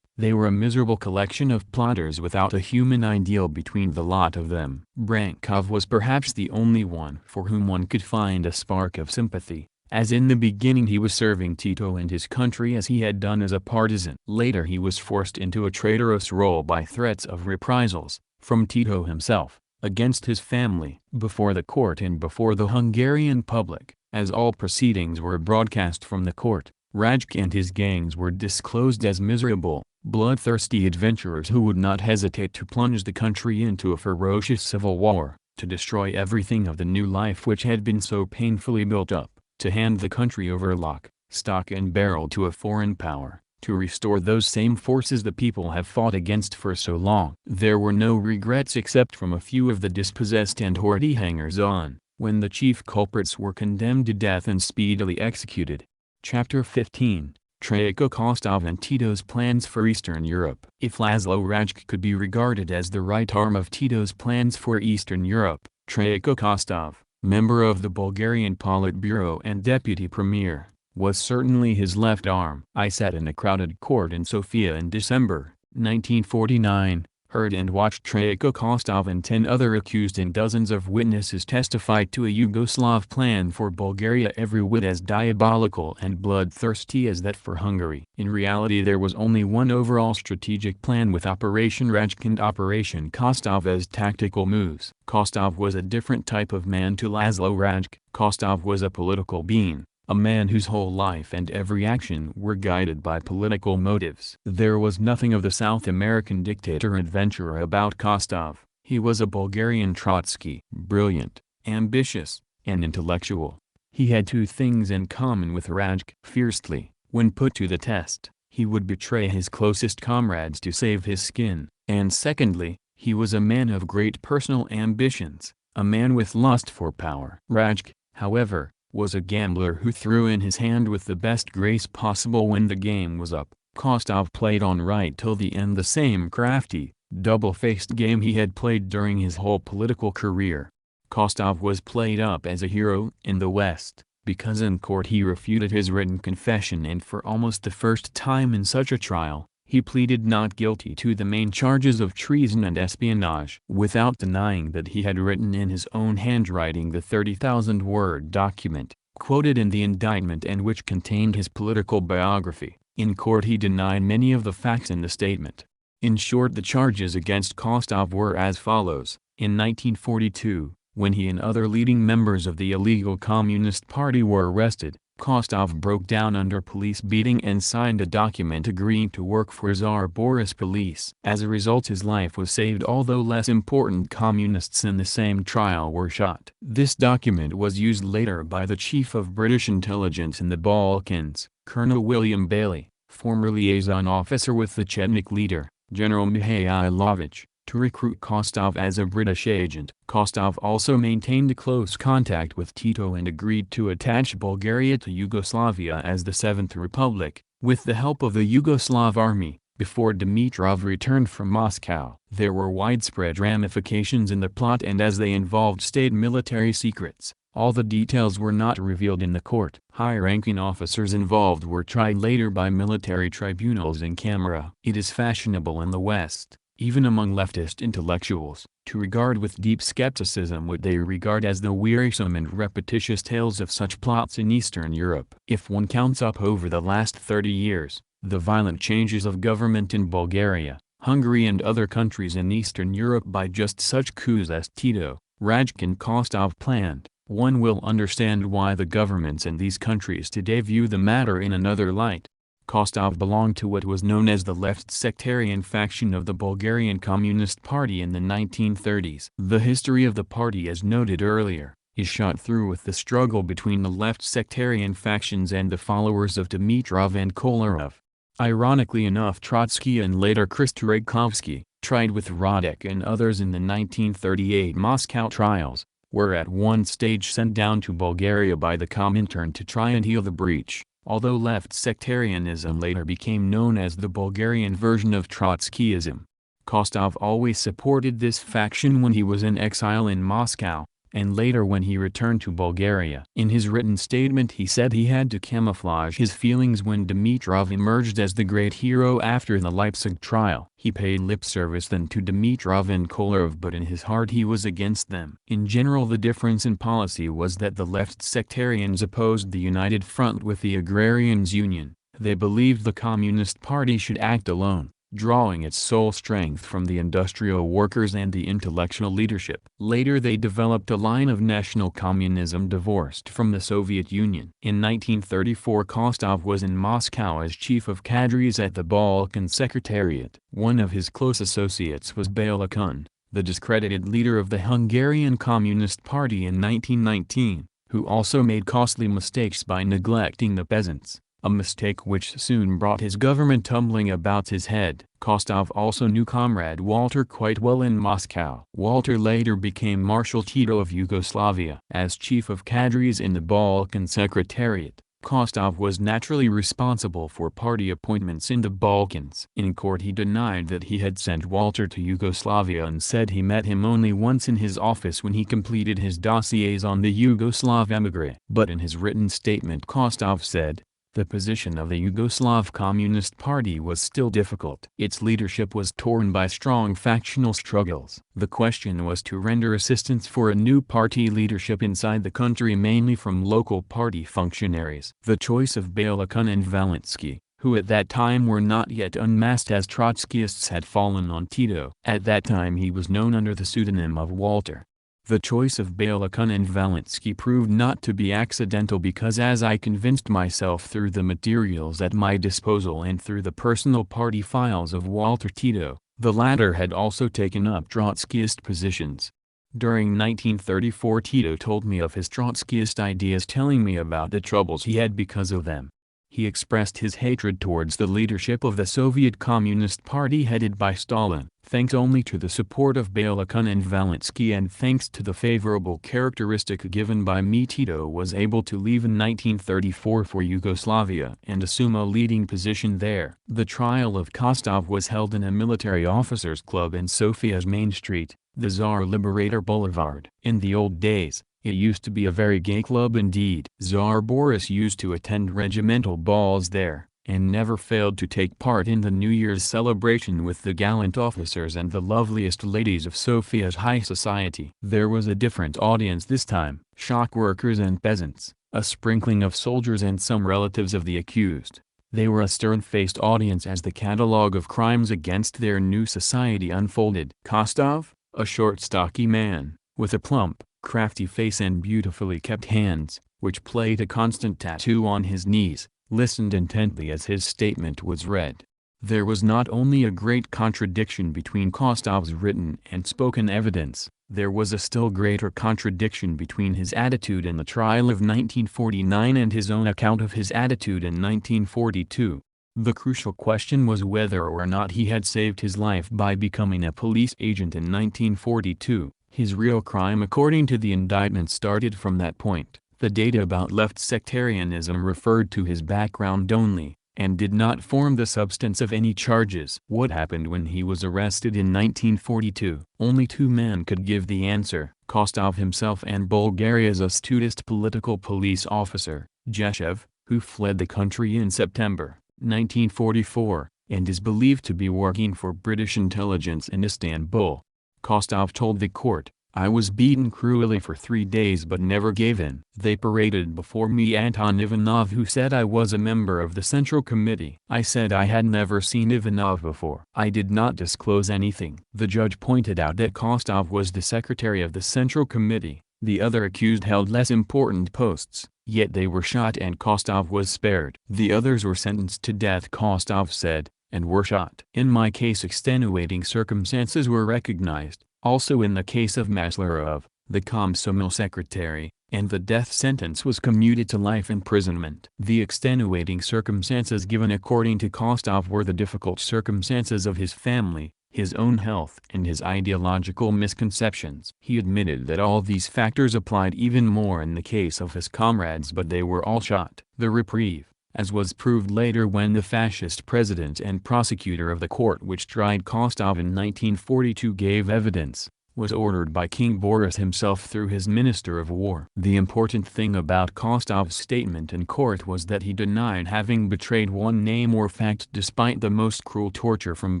[SPEAKER 1] They were a miserable collection of plotters without a human ideal between the lot of them. Brankov was perhaps the only one for whom one could find a spark of sympathy, as in the beginning he was serving Tito and his country as he had done as a partisan. Later he was forced into a traitorous role by threats of reprisals, from Tito himself, against his family, before the court and before the Hungarian public. As all proceedings were broadcast from the court, Rajk and his gangs were disclosed as miserable, bloodthirsty adventurers who would not hesitate to plunge the country into a ferocious civil war, to destroy everything of the new life which had been so painfully built up, to hand the country over lock, stock and barrel to a foreign power, to restore those same forces the people have fought against for so long. There were no regrets except from a few of the dispossessed and hoardy hangers-on, when the chief culprits were condemned to death and speedily executed. Chapter 15, Traico Kostov and Tito's plans for Eastern Europe. If Laszlo Rajk could be regarded as the right arm of Tito's plans for Eastern Europe, Traico Kostov, member of the Bulgarian Politburo and deputy premier, was certainly his left arm. I sat in a crowded court in Sofia in December, 1949, heard and watched Traico Kostov and 10 other accused and dozens of witnesses testify to a Yugoslav plan for Bulgaria every whit as diabolical and bloodthirsty as that for Hungary. In reality there was only one overall strategic plan with Operation Rajk and Operation Kostov as tactical moves. Kostov was a different type of man to Laszlo Rajk. Kostov was a political being, a man whose whole life and every action were guided by political motives. There was nothing of the South American dictator-adventurer about Kostov. He was a Bulgarian Trotsky, brilliant, ambitious, and intellectual. He had two things in common with Rajk. Fiercely, when put to the test, he would betray his closest comrades to save his skin, and secondly, he was a man of great personal ambitions, a man with lust for power. Rajk, however, was a gambler who threw in his hand with the best grace possible when the game was up. Kostov played on right till the end, the same crafty, double-faced game he had played during his whole political career. Kostov was played up as a hero in the West, because in court he refuted his written confession, and for almost the first time in such a trial, he pleaded not guilty to the main charges of treason and espionage, without denying that he had written in his own handwriting the 30,000-word document, quoted in the indictment and which contained his political biography. In court he denied many of the facts in the statement. In short, the charges against Kostov were as follows. In 1942, when he and other leading members of the illegal Communist Party were arrested, Kostov broke down under police beating and signed a document agreeing to work for Tsar Boris police. As a result, his life was saved, although less important communists in the same trial were shot. This document was used later by the chief of British intelligence in the Balkans, Colonel William Bailey, former liaison officer with the Chetnik leader, General Mihailovich, to recruit Kostov as a British agent. Kostov also maintained close contact with Tito and agreed to attach Bulgaria to Yugoslavia as the Seventh Republic, with the help of the Yugoslav army, before Dimitrov returned from Moscow. There were widespread ramifications in the plot, and as they involved state military secrets, all the details were not revealed in the court. High-ranking officers involved were tried later by military tribunals in camera. It is fashionable in the West, even among leftist intellectuals, to regard with deep skepticism what they regard as the wearisome and repetitious tales of such plots in Eastern Europe. If one counts up over the last 30 years, the violent changes of government in Bulgaria, Hungary and other countries in Eastern Europe by just such coups as Tito, Rajk and Kostov planned, one will understand why the governments in these countries today view the matter in another light. Kostov belonged to what was known as the left sectarian faction of the Bulgarian Communist Party in the 1930s. The history of the party, as noted earlier, is shot through with the struggle between the left sectarian factions and the followers of Dimitrov and Kolarov. Ironically enough, Trotsky and later Krysteraykovsky, tried with Radek and others in the 1938 Moscow trials, were at one stage sent down to Bulgaria by the Comintern to try and heal the breach. Although left sectarianism later became known as the Bulgarian version of Trotskyism, Kostov always supported this faction when he was in exile in Moscow, and later when he returned to Bulgaria. In his written statement, he said he had to camouflage his feelings when Dimitrov emerged as the great hero after the Leipzig trial. He paid lip service then to Dimitrov and Kolarov, but in his heart he was against them. In general, the difference in policy was that the left sectarians opposed the United Front with the Agrarians' Union. They believed the Communist Party should act alone, drawing its sole strength from the industrial workers and the intellectual leadership. Later they developed a line of national communism divorced from the Soviet Union. In 1934 Kostov was in Moscow as chief of cadres at the Balkan Secretariat. One of his close associates was Bela Kun, the discredited leader of the Hungarian Communist Party in 1919, who also made costly mistakes by neglecting the peasants, a mistake which soon brought his government tumbling about his head. Kostov also knew Comrade Walter quite well in Moscow. Walter later became Marshal Tito of Yugoslavia. As chief of cadres in the Balkan Secretariat, Kostov was naturally responsible for party appointments in the Balkans. In court he denied that he had sent Walter to Yugoslavia and said he met him only once in his office when he completed his dossiers on the Yugoslav émigré. But in his written statement Kostov said, the position of the Yugoslav Communist Party was still difficult. Its leadership was torn by strong factional struggles. The question was to render assistance for a new party leadership inside the country, mainly from local party functionaries. The choice of Bela Kun and Valensky, who at that time were not yet unmasked as Trotskyists, had fallen on Tito. At that time he was known under the pseudonym of Walter. The choice of Bela Kun and Valensky proved not to be accidental, because as I convinced myself through the materials at my disposal and through the personal party files of Walter Tito, the latter had also taken up Trotskyist positions. During 1934 Tito told me of his Trotskyist ideas, telling me about the troubles he had because of them. He expressed his hatred towards the leadership of the Soviet Communist Party headed by Stalin. Thanks only to the support of Bela Kun and Valensky and thanks to the favorable characteristic given by me, Tito was able to leave in 1934 for Yugoslavia and assume a leading position there. The trial of Kostov was held in a military officers' club in Sofia's main street, the Tsar Liberator Boulevard. In the old days, it used to be a very gay club indeed. Tsar Boris used to attend regimental balls there, and never failed to take part in the New Year's celebration with the gallant officers and the loveliest ladies of Sofia's high society. There was a different audience this time: shock workers and peasants, a sprinkling of soldiers and some relatives of the accused. They were a stern-faced audience as the catalogue of crimes against their new society unfolded. Kostov, a short stocky man, with a plump, crafty face and beautifully kept hands, which played a constant tattoo on his knees, listened intently as his statement was read. There was not only a great contradiction between Kostov's written and spoken evidence, there was a still greater contradiction between his attitude in the trial of 1949 and his own account of his attitude in 1942. The crucial question was whether or not he had saved his life by becoming a police agent in 1942. His real crime according to the indictment started from that point. The data about left sectarianism referred to his background only, and did not form the substance of any charges. What happened when he was arrested in 1942? Only two men could give the answer: Kostov himself and Bulgaria's astutest political police officer, Jeshev, who fled the country in September 1944, and is believed to be working for British intelligence in Istanbul. Kostov told the court, "I was beaten cruelly for 3 days but never gave in. They paraded before me Anton Ivanov, who said I was a member of the Central Committee. I said I had never seen Ivanov before. I did not disclose anything." The judge pointed out that Kostov was the secretary of the Central Committee. The other accused held less important posts, yet they were shot and Kostov was spared. "The others were sentenced to death," Kostov said, "and were shot. In my case extenuating circumstances were recognized. Also in the case of Maslarov, the Komsomol secretary, and the death sentence was commuted to life imprisonment." The extenuating circumstances given according to Kostov were the difficult circumstances of his family, his own health and his ideological misconceptions. He admitted that all these factors applied even more in the case of his comrades, but they were all shot. The reprieve, as was proved later when the fascist president and prosecutor of the court which tried Kostov in 1942 gave evidence, was ordered by King Boris himself through his Minister of War. The important thing about Kostov's statement in court was that he denied having betrayed one name or fact despite the most cruel torture from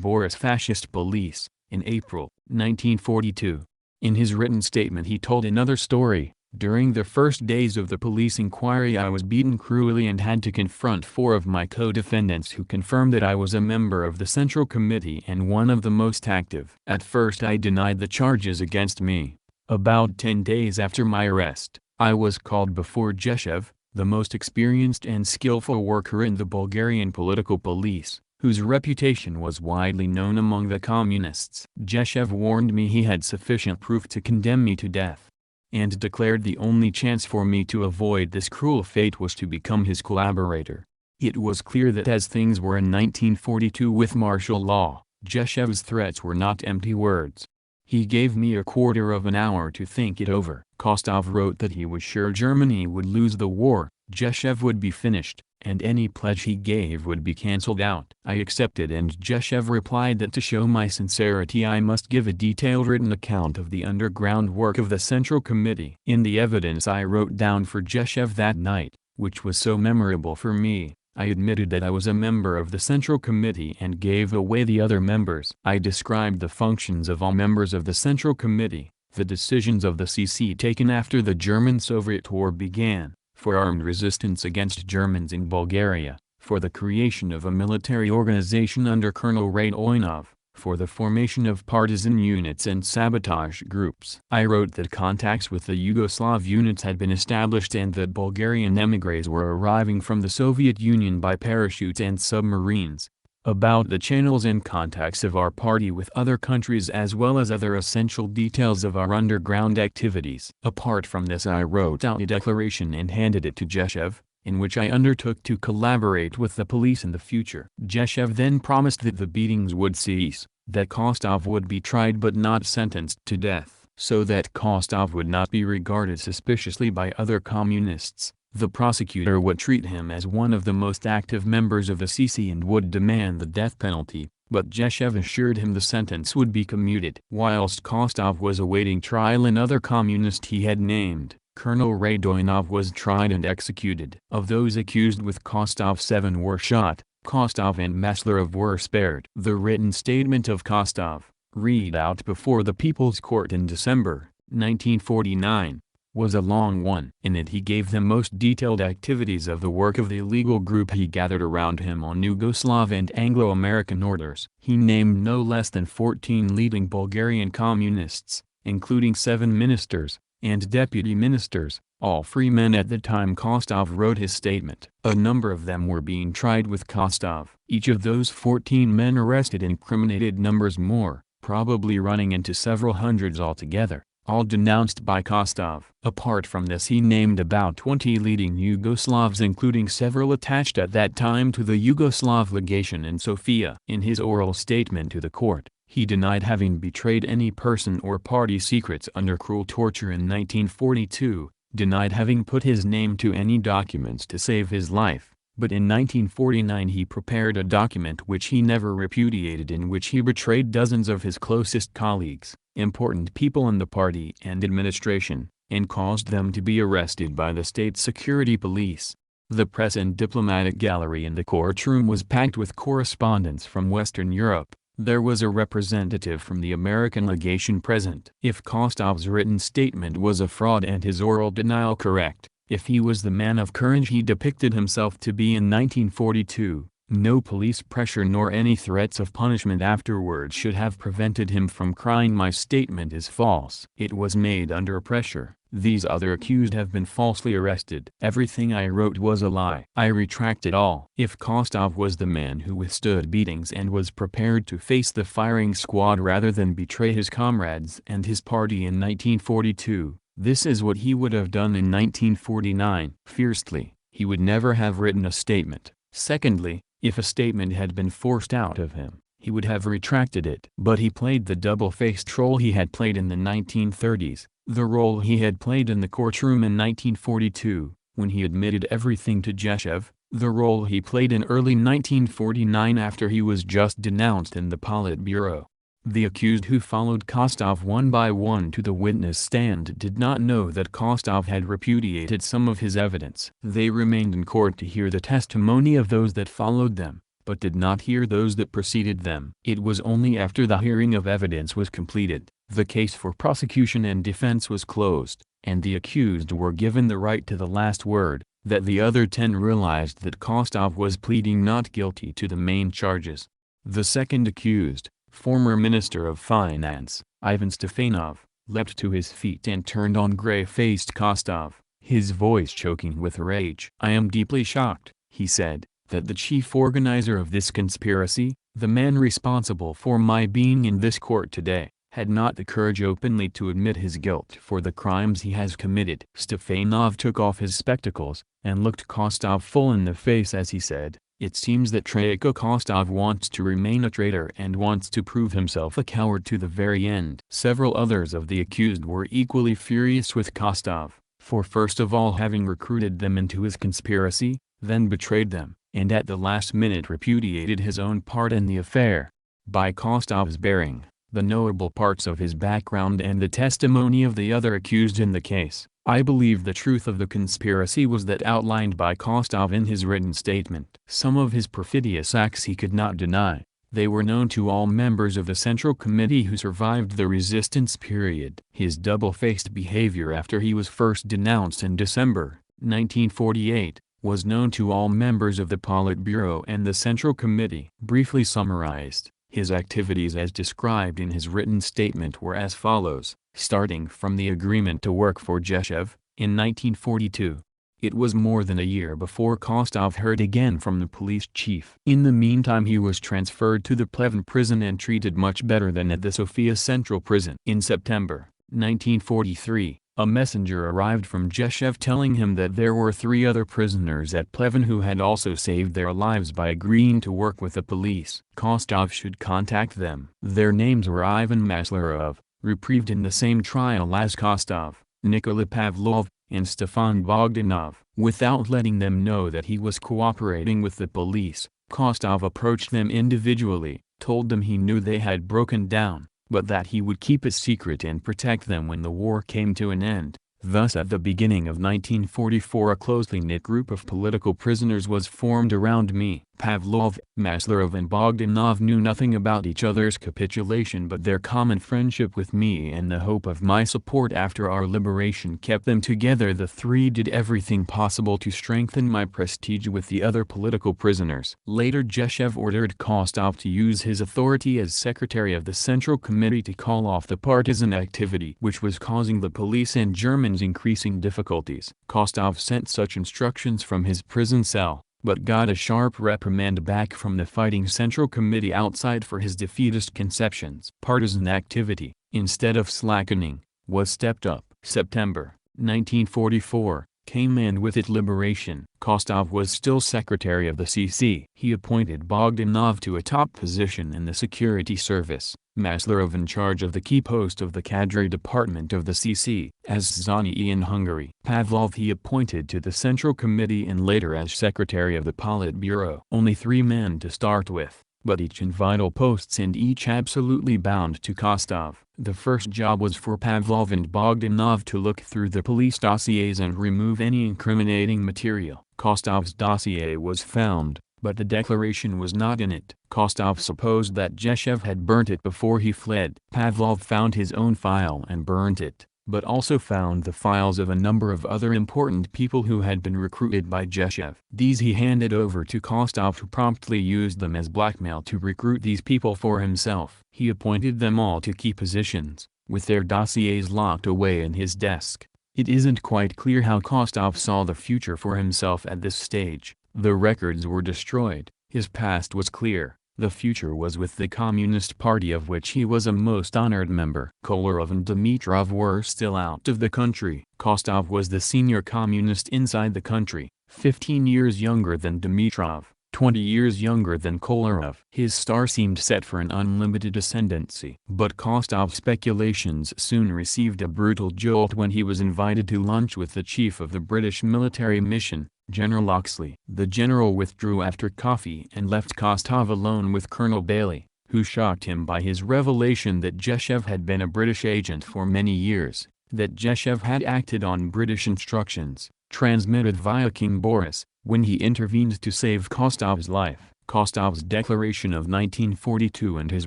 [SPEAKER 1] Boris fascist police, in April 1942. In his written statement he told another story. "During the first days of the police inquiry I was beaten cruelly and had to confront 4 of my co-defendants who confirmed that I was a member of the Central Committee and one of the most active. At first I denied the charges against me. About 10 days after my arrest, I was called before Jeshev, the most experienced and skillful worker in the Bulgarian political police, whose reputation was widely known among the communists. Jeshev warned me he had sufficient proof to condemn me to death, and declared the only chance for me to avoid this cruel fate was to become his collaborator." It was clear that as things were in 1942 with martial law, Jeshev's threats were not empty words. "He gave me a quarter of an hour to think it over." Kostov wrote that he was sure Germany would lose the war, Jeshev would be finished, and any pledge he gave would be cancelled out. "I accepted," and Jeshev replied that to show my sincerity I must give a detailed written account of the underground work of the Central Committee. In the evidence I wrote down for Jeshev that night, which was so memorable for me, I admitted that I was a member of the Central Committee and gave away the other members. I described the functions of all members of the Central Committee, the decisions of the CC taken after the German-Soviet war began, for armed resistance against Germans in Bulgaria, for the creation of a military organization under Colonel Radoinov, for the formation of partisan units and sabotage groups. I wrote that contacts with the Yugoslav units had been established and that Bulgarian émigrés were arriving from the Soviet Union by parachutes and submarines. About the channels and contacts of our party with other countries as well as other essential details of our underground activities. Apart from this I wrote out a declaration and handed it to Jeshev, in which I undertook to collaborate with the police in the future. Jeshev then promised that the beatings would cease, that Kostov would be tried but not sentenced to death, so that Kostov would not be regarded suspiciously by other communists. The prosecutor would treat him as one of the most active members of the CC and would demand the death penalty, but Jeshev assured him the sentence would be commuted. Whilst Kostov was awaiting trial, another communist he had named, Colonel Radoinov, was tried and executed. Of those accused with Kostov, 7 were shot. Kostov and Maslarov were spared. The written statement of Kostov, read out before the People's Court in December 1949, was a long one. In it he gave them most detailed activities of the work of the illegal group he gathered around him on Yugoslav and Anglo-American orders. He named no less than 14 leading Bulgarian communists, including 7 ministers, and deputy ministers, all free men at the time Kostov wrote his statement. A number of them were being tried with Kostov. Each of those 14 men arrested incriminated numbers more, probably running into several hundreds altogether, all denounced by Kostov. Apart from this he named about 20 leading Yugoslavs including several attached at that time to the Yugoslav legation in Sofia. In his oral statement to the court, he denied having betrayed any person or party secrets under cruel torture in 1942, denied having put his name to any documents to save his life, but in 1949 he prepared a document which he never repudiated in which he betrayed dozens of his closest colleagues, important people in the party and administration, and caused them to be arrested by the state security police. The press and diplomatic gallery in the courtroom was packed with correspondents from Western Europe. There was a representative from the American legation present. If Kostov's written statement was a fraud and his oral denial correct, if he was the man of courage he depicted himself to be in 1942, no police pressure nor any threats of punishment afterwards should have prevented him from crying my statement is false. It was made under pressure. These other accused have been falsely arrested. Everything I wrote was a lie. I retract it all. If Kostov was the man who withstood beatings and was prepared to face the firing squad rather than betray his comrades and his party in 1942, this is what he would have done in 1949. Firstly, he would never have written a statement. Secondly, if a statement had been forced out of him, he would have retracted it. But he played the double-faced role he had played in the 1930s, the role he had played in the courtroom in 1942, when he admitted everything to Jeshev, the role he played in early 1949 after he was just denounced in the Politburo. The accused who followed Kostov one by one to the witness stand did not know that Kostov had repudiated some of his evidence. They remained in court to hear the testimony of those that followed them, but did not hear those that preceded them. It was only after the hearing of evidence was completed, the case for prosecution and defense was closed, and the accused were given the right to the last word, that the other 10 realized that Kostov was pleading not guilty to the main charges. The second accused, former Minister of Finance, Ivan Stefanov, leapt to his feet and turned on gray-faced Kostov, his voice choking with rage. I am deeply shocked, he said, that the chief organizer of this conspiracy, the man responsible for my being in this court today, had not the courage openly to admit his guilt for the crimes he has committed. Stefanov took off his spectacles, and looked Kostov full in the face as he said, it seems that Treyko Kostov wants to remain a traitor and wants to prove himself a coward to the very end. Several others of the accused were equally furious with Kostov, for first of all having recruited them into his conspiracy, then betrayed them, and at the last minute repudiated his own part in the affair. By Kostov's bearing, the knowable parts of his background and the testimony of the other accused in the case, I believe the truth of the conspiracy was that outlined by Kostov in his written statement. Some of his perfidious acts he could not deny. They were known to all members of the Central Committee who survived the resistance period. His double-faced behavior after he was first denounced in December 1948 was known to all members of the Politburo and the Central Committee. Briefly summarized, his activities as described in his written statement were as follows, starting from the agreement to work for Jeshev, in 1942. It was more than a year before Kostov heard again from the police chief. In the meantime he was transferred to the Pleven prison and treated much better than at the Sofia Central Prison. In September 1943, a messenger arrived from Jeshev telling him that there were 3 other prisoners at Pleven who had also saved their lives by agreeing to work with the police. Kostov should contact them. Their names were Ivan Maslarov, reprieved in the same trial as Kostov, Nikolai Pavlov, and Stefan Bogdanov. Without letting them know that he was cooperating with the police, Kostov approached them individually, told them he knew they had broken down, but that he would keep it secret and protect them when the war came to an end. Thus at the beginning of 1944 a closely knit group of political prisoners was formed around me. Pavlov, Maslarov and Bogdanov knew nothing about each other's capitulation, but their common friendship with me and the hope of my support after our liberation kept them together. The three did everything possible to strengthen my prestige with the other political prisoners. Later Zheshev ordered Kostov to use his authority as secretary of the Central Committee to call off the partisan activity which was causing the police and Germans increasing difficulties. Kostov sent such instructions from his prison cell, but got a sharp reprimand back from the fighting Central Committee outside for his defeatist conceptions. Partisan activity, instead of slackening, was stepped up. September 1944 came, and with it liberation. Kostov was still secretary of the CC. He appointed Bogdanov to a top position in the security service, Maslarov in charge of the key post of the cadre department of the CC. As Czarny in Hungary, Pavlov he appointed to the Central Committee and later as secretary of the Politburo. Only 3 men to start with, but each in vital posts and each absolutely bound to Kostov. The first job was for Pavlov and Bogdanov to look through the police dossiers and remove any incriminating material. Kostov's dossier was found, but the declaration was not in it. Kostov supposed that Zheshev had burnt it before he fled. Pavlov found his own file and burnt it, but also found the files of a number of other important people who had been recruited by Zheshev. These he handed over to Kostov, who promptly used them as blackmail to recruit these people for himself. He appointed them all to key positions, with their dossiers locked away in his desk. It isn't quite clear how Kostov saw the future for himself at this stage. The records were destroyed, his past was clear. The future was with the Communist Party, of which he was a most honored member. Kolarov and Dimitrov were still out of the country. Kostov was the senior communist inside the country, 15 years younger than Dimitrov, 20 years younger than Kolarov. His star seemed set for an unlimited ascendancy. But Kostov's speculations soon received a brutal jolt when he was invited to lunch with the chief of the British military mission, General Oxley. The general withdrew after coffee and left Kostov alone with Colonel Bailey, who shocked him by his revelation that Zheshev had been a British agent for many years, that Zheshev had acted on British instructions, transmitted via King Boris, when he intervened to save Kostov's life. Kostov's declaration of 1942 and his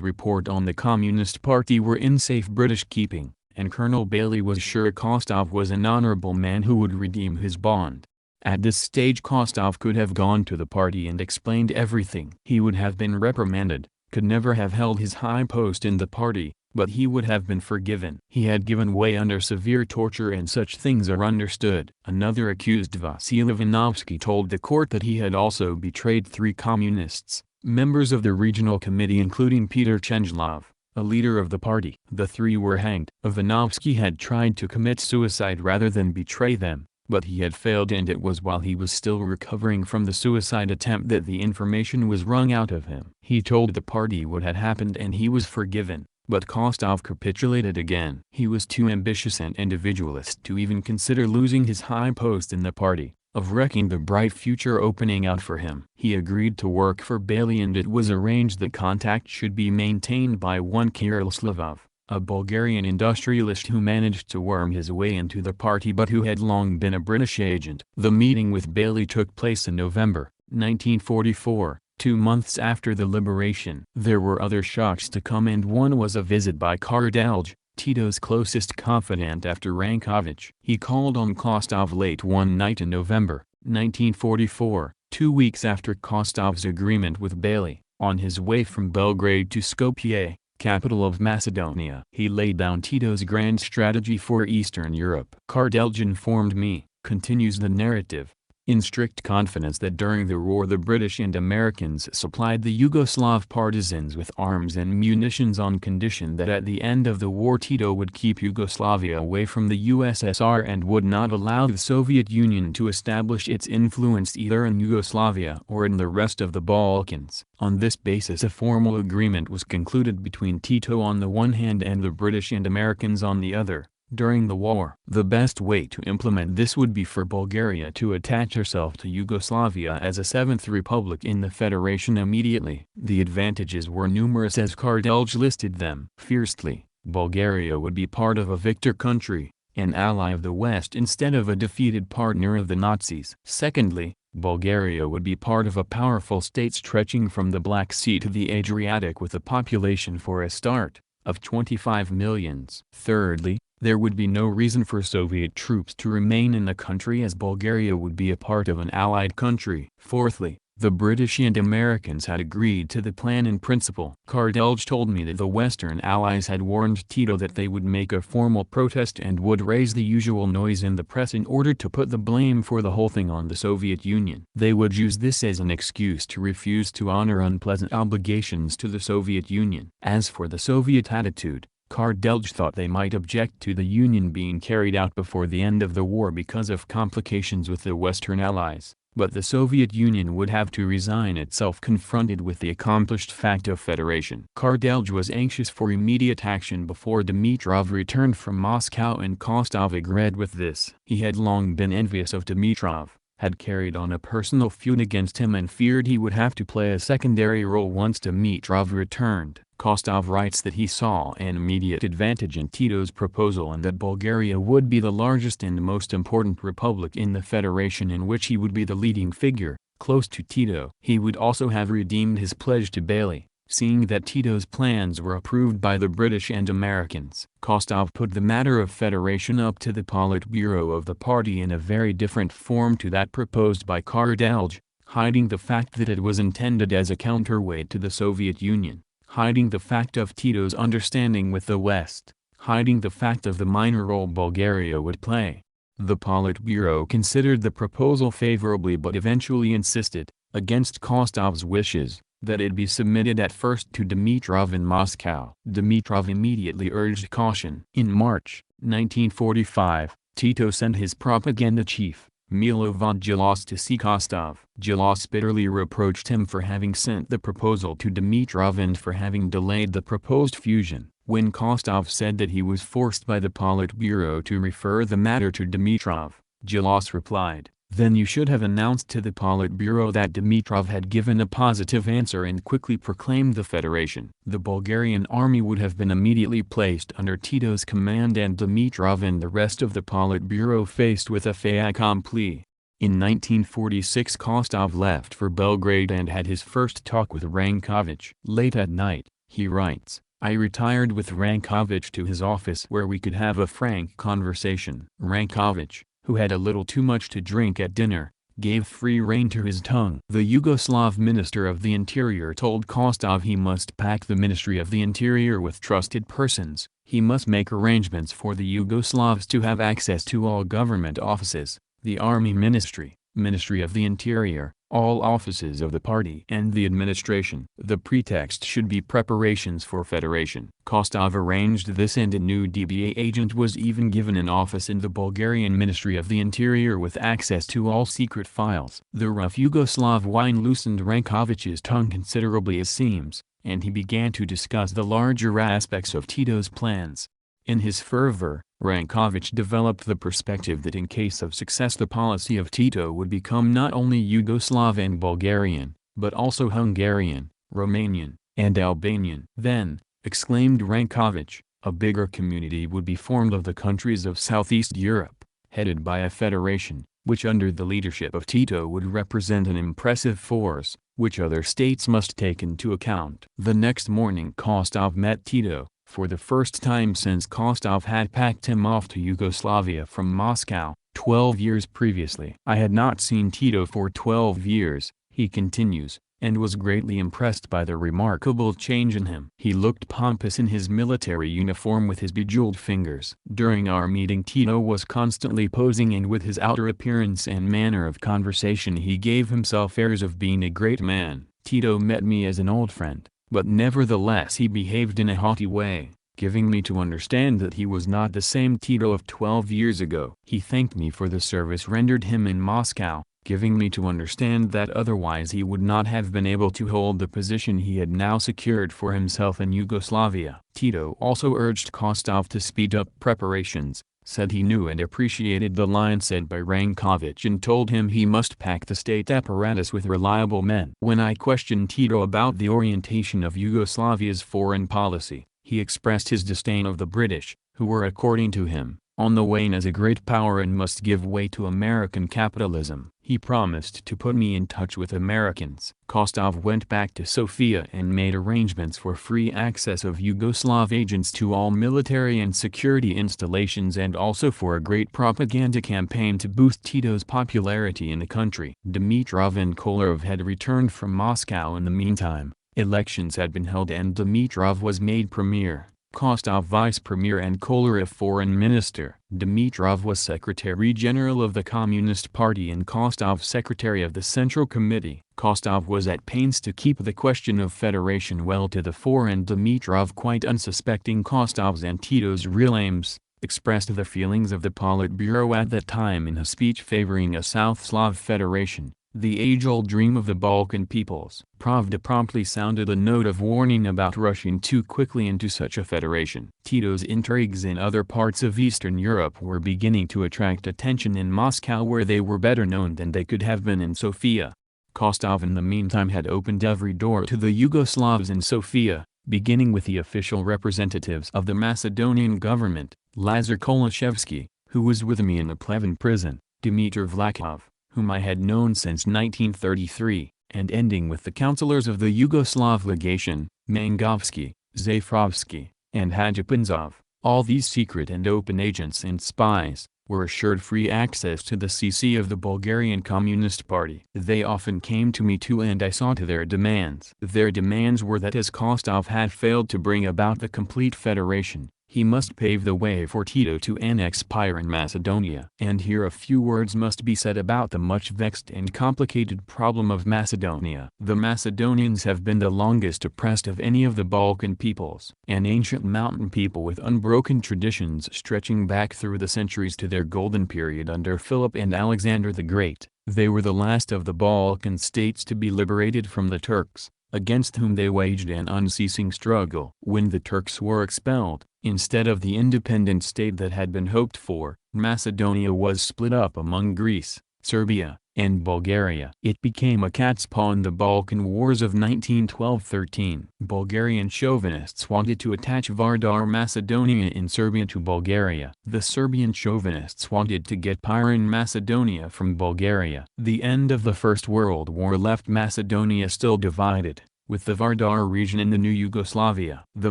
[SPEAKER 1] report on the Communist Party were in safe British keeping, and Colonel Bailey was sure Kostov was an honorable man who would redeem his bond. At this stage Kostov could have gone to the party and explained everything. He would have been reprimanded, could never have held his high post in the party, but he would have been forgiven. He had given way under severe torture, and such things are understood. Another accused, Vasily Ivanovsky, told the court that he had also betrayed 3 communists, members of the regional committee, including Peter Chenjlov, a leader of the party. The 3 were hanged. Ivanovsky had tried to commit suicide rather than betray them, but he had failed, and it was while he was still recovering from the suicide attempt that the information was wrung out of him. He told the party what had happened and he was forgiven, but Kostov capitulated again. He was too ambitious and individualist to even consider losing his high post in the party, of wrecking the bright future opening out for him. He agreed to work for Bailey, and it was arranged that contact should be maintained by one Kirill Slavov, a Bulgarian industrialist who managed to worm his way into the party but who had long been a British agent. The meeting with Bailey took place in November 1944, 2 months after the liberation. There were other shocks to come, and one was a visit by Kardelj, Tito's closest confidant after Rankovich. He called on Kostov late one night in November 1944, 2 weeks after Kostov's agreement with Bailey, on his way from Belgrade to Skopje, capital of Macedonia. He laid down Tito's grand strategy for Eastern Europe. Kardelj informed me, continues the narrative, in strict confidence, that during the war the British and Americans supplied the Yugoslav partisans with arms and munitions on condition that at the end of the war Tito would keep Yugoslavia away from the USSR and would not allow the Soviet Union to establish its influence either in Yugoslavia or in the rest of the Balkans. On this basis a formal agreement was concluded between Tito on the one hand and the British and Americans on the other. During the war, the best way to implement this would be for Bulgaria to attach herself to Yugoslavia as a seventh republic in the Federation immediately. The advantages were numerous as Kardelj listed them. Firstly, Bulgaria would be part of a victor country, an ally of the West instead of a defeated partner of the Nazis. Secondly, Bulgaria would be part of a powerful state stretching from the Black Sea to the Adriatic with a population for a start of 25 millions. Thirdly, there would be no reason for Soviet troops to remain in the country as Bulgaria would be a part of an allied country. Fourthly, the British and Americans had agreed to the plan in principle. Kardelj told me that the Western allies had warned Tito that they would make a formal protest and would raise the usual noise in the press in order to put the blame for the whole thing on the Soviet Union. They would use this as an excuse to refuse to honor unpleasant obligations to the Soviet Union. As for the Soviet attitude, Kardelj thought they might object to the Union being carried out before the end of the war because of complications with the Western allies. But the Soviet Union would have to resign itself confronted with the accomplished fact of federation. Kardelj was anxious for immediate action before Dimitrov returned from Moscow, and Kostov agreed with this. He had long been envious of Dimitrov, had carried on a personal feud against him, and feared he would have to play a secondary role once Dimitrov returned. Kostov writes that he saw an immediate advantage in Tito's proposal and that Bulgaria would be the largest and most important republic in the federation in which he would be the leading figure, close to Tito. He would also have redeemed his pledge to Bailey, seeing that Tito's plans were approved by the British and Americans. Kostov put the matter of federation up to the Politburo of the party in a very different form to that proposed by Kardelj, hiding the fact that it was intended as a counterweight to the Soviet Union, hiding the fact of Tito's understanding with the West, hiding the fact of the minor role Bulgaria would play. The Politburo considered the proposal favorably but eventually insisted, against Kostov's wishes, that it be submitted at first to Dimitrov in Moscow. Dimitrov immediately urged caution. In March 1945, Tito sent his propaganda chief, Milovod Djilas, to see Kostov. Djilas bitterly reproached him for having sent the proposal to Dimitrov and for having delayed the proposed fusion. When Kostov said that he was forced by the Politburo to refer the matter to Dimitrov, Djilas replied, "Then you should have announced to the Politburo that Dimitrov had given a positive answer and quickly proclaimed the federation." The Bulgarian army would have been immediately placed under Tito's command, and Dimitrov and the rest of the Politburo faced with a fait accompli. In 1946 Kostov left for Belgrade and had his first talk with Rankovic. Late at night, he writes, "I retired with Rankovic to his office where we could have a frank conversation." Rankovic, who had a little too much to drink at dinner, gave free rein to his tongue. The Yugoslav Minister of the Interior told Kostov he must pack the Ministry of the Interior with trusted persons, he must make arrangements for the Yugoslavs to have access to all government offices, the Army Ministry, Ministry of the Interior, all offices of the party and the administration. The pretext should be preparations for federation. Kostov arranged this, and a new DBA agent was even given an office in the Bulgarian Ministry of the Interior with access to all secret files. The rough Yugoslav wine loosened Rankovic's tongue considerably, it seems, and he began to discuss the larger aspects of Tito's plans. In his fervor, Rankovic developed the perspective that in case of success the policy of Tito would become not only Yugoslav and Bulgarian, but also Hungarian, Romanian, and Albanian. "Then," exclaimed Rankovic, "a bigger community would be formed of the countries of Southeast Europe, headed by a federation, which under the leadership of Tito would represent an impressive force, which other states must take into account." The next morning Kostov met Tito, for the first time since Kostov had packed him off to Yugoslavia from Moscow, 12 years previously. "I had not seen Tito for 12 years, he continues, and was greatly impressed by the remarkable change in him. He looked pompous in his military uniform with his bejeweled fingers. During our meeting Tito was constantly posing, and with his outer appearance and manner of conversation he gave himself airs of being a great man. Tito met me as an old friend, but nevertheless he behaved in a haughty way, giving me to understand that he was not the same Tito of 12 years ago. He thanked me for the service rendered him in Moscow, giving me to understand that otherwise he would not have been able to hold the position he had now secured for himself in Yugoslavia." Tito also urged Kostov to speed up preparations, said he knew and appreciated the line said by Rankovic, and told him he must pack the state apparatus with reliable men. When I questioned Tito about the orientation of Yugoslavia's foreign policy, he expressed his disdain of the British, who were according to him, on the wane as a great power and must give way to American capitalism. He promised to put me in touch with Americans. Kostov went back to Sofia and made arrangements for free access of Yugoslav agents to all military and security installations and also for a great propaganda campaign to boost Tito's popularity in the country. Dimitrov and Kolarov had returned from Moscow in the meantime. Elections had been held and Dimitrov was made premier, Kostov vice premier and Kolarov foreign minister. Dimitrov was secretary general of the Communist Party and Kostov secretary of the Central Committee. Kostov was at pains to keep the question of federation well to the fore and Dimitrov, quite unsuspecting Kostov's and Tito's real aims, expressed the feelings of the Politburo at that time in a speech favoring a South Slav federation, the age-old dream of the Balkan peoples. Pravda promptly sounded a note of warning about rushing too quickly into such a federation. Tito's intrigues in other parts of Eastern Europe were beginning to attract attention in Moscow, where they were better known than they could have been in Sofia. Kostov in the meantime had opened every door to the Yugoslavs in Sofia, beginning with the official representatives of the Macedonian government, Lazar Kolashevsky, who was with me in the Pleven prison, Dimitar Vlachov, whom I had known since 1933, and ending with the councillors of the Yugoslav legation, Mangovsky, Zafrovsky, and Hadjipanzov. All these secret and open agents and spies were assured free access to the CC of the Bulgarian Communist Party. They often came to me too and I saw to their demands. Their demands were that as Kostov had failed to bring about the complete federation, he must pave the way for Tito to annex Pirin Macedonia. And here a few words must be said about the much vexed and complicated problem of Macedonia. The Macedonians have been the longest oppressed of any of the Balkan peoples. An ancient mountain people with unbroken traditions stretching back through the centuries to their golden period under Philip and Alexander the Great, they were the last of the Balkan states to be liberated from the Turks, against whom they waged an unceasing struggle. When the Turks were expelled, instead of the independent state that had been hoped for, Macedonia was split up among Greece, Serbia, and Bulgaria. It became a cat's paw in the Balkan Wars of 1912-13. Bulgarian chauvinists wanted to attach Vardar Macedonia in Serbia to Bulgaria. The Serbian chauvinists wanted to get Pirin Macedonia from Bulgaria. The end of the First World War left Macedonia still divided, with the Vardar region in the new Yugoslavia. The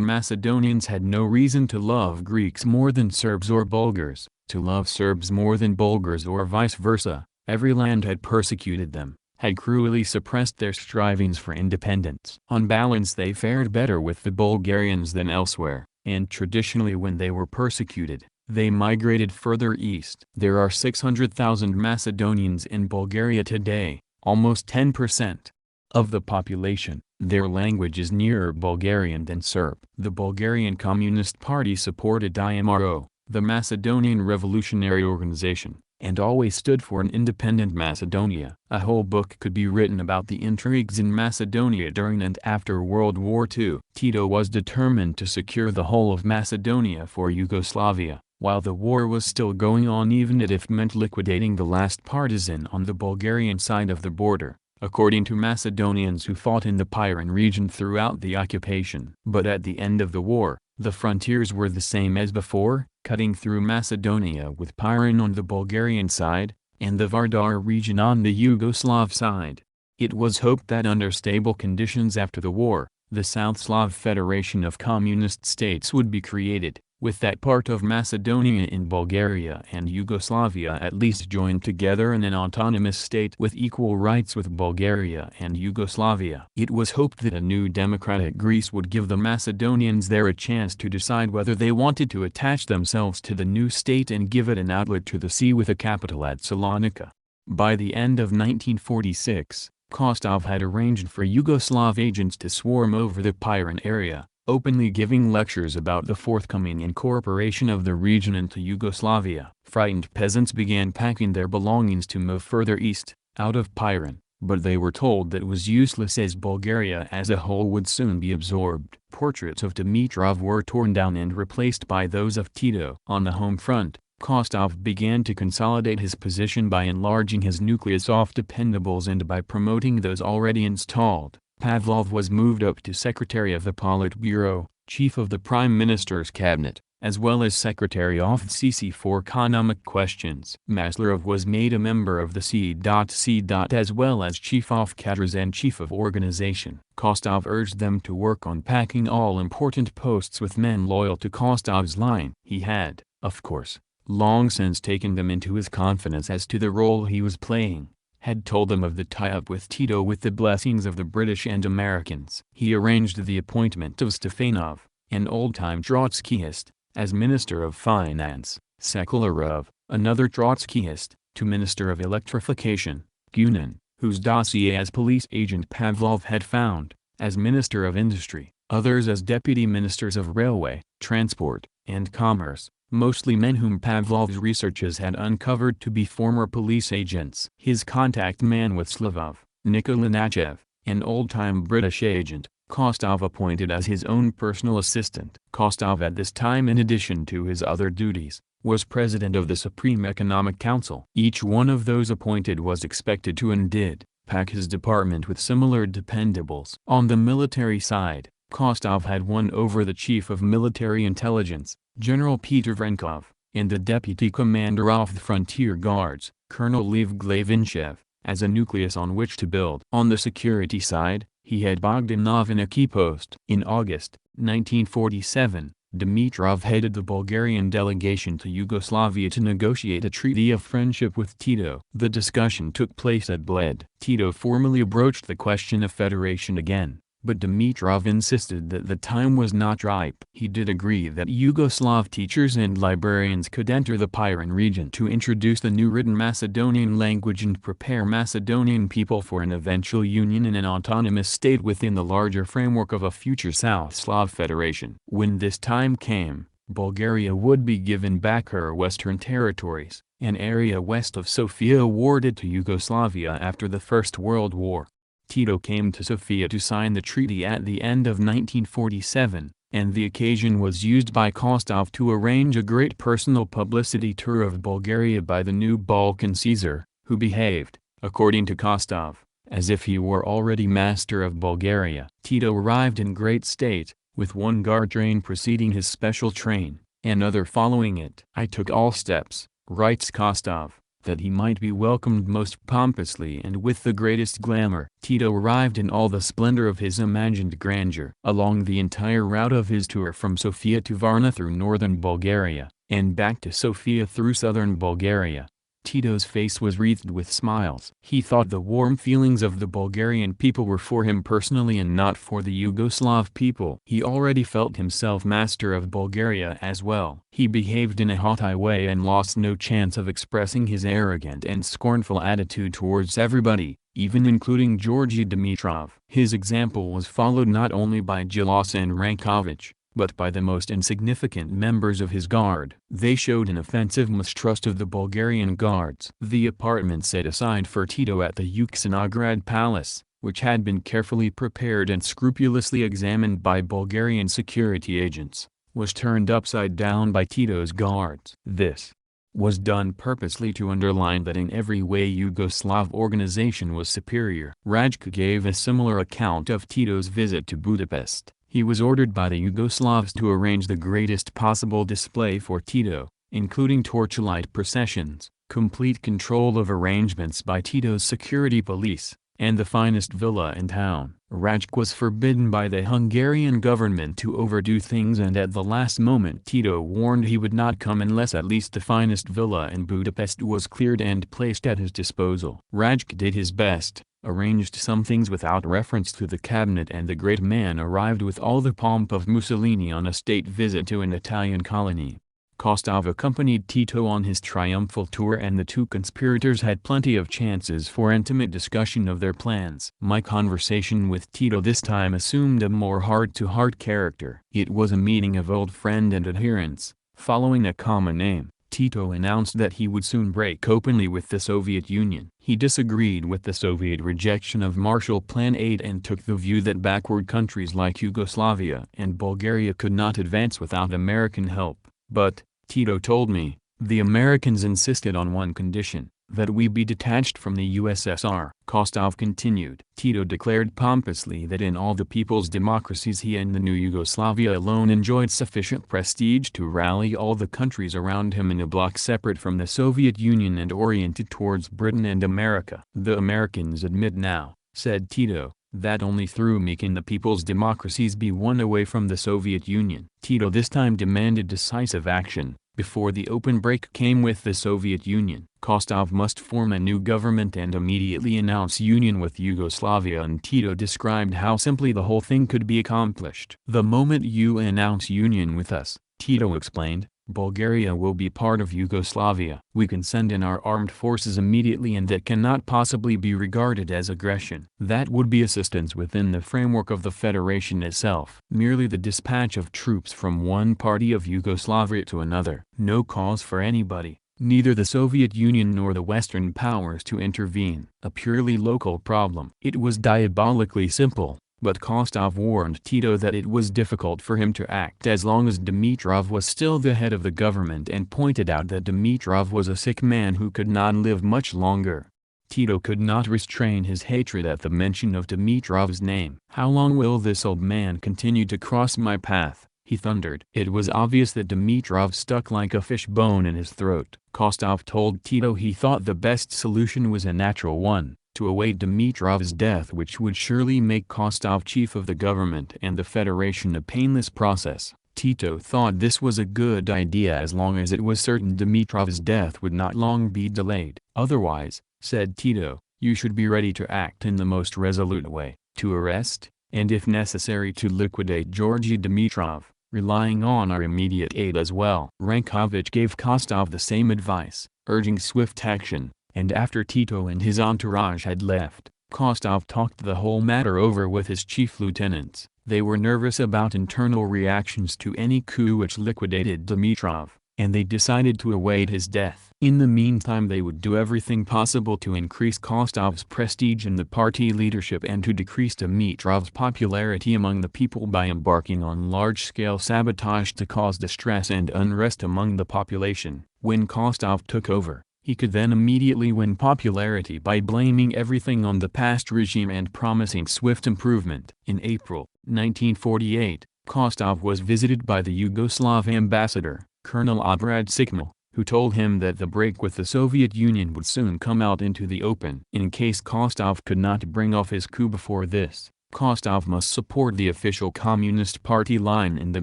[SPEAKER 1] Macedonians had no reason to love Greeks more than Serbs or Bulgars, to love Serbs more than Bulgars or vice versa. Every land had persecuted them, had cruelly suppressed their strivings for independence. On balance they fared better with the Bulgarians than elsewhere, and traditionally when they were persecuted, they migrated further east. There are 600,000 Macedonians in Bulgaria today, almost 10% of the population. Their language is nearer Bulgarian than Serb. The Bulgarian Communist Party supported IMRO, the Macedonian Revolutionary Organization, and always stood for an independent Macedonia. A whole book could be written about the intrigues in Macedonia during and after World War II. Tito was determined to secure the whole of Macedonia for Yugoslavia, while the war was still going on, even if it meant liquidating the last partisan on the Bulgarian side of the border, according to Macedonians who fought in the Pirin region throughout the occupation. But at the end of the war, the frontiers were the same as before, cutting through Macedonia with Pirin on the Bulgarian side, and the Vardar region on the Yugoslav side. It was hoped that under stable conditions after the war, the South Slav Federation of Communist States would be created, with that part of Macedonia in Bulgaria and Yugoslavia at least joined together in an autonomous state with equal rights with Bulgaria and Yugoslavia. It was hoped that a new democratic Greece would give the Macedonians there a chance to decide whether they wanted to attach themselves to the new state and give it an outlet to the sea with a capital at Salonika. By the end of 1946, Kostov had arranged for Yugoslav agents to swarm over the Pirin area, openly giving lectures about the forthcoming incorporation of the region into Yugoslavia. Frightened peasants began packing their belongings to move further east, out of Pirin, but they were told that it was useless as Bulgaria as a whole would soon be absorbed. Portraits of Dimitrov were torn down and replaced by those of Tito. On the home front, Kostov began to consolidate his position by enlarging his nucleus of dependables and by promoting those already installed. Pavlov was moved up to secretary of the Politburo, chief of the prime minister's cabinet, as well as Secretary of CC for Economic Questions. Maslarov was made a member of the C.C. as well as Chief of Cadres and Chief of Organization. Kostov urged them to work on packing all important posts with men loyal to Kostov's line. He had, of course, long since taken them into his confidence as to the role he was playing, had told them of the tie-up with Tito with the blessings of the British and Americans. He arranged the appointment of Stefanov, an old-time Trotskyist, as Minister of Finance, Sekularov, another Trotskyist, to Minister of Electrification, Gunin, whose dossier as police agent Pavlov had found, as Minister of Industry, others as Deputy Ministers of Railway, Transport, and Commerce, mostly men whom Pavlov's researches had uncovered to be former police agents. His contact man was Slavov, Nikola Nachev, an old-time British agent, Kostov appointed as his own personal assistant. Kostov at this time, in addition to his other duties, was president of the Supreme Economic Council. Each one of those appointed was expected to and did pack his department with similar dependables. On the military side, Kostov had won over the Chief of Military Intelligence, General Peter Vrenkov, and the Deputy Commander of the Frontier Guards, Colonel Lev Glavinchev, as a nucleus on which to build. On the security side, he had Bogdanov in a key post. In August 1947, Dimitrov headed the Bulgarian delegation to Yugoslavia to negotiate a treaty of friendship with Tito. The discussion took place at Bled. Tito formally broached the question of federation again, but Dimitrov insisted that the time was not ripe. He did agree that Yugoslav teachers and librarians could enter the Pirin region to introduce the new written Macedonian language and prepare Macedonian people for an eventual union in an autonomous state within the larger framework of a future South Slav federation. When this time came, Bulgaria would be given back her western territories, an area west of Sofia awarded to Yugoslavia after the First World War. Tito came to Sofia to sign the treaty at the end of 1947, and the occasion was used by Kostov to arrange a great personal publicity tour of Bulgaria by the new Balkan Caesar, who behaved, according to Kostov, as if he were already master of Bulgaria. Tito arrived in great state, with one guard train preceding his special train, another following it. "I took all steps," writes Kostov, "that he might be welcomed most pompously and with the greatest glamour." Tito arrived in all the splendor of his imagined grandeur. Along the entire route of his tour from Sofia to Varna through northern Bulgaria, and back to Sofia through southern Bulgaria, Tito's face was wreathed with smiles. He thought the warm feelings of the Bulgarian people were for him personally and not for the Yugoslav people. He already felt himself master of Bulgaria as well. He behaved in a haughty way and lost no chance of expressing his arrogant and scornful attitude towards everybody, even including Georgy Dimitrov. His example was followed not only by Gilas and Rankovich, but by the most insignificant members of his guard. They showed an offensive mistrust of the Bulgarian guards. The apartment set aside for Tito at the Euxinograd Palace, which had been carefully prepared and scrupulously examined by Bulgarian security agents, was turned upside down by Tito's guards. This was done purposely to underline that in every way Yugoslav organization was superior. Rajka gave a similar account of Tito's visit to Budapest. He was ordered by the Yugoslavs to arrange the greatest possible display for Tito, including torchlight processions, complete control of arrangements by Tito's security police, and the finest villa in town. Rajk was forbidden by the Hungarian government to overdo things, and at the last moment Tito warned he would not come unless at least the finest villa in Budapest was cleared and placed at his disposal. Rajk did his best, arranged some things without reference to the cabinet, and the great man arrived with all the pomp of Mussolini on a state visit to an Italian colony. Kostov accompanied Tito on his triumphal tour, and the two conspirators had plenty of chances for intimate discussion of their plans. My conversation with Tito this time assumed a more heart-to-heart character. It was a meeting of old friend and adherents, following a common aim. Tito announced that he would soon break openly with the Soviet Union. He disagreed with the Soviet rejection of Marshall Plan aid and took the view that backward countries like Yugoslavia and Bulgaria could not advance without American help. But, Tito told me, the Americans insisted on one condition, that we be detached from the USSR. Kostov continued. Tito declared pompously that in all the people's democracies he and the new Yugoslavia alone enjoyed sufficient prestige to rally all the countries around him in a bloc separate from the Soviet Union and oriented towards Britain and America. The Americans admit now, said Tito, that only through me can the people's democracies be won away from the Soviet Union. Tito this time demanded decisive action. Before the open break came with the Soviet Union, Kostov must form a new government and immediately announce union with Yugoslavia, and Tito described how simply the whole thing could be accomplished. The moment you announce union with us, Tito explained, Bulgaria will be part of Yugoslavia. We can send in our armed forces immediately, and that cannot possibly be regarded as aggression. That would be assistance within the framework of the federation itself. Merely the dispatch of troops from one party of Yugoslavia to another. No cause for anybody, neither the Soviet Union nor the Western powers, to intervene. A purely local problem. It was diabolically simple. But Kostov warned Tito that it was difficult for him to act as long as Dimitrov was still the head of the government, and pointed out that Dimitrov was a sick man who could not live much longer. Tito could not restrain his hatred at the mention of Dimitrov's name. "How long will this old man continue to cross my path?" he thundered. It was obvious that Dimitrov stuck like a fish bone in his throat. Kostov told Tito he thought the best solution was a natural one, to await Dimitrov's death, which would surely make Kostov chief of the government and the federation a painless process. Tito thought this was a good idea as long as it was certain Dimitrov's death would not long be delayed. "Otherwise," said Tito, "you should be ready to act in the most resolute way, to arrest, and if necessary to liquidate Georgy Dimitrov, relying on our immediate aid as well." Rankovich gave Kostov the same advice, urging swift action. And after Tito and his entourage had left, Kostov talked the whole matter over with his chief lieutenants. They were nervous about internal reactions to any coup which liquidated Dimitrov, and they decided to await his death. In the meantime they would do everything possible to increase Kostov's prestige in the party leadership and to decrease Dimitrov's popularity among the people by embarking on large-scale sabotage to cause distress and unrest among the population. When Kostov took over, he could then immediately win popularity by blaming everything on the past regime and promising swift improvement. In April 1948, Kostov was visited by the Yugoslav ambassador, Colonel Obrad Sikmal, who told him that the break with the Soviet Union would soon come out into the open. In case Kostov could not bring off his coup before this, Kostov must support the official Communist Party line in the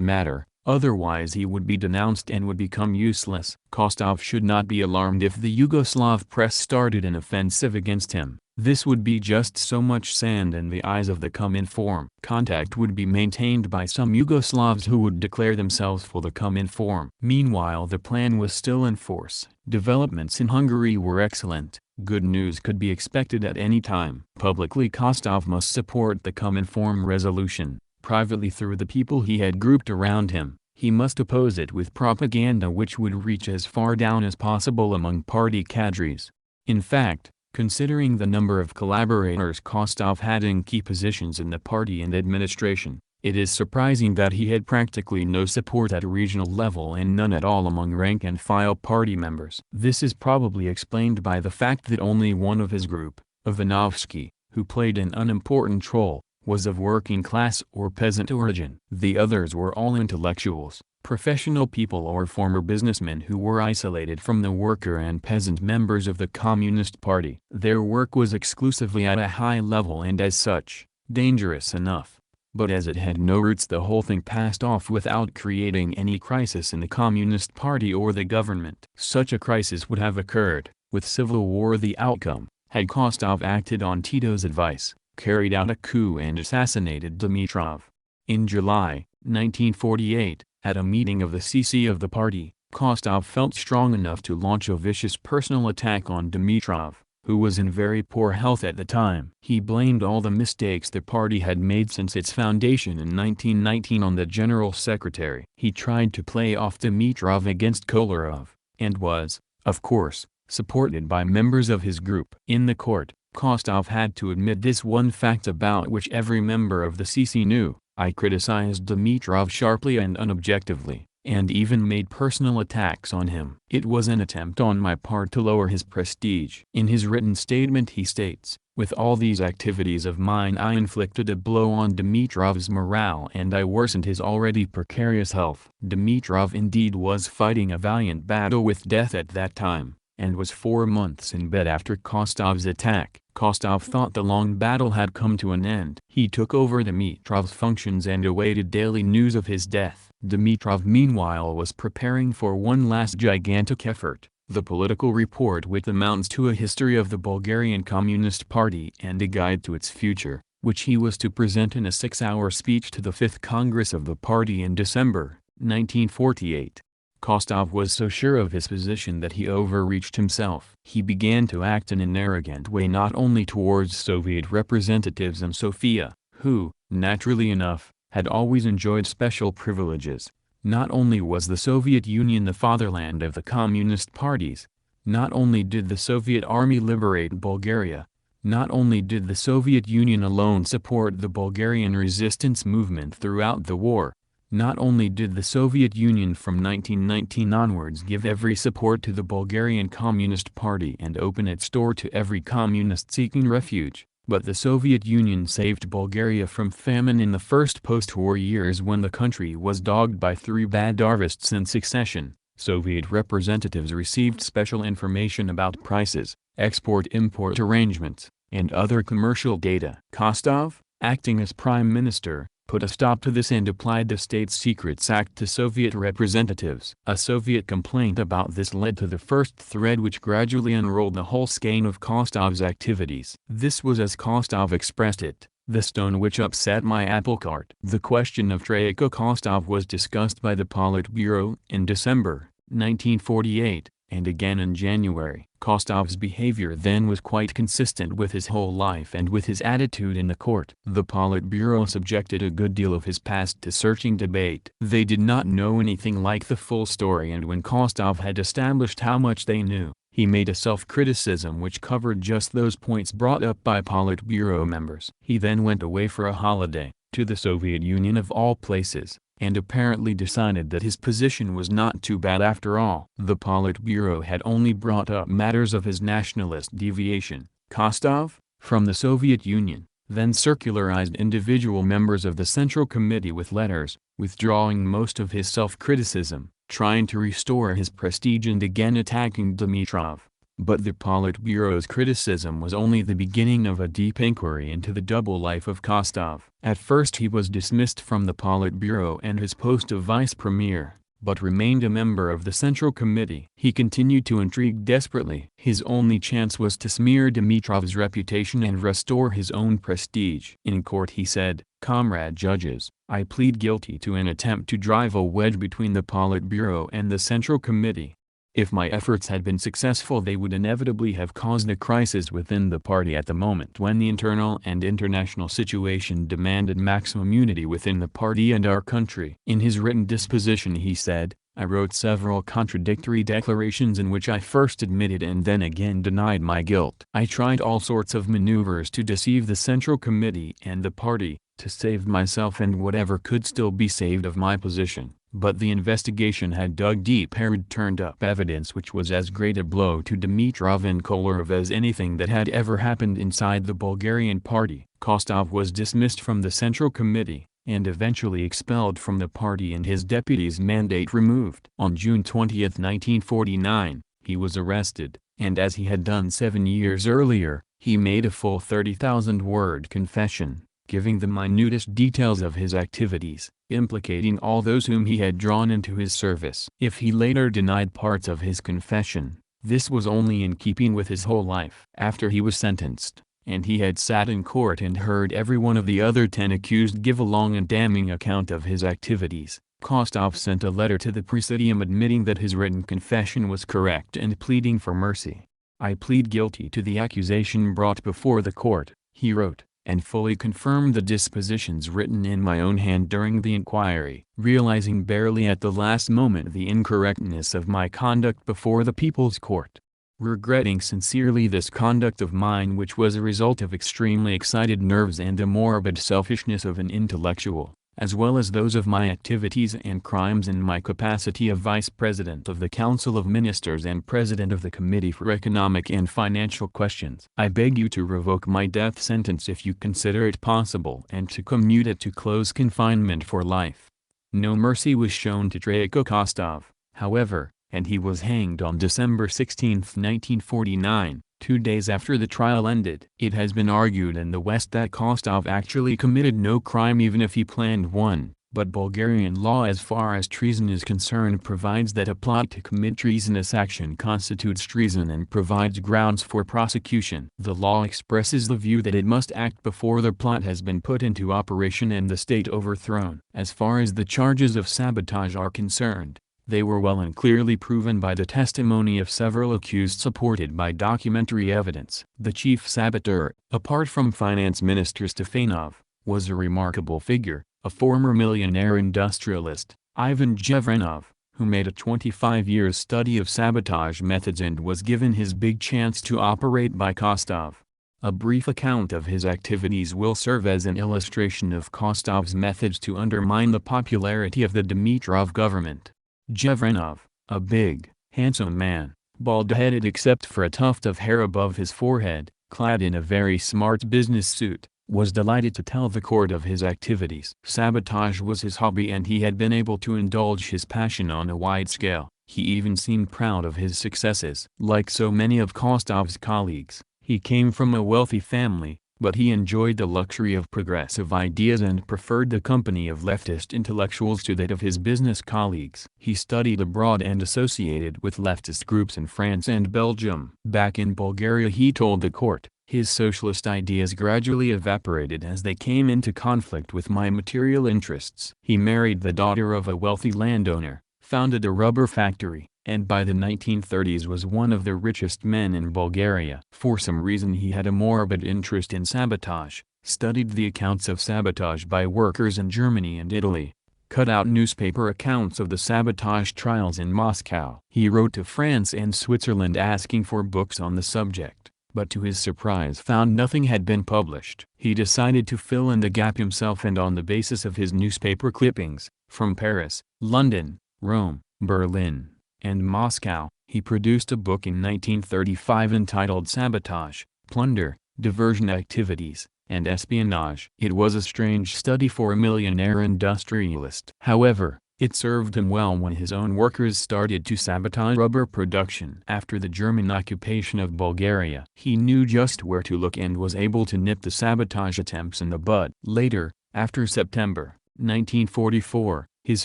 [SPEAKER 1] matter. Otherwise he would be denounced and would become useless. Kostov should not be alarmed if the Yugoslav press started an offensive against him. This would be just so much sand in the eyes of the Cominform. Contact would be maintained by some Yugoslavs who would declare themselves for the Cominform. Meanwhile the plan was still in force. Developments in Hungary were excellent. Good news could be expected at any time. Publicly Kostov must support the Cominform resolution. Privately through the people he had grouped around him, he must oppose it with propaganda which would reach as far down as possible among party cadres. In fact, considering the number of collaborators Kostov had in key positions in the party and administration, it is surprising that he had practically no support at a regional level and none at all among rank-and-file party members. This is probably explained by the fact that only one of his group, Ivanovsky, who played an unimportant role, was of working class or peasant origin. The others were all intellectuals, professional people or former businessmen who were isolated from the worker and peasant members of the Communist Party. Their work was exclusively at a high level and as such, dangerous enough. But as it had no roots, the whole thing passed off without creating any crisis in the Communist Party or the government. Such a crisis would have occurred, with civil war the outcome, had Kostov acted on Tito's advice, carried out a coup and assassinated Dimitrov. In July 1948, at a meeting of the CC of the party, Kostov felt strong enough to launch a vicious personal attack on Dimitrov, who was in very poor health at the time. He blamed all the mistakes the party had made since its foundation in 1919 on the general secretary. He tried to play off Dimitrov against Kolarov, and was, of course, supported by members of his group. In the court, Kostov had to admit this one fact about which every member of the CC knew: "I criticized Dimitrov sharply and unobjectively, and even made personal attacks on him. It was an attempt on my part to lower his prestige. In his written statement he states, "With all these activities of mine I inflicted a blow on Dimitrov's morale and I worsened his already precarious health." Dimitrov indeed was fighting a valiant battle with death at that time, and was 4 months in bed after Kostov's attack. Kostov thought the long battle had come to an end. He took over Dimitrov's functions and awaited daily news of his death. Dimitrov meanwhile was preparing for one last gigantic effort, the political report which amounts to a history of the Bulgarian Communist Party and a guide to its future, which he was to present in a 6-hour speech to the 5th Congress of the party in December, 1948. Kostov was so sure of his position that he overreached himself. He began to act in an arrogant way not only towards Soviet representatives in Sofia, who, naturally enough, had always enjoyed special privileges. Not only was the Soviet Union the fatherland of the Communist parties, not only did the Soviet Army liberate Bulgaria, not only did the Soviet Union alone support the Bulgarian resistance movement throughout the war, not only did the Soviet Union from 1919 onwards give every support to the Bulgarian Communist Party and open its door to every communist seeking refuge, but the Soviet Union saved Bulgaria from famine in the first post-war years when the country was dogged by 3 bad harvests in succession. Soviet representatives received special information about prices, export-import arrangements, and other commercial data. Kostov, acting as Prime Minister, put a stop to this and applied the State Secrets Act to Soviet representatives. A Soviet complaint about this led to the first thread which gradually unrolled the whole skein of Kostov's activities. This was as Kostov expressed it, "the stone which upset my apple cart." The question of Treyko Kostov was discussed by the Politburo in December, 1948, and again in January. Kostov's behavior then was quite consistent with his whole life and with his attitude in the court. The Politburo subjected a good deal of his past to searching debate. They did not know anything like the full story, and when Kostov had established how much they knew, he made a self-criticism which covered just those points brought up by Politburo members. He then went away for a holiday, to the Soviet Union of all places, and apparently decided that his position was not too bad after all. The Politburo had only brought up matters of his nationalist deviation. Kostov, from the Soviet Union, then circularized individual members of the Central Committee with letters, withdrawing most of his self-criticism, trying to restore his prestige and again attacking Dimitrov. But the Politburo's criticism was only the beginning of a deep inquiry into the double life of Kostov. At first he was dismissed from the Politburo and his post of vice premier, but remained a member of the Central Committee. He continued to intrigue desperately. His only chance was to smear Dimitrov's reputation and restore his own prestige. In court he said, "Comrade judges, I plead guilty to an attempt to drive a wedge between the Politburo and the Central Committee. If my efforts had been successful they would inevitably have caused a crisis within the party at the moment when the internal and international situation demanded maximum unity within the party and our country." In his written disposition he said, "I wrote several contradictory declarations in which I first admitted and then again denied my guilt. I tried all sorts of maneuvers to deceive the Central Committee and the party, to save myself and whatever could still be saved of my position. But the investigation had dug deep and turned up evidence which was as great a blow to Dimitrov and Kolarov as anything that had ever happened inside the Bulgarian party." Kostov was dismissed from the Central Committee, and eventually expelled from the party and his deputy's mandate removed. On June 20, 1949, he was arrested, and as he had done 7 years earlier, he made a full 30,000-word confession, giving the minutest details of his activities, implicating all those whom he had drawn into his service. If he later denied parts of his confession, this was only in keeping with his whole life. After he was sentenced, and he had sat in court and heard every one of the other 10 accused give a long and damning account of his activities, Kostov sent a letter to the Presidium admitting that his written confession was correct and pleading for mercy. "I plead guilty to the accusation brought before the court," he wrote, "and fully confirm the dispositions written in my own hand during the inquiry, realizing barely at the last moment the incorrectness of my conduct before the People's Court. Regretting sincerely this conduct of mine which was a result of extremely excited nerves and the morbid selfishness of an intellectual, as well as those of my activities and crimes in my capacity of Vice President of the Council of Ministers and President of the Committee for Economic and Financial Questions. I beg you to revoke my death sentence if you consider it possible and to commute it to close confinement for life." No mercy was shown to Treyko Kostov, however, and he was hanged on December 16, 1949. 2 days after the trial ended. It has been argued in the West that Kostov actually committed no crime even if he planned one, but Bulgarian law as far as treason is concerned provides that a plot to commit treasonous action constitutes treason and provides grounds for prosecution. The law expresses the view that it must act before the plot has been put into operation and the state overthrown. As far as the charges of sabotage are concerned, they were well and clearly proven by the testimony of several accused supported by documentary evidence. The chief saboteur, apart from Finance Minister Stefanov, was a remarkable figure, a former millionaire industrialist, Ivan Jevrenov, who made a 25-year study of sabotage methods and was given his big chance to operate by Kostov. A brief account of his activities will serve as an illustration of Kostov's methods to undermine the popularity of the Dimitrov government. Jevrenov, a big, handsome man, bald-headed except for a tuft of hair above his forehead, clad in a very smart business suit, was delighted to tell the court of his activities. Sabotage was his hobby and he had been able to indulge his passion on a wide scale. He even seemed proud of his successes. Like so many of Kostov's colleagues, he came from a wealthy family, but he enjoyed the luxury of progressive ideas and preferred the company of leftist intellectuals to that of his business colleagues. He studied abroad and associated with leftist groups in France and Belgium. Back in Bulgaria, he told the court, his socialist ideas gradually evaporated as they came into conflict with my material interests. He married the daughter of a wealthy landowner, founded a rubber factory, and by the 1930s was one of the richest men in Bulgaria. For some reason he had a morbid interest in sabotage, studied the accounts of sabotage by workers in Germany and Italy, cut out newspaper accounts of the sabotage trials in Moscow. He wrote to France and Switzerland asking for books on the subject, but to his surprise found nothing had been published. He decided to fill in the gap himself, and on the basis of his newspaper clippings, from Paris, London, Rome, Berlin, and Moscow, he produced a book in 1935 entitled Sabotage, Plunder, Diversion Activities, and Espionage. It was a strange study for a millionaire industrialist. However, it served him well when his own workers started to sabotage rubber production. After the German occupation of Bulgaria, he knew just where to look and was able to nip the sabotage attempts in the bud. Later, after September 1944, his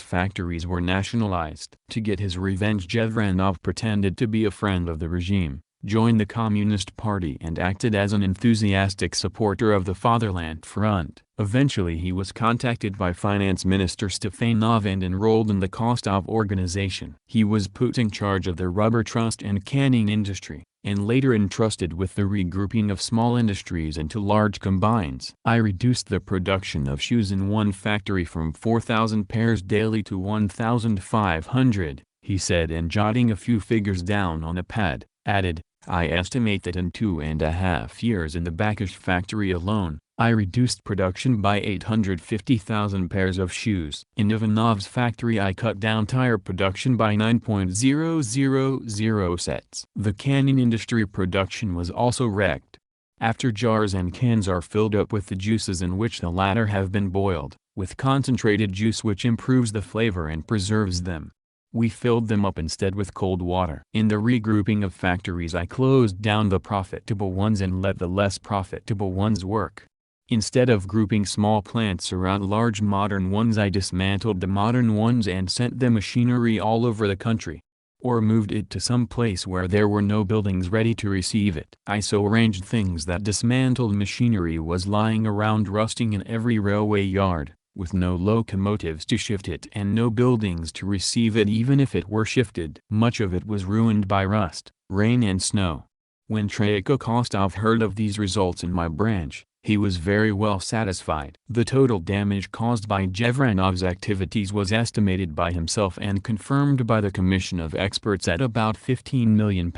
[SPEAKER 1] factories were nationalized. To get his revenge, Jevrenov pretended to be a friend of the regime, joined the Communist Party and acted as an enthusiastic supporter of the Fatherland Front. Eventually he was contacted by Finance Minister Stefanov and enrolled in the Kostov organization. He was put in charge of the rubber trust and canning industry, and later entrusted with the regrouping of small industries into large combines. I reduced the production of shoes in one factory from 4,000 pairs daily to 1,500, he said, and jotting a few figures down on a pad, added, I estimate that in 2.5 years in the Bakish factory alone, I reduced production by 850,000 pairs of shoes. In Ivanov's factory I cut down tire production by 9,000 sets. The canning industry production was also wrecked. After jars and cans are filled up with the juices in which the latter have been boiled, with concentrated juice which improves the flavor and preserves them, we filled them up instead with cold water. In the regrouping of factories I closed down the profitable ones and let the less profitable ones work. Instead of grouping small plants around large modern ones, I dismantled the modern ones and sent the machinery all over the country, or moved it to some place where there were no buildings ready to receive it. I so arranged things that dismantled machinery was lying around rusting in every railway yard, with no locomotives to shift it and no buildings to receive it even if it were shifted. Much of it was ruined by rust, rain and snow. When Treyko Kostov heard of these results in my branch, He was very well satisfied. The total damage caused by Jevranov's activities was estimated by himself and confirmed by the Commission of Experts at about £15 million.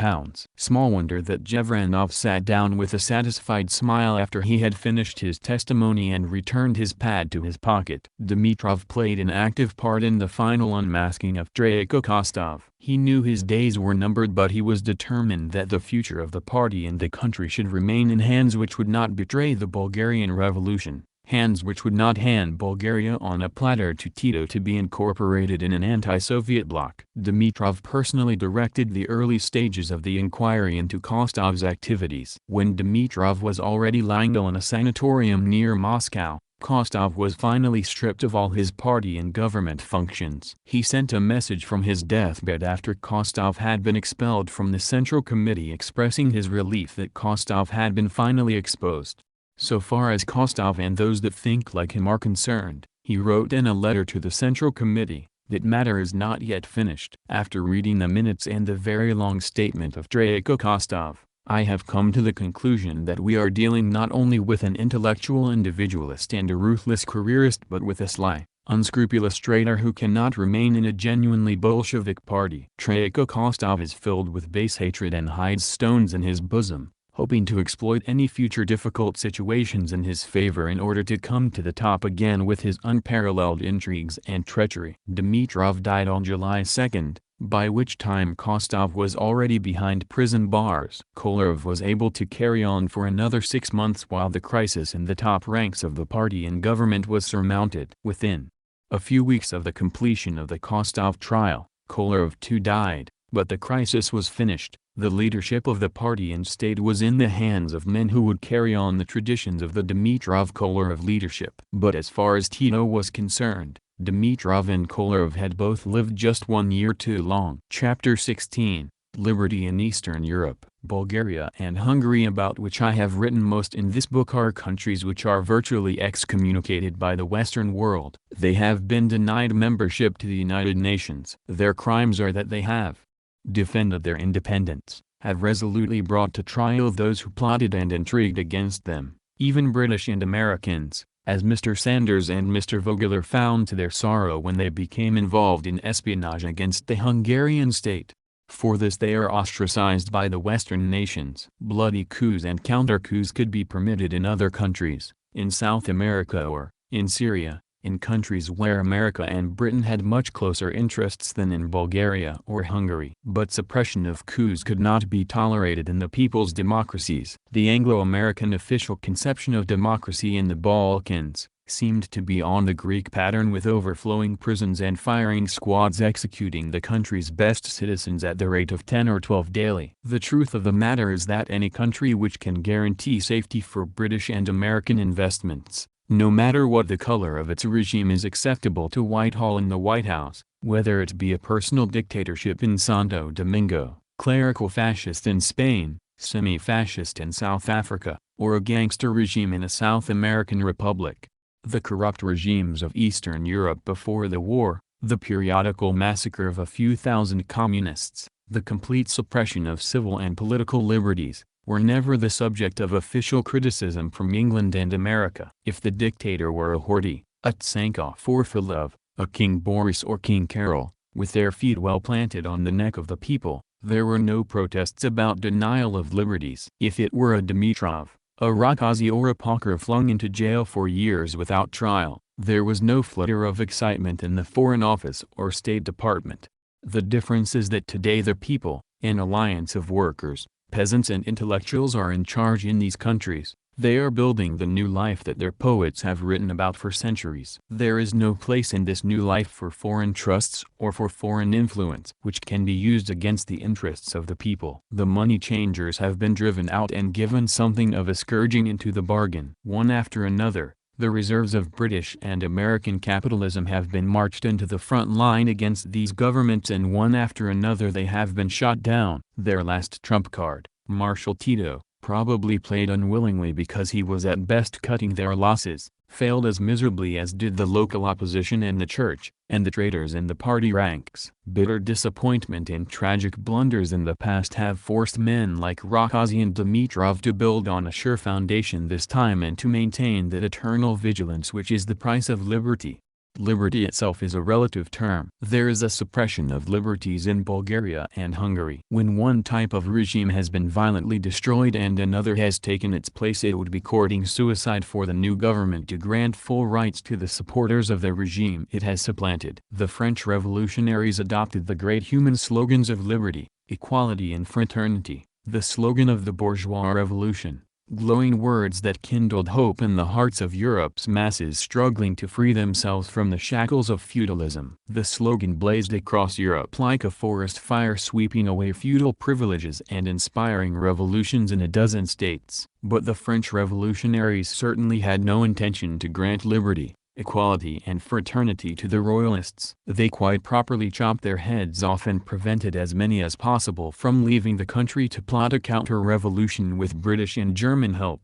[SPEAKER 1] Small wonder that Jevranov sat down with a satisfied smile after he had finished his testimony and returned his pad to his pocket. Dimitrov played an active part in the final unmasking of Draco Kostov. He knew his days were numbered, but he was determined that the future of the party and the country should remain in hands which would not betray the Bulgarian Revolution, hands which would not hand Bulgaria on a platter to Tito to be incorporated in an anti-Soviet bloc. Dimitrov personally directed the early stages of the inquiry into Kostov's activities. When Dimitrov was already lying ill in a sanatorium near Moscow, Kostov was finally stripped of all his party and government functions. He sent a message from his deathbed after Kostov had been expelled from the Central Committee expressing his relief that Kostov had been finally exposed. So far as Kostov and those that think like him are concerned, he wrote in a letter to the Central Committee, that matter is not yet finished. After reading the minutes and the very long statement of Draco Kostov, I have come to the conclusion that we are dealing not only with an intellectual individualist and a ruthless careerist but with a sly, unscrupulous traitor who cannot remain in a genuinely Bolshevik party. Draco Kostov is filled with base hatred and hides stones in his bosom, hoping to exploit any future difficult situations in his favor in order to come to the top again with his unparalleled intrigues and treachery. Dimitrov died on July 2nd. By which time Kostov was already behind prison bars. Kolarov was able to carry on for another 6 months while the crisis in the top ranks of the party and government was surmounted. Within a few weeks of the completion of the Kostov trial, Kolarov too died, but the crisis was finished. The leadership of the party and state was in the hands of men who would carry on the traditions of the Dimitrov-Kolarov leadership. But as far as Tito was concerned, Dimitrov and Kolarov had both lived just 1 year too long. Chapter 16, Liberty in Eastern Europe. Bulgaria and Hungary, about which I have written most in this book, are countries which are virtually excommunicated by the Western world. They have been denied membership to the United Nations. Their crimes are that they have defended their independence, have resolutely brought to trial those who plotted and intrigued against them, even British and Americans, as Mr. Sanders and Mr. Vogler found to their sorrow when they became involved in espionage against the Hungarian state. For this they are ostracized by the Western nations. Bloody coups and counter-coups could be permitted in other countries, in South America or, in Syria, in countries where America and Britain had much closer interests than in Bulgaria or Hungary. But suppression of coups could not be tolerated in the people's democracies. The Anglo-American official conception of democracy in the Balkans seemed to be on the Greek pattern, with overflowing prisons and firing squads executing the country's best citizens at the rate of 10 or 12 daily. The truth of the matter is that any country which can guarantee safety for British and American investments, no matter what the color of its regime, is acceptable to Whitehall and the White House, whether it be a personal dictatorship in Santo Domingo, clerical fascist in Spain, semi-fascist in South Africa, or a gangster regime in a South American republic. The corrupt regimes of Eastern Europe before the war, the periodical massacre of a few thousand communists, the complete suppression of civil and political liberties, were never the subject of official criticism from England and America. If the dictator were a Horthy, a Tsankov or Filov, a King Boris or King Carol, with their feet well planted on the neck of the people, there were no protests about denial of liberties. If it were a Dimitrov, a Rakazi or a Pakar flung into jail for years without trial, there was no flutter of excitement in the Foreign Office or State Department. The difference is that today the people, an alliance of workers, peasants and intellectuals, are in charge in these countries. They are building the new life that their poets have written about for centuries. There is no place in this new life for foreign trusts or for foreign influence which can be used against the interests of the people. The money changers have been driven out and given something of a scourging into the bargain. One after another, the reserves of British and American capitalism have been marched into the front line against these governments, and one after another they have been shot down. Their last trump card, Marshal Tito, probably played unwillingly because he was at best cutting their losses, failed as miserably as did the local opposition and the church, and the traitors in the party ranks. Bitter disappointment and tragic blunders in the past have forced men like Rakowski and Dimitrov to build on a sure foundation this time and to maintain that eternal vigilance which is the price of liberty. Liberty itself is a relative term. There is a suppression of liberties in Bulgaria and Hungary. When one type of regime has been violently destroyed and another has taken its place, it would be courting suicide for the new government to grant full rights to the supporters of the regime it has supplanted. The French revolutionaries adopted the great human slogans of liberty, equality and fraternity, the slogan of the bourgeois revolution. Glowing words that kindled hope in the hearts of Europe's masses struggling to free themselves from the shackles of feudalism. The slogan blazed across Europe like a forest fire, sweeping away feudal privileges and inspiring revolutions in a dozen states. But the French revolutionaries certainly had no intention to grant liberty, equality and fraternity to the royalists. They quite properly chopped their heads off and prevented as many as possible from leaving the country to plot a counter-revolution with British and German help.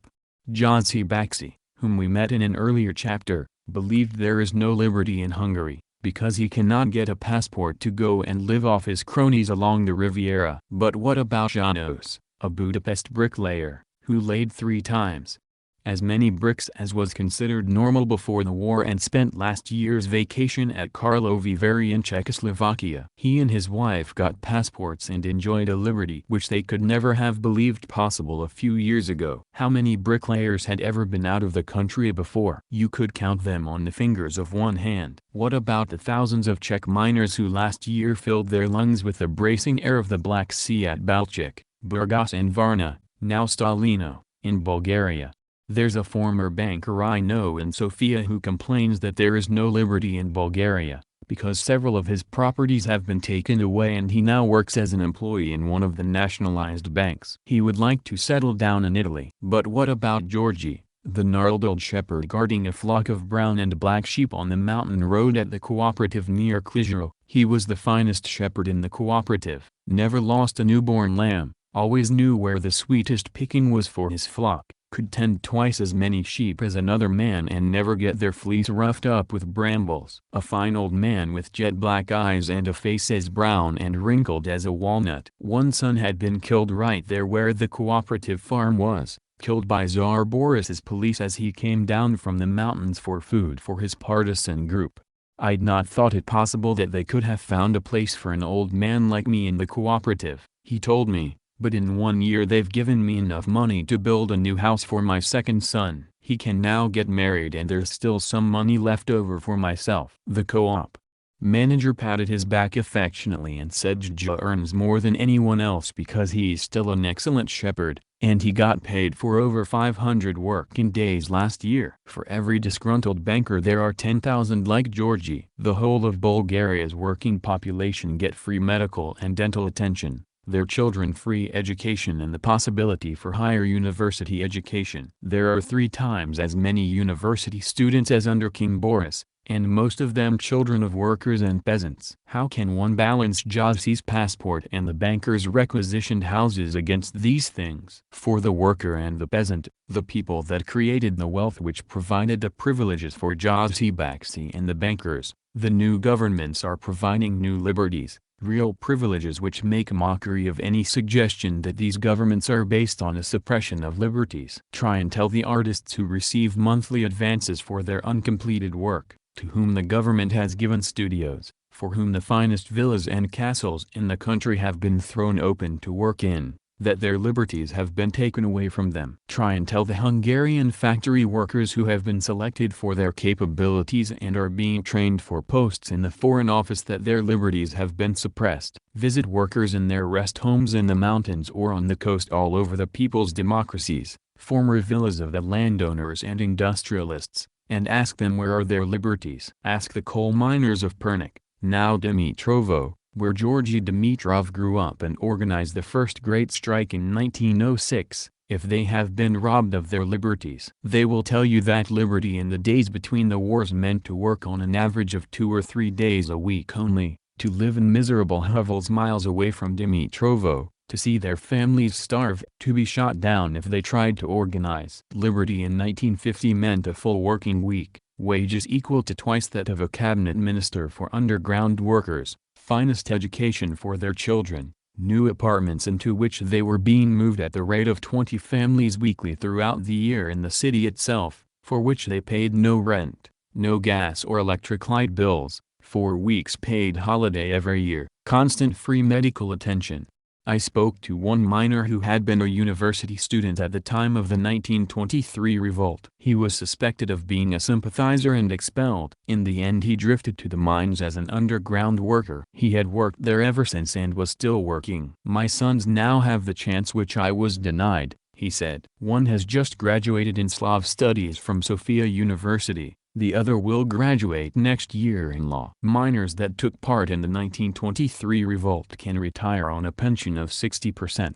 [SPEAKER 1] József Baxi, whom we met in an earlier chapter, believed there is no liberty in Hungary, because he cannot get a passport to go and live off his cronies along the Riviera. But what about János, a Budapest bricklayer, who laid 3 times as many bricks as was considered normal before the war and spent last year's vacation at Karlovy Vary in Czechoslovakia? He and his wife got passports and enjoyed a liberty which they could never have believed possible a few years ago. How many bricklayers had ever been out of the country before? You could count them on the fingers of one hand. What about the thousands of Czech miners who last year filled their lungs with the bracing air of the Black Sea at Balchik, Burgas and Varna, now Stalino, in Bulgaria? There's a former banker I know in Sofia who complains that there is no liberty in Bulgaria, because several of his properties have been taken away and he now works as an employee in one of the nationalized banks. He would like to settle down in Italy. But what about Georgi, the gnarled old shepherd guarding a flock of brown and black sheep on the mountain road at the cooperative near Klizhiro? He was the finest shepherd in the cooperative, never lost a newborn lamb, always knew where the sweetest picking was for his flock, could tend twice as many sheep as another man and never get their fleece roughed up with brambles. A fine old man with jet black eyes and a face as brown and wrinkled as a walnut. One son had been killed right there where the cooperative farm was, killed by Tsar Boris's police as he came down from the mountains for food for his partisan group. I'd not thought it possible that they could have found a place for an old man like me in the cooperative, he told me. But in 1 year they've given me enough money to build a new house for my second son. He can now get married and there's still some money left over for myself. The co-op manager patted his back affectionately and said Jja earns more than anyone else because he's still an excellent shepherd, and he got paid for over 500 working days last year. For every disgruntled banker there are 10,000 like Georgi. The whole of Bulgaria's working population get free medical and dental attention, their children free education and the possibility for higher university education. There are 3 times as many university students as under King Boris, and most of them children of workers and peasants. How can one balance József's passport and the banker's requisitioned houses against these things? For the worker and the peasant, the people that created the wealth which provided the privileges for József Baxi and the bankers, the new governments are providing new liberties, real privileges which make mockery of any suggestion that these governments are based on a suppression of liberties. Try and tell the artists who receive monthly advances for their uncompleted work, to whom the government has given studios, for whom the finest villas and castles in the country have been thrown open to work in, that their liberties have been taken away from them. Try and tell the Hungarian factory workers who have been selected for their capabilities and are being trained for posts in the Foreign Office that their liberties have been suppressed. Visit workers in their rest homes in the mountains or on the coast all over the people's democracies, former villas of the landowners and industrialists, and ask them where are their liberties. Ask the coal miners of Pernik, now Dimitrovo, where Georgi Dimitrov grew up and organized the first great strike in 1906, if they have been robbed of their liberties. They will tell you that liberty in the days between the wars meant to work on an average of 2 or 3 days a week only, to live in miserable hovels miles away from Dimitrovo, to see their families starve, to be shot down if they tried to organize. Liberty in 1950 meant a full working week, wages equal to twice that of a cabinet minister for underground workers, finest education for their children, new apartments into which they were being moved at the rate of 20 families weekly throughout the year in the city itself, for which they paid no rent, no gas or electric light bills, 4 weeks paid holiday every year, constant free medical attention. I spoke to one miner who had been a university student at the time of the 1923 revolt. He was suspected of being a sympathizer and expelled. In the end he drifted to the mines as an underground worker. He had worked there ever since and was still working. My sons now have the chance which I was denied, he said. One has just graduated in Slav studies from Sofia University. The other will graduate next year in law. Miners that took part in the 1923 revolt can retire on a pension of 60%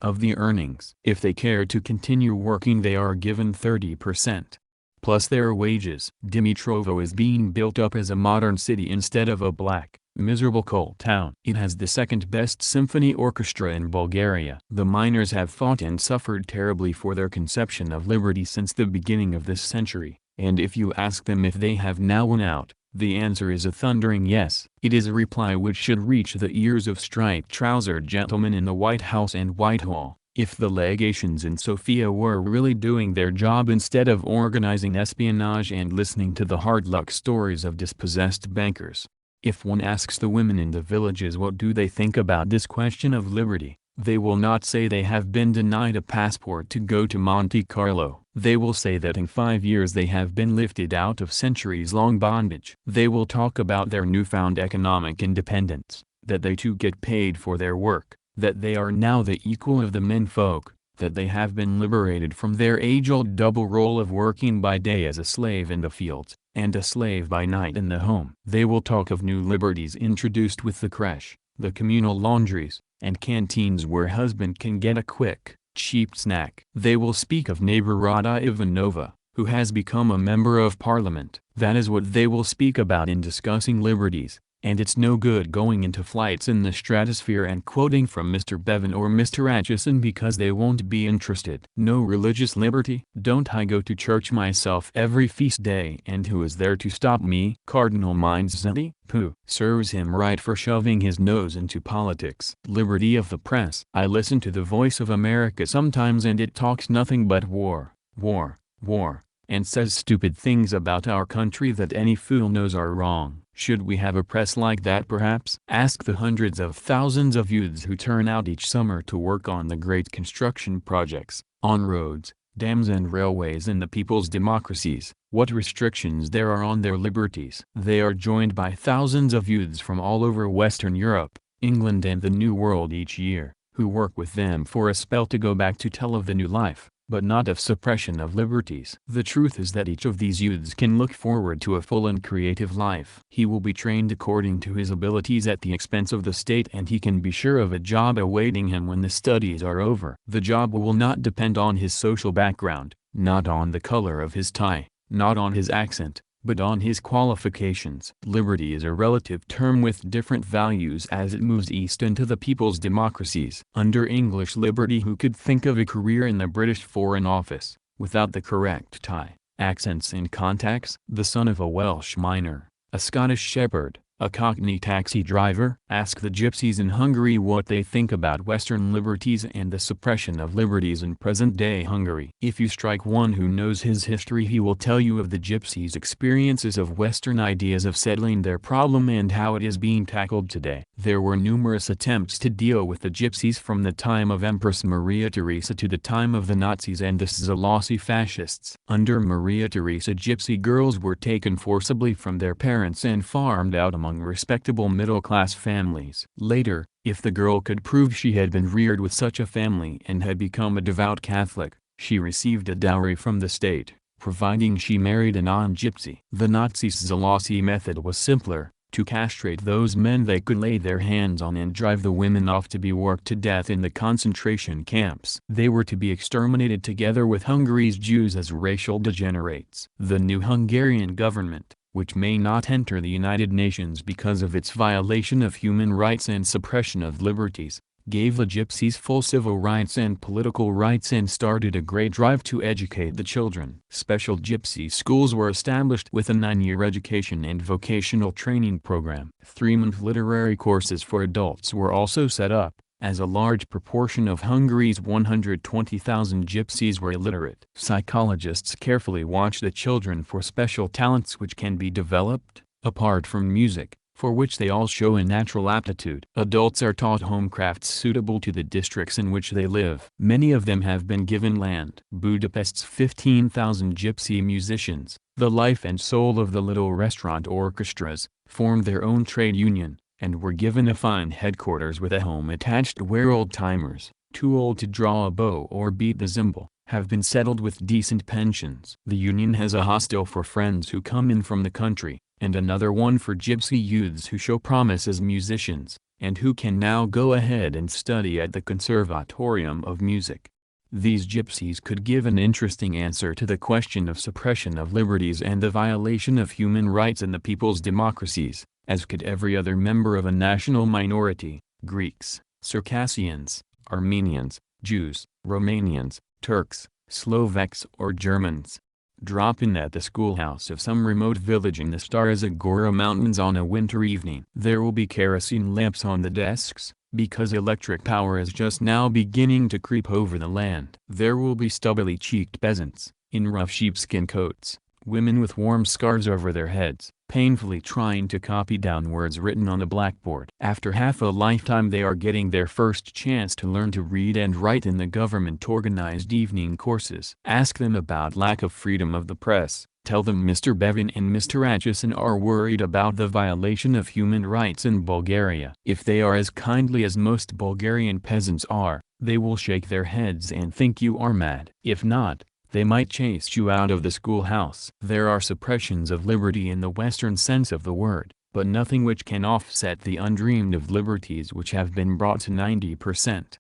[SPEAKER 1] of the earnings. If they care to continue working they are given 30%, plus their wages. Dimitrovo is being built up as a modern city instead of a black, miserable coal town. It has the second best symphony orchestra in Bulgaria. The miners have fought and suffered terribly for their conception of liberty since the beginning of this century. And if you ask them if they have now won out, the answer is a thundering yes. It is a reply which should reach the ears of striped-trousered gentlemen in the White House and Whitehall. If the legations in Sofia were really doing their job instead of organizing espionage and listening to the hard luck stories of dispossessed bankers. If one asks the women in the villages what do they think about this question of liberty, they will not say they have been denied a passport to go to Monte Carlo. They will say that in 5 years they have been lifted out of centuries-long bondage. They will talk about their newfound economic independence, that they too get paid for their work, that they are now the equal of the menfolk, that they have been liberated from their age-old double role of working by day as a slave in the fields, and a slave by night in the home. They will talk of new liberties introduced with the creche, the communal laundries, and canteens where husband can get a quick, cheap snack. They will speak of neighbor Rada Ivanova, who has become a member of parliament. That is what they will speak about in discussing liberties, and it's no good going into flights in the stratosphere and quoting from Mr. Bevan or Mr. Atchison because they won't be interested. No religious liberty? Don't I go to church myself every feast day and who is there to stop me? Cardinal Mindzetti? Pooh. Serves him right for shoving his nose into politics. Liberty of the press. I listen to the Voice of America sometimes and it talks nothing but war, war, war, and says stupid things about our country that any fool knows are wrong. Should we have a press like that perhaps? Ask the hundreds of thousands of youths who turn out each summer to work on the great construction projects, on roads, dams and railways in the people's democracies, what restrictions there are on their liberties. They are joined by thousands of youths from all over Western Europe, England and the New World each year, who work with them for a spell to go back to tell of the new life, but not of suppression of liberties. The truth is that each of these youths can look forward to a full and creative life. He will be trained according to his abilities at the expense of the state and he can be sure of a job awaiting him when the studies are over. The job will not depend on his social background, not on the color of his tie, not on his accent, but on his qualifications. Liberty is a relative term with different values as it moves east into the people's democracies. Under English liberty, who could think of a career in the British Foreign Office, without the correct tie, accents and contacts? The son of a Welsh miner, a Scottish shepherd, a Cockney taxi driver? Ask the gypsies in Hungary what they think about Western liberties and the suppression of liberties in present-day Hungary. If you strike one who knows his history he will tell you of the gypsies' experiences of Western ideas of settling their problem and how it is being tackled today. There were numerous attempts to deal with the gypsies from the time of Empress Maria Theresa to the time of the Nazis and the Szalossi fascists. Under Maria Theresa, gypsy girls were taken forcibly from their parents and farmed out among respectable middle-class families. Later, if the girl could prove she had been reared with such a family and had become a devout Catholic, she received a dowry from the state, providing she married a non-gypsy. The Nazi Szalossi method was simpler: to castrate those men they could lay their hands on and drive the women off to be worked to death in the concentration camps. They were to be exterminated together with Hungary's Jews as racial degenerates. The new Hungarian government, which may not enter the United Nations because of its violation of human rights and suppression of liberties, gave the gypsies full civil rights and political rights and started a great drive to educate the children. Special gypsy schools were established with a 9-year education and vocational training program. 3-month literary courses for adults were also set up, as a large proportion of Hungary's 120,000 gypsies were illiterate. Psychologists carefully watch the children for special talents which can be developed, apart from music, for which they all show a natural aptitude. Adults are taught home crafts suitable to the districts in which they live. Many of them have been given land. Budapest's 15,000 gypsy musicians, the life and soul of the little restaurant orchestras, formed their own trade union, and were given a fine headquarters with a home attached where old-timers, too old to draw a bow or beat the cymbal, have been settled with decent pensions. The union has a hostel for friends who come in from the country, and another one for gypsy youths who show promise as musicians, and who can now go ahead and study at the Conservatorium of Music. These gypsies could give an interesting answer to the question of suppression of liberties and the violation of human rights in the people's democracies, as could every other member of a national minority: Greeks, Circassians, Armenians, Jews, Romanians, Turks, Slovaks or Germans. Drop in at the schoolhouse of some remote village in the Stara Mountains on a winter evening. There will be kerosene lamps on the desks, because electric power is just now beginning to creep over the land. There will be stubbly-cheeked peasants, in rough sheepskin coats, women with warm scarves over their heads, painfully trying to copy down words written on a blackboard. After half a lifetime they are getting their first chance to learn to read and write in the government-organized evening courses. Ask them about lack of freedom of the press. Tell them Mr. Bevin and Mr. Atchison are worried about the violation of human rights in Bulgaria. If they are as kindly as most Bulgarian peasants are, they will shake their heads and think you are mad. If not, they might chase you out of the schoolhouse. There are suppressions of liberty in the Western sense of the word, but nothing which can offset the undreamed of liberties which have been brought to 90%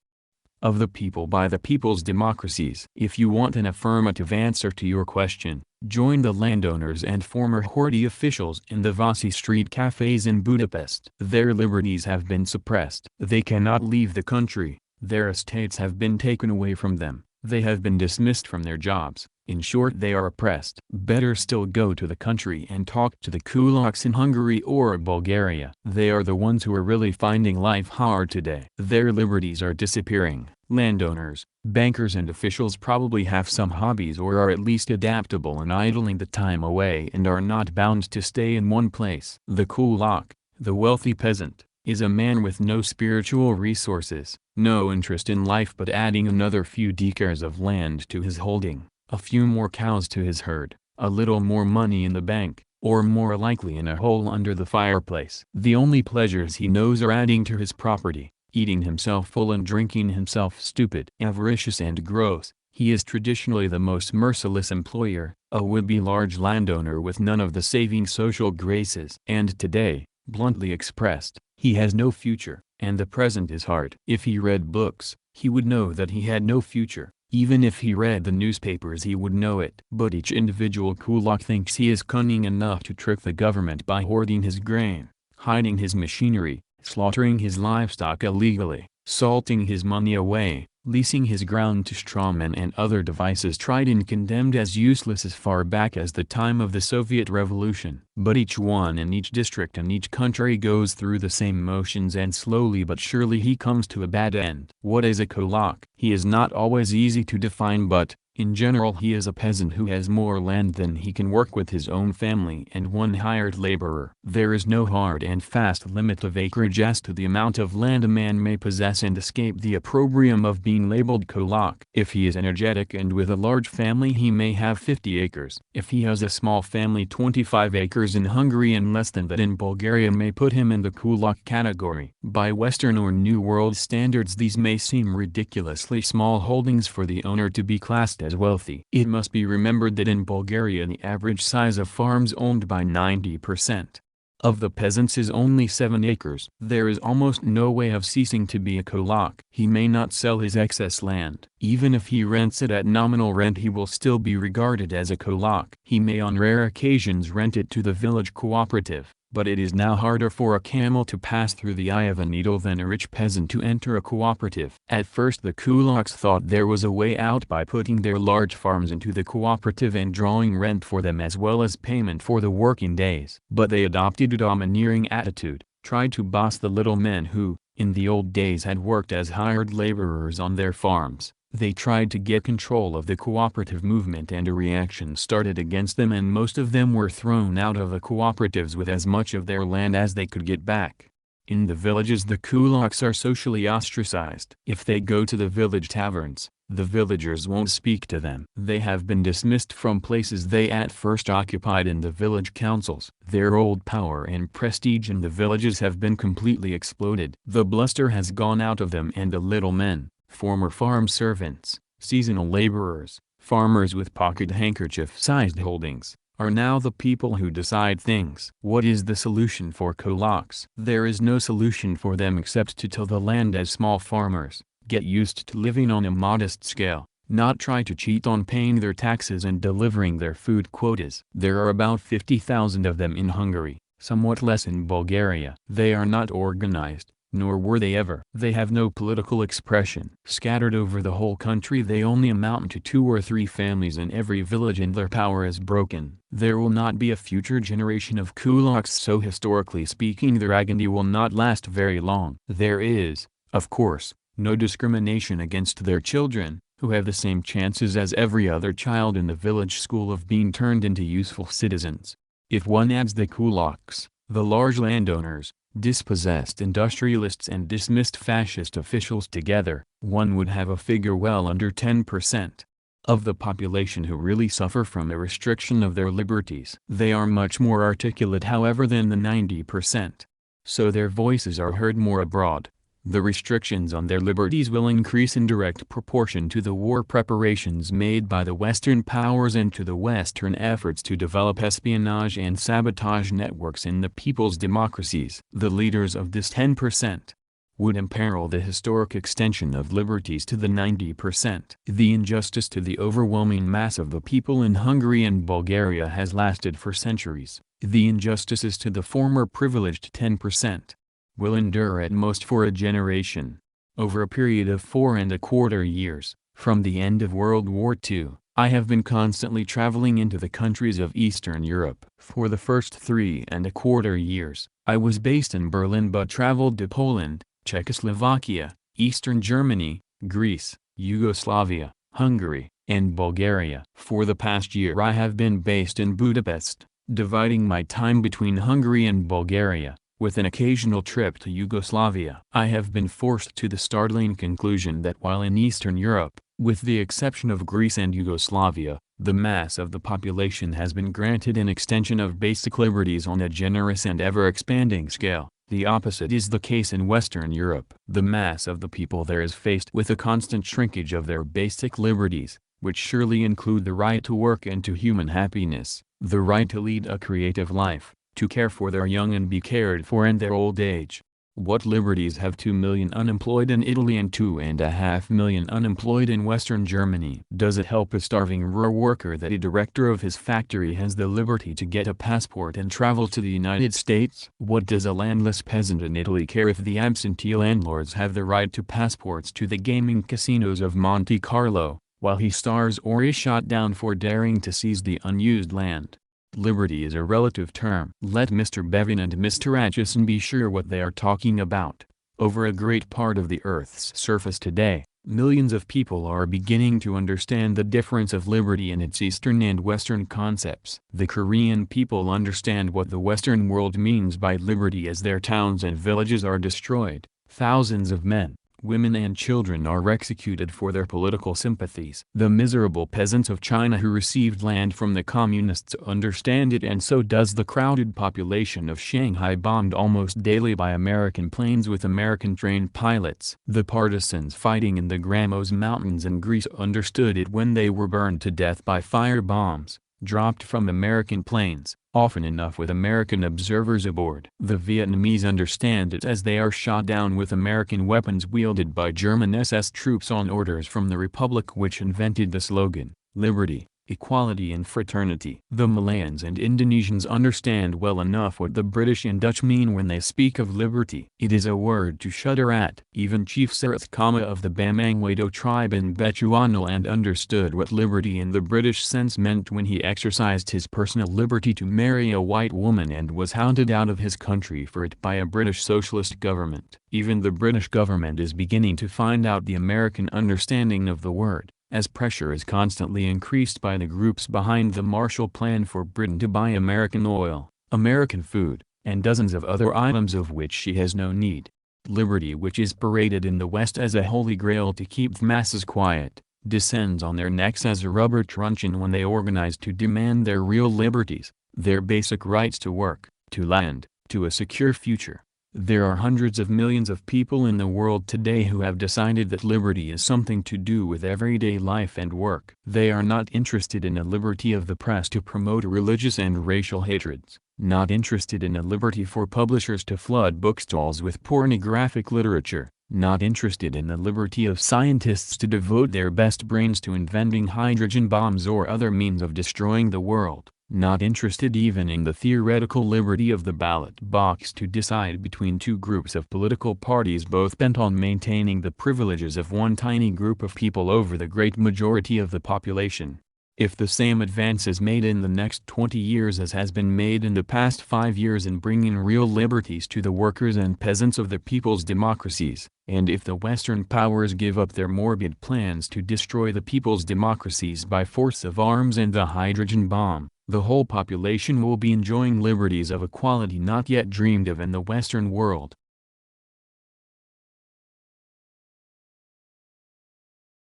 [SPEAKER 1] of the people by the people's democracies. If you want an affirmative answer to your question, join the landowners and former Horthy officials in the Váci Street cafes in Budapest. Their liberties have been suppressed. They cannot leave the country. Their estates have been taken away from them. They have been dismissed from their jobs. In short, they are oppressed. Better still, go to the country and talk to the kulaks in Hungary or Bulgaria. They are the ones who are really finding life hard today. Their liberties are disappearing. Landowners, bankers and officials probably have some hobbies or are at least adaptable in idling the time away and are not bound to stay in one place. The kulak, the wealthy peasant, is a man with no spiritual resources, no interest in life but adding another few decars of land to his holding, a few more cows to his herd, a little more money in the bank, or more likely in a hole under the fireplace. The only pleasures he knows are adding to his property, eating himself full and drinking himself stupid. Avaricious and gross, he is traditionally the most merciless employer, a would-be large landowner with none of the saving social graces. And today, bluntly expressed, he has no future, and the present is hard. If he read books, he would know that he had no future. Even if he read the newspapers he would know it. But each individual kulak thinks he is cunning enough to trick the government by hoarding his grain, hiding his machinery, slaughtering his livestock illegally, salting his money away, leasing his ground to strawmen and other devices tried and condemned as useless as far back as the time of the Soviet Revolution. But each one in each district and each country goes through the same motions, and slowly but surely he comes to a bad end. What is a kulak? He is not always easy to define, but, in general, he is a peasant who has more land than he can work with his own family and one hired laborer. There is no hard and fast limit of acreage as to the amount of land a man may possess and escape the opprobrium of being labeled kulak. If he is energetic and with a large family he may have 50 acres. If he has a small family, 25 acres in Hungary and less than that in Bulgaria may put him in the kulak category. By Western or New World standards these may seem ridiculously small holdings for the owner to be classed as wealthy. It must be remembered that in Bulgaria the average size of farms owned by 90% of the peasants is only 7 acres. There is almost no way of ceasing to be a kulak. He may not sell his excess land. Even if he rents it at nominal rent he will still be regarded as a kulak. He may on rare occasions rent it to the village cooperative, But it is now harder for a camel to pass through the eye of a needle than a rich peasant to enter a cooperative. At first the kulaks thought there was a way out by putting their large farms into the cooperative and drawing rent for them as well as payment for the working days. But they adopted a domineering attitude, tried to boss the little men who, in the old days, had worked as hired laborers on their farms. They tried to get control of the cooperative movement, and a reaction started against them, and most of them were thrown out of the cooperatives with as much of their land as they could get back. In the villages the kulaks are socially ostracized. If they go to the village taverns, the villagers won't speak to them. They have been dismissed from places they at first occupied in the village councils. Their old power and prestige in the villages have been completely exploded. The bluster has gone out of them, and the little men, former farm servants, seasonal laborers, farmers with pocket handkerchief-sized holdings, are now the people who decide things. What is the solution for kulaks? There is no solution for them except to till the land as small farmers, get used to living on a modest scale, not try to cheat on paying their taxes and delivering their food quotas. There are about 50,000 of them in Hungary, somewhat less in Bulgaria. They are not organized, nor were they ever. They have no political expression. Scattered over the whole country they only amount to 2 or 3 families in every village, and their power is broken. There will not be a future generation of kulaks, so historically speaking their agony will not last very long. There is, of course, no discrimination against their children, who have the same chances as every other child in the village school of being turned into useful citizens. If one adds the kulaks, the large landowners, dispossessed industrialists and dismissed fascist officials together, one would have a figure well under 10% of the population who really suffer from a restriction of their liberties. They are much more articulate, however, than the 90%. So their voices are heard more abroad. The restrictions on their liberties will increase in direct proportion to the war preparations made by the Western powers and to the Western efforts to develop espionage and sabotage networks in the people's democracies. The leaders of this 10% would imperil the historic extension of liberties to the 90%. The injustice to the overwhelming mass of the people in Hungary and Bulgaria has lasted for centuries. The injustices to the former privileged 10% will endure at most for a generation. Over a period of 4¼ years, from the end of World War II, I have been constantly traveling into the countries of Eastern Europe. For the first 3¼ years, I was based in Berlin but traveled to Poland, Czechoslovakia, Eastern Germany, Greece, Yugoslavia, Hungary, and Bulgaria. For the past year I have been based in Budapest, dividing my time between Hungary and Bulgaria, with an occasional trip to Yugoslavia. I have been forced to the startling conclusion that while in Eastern Europe, with the exception of Greece and Yugoslavia, the mass of the population has been granted an extension of basic liberties on a generous and ever-expanding scale, the opposite is the case in Western Europe. The mass of the people there is faced with a constant shrinkage of their basic liberties, which surely include the right to work and to human happiness, the right to lead a creative life, to care for their young and be cared for in their old age. What liberties have 2 million unemployed in Italy and 2.5 million unemployed in Western Germany? Does it help a starving rural worker that a director of his factory has the liberty to get a passport and travel to the United States? What does a landless peasant in Italy care if the absentee landlords have the right to passports to the gaming casinos of Monte Carlo, while he stars or is shot down for daring to seize the unused land? Liberty is a relative term. Let Mr. Bevin and Mr. Atchison be sure what they are talking about. Over a great part of the Earth's surface today, millions of people are beginning to understand the difference of liberty in its Eastern and Western concepts. The Korean people understand what the Western world means by liberty as their towns and villages are destroyed. Thousands of men, women and children are executed for their political sympathies. The miserable peasants of China who received land from the communists understand it, and so does the crowded population of Shanghai, bombed almost daily by American planes with American-trained pilots. The partisans fighting in the Grammos Mountains in Greece understood it when they were burned to death by fire bombs, dropped from American planes, often enough with American observers aboard. The Vietnamese understand it as they are shot down with American weapons wielded by German SS troops on orders from the republic which invented the slogan, "Liberty." equality and fraternity. The Malayans and Indonesians understand well enough what the British and Dutch mean when they speak of liberty. It is a word to shudder at. Even Chief Sarath Kama of the Bamangwado tribe in Bechuanaland understood what liberty in the British sense meant when he exercised his personal liberty to marry a white woman and was hounded out of his country for it by a British socialist government. Even the British government is beginning to find out the American understanding of the word, as pressure is constantly increased by the groups behind the Marshall Plan for Britain to buy American oil, American food, and dozens of other items of which she has no need. Liberty, which is paraded in the West as a holy grail to keep the masses quiet, descends on their necks as a rubber truncheon when they organize to demand their real liberties, their basic rights to work, to land, to a secure future. There are hundreds of millions of people in the world today who have decided that liberty is something to do with everyday life and work. They are not interested in a liberty of the press to promote religious and racial hatreds, not interested in a liberty for publishers to flood bookstalls with pornographic literature, not interested in the liberty of scientists to devote their best brains to inventing hydrogen bombs or other means of destroying the world. Not interested even in the theoretical liberty of the ballot box to decide between two groups of political parties both bent on maintaining the privileges of one tiny group of people over the great majority of the population. If the same advance is made in the next 20 years as has been made in the past 5 years in bringing real liberties to the workers and peasants of the people's democracies, and if the Western powers give up their morbid plans to destroy the people's democracies by force of arms and the hydrogen bomb, the whole population will be enjoying liberties of a quality not yet dreamed of in the Western world.